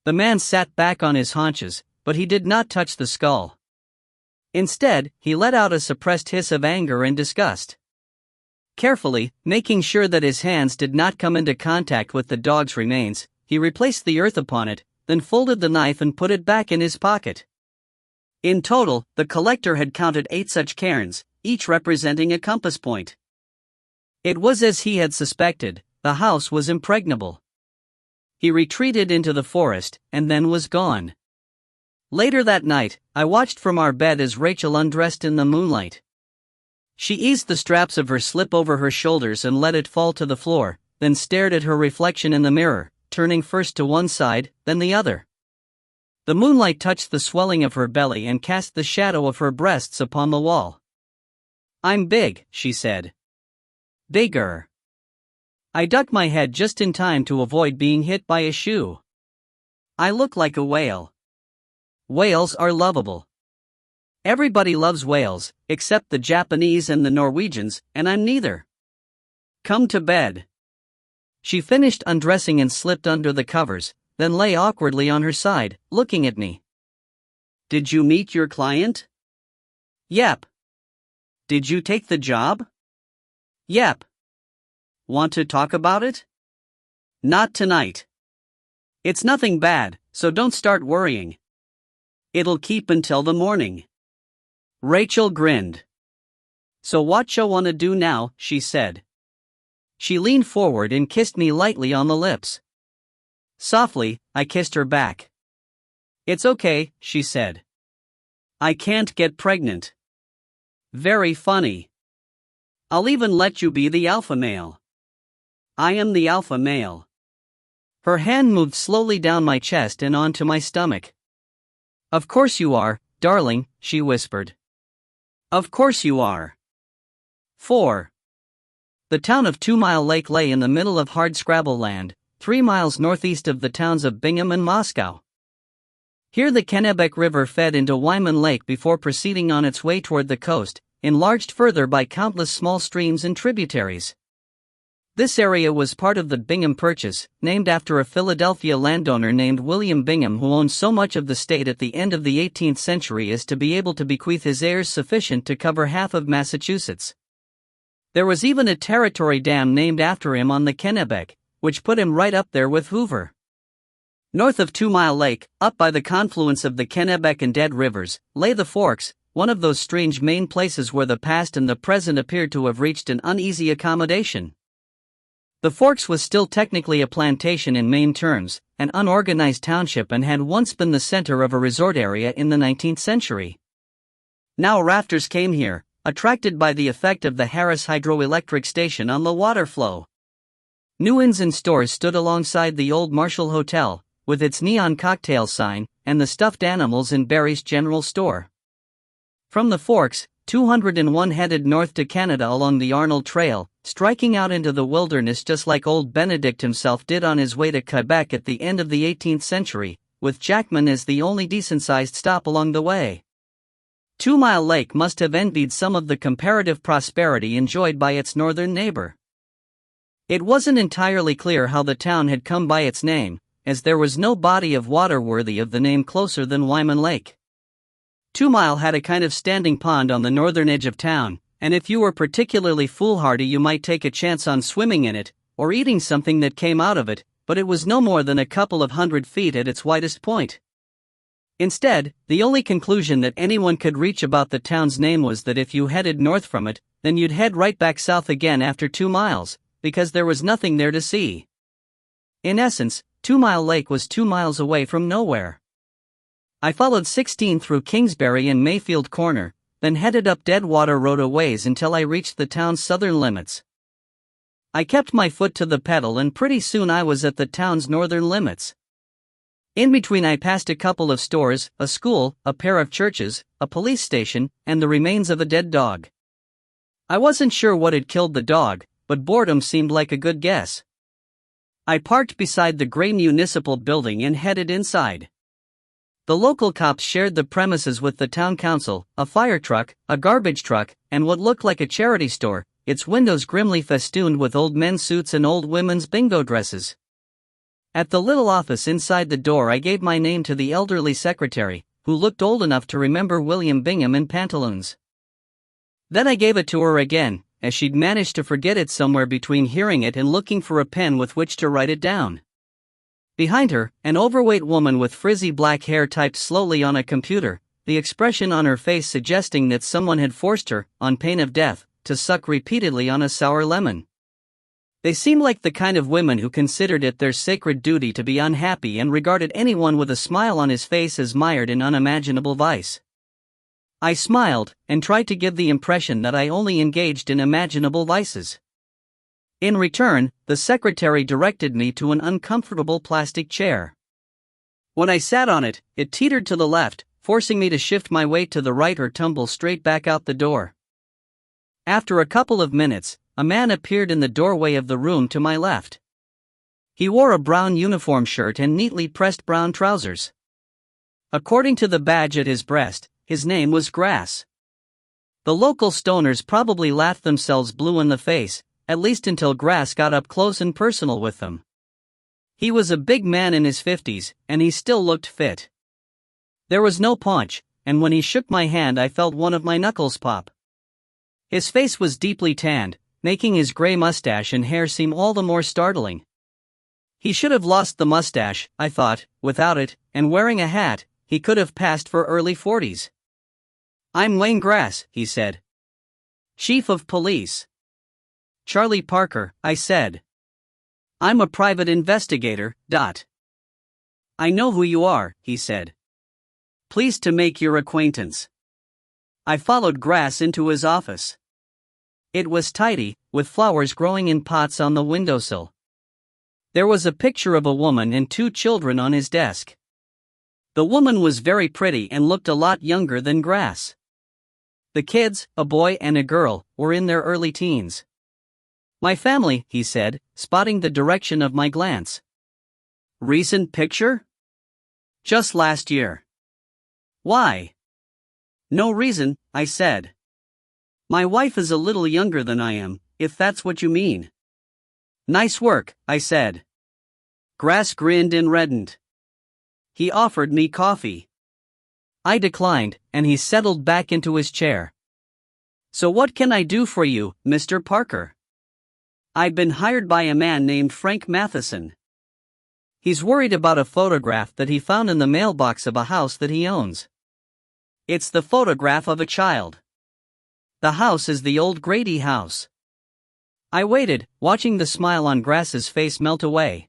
Speaker 1: The man sat back on his haunches, but he did not touch the skull. Instead, he let out a suppressed hiss of anger and disgust. Carefully, making sure that his hands did not come into contact with the dog's remains, he replaced the earth upon it, then folded the knife and put it back in his pocket. In total, the collector had counted 8 such cairns, each representing a compass point. It was as he had suspected, the house was impregnable. He retreated into the forest, and then was gone. Later that night, I watched from our bed as Rachel undressed in the moonlight. She eased the straps of her slip over her shoulders and let it fall to the floor, then stared at her reflection in the mirror, turning first to one side, then the other. The moonlight touched the swelling of her belly and cast the shadow of her breasts upon the wall. "I'm big," she said. "Bigger." I ducked my head just in time to avoid being hit by a shoe. "I look like a whale." Whales are lovable. Everybody loves whales, except the Japanese and the Norwegians, and I'm neither. "Come to bed." She finished undressing and slipped under the covers, then lay awkwardly on her side, looking at me. "Did you meet your client?" "Yep." "Did you take the job?" "Yep." "Want to talk about it?" "Not tonight. It's nothing bad, so don't start worrying. It'll keep until the morning." Rachel grinned. "So what you wanna do now?" she said. She leaned forward and kissed me lightly on the lips. Softly, I kissed her back. "It's okay," she said. "I can't get pregnant." "Very funny. I'll even let you be the alpha male." "I am the alpha male." Her hand moved slowly down my chest and onto my stomach. "Of course you are, darling," she whispered. "Of course you are." 4. The town of 2 Mile Lake lay in the middle of hardscrabble land, 3 miles northeast of the towns of Bingham and Moscow. Here the Kennebec River fed into Wyman Lake before proceeding on its way toward the coast, enlarged further by countless small streams and tributaries. This area was part of the Bingham Purchase, named after a Philadelphia landowner named William Bingham who owned so much of the state at the end of the 18th century as to be able to bequeath his heirs sufficient to cover half of Massachusetts. There was even a territory dam named after him on the Kennebec, which put him right up there with Hoover. North of 2 Mile Lake, up by the confluence of the Kennebec and Dead Rivers, lay the Forks, one of those strange main places where the past and the present appeared to have reached an uneasy accommodation. The Forks was still technically a plantation in Maine terms, an unorganized township, and had once been the center of a resort area in the 19th century. Now rafters came here, attracted by the effect of the Harris hydroelectric station on the water flow. New inns and stores stood alongside the old Marshall Hotel, with its neon cocktail sign, and the stuffed animals in Barry's General Store. From the Forks, 201 headed north to Canada along the Arnold Trail, striking out into the wilderness just like old Benedict himself did on his way to Quebec at the end of the 18th century, with Jackman as the only decent-sized stop along the way. 2 Mile Lake must have envied some of the comparative prosperity enjoyed by its northern neighbor. It wasn't entirely clear how the town had come by its name, as there was no body of water worthy of the name closer than Wyman Lake. 2 Mile had a kind of standing pond on the northern edge of town, and if you were particularly foolhardy you might take a chance on swimming in it, or eating something that came out of it, but it was no more than a couple of 100 feet at its widest point. Instead, the only conclusion that anyone could reach about the town's name was that if you headed north from it, then you'd head right back south again after 2 miles, because there was nothing there to see. In essence, 2 Mile Lake was 2 miles away from nowhere. I followed 16 through Kingsbury and Mayfield Corner, then headed up Deadwater Road a ways until I reached the town's southern limits. I kept my foot to the pedal and pretty soon I was at the town's northern limits. In between I passed a couple of stores, a school, a pair of churches, a police station, and the remains of a dead dog. I wasn't sure what had killed the dog, but boredom seemed like a good guess. I parked beside the gray municipal building and headed inside. The local cops shared the premises with the town council, a fire truck, a garbage truck, and what looked like a charity store, its windows grimly festooned with old men's suits and old women's bingo dresses. At the little office inside the door I gave my name to the elderly secretary, who looked old enough to remember William Bingham in pantaloons. Then I gave it to her again, as she'd managed to forget it somewhere between hearing it and looking for a pen with which to write it down. Behind her, an overweight woman with frizzy black hair typed slowly on a computer, the expression on her face suggesting that someone had forced her, on pain of death, to suck repeatedly on a sour lemon. They seemed like the kind of women who considered it their sacred duty to be unhappy and regarded anyone with a smile on his face as mired in unimaginable vice. I smiled, and tried to give the impression that I only engaged in imaginable vices. In return, the secretary directed me to an uncomfortable plastic chair. When I sat on it, it teetered to the left, forcing me to shift my weight to the right or tumble straight back out the door. After a couple of minutes, a man appeared in the doorway of the room to my left. He wore a brown uniform shirt and neatly pressed brown trousers. According to the badge at his breast, his name was Grass. The local stoners probably laughed themselves blue in the face, at least until Grass got up close and personal with them. He was a big man in his 50s, and he still looked fit. There was no paunch, and when he shook my hand I felt one of my knuckles pop. His face was deeply tanned, making his gray mustache and hair seem all the more startling. He should have lost the mustache, I thought. Without it, and wearing a hat, he could have passed for early 40s. "I'm Wayne Grass," he said. "Chief of Police." "Charlie Parker," I said. "I'm a private investigator, . "I know who you are," he said. "Pleased to make your acquaintance." I followed Grass into his office. It was tidy, with flowers growing in pots on the windowsill. There was a picture of a woman and 2 children on his desk. The woman was very pretty and looked a lot younger than Grass. The kids, a boy and a girl, were in their early teens. "My family," he said, spotting the direction of my glance. "Recent picture?" "Just last year." "Why?" "No reason," I said. "My wife is a little younger than I am, if that's what you mean." "Nice work," I said. Grass grinned and reddened. He offered me coffee. I declined, and he settled back into his chair. "So what can I do for you, Mr. Parker?" "I've been hired by a man named Frank Matheson. He's worried about a photograph that he found in the mailbox of a house that he owns. It's the photograph of a child. The house is the old Grady house." I waited, watching the smile on Grass's face melt away.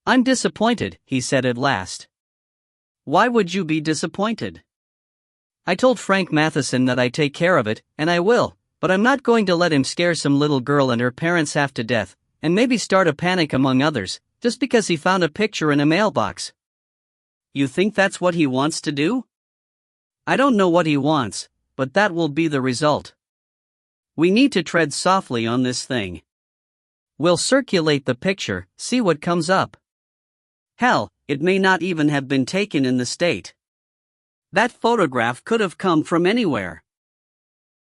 Speaker 1: "I'm disappointed," he said at last. "Why would you be disappointed?" "I told Frank Matheson that I'd take care of it, and I will, but I'm not going to let him scare some little girl and her parents half to death, and maybe start a panic among others, just because he found a picture in a mailbox." "You think that's what he wants to do?" "I don't know what he wants, but that will be the result. We need to tread softly on this thing. We'll circulate the picture, see what comes up. Hell, it may not even have been taken in the state. That photograph could have come from anywhere.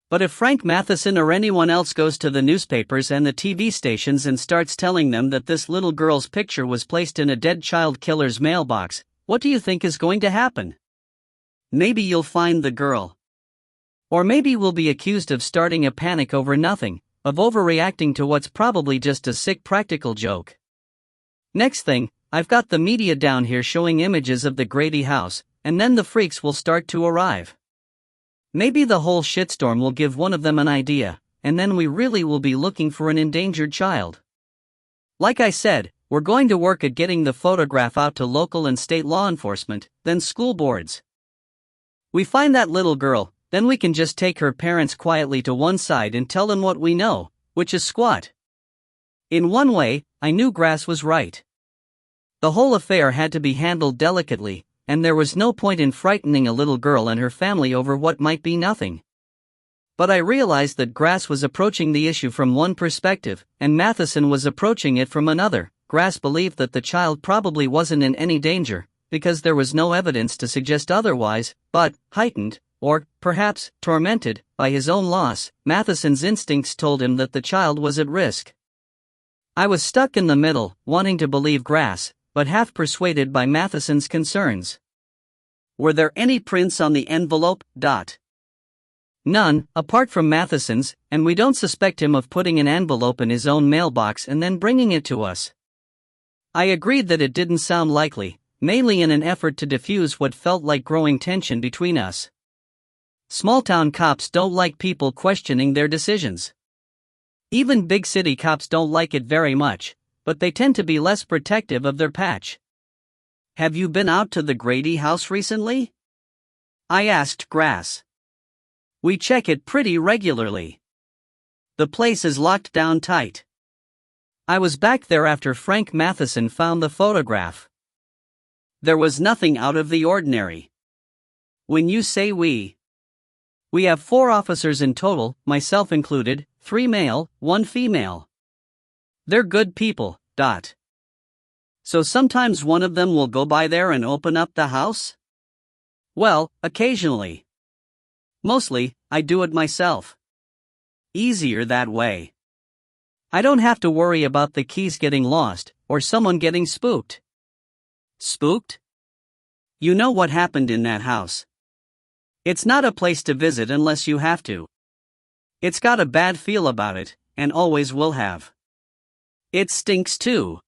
Speaker 1: But if Frank Matheson or anyone else goes to the newspapers and the TV stations and starts telling them that this little girl's picture was placed in a dead child killer's mailbox, what do you think is going to happen? Maybe you'll find the girl. Or maybe we'll be accused of starting a panic over nothing, of overreacting to what's probably just a sick practical joke. Next thing, I've got the media down here showing images of the Grady house, and then the freaks will start to arrive. Maybe the whole shitstorm will give one of them an idea, and then we really will be looking for an endangered child. Like I said, we're going to work at getting the photograph out to local and state law enforcement, then school boards. We find that little girl, then we can just take her parents quietly to one side and tell them what we know, which is squat. In one way, I knew Grass was right. The whole affair had to be handled delicately, and there was no point in frightening a little girl and her family over what might be nothing. But I realized that Grass was approaching the issue from one perspective, and Matheson was approaching it from another. Grass believed that the child probably wasn't in any danger, because there was no evidence to suggest otherwise, but, heightened, or, perhaps, tormented, by his own loss, Matheson's instincts told him that the child was at risk. I was stuck in the middle, wanting to believe Grass, but half persuaded by Matheson's concerns. "Were there any prints on the envelope?" "None, apart from Matheson's, and we don't suspect him of putting an envelope in his own mailbox and then bringing it to us." I agreed that it didn't sound likely, mainly in an effort to diffuse what felt like growing tension between us. Small-town cops don't like people questioning their decisions. Even big city cops don't like it very much, but they tend to be less protective of their patch. "Have you been out to the Grady house recently?" I asked Grass. "We check it pretty regularly. The place is locked down tight. I was back there after Frank Matheson found the photograph. There was nothing out of the ordinary. When you say we have 4 officers in total, myself included, 3 male, 1 female. They're good people. So sometimes one of them will go by there and open up the house?" "Well, occasionally. Mostly, I do it myself. Easier that way. I don't have to worry about the keys getting lost, or someone getting spooked." "Spooked?" "You know what happened in that house. It's not a place to visit unless you have to. It's got a bad feel about it, and always will have. It stinks too.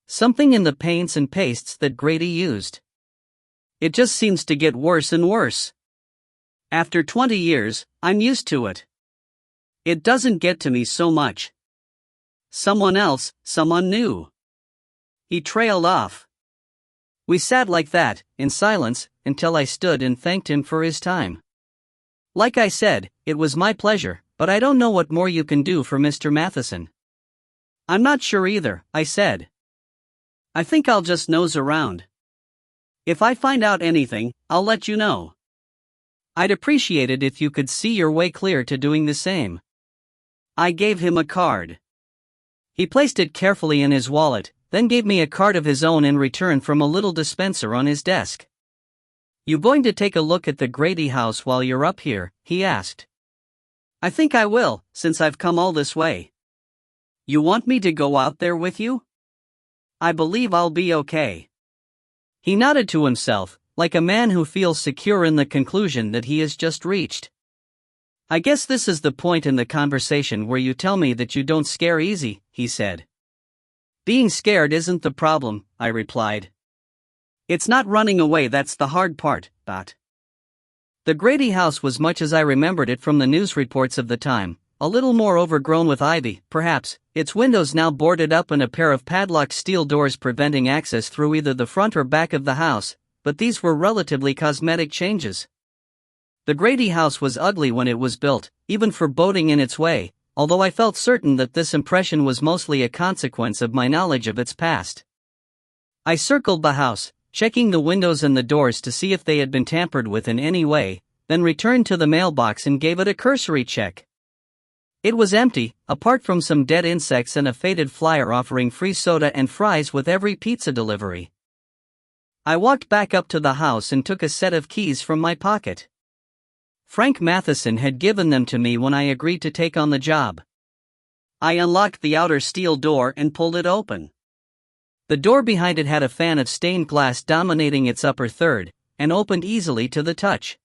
Speaker 1: Something in the paints and pastes that Grady used. It just seems to get worse and worse. After 20 years, I'm used to it. It doesn't get to me so much. Someone else, someone new." He trailed off. We sat like that, in silence, until I stood and thanked him for his time. "Like I said, it was my pleasure, but I don't know what more you can do for Mr. Matheson." "I'm not sure either," I said. "I think I'll just nose around. If I find out anything, I'll let you know. I'd appreciate it if you could see your way clear to doing the same." I gave him a card. He placed it carefully in his wallet, then gave me a card of his own in return from a little dispenser on his desk. "You going to take a look at the Grady house while you're up here?" he asked. "I think I will, since I've come all this way." "You want me to go out there with you?" "I believe I'll be okay." He nodded to himself, like a man who feels secure in the conclusion that he has just reached. "I guess this is the point in the conversation where you tell me that you don't scare easy," he said. "Being scared isn't the problem," I replied. "It's not running away that's the hard part." The Grady house was much as I remembered it from the news reports of the time, a little more overgrown with ivy, perhaps, its windows now boarded up and a pair of padlocked steel doors preventing access through either the front or back of the house, but these were relatively cosmetic changes. The Grady house was ugly when it was built, even foreboding in its way, although I felt certain that this impression was mostly a consequence of my knowledge of its past. I circled the house, checking the windows and the doors to see if they had been tampered with in any way, then returned to the mailbox and gave it a cursory check. It was empty, apart from some dead insects and a faded flyer offering free soda and fries with every pizza delivery. I walked back up to the house and took a set of keys from my pocket. Frank Matheson had given them to me when I agreed to take on the job. I unlocked the outer steel door and pulled it open. The door behind it had a fan of stained glass dominating its upper third, and opened easily to the touch.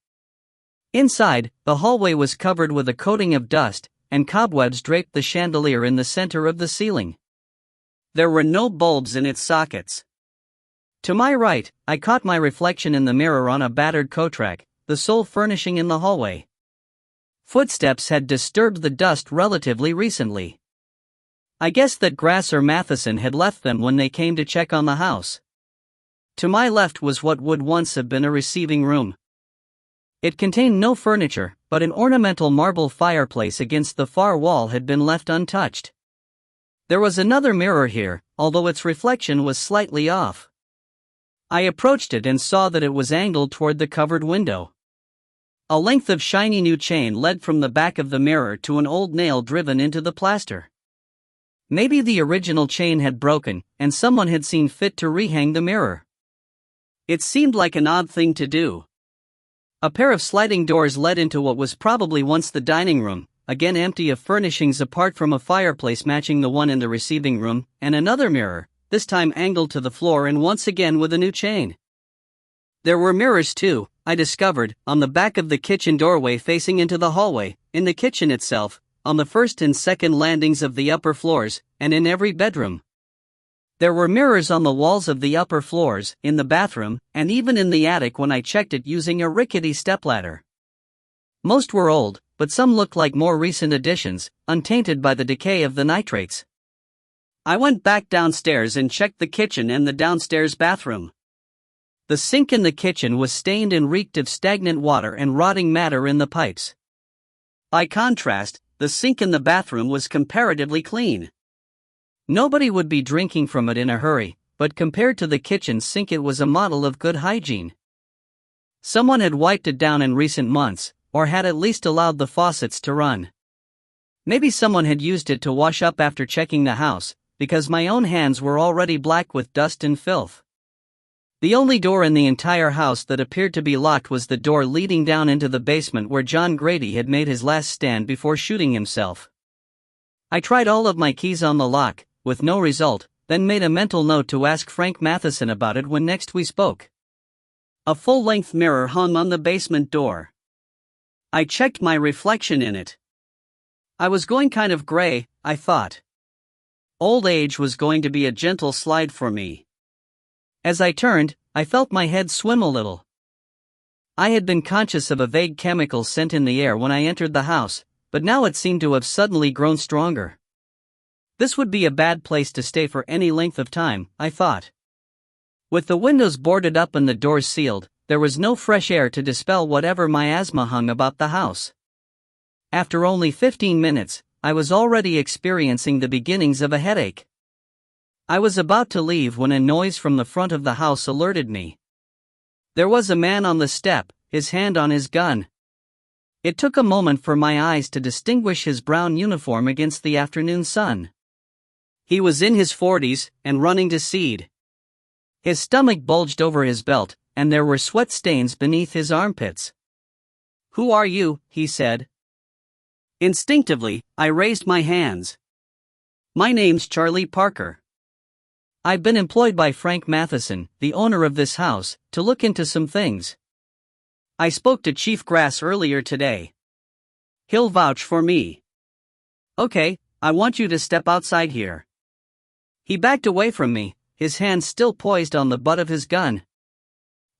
Speaker 1: Inside, the hallway was covered with a coating of dust, and cobwebs draped the chandelier in the center of the ceiling. There were no bulbs in its sockets. To my right, I caught my reflection in the mirror on a battered coat rack, the sole furnishing in the hallway. Footsteps had disturbed the dust relatively recently. I guessed that Grass or Matheson had left them when they came to check on the house. To my left was what would once have been a receiving room. It contained no furniture, but an ornamental marble fireplace against the far wall had been left untouched. There was another mirror here, although its reflection was slightly off. I approached it and saw that it was angled toward the covered window. A length of shiny new chain led from the back of the mirror to an old nail driven into the plaster. Maybe the original chain had broken, and someone had seen fit to rehang the mirror. It seemed like an odd thing to do. A pair of sliding doors led into what was probably once the dining room, again empty of furnishings apart from a fireplace matching the one in the receiving room, and another mirror, this time angled to the floor and once again with a new chain. There were mirrors too, I discovered, on the back of the kitchen doorway facing into the hallway, in the kitchen itself, on the first and second landings of the upper floors, and in every bedroom. There were mirrors on the walls of the upper floors, in the bathroom, and even in the attic when I checked it using a rickety stepladder. Most were old, but some looked like more recent additions, untainted by the decay of the nitrates. I went back downstairs and checked the kitchen and the downstairs bathroom. The sink in the kitchen was stained and reeked of stagnant water and rotting matter in the pipes. By contrast, the sink in the bathroom was comparatively clean. Nobody would be drinking from it in a hurry, but compared to the kitchen sink it was a model of good hygiene. Someone had wiped it down in recent months, or had at least allowed the faucets to run. Maybe someone had used it to wash up after checking the house, because my own hands were already black with dust and filth. The only door in the entire house that appeared to be locked was the door leading down into the basement where John Grady had made his last stand before shooting himself. I tried all of my keys on the lock, with no result, then made a mental note to ask Frank Matheson about it when next we spoke. A full-length mirror hung on the basement door. I checked my reflection in it. I was going kind of gray, I thought. Old age was going to be a gentle slide for me. As I turned, I felt my head swim a little. I had been conscious of a vague chemical scent in the air when I entered the house, but now it seemed to have suddenly grown stronger. This would be a bad place to stay for any length of time, I thought. With the windows boarded up and the doors sealed, there was no fresh air to dispel whatever miasma hung about the house. After only 15 minutes, I was already experiencing the beginnings of a headache. I was about to leave when a noise from the front of the house alerted me. There was a man on the step, his hand on his gun. It took a moment for my eyes to distinguish his brown uniform against the afternoon sun. He was in his 40s, and running to seed. His stomach bulged over his belt, and there were sweat stains beneath his armpits. "Who are you?" he said. Instinctively, I raised my hands. "My name's Charlie Parker. I've been employed by Frank Matheson, the owner of this house, to look into some things. I spoke to Chief Grass earlier today. He'll vouch for me." "Okay, I want you to step outside here." He backed away from me, his hand still poised on the butt of his gun.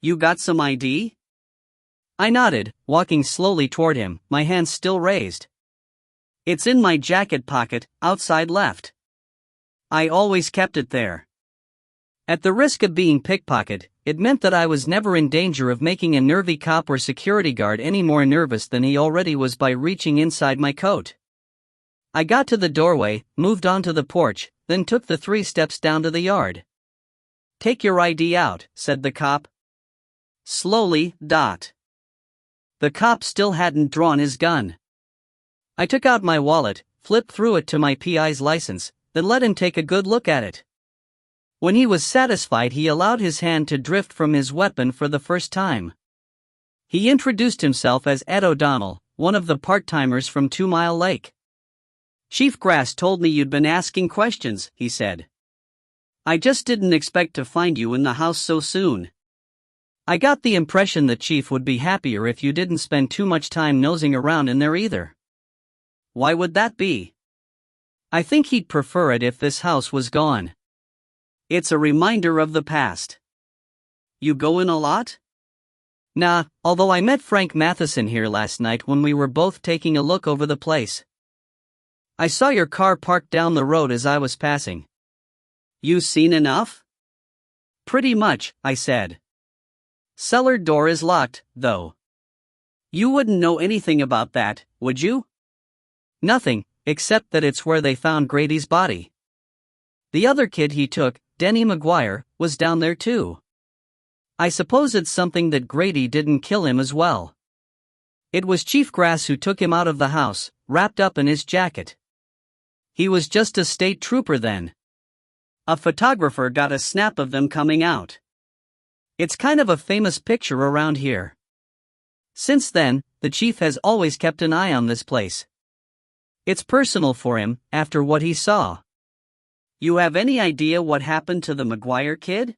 Speaker 1: "You got some ID?" I nodded, walking slowly toward him, my hands still raised. It's in my jacket pocket, outside left. I always kept it there. At the risk of being pickpocketed, it meant that I was never in danger of making a nervy cop or security guard any more nervous than he already was by reaching inside my coat. I got to the doorway, moved onto the porch, then took the 3 steps down to the yard. "Take your ID out," said the cop. Slowly. The cop still hadn't drawn his gun. I took out my wallet, flipped through it to my PI's license, then let him take a good look at it. When he was satisfied, he allowed his hand to drift from his weapon for the first time. He introduced himself as Ed O'Donnell, one of the part-timers from 2 Mile Lake. "Chief Grass told me you'd been asking questions," he said. "I just didn't expect to find you in the house so soon. I got the impression the chief would be happier if you didn't spend too much time nosing around in there either." "Why would that be?" "I think he'd prefer it if this house was gone. It's a reminder of the past." "You go in a lot?" "Nah, although I met Frank Matheson here last night when we were both taking a look over the place. I saw your car parked down the road as I was passing." "You seen enough?" "Pretty much," I said. "Cellar door is locked, though." "You wouldn't know anything about that, would you?" "Nothing, except that it's where they found Grady's body. The other kid he took, Denny McGuire, was down there too. I suppose it's something that Grady didn't kill him as well. It was Chief Grass who took him out of the house, wrapped up in his jacket. He was just a state trooper then. A photographer got a snap of them coming out. It's kind of a famous picture around here. Since then, the chief has always kept an eye on this place. It's personal for him, after what he saw." "You have any idea what happened to the McGuire kid?"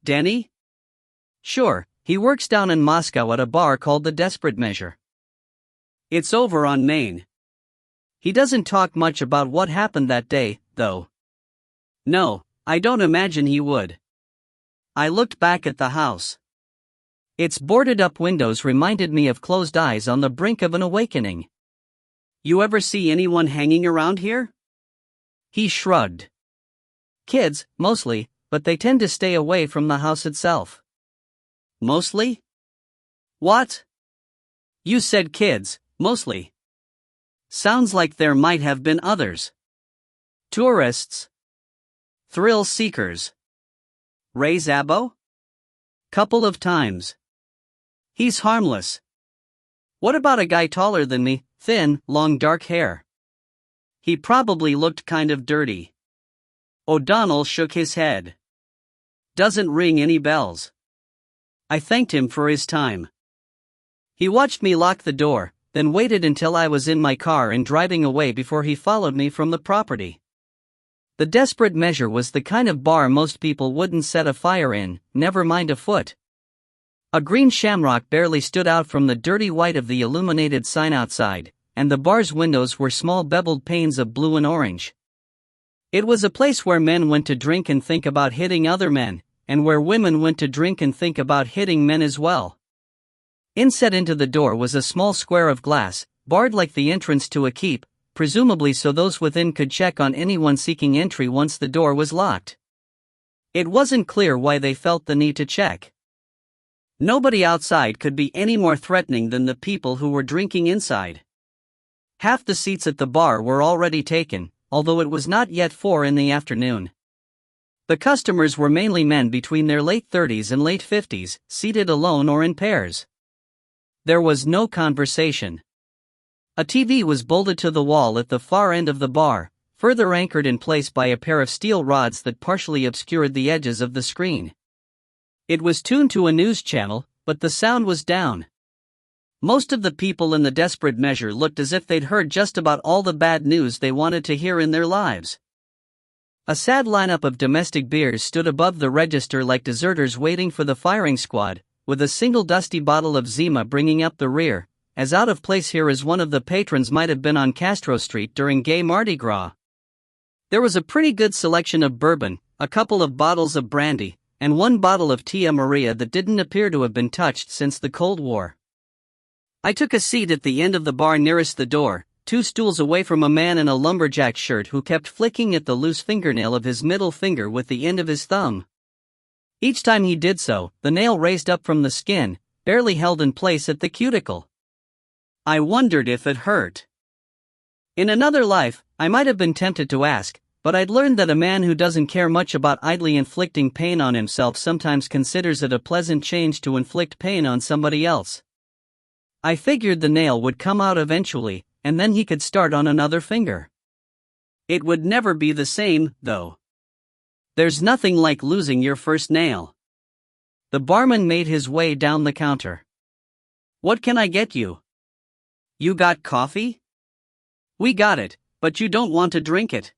Speaker 1: "Denny?" "Sure, he works down in Moscow at a bar called the Desperate Measure. It's over on Main. He doesn't talk much about what happened that day, though." "No, I don't imagine he would." I looked back at the house. Its boarded-up windows reminded me of closed eyes on the brink of an awakening. "You ever see anyone hanging around here?" He shrugged. "Kids, mostly, but they tend to stay away from the house itself." "Mostly?" "What?" "You said kids, mostly. Sounds like there might have been others. Tourists. Thrill seekers. Ray Zabo?" "Couple of times. He's harmless." "What about a guy taller than me, thin, long dark hair?" "He probably looked kind of dirty." O'Donnell shook his head. "Doesn't ring any bells." I thanked him for his time. He watched me lock the door, then waited until I was in my car and driving away before he followed me from the property. The Desperate Measure was the kind of bar most people wouldn't set a fire in, never mind a foot. A green shamrock barely stood out from the dirty white of the illuminated sign outside, and the bar's windows were small beveled panes of blue and orange. It was a place where men went to drink and think about hitting other men, and where women went to drink and think about hitting men as well. Inset into the door was a small square of glass, barred like the entrance to a keep, presumably so those within could check on anyone seeking entry once the door was locked. It wasn't clear why they felt the need to check. Nobody outside could be any more threatening than the people who were drinking inside. Half the seats at the bar were already taken, although it was not yet 4 in the afternoon. The customers were mainly men between their late 30s and late 50s, seated alone or in pairs. There was no conversation. A TV was bolted to the wall at the far end of the bar, further anchored in place by a pair of steel rods that partially obscured the edges of the screen. It was tuned to a news channel, but the sound was down. Most of the people in the Desperate Measure looked as if they'd heard just about all the bad news they wanted to hear in their lives. A sad lineup of domestic beers stood above the register like deserters waiting for the firing squad, with a single dusty bottle of Zima bringing up the rear, as out of place here as one of the patrons might have been on Castro Street during gay Mardi Gras. There was a pretty good selection of bourbon, a couple of bottles of brandy, and one bottle of Tia Maria that didn't appear to have been touched since the Cold War. I took a seat at the end of the bar nearest the door, 2 stools away from a man in a lumberjack shirt who kept flicking at the loose fingernail of his middle finger with the end of his thumb. Each time he did so, the nail raised up from the skin, barely held in place at the cuticle. I wondered if it hurt. In another life, I might have been tempted to ask, but I'd learned that a man who doesn't care much about idly inflicting pain on himself sometimes considers it a pleasant change to inflict pain on somebody else. I figured the nail would come out eventually, and then he could start on another finger. It would never be the same, though. There's nothing like losing your first nail. The barman made his way down the counter. What can I get you? You got coffee? We got it, but you don't want to drink it.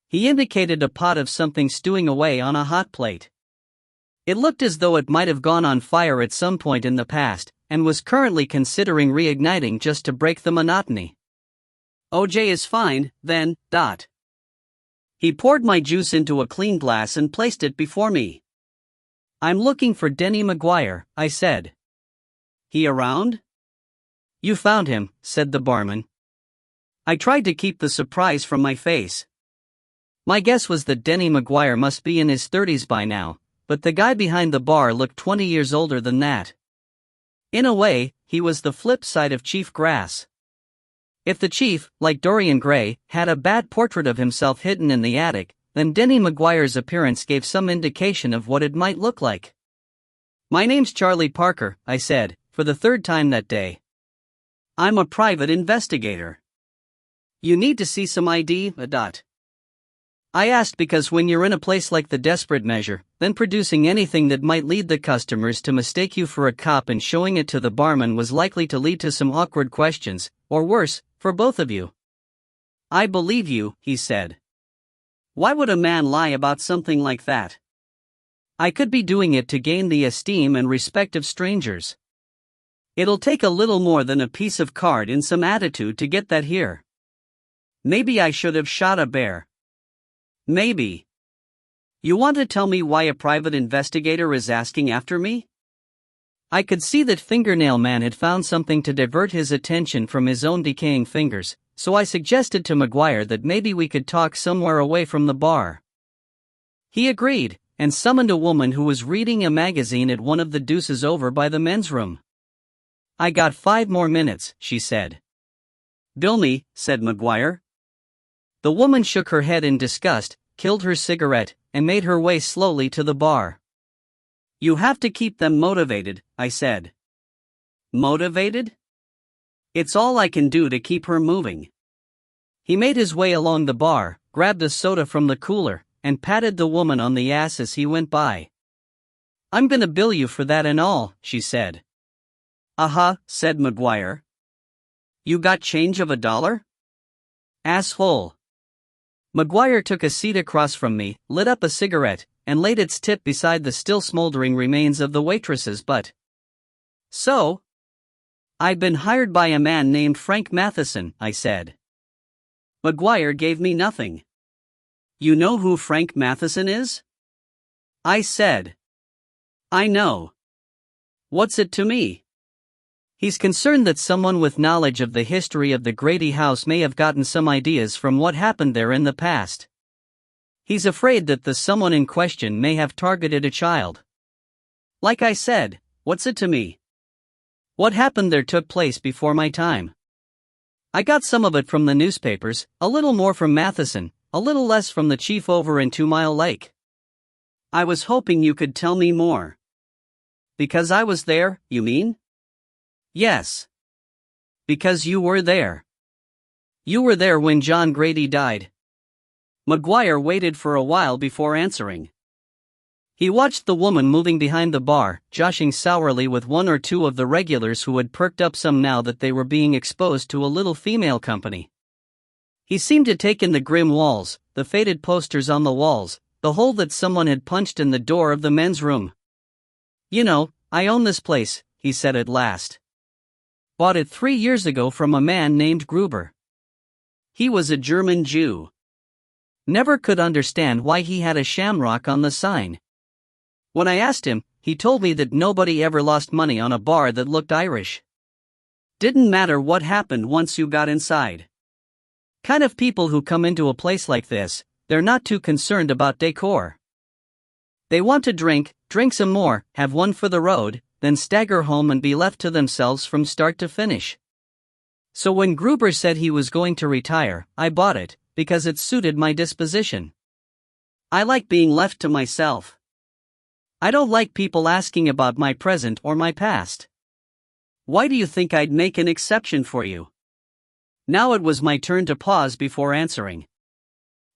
Speaker 1: He indicated a pot of something stewing away on a hot plate. It looked as though it might have gone on fire at some point in the past, and was currently considering reigniting just to break the monotony. OJ is fine, then. He poured my juice into a clean glass and placed it before me. I'm looking for Denny McGuire, I said. He around? You found him, said the barman. I tried to keep the surprise from my face. My guess was that Denny McGuire must be in his 30s by now, but the guy behind the bar looked 20 years older than that. In a way, he was the flip side of Chief Grass. If the chief, like Dorian Gray, had a bad portrait of himself hidden in the attic, then Denny McGuire's appearance gave some indication of what it might look like. My name's Charlie Parker, I said, for the 3rd time that day. I'm a private investigator. You need to see some ID, I asked because when you're in a place like the Desperate Measure, then producing anything that might lead the customers to mistake you for a cop and showing it to the barman was likely to lead to some awkward questions, or worse, for both of you. I believe you, he said. Why would a man lie about something like that? I could be doing it to gain the esteem and respect of strangers. It'll take a little more than a piece of card and some attitude to get that here. Maybe I should have shot a bear. Maybe. You want to tell me why a private investigator is asking after me? I could see that Fingernail Man had found something to divert his attention from his own decaying fingers, so I suggested to McGuire that maybe we could talk somewhere away from the bar. He agreed, and summoned a woman who was reading a magazine at one of the deuces over by the men's room. I got 5 more minutes, she said. Bill me, said McGuire. The woman shook her head in disgust, killed her cigarette, and made her way slowly to the bar. You have to keep them motivated, I said. Motivated? It's all I can do to keep her moving. He made his way along the bar, grabbed a soda from the cooler, and patted the woman on the ass as he went by. I'm gonna bill you for that and all, she said. Said McGuire. You got change of $1? Asshole. McGuire took a seat across from me, lit up a cigarette, and laid its tip beside the still smoldering remains of the waitress's butt. So? I'd been hired by a man named Frank Matheson, I said. McGuire gave me nothing. You know who Frank Matheson is? I said. I know. What's it to me? He's concerned that someone with knowledge of the history of the Grady house may have gotten some ideas from what happened there in the past. He's afraid that the someone in question may have targeted a child. Like I said, what's it to me? What happened there took place before my time. I got some of it from the newspapers, a little more from Matheson, a little less from the chief over in 2 Mile Lake. I was hoping you could tell me more. Because I was there, you mean? Yes. Because you were there. You were there when John Grady died. McGuire waited for a while before answering. He watched the woman moving behind the bar, joshing sourly with 1 or 2 of the regulars who had perked up some now that they were being exposed to a little female company. He seemed to take in the grim walls, the faded posters on the walls, the hole that someone had punched in the door of the men's room. You know, I own this place, he said at last. Bought it 3 years ago from a man named Gruber. He was a German Jew. Never could understand why he had a shamrock on the sign. When I asked him, he told me that nobody ever lost money on a bar that looked Irish. Didn't matter what happened once you got inside. Kind of people who come into a place like this, they're not too concerned about decor. They want to drink some more, have one for the road, then stagger home and be left to themselves from start to finish. So when Gruber said he was going to retire, I bought it, because it suited my disposition. I like being left to myself. I don't like people asking about my present or my past. Why do you think I'd make an exception for you? Now it was my turn to pause before answering.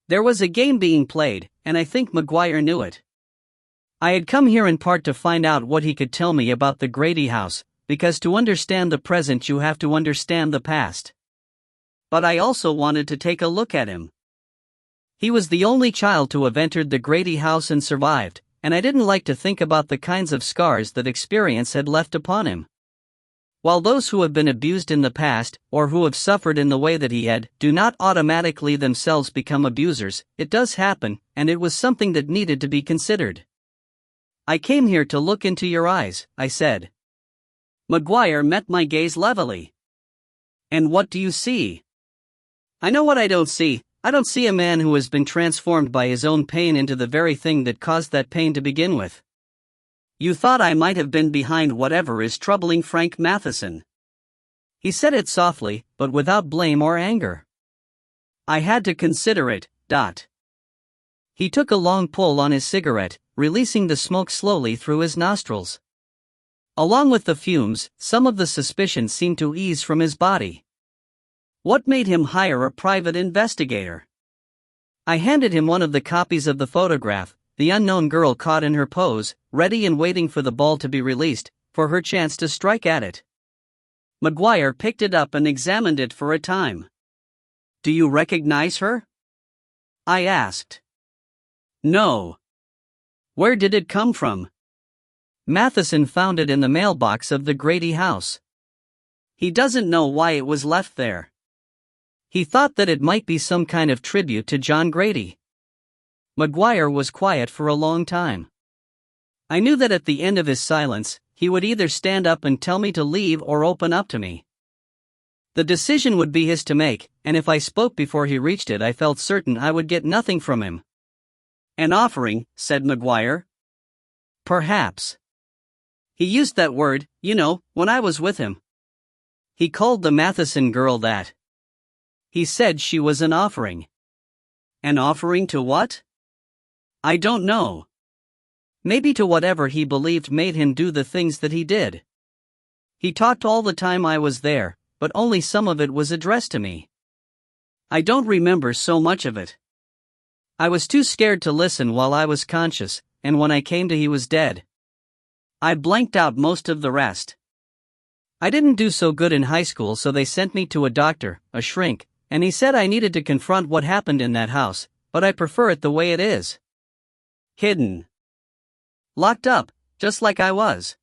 Speaker 1: There was a game being played, and I think McGuire knew it. I had come here in part to find out what he could tell me about the Grady house, because to understand the present you have to understand the past. But I also wanted to take a look at him. He was the only child to have entered the Grady house and survived, and I didn't like to think about the kinds of scars that experience had left upon him. While those who have been abused in the past, or who have suffered in the way that he had, do not automatically themselves become abusers, it does happen, and it was something that needed to be considered. I came here to look into your eyes, I said. McGuire met my gaze levelly. And what do you see? I know what I don't see. I don't see a man who has been transformed by his own pain into the very thing that caused that pain to begin with. You thought I might have been behind whatever is troubling Frank Matheson. He said it softly, but without blame or anger. I had to consider it. He took a long pull on his cigarette, releasing the smoke slowly through his nostrils. Along with the fumes, some of the suspicion seemed to ease from his body. What made him hire a private investigator? I handed him one of the copies of the photograph, the unknown girl caught in her pose, ready and waiting for the ball to be released, for her chance to strike at it. McGuire picked it up and examined it for a time. Do you recognize her? I asked. No. Where did it come from? Matheson found it in the mailbox of the Grady house. He doesn't know why it was left there. He thought that it might be some kind of tribute to John Grady. McGuire was quiet for a long time. I knew that at the end of his silence, he would either stand up and tell me to leave or open up to me. The decision would be his to make, and if I spoke before he reached it, I felt certain I would get nothing from him. An offering, said McGuire. Perhaps. He used that word, when I was with him. He called the Matheson girl that. He said she was an offering. An offering to what? I don't know. Maybe to whatever he believed made him do the things that he did. He talked all the time I was there, but only some of it was addressed to me. I don't remember so much of it. I was too scared to listen while I was conscious, and when I came to he was dead. I blanked out most of the rest. I didn't do so good in high school, so they sent me to a doctor, a shrink, and he said I needed to confront what happened in that house, but I prefer it the way it is. Hidden. Locked up, just like I was.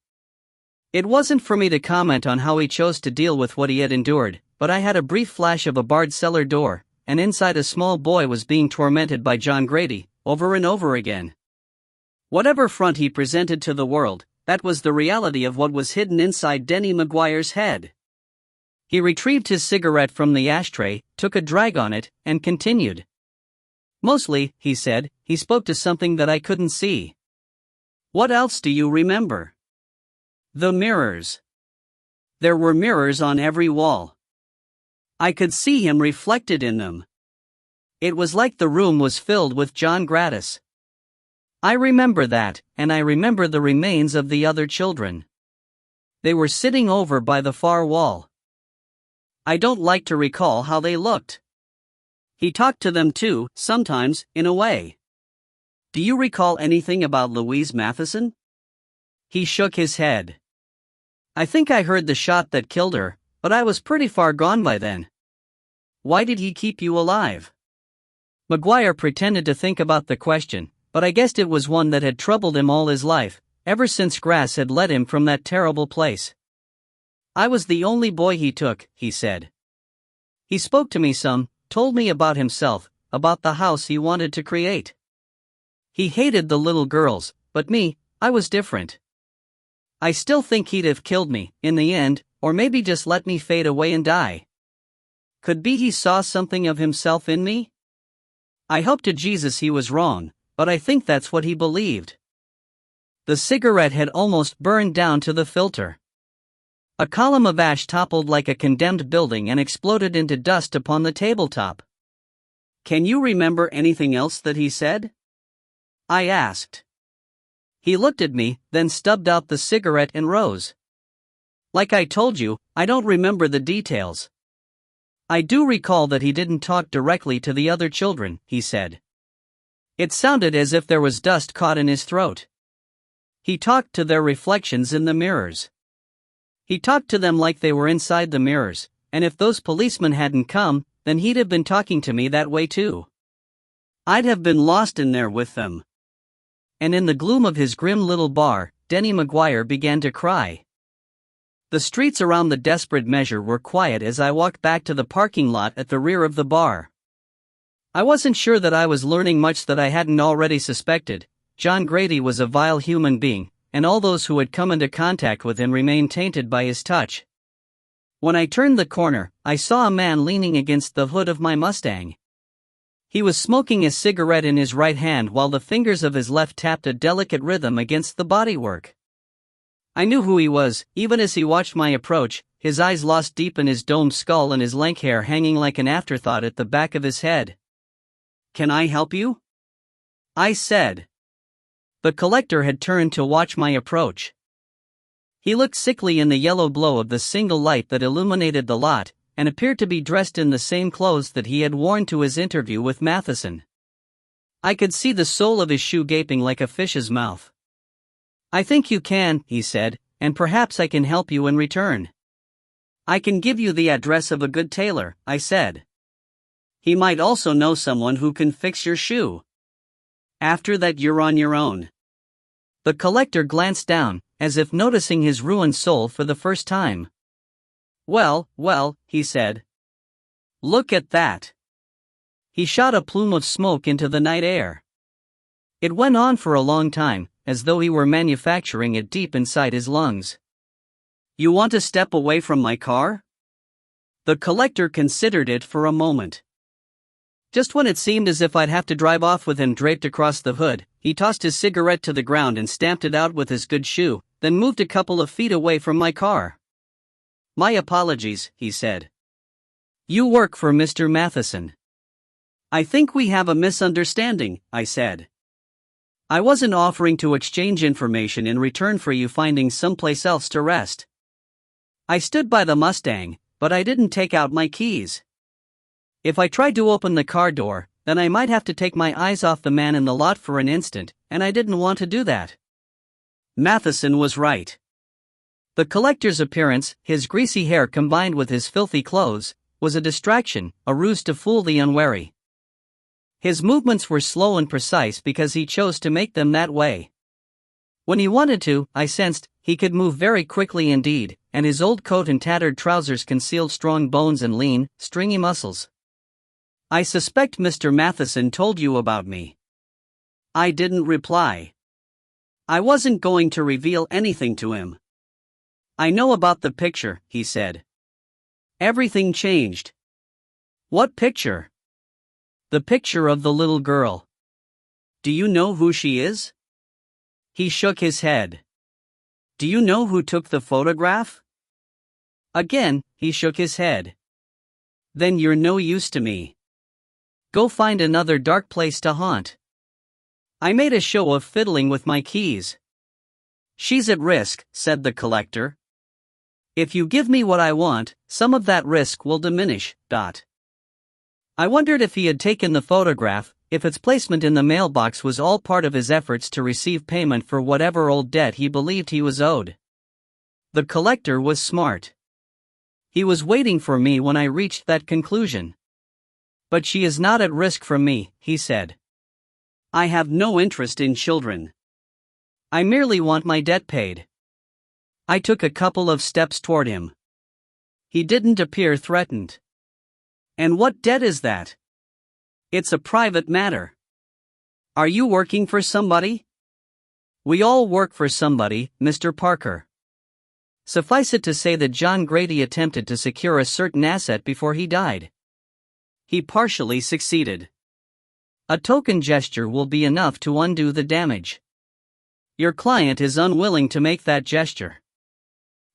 Speaker 1: It wasn't for me to comment on how he chose to deal with what he had endured, but I had a brief flash of a barred cellar door, and inside a small boy was being tormented by John Grady, over and over again. Whatever front he presented to the world, that was the reality of what was hidden inside Denny McGuire's head. He retrieved his cigarette from the ashtray, took a drag on it, and continued. Mostly, he said, he spoke to something that I couldn't see. What else do you remember? The mirrors. There were mirrors on every wall. I could see him reflected in them. It was like the room was filled with John Gradis. I remember that, and I remember the remains of the other children. They were sitting over by the far wall. I don't like to recall how they looked. He talked to them too, sometimes, in a way. Do you recall anything about Louise Matheson? He shook his head. I think I heard the shot that killed her, but I was pretty far gone by then. Why did he keep you alive? McGuire pretended to think about the question, but I guessed it was one that had troubled him all his life, ever since grass had led him from that terrible place. I was the only boy he took, he said. He spoke to me some, told me about himself, about the house he wanted to create. He hated the little girls, but me, I was different. I still think he'd have killed me, in the end, Or maybe just let me fade away and die. Could be he saw something of himself in me? I hope to Jesus he was wrong, but I think that's what he believed. The cigarette had almost burned down to the filter. A column of ash toppled like a condemned building and exploded into dust upon the tabletop. Can you remember anything else that he said? I asked. He looked at me, then stubbed out the cigarette and rose. Like I told you, I don't remember the details. I do recall that he didn't talk directly to the other children, he said. It sounded as if there was dust caught in his throat. He talked to their reflections in the mirrors. He talked to them like they were inside the mirrors, and if those policemen hadn't come, then he'd have been talking to me that way too. I'd have been lost in there with them. And in the gloom of his grim little bar, Denny McGuire began to cry. The streets around the Desperate Measure were quiet as I walked back to the parking lot at the rear of the bar. I wasn't sure that I was learning much that I hadn't already suspected. John Grady was a vile human being, and all those who had come into contact with him remained tainted by his touch. When I turned the corner, I saw a man leaning against the hood of my Mustang. He was smoking a cigarette in his right hand while the fingers of his left tapped a delicate rhythm against the bodywork. I knew who he was, even as he watched my approach, his eyes lost deep in his domed skull and his lank hair hanging like an afterthought at the back of his head. "Can I help you?" I said. The collector had turned to watch my approach. He looked sickly in the yellow glow of the single light that illuminated the lot, and appeared to be dressed in the same clothes that he had worn to his interview with Matheson. I could see the sole of his shoe gaping like a fish's mouth. "I think you can," he said, "and perhaps I can help you in return." "I can give you the address of a good tailor," I said. "He might also know someone who can fix your shoe. After that you're on your own." The collector glanced down, as if noticing his ruined soul for the first time. Well, he said. "Look at that." He shot a plume of smoke into the night air. It went on for a long time, as though he were manufacturing it deep inside his lungs. "You want to step away from my car?" The collector considered it for a moment. Just when it seemed as if I'd have to drive off with him draped across the hood, he tossed his cigarette to the ground and stamped it out with his good shoe, then moved a couple of feet away from my car. "My apologies," he said. "You work for Mr. Matheson." "I think we have a misunderstanding," I said. "I wasn't offering to exchange information in return for you finding someplace else to rest." I stood by the Mustang, but I didn't take out my keys. If I tried to open the car door, then I might have to take my eyes off the man in the lot for an instant, and I didn't want to do that. Matheson was right. The collector's appearance, his greasy hair combined with his filthy clothes, was a distraction, a ruse to fool the unwary. His movements were slow and precise because he chose to make them that way. When he wanted to, I sensed, he could move very quickly indeed, and his old coat and tattered trousers concealed strong bones and lean, stringy muscles. "I suspect Mr. Matheson told you about me." I didn't reply. I wasn't going to reveal anything to him. "I know about the picture," he said. Everything changed. "What picture?" "The picture of the little girl." "Do you know who she is?" He shook his head. "Do you know who took the photograph?" Again, he shook his head. "Then you're no use to me. Go find another dark place to haunt." I made a show of fiddling with my keys. "She's at risk," said the collector. "If you give me what I want, some of that risk will diminish. I wondered if he had taken the photograph, if its placement in the mailbox was all part of his efforts to receive payment for whatever old debt he believed he was owed. The collector was smart. He was waiting for me when I reached that conclusion. "But she is not at risk from me," he said. "I have no interest in children. I merely want my debt paid." I took a couple of steps toward him. He didn't appear threatened. "And what debt is that?" "It's a private matter." "Are you working for somebody?" "We all work for somebody, Mr. Parker." Suffice it to say that John Grady attempted to secure a certain asset before he died. He partially succeeded. A token gesture will be enough to undo the damage. Your client is unwilling to make that gesture.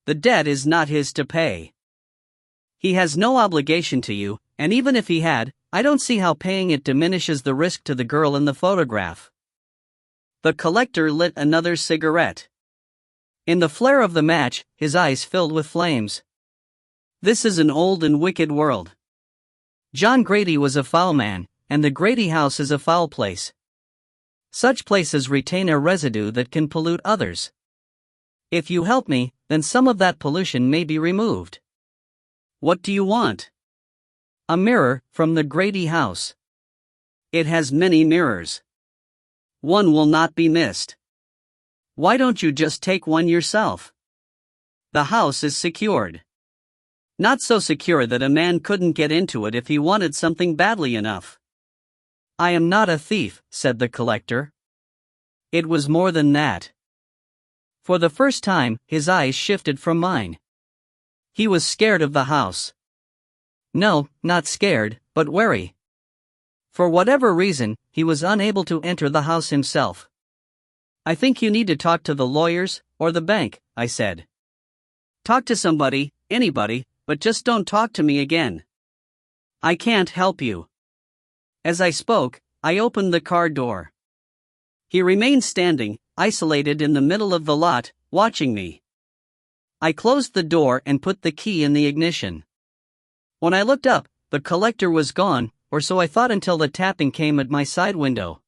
Speaker 1: The debt is not his to pay. He has no obligation to you, and even if he had, I don't see how paying it diminishes the risk to the girl in the photograph. The collector lit another cigarette. In the flare of the match, his eyes filled with flames. This is an old and wicked world. John Grady was a foul man, and the Grady house is a foul place. Such places retain a residue that can pollute others. If you help me, then some of that pollution may be removed. What do you want? A mirror from the Grady house. It has many mirrors. One will not be missed. Why don't you just take one yourself? The house is secured. Not so secure that a man couldn't get into it if he wanted something badly enough. I am not a thief, said the collector. It was more than that. For the first time, his eyes shifted from mine. He was scared of the house. No, not scared, but wary. For whatever reason, he was unable to enter the house himself. I think you need to talk to the lawyers, or the bank, I said. Talk to somebody, anybody, but just don't talk to me again. I can't help you. As I spoke, I opened the car door. He remained standing, isolated in the middle of the lot, watching me. I closed the door and put the key in the ignition. When I looked up, the collector was gone, or so I thought until the tapping came at my side window.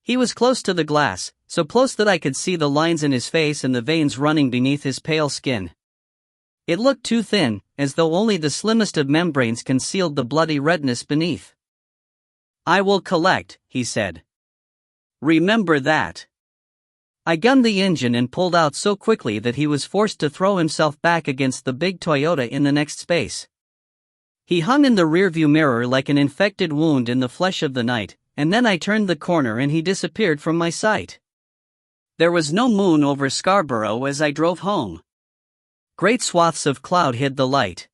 Speaker 1: He was close to the glass, so close that I could see the lines in his face and the veins running beneath his pale skin. It looked too thin, as though only the slimmest of membranes concealed the bloody redness beneath. I will collect, he said. Remember that. I gunned the engine and pulled out so quickly that he was forced to throw himself back against the big Toyota in the next space. He hung in the rearview mirror like an infected wound in the flesh of the night, and then I turned the corner and he disappeared from my sight. There was no moon over Scarborough as I drove home. Great swaths of cloud hid the light.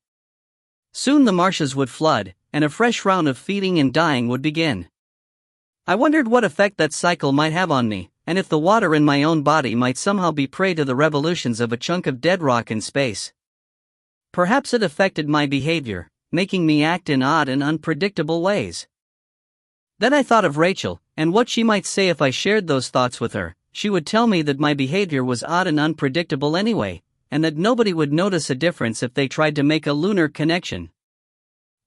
Speaker 1: Soon the marshes would flood, and a fresh round of feeding and dying would begin. I wondered what effect that cycle might have on me, and if the water in my own body might somehow be prey to the revolutions of a chunk of dead rock in space. Perhaps it affected my behavior, making me act in odd and unpredictable ways. Then I thought of Rachel, and what she might say if I shared those thoughts with her. She would tell me that my behavior was odd and unpredictable anyway, and that nobody would notice a difference if they tried to make a lunar connection.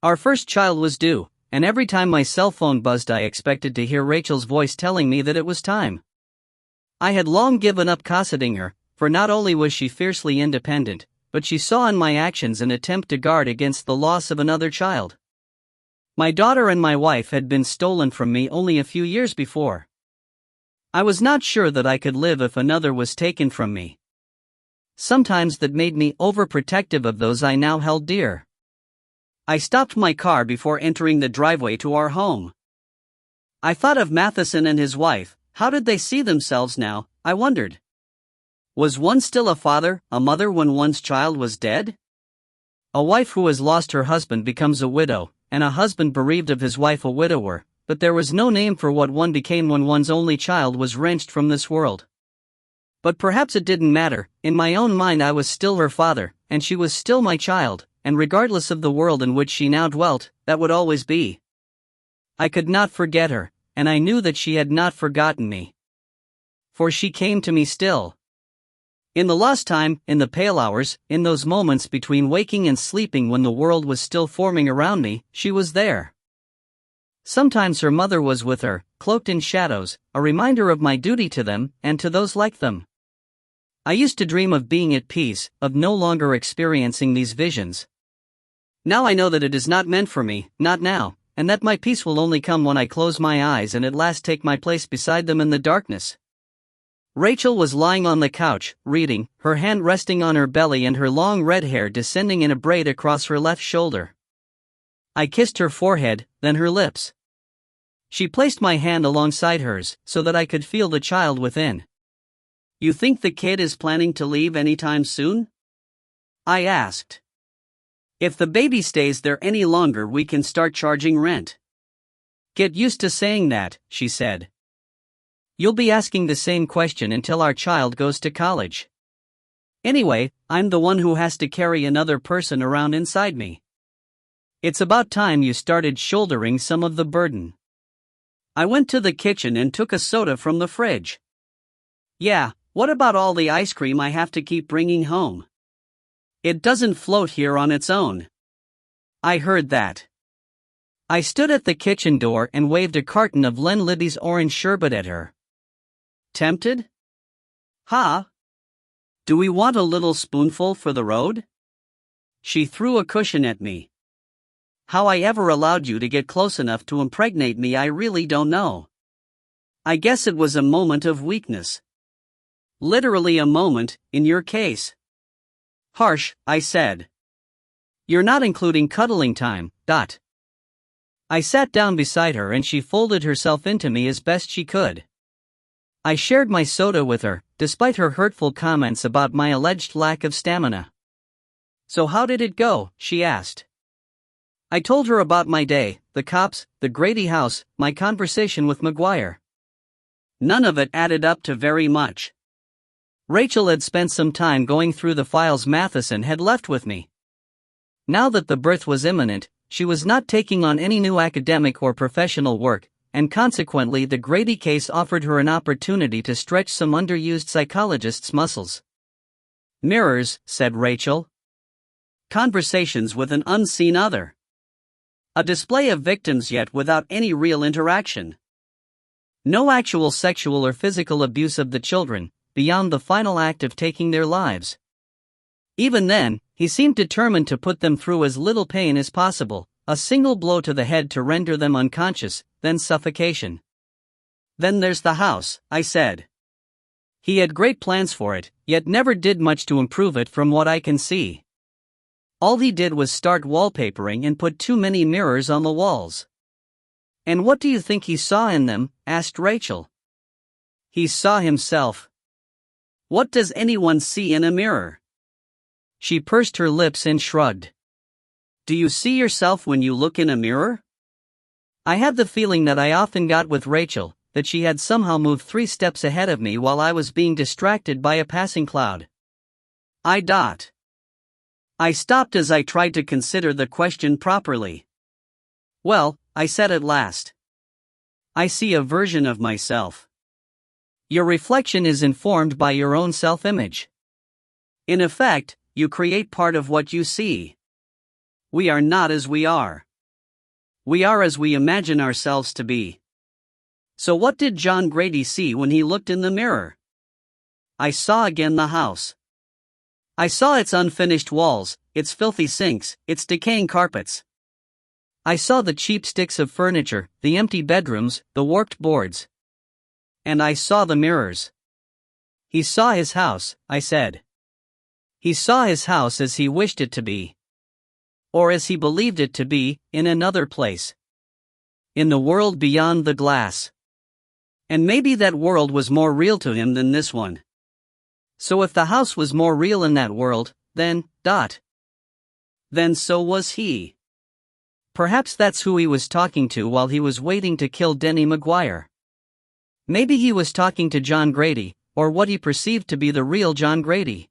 Speaker 1: Our first child was due, and every time my cell phone buzzed I expected to hear Rachel's voice telling me that it was time. I had long given up cosseting her, for not only was she fiercely independent, but she saw in my actions an attempt to guard against the loss of another child. My daughter and my wife had been stolen from me only a few years before. I was not sure that I could live if another was taken from me. Sometimes that made me overprotective of those I now held dear. I stopped my car before entering the driveway to our home. I thought of Matheson and his wife. How did they see themselves now, I wondered. Was one still a father, a mother when one's child was dead? A wife who has lost her husband becomes a widow, and a husband bereaved of his wife a widower, but there was no name for what one became when one's only child was wrenched from this world. But perhaps it didn't matter. In my own mind I was still her father, and she was still my child, and regardless of the world in which she now dwelt, that would always be. I could not forget her, and I knew that she had not forgotten me. For she came to me still. In the lost time, in the pale hours, in those moments between waking and sleeping when the world was still forming around me, she was there. Sometimes her mother was with her, cloaked in shadows, a reminder of my duty to them, and to those like them. I used to dream of being at peace, of no longer experiencing these visions. Now I know that it is not meant for me, not now, and that my peace will only come when I close my eyes and at last take my place beside them in the darkness. Rachel was lying on the couch, reading, her hand resting on her belly and her long red hair descending in a braid across her left shoulder. I kissed her forehead, then her lips. She placed my hand alongside hers, so that I could feel the child within. You think the kid is planning to leave anytime soon? I asked. If the baby stays there any longer, we can start charging rent. Get used to saying that, she said. You'll be asking the same question until our child goes to college. Anyway, I'm the one who has to carry another person around inside me. It's about time you started shouldering some of the burden. I went to the kitchen and took a soda from the fridge. Yeah, what about all the ice cream I have to keep bringing home? It doesn't float here on its own. I heard that. I stood at the kitchen door and waved a carton of Len Liddy's orange sherbet at her. Tempted? Ha! Do we want a little spoonful for the road? She threw a cushion at me. How I ever allowed you to get close enough to impregnate me, I really don't know. I guess it was a moment of weakness. Literally a moment, in your case. Harsh, I said. You're not including cuddling time, . I sat down beside her and she folded herself into me as best she could. I shared my soda with her, despite her hurtful comments about my alleged lack of stamina. So how did it go? She asked. I told her about my day, the cops, the Grady house, my conversation with McGuire. None of it added up to very much. Rachel had spent some time going through the files Matheson had left with me. Now that the birth was imminent, she was not taking on any new academic or professional work, and consequently the Grady case offered her an opportunity to stretch some underused psychologist's muscles. Mirrors, said Rachel. Conversations with an unseen other. A display of victims yet without any real interaction. No actual sexual or physical abuse of the children, beyond the final act of taking their lives. Even then, he seemed determined to put them through as little pain as possible, a single blow to the head to render them unconscious, then suffocation. Then there's the house, I said. He had great plans for it, yet never did much to improve it from what I can see. All he did was start wallpapering and put too many mirrors on the walls. And what do you think he saw in them? Asked Rachel. He saw himself. What does anyone see in a mirror? She pursed her lips and shrugged. Do you see yourself when you look in a mirror? I had the feeling that I often got with Rachel, that she had somehow moved 3 steps ahead of me while I was being distracted by a passing cloud. I stopped as I tried to consider the question properly. Well, I said at last. I see a version of myself. Your reflection is informed by your own self-image. In effect, you create part of what you see. We are not as we are. We are as we imagine ourselves to be. So what did John Grady see when he looked in the mirror? I saw again the house. I saw its unfinished walls, its filthy sinks, its decaying carpets. I saw the cheap sticks of furniture, the empty bedrooms, the warped boards. And I saw the mirrors. He saw his house, I said. He saw his house as he wished it to be. Or as he believed it to be, in another place. In the world beyond the glass. And maybe that world was more real to him than this one. So if the house was more real in that world, then, then so was he. Perhaps that's who he was talking to while he was waiting to kill Denny McGuire. Maybe he was talking to John Grady, or what he perceived to be the real John Grady.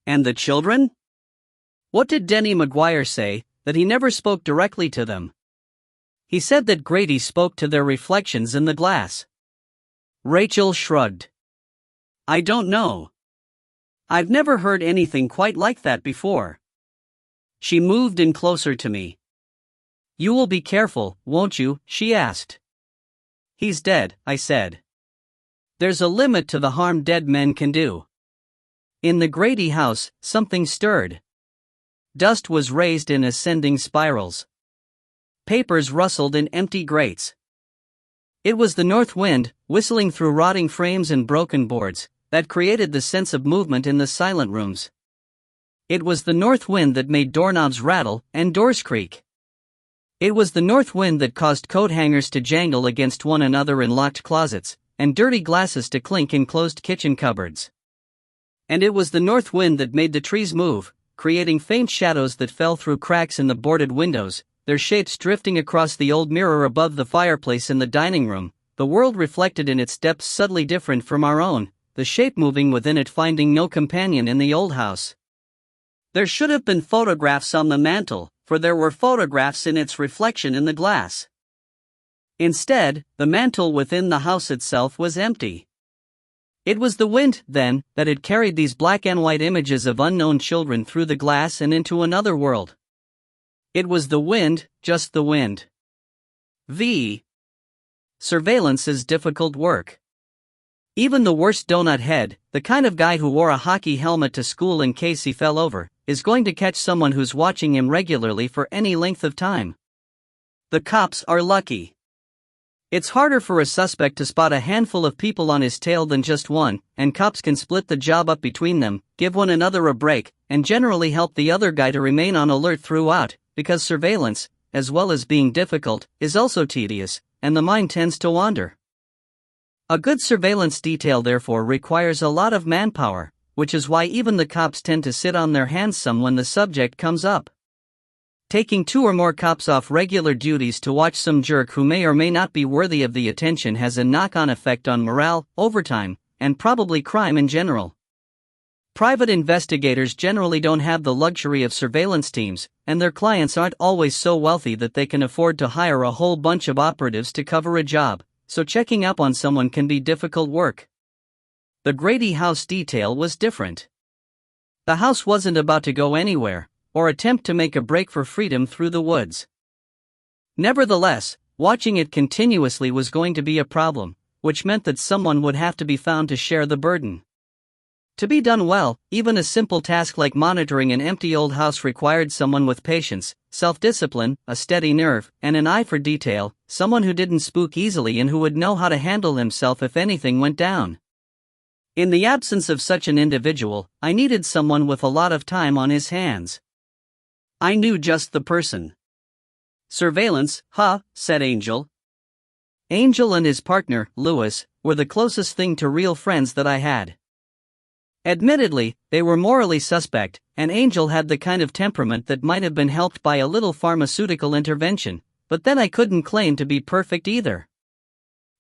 Speaker 1: And the children? What did Denny McGuire say? That he never spoke directly to them. He said that Grady spoke to their reflections in the glass. Rachel shrugged. I don't know. I've never heard anything quite like that before. She moved in closer to me. You will be careful, won't you? She asked. He's dead, I said. There's a limit to the harm dead men can do. In the Grady house, something stirred. Dust was raised in ascending spirals. Papers rustled in empty grates. It was the north wind, whistling through rotting frames and broken boards, that created the sense of movement in the silent rooms. It was the north wind that made doorknobs rattle and doors creak. It was the north wind that caused coat hangers to jangle against one another in locked closets, and dirty glasses to clink in closed kitchen cupboards. And it was the north wind that made the trees move, creating faint shadows that fell through cracks in the boarded windows, their shapes drifting across the old mirror above the fireplace in the dining room, the world reflected in its depths subtly different from our own, the shape moving within it finding no companion in the old house. There should have been photographs on the mantel, for there were photographs in its reflection in the glass. Instead, the mantel within the house itself was empty. It was the wind, then, that had carried these black and white images of unknown children through the glass and into another world. It was the wind, just the wind. Surveillance is difficult work. Even the worst donut head, the kind of guy who wore a hockey helmet to school in case he fell over, is going to catch someone who's watching him regularly for any length of time. The cops are lucky. It's harder for a suspect to spot a handful of people on his tail than just one, and cops can split the job up between them, give one another a break, and generally help the other guy to remain on alert throughout, because surveillance, as well as being difficult, is also tedious, and the mind tends to wander. A good surveillance detail therefore requires a lot of manpower, which is why even the cops tend to sit on their hands some when the subject comes up. Taking 2 or more cops off regular duties to watch some jerk who may or may not be worthy of the attention has a knock-on effect on morale, overtime, and probably crime in general. Private investigators generally don't have the luxury of surveillance teams, and their clients aren't always so wealthy that they can afford to hire a whole bunch of operatives to cover a job, so checking up on someone can be difficult work. The Grady house detail was different. The house wasn't about to go anywhere, or attempt to make a break for freedom through the woods. Nevertheless, watching it continuously was going to be a problem, which meant that someone would have to be found to share the burden. To be done well, even a simple task like monitoring an empty old house required someone with patience, self-discipline, a steady nerve, and an eye for detail, someone who didn't spook easily and who would know how to handle himself if anything went down. In the absence of such an individual, I needed someone with a lot of time on his hands. I knew just the person. Surveillance, said Angel. Angel and his partner, Lewis, were the closest thing to real friends that I had. Admittedly, they were morally suspect, and Angel had the kind of temperament that might have been helped by a little pharmaceutical intervention, but then I couldn't claim to be perfect either.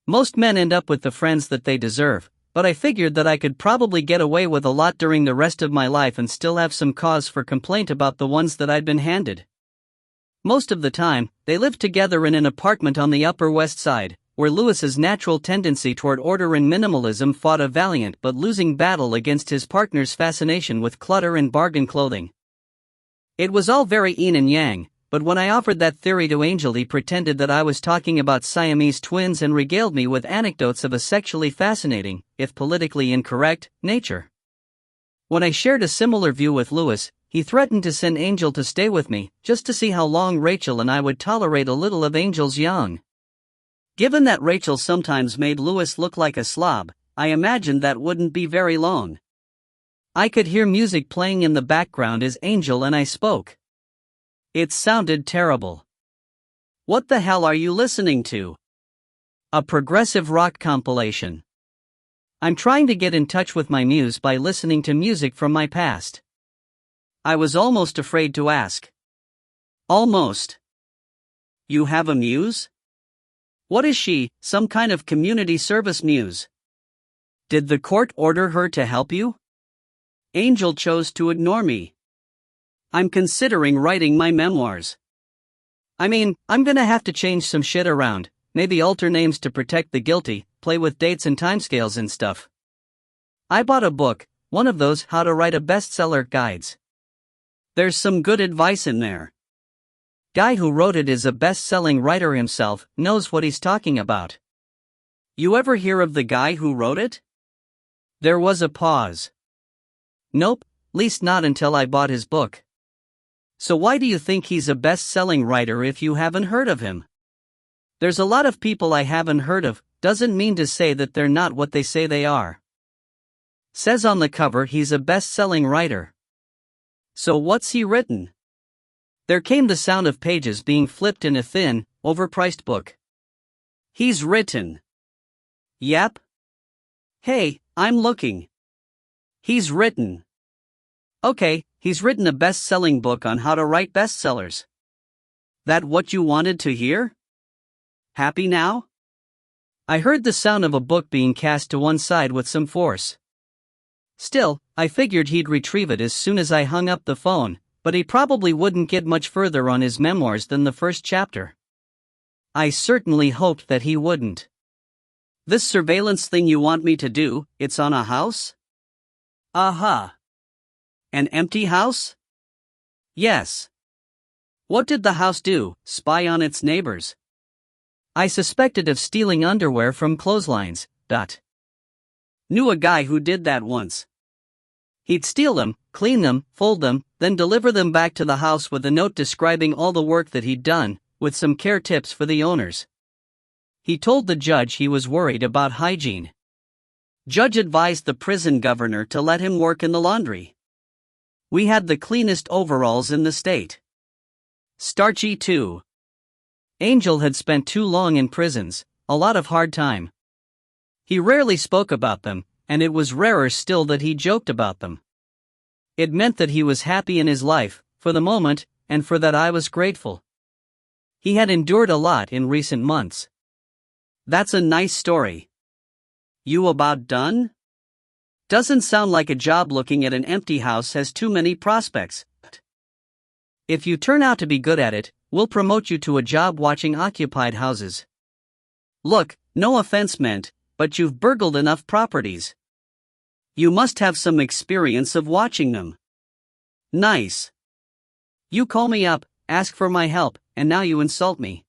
Speaker 1: Most men end up with the friends that they deserve, but I figured that I could probably get away with a lot during the rest of my life and still have some cause for complaint about the ones that I'd been handed. Most of the time, they lived together in an apartment on the Upper West Side, where Lewis's natural tendency toward order and minimalism fought a valiant but losing battle against his partner's fascination with clutter and bargain clothing. It was all very yin and yang, but when I offered that theory to Angel, he pretended that I was talking about Siamese twins and regaled me with anecdotes of a sexually fascinating, if politically incorrect, nature. When I shared a similar view with Lewis, he threatened to send Angel to stay with me, just to see how long Rachel and I would tolerate a little of Angel's young. Given that Rachel sometimes made Lewis look like a slob, I imagined that wouldn't be very long. I could hear music playing in the background as Angel and I spoke. It sounded terrible. What the hell are you listening to? A progressive rock compilation. I'm trying to get in touch with my muse by listening to music from my past. I was almost afraid to ask. Almost. You have a muse? What is she, some kind of community service muse? Did the court order her to help you? Angel chose to ignore me. I'm considering writing my memoirs. I'm gonna have to change some shit around, maybe alter names to protect the guilty, play with dates and timescales and stuff. I bought a book, one of those how to write a bestseller guides. There's some good advice in there. Guy who wrote it is a best-selling writer himself, knows what he's talking about. You ever hear of the guy who wrote it? There was a pause. Nope, least not until I bought his book. So why do you think he's a best-selling writer if you haven't heard of him? There's a lot of people I haven't heard of, doesn't mean to say that they're not what they say they are. Says on the cover he's a best-selling writer. So what's he written? There came the sound of pages being flipped in a thin, overpriced book. He's written. Yep. Hey, I'm looking. He's written. Okay, he's written a best-selling book on how to write bestsellers. That what you wanted to hear? Happy now? I heard the sound of a book being cast to one side with some force. Still, I figured he'd retrieve it as soon as I hung up the phone, but he probably wouldn't get much further on his memoirs than the first chapter. I certainly hoped that he wouldn't. This surveillance thing you want me to do, it's on a house? Aha. An empty house? Yes. What did the house do, spy on its neighbors? I suspected of stealing underwear from clotheslines. Knew a guy who did that once. He'd steal them, clean them, fold them, then deliver them back to the house with a note describing all the work that he'd done, with some care tips for the owners. He told the judge he was worried about hygiene. Judge advised the prison governor to let him work in the laundry. We had the cleanest overalls in the state. Starchy too. Angel had spent too long in prisons, a lot of hard time. He rarely spoke about them, and it was rarer still that he joked about them. It meant that he was happy in his life, for the moment, and for that I was grateful. He had endured a lot in recent months. That's a nice story. You about done? Doesn't sound like a job. Looking at an empty house has too many prospects. If you turn out to be good at it, we'll promote you to a job watching occupied houses. Look, no offense meant, but you've burgled enough properties. You must have some experience of watching them. Nice. You call me up, ask for my help, and now you insult me.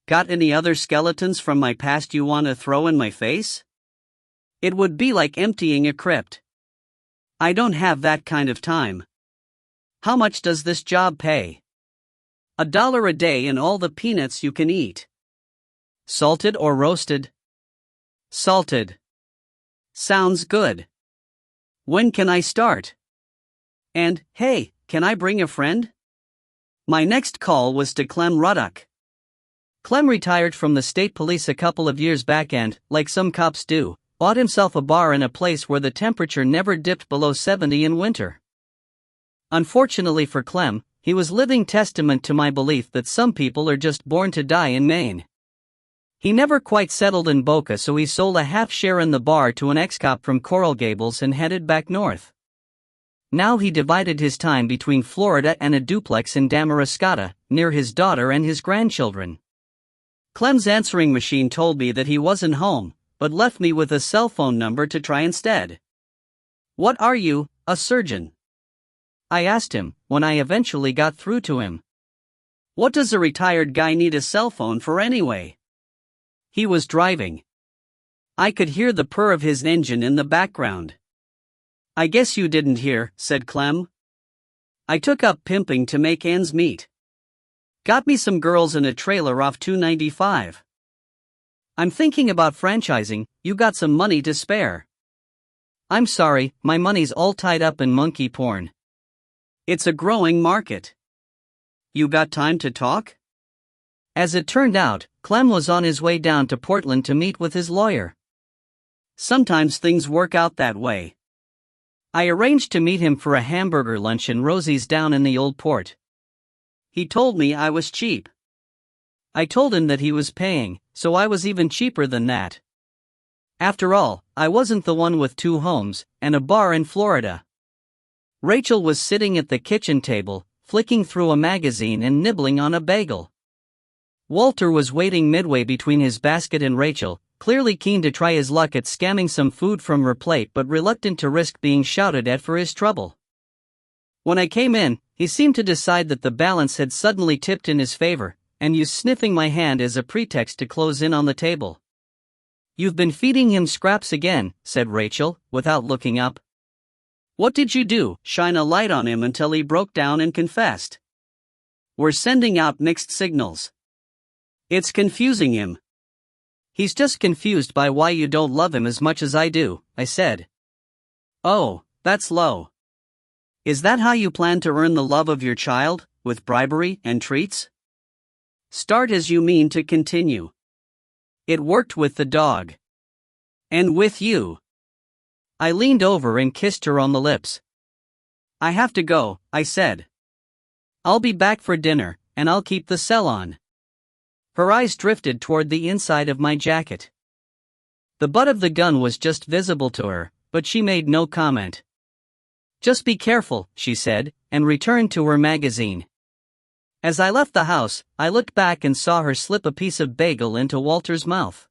Speaker 1: Got any other skeletons from my past you want to throw in my face? It would be like emptying a crypt. I don't have that kind of time. How much does this job pay? $1 a day and all the peanuts you can eat. Salted or roasted? Salted. Sounds good. When can I start? And, hey, can I bring a friend? My next call was to Clem Ruddock. Clem retired from the state police a couple of years back and, like some cops do, bought himself a bar in a place where the temperature never dipped below 70 in winter. Unfortunately for Clem, he was living testament to my belief that some people are just born to die in Maine. He never quite settled in Boca, so he sold a half share in the bar to an ex-cop from Coral Gables and headed back north. Now he divided his time between Florida and a duplex in Damariscotta, near his daughter and his grandchildren. Clem's answering machine told me that he wasn't home, but left me with a cell phone number to try instead. What are you, a surgeon? I asked him, when I eventually got through to him. What does a retired guy need a cell phone for anyway? He was driving. I could hear the purr of his engine in the background. I guess you didn't hear, said Clem. I took up pimping to make ends meet. Got me some girls in a trailer off 295. I'm thinking about franchising. You got some money to spare? I'm sorry, my money's all tied up in monkey porn. It's a growing market. You got time to talk? As it turned out, Clem was on his way down to Portland to meet with his lawyer. Sometimes things work out that way. I arranged to meet him for a hamburger lunch in Rosie's down in the Old Port. He told me I was cheap. I told him that he was paying, so I was even cheaper than that. After all, I wasn't the one with 2 homes and a bar in Florida. Rachel was sitting at the kitchen table, flicking through a magazine and nibbling on a bagel. Walter was waiting midway between his basket and Rachel, clearly keen to try his luck at scamming some food from her plate but reluctant to risk being shouted at for his trouble. When I came in, he seemed to decide that the balance had suddenly tipped in his favor, and used sniffing my hand as a pretext to close in on the table. You've been feeding him scraps again, said Rachel, without looking up. What did you do? Shine a light on him until he broke down and confessed? We're sending out mixed signals. It's confusing him. He's just confused by why you don't love him as much as I do, I said. Oh, that's low. Is that how you plan to earn the love of your child, with bribery and treats? Start as you mean to continue. It worked with the dog. And with you. I leaned over and kissed her on the lips. I have to go, I said. I'll be back for dinner, and I'll keep the cell on. Her eyes drifted toward the inside of my jacket. The butt of the gun was just visible to her, but she made no comment. Just be careful, she said, and returned to her magazine. As I left the house, I looked back and saw her slip a piece of bagel into Walter's mouth.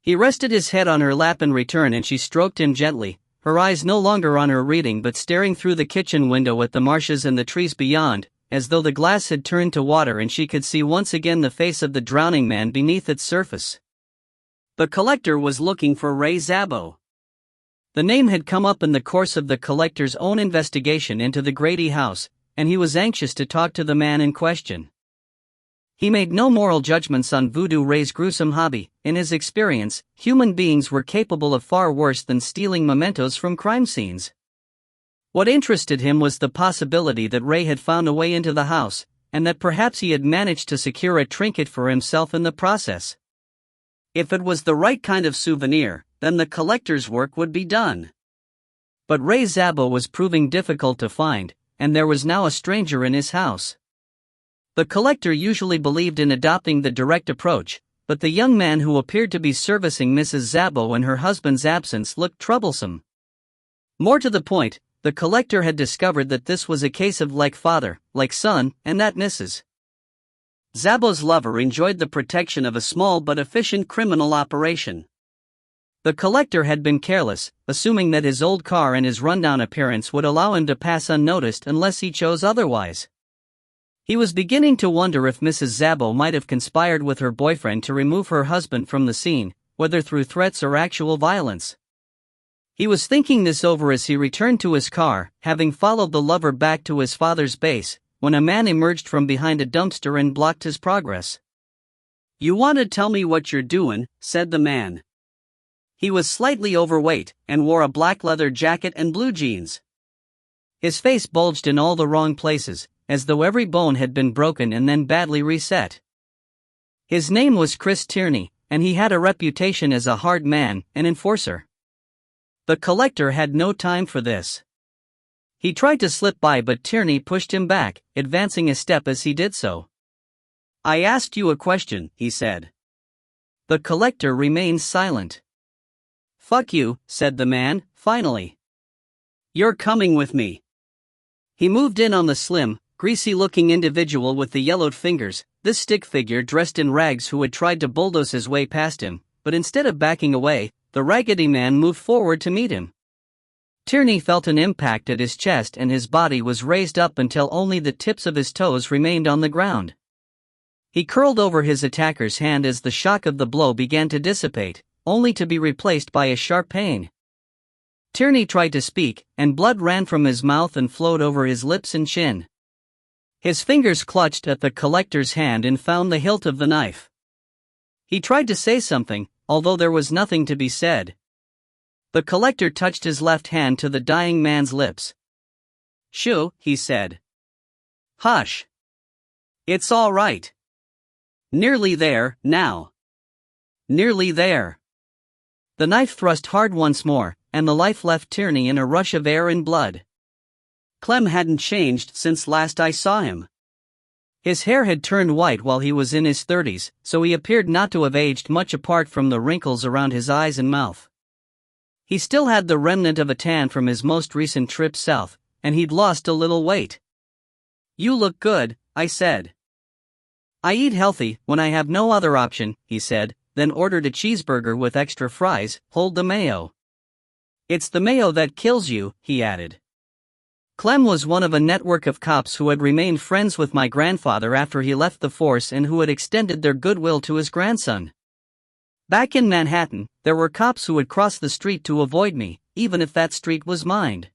Speaker 1: He rested his head on her lap in return and she stroked him gently, her eyes no longer on her reading but staring through the kitchen window at the marshes and the trees beyond, as though the glass had turned to water and she could see once again the face of the drowning man beneath its surface. The collector was looking for Ray Szabo. The name had come up in the course of the collector's own investigation into the Grady house, and he was anxious to talk to the man in question. He made no moral judgments on Voodoo Ray's gruesome hobby. In his experience, human beings were capable of far worse than stealing mementos from crime scenes. What interested him was the possibility that Ray had found a way into the house, and that perhaps he had managed to secure a trinket for himself in the process. If it was the right kind of souvenir, then the collector's work would be done. But Ray Szabo was proving difficult to find, and there was now a stranger in his house. The collector usually believed in adopting the direct approach, but the young man who appeared to be servicing Mrs. Szabo in her husband's absence looked troublesome. More to the point, the collector had discovered that this was a case of like father, like son, and that Mrs. Szabo's lover enjoyed the protection of a small but efficient criminal operation. The collector had been careless, assuming that his old car and his rundown appearance would allow him to pass unnoticed unless he chose otherwise. He was beginning to wonder if Mrs. Szabo might have conspired with her boyfriend to remove her husband from the scene, whether through threats or actual violence. He was thinking this over as he returned to his car, having followed the lover back to his father's base, when a man emerged from behind a dumpster and blocked his progress. "You want to tell me what you're doing," said the man. He was slightly overweight, and wore a black leather jacket and blue jeans. His face bulged in all the wrong places, as though every bone had been broken and then badly reset. His name was Chris Tierney, and he had a reputation as a hard man, an enforcer. The collector had no time for this. He tried to slip by but Tierney pushed him back, advancing a step as he did so. "I asked you a question," he said. The collector remained silent. "Fuck you," said the man, finally. "You're coming with me." He moved in on the slim, greasy-looking individual with the yellowed fingers, this stick figure dressed in rags who had tried to bulldoze his way past him, but instead of backing away, the raggedy man moved forward to meet him. Tierney felt an impact at his chest and his body was raised up until only the tips of his toes remained on the ground. He curled over his attacker's hand as the shock of the blow began to dissipate, only to be replaced by a sharp pain. Tierney tried to speak, and blood ran from his mouth and flowed over his lips and chin. His fingers clutched at the collector's hand and found the hilt of the knife. He tried to say something, although there was nothing to be said. The collector touched his left hand to the dying man's lips. "Shoo," he said. "Hush. It's all right. Nearly there, now. Nearly there." The knife thrust hard once more, and the life left Tierney in a rush of air and blood. Clem hadn't changed since last I saw him. His hair had turned white while he was in his 30s, so he appeared not to have aged much apart from the wrinkles around his eyes and mouth. He still had the remnant of a tan from his most recent trip south, and he'd lost a little weight. "You look good," I said. "I eat healthy when I have no other option," he said, then ordered a cheeseburger with extra fries. "Hold the mayo." "It's the mayo that kills you," he added. Clem was one of a network of cops who had remained friends with my grandfather after he left the force and who had extended their goodwill to his grandson. Back in Manhattan, there were cops who would cross the street to avoid me, even if that street was mined.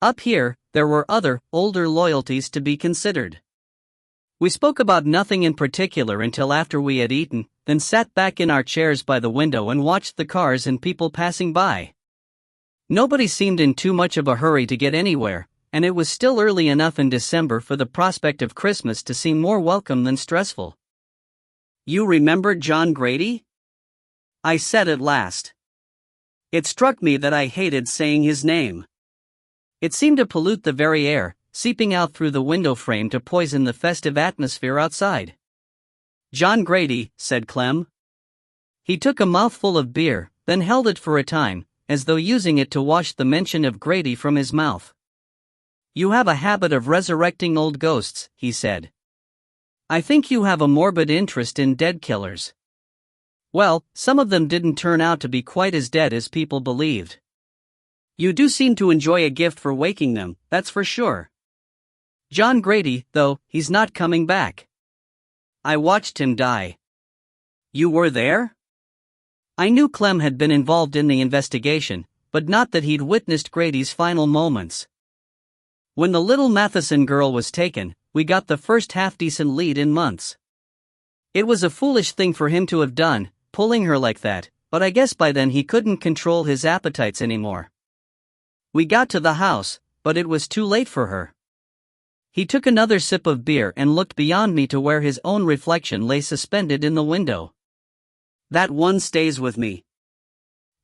Speaker 1: Up here, there were other, older loyalties to be considered. We spoke about nothing in particular until after we had eaten, then sat back in our chairs by the window and watched the cars and people passing by. Nobody seemed in too much of a hurry to get anywhere, and it was still early enough in December for the prospect of Christmas to seem more welcome than stressful. "You remember John Grady?" I said at last. It struck me that I hated saying his name. It seemed to pollute the very air, seeping out through the window frame to poison the festive atmosphere outside. "John Grady," said Clem. He took a mouthful of beer, then held it for a time, as though using it to wash the mention of Grady from his mouth. "You have a habit of resurrecting old ghosts," he said. "I think you have a morbid interest in dead killers." "Well, some of them didn't turn out to be quite as dead as people believed." "You do seem to enjoy a gift for waking them, that's for sure." "John Grady, though, he's not coming back. I watched him die." "You were there?" I knew Clem had been involved in the investigation, but not that he'd witnessed Grady's final moments. "When the little Matheson girl was taken, we got the first half-decent lead in months. It was a foolish thing for him to have done, pulling her like that, but I guess by then he couldn't control his appetites anymore. We got to the house, but it was too late for her." He took another sip of beer and looked beyond me to where his own reflection lay suspended in the window. "That one stays with me.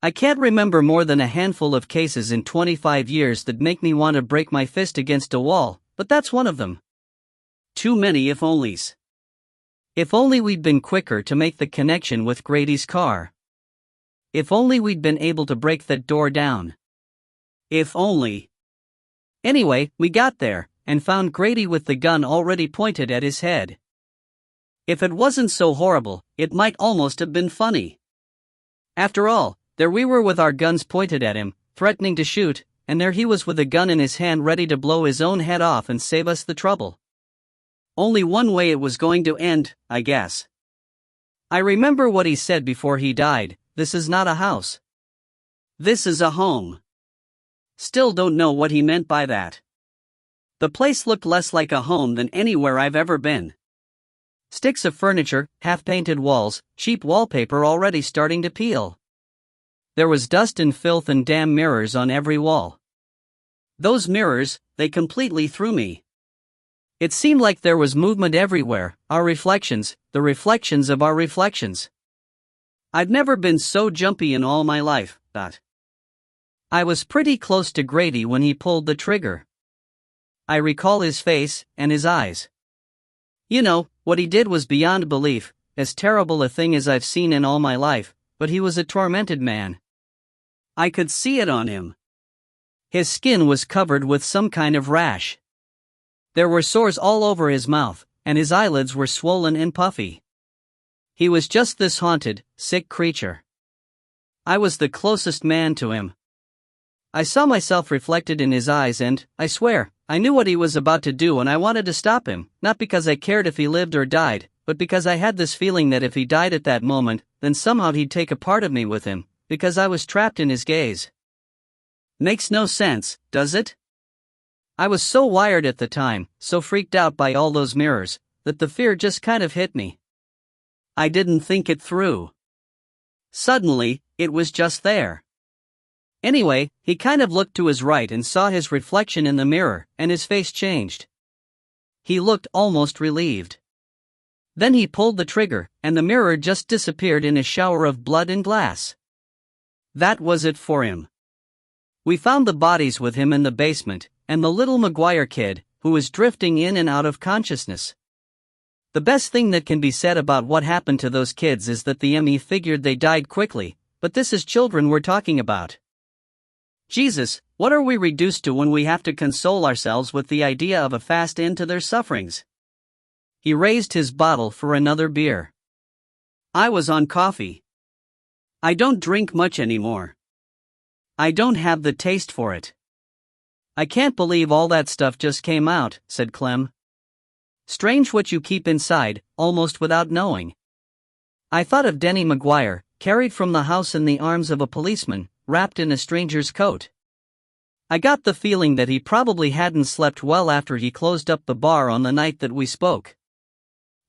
Speaker 1: I can't remember more than a handful of cases in 25 years that make me want to break my fist against a wall, but that's one of them. Too many if-onlys. If only we'd been quicker to make the connection with Grady's car. If only we'd been able to break that door down. If only. Anyway, we got there, and found Grady with the gun already pointed at his head. If it wasn't so horrible, it might almost have been funny. After all, there we were with our guns pointed at him, threatening to shoot, and there he was with a gun in his hand ready to blow his own head off and save us the trouble. Only one way it was going to end, I guess. I remember what he said before he died: "This is not a house. This is a home." Still don't know what he meant by that. The place looked less like a home than anywhere I've ever been. Sticks of furniture, half-painted walls, cheap wallpaper already starting to peel. There was dust and filth and damn mirrors on every wall. Those mirrors, they completely threw me. It seemed like there was movement everywhere, our reflections, the reflections of our reflections. I'd never been so jumpy in all my life, but I was pretty close to Grady when he pulled the trigger. I recall his face, and his eyes. You know, what he did was beyond belief, as terrible a thing as I've seen in all my life, but he was a tormented man. I could see it on him. His skin was covered with some kind of rash. There were sores all over his mouth, and his eyelids were swollen and puffy. He was just this haunted, sick creature. I was the closest man to him. I saw myself reflected in his eyes and, I swear, I knew what he was about to do and I wanted to stop him, not because I cared if he lived or died, but because I had this feeling that if he died at that moment, then somehow he'd take a part of me with him, because I was trapped in his gaze. Makes no sense, does it? I was so wired at the time, so freaked out by all those mirrors, that the fear just kind of hit me. I didn't think it through. Suddenly, it was just there. Anyway, he kind of looked to his right and saw his reflection in the mirror, and his face changed. He looked almost relieved. Then he pulled the trigger, and the mirror just disappeared in a shower of blood and glass. That was it for him. We found the bodies with him in the basement, and the little McGuire kid, who was drifting in and out of consciousness. The best thing that can be said about what happened to those kids is that the ME figured they died quickly, but this is children we're talking about. Jesus, what are we reduced to when we have to console ourselves with the idea of a fast end to their sufferings? He raised his bottle for another beer. I was on coffee. I don't drink much anymore. I don't have the taste for it. I can't believe all that stuff just came out, said Clem. Strange what you keep inside, almost without knowing. I thought of Denny McGuire, carried from the house in the arms of a policeman, wrapped in a stranger's coat. I got the feeling that he probably hadn't slept well after he closed up the bar on the night that we spoke.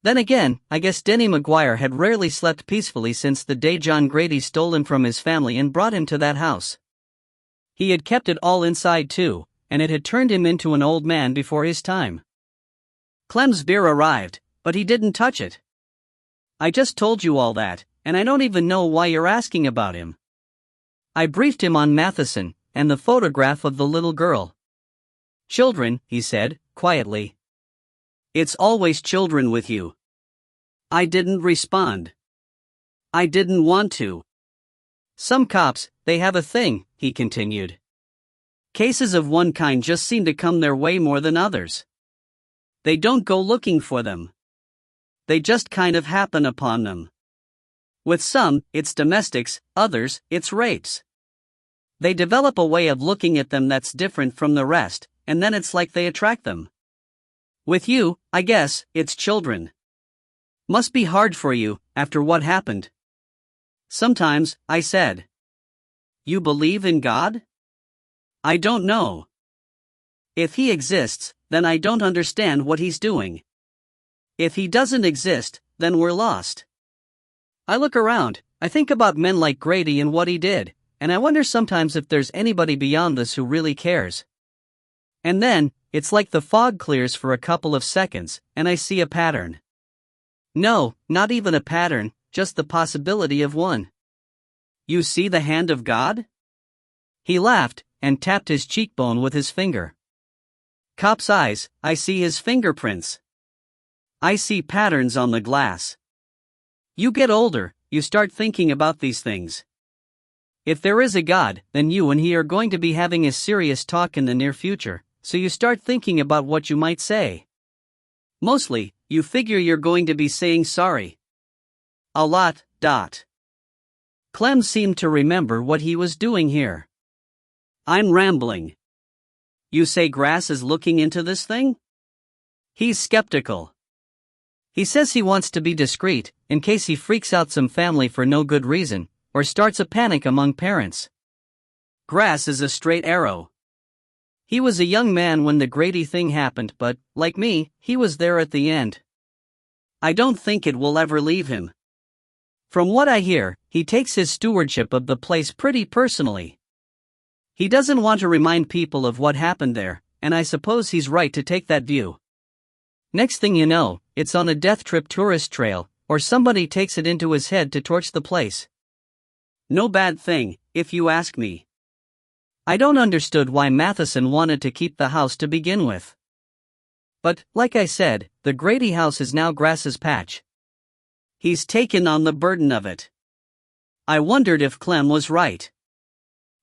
Speaker 1: Then again, I guess Denny McGuire had rarely slept peacefully since the day John Grady stole him from his family and brought him to that house. He had kept it all inside too, and it had turned him into an old man before his time. Clem's beer arrived, but he didn't touch it. I just told you all that, and I don't even know why you're asking about him. I briefed him on Matheson, and the photograph of the little girl. Children, he said, quietly. It's always children with you. I didn't respond. I didn't want to. Some cops, they have a thing, he continued. Cases of one kind just seem to come their way more than others. They don't go looking for them. They just kind of happen upon them. With some, it's domestics, others, it's rapes. They develop a way of looking at them that's different from the rest, and then it's like they attract them. With you, I guess, it's children. Must be hard for you, after what happened. Sometimes, I said. You believe in God? I don't know. If he exists, then I don't understand what he's doing. If he doesn't exist, then we're lost. I look around, I think about men like Grady and what he did, and I wonder sometimes if there's anybody beyond this who really cares. And then, it's like the fog clears for a couple of seconds, and I see a pattern. No, not even a pattern, just the possibility of one. You see the hand of God? He laughed, and tapped his cheekbone with his finger. Cop's eyes, I see his fingerprints. I see patterns on the glass. You get older, you start thinking about these things. If there is a God, then you and he are going to be having a serious talk in the near future, so you start thinking about what you might say. Mostly, you figure you're going to be saying sorry. A lot. Clem seemed to remember what he was doing here. I'm rambling. You say Grass is looking into this thing? He's skeptical. He says he wants to be discreet, in case he freaks out some family for no good reason, or starts a panic among parents. Grass is a straight arrow. He was a young man when the Grady thing happened, but, like me, he was there at the end. I don't think it will ever leave him. From what I hear, he takes his stewardship of the place pretty personally. He doesn't want to remind people of what happened there, and I suppose he's right to take that view. Next thing you know, it's on a death trip tourist trail, or somebody takes it into his head to torch the place. No bad thing, if you ask me. I don't understood why Matheson wanted to keep the house to begin with. But, like I said, the Grady house is now Grass's patch. He's taken on the burden of it. I wondered if Clem was right.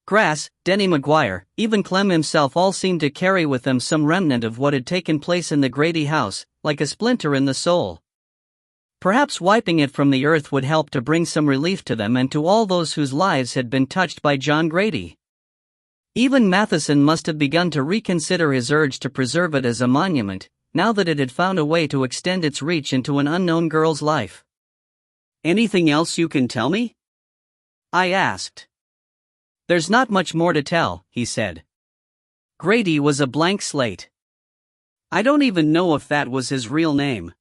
Speaker 1: Grass, Denny McGuire, even Clem himself all seemed to carry with them some remnant of what had taken place in the Grady house, like a splinter in the soul. Perhaps wiping it from the earth would help to bring some relief to them and to all those whose lives had been touched by John Grady. Even Matheson must have begun to reconsider his urge to preserve it as a monument, now that it had found a way to extend its reach into an unknown girl's life. Anything else you can tell me? I asked. There's not much more to tell, he said. Grady was a blank slate. I don't even know if that was his real name.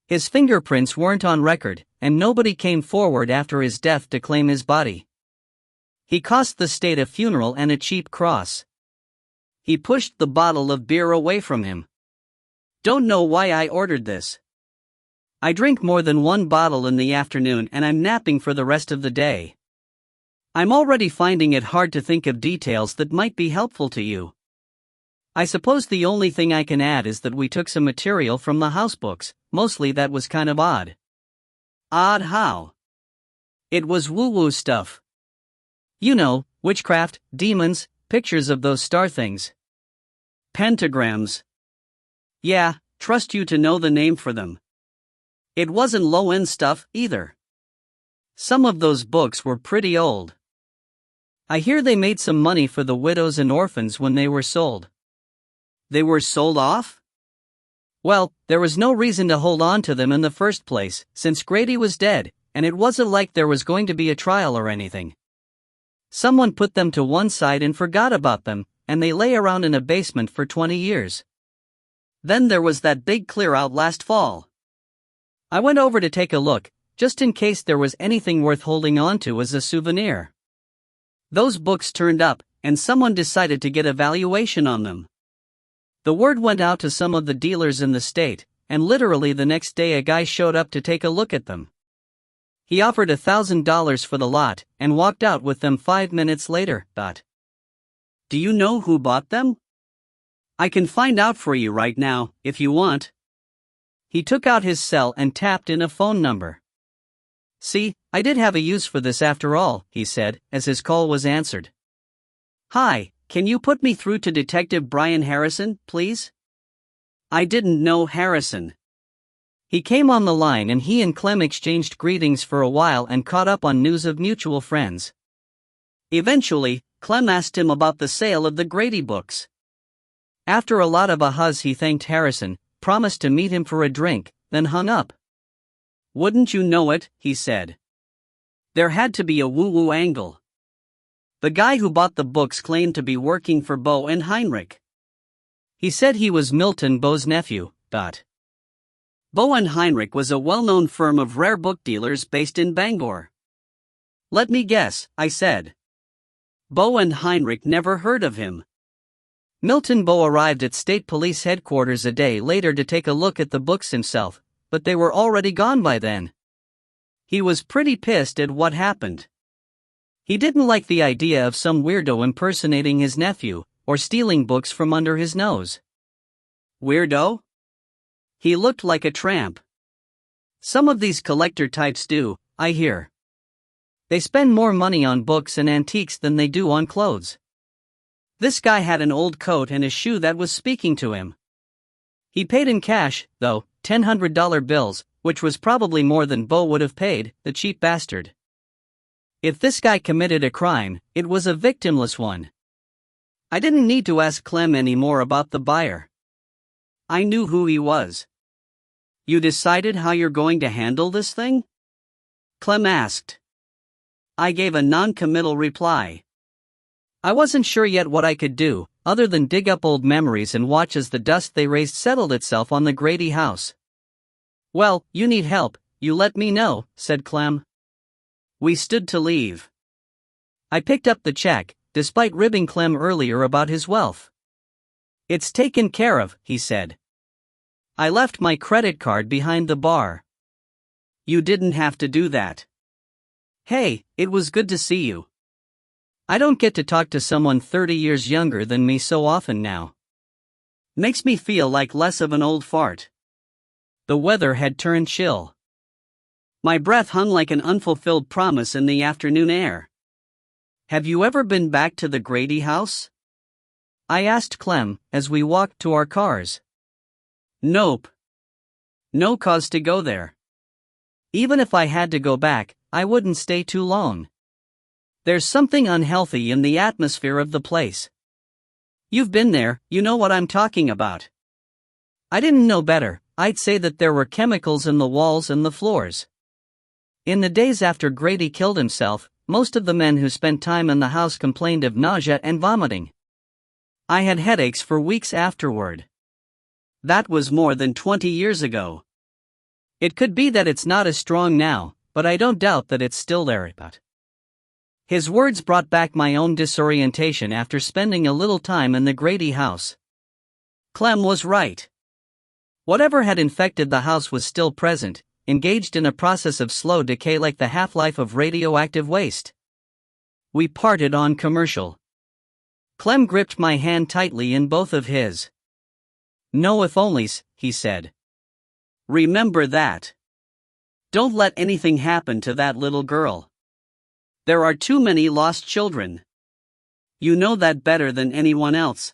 Speaker 1: His fingerprints weren't on record, and nobody came forward after his death to claim his body. He cost the state a funeral and a cheap cross. He pushed the bottle of beer away from him. Don't know why I ordered this. I drink more than one bottle in the afternoon and I'm napping for the rest of the day. I'm already finding it hard to think of details that might be helpful to you. I suppose the only thing I can add is that we took some material from the house books, mostly that was kind of odd. Odd how? It was woo-woo stuff. You know, witchcraft, demons, pictures of those star things. Pentagrams. Yeah, trust you to know the name for them. It wasn't low-end stuff, either. Some of those books were pretty old. I hear they made some money for the widows and orphans when they were sold. They were sold off? Well, there was no reason to hold on to them in the first place, since Grady was dead, and it wasn't like there was going to be a trial or anything. Someone put them to one side and forgot about them, and they lay around in a basement for 20 years. Then there was that big clear-out last fall. I went over to take a look, just in case there was anything worth holding on to as a souvenir. Those books turned up, and someone decided to get a valuation on them. The word went out to some of the dealers in the state, and literally the next day a guy showed up to take a look at them. He offered $1,000 for the lot, and walked out with them 5 minutes later. Do you know who bought them? I can find out for you right now, if you want. He took out his cell and tapped in a phone number. See, I did have a use for this after all, he said, as his call was answered. Hi, can you put me through to Detective Brian Harrison, please? I didn't know Harrison. He came on the line and he and Clem exchanged greetings for a while and caught up on news of mutual friends. Eventually, Clem asked him about the sale of the Grady books. After a lot of ahas, he thanked Harrison, promised to meet him for a drink, then hung up. Wouldn't you know it, he said. There had to be a woo-woo angle. The guy who bought the books claimed to be working for Bo and Heinrich. He said he was Milton Bo's nephew. Bo and Heinrich was a well-known firm of rare book dealers based in Bangor. Let me guess, I said. Bo and Heinrich never heard of him. Milton Bo arrived at state police headquarters a day later to take a look at the books himself, but they were already gone by then. He was pretty pissed at what happened. He didn't like the idea of some weirdo impersonating his nephew, or stealing books from under his nose. Weirdo? He looked like a tramp. Some of these collector types do, I hear. They spend more money on books and antiques than they do on clothes. This guy had an old coat and a shoe that was speaking to him. He paid in cash, though, $100 bills, which was probably more than Bo would have paid, the cheap bastard. If this guy committed a crime, it was a victimless one. I didn't need to ask Clem any more about the buyer. I knew who he was. You decided how you're going to handle this thing? Clem asked. I gave a non-committal reply. I wasn't sure yet what I could do, other than dig up old memories and watch as the dust they raised settled itself on the Grady house. Well, you need help, you let me know, said Clem. We stood to leave. I picked up the check, despite ribbing Clem earlier about his wealth. It's taken care of, he said. I left my credit card behind the bar. You didn't have to do that. Hey, it was good to see you. I don't get to talk to someone 30 years younger than me so often now. Makes me feel like less of an old fart. The weather had turned chill. My breath hung like an unfulfilled promise in the afternoon air. Have you ever been back to the Grady house? I asked Clem, as we walked to our cars. Nope. No cause to go there. Even if I had to go back, I wouldn't stay too long. There's something unhealthy in the atmosphere of the place. You've been there, you know what I'm talking about. I didn't know better, I'd say that there were chemicals in the walls and the floors. In the days after Grady killed himself, most of the men who spent time in the house complained of nausea and vomiting. I had headaches for weeks afterward. That was more than 20 years ago. It could be that it's not as strong now, but I don't doubt that it's still there. His words brought back my own disorientation after spending a little time in the Grady house. Clem was right. Whatever had infected the house was still present, engaged in a process of slow decay like the half-life of radioactive waste. We parted on commercial. Clem gripped my hand tightly in both of his. No if-onlys, he said. Remember that. Don't let anything happen to that little girl. There are too many lost children. You know that better than anyone else.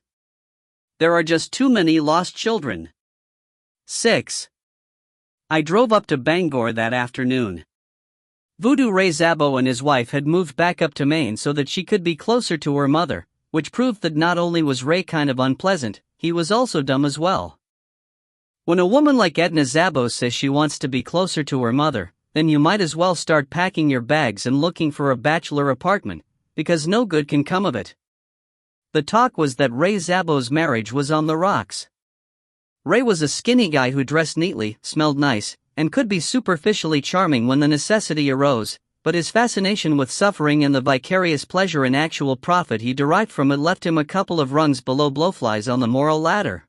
Speaker 1: There are just too many lost children. 6. I drove up to Bangor that afternoon. Voodoo Ray Szabo and his wife had moved back up to Maine so that she could be closer to her mother, which proved that not only was Ray kind of unpleasant, he was also dumb as well. When a woman like Edna Szabo says she wants to be closer to her mother, then you might as well start packing your bags and looking for a bachelor apartment, because no good can come of it. The talk was that Ray Szabo's marriage was on the rocks. Ray was a skinny guy who dressed neatly, smelled nice, and could be superficially charming when the necessity arose, but his fascination with suffering and the vicarious pleasure and actual profit he derived from it left him a couple of rungs below blowflies on the moral ladder.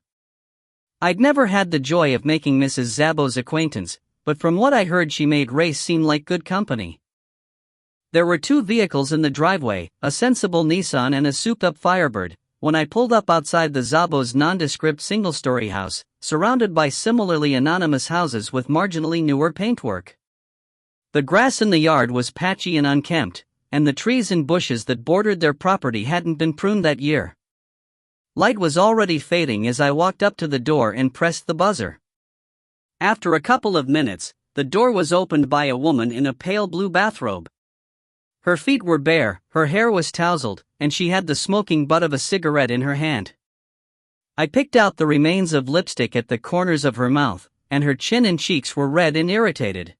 Speaker 1: I'd never had the joy of making Mrs. Szabo's acquaintance, but from what I heard she made Ray seem like good company. There were 2 vehicles in the driveway, a sensible Nissan and a souped-up Firebird, when I pulled up outside the Szabo's nondescript single-story house, surrounded by similarly anonymous houses with marginally newer paintwork. The grass in the yard was patchy and unkempt, and the trees and bushes that bordered their property hadn't been pruned that year. Light was already fading as I walked up to the door and pressed the buzzer. After a couple of minutes, the door was opened by a woman in a pale blue bathrobe. Her feet were bare, her hair was tousled, and she had the smoking butt of a cigarette in her hand. I picked out the remains of lipstick at the corners of her mouth, and her chin and cheeks were red and irritated.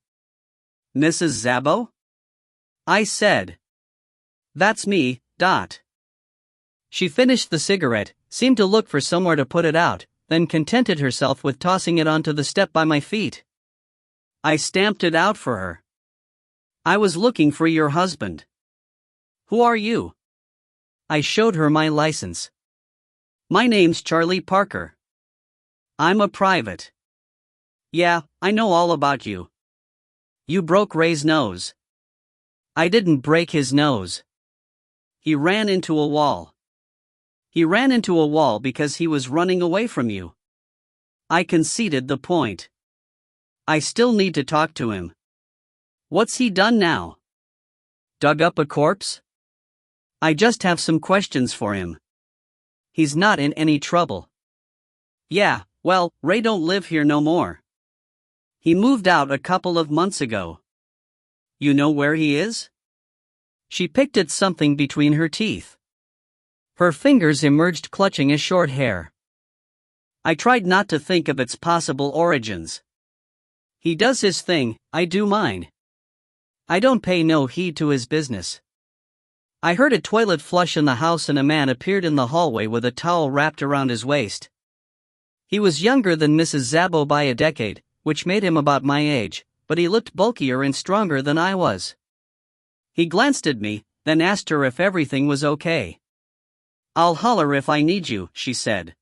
Speaker 1: "Mrs. Szabo?" I said. "That's me, Dot." She finished the cigarette, seemed to look for somewhere to put it out, then contented herself with tossing it onto the step by my feet. I stamped it out for her. "I was looking for your husband." "Who are you?" I showed her my license. "My name's Charlie Parker. I'm a private." "Yeah, I know all about you. You broke Ray's nose." "I didn't break his nose. He ran into a wall." "He ran into a wall because he was running away from you." I conceded the point. "I still need to talk to him." "What's he done now?" "Dug up a corpse?" "I just have some questions for him." "He's not in any trouble." "Yeah, well, Ray don't live here no more. He moved out a couple of months ago." "You know where he is?" She picked at something between her teeth. Her fingers emerged clutching a short hair. I tried not to think of its possible origins. "He does his thing, I do mine. I don't pay no heed to his business." I heard a toilet flush in the house and a man appeared in the hallway with a towel wrapped around his waist. He was younger than Mrs. Szabo by a decade, which made him about my age, but he looked bulkier and stronger than I was. He glanced at me, then asked her if everything was okay. "I'll holler if I need you," she said.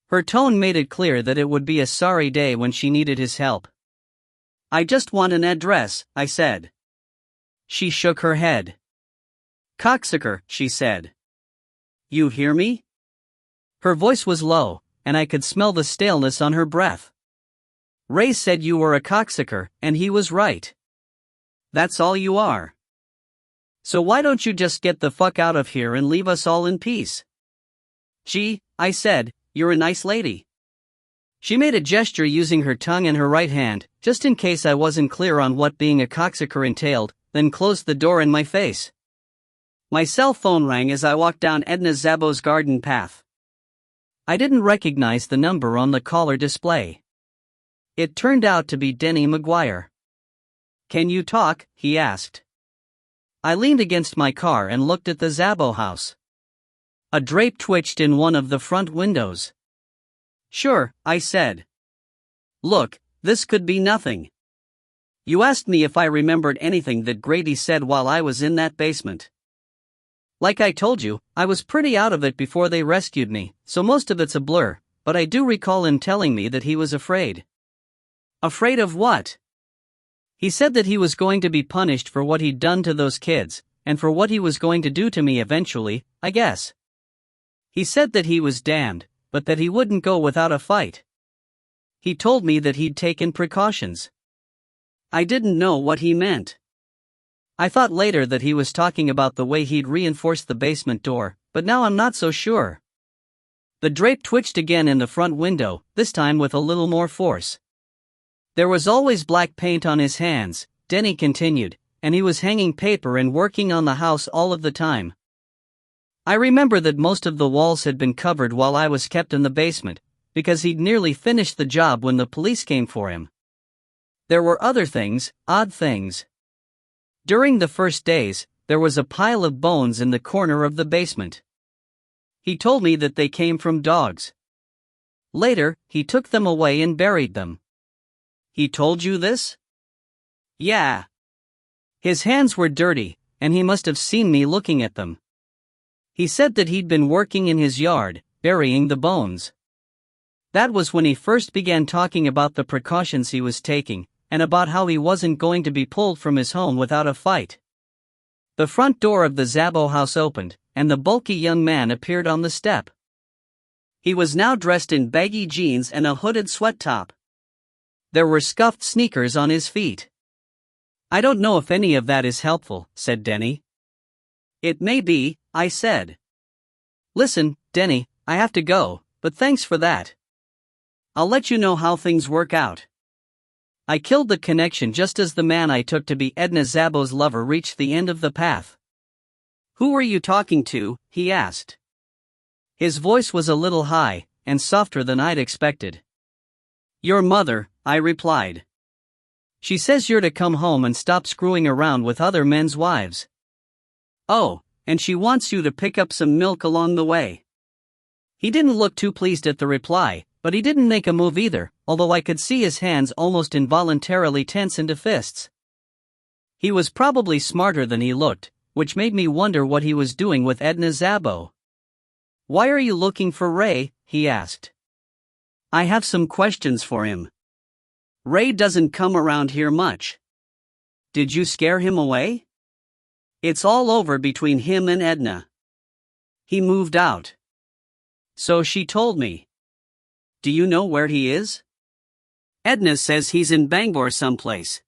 Speaker 1: Her tone made it clear that it would be a sorry day when she needed his help. "I just want an address," I said. She shook her head. "Cocksucker," she said. "You hear me?" Her voice was low, and I could smell the staleness on her breath. "Ray said you were a cocksucker, and he was right. That's all you are. So why don't you just get the fuck out of here and leave us all in peace?" "Gee," I said, "you're a nice lady." She made a gesture using her tongue and her right hand, just in case I wasn't clear on what being a cocksucker entailed, then closed the door in my face. My cell phone rang as I walked down Edna Szabo's garden path. I didn't recognize the number on the caller display. It turned out to be Denny McGuire. "Can you talk?" he asked. I leaned against my car and looked at the Szabo house. A drape twitched in one of the front windows. "Sure," I said. "Look, this could be nothing. You asked me if I remembered anything that Grady said while I was in that basement. Like I told you, I was pretty out of it before they rescued me, so most of it's a blur, but I do recall him telling me that he was afraid." "Afraid of what?" "He said that he was going to be punished for what he'd done to those kids, and for what he was going to do to me eventually, I guess. He said that he was damned, but that he wouldn't go without a fight. He told me that he'd taken precautions." I didn't know what he meant. I thought later that he was talking about the way he'd reinforced the basement door, but now I'm not so sure. The drape twitched again in the front window, this time with a little more force. "There was always black paint on his hands," Denny continued, "and he was hanging paper and working on the house all of the time. I remember that most of the walls had been covered while I was kept in the basement, because he'd nearly finished the job when the police came for him. There were other things, odd things. During the first days, there was a pile of bones in the corner of the basement. He told me that they came from dogs. Later, he took them away and buried them." "He told you this?" "Yeah. His hands were dirty, and he must have seen me looking at them. He said that he'd been working in his yard, burying the bones. That was when he first began talking about the precautions he was taking, and about how he wasn't going to be pulled from his home without a fight." The front door of the Szabo house opened, and the bulky young man appeared on the step. He was now dressed in baggy jeans and a hooded sweat top. There were scuffed sneakers on his feet. "I don't know if any of that is helpful," said Denny. "It may be," I said. "Listen, Denny, I have to go, but thanks for that. I'll let you know how things work out." I killed the connection just as the man I took to be Edna Szabo's lover reached the end of the path. "Who were you talking to?" he asked. His voice was a little high, and softer than I'd expected. "Your mother," I replied. "She says you're to come home and stop screwing around with other men's wives." "Oh, and she wants you to pick up some milk along the way." He didn't look too pleased at the reply, but he didn't make a move either, although I could see his hands almost involuntarily tense into fists. He was probably smarter than he looked, which made me wonder what he was doing with Edna Szabo. "Why are you looking for Ray?" he asked. "I have some questions for him. Ray doesn't come around here much. Did you scare him away? It's all over between him and Edna. He moved out. So she told me. Do you know where he is? Edna says he's in Bangor someplace.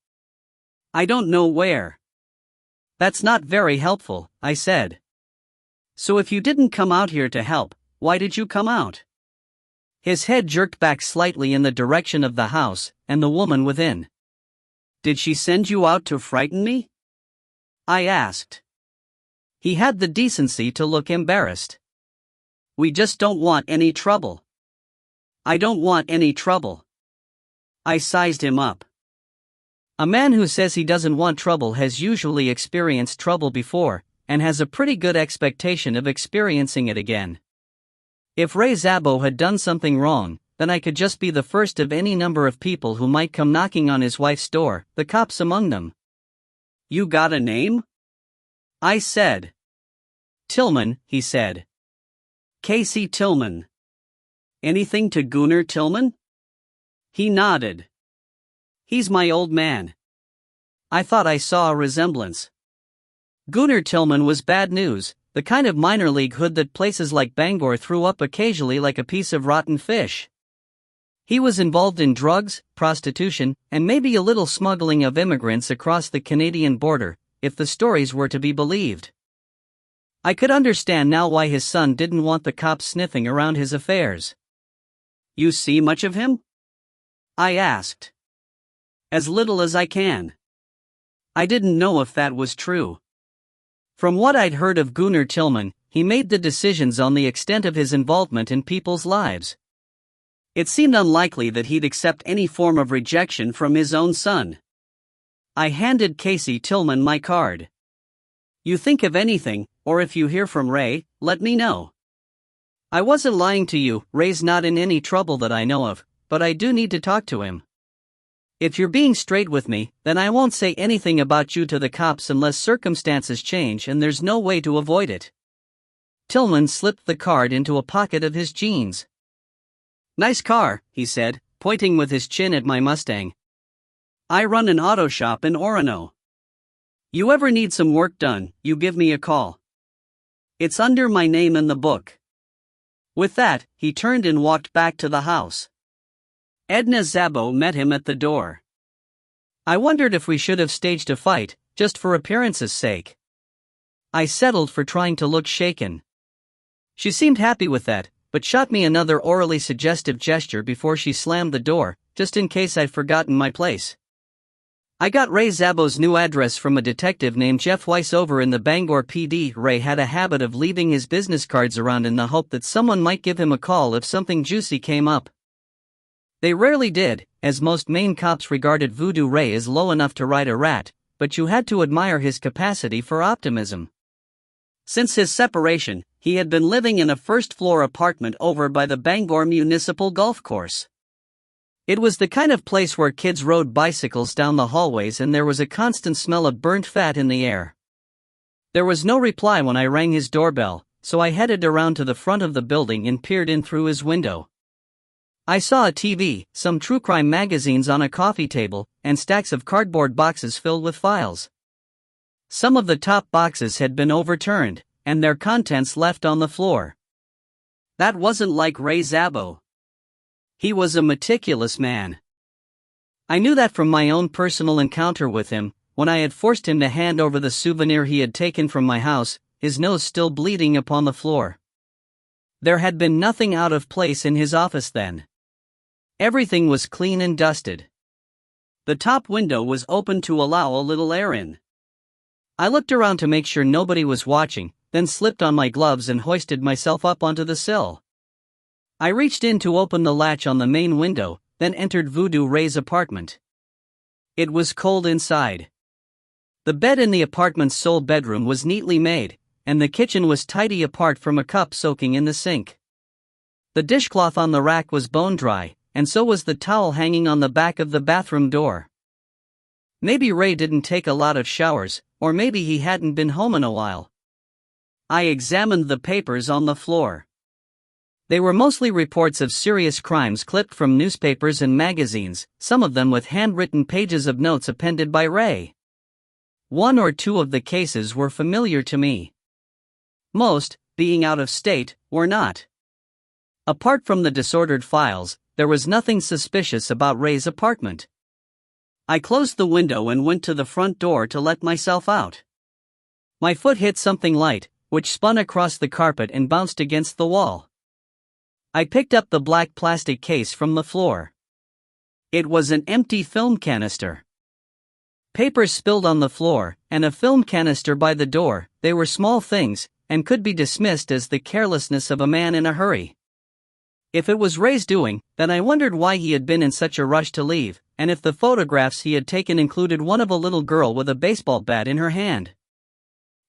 Speaker 1: I don't know where." "That's not very helpful," I said. "So if you didn't come out here to help, why did you come out?" His head jerked back slightly in the direction of the house and the woman within. "Did she send you out to frighten me?" I asked. He had the decency to look embarrassed. "We just don't want any trouble." "I don't want any trouble." I sized him up. A man who says he doesn't want trouble has usually experienced trouble before, and has a pretty good expectation of experiencing it again. If Ray Szabo had done something wrong, then I could just be the first of any number of people who might come knocking on his wife's door, the cops among them. "You got a name?" I said. "Tillman," he said. "Casey Tillman. Anything to Gunnar Tillman?" He nodded. "He's my old man." I thought I saw a resemblance. Gunnar Tillman was bad news, the kind of minor league hood that places like Bangor threw up occasionally like a piece of rotten fish. He was involved in drugs, prostitution, and maybe a little smuggling of immigrants across the Canadian border, if the stories were to be believed. I could understand now why his son didn't want the cops sniffing around his affairs. "You see much of him?" I asked. "As little as I can." I didn't know if that was true. From what I'd heard of Gunnar Tillman, he made the decisions on the extent of his involvement in people's lives. It seemed unlikely that he'd accept any form of rejection from his own son. I handed Casey Tillman my card. "You think of anything, or if you hear from Ray, let me know." I wasn't lying to you, Ray's not in any trouble that I know of, but I do need to talk to him. If you're being straight with me, then I won't say anything about you to the cops unless circumstances change and there's no way to avoid it. Tillman slipped the card into a pocket of his jeans. "Nice car," he said, pointing with his chin at my Mustang. "I run an auto shop in Orono. You ever need some work done, you give me a call. It's under my name in the book." With that, he turned and walked back to the house. Edna Szabo met him at the door. I wondered if we should have staged a fight, just for appearance's sake. I settled for trying to look shaken. She seemed happy with that, but shot me another orally suggestive gesture before she slammed the door, just in case I'd forgotten my place. I got Ray Szabo's new address from a detective named Jeff Weiss over in the Bangor PD. Ray had a habit of leaving his business cards around in the hope that someone might give him a call if something juicy came up. They rarely did, as most Maine cops regarded Voodoo Ray as low enough to ride a rat, but you had to admire his capacity for optimism. Since his separation, he had been living in a first-floor apartment over by the Bangor Municipal Golf Course. It was the kind of place where kids rode bicycles down the hallways and there was a constant smell of burnt fat in the air. There was no reply when I rang his doorbell, so I headed around to the front of the building and peered in through his window. I saw a TV, some true crime magazines on a coffee table, and stacks of cardboard boxes filled with files. Some of the top boxes had been overturned, and their contents left on the floor. That wasn't like Ray Szabo. He was a meticulous man. I knew that from my own personal encounter with him, when I had forced him to hand over the souvenir he had taken from my house, his nose still bleeding upon the floor. There had been nothing out of place in his office then. Everything was clean and dusted. The top window was open to allow a little air in. I looked around to make sure nobody was watching, then slipped on my gloves and hoisted myself up onto the sill. I reached in to open the latch on the main window, then entered Voodoo Ray's apartment. It was cold inside. The bed in the apartment's sole bedroom was neatly made, and the kitchen was tidy apart from a cup soaking in the sink. The dishcloth on the rack was bone dry, and so was the towel hanging on the back of the bathroom door. Maybe Ray didn't take a lot of showers, or maybe he hadn't been home in a while. I examined the papers on the floor. They were mostly reports of serious crimes clipped from newspapers and magazines, some of them with handwritten pages of notes appended by Ray. One or two of the cases were familiar to me. Most, being out of state, were not. Apart from the disordered files, there was nothing suspicious about Ray's apartment. I closed the window and went to the front door to let myself out. My foot hit something light, which spun across the carpet and bounced against the wall. I picked up the black plastic case from the floor. It was an empty film canister. Paper spilled on the floor, and a film canister by the door. They were small things, and could be dismissed as the carelessness of a man in a hurry. If it was Ray's doing, then I wondered why he had been in such a rush to leave, and if the photographs he had taken included one of a little girl with a baseball bat in her hand.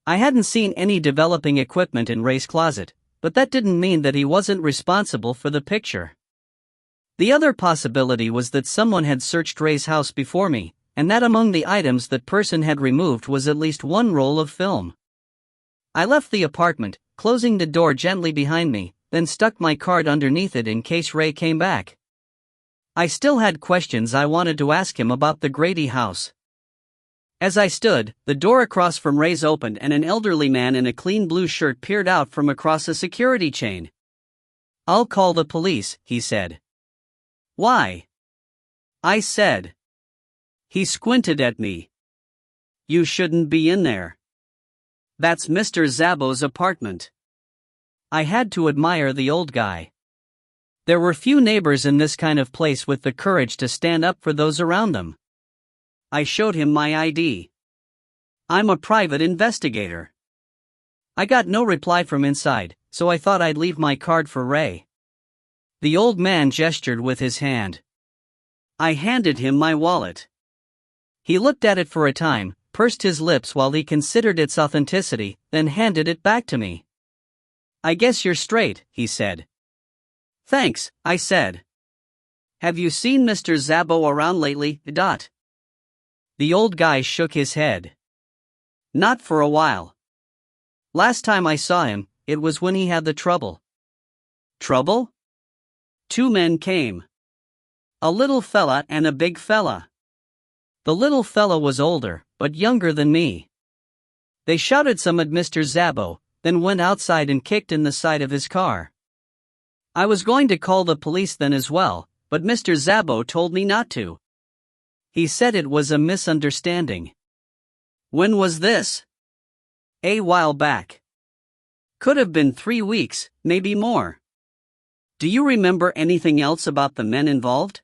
Speaker 1: I hadn't seen any developing equipment in Ray's closet, but that didn't mean that he wasn't responsible for the picture. The other possibility was that someone had searched Ray's house before me, and that among the items that person had removed was at least one roll of film. I left the apartment, closing the door gently behind me, then stuck my card underneath it in case Ray came back. I still had questions I wanted to ask him about the Grady house. As I stood, the door across from Ray's opened and an elderly man in a clean blue shirt peered out from across a security chain. "I'll call the police," he said. "Why?" I said. He squinted at me. "You shouldn't be in there. That's Mr. Szabo's apartment." I had to admire the old guy. There were few neighbors in this kind of place with the courage to stand up for those around them. I showed him my ID. "I'm a private investigator." I got no reply from inside, so I thought I'd leave my card for Ray. The old man gestured with his hand. I handed him my wallet. He looked at it for a time, pursed his lips while he considered its authenticity, then handed it back to me. "I guess you're straight," he said. "Thanks," I said. "Have you seen Mr. Szabo around lately, Dot?" The old guy shook his head. "Not for a while. Last time I saw him, it was when he had the trouble." "Trouble?" "Two men came. A little fella and a big fella. The little fella was older, but younger than me. They shouted some at Mr. Szabo, then went outside and kicked in the side of his car. I was going to call the police then as well, but Mr. Szabo told me not to. He said it was a misunderstanding." "When was this?" "A while back. Could have been 3 weeks, maybe more." "Do you remember anything else about the men involved?"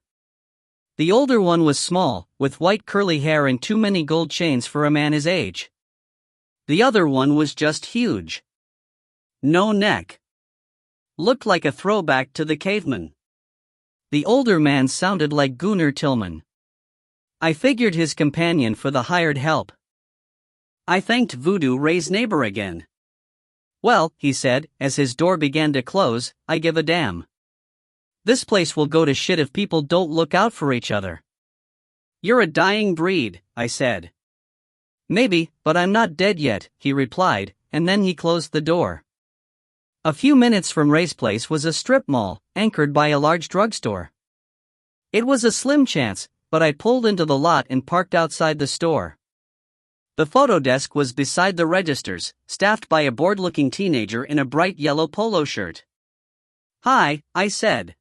Speaker 1: The older one was small, with white curly hair and too many gold chains for a man his age. The other one was just huge. No neck. Looked like a throwback to the caveman. The older man sounded like Gunnar Tillman. I figured his companion for the hired help. I thanked Voodoo Ray's neighbor again. "Well," he said, as his door began to close, "I give a damn. This place will go to shit if people don't look out for each other." "You're a dying breed," I said. "Maybe, but I'm not dead yet," he replied, and then he closed the door. A few minutes from Ray's place was a strip mall, anchored by a large drugstore. It was a slim chance, but I pulled into the lot and parked outside the store. The photo desk was beside the registers, staffed by a bored-looking teenager in a bright yellow polo shirt. "Hi," I said.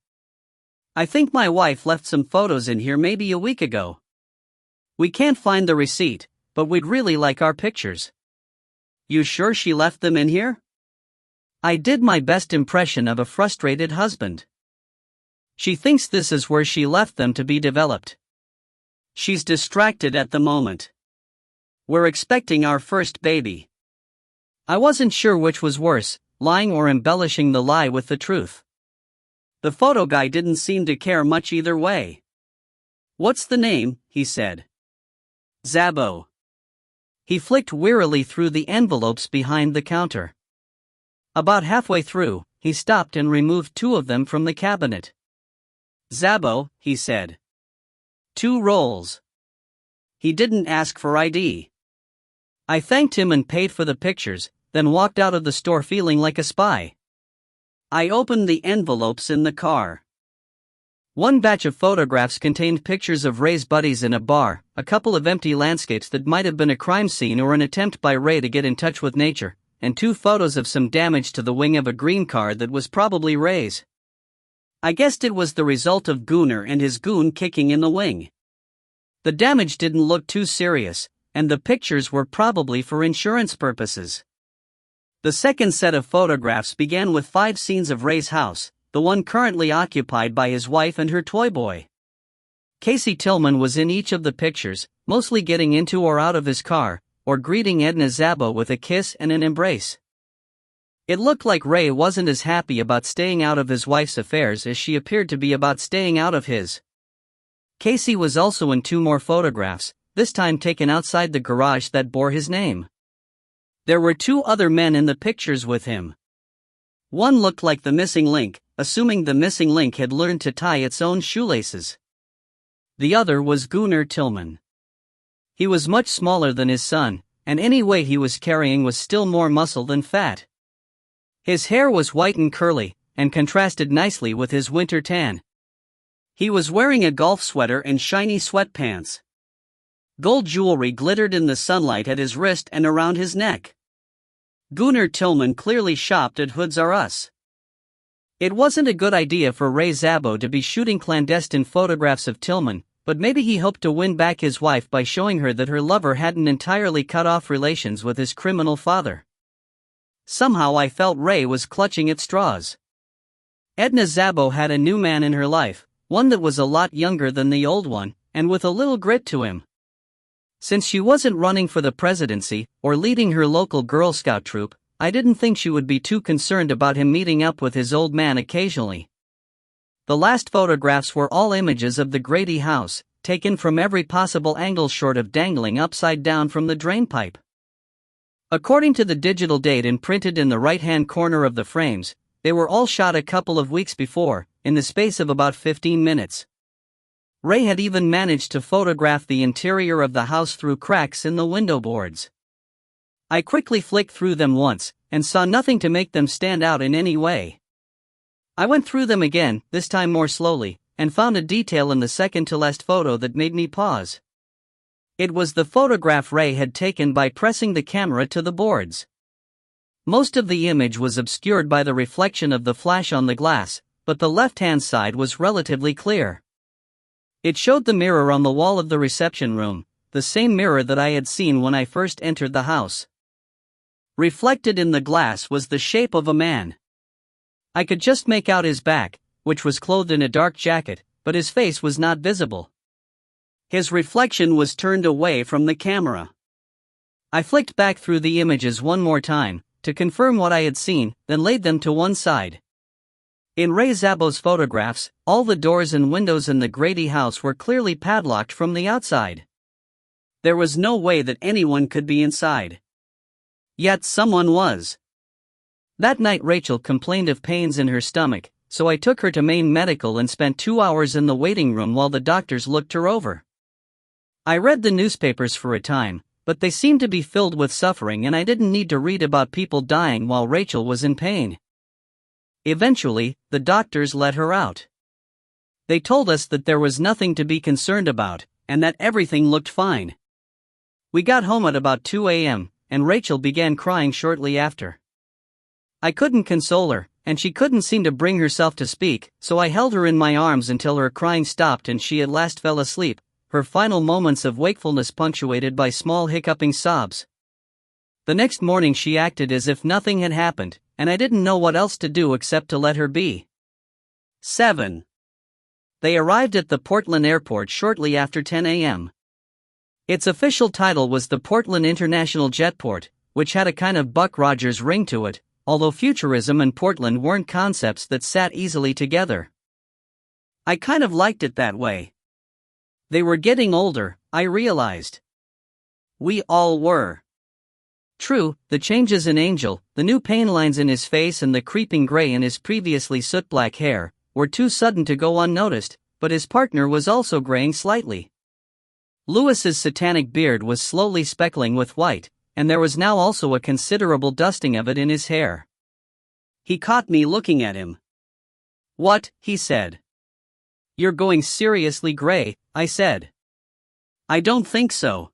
Speaker 1: "I think my wife left some photos in here maybe a week ago. We can't find the receipt, but we'd really like our pictures." "You sure she left them in here?" I did my best impression of a frustrated husband. "She thinks this is where she left them to be developed. She's distracted at the moment. We're expecting our first baby." I wasn't sure which was worse, lying or embellishing the lie with the truth. The photo guy didn't seem to care much either way. "What's the name?" he said. "Zabo." He flicked wearily through the envelopes behind the counter. About halfway through, he stopped and removed 2 of them from the cabinet. "Zabo," he said. 2 rolls. He didn't ask for ID. I thanked him and paid for the pictures, then walked out of the store feeling like a spy. I opened the envelopes in the car. One batch of photographs contained pictures of Ray's buddies in a bar, a couple of empty landscapes that might have been a crime scene or an attempt by Ray to get in touch with nature, and 2 photos of some damage to the wing of a green car that was probably Ray's. I guessed it was the result of Gunnar and his goon kicking in the wing. The damage didn't look too serious, and the pictures were probably for insurance purposes. The second set of photographs began with 5 scenes of Ray's house, the one currently occupied by his wife and her toy boy. Casey Tillman was in each of the pictures, mostly getting into or out of his car, or greeting Edna Zabo with a kiss and an embrace. It looked like Ray wasn't as happy about staying out of his wife's affairs as she appeared to be about staying out of his. Casey was also in 2 more photographs, this time taken outside the garage that bore his name. There were 2 other men in the pictures with him. One looked like the missing link, assuming the missing link had learned to tie its own shoelaces. The other was Gunnar Tillman. He was much smaller than his son, and any weight he was carrying was still more muscle than fat. His hair was white and curly, and contrasted nicely with his winter tan. He was wearing a golf sweater and shiny sweatpants. Gold jewelry glittered in the sunlight at his wrist and around his neck. Gunnar Tillman clearly shopped at Hoods R Us. It wasn't a good idea for Ray Zabo to be shooting clandestine photographs of Tillman, but maybe he hoped to win back his wife by showing her that her lover hadn't entirely cut off relations with his criminal father. Somehow I felt Ray was clutching at straws. Edna Zabo had a new man in her life, one that was a lot younger than the old one, and with a little grit to him. Since she wasn't running for the presidency, or leading her local Girl Scout troop, I didn't think she would be too concerned about him meeting up with his old man occasionally. The last photographs were all images of the Grady house, taken from every possible angle short of dangling upside down from the drainpipe. According to the digital date imprinted in the right-hand corner of the frames, they were all shot a couple of weeks before, in the space of about 15 minutes. Ray had even managed to photograph the interior of the house through cracks in the window boards. I quickly flicked through them once, and saw nothing to make them stand out in any way. I went through them again, this time more slowly, and found a detail in the second-to-last photo that made me pause. It was the photograph Ray had taken by pressing the camera to the boards. Most of the image was obscured by the reflection of the flash on the glass, but the left-hand side was relatively clear. It showed the mirror on the wall of the reception room, the same mirror that I had seen when I first entered the house. Reflected in the glass was the shape of a man. I could just make out his back, which was clothed in a dark jacket, but his face was not visible. His reflection was turned away from the camera. I flicked back through the images one more time, to confirm what I had seen, then laid them to one side. In Ray Zabo's photographs, all the doors and windows in the Grady house were clearly padlocked from the outside. There was no way that anyone could be inside. Yet someone was. That night Rachel complained of pains in her stomach, so I took her to Maine Medical and spent 2 hours in the waiting room while the doctors looked her over. I read the newspapers for a time, but they seemed to be filled with suffering and I didn't need to read about people dying while Rachel was in pain. Eventually, the doctors let her out. They told us that there was nothing to be concerned about, and that everything looked fine. We got home at about 2 a.m., and Rachel began crying shortly after. I couldn't console her, and she couldn't seem to bring herself to speak, so I held her in my arms until her crying stopped and she at last fell asleep, her final moments of wakefulness punctuated by small hiccuping sobs. The next morning she acted as if nothing had happened, and I didn't know what else to do except to let her be. 7. They arrived at the Portland airport shortly after 10 a.m. Its official title was the Portland International Jetport, which had a kind of Buck Rogers ring to it, although futurism and Portland weren't concepts that sat easily together. I kind of liked it that way. They were getting older, I realized. We all were. True, the changes in Angel, the new pain lines in his face and the creeping gray in his previously soot-black hair, were too sudden to go unnoticed, but his partner was also graying slightly. Lewis's satanic beard was slowly speckling with white, and there was now also a considerable dusting of it in his hair. He caught me looking at him. "What?" he said. "You're going seriously gray," I said. "I don't think so.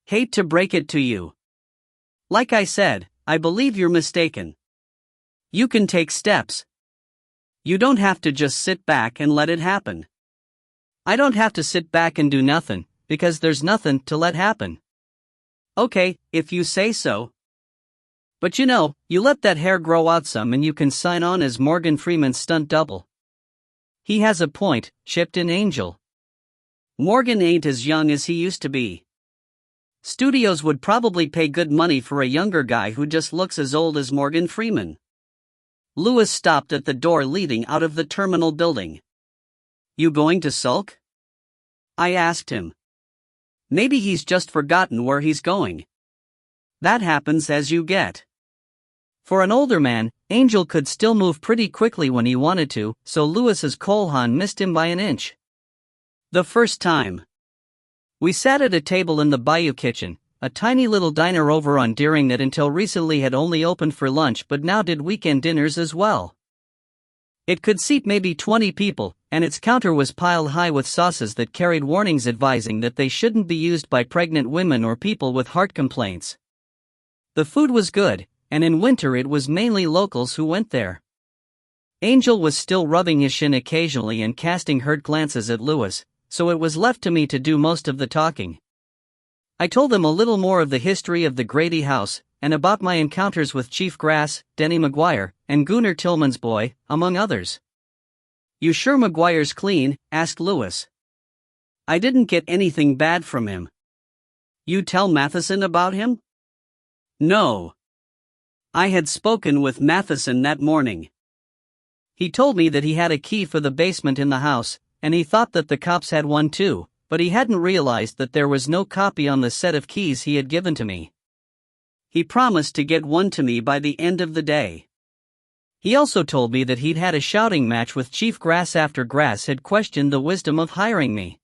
Speaker 1: Hate to break it to you. Like I said, I believe you're mistaken. You can take steps. You don't have to just sit back and let it happen." "I don't have to sit back and do nothing, because there's nothing to let happen." "Okay, if you say so. But you know, you let that hair grow out some and you can sign on as Morgan Freeman's stunt double." "He has a point," chipped in Angel. "Morgan ain't as young as he used to be. Studios would probably pay good money for a younger guy who just looks as old as Morgan Freeman." Lewis stopped at the door leading out of the terminal building. "You going to sulk?" I asked him. Maybe he's just forgotten where he's going. That happens as you get. For an older man, Angel could still move pretty quickly when he wanted to, so Lewis's Colhan missed him by an inch. The first time. We sat at a table in the Bayou Kitchen, a tiny little diner over on Deering that until recently had only opened for lunch but now did weekend dinners as well. It could seat maybe 20 people, and its counter was piled high with sauces that carried warnings advising that they shouldn't be used by pregnant women or people with heart complaints. The food was good, and in winter it was mainly locals who went there. Angel was still rubbing his shin occasionally and casting hurt glances at Lewis, so it was left to me to do most of the talking. I told them a little more of the history of the Grady house, and about my encounters with Chief Grass, Denny McGuire, and Gunnar Tillman's boy, among others. "You sure McGuire's clean?" asked Lewis. "I didn't get anything bad from him." "You tell Matheson about him?" "No. I had spoken with Matheson that morning. He told me that he had a key for the basement in the house, and he thought that the cops had one too, but he hadn't realized that there was no copy on the set of keys he had given to me. He promised to get one to me by the end of the day. He also told me that he'd had a shouting match with Chief Grass after Grass had questioned the wisdom of hiring me."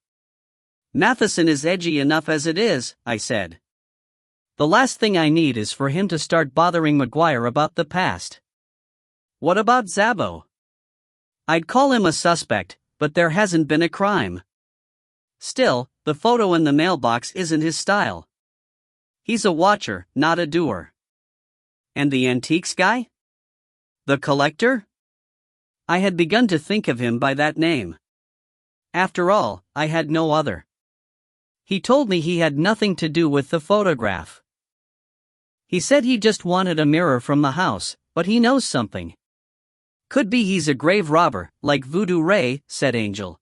Speaker 1: "Matheson is edgy enough as it is," I said. "The last thing I need is for him to start bothering McGuire about the past." "What about Szabo?" "I'd call him a suspect, but there hasn't been a crime. Still, the photo in the mailbox isn't his style. He's a watcher, not a doer." "And the antiques guy? The collector?" I had begun to think of him by that name. After all, I had no other. He told me he had nothing to do with the photograph. He said he just wanted a mirror from the house, but he knows something. "Could be he's a grave robber, like Voodoo Ray," said Angel.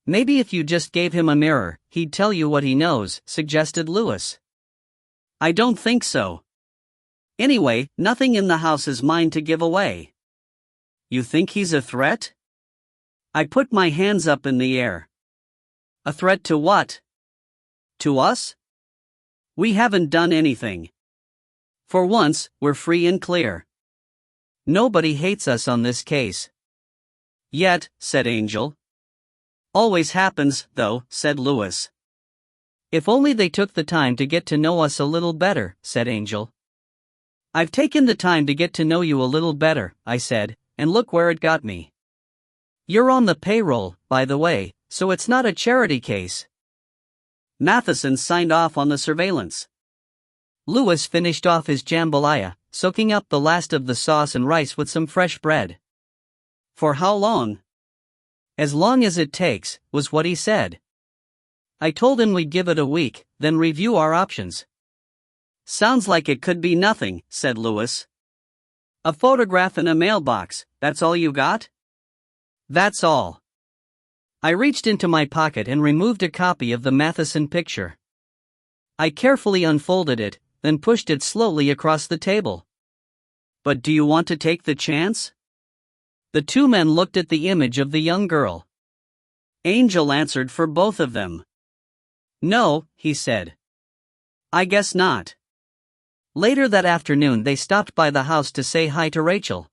Speaker 1: "Maybe if you just gave him a mirror, he'd tell you what he knows," suggested Lewis. "I don't think so. Anyway, nothing in the house is mine to give away." "You think he's a threat?" I put my hands up in the air. "A threat to what? To us? We haven't done anything. For once, we're free and clear. Nobody hates us on this case." "Yet," said Angel. "Always happens, though," said Lewis. "If only they took the time to get to know us a little better," said Angel. "I've taken the time to get to know you a little better," I said, and look where it got me. "You're on the payroll, by the way, so it's not a charity case." Matheson signed off on the surveillance. Lewis finished off his jambalaya, soaking up the last of the sauce and rice with some fresh bread. For how long? As long as it takes, was what he said. I told him we'd give it a week, then review our options. Sounds like it could be nothing, said Lewis. A photograph in a mailbox, that's all you got? That's all. I reached into my pocket and removed a copy of the Matheson picture. I carefully unfolded it, then pushed it slowly across the table. But do you want to take the chance? The two men looked at the image of the young girl. Angel answered for both of them. No, he said. I guess not. Later that afternoon they stopped by the house to say hi to Rachel.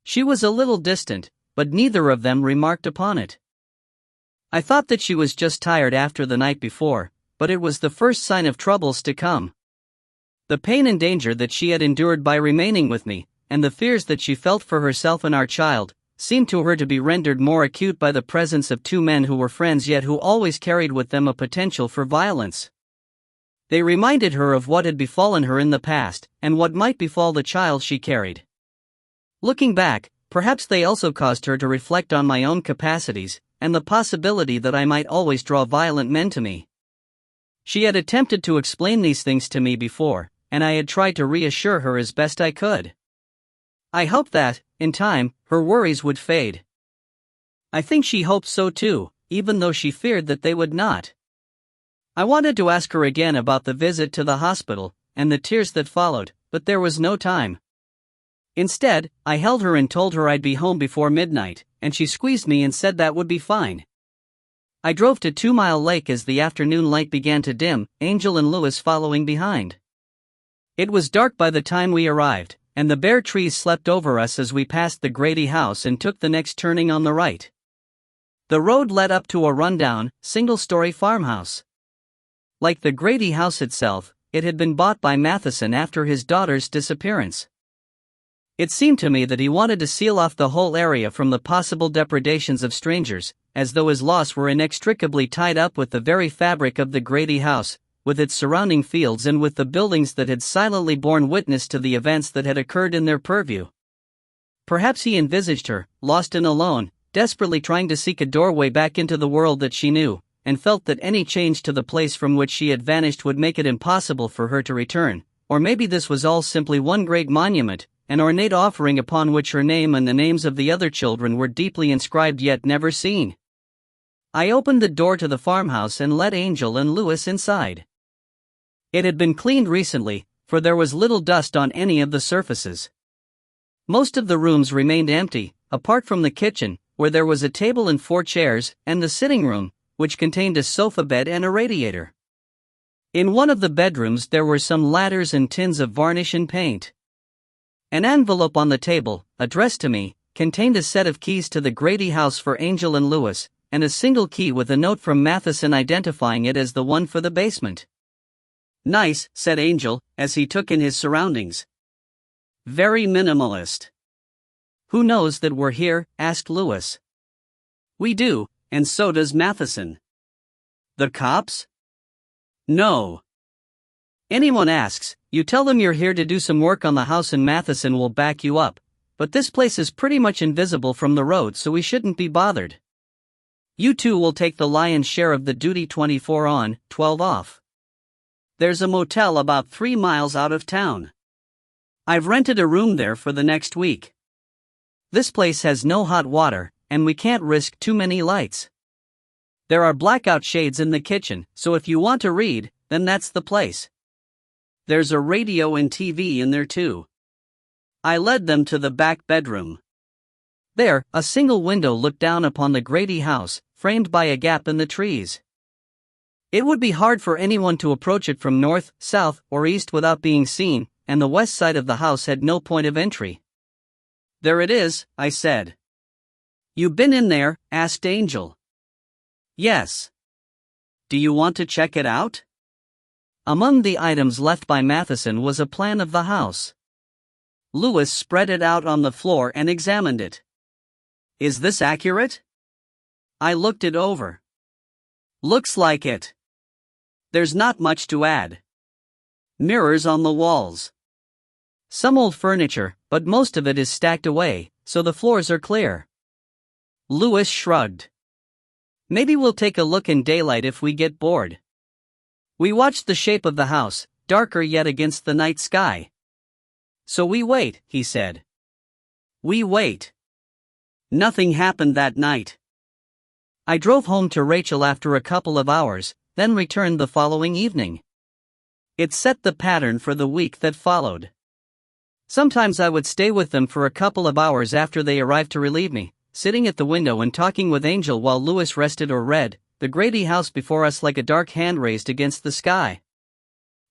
Speaker 1: She was a little distant, but neither of them remarked upon it. I thought that she was just tired after the night before, but it was the first sign of troubles to come. The pain and danger that she had endured by remaining with me, and the fears that she felt for herself and our child, seemed to her to be rendered more acute by the presence of two men who were friends yet who always carried with them a potential for violence. They reminded her of what had befallen her in the past, and what might befall the child she carried. Looking back, perhaps they also caused her to reflect on my own capacities, and the possibility that I might always draw violent men to me. She had attempted to explain these things to me before, and I had tried to reassure her as best I could. I hoped that, in time, her worries would fade. I think she hoped so too, even though she feared that they would not. I wanted to ask her again about the visit to the hospital, and the tears that followed, but there was no time. Instead, I held her and told her I'd be home before midnight, and she squeezed me and said that would be fine. I drove to 2 Mile Lake as the afternoon light began to dim, Angel and Lewis following behind. It was dark by the time we arrived, and the bare trees slept over us as we passed the Grady house and took the next turning on the right. The road led up to a rundown, single-story farmhouse. Like the Grady house itself, it had been bought by Matheson after his daughter's disappearance. It seemed to me that he wanted to seal off the whole area from the possible depredations of strangers, as though his loss were inextricably tied up with the very fabric of the Grady house, with its surrounding fields and with the buildings that had silently borne witness to the events that had occurred in their purview. Perhaps he envisaged her, lost and alone, desperately trying to seek a doorway back into the world that she knew, and felt that any change to the place from which she had vanished would make it impossible for her to return, or maybe this was all simply one great monument, an ornate offering upon which her name and the names of the other children were deeply inscribed yet never seen. I opened the door to the farmhouse and let Angel and Lewis inside. It had been cleaned recently, for there was little dust on any of the surfaces. Most of the rooms remained empty, apart from the kitchen, where there was a table and 4 chairs, and the sitting room, which contained a sofa bed and a radiator. In one of the bedrooms there were some ladders and tins of varnish and paint. An envelope on the table, addressed to me, contained a set of keys to the Grady house for Angel and Lewis, and a single key with a note from Matheson identifying it as the one for the basement. Nice, said Angel, as he took in his surroundings. Very minimalist. Who knows that we're here? Asked Lewis. We do, and so does Matheson. The cops? No. Anyone asks, you tell them you're here to do some work on the house and Matheson will back you up, but this place is pretty much invisible from the road so we shouldn't be bothered. You two will take the lion's share of the duty 24 on, 12 off. There's a motel about 3 miles out of town. I've rented a room there for the next week. This place has no hot water, and we can't risk too many lights. There are blackout shades in the kitchen, so if you want to read, then that's the place. There's a radio and TV in there too. I led them to the back bedroom. There, a single window looked down upon the Grady house, framed by a gap in the trees. It would be hard for anyone to approach it from north, south, or east without being seen, and the west side of the house had no point of entry. There it is, I said. You been in there? Asked Angel. Yes. Do you want to check it out? Among the items left by Matheson was a plan of the house. Lewis spread it out on the floor and examined it. Is this accurate? I looked it over. Looks like it. There's not much to add. Mirrors on the walls. Some old furniture, but most of it is stacked away, so the floors are clear. Louis shrugged. Maybe we'll take a look in daylight if we get bored. We watched the shape of the house, darker yet against the night sky. So we wait, he said. We wait. Nothing happened that night. I drove home to Rachel after a couple of hours, then returned the following evening. It set the pattern for the week that followed. Sometimes I would stay with them for a couple of hours after they arrived to relieve me, sitting at the window and talking with Angel while Louis rested or read, the Grady house before us like a dark hand raised against the sky.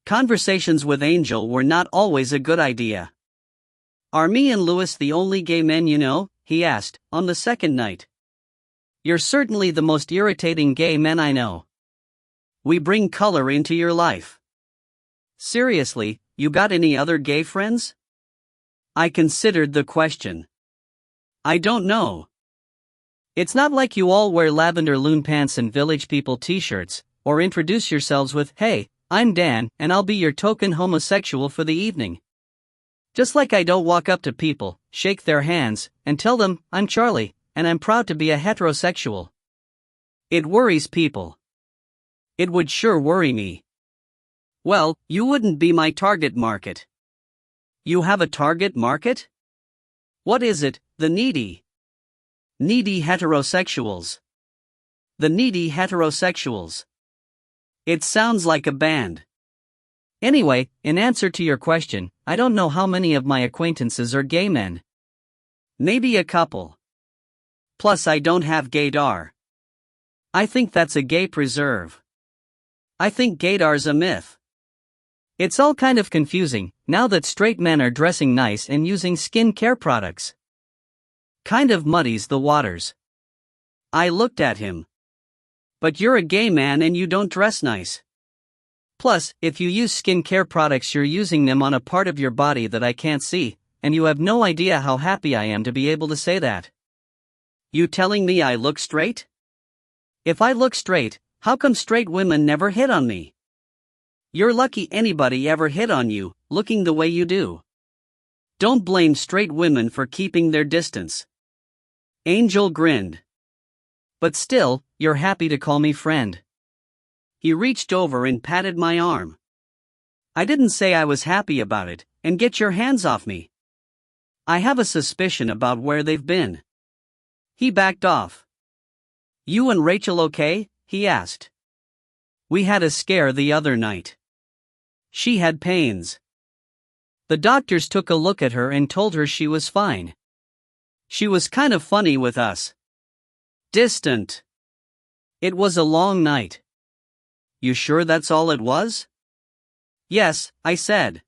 Speaker 1: Conversations with Angel were not always a good idea. Are me and Louis the only gay men you know? He asked, on the second night. You're certainly the most irritating gay men I know. We bring color into your life. Seriously, you got any other gay friends? I considered the question. I don't know. It's not like you all wear lavender loon pants and Village People t-shirts, or introduce yourselves with, hey, I'm Dan, and I'll be your token homosexual for the evening. Just like I don't walk up to people, shake their hands, and tell them, I'm Charlie, and I'm proud to be a heterosexual. It worries people. It would sure worry me. Well, you wouldn't be my target market. You have a target market? What is it? The needy. Needy heterosexuals. The needy heterosexuals. It sounds like a band. Anyway, in answer to your question, I don't know how many of my acquaintances are gay men. Maybe a couple. Plus I don't have gaydar. I think that's a gay preserve. I think gaydar's a myth. It's all kind of confusing, now that straight men are dressing nice and using skin care products. Kind of muddies the waters. I looked at him. But you're a gay man and you don't dress nice. Plus, if you use skin care products you're using them on a part of your body that I can't see, and you have no idea how happy I am to be able to say that. You telling me I look straight? If I look straight, how come straight women never hit on me? You're lucky anybody ever hit on you, looking the way you do. Don't blame straight women for keeping their distance. Angel grinned. But still, you're happy to call me friend. He reached over and patted my arm. I didn't say I was happy about it, and get your hands off me. I have a suspicion about where they've been. He backed off. You and Rachel okay? He asked. We had a scare the other night. She had pains. The doctors took a look at her and told her she was fine. She was kind of funny with us. Distant. It was a long night. You sure that's all it was? Yes, I said.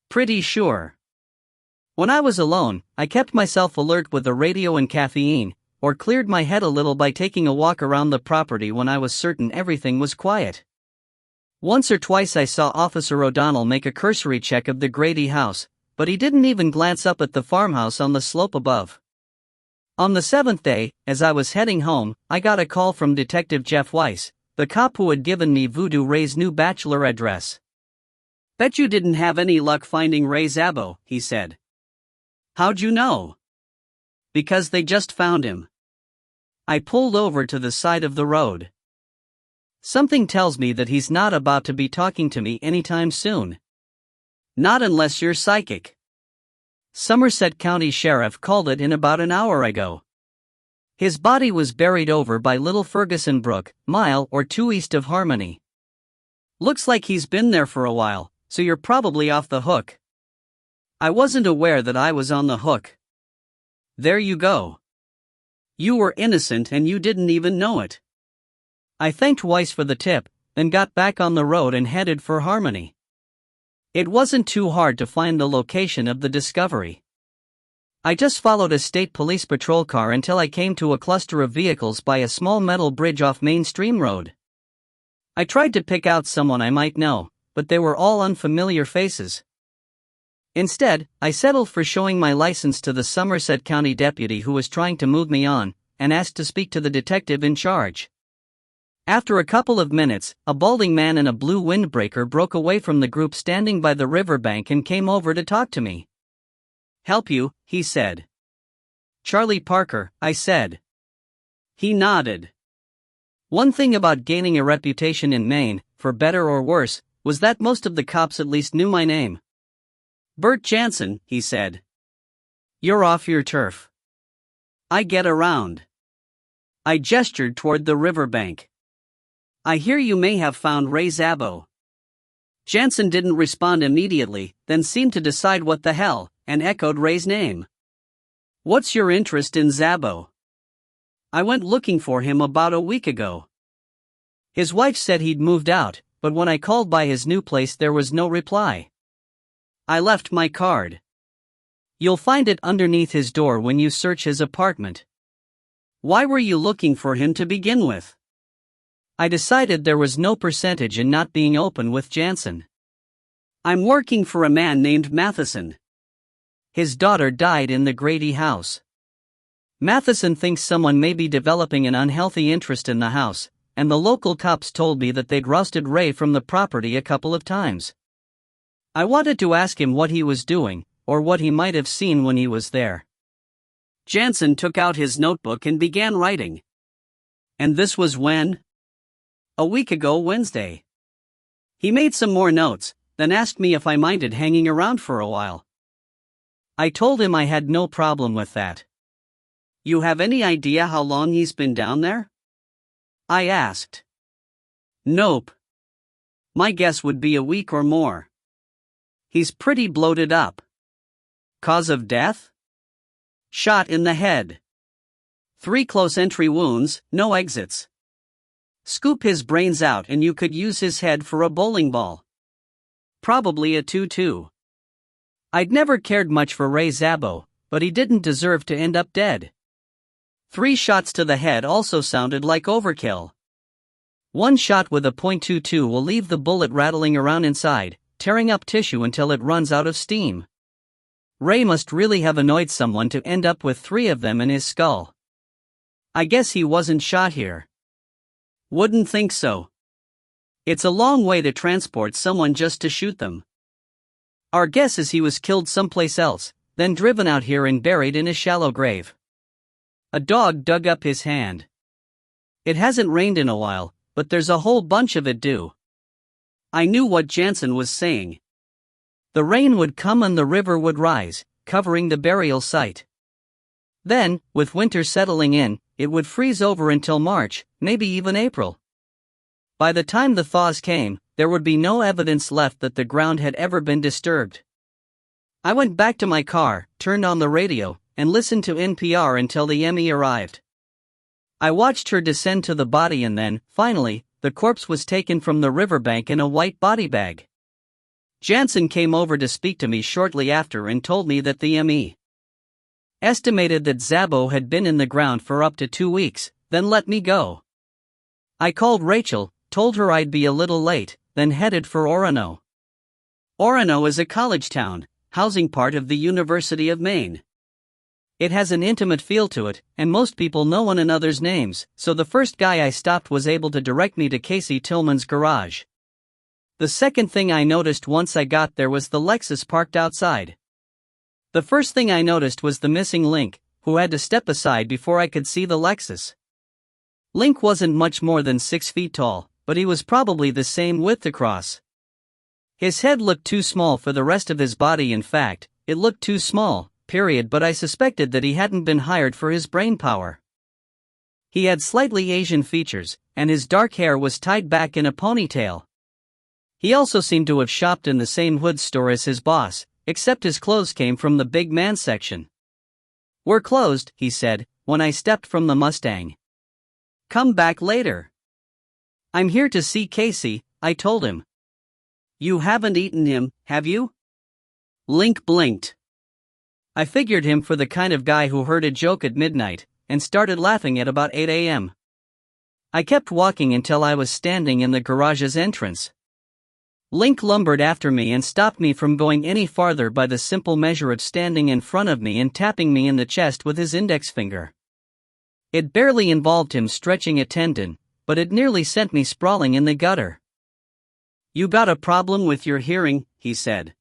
Speaker 1: Pretty sure. When I was alone, I kept myself alert with the radio and caffeine, or cleared my head a little by taking a walk around the property when I was certain everything was quiet. Once or twice I saw Officer O'Donnell make a cursory check of the Grady house, but he didn't even glance up at the farmhouse on the slope above. On the seventh day, as I was heading home, I got a call from Detective Jeff Weiss, the cop who had given me Voodoo Ray's new bachelor address. Bet you didn't have any luck finding Ray Szabo, he said. How'd you know? Because they just found him. I pulled over to the side of the road. Something tells me that he's not about to be talking to me anytime soon. Not unless you're psychic. Somerset County Sheriff called it in about an hour ago. His body was buried over by Little Ferguson Brook, mile or two east of Harmony. Looks like he's been there for a while, so you're probably off the hook. I wasn't aware that I was on the hook. There you go. You were innocent and you didn't even know it. I thanked Weiss for the tip, then got back on the road and headed for Harmony. It wasn't too hard to find the location of the discovery. I just followed a state police patrol car until I came to a cluster of vehicles by a small metal bridge off Main Stream Road. I tried to pick out someone I might know, but they were all unfamiliar faces. Instead, I settled for showing my license to the Somerset County deputy who was trying to move me on, and asked to speak to the detective in charge. After a couple of minutes, a balding man in a blue windbreaker broke away from the group standing by the riverbank and came over to talk to me. "Help you," he said. "Charlie Parker," I said. He nodded. One thing about gaining a reputation in Maine, for better or worse, was that most of the cops at least knew my name. "Bert Jansen," he said. "You're off your turf." I get around. I gestured toward the riverbank. "I hear you may have found Ray Szabo." Jansen didn't respond immediately, then seemed to decide what the hell, and echoed Ray's name. "What's your interest in Szabo?" "I went looking for him about a week ago. His wife said he'd moved out, but when I called by his new place there was no reply. I left my card. You'll find it underneath his door when you search his apartment." "Why were you looking for him to begin with?" I decided there was no percentage in not being open with Jansen. "I'm working for a man named Matheson. His daughter died in the Grady house. Matheson thinks someone may be developing an unhealthy interest in the house, and the local cops told me that they'd rousted Ray from the property a couple of times. I wanted to ask him what he was doing, or what he might have seen when he was there." Jansen took out his notebook and began writing. "And this was when?" "A week ago Wednesday." He made some more notes, then asked me if I minded hanging around for a while. I told him I had no problem with that. "You have any idea how long he's been down there?" I asked. "Nope. My guess would be a week or more. He's pretty bloated up." "Cause of death?" "Shot in the head. 3 close entry wounds, no exits. Scoop his brains out and you could use his head for a bowling ball. Probably a 2-2. I'd never cared much for Ray Szabo, but he didn't deserve to end up dead. 3 shots to the head also sounded like overkill. 1 shot with a .22 will leave the bullet rattling around inside, tearing up tissue until it runs out of steam. Ray must really have annoyed someone to end up with 3 of them in his skull. I guess he wasn't shot here." "Wouldn't think so. It's a long way to transport someone just to shoot them. Our guess is he was killed someplace else, then driven out here and buried in a shallow grave." A dog dug up his hand. "It hasn't rained in a while, but there's a whole bunch of it due." I knew what Jansen was saying. The rain would come and the river would rise, covering the burial site. Then, with winter settling in, it would freeze over until March, maybe even April. By the time the thaws came, there would be no evidence left that the ground had ever been disturbed. I went back to my car, turned on the radio, and listened to NPR until the ME arrived. I watched her descend to the body and then, finally, the corpse was taken from the riverbank in a white body bag. Jansen came over to speak to me shortly after and told me that the ME estimated that Szabo had been in the ground for up to 2 weeks, then let me go. I called Rachel, told her I'd be a little late, then headed for Orono. Orono is a college town, housing part of the University of Maine. It has an intimate feel to it, and most people know one another's names, so the first guy I stopped was able to direct me to Casey Tillman's garage. The second thing I noticed once I got there was the Lexus parked outside. The first thing I noticed was the missing Link, who had to step aside before I could see the Lexus. Link wasn't much more than 6 feet tall, but he was probably the same width across. His head looked too small for the rest of his body. In fact, it looked too small, period, but I suspected that he hadn't been hired for his brain power. He had slightly Asian features, and his dark hair was tied back in a ponytail. He also seemed to have shopped in the same hood store as his boss, except his clothes came from the big man section. "We're closed," he said, when I stepped from the Mustang. "Come back later." "I'm here to see Casey," I told him. "You haven't eaten him, have you?" Link blinked. I figured him for the kind of guy who heard a joke at midnight, and started laughing at about 8 a.m. I kept walking until I was standing in the garage's entrance. Link lumbered after me and stopped me from going any farther by the simple measure of standing in front of me and tapping me in the chest with his index finger. It barely involved him stretching a tendon, but it nearly sent me sprawling in the gutter. "You got a problem with your hearing," he said.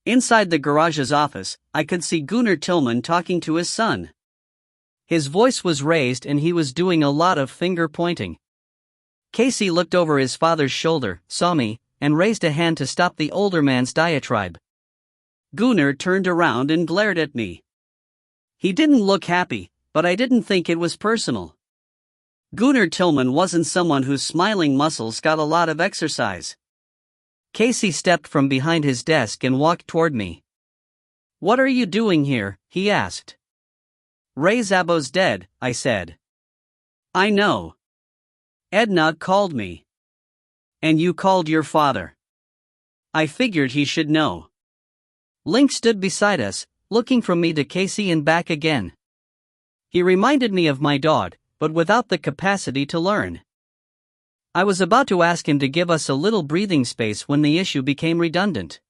Speaker 1: Inside the garage's office, I could see Gunnar Tillman talking to his son. His voice was raised and he was doing a lot of finger pointing. Casey looked over his father's shoulder, saw me, and raised a hand to stop the older man's diatribe. Gunnar turned around and glared at me. He didn't look happy, but I didn't think it was personal. Gunnar Tillman wasn't someone whose smiling muscles got a lot of exercise. Casey stepped from behind his desk and walked toward me. "What are you doing here?" he asked. "Ray Szabo's dead," I said. "I know. Edna called me. And you called your father. I figured he should know." Link stood beside us, looking from me to Casey and back again. He reminded me of my dad, but without the capacity to learn. I was about to ask him to give us a little breathing space when the issue became redundant.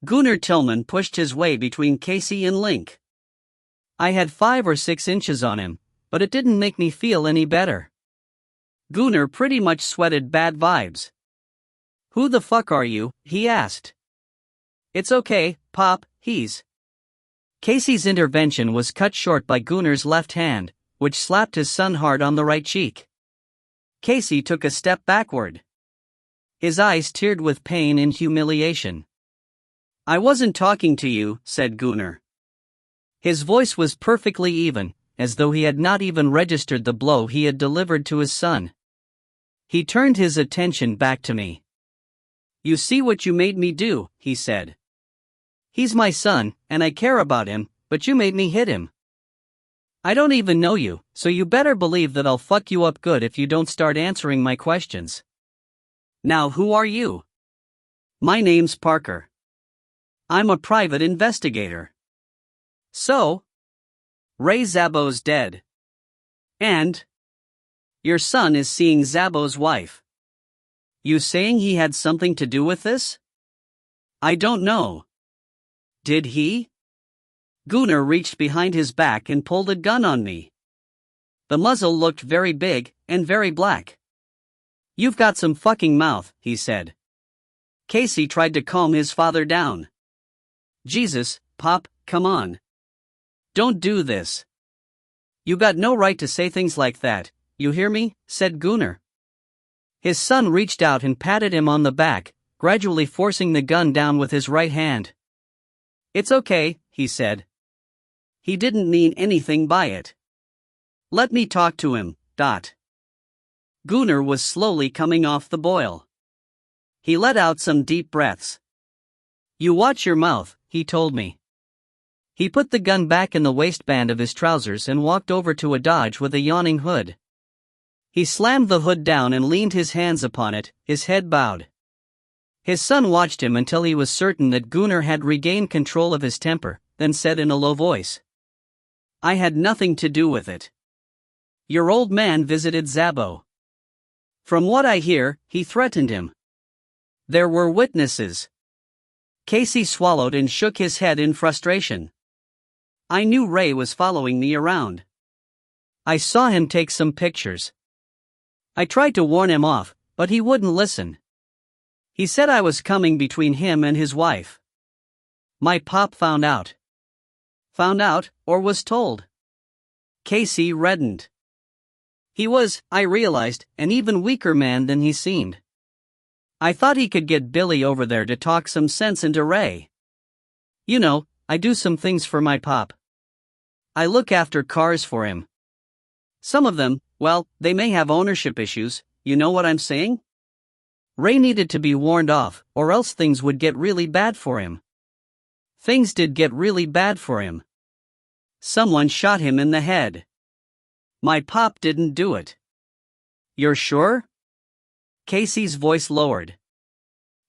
Speaker 1: Gunnar Tillman pushed his way between Casey and Link. I had 5 or 6 inches on him, but it didn't make me feel any better. Gunnar pretty much sweated bad vibes. "Who the fuck are you?" he asked. "It's okay, Pop, he's..." Casey's intervention was cut short by Gunnar's left hand, which slapped his son hard on the right cheek. Casey took a step backward. His eyes teared with pain and humiliation. "I wasn't talking to you," said Gunnar. His voice was perfectly even, as though he had not even registered the blow he had delivered to his son. He turned his attention back to me. "You see what you made me do," he said. "He's my son, and I care about him, but you made me hit him. I don't even know you, so you better believe that I'll fuck you up good if you don't start answering my questions. Now who are you?" "My name's Parker. I'm a private investigator." "So? Ray Szabo's dead. And your son is seeing Szabo's wife. You saying he had something to do with this?" "I don't know." "Did he?" Gunnar reached behind his back and pulled a gun on me. The muzzle looked very big and very black. "You've got some fucking mouth," he said. Casey tried to calm his father down. "Jesus, Pop, come on. Don't do this. You got no right to say things like that, you hear me?" said Gunnar. His son reached out and patted him on the back, gradually forcing the gun down with his right hand. "It's okay," he said. "He didn't mean anything by it. Let me talk to him, Dot." Gunnar was slowly coming off the boil. He let out some deep breaths. "You watch your mouth," he told me. He put the gun back in the waistband of his trousers and walked over to a Dodge with a yawning hood. He slammed the hood down and leaned his hands upon it, his head bowed. His son watched him until he was certain that Gunnar had regained control of his temper, then said in a low voice, "I had nothing to do with it. Your old man visited Szabo. From what I hear, he threatened him. There were witnesses." Casey swallowed and shook his head in frustration. "I knew Ray was following me around. I saw him take some pictures. I tried to warn him off, but he wouldn't listen. He said I was coming between him and his wife. My pop found out. Found out, or was told." Casey reddened. He was, I realized, an even weaker man than he seemed. I thought he could get Billy over there to talk some sense into Ray. "You know, I do some things for my pop. I look after cars for him. Some of them, well, they may have ownership issues, you know what I'm saying? Ray needed to be warned off, or else things would get really bad for him. Things did get really bad for him. Someone shot him in the head. My pop didn't do it." "You're sure?" Casey's voice lowered.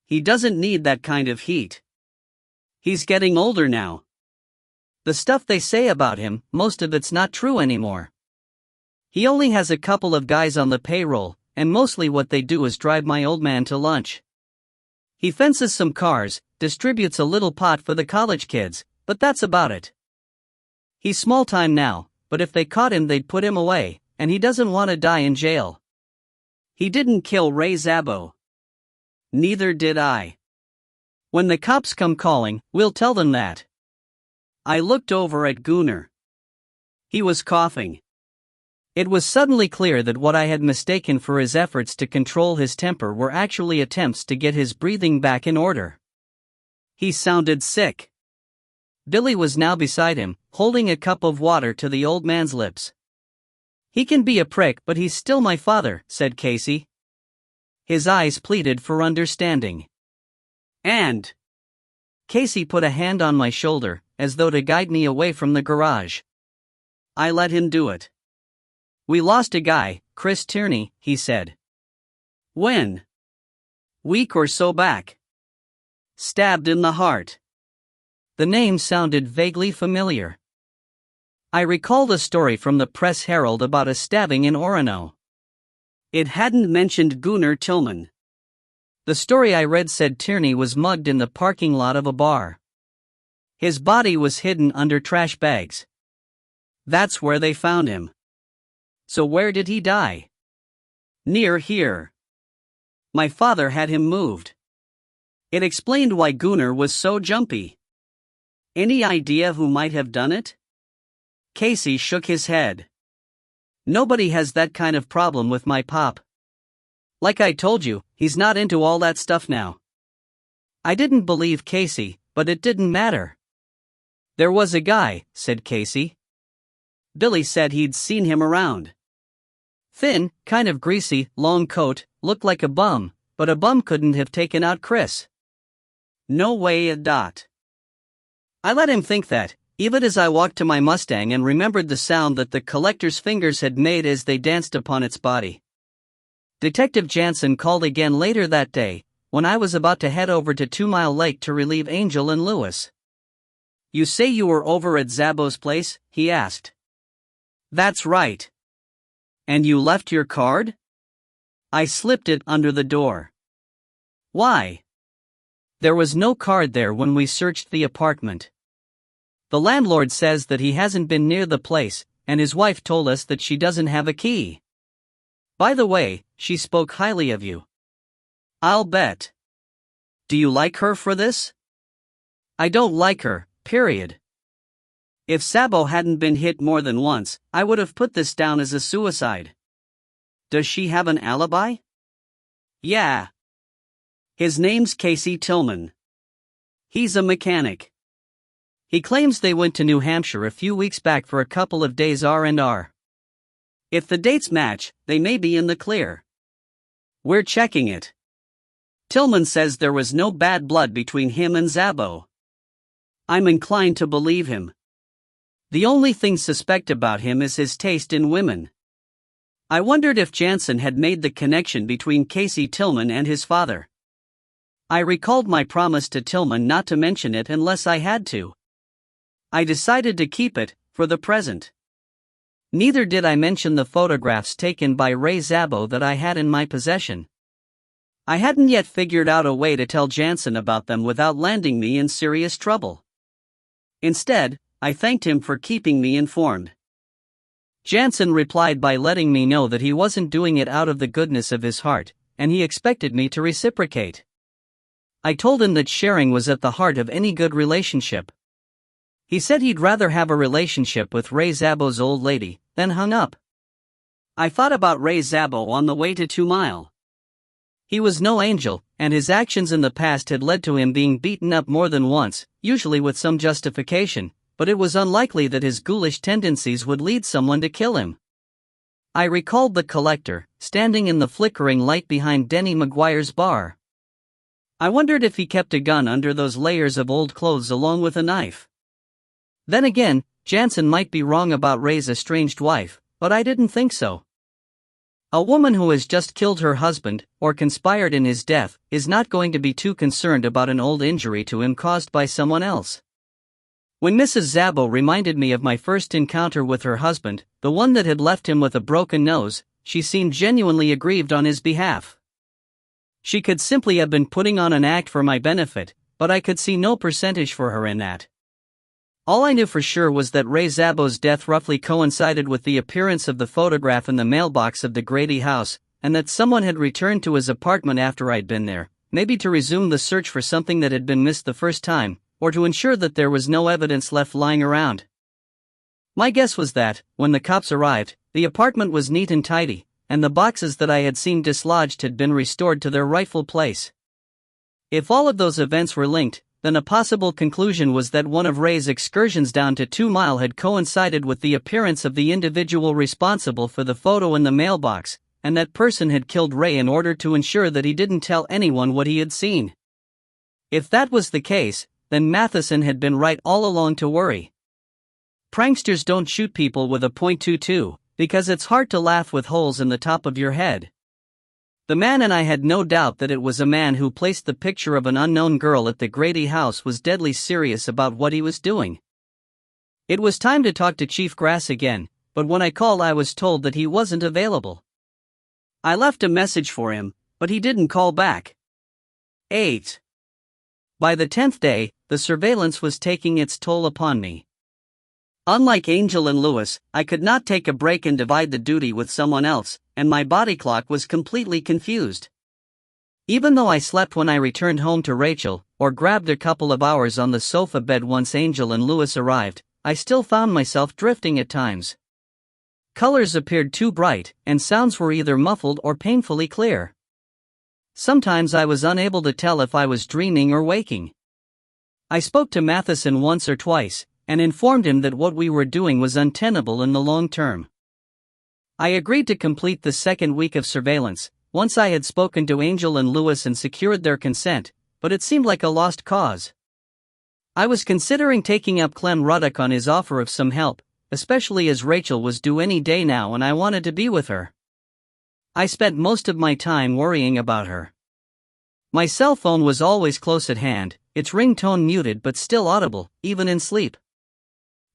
Speaker 1: "He doesn't need that kind of heat. He's getting older now. The stuff they say about him, most of it's not true anymore. He only has a couple of guys on the payroll, and mostly what they do is drive my old man to lunch. He fences some cars, distributes a little pot for the college kids, but that's about it. He's small time now, but if they caught him they'd put him away, and he doesn't want to die in jail. He didn't kill Ray Szabo. Neither did I. When the cops come calling, we'll tell them that. I looked over at Gunnar. He was coughing. It was suddenly clear that what I had mistaken for his efforts to control his temper were actually attempts to get his breathing back in order. He sounded sick. Billy was now beside him, holding a cup of water to the old man's lips. "He can be a prick, but he's still my father," said Casey. His eyes pleaded for understanding. "And..." Casey put a hand on my shoulder, as though to guide me away from the garage. I let him do it. "We lost a guy, Chris Tierney," he said. "When?" "Week or so back. Stabbed in the heart." The name sounded vaguely familiar. I recalled a story from the Press Herald about a stabbing in Orono. It hadn't mentioned Gunnar Tillman. The story I read said Tierney was mugged in the parking lot of a bar. His body was hidden under trash bags. That's where they found him. So where did he die? Near here. My father had him moved. It explained why Gunnar was so jumpy. Any idea who might have done it? Casey shook his head. "Nobody has that kind of problem with my pop. Like I told you, he's not into all that stuff now." I didn't believe Casey, but it didn't matter. "There was a guy," said Casey. "Billy said he'd seen him around. Thin, kind of greasy, long coat, looked like a bum, but a bum couldn't have taken out Chris. No way a dot." I let him think that, even as I walked to my Mustang and remembered the sound that the collector's fingers had made as they danced upon its body. Detective Jansen called again later that day, when I was about to head over to 2 Mile Lake to relieve Angel and Lewis. "You say you were over at Szabo's place?" he asked. "That's right." "And you left your card?" "I slipped it under the door." "Why?" "There was no card there when we searched the apartment. The landlord says that he hasn't been near the place, and his wife told us that she doesn't have a key. By the way, she spoke highly of you." "I'll bet." "Do you like her for this?" "I don't like her, period. If Szabo hadn't been hit more than once, I would have put this down as a suicide." "Does she have an alibi?" "Yeah. His name's Casey Tillman. He's a mechanic. He claims they went to New Hampshire a few weeks back for a couple of days R&R. If the dates match, they may be in the clear. We're checking it. Tillman says there was no bad blood between him and Szabo. I'm inclined to believe him. The only thing suspect about him is his taste in women." I wondered if Jansen had made the connection between Casey Tillman and his father. I recalled my promise to Tillman not to mention it unless I had to. I decided to keep it, for the present. Neither did I mention the photographs taken by Ray Szabo that I had in my possession. I hadn't yet figured out a way to tell Jansen about them without landing me in serious trouble. Instead, I thanked him for keeping me informed. Jansen replied by letting me know that he wasn't doing it out of the goodness of his heart, and he expected me to reciprocate. I told him that sharing was at the heart of any good relationship. He said he'd rather have a relationship with Ray Szabo's old lady, then hung up. I thought about Ray Szabo on the way to 2 Mile. He was no angel, and his actions in the past had led to him being beaten up more than once, usually with some justification, but it was unlikely that his ghoulish tendencies would lead someone to kill him. I recalled the collector, standing in the flickering light behind Denny McGuire's bar. I wondered if he kept a gun under those layers of old clothes along with a knife. Then again, Jansen might be wrong about Ray's estranged wife, but I didn't think so. A woman who has just killed her husband, or conspired in his death, is not going to be too concerned about an old injury to him caused by someone else. When Mrs. Szabo reminded me of my first encounter with her husband, the one that had left him with a broken nose, she seemed genuinely aggrieved on his behalf. She could simply have been putting on an act for my benefit, but I could see no percentage for her in that. All I knew for sure was that Ray Szabo's death roughly coincided with the appearance of the photograph in the mailbox of the Grady house, and that someone had returned to his apartment after I'd been there, maybe to resume the search for something that had been missed the first time, or to ensure that there was no evidence left lying around. My guess was that, when the cops arrived, the apartment was neat and tidy, and the boxes that I had seen dislodged had been restored to their rightful place. If all of those events were linked, then a possible conclusion was that one of Ray's excursions down to 2 Mile had coincided with the appearance of the individual responsible for the photo in the mailbox, and that person had killed Ray in order to ensure that he didn't tell anyone what he had seen. If that was the case, then Matheson had been right all along to worry. Pranksters don't shoot people with a .22, because it's hard to laugh with holes in the top of your head. The man and I had no doubt that it was a man who placed the picture of an unknown girl at the Grady house was deadly serious about what he was doing. It was time to talk to Chief Grass again, but when I called I was told that he wasn't available. I left a message for him, but he didn't call back. 8. By the 10th day, the surveillance was taking its toll upon me. Unlike Angel and Lewis, I could not take a break and divide the duty with someone else, and my body clock was completely confused. Even though I slept when I returned home to Rachel, or grabbed a couple of hours on the sofa bed once Angel and Lewis arrived, I still found myself drifting at times. Colors appeared too bright, and sounds were either muffled or painfully clear. Sometimes I was unable to tell if I was dreaming or waking. I spoke to Matheson once or twice, and informed him that what we were doing was untenable in the long term. I agreed to complete the second week of surveillance, once I had spoken to Angel and Lewis and secured their consent, but it seemed like a lost cause. I was considering taking up Clem Ruddock on his offer of some help, especially as Rachel was due any day now and I wanted to be with her. I spent most of my time worrying about her. My cell phone was always close at hand, its ringtone muted but still audible, even in sleep.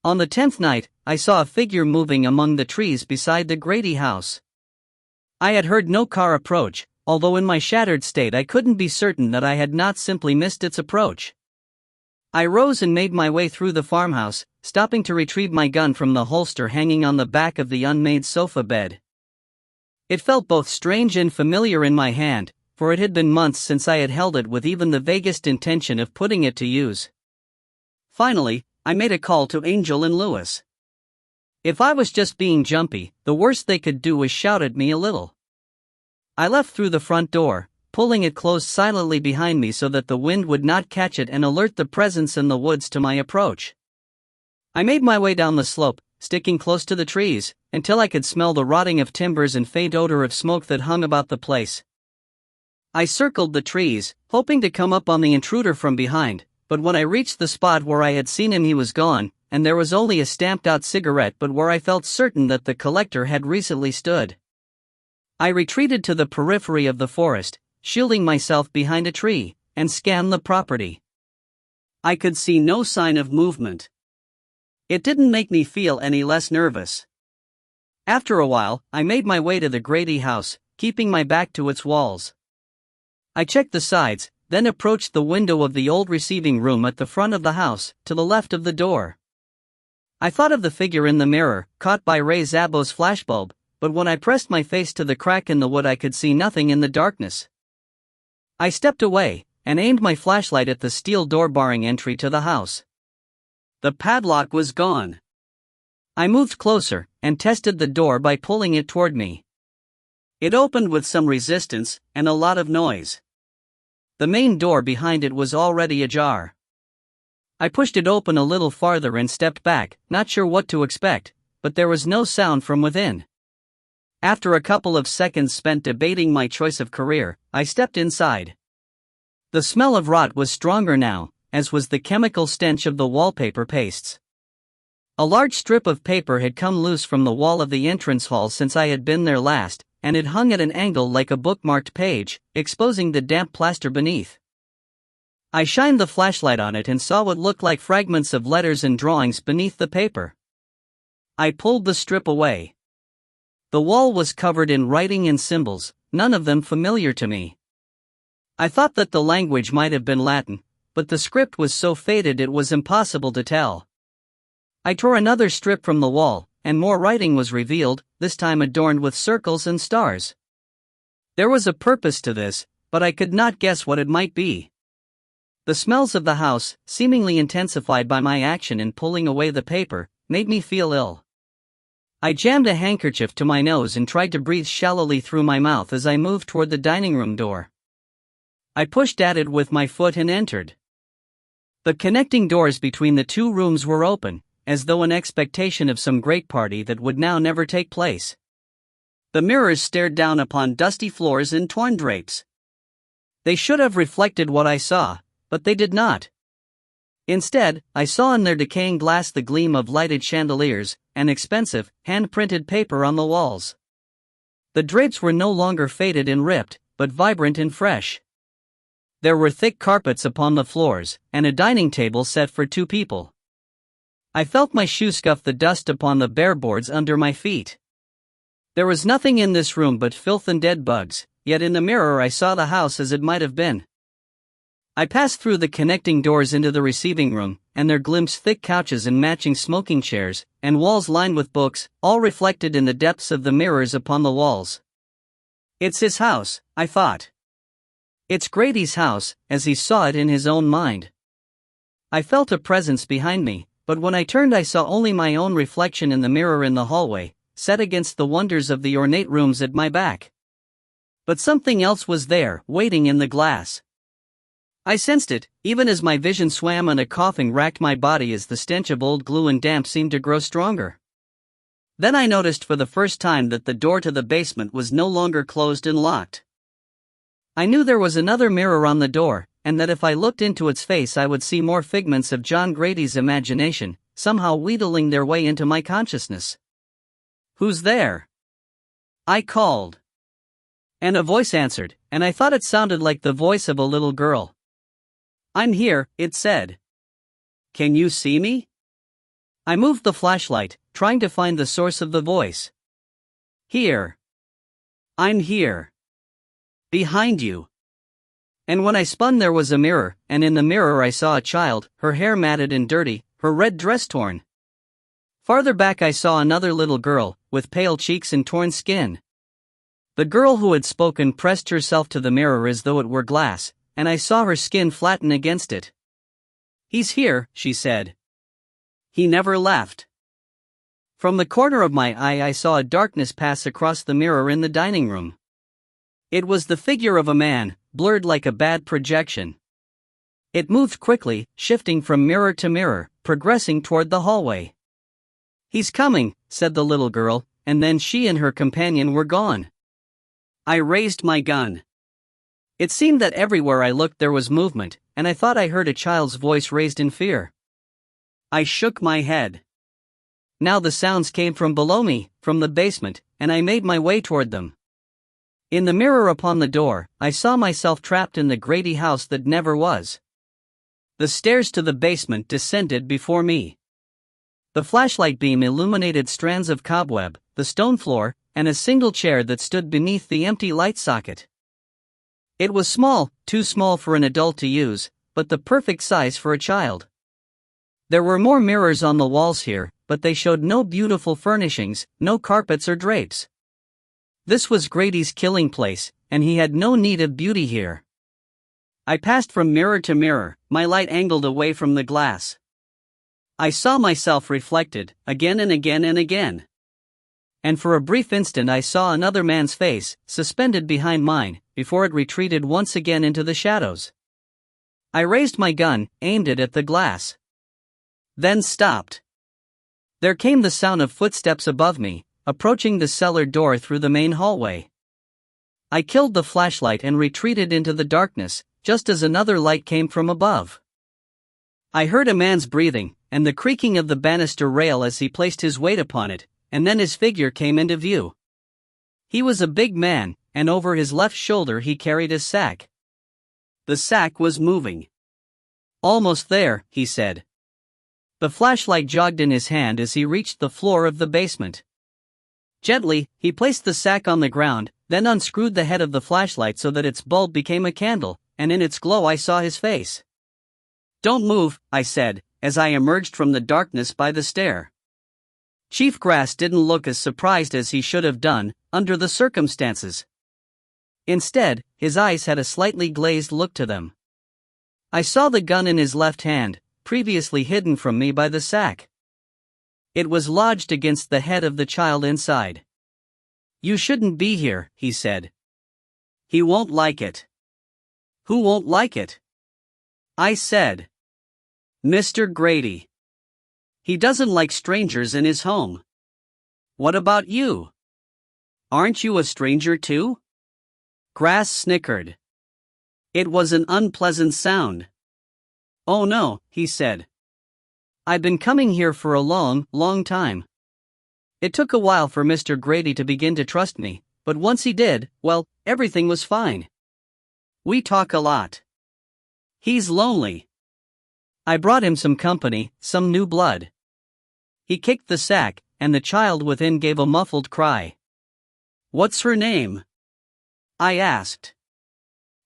Speaker 1: On the 10th night, I saw a figure moving among the trees beside the Grady house. I had heard no car approach, although in my shattered state I couldn't be certain that I had not simply missed its approach. I rose and made my way through the farmhouse, stopping to retrieve my gun from the holster hanging on the back of the unmade sofa bed. It felt both strange and familiar in my hand, for it had been months since I had held it with even the vaguest intention of putting it to use. Finally, I made a call to Angel and Lewis. If I was just being jumpy, the worst they could do was shout at me a little. I left through the front door, pulling it closed silently behind me so that the wind would not catch it and alert the presence in the woods to my approach. I made my way down the slope, sticking close to the trees, until I could smell the rotting of timbers and faint odor of smoke that hung about the place. I circled the trees, hoping to come up on the intruder from behind, but when I reached the spot where I had seen him he was gone, and there was only a stamped-out cigarette but where I felt certain that the collector had recently stood. I retreated to the periphery of the forest, shielding myself behind a tree, and scanned the property. I could see no sign of movement. It didn't make me feel any less nervous. After a while, I made my way to the Grady house, keeping my back to its walls. I checked the sides, then approached the window of the old receiving room at the front of the house, to the left of the door. I thought of the figure in the mirror, caught by Ray Szabo's flashbulb, but when I pressed my face to the crack in the wood I could see nothing in the darkness. I stepped away, and aimed my flashlight at the steel door barring entry to the house. The padlock was gone. I moved closer, and tested the door by pulling it toward me. It opened with some resistance, and a lot of noise. The main door behind it was already ajar. I pushed it open a little farther and stepped back, not sure what to expect, but there was no sound from within. After a couple of seconds spent debating my choice of career, I stepped inside. The smell of rot was stronger now, as was the chemical stench of the wallpaper pastes. A large strip of paper had come loose from the wall of the entrance hall since I had been there last, and it hung at an angle like a bookmarked page, exposing the damp plaster beneath. I shined the flashlight on it and saw what looked like fragments of letters and drawings beneath the paper. I pulled the strip away. The wall was covered in writing and symbols, none of them familiar to me. I thought that the language might have been Latin, but the script was so faded it was impossible to tell. I tore another strip from the wall, and more writing was revealed, this time adorned with circles and stars. There was a purpose to this, but I could not guess what it might be. The smells of the house, seemingly intensified by my action in pulling away the paper, made me feel ill. I jammed a handkerchief to my nose and tried to breathe shallowly through my mouth as I moved toward the dining room door. I pushed at it with my foot and entered. The connecting doors between the two rooms were open, as though in expectation of some great party that would now never take place. The mirrors stared down upon dusty floors and torn drapes. They should have reflected what I saw, but they did not. Instead, I saw in their decaying glass the gleam of lighted chandeliers and expensive, hand-printed paper on the walls. The drapes were no longer faded and ripped, but vibrant and fresh. There were thick carpets upon the floors, and a dining table set for 2 people. I felt my shoe scuff the dust upon the bare boards under my feet. There was nothing in this room but filth and dead bugs, yet in the mirror I saw the house as it might have been. I passed through the connecting doors into the receiving room, and there glimpsed thick couches and matching smoking chairs, and walls lined with books, all reflected in the depths of the mirrors upon the walls. It's his house, I thought. It's Grady's house, as he saw it in his own mind. I felt a presence behind me, but when I turned I saw only my own reflection in the mirror in the hallway, set against the wonders of the ornate rooms at my back. But something else was there, waiting in the glass. I sensed it, even as my vision swam and a coughing racked my body as the stench of old glue and damp seemed to grow stronger. Then I noticed for the first time that the door to the basement was no longer closed and locked. I knew there was another mirror on the door, and that if I looked into its face I would see more figments of John Grady's imagination, somehow wheedling their way into my consciousness. "Who's there?" I called. And a voice answered, and I thought it sounded like the voice of a little girl. "I'm here," it said. "Can you see me?" I moved the flashlight, trying to find the source of the voice. "Here. I'm here. Behind you." And when I spun there was a mirror, and in the mirror I saw a child, her hair matted and dirty, her red dress torn. Farther back I saw another little girl, with pale cheeks and torn skin. The girl who had spoken pressed herself to the mirror as though it were glass, and I saw her skin flatten against it. "He's here," she said. "He never left." From the corner of my eye I saw a darkness pass across the mirror in the dining room. It was the figure of a man, blurred like a bad projection. It moved quickly, shifting from mirror to mirror, progressing toward the hallway. "He's coming," said the little girl, and then she and her companion were gone. I raised my gun. It seemed that everywhere I looked there was movement, and I thought I heard a child's voice raised in fear. I shook my head. Now the sounds came from below me, from the basement, and I made my way toward them. In the mirror upon the door, I saw myself trapped in the Grady house that never was. The stairs to the basement descended before me. The flashlight beam illuminated strands of cobweb, the stone floor, and a single chair that stood beneath the empty light socket. It was small, too small for an adult to use, but the perfect size for a child. There were more mirrors on the walls here, but they showed no beautiful furnishings, no carpets or drapes. This was Grady's killing place, and he had no need of beauty here. I passed from mirror to mirror, my light angled away from the glass. I saw myself reflected, again and again and again. And for a brief instant I saw another man's face, suspended behind mine, before it retreated once again into the shadows. I raised my gun, aimed it at the glass. Then stopped. There came the sound of footsteps above me, approaching the cellar door through the main hallway. I killed the flashlight and retreated into the darkness, just as another light came from above. I heard a man's breathing, and the creaking of the banister rail as he placed his weight upon it, and then his figure came into view. He was a big man, and over his left shoulder he carried a sack. The sack was moving. "Almost there," he said. The flashlight jogged in his hand as he reached the floor of the basement. Gently, he placed the sack on the ground, then unscrewed the head of the flashlight so that its bulb became a candle, and in its glow I saw his face. "Don't move," I said, as I emerged from the darkness by the stair. Chief Grass didn't look as surprised as he should have done, under the circumstances. Instead, his eyes had a slightly glazed look to them. I saw the gun in his left hand, previously hidden from me by the sack. It was lodged against the head of the child inside. "You shouldn't be here," he said. "He won't like it." "Who won't like it?" I said. "Mr. Grady. He doesn't like strangers in his home." "What about you? Aren't you a stranger too?" Grass snickered. It was an unpleasant sound. "Oh no," he said. "I've been coming here for a long, long time." It took a while for Mr. Grady to begin to trust me, but once he did, well, everything was fine. We talk a lot. He's lonely. I brought him some company, some new blood. He kicked the sack, and the child within gave a muffled cry. "What's her name?" I asked.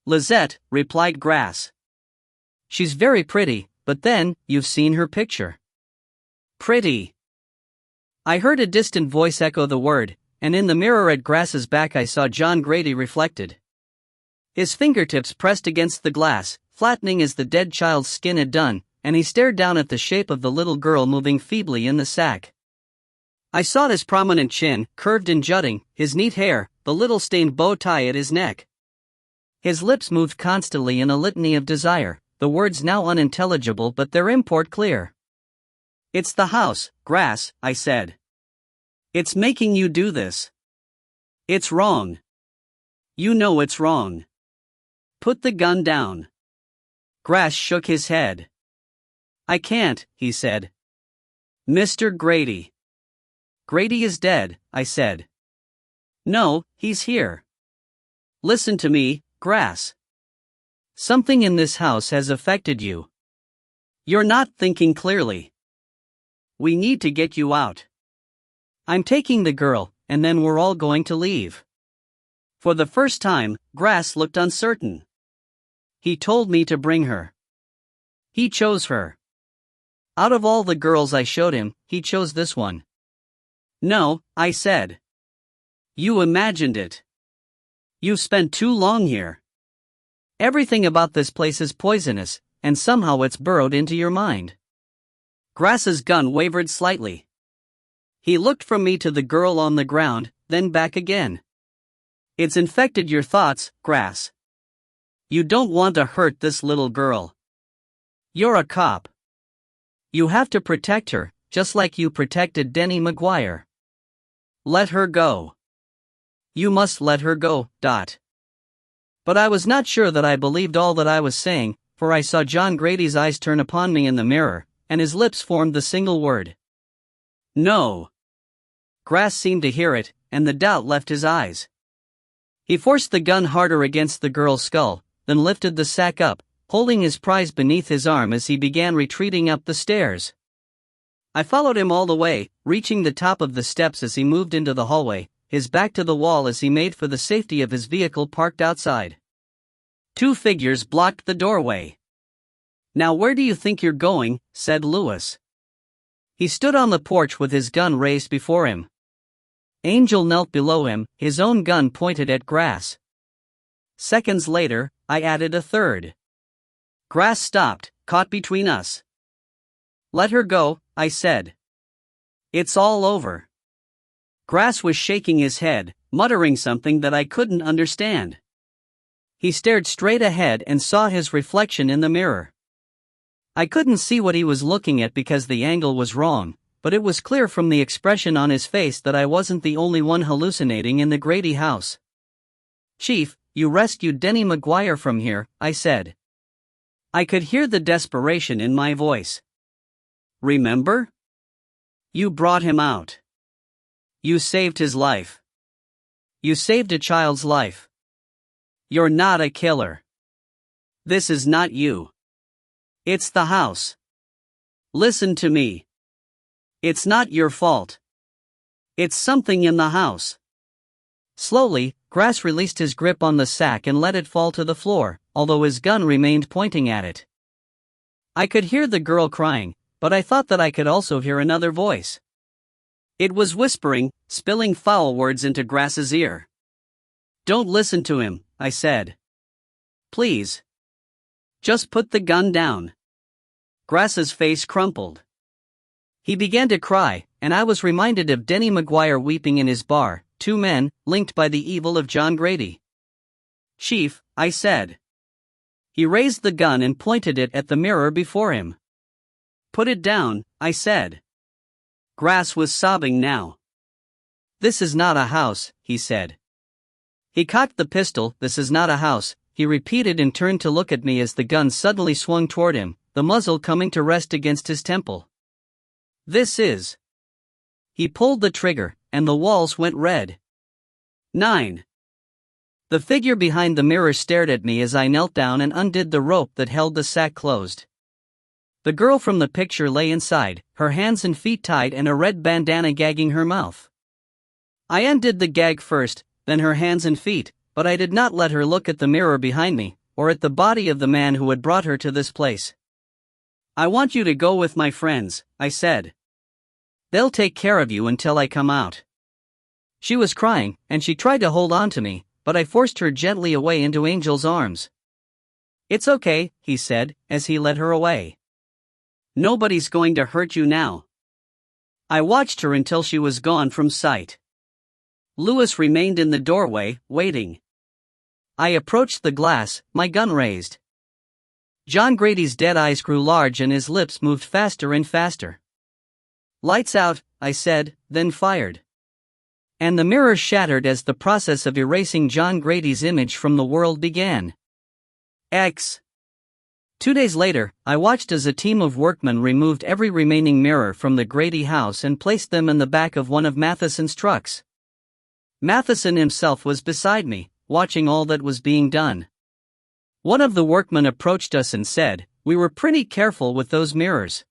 Speaker 1: "Lizette," replied Grass. "She's very pretty, but then, you've seen her picture." "Pretty." I heard a distant voice echo the word, and in the mirror at Grass's back I saw John Grady reflected. His fingertips pressed against the glass, flattening as the dead child's skin had done, and he stared down at the shape of the little girl moving feebly in the sack. I saw his prominent chin, curved and jutting, his neat hair, the little stained bow tie at his neck. His lips moved constantly in a litany of desire, the words now unintelligible but their import clear. "It's the house, Grass," I said. "It's making you do this. It's wrong. You know it's wrong. Put the gun down." Grass shook his head. "I can't," he said. "Mr. Grady." "Grady is dead," I said. "No, he's here. Listen to me, Grass. Something in this house has affected you. You're not thinking clearly. We need to get you out. I'm taking the girl, and then we're all going to leave." For the first time, Grass looked uncertain. "He told me to bring her. He chose her. Out of all the girls I showed him, he chose this one." "No," I said. "You imagined it. You've spent too long here. Everything about this place is poisonous, and somehow it's burrowed into your mind." Grass's gun wavered slightly. He looked from me to the girl on the ground, then back again. "It's infected your thoughts, Grass. You don't want to hurt this little girl. You're a cop. You have to protect her, just like you protected Denny McGuire. Let her go. You must let her go, Dot." But I was not sure that I believed all that I was saying, for I saw John Grady's eyes turn upon me in the mirror, and his lips formed the single word. "No." Grass seemed to hear it, and the doubt left his eyes. He forced the gun harder against the girl's skull, then lifted the sack up, holding his prize beneath his arm as he began retreating up the stairs. I followed him all the way, reaching the top of the steps as he moved into the hallway, his back to the wall as he made for the safety of his vehicle parked outside. Two figures blocked the doorway. "Now where do you think you're going?" said Lewis. He stood on the porch with his gun raised before him. Angel knelt below him, his own gun pointed at Grass. Seconds later, I added a third. Grass stopped, caught between us. "Let her go," I said. "It's all over." Grass was shaking his head, muttering something that I couldn't understand. He stared straight ahead and saw his reflection in the mirror. I couldn't see what he was looking at because the angle was wrong, but it was clear from the expression on his face that I wasn't the only one hallucinating in the Grady house. "Chief, you rescued Denny McGuire from here," I said. I could hear the desperation in my voice. "Remember? You brought him out. You saved his life. You saved a child's life. You're not a killer. This is not you. It's the house. Listen to me. It's not your fault. It's something in the house." Slowly, Grass released his grip on the sack and let it fall to the floor, although his gun remained pointing at it. I could hear the girl crying, but I thought that I could also hear another voice. It was whispering, spilling foul words into Grass's ear. "Don't listen to him, I said. Please. Just put the gun down. Grass's face crumpled. He began to cry, and I was reminded of Denny McGuire weeping in his bar, two men, linked by the evil of John Grady. Chief, I said. He raised the gun and pointed it at the mirror before him. Put it down, I said. Grass was sobbing now. This is not a house, he said. He cocked the pistol. This is not a house, he repeated and turned to look at me as the gun suddenly swung toward him, the muzzle coming to rest against his temple. This is. He pulled the trigger, and the walls went red. 9. The figure behind the mirror stared at me as I knelt down and undid the rope that held the sack closed. The girl from the picture lay inside, her hands and feet tied and a red bandana gagging her mouth. I undid the gag first, then her hands and feet, but I did not let her look at the mirror behind me, or at the body of the man who had brought her to this place. I want you to go with my friends, I said. They'll take care of you until I come out. She was crying, and she tried to hold on to me, but I forced her gently away into Angel's arms. It's okay, he said, as he led her away. Nobody's going to hurt you now. I watched her until she was gone from sight. Lewis remained in the doorway, waiting. I approached the glass, my gun raised. John Grady's dead eyes grew large and his lips moved faster and faster. Lights out, I said, then fired. And the mirror shattered as the process of erasing John Grady's image from the world began. 2 days later, I watched as a team of workmen removed every remaining mirror from the Grady house and placed them in the back of one of Matheson's trucks. Matheson himself was beside me, watching all that was being done. One of the workmen approached us and said, "We were pretty careful with those mirrors.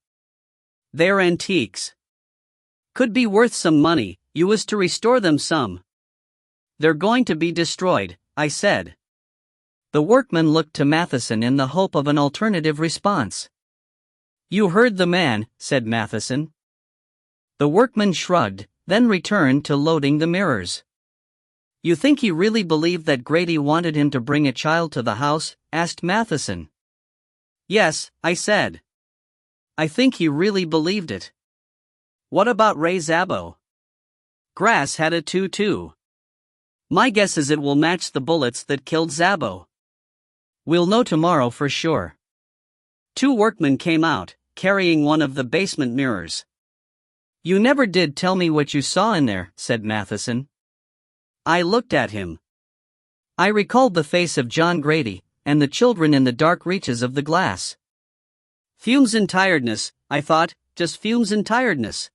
Speaker 1: They're antiques. Could be worth some money, you was to restore them some." "They're going to be destroyed," I said. The workman looked to Matheson in the hope of an alternative response. "You heard the man," said Matheson. The workman shrugged, then returned to loading the mirrors. "You think he really believed that Grady wanted him to bring a child to the house?" asked Matheson. "Yes," I said. "I think he really believed it." "What about Ray Szabo?" "Grass had a 2-2. My guess is it will match the bullets that killed Szabo. We'll know tomorrow for sure." 2 workmen came out, carrying one of the basement mirrors. "You never did tell me what you saw in there," said Matheson. I looked at him. I recalled the face of John Grady, and the children in the dark reaches of the glass. Fumes and tiredness, I thought, just fumes and tiredness.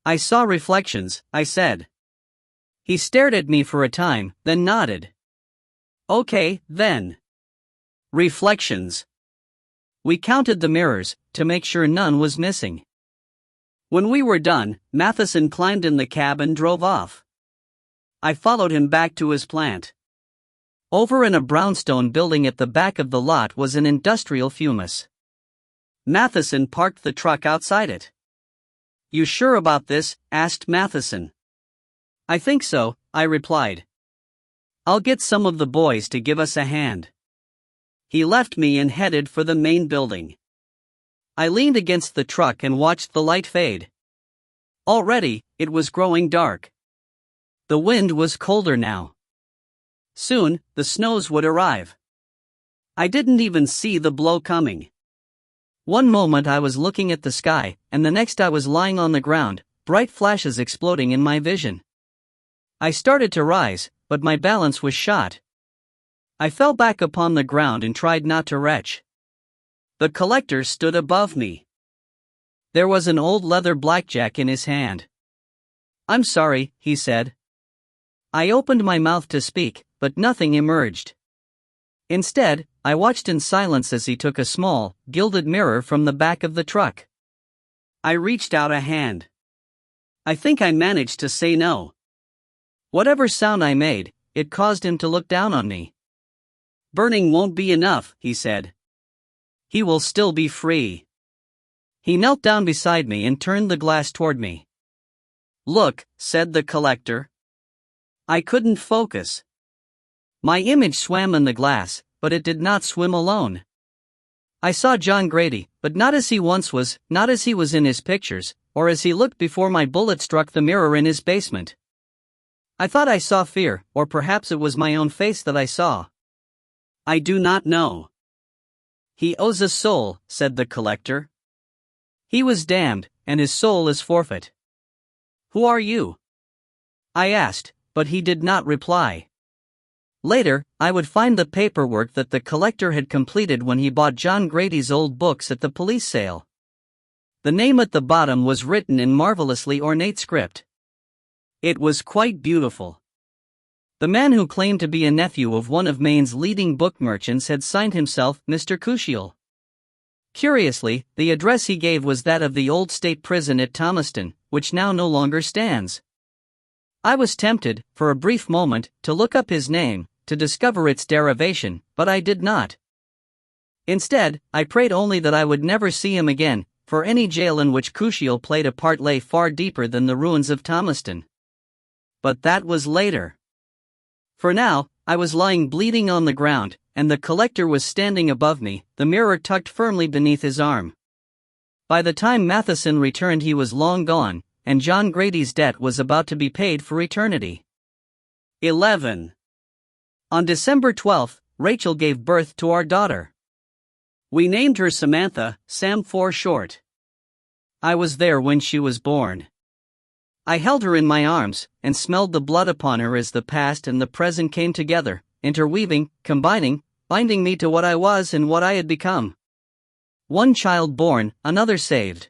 Speaker 1: "I saw reflections," I said. He stared at me for a time, then nodded. "Okay, then. Reflections." We counted the mirrors, to make sure none was missing. When we were done, Matheson climbed in the cab and drove off. I followed him back to his plant. Over in a brownstone building at the back of the lot was an industrial fumus. Matheson parked the truck outside it. "You sure about this?" asked Matheson. "I think so," I replied. "I'll get some of the boys to give us a hand." He left me and headed for the main building. I leaned against the truck and watched the light fade. Already, it was growing dark. The wind was colder now. Soon, the snows would arrive. I didn't even see the blow coming. One moment I was looking at the sky, and the next I was lying on the ground, bright flashes exploding in my vision. I started to rise, but my balance was shot. I fell back upon the ground and tried not to retch. The collector stood above me. There was an old leather blackjack in his hand. "I'm sorry," he said. I opened my mouth to speak, but nothing emerged. Instead, I watched in silence as he took a small, gilded mirror from the back of the truck. I reached out a hand. I think I managed to say no. Whatever sound I made, it caused him to look down on me. "Burning won't be enough," he said. "He will still be free." He knelt down beside me and turned the glass toward me. "Look," said the collector. I couldn't focus. My image swam in the glass, but it did not swim alone. I saw John Grady, but not as he once was, not as he was in his pictures, or as he looked before my bullet struck the mirror in his basement. I thought I saw fear, or perhaps it was my own face that I saw. I do not know. He owes a soul, said the collector. He was damned, and his soul is forfeit. Who are you? I asked, but he did not reply. Later, I would find the paperwork that the collector had completed when he bought John Grady's old books at the police sale. The name at the bottom was written in marvelously ornate script. It was quite beautiful. The man who claimed to be a nephew of one of Maine's leading book merchants had signed himself Mr. Cushiel. Curiously, the address he gave was that of the old state prison at Thomaston, which now no longer stands. I was tempted, for a brief moment, to look up his name, to discover its derivation, but I did not. Instead, I prayed only that I would never see him again, for any jail in which Cushiel played a part lay far deeper than the ruins of Thomaston. But that was later. For now, I was lying bleeding on the ground, and the collector was standing above me, the mirror tucked firmly beneath his arm. By the time Matheson returned he was long gone, and John Grady's debt was about to be paid for eternity. 11. On December 12th, Rachel gave birth to our daughter. We named her Samantha, Sam for short. I was there when she was born. I held her in my arms, and smelled the blood upon her as the past and the present came together, interweaving, combining, binding me to what I was and what I had become. One child born, another saved.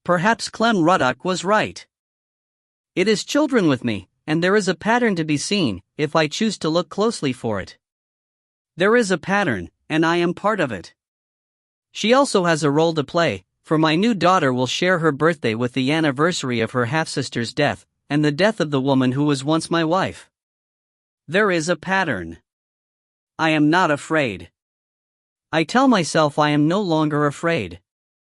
Speaker 1: Perhaps Clem Ruddock was right. It is children with me, and there is a pattern to be seen, if I choose to look closely for it. There is a pattern, and I am part of it. She also has a role to play, for my new daughter will share her birthday with the anniversary of her half-sister's death, and the death of the woman who was once my wife. There is a pattern. I am not afraid. I tell myself I am no longer afraid.